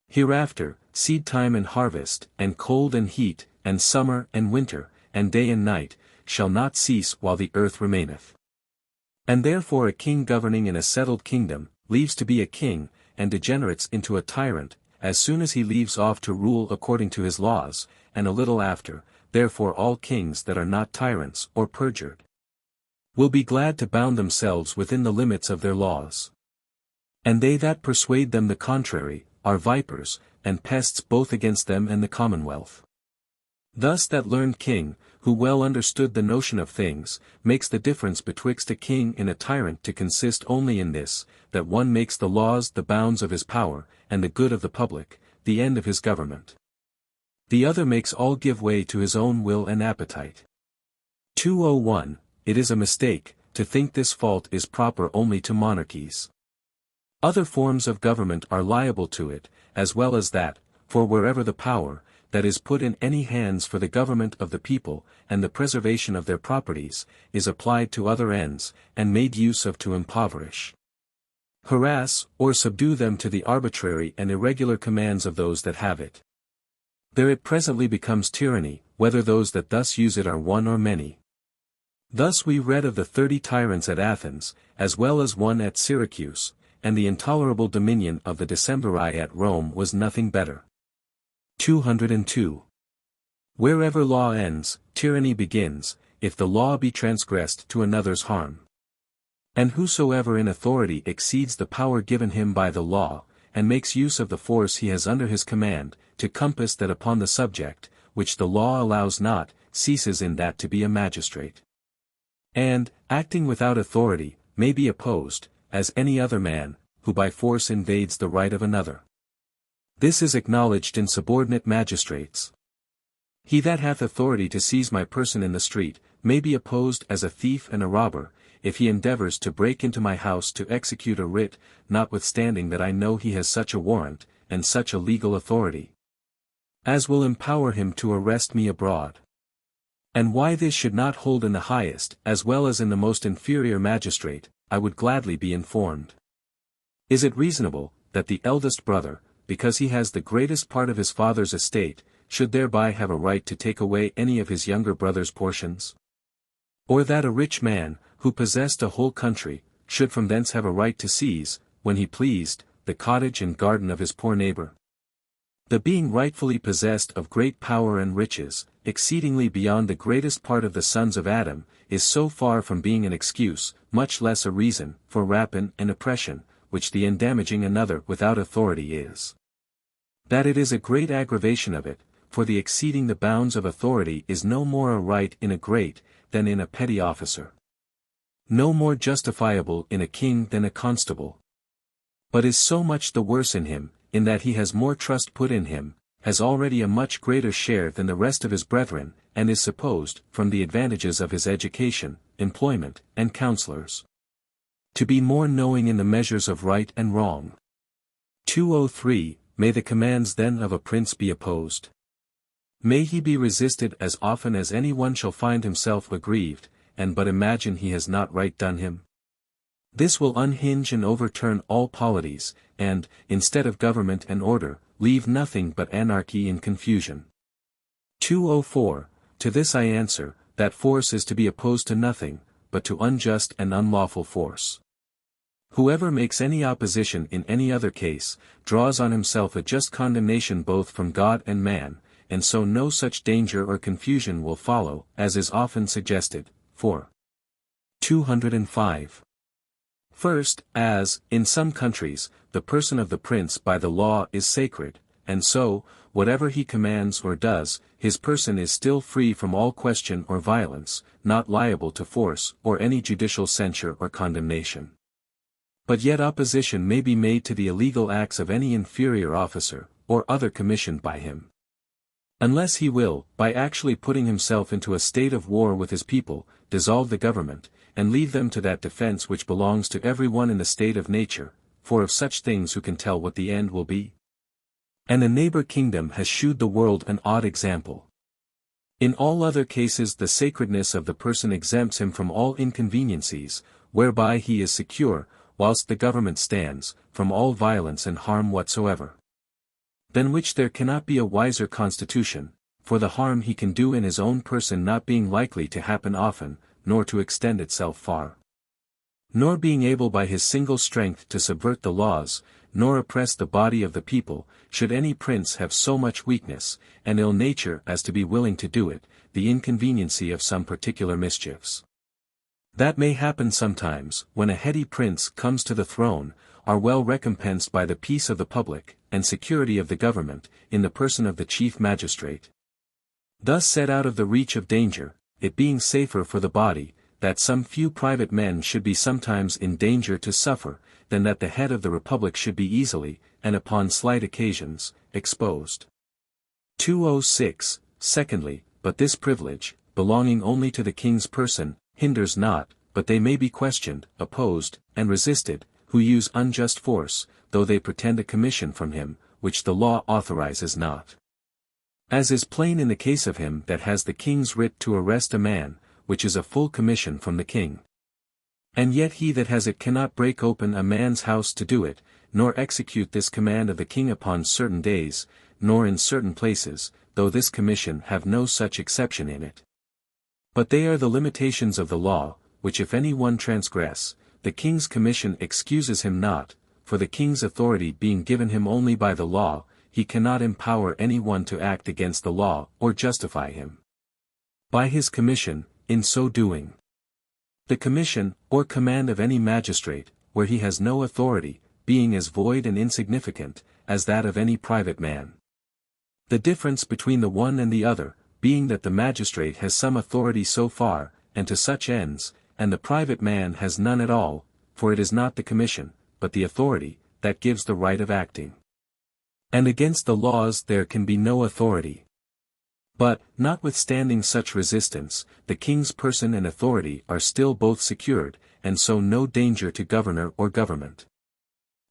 Hereafter, seed time and harvest, and cold and heat, and summer and winter, and day and night, shall not cease while the earth remaineth. And therefore a king governing in a settled kingdom, leaves to be a king, and degenerates into a tyrant, as soon as he leaves off to rule according to his laws, and a little after, therefore all kings that are not tyrants or perjured, will be glad to bound themselves within the limits of their laws. And they that persuade them the contrary, are vipers, and pests both against them and the commonwealth. Thus that learned king, who well understood the notion of things, makes the difference betwixt a king and a tyrant to consist only in this, that one makes the laws the bounds of his power, and the good of the public, the end of his government. The other makes all give way to his own will and appetite. 201. It is a mistake, to think this fault is proper only to monarchies. Other forms of government are liable to it, as well as that, for wherever the power, that is put in any hands for the government of the people, and the preservation of their properties, is applied to other ends, and made use of to impoverish, harass, or subdue them to the arbitrary and irregular commands of those that have it. There it presently becomes tyranny, whether those that thus use it are one or many. Thus we read of the 30 tyrants at Athens, as well as one at Syracuse, and the intolerable dominion of the Decemviri at Rome was nothing better. 202. Wherever law ends, tyranny begins, if the law be transgressed to another's harm. And whosoever in authority exceeds the power given him by the law, and makes use of the force he has under his command, to compass that upon the subject, which the law allows not, ceases in that to be a magistrate. And, acting without authority, may be opposed, as any other man, who by force invades the right of another. This is acknowledged in subordinate magistrates. He that hath authority to seize my person in the street, may be opposed as a thief and a robber, if he endeavors to break into my house to execute a writ, notwithstanding that I know he has such a warrant, and such a legal authority, as will empower him to arrest me abroad. And why this should not hold in the highest, as well as in the most inferior magistrate, I would gladly be informed. Is it reasonable, that the eldest brother, because he has the greatest part of his father's estate, should thereby have a right to take away any of his younger brother's portions? Or that a rich man, who possessed a whole country, should from thence have a right to seize, when he pleased, the cottage and garden of his poor neighbor? The being rightfully possessed of great power and riches, exceedingly beyond the greatest part of the sons of Adam, is so far from being an excuse, much less a reason, for rapine and oppression, which the endamaging another without authority is. That it is a great aggravation of it, for the exceeding the bounds of authority is no more a right in a great, than in a petty officer. No more justifiable in a king than a constable. But is so much the worse in him, in that he has more trust put in him, has already a much greater share than the rest of his brethren, and is supposed, from the advantages of his education, employment, and counselors, to be more knowing in the measures of right and wrong. 203. May the commands then of a prince be opposed. May he be resisted as often as any one shall find himself aggrieved, and but imagine he has not right done him. This will unhinge and overturn all polities, and, instead of government and order, leave nothing but anarchy and confusion. 204. To this I answer, that force is to be opposed to nothing, but to unjust and unlawful force. Whoever makes any opposition in any other case, draws on himself a just condemnation both from God and man, and so no such danger or confusion will follow, as is often suggested. 4. 205. First, as, in some countries, the person of the prince by the law is sacred, and so, whatever he commands or does, his person is still free from all question or violence, not liable to force or any judicial censure or condemnation. But yet opposition may be made to the illegal acts of any inferior officer, or other commissioned by him. Unless he will, by actually putting himself into a state of war with his people, dissolve the government, and leave them to that defense which belongs to every one in the state of nature, for of such things who can tell what the end will be? And a neighbor kingdom has shewed the world an odd example. In all other cases the sacredness of the person exempts him from all inconveniencies, whereby he is secure, whilst the government stands, from all violence and harm whatsoever. Than which there cannot be a wiser constitution, for the harm he can do in his own person not being likely to happen often, nor to extend itself far. Nor being able by his single strength to subvert the laws, nor oppress the body of the people, should any prince have so much weakness, and ill nature as to be willing to do it, the inconveniency of some particular mischiefs. That may happen sometimes, when a heady prince comes to the throne, are well recompensed by the peace of the public, and security of the government, in the person of the chief magistrate. Thus set out of the reach of danger, it being safer for the body, that some few private men should be sometimes in danger to suffer, than that the head of the republic should be easily, and upon slight occasions, exposed. 206. Secondly, but this privilege, belonging only to the king's person, hinders not, but they may be questioned, opposed, and resisted, who use unjust force, though they pretend a commission from him, which the law authorizes not. As is plain in the case of him that has the king's writ to arrest a man, which is a full commission from the king. And yet he that has it cannot break open a man's house to do it, nor execute this command of the king upon certain days, nor in certain places, though this commission have no such exception in it. But they are the limitations of the law, which if any one transgress, the king's commission excuses him not, for the king's authority being given him only by the law, he cannot empower any one to act against the law, or justify him by his commission, in so doing. The commission, or command of any magistrate, where he has no authority, being as void and insignificant, as that of any private man. The difference between the one and the other, being that the magistrate has some authority so far, and to such ends, and the private man has none at all, for it is not the commission, but the authority, that gives the right of acting. And against the laws there can be no authority. But, notwithstanding such resistance, the king's person and authority are still both secured, and so no danger to governor or government.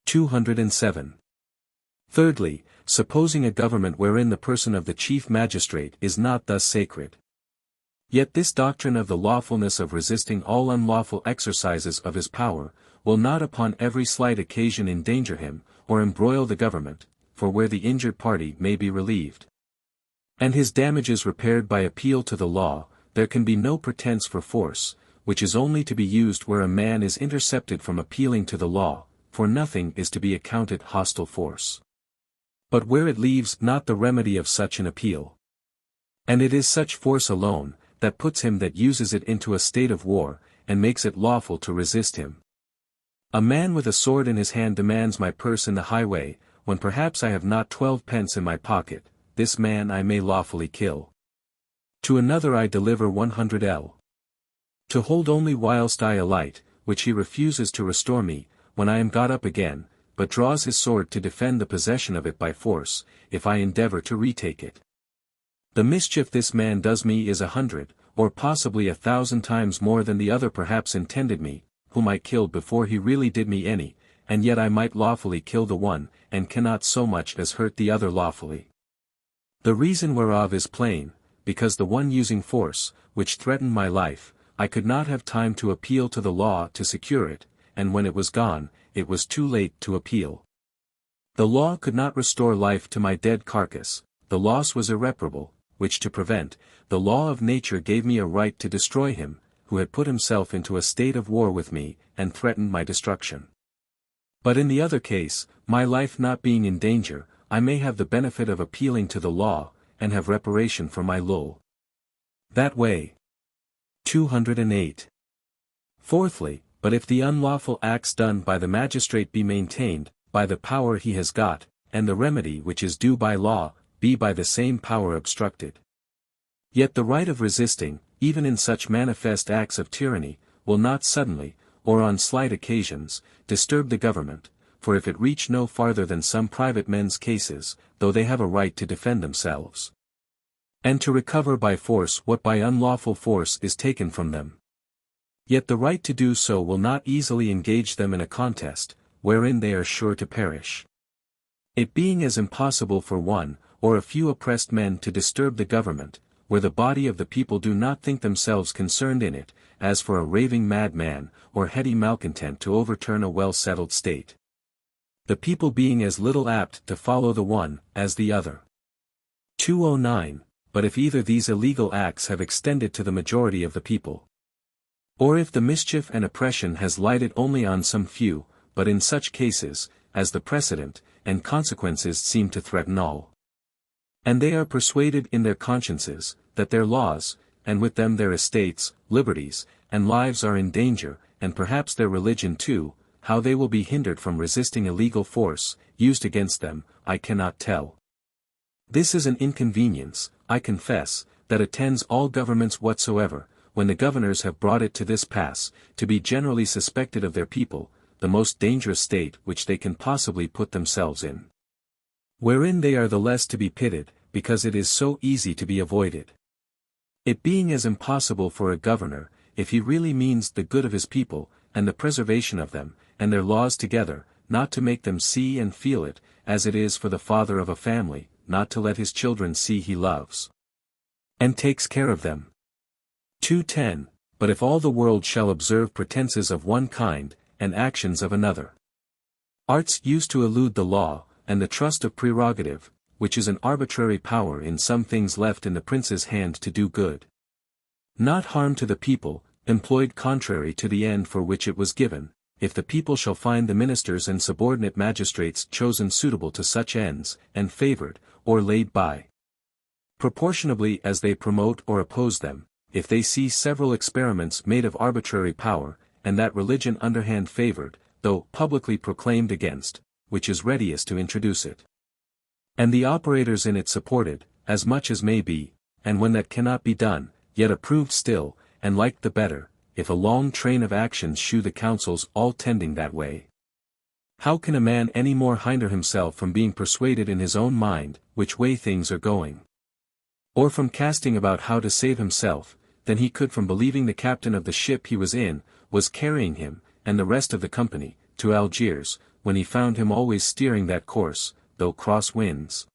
207. Thirdly, supposing a government wherein the person of the chief magistrate is not thus sacred. Yet this doctrine of the lawfulness of resisting all unlawful exercises of his power, will not upon every slight occasion endanger him, or embroil the government, for where the injured party may be relieved, and his damages repaired by appeal to the law, there can be no pretense for force, which is only to be used where a man is intercepted from appealing to the law, for nothing is to be accounted hostile force, but where it leaves not the remedy of such an appeal. And it is such force alone, that puts him that uses it into a state of war, and makes it lawful to resist him. A man with a sword in his hand demands my purse in the highway, when perhaps I have not 12 pence in my pocket, this man I may lawfully kill. To another I deliver 100 L. To hold only whilst I alight, which he refuses to restore me, when I am got up again, but draws his sword to defend the possession of it by force, if I endeavour to retake it. The mischief this man does me is 100, or possibly 1,000 times more than the other perhaps intended me, whom I killed before he really did me any, and yet I might lawfully kill the one, and cannot so much as hurt the other lawfully. The reason whereof is plain, because the one using force, which threatened my life, I could not have time to appeal to the law to secure it, and when it was gone, it was too late to appeal. The law could not restore life to my dead carcass, the loss was irreparable, which to prevent, the law of nature gave me a right to destroy him, who had put himself into a state of war with me, and threatened my destruction. But in the other case, my life not being in danger, I may have the benefit of appealing to the law, and have reparation for my lull. That way. 208. Fourthly, but if the unlawful acts done by the magistrate be maintained, by the power he has got, and the remedy which is due by law, be by the same power obstructed. Yet the right of resisting, even in such manifest acts of tyranny, will not suddenly, or on slight occasions, disturb the government, for if it reach no farther than some private men's cases, though they have a right to defend themselves, and to recover by force what by unlawful force is taken from them, yet the right to do so will not easily engage them in a contest, wherein they are sure to perish. It being as impossible for one, or a few oppressed men to disturb the government, where the body of the people do not think themselves concerned in it, as for a raving madman, or heady malcontent to overturn a well-settled state. The people being as little apt to follow the one, as the other. 209. But if either these illegal acts have extended to the majority of the people, or if the mischief and oppression has lighted only on some few, but in such cases, as the precedent, and consequences seem to threaten all, and they are persuaded in their consciences, that their laws, and with them their estates, liberties, and lives are in danger, and perhaps their religion too, how they will be hindered from resisting illegal force, used against them, I cannot tell. This is an inconvenience, I confess, that attends all governments whatsoever, when the governors have brought it to this pass, to be generally suspected of their people, the most dangerous state which they can possibly put themselves in. Wherein they are the less to be pitied, because it is so easy to be avoided. It being as impossible for a governor, if he really means the good of his people, and the preservation of them, and their laws together, not to make them see and feel it, as it is for the father of a family, not to let his children see he loves and takes care of them. 210. But if all the world shall observe pretenses of one kind, and actions of another, arts used to elude the law, and the trust of prerogative, which is an arbitrary power in some things left in the prince's hand to do good, not harm to the people, employed contrary to the end for which it was given, if the people shall find the ministers and subordinate magistrates chosen suitable to such ends, and favoured, or laid by, proportionably as they promote or oppose them, if they see several experiments made of arbitrary power, and that religion underhand favoured, though publicly proclaimed against, which is readiest to introduce it, and the operators in it supported, as much as may be, and when that cannot be done, yet approved still, and liked the better, if a long train of actions shew the counsels all tending that way, how can a man any more hinder himself from being persuaded in his own mind, which way things are going, or from casting about how to save himself, than he could from believing the captain of the ship he was in, was carrying him, and the rest of the company, to Algiers, when he found him always steering that course, though cross winds,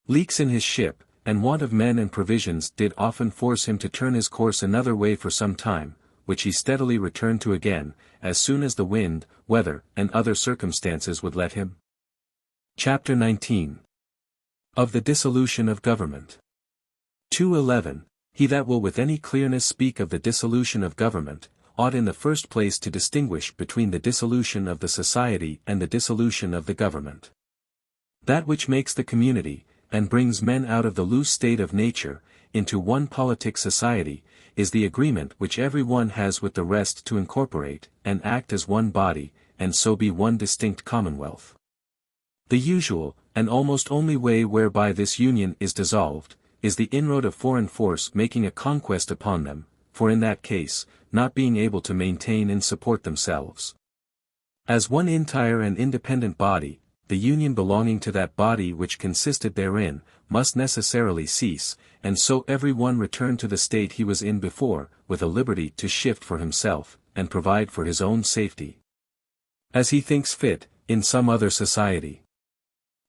leaks in his ship, and want of men and provisions did often force him to turn his course another way for some time, which he steadily returned to again, as soon as the wind, weather, and other circumstances would let him. Chapter 19. Of the Dissolution of Government. 2:11. He that will with any clearness speak of the dissolution of government, ought in the first place to distinguish between the dissolution of the society and the dissolution of the government. That which makes the community, and brings men out of the loose state of nature, into one politic society, is the agreement which every one has with the rest to incorporate, and act as one body, and so be one distinct commonwealth. The usual, and almost only way whereby this union is dissolved, is the inroad of foreign force making a conquest upon them, for in that case, not being able to maintain and support themselves. As one entire and independent body, the union belonging to that body which consisted therein, must necessarily cease, and so every one return to the state he was in before, with a liberty to shift for himself, and provide for his own safety, as he thinks fit, in some other society.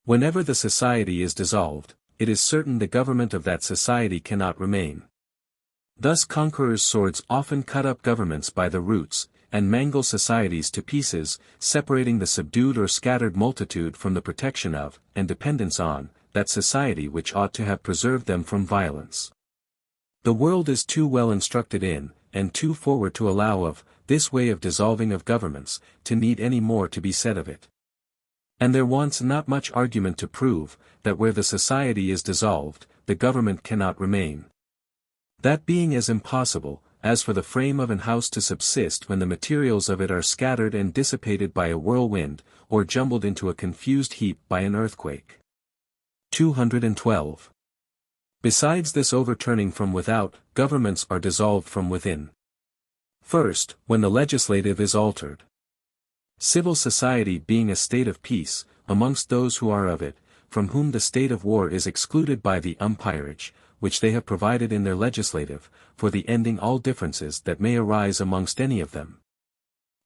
Whenever the society is dissolved, it is certain the government of that society cannot remain. Thus conquerors' swords often cut up governments by the roots, and mangle societies to pieces, separating the subdued or scattered multitude from the protection of, and dependence on, that society which ought to have preserved them from violence. The world is too well instructed in, and too forward to allow of, this way of dissolving of governments, to need any more to be said of it. And there wants not much argument to prove, that where the society is dissolved, the government cannot remain. That being as impossible, as for the frame of an house to subsist when the materials of it are scattered and dissipated by a whirlwind, or jumbled into a confused heap by an earthquake. 212. Besides this overturning from without, governments are dissolved from within. First, when the legislative is altered. Civil society being a state of peace, amongst those who are of it, from whom the state of war is excluded by the umpirage, which they have provided in their legislative, for the ending all differences that may arise amongst any of them.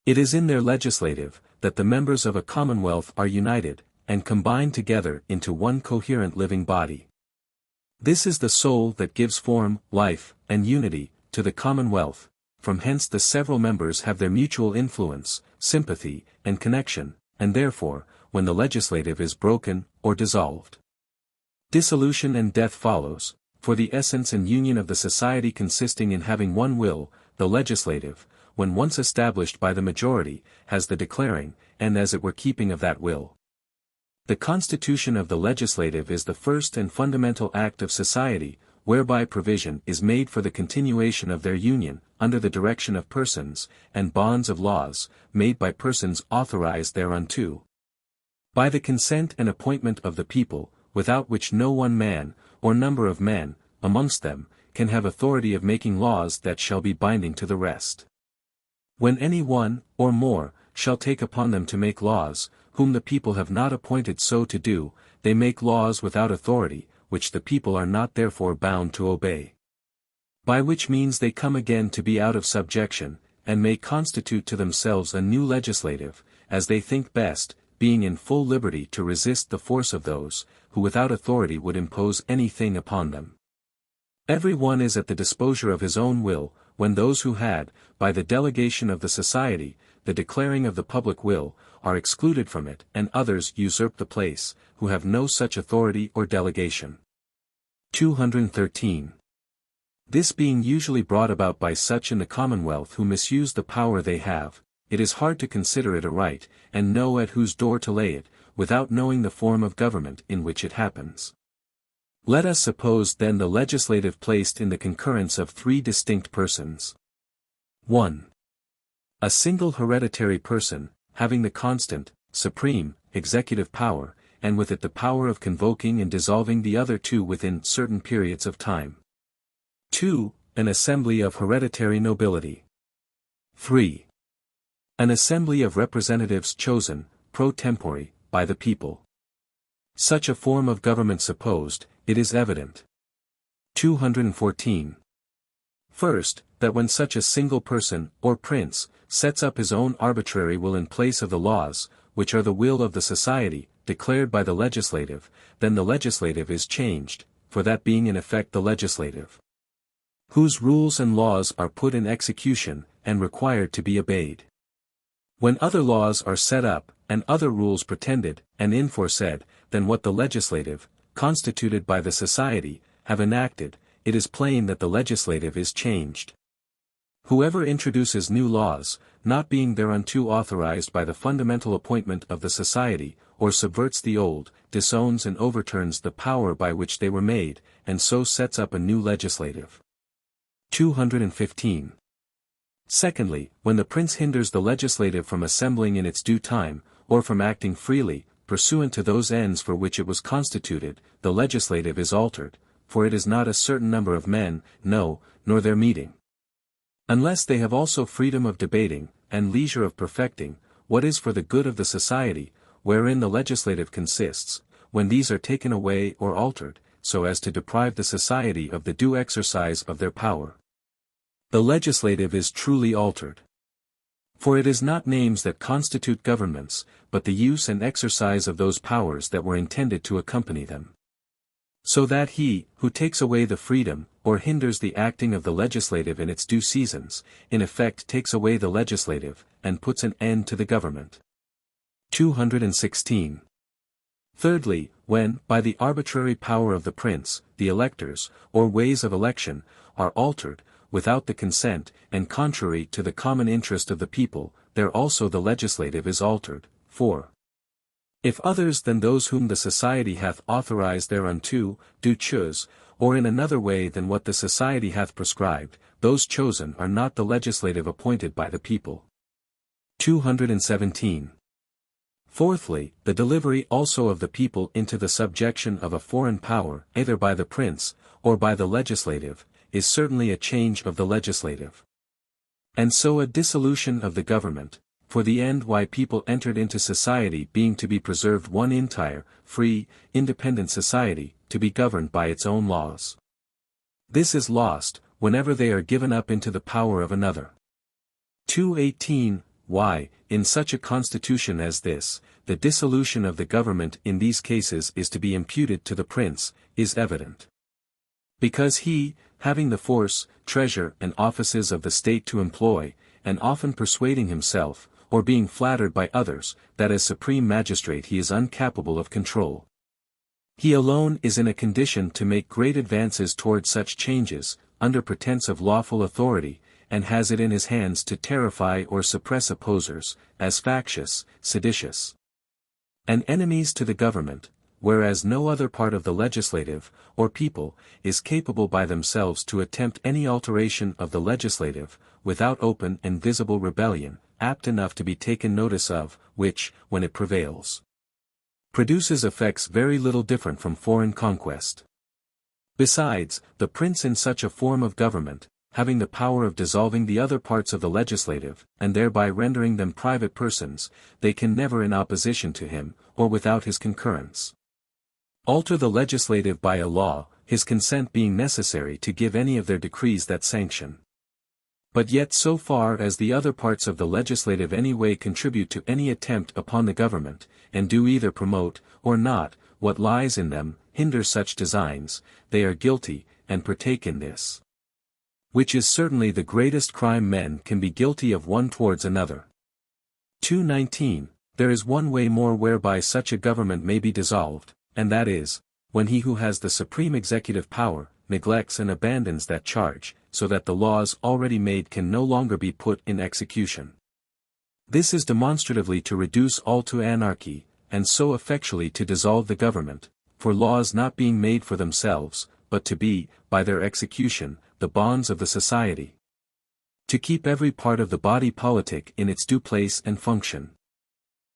It is in their legislative, that the members of a commonwealth are united, and combined together into one coherent living body. This is the soul that gives form, life, and unity, to the commonwealth. From hence the several members have their mutual influence, sympathy, and connection, and therefore, when the legislative is broken, or dissolved, dissolution and death follows, for the essence and union of the society consisting in having one will, the legislative, when once established by the majority, has the declaring, and as it were keeping of that will. The constitution of the legislative is the first and fundamental act of society, whereby provision is made for the continuation of their union, under the direction of persons, and bonds of laws, made by persons authorized thereunto, by the consent and appointment of the people, without which no one man, or number of men, amongst them, can have authority of making laws that shall be binding to the rest. When any one, or more, shall take upon them to make laws, whom the people have not appointed so to do, they make laws without authority, which the people are not therefore bound to obey. By which means they come again to be out of subjection, and may constitute to themselves a new legislative, as they think best, being in full liberty to resist the force of those, who without authority would impose anything upon them. Every one is at the disposure of his own will, when those who had, by the delegation of the society, the declaring of the public will, are excluded from it, and others usurp the place, who have no such authority or delegation. 213. This being usually brought about by such in the commonwealth who misuse the power they have, it is hard to consider it aright, and know at whose door to lay it, without knowing the form of government in which it happens. Let us suppose then the legislative placed in the concurrence of three distinct persons. 1. A single hereditary person, having the constant, supreme, executive power, and with it the power of convoking and dissolving the other two within certain periods of time. 2. An assembly of hereditary nobility. 3. An assembly of representatives chosen, pro tempore, by the people. Such a form of government supposed, it is evident. 214. First, that when such a single person, or prince, sets up his own arbitrary will in place of the laws, which are the will of the society, declared by the legislative, then the legislative is changed, for that being in effect the legislative, whose rules and laws are put in execution, and required to be obeyed. When other laws are set up, and other rules pretended, and aforesaid, than what the legislative, constituted by the society, have enacted, it is plain that the legislative is changed. Whoever introduces new laws, not being thereunto authorized by the fundamental appointment of the society, or subverts the old, disowns and overturns the power by which they were made, and so sets up a new legislative. 215. Secondly, when the prince hinders the legislative from assembling in its due time, or from acting freely, pursuant to those ends for which it was constituted, the legislative is altered, for it is not a certain number of men, no, nor their meeting. Unless they have also freedom of debating, and leisure of perfecting, what is for the good of the society, wherein the legislative consists, when these are taken away or altered, so as to deprive the society of the due exercise of their power. The legislative is truly altered. For it is not names that constitute governments, but the use and exercise of those powers that were intended to accompany them. So that he, who takes away the freedom, or hinders the acting of the legislative in its due seasons, in effect takes away the legislative, and puts an end to the government. 216. Thirdly, when, by the arbitrary power of the prince, the electors, or ways of election, are altered, without the consent, and contrary to the common interest of the people, there also the legislative is altered. 4. If others than those whom the society hath authorized thereunto, do choose, or in another way than what the society hath prescribed, those chosen are not the legislative appointed by the people. 217. Fourthly, the delivery also of the people into the subjection of a foreign power, either by the prince, or by the legislative, is certainly a change of the legislative. And so a dissolution of the government, for the end why people entered into society being to be preserved one entire, free, independent society, to be governed by its own laws. This is lost, whenever they are given up into the power of another. 218. Why, in such a constitution as this, the dissolution of the government in these cases is to be imputed to the prince, is evident. Because he, having the force, treasure and offices of the state to employ, and often persuading himself, or being flattered by others, that as supreme magistrate he is incapable of control. He alone is in a condition to make great advances toward such changes, under pretense of lawful authority, and has it in his hands to terrify or suppress opposers, as factious, seditious, and enemies to the government, whereas no other part of the legislative, or people, is capable by themselves to attempt any alteration of the legislative, without open and visible rebellion, apt enough to be taken notice of, which, when it prevails, produces effects very little different from foreign conquest. Besides, the prince in such a form of government, having the power of dissolving the other parts of the legislative, and thereby rendering them private persons, they can never in opposition to him, or without his concurrence, alter the legislative by a law, his consent being necessary to give any of their decrees that sanction. But yet so far as the other parts of the legislative any way contribute to any attempt upon the government, and do either promote, or not, what lies in them, hinder such designs, they are guilty, and partake in this. Which is certainly the greatest crime men can be guilty of one towards another. 219. There is one way more whereby such a government may be dissolved, and that is, when he who has the supreme executive power, neglects and abandons that charge, so that the laws already made can no longer be put in execution. This is demonstratively to reduce all to anarchy, and so effectually to dissolve the government, for laws not being made for themselves, but to be, by their execution, the bonds of the society. To keep every part of the body politic in its due place and function.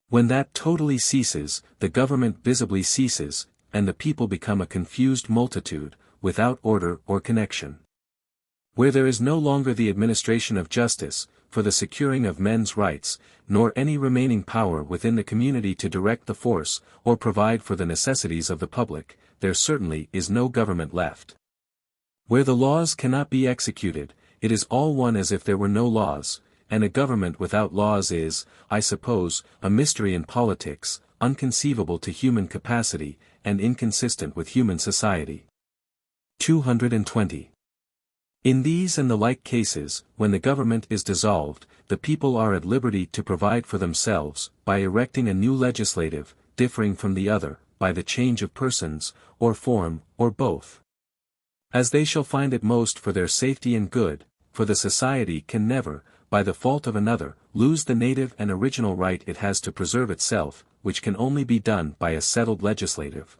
When that totally ceases, the government visibly ceases, and the people become a confused multitude, without order or connection. Where there is no longer the administration of justice, for the securing of men's rights, nor any remaining power within the community to direct the force, or provide for the necessities of the public, there certainly is no government left. Where the laws cannot be executed, it is all one as if there were no laws, and a government without laws is, I suppose, a mystery in politics, unconceivable to human capacity, and inconsistent with human society. 220. In these and the like cases, when the government is dissolved, the people are at liberty to provide for themselves, by erecting a new legislative, differing from the other, by the change of persons, or form, or both. As they shall find it most for their safety and good, for the society can never, by the fault of another, lose the native and original right it has to preserve itself, which can only be done by a settled legislative,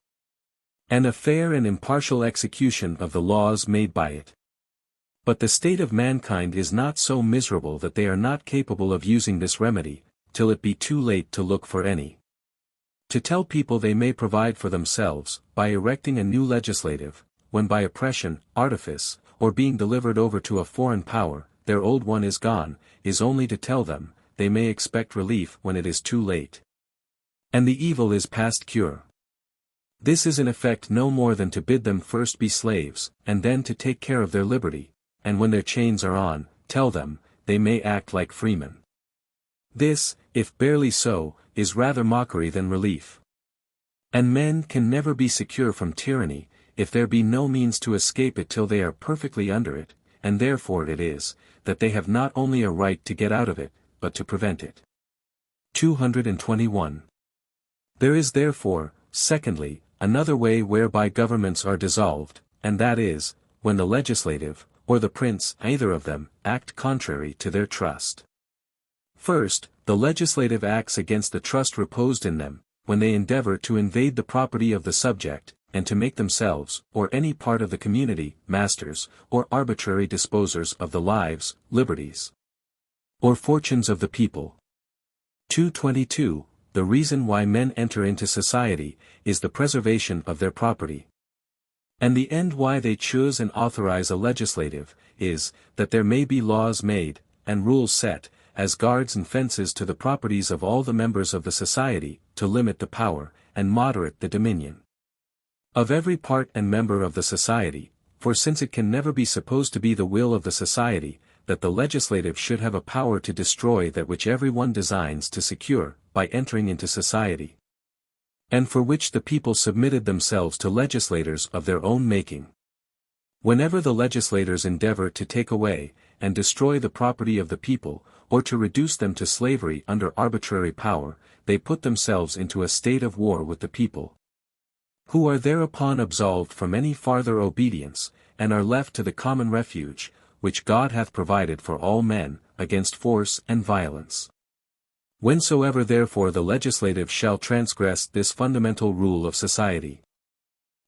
and a fair and impartial execution of the laws made by it. But the state of mankind is not so miserable that they are not capable of using this remedy, till it be too late to look for any. To tell people they may provide for themselves, by erecting a new legislative, when by oppression, artifice, or being delivered over to a foreign power, their old one is gone, is only to tell them, they may expect relief when it is too late, and the evil is past cure. This is in effect no more than to bid them first be slaves, and then to take care of their liberty, and when their chains are on, tell them, they may act like freemen. This, if barely so, is rather mockery than relief. And men can never be secure from tyranny, if there be no means to escape it till they are perfectly under it, and therefore it is, that they have not only a right to get out of it, but to prevent it. 221. There is therefore, secondly, another way whereby governments are dissolved, and that is, when the legislative, or the prince, either of them, act contrary to their trust. First, the legislative acts against the trust reposed in them, when they endeavor to invade the property of the subject, and to make themselves, or any part of the community, masters, or arbitrary disposers of the lives, liberties, or fortunes of the people. 222. The reason why men enter into society, is the preservation of their property. And the end why they choose and authorize a legislative, is, that there may be laws made, and rules set, as guards and fences to the properties of all the members of the society, to limit the power, and moderate the dominion of every part and member of the society, for since it can never be supposed to be the will of the society, that the legislative should have a power to destroy that which every one designs to secure, by entering into society, and for which the people submitted themselves to legislators of their own making. Whenever the legislators endeavor to take away, and destroy the property of the people, or to reduce them to slavery under arbitrary power, they put themselves into a state of war with the people, who are thereupon absolved from any farther obedience, and are left to the common refuge, which God hath provided for all men, against force and violence. Whensoever therefore the legislative shall transgress this fundamental rule of society,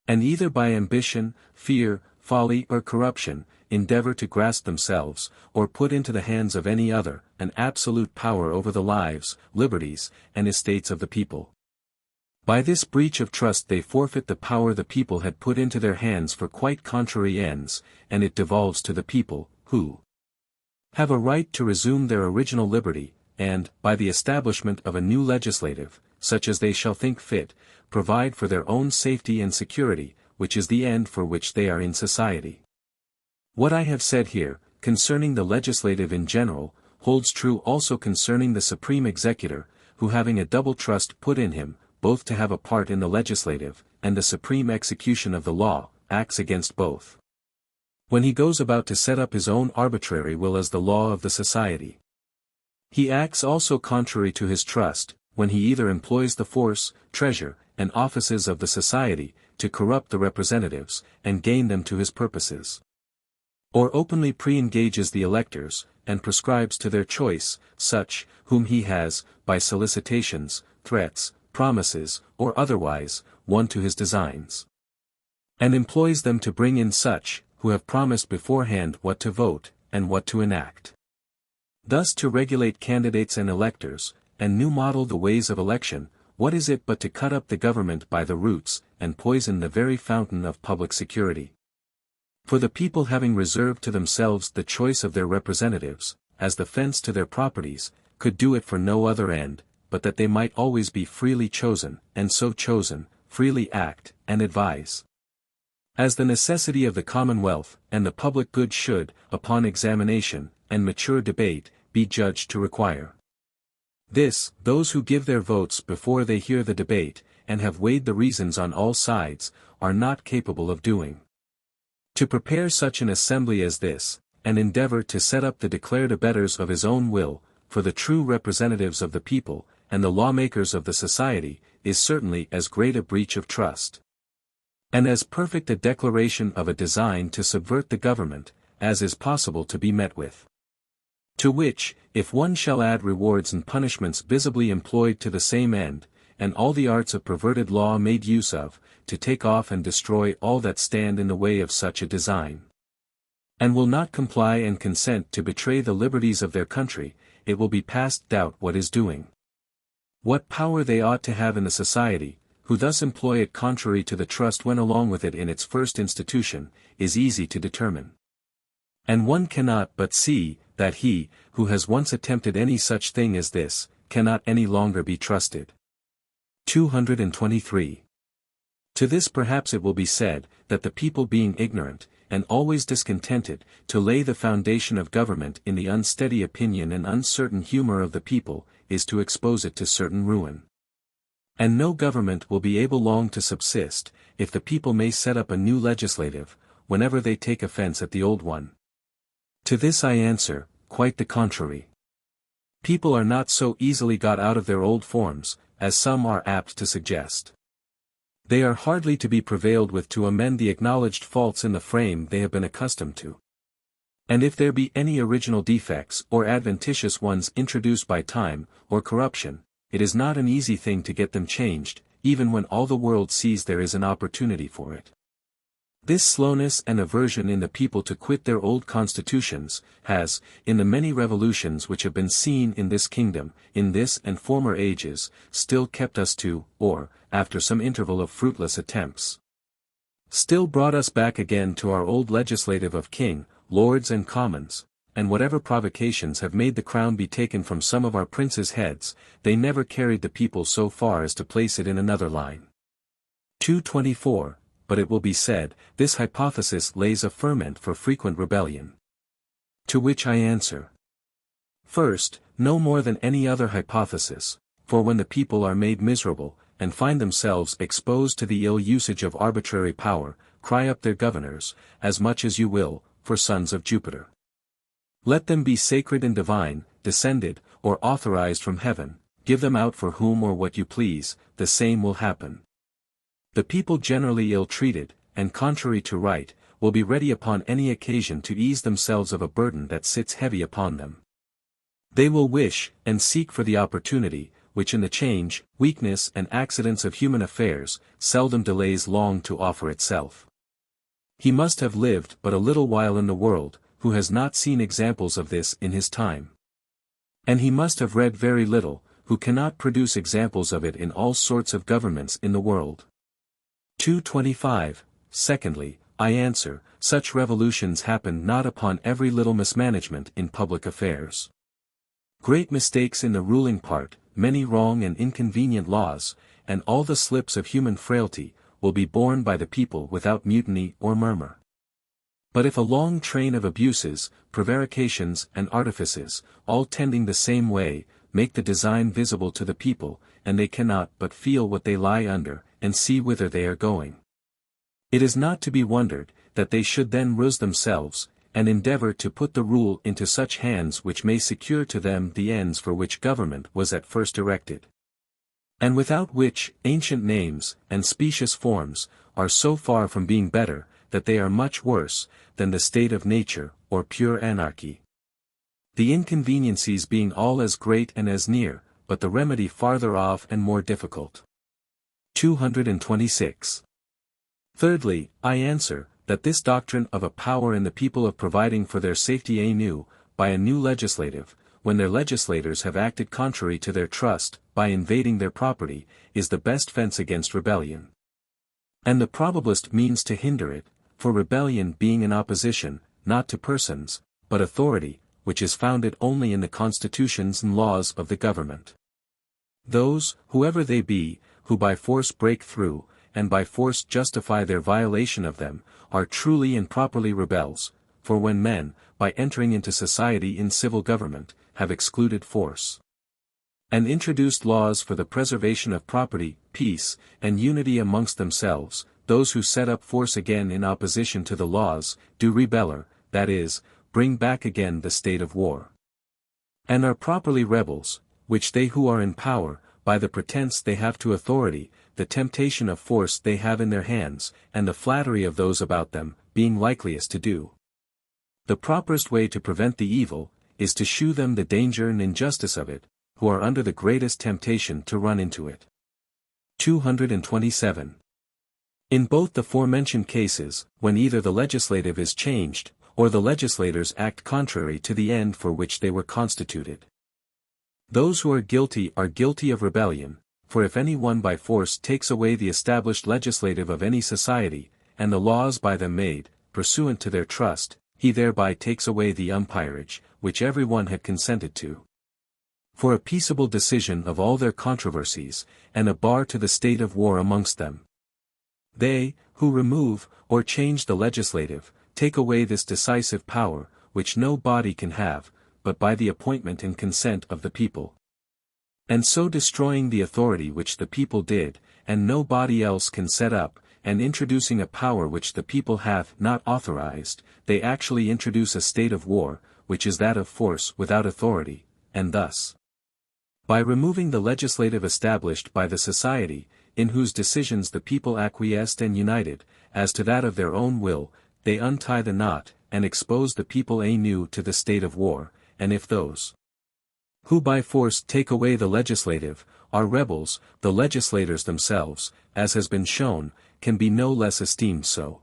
and either by ambition, fear, folly or corruption, endeavor to grasp themselves, or put into the hands of any other, an absolute power over the lives, liberties, and estates of the people, by this breach of trust they forfeit the power the people had put into their hands for quite contrary ends, and it devolves to the people, who have a right to resume their original liberty, and, by the establishment of a new legislative, such as they shall think fit, provide for their own safety and security, which is the end for which they are in society. What I have said here, concerning the legislative in general, holds true also concerning the supreme executor, who having a double trust put in him, both to have a part in the legislative, and the supreme execution of the law, acts against both, when he goes about to set up his own arbitrary will as the law of the society. He acts also contrary to his trust, when he either employs the force, treasure, and offices of the society, to corrupt the representatives, and gain them to his purposes, or openly pre-engages the electors, and prescribes to their choice, such, whom he has, by solicitations, threats, promises, or otherwise, won to his designs, and employs them to bring in such, who have promised beforehand what to vote, and what to enact. Thus to regulate candidates and electors, and new model the ways of election, what is it but to cut up the government by the roots, and poison the very fountain of public security? For the people having reserved to themselves the choice of their representatives, as the fence to their properties, could do it for no other end, but that they might always be freely chosen, and so chosen, freely act, and advise, as the necessity of the commonwealth, and the public good should, upon examination, and mature debate, be judged to require. This, those who give their votes before they hear the debate, and have weighed the reasons on all sides, are not capable of doing. To prepare such an assembly as this, and endeavor to set up the declared abettors of his own will, for the true representatives of the people, and the lawmakers of the society, is certainly as great a breach of trust, and as perfect a declaration of a design to subvert the government, as is possible to be met with. To which, if one shall add rewards and punishments visibly employed to the same end, and all the arts of perverted law made use of, to take off and destroy all that stand in the way of such a design, and will not comply and consent to betray the liberties of their country, it will be past doubt what is doing. What power they ought to have in the society, who thus employ it contrary to the trust went along with it in its first institution, is easy to determine. And one cannot but see, that he, who has once attempted any such thing as this, cannot any longer be trusted. 223. To this perhaps it will be said, that the people being ignorant, and always discontented, to lay the foundation of government in the unsteady opinion and uncertain humor of the people, is to expose it to certain ruin. And no government will be able long to subsist, if the people may set up a new legislative, whenever they take offense at the old one. To this I answer, quite the contrary. People are not so easily got out of their old forms, as some are apt to suggest. They are hardly to be prevailed with to amend the acknowledged faults in the frame they have been accustomed to. And if there be any original defects or adventitious ones introduced by time, or corruption, it is not an easy thing to get them changed, even when all the world sees there is an opportunity for it. This slowness and aversion in the people to quit their old constitutions, has, in the many revolutions which have been seen in this kingdom, in this and former ages, still kept us to, or, after some interval of fruitless attempts, still brought us back again to our old legislative of king, lords and commons, and whatever provocations have made the crown be taken from some of our princes' heads, they never carried the people so far as to place it in another line. 224. But it will be said, this hypothesis lays a ferment for frequent rebellion. To which I answer. First, no more than any other hypothesis, for when the people are made miserable, and find themselves exposed to the ill usage of arbitrary power, cry up their governors, as much as you will, for sons of Jupiter. Let them be sacred and divine, descended, or authorized from heaven, give them out for whom or what you please, the same will happen. The people generally ill-treated, and contrary to right, will be ready upon any occasion to ease themselves of a burden that sits heavy upon them. They will wish, and seek for the opportunity, which in the change, weakness and accidents of human affairs, seldom delays long to offer itself. He must have lived but a little while in the world, who has not seen examples of this in his time. And he must have read very little, who cannot produce examples of it in all sorts of governments in the world. 225. Secondly, I answer, such revolutions happen not upon every little mismanagement in public affairs. Great mistakes in the ruling part, many wrong and inconvenient laws, and all the slips of human frailty, will be borne by the people without mutiny or murmur. But if a long train of abuses, prevarications and artifices, all tending the same way, make the design visible to the people, and they cannot but feel what they lie under, and see whither they are going, it is not to be wondered, that they should then rouse themselves, and endeavor to put the rule into such hands which may secure to them the ends for which government was at first erected, and without which ancient names and specious forms are so far from being better, that they are much worse than the state of nature or pure anarchy. The inconveniencies being all as great and as near, but the remedy farther off and more difficult. 226. Thirdly, I answer, that this doctrine of a power in the people of providing for their safety anew, by a new legislative, when their legislators have acted contrary to their trust, by invading their property, is the best fence against rebellion. And the probablest means to hinder it, for rebellion being an opposition, not to persons, but authority, which is founded only in the constitutions and laws of the government. Those, whoever they be, who by force break through, and by force justify their violation of them, are truly and properly rebels, for when men, by entering into society in civil government, have excluded force, and introduced laws for the preservation of property, peace, and unity amongst themselves, those who set up force again in opposition to the laws, do rebeller, that is, bring back again the state of war. And are properly rebels, which they who are in power, by the pretense they have to authority, the temptation of force they have in their hands, and the flattery of those about them, being likeliest to do. The properest way to prevent the evil, is to shew them the danger and injustice of it, who are under the greatest temptation to run into it. 227. In both the forementioned cases, when either the legislative is changed, or the legislators act contrary to the end for which they were constituted. Those who are guilty of rebellion, for if any one by force takes away the established legislative of any society, and the laws by them made, pursuant to their trust, he thereby takes away the umpirage, which every one had consented to. For a peaceable decision of all their controversies, and a bar to the state of war amongst them. They, who remove, or change the legislative, take away this decisive power, which no body can have, but by the appointment and consent of the people. And so destroying the authority which the people did, and no body else can set up, and introducing a power which the people hath not authorized, they actually introduce a state of war, which is that of force without authority, and thus, by removing the legislative established by the society, in whose decisions the people acquiesced and united, as to that of their own will, they untie the knot, and expose the people anew to the state of war, and if those who by force take away the legislative, are rebels, the legislators themselves, as has been shown, can be no less esteemed so.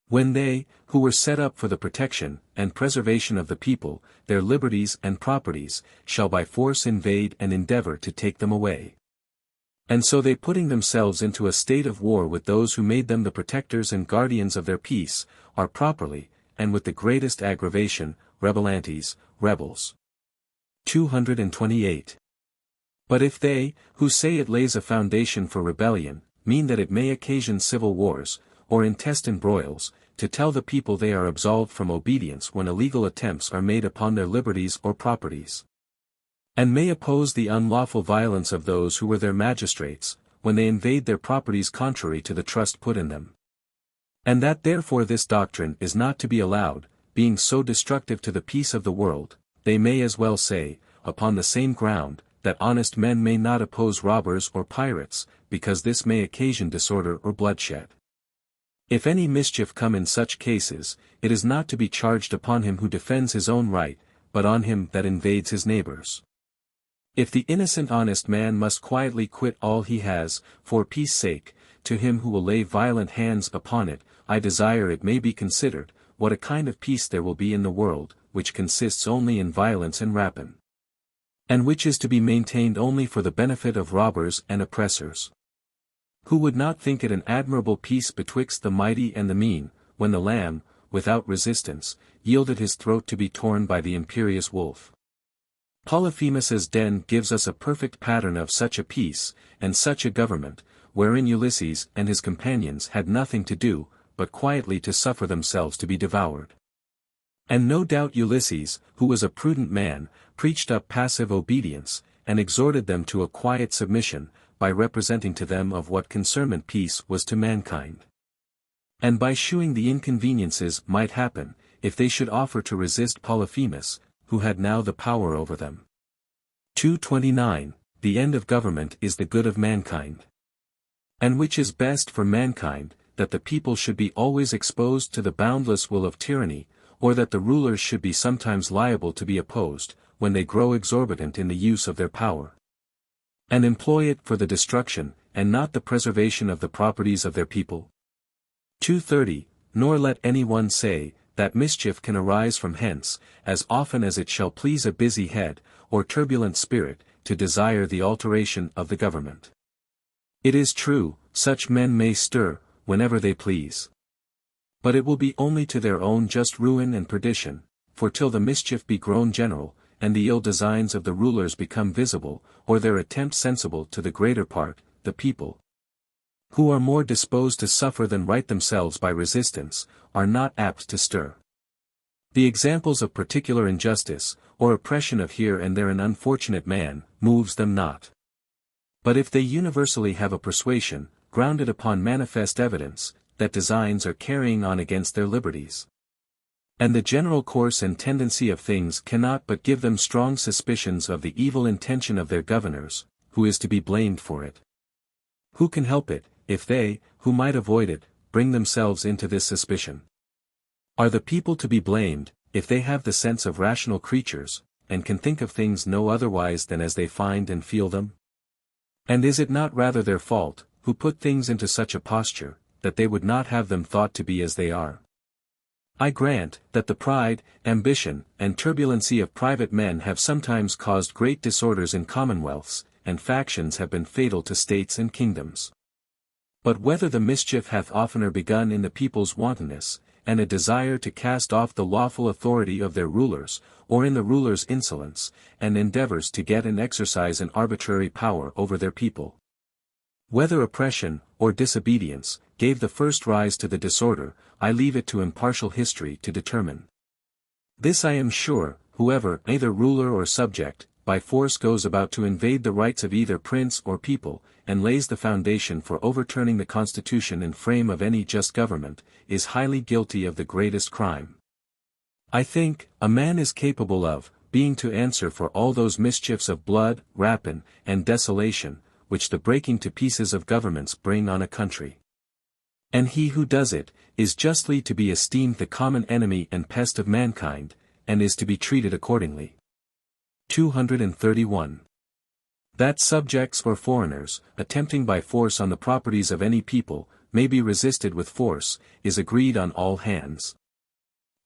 When they, who were set up for the protection and preservation of the people, their liberties and properties, shall by force invade and endeavor to take them away. And so they putting themselves into a state of war with those who made them the protectors and guardians of their peace, are properly, and with the greatest aggravation, rebellantes, rebels. 228. But if they, who say it lays a foundation for rebellion, mean that it may occasion civil wars, or intestine broils, to tell the people they are absolved from obedience when illegal attempts are made upon their liberties or properties, and may oppose the unlawful violence of those who were their magistrates, when they invade their properties contrary to the trust put in them. And that therefore this doctrine is not to be allowed, being so destructive to the peace of the world, they may as well say, upon the same ground, that honest men may not oppose robbers or pirates, because this may occasion disorder or bloodshed. If any mischief come in such cases, it is not to be charged upon him who defends his own right, but on him that invades his neighbor's. If the innocent honest man must quietly quit all he has, for peace sake, to him who will lay violent hands upon it, I desire it may be considered, what a kind of peace there will be in the world, which consists only in violence and rapine, and which is to be maintained only for the benefit of robbers and oppressors. Who would not think it an admirable peace betwixt the mighty and the mean, when the lamb, without resistance, yielded his throat to be torn by the imperious wolf? Polyphemus's den gives us a perfect pattern of such a peace, and such a government, wherein Ulysses and his companions had nothing to do, but quietly to suffer themselves to be devoured. And no doubt Ulysses, who was a prudent man, preached up passive obedience, and exhorted them to a quiet submission, by representing to them of what concernment peace was to mankind. And by shewing the inconveniences might happen, if they should offer to resist Polyphemus, who had now the power over them. 229. The end of government is the good of mankind. And which is best for mankind, that the people should be always exposed to the boundless will of tyranny, or that the rulers should be sometimes liable to be opposed, when they grow exorbitant in the use of their power, and employ it for the destruction, and not the preservation of the properties of their people. 230. Nor let any one say, that mischief can arise from hence, as often as it shall please a busy head, or turbulent spirit, to desire the alteration of the government. It is true, such men may stir, whenever they please. But it will be only to their own just ruin and perdition, for till the mischief be grown general, and the ill designs of the rulers become visible, or their attempt sensible to the greater part, the people, who are more disposed to suffer than right themselves by resistance, are not apt to stir. The examples of particular injustice, or oppression of here and there an unfortunate man, moves them not. But if they universally have a persuasion, grounded upon manifest evidence, that designs are carrying on against their liberties. And the general course and tendency of things cannot but give them strong suspicions of the evil intention of their governors, who is to be blamed for it? Who can help it, if they, who might avoid it, bring themselves into this suspicion? Are the people to be blamed, if they have the sense of rational creatures, and can think of things no otherwise than as they find and feel them? And is it not rather their fault, who put things into such a posture, that they would not have them thought to be as they are? I grant, that the pride, ambition, and turbulency of private men have sometimes caused great disorders in commonwealths, and factions have been fatal to states and kingdoms. But whether the mischief hath oftener begun in the people's wantonness, and a desire to cast off the lawful authority of their rulers, or in the rulers' insolence, and endeavors to get and exercise an arbitrary power over their people. Whether oppression, or disobedience, gave the first rise to the disorder, I leave it to impartial history to determine. This I am sure, whoever, either ruler or subject, by force goes about to invade the rights of either prince or people, and lays the foundation for overturning the constitution and frame of any just government, is highly guilty of the greatest crime. I think, a man is capable of, being to answer for all those mischiefs of blood, rapine, and desolation, which the breaking to pieces of governments bring on a country. And he who does it, is justly to be esteemed the common enemy and pest of mankind, and is to be treated accordingly. 231. That subjects or foreigners, attempting by force on the properties of any people, may be resisted with force, is agreed on all hands.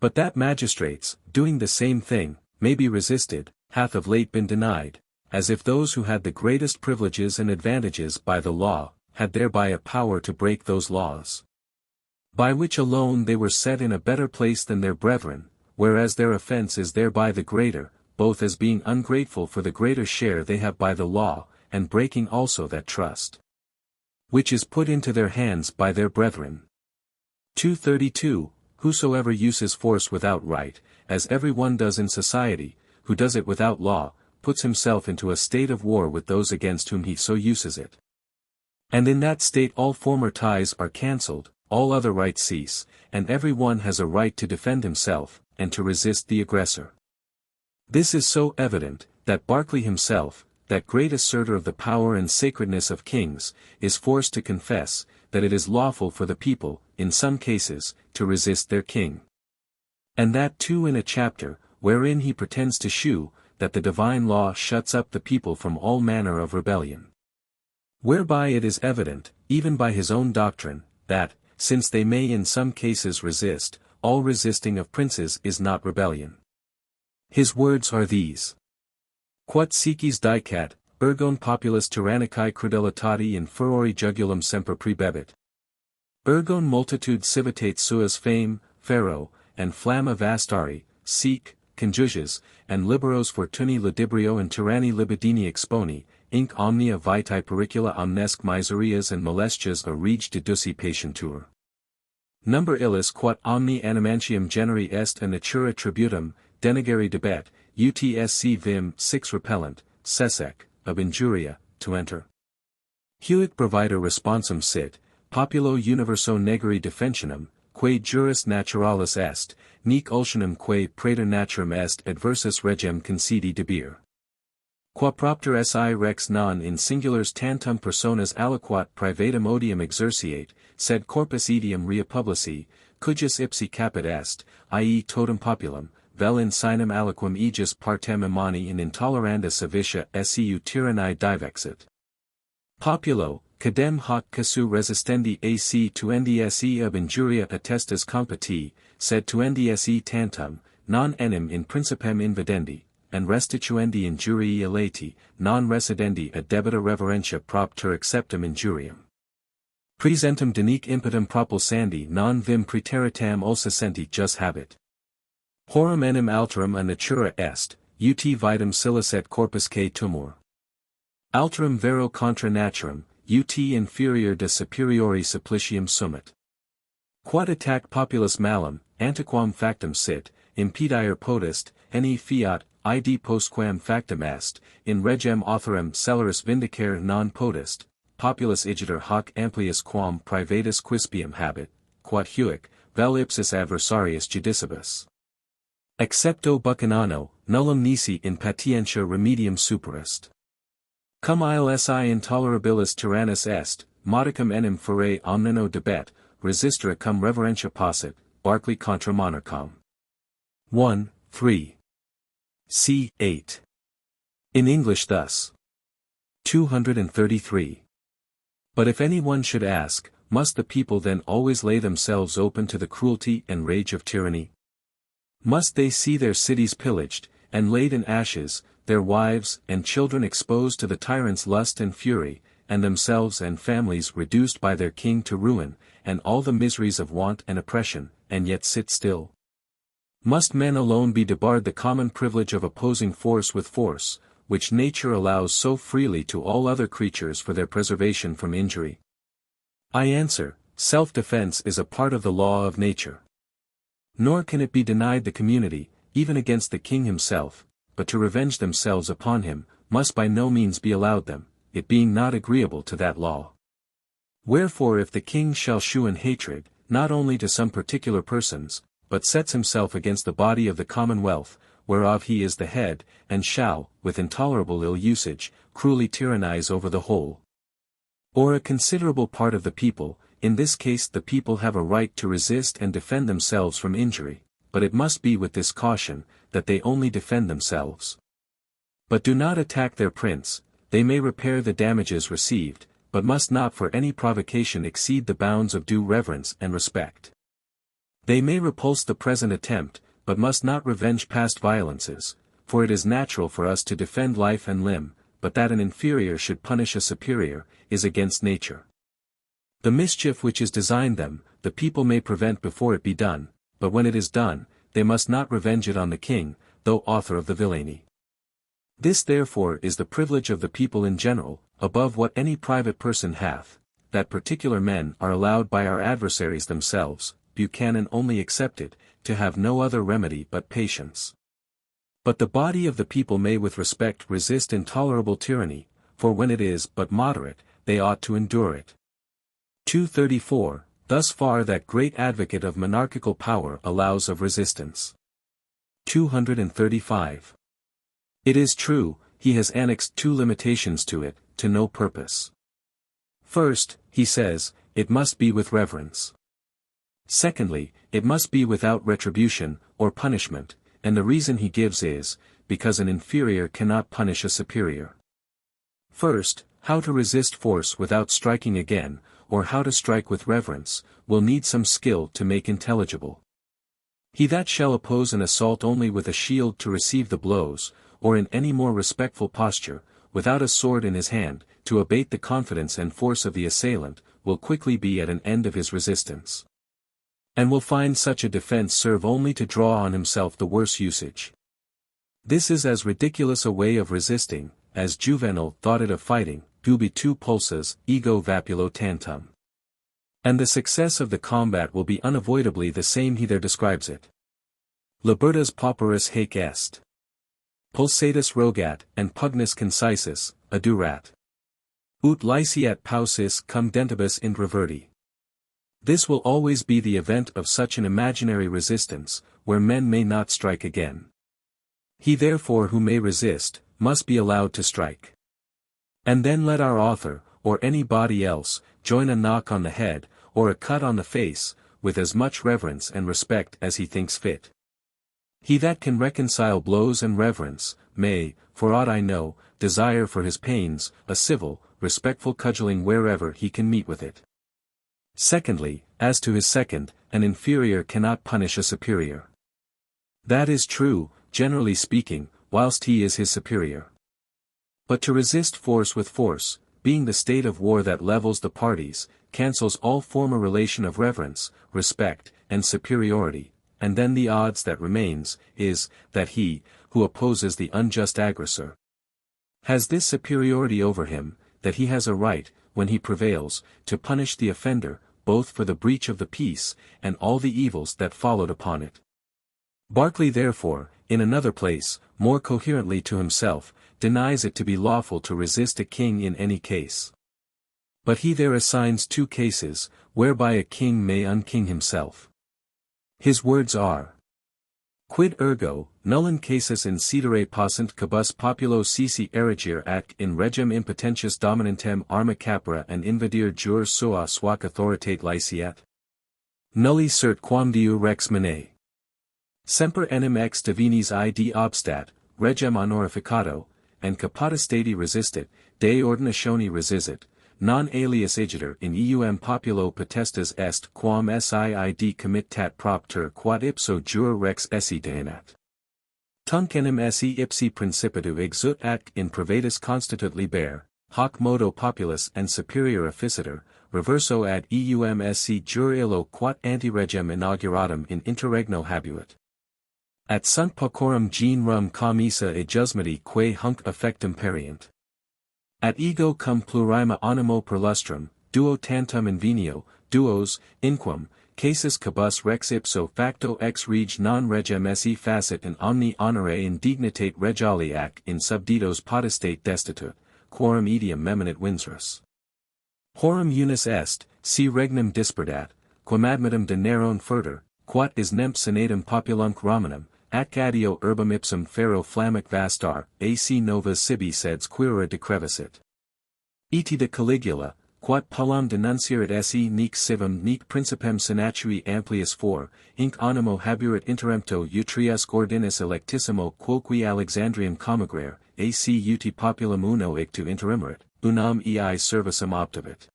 But that magistrates, doing the same thing, may be resisted, hath of late been denied, as if those who had the greatest privileges and advantages by the law, had thereby a power to break those laws, by which alone they were set in a better place than their brethren, whereas their offense is thereby the greater, both as being ungrateful for the greater share they have by the law, and breaking also that trust which is put into their hands by their brethren. 232. Whosoever uses force without right, as every one does in society, who does it without law, puts himself into a state of war with those against whom he so uses it. And in that state all former ties are cancelled, all other rights cease, and every one has a right to defend himself, and to resist the aggressor. This is so evident, that Berkeley himself, that great asserter of the power and sacredness of kings, is forced to confess, that it is lawful for the people, in some cases, to resist their king. And that too in a chapter, wherein he pretends to shew, that the divine law shuts up the people from all manner of rebellion. Whereby it is evident, even by his own doctrine, that, since they may in some cases resist, all resisting of princes is not rebellion. His words are these. Quod sicis dicat, ergon populus tyrannicae crudelitati in furori jugulum semper prebebit. Ergon multitude civitate suas fame, pharaoh, and flamma vastari, sic, conjuges, and liberos fortuni ludibrio and tyranni libidini exponi, inc omnia vitae pericula omnesque miserias and molestias a rege deduci patientur. Number illis quod omni animantium generi est a natura tributum, denegere debet, utsc vim 6 repellent, sesec, ab injuria, to enter. Huic provida responsum sit, populo universo negeri defensionum, quae juris naturalis est, nec ulcionum quae praeter naturam est adversus regem concedi debir. Qua propter si rex non in singulars tantum personas aliquat privatum odium exerciate, sed corpus etium rea publici, cujus ipsi capit est, i.e. totum populum, vel in sinem aliquam aegis partem imani in intoleranda savitia seu tyranni divexit. Populo, cadem hoc casu resistendi ac tuendi se ab injuria attestas compati, sed tuendi se tantum, non enim in principem invidendi, and restituendi injurii elati, non residendi a debita reverentia propter acceptum injuriam. Presentum denique impetum propulsandi non vim praeteritam ulsacenti jus habet. Horum enim alterum a natura est, ut vitam silicet corpus K tumor. Alterum vero contra naturam, ut inferior de superiori supplicium sumit. Quod attac populus malum, antiquam factum sit, impedire potest, ne fiat, id postquam factum est, in regem authorem celeris vindicare non potest, populus igiter hoc amplius quam privatus quispium habet, quod huic, vel ipsis adversarius judicibus. Excepto buccanano, nullum nisi in patientia remedium superest. Cum ilsi intolerabilis tyrannus est, modicum enim fere omnino debet, resistere cum reverentia possit, Barclay contra monarcham. 1, 3. C. 8. In English thus. 233. But if any one should ask, must the people then always lay themselves open to the cruelty and rage of tyranny? Must they see their cities pillaged, and laid in ashes, their wives and children exposed to the tyrant's lust and fury, and themselves and families reduced by their king to ruin, and all the miseries of want and oppression, and yet sit still? Must men alone be debarred the common privilege of opposing force with force, which nature allows so freely to all other creatures for their preservation from injury? I answer, self-defense is a part of the law of nature. Nor can it be denied the community, even against the king himself, but to revenge themselves upon him, must by no means be allowed them, it being not agreeable to that law. Wherefore if the king shall shew in hatred, not only to some particular persons, but sets himself against the body of the commonwealth, whereof he is the head, and shall, with intolerable ill usage, cruelly tyrannize over the whole, or a considerable part of the people, in this case the people have a right to resist and defend themselves from injury, but it must be with this caution, that they only defend themselves. But do not attack their prince. They may repair the damages received, but must not for any provocation exceed the bounds of due reverence and respect. They may repulse the present attempt, but must not revenge past violences, for it is natural for us to defend life and limb, but that an inferior should punish a superior, is against nature. The mischief which is designed them, the people may prevent before it be done, but when it is done, they must not revenge it on the king, though author of the villainy. This therefore is the privilege of the people in general, above what any private person hath, that particular men are allowed by our adversaries themselves, Buchanan only excepted, to have no other remedy but patience. But the body of the people may with respect resist intolerable tyranny, for when it is but moderate, they ought to endure it. 234, thus far that great advocate of monarchical power allows of resistance. 235. It is true, he has annexed two limitations to it, to no purpose. First, he says, it must be with reverence. Secondly, it must be without retribution, or punishment, and the reason he gives is, because an inferior cannot punish a superior. First, how to resist force without striking again, or how to strike with reverence, will need some skill to make intelligible. He that shall oppose an assault only with a shield to receive the blows, or in any more respectful posture, without a sword in his hand, to abate the confidence and force of the assailant, will quickly be at an end of his resistance, and will find such a defense serve only to draw on himself the worse usage. This is as ridiculous a way of resisting, as Juvenal thought it of fighting, dubi tu pulsas, ego vapulo tantum. And the success of the combat will be unavoidably the same he there describes it. Libertas pauperis haec est. Pulsatus rogat, and pugnus concisus, adurat. Ut lyceat paucis cum dentibus introverti. This will always be the event of such an imaginary resistance, where men may not strike again. He therefore who may resist, must be allowed to strike. And then let our author, or anybody else, join a knock on the head, or a cut on the face, with as much reverence and respect as he thinks fit. He that can reconcile blows and reverence, may, for aught I know, desire for his pains, a civil, respectful cudgeling wherever he can meet with it. Secondly, as to his second, an inferior cannot punish a superior. That is true, generally speaking, whilst he is his superior. But to resist force with force, being the state of war that levels the parties, cancels all former relation of reverence, respect, and superiority, and then the odds that remains, is, that he, who opposes the unjust aggressor, has this superiority over him, that he has a right, when he prevails, to punish the offender, both for the breach of the peace, and all the evils that followed upon it. Barclay therefore, in another place, more coherently to himself, denies it to be lawful to resist a king in any case. But he there assigns two cases, whereby a king may unking himself. His words are: Quid ergo, nullum casus incidere possent cabus populo sisi erigere ac in regem impotentius dominantem arma capere and invadir jure sua swac authoritate liceat? Nulli cert quam diu rex mene. Semper enim ex divinis id obstat, regem honorificato, and capotestati resistit, de ordinatione resisit, non alias igiter in eum populo potestas est quam siid committat propter quod ipso jure rex esse deinat. Tunc enim esse ipsi principitu exut ac in privatus constitut liber, hoc modo populus and superior officitor, reverso ad eum esse jure illo quod anti-regem inauguratum in interregno habuit. At sunt pocorum genrum commissa ejusmati quae hunc effectum perient. At ego cum plurima animo per lustrum, duo tantum invenio, duos, inquam, casus cabus rex ipso facto ex reg non regem esse facit in omni honore indignitate regali ac in subditos potestate destitut, quorum etiam meminit Windsrus. Horum unus est, si regnum disperdat, quam admittum deneron furter, quod is nemp senatum populumque Romanum, ac addio urbum ipsum ferro flammic vastar, ac novas sibi seds quira decrevicit. Iti de Caligula, quod pullum denunciarit esse nec civum nec principem senatui amplius for, hinc animo habuit interempto utriusque ordinis electissimo quoque Alexandrium commigrer, ac uti populum uno ictu interimeret, unam ei servicem optavit.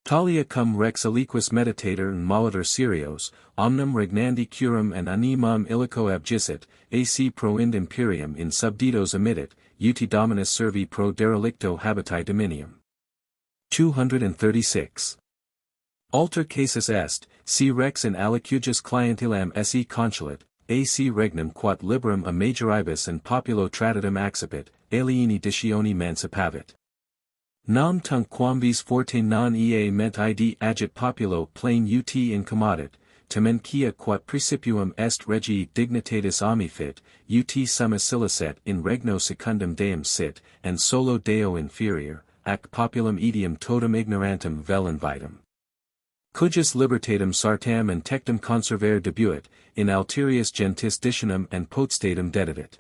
Talia cum rex aliquis meditator and molitor serios, omnem regnandi curum and animam illico abgissit, ac pro ind imperium in subditos emittit, uti dominus servi pro derelicto habitae dominium. 236. Alter casus est, si rex in alicugus clientelam esse consulat, ac regnum quod liberum a majoribus and populo traditum accipit, alieni dicioni mancipavit. Nam tunc quamvis forte non ea ment id agit populo plain ut incommodit, tementia quod principium est regii dignitatis amifit, ut summa silicet in regno secundum deum sit, and solo deo inferior, ac populum etiam totum ignorantem vel invitam. Cujus libertatum sartam and tectum conservare debuit, in alterius gentis dicionum and potestatum dedivit.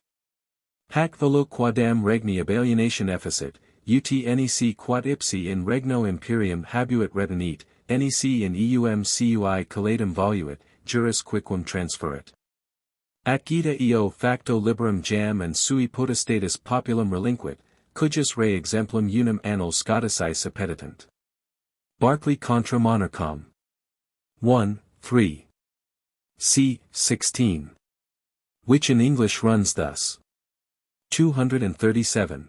Hac volo quadam regni ab alienation efficit, ut nec quod ipsi in regno imperium habuit retinit, nec in eum cui collatum voluit, juris quicquam transferit. Ac ita eo facto liberum jam and sui potestatis populum relinquit, cujus re exemplum unum annals Scotici suppeditant. Barclay contra Monarcham. 1, 3. C. 16. Which in English runs thus. 237.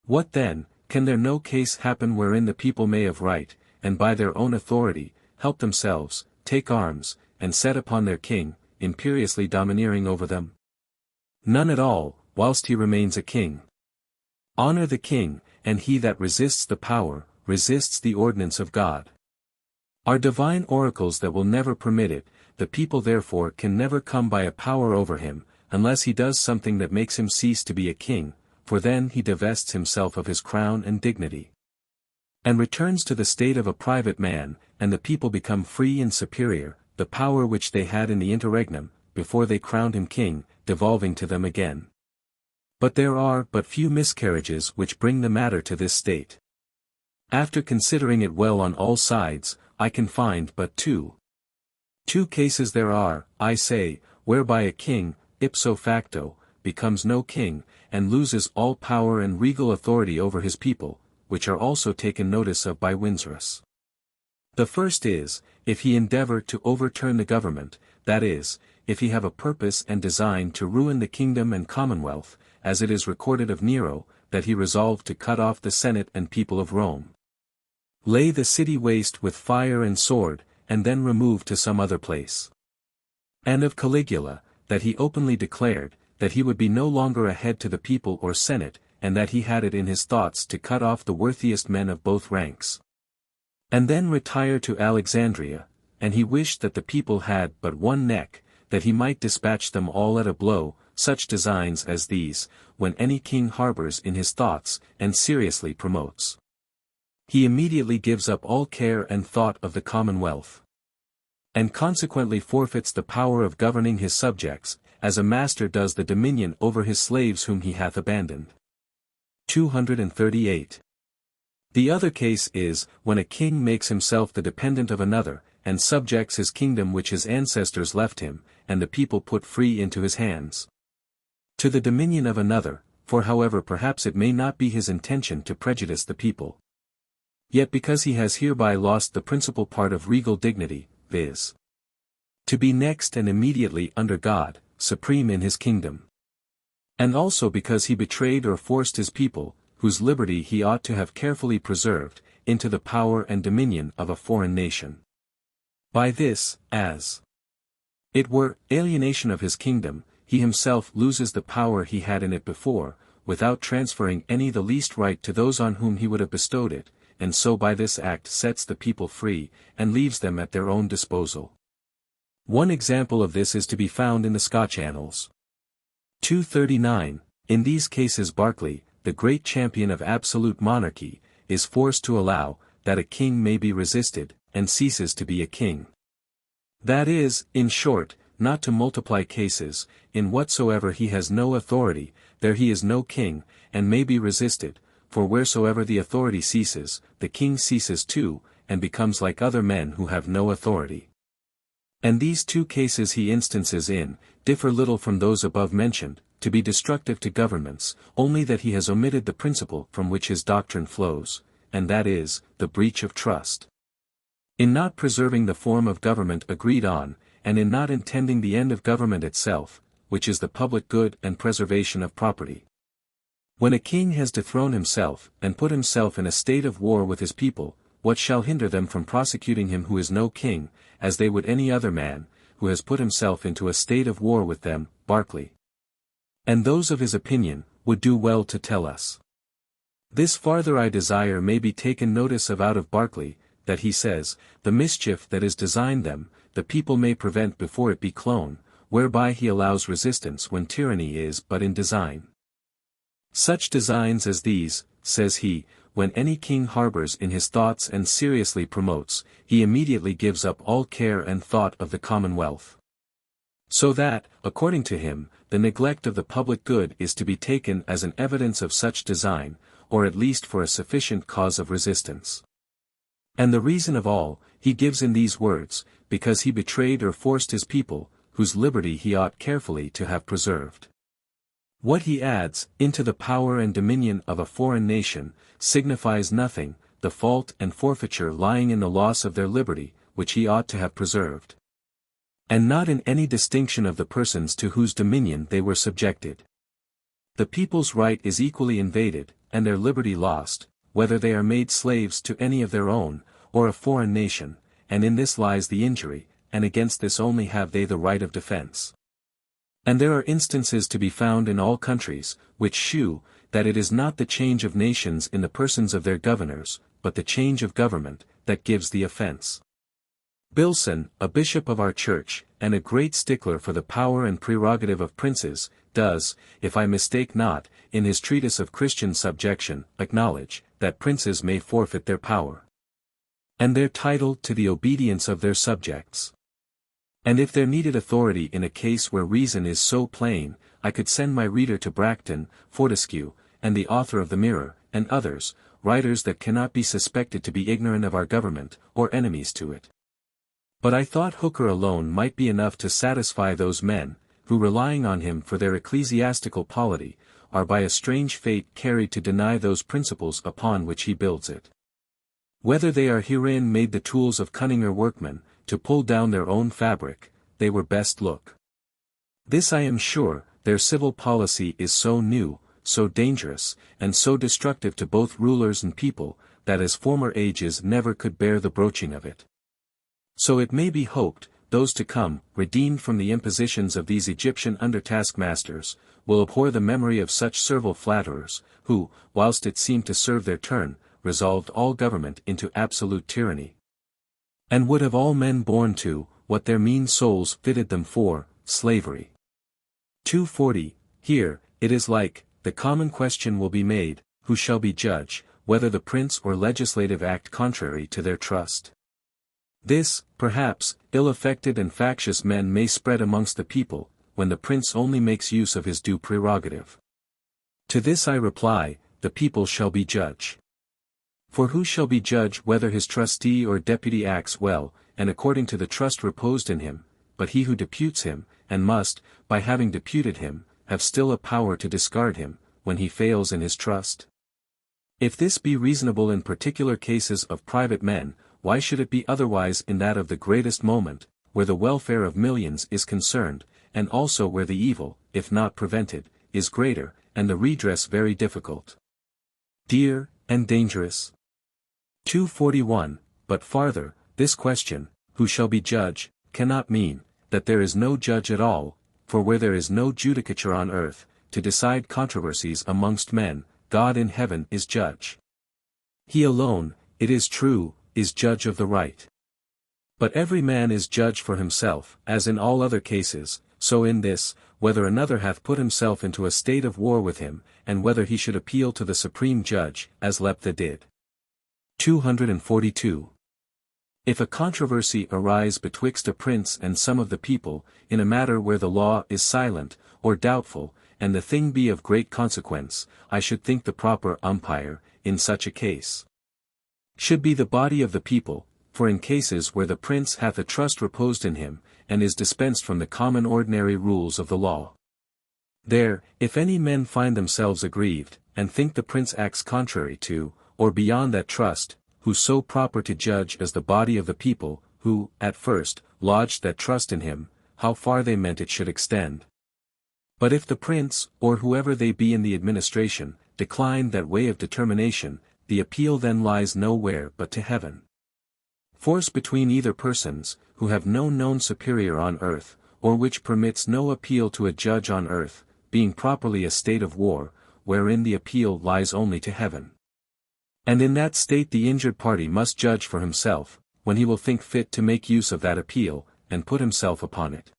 What then, can there no case happen wherein the people may of right, and by their own authority, help themselves, take arms, and set upon their king, imperiously domineering over them? None at all, whilst he remains a king. Honor the king, and he that resists the power, resists the ordinance of God. Are divine oracles that will never permit it, the people therefore can never come by a power over him, unless he does something that makes him cease to be a king, for then he divests himself of his crown and dignity, and returns to the state of a private man, and the people become free and superior, the power which they had in the interregnum, before they crowned him king, devolving to them again. But there are but few miscarriages which bring the matter to this state. After considering it well on all sides, I can find but two. Two cases there are, I say, whereby a king, ipso facto, becomes no king, and loses all power and regal authority over his people, which are also taken notice of by Windsrus. The first is, if he endeavor to overturn the government, that is, if he have a purpose and design to ruin the kingdom and commonwealth, as it is recorded of Nero, that he resolved to cut off the Senate and people of Rome, lay the city waste with fire and sword, and then remove to some other place. And of Caligula, that he openly declared, that he would be no longer a head to the people or Senate, and that he had it in his thoughts to cut off the worthiest men of both ranks. And then retire to Alexandria, and he wished that the people had but one neck, that he might dispatch them all at a blow, such designs as these, when any king harbors in his thoughts, and seriously promotes. he immediately gives up all care and thought of the commonwealth, and consequently forfeits the power of governing his subjects, as a master does the dominion over his slaves whom he hath abandoned. 238. The other case is, when a king makes himself the dependent of another, and subjects his kingdom which his ancestors left him, and the people put free into his hands, to the dominion of another, for however perhaps it may not be his intention to prejudice the people, yet because he has hereby lost the principal part of regal dignity, viz. to be next and immediately under God, supreme in his kingdom. And also because he betrayed or forced his people, whose liberty he ought to have carefully preserved, into the power and dominion of a foreign nation. By this, as it were, alienation of his kingdom, he himself loses the power he had in it before, without transferring any the least right to those on whom he would have bestowed it, and so by this act sets the people free, and leaves them at their own disposal. One example of this is to be found in the Scotch Annals. 239. In these cases Berkeley, the great champion of absolute monarchy, is forced to allow, that a king may be resisted, and ceases to be a king. That is, in short, not to multiply cases, in whatsoever he has no authority, there he is no king, and may be resisted, for wheresoever the authority ceases, the king ceases too, and becomes like other men who have no authority. And these two cases he instances in, differ little from those above mentioned, to be destructive to governments, only that he has omitted the principle from which his doctrine flows, and that is, the breach of trust. In not preserving the form of government agreed on, and in not intending the end of government itself, which is the public good and preservation of property. When a king has dethroned himself, and put himself in a state of war with his people, what shall hinder them from prosecuting him who is no king, as they would any other man, who has put himself into a state of war with them? Berkeley, and those of his opinion, would do well to tell us. This farther I desire may be taken notice of out of Berkeley, that he says, the mischief that is designed them, the people may prevent before it be clone, whereby he allows resistance when tyranny is but in design. Such designs as these, says he, when any king harbors in his thoughts and seriously promotes, he immediately gives up all care and thought of the commonwealth. So that, according to him, the neglect of the public good is to be taken as an evidence of such design, or at least for a sufficient cause of resistance. And the reason of all, he gives in these words, because he betrayed or forced his people, whose liberty he ought carefully to have preserved. What he adds, into the power and dominion of a foreign nation, signifies nothing, the fault and forfeiture lying in the loss of their liberty, which he ought to have preserved, and not in any distinction of the persons to whose dominion they were subjected. The people's right is equally invaded, and their liberty lost, whether they are made slaves to any of their own, or a foreign nation, and in this lies the injury, and against this only have they the right of defense. And there are instances to be found in all countries, which shew, that it is not the change of nations in the persons of their governors, but the change of government, that gives the offense. Bilson, a bishop of our church, and a great stickler for the power and prerogative of princes, does, if I mistake not, in his treatise of Christian subjection, acknowledge, that princes may forfeit their power, and their title to the obedience of their subjects. And if there needed authority in a case where reason is so plain, I could send my reader to Bracton, Fortescue, and the author of the Mirror, and others, writers that cannot be suspected to be ignorant of our government, or enemies to it. But I thought Hooker alone might be enough to satisfy those men, who relying on him for their ecclesiastical polity, are by a strange fate carried to deny those principles upon which he builds it. Whether they are herein made the tools of cunninger workmen, to pull down their own fabric, they were best look. This I am sure, their civil policy is so new, so dangerous, and so destructive to both rulers and people, that as former ages never could bear the broaching of it. So it may be hoped, those to come, redeemed from the impositions of these Egyptian under-taskmasters, will abhor the memory of such servile flatterers, who, whilst it seemed to serve their turn, resolved all government into absolute tyranny, and would have all men born to, what their mean souls fitted them for, slavery. 240. Here, it is like, the common question will be made, who shall be judge, whether the prince or legislative act contrary to their trust. This, perhaps, ill-affected and factious men may spread amongst the people, when the prince only makes use of his due prerogative. To this I reply, the people shall be judge. For who shall be judge whether his trustee or deputy acts well, and according to the trust reposed in him, but he who deputes him, and must, by having deputed him, have still a power to discard him, when he fails in his trust? If this be reasonable in particular cases of private men, why should it be otherwise in that of the greatest moment, where the welfare of millions is concerned, and also where the evil, if not prevented, is greater, and the redress very difficult? Dear, and dangerous. 241, but farther, this question, who shall be judge, cannot mean, that there is no judge at all, for where there is no judicature on earth, to decide controversies amongst men, God in heaven is judge. He alone, it is true, is judge of the right. But every man is judge for himself, as in all other cases, so in this, whether another hath put himself into a state of war with him, and whether he should appeal to the supreme judge, as Leptha did. 242. If a controversy arise betwixt a prince and some of the people, in a matter where the law is silent, or doubtful, and the thing be of great consequence, I should think the proper umpire, in such a case, should be the body of the people, for in cases where the prince hath a trust reposed in him, and is dispensed from the common ordinary rules of the law. There, if any men find themselves aggrieved, and think the prince acts contrary to, or beyond that trust, who so proper to judge as the body of the people, who, at first, lodged that trust in him, how far they meant it should extend. But if the prince, or whoever they be in the administration, decline that way of determination, the appeal then lies nowhere but to heaven. Force between either persons, who have no known superior on earth, or which permits no appeal to a judge on earth, being properly a state of war, wherein the appeal lies only to heaven. And in that state the injured party must judge for himself, when he will think fit to make use of that appeal, and put himself upon it.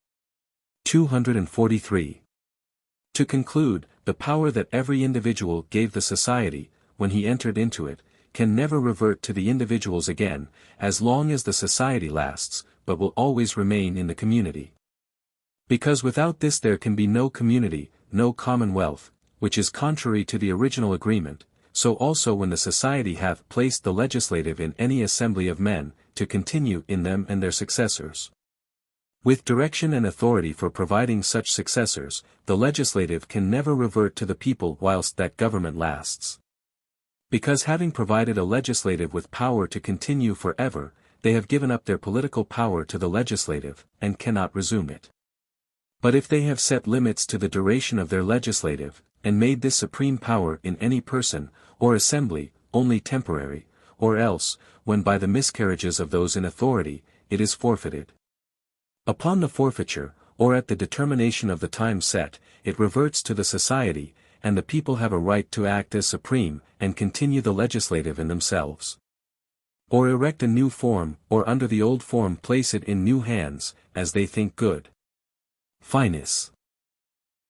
243. To conclude, the power that every individual gave the society, when he entered into it, can never revert to the individuals again, as long as the society lasts, but will always remain in the community. Because without this there can be no community, no commonwealth, which is contrary to the original agreement, so also when the society hath placed the legislative in any assembly of men, to continue in them and their successors. With direction and authority for providing such successors, the legislative can never revert to the people whilst that government lasts. Because having provided a legislative with power to continue forever, they have given up their political power to the legislative, and cannot resume it. But if they have set limits to the duration of their legislative, and made this supreme power in any person, or assembly, only temporary, or else, when by the miscarriages of those in authority, it is forfeited. Upon the forfeiture, or at the determination of the time set, it reverts to the society, and the people have a right to act as supreme, and continue the legislative in themselves. Or erect a new form, or under the old form place it in new hands, as they think good. Finis.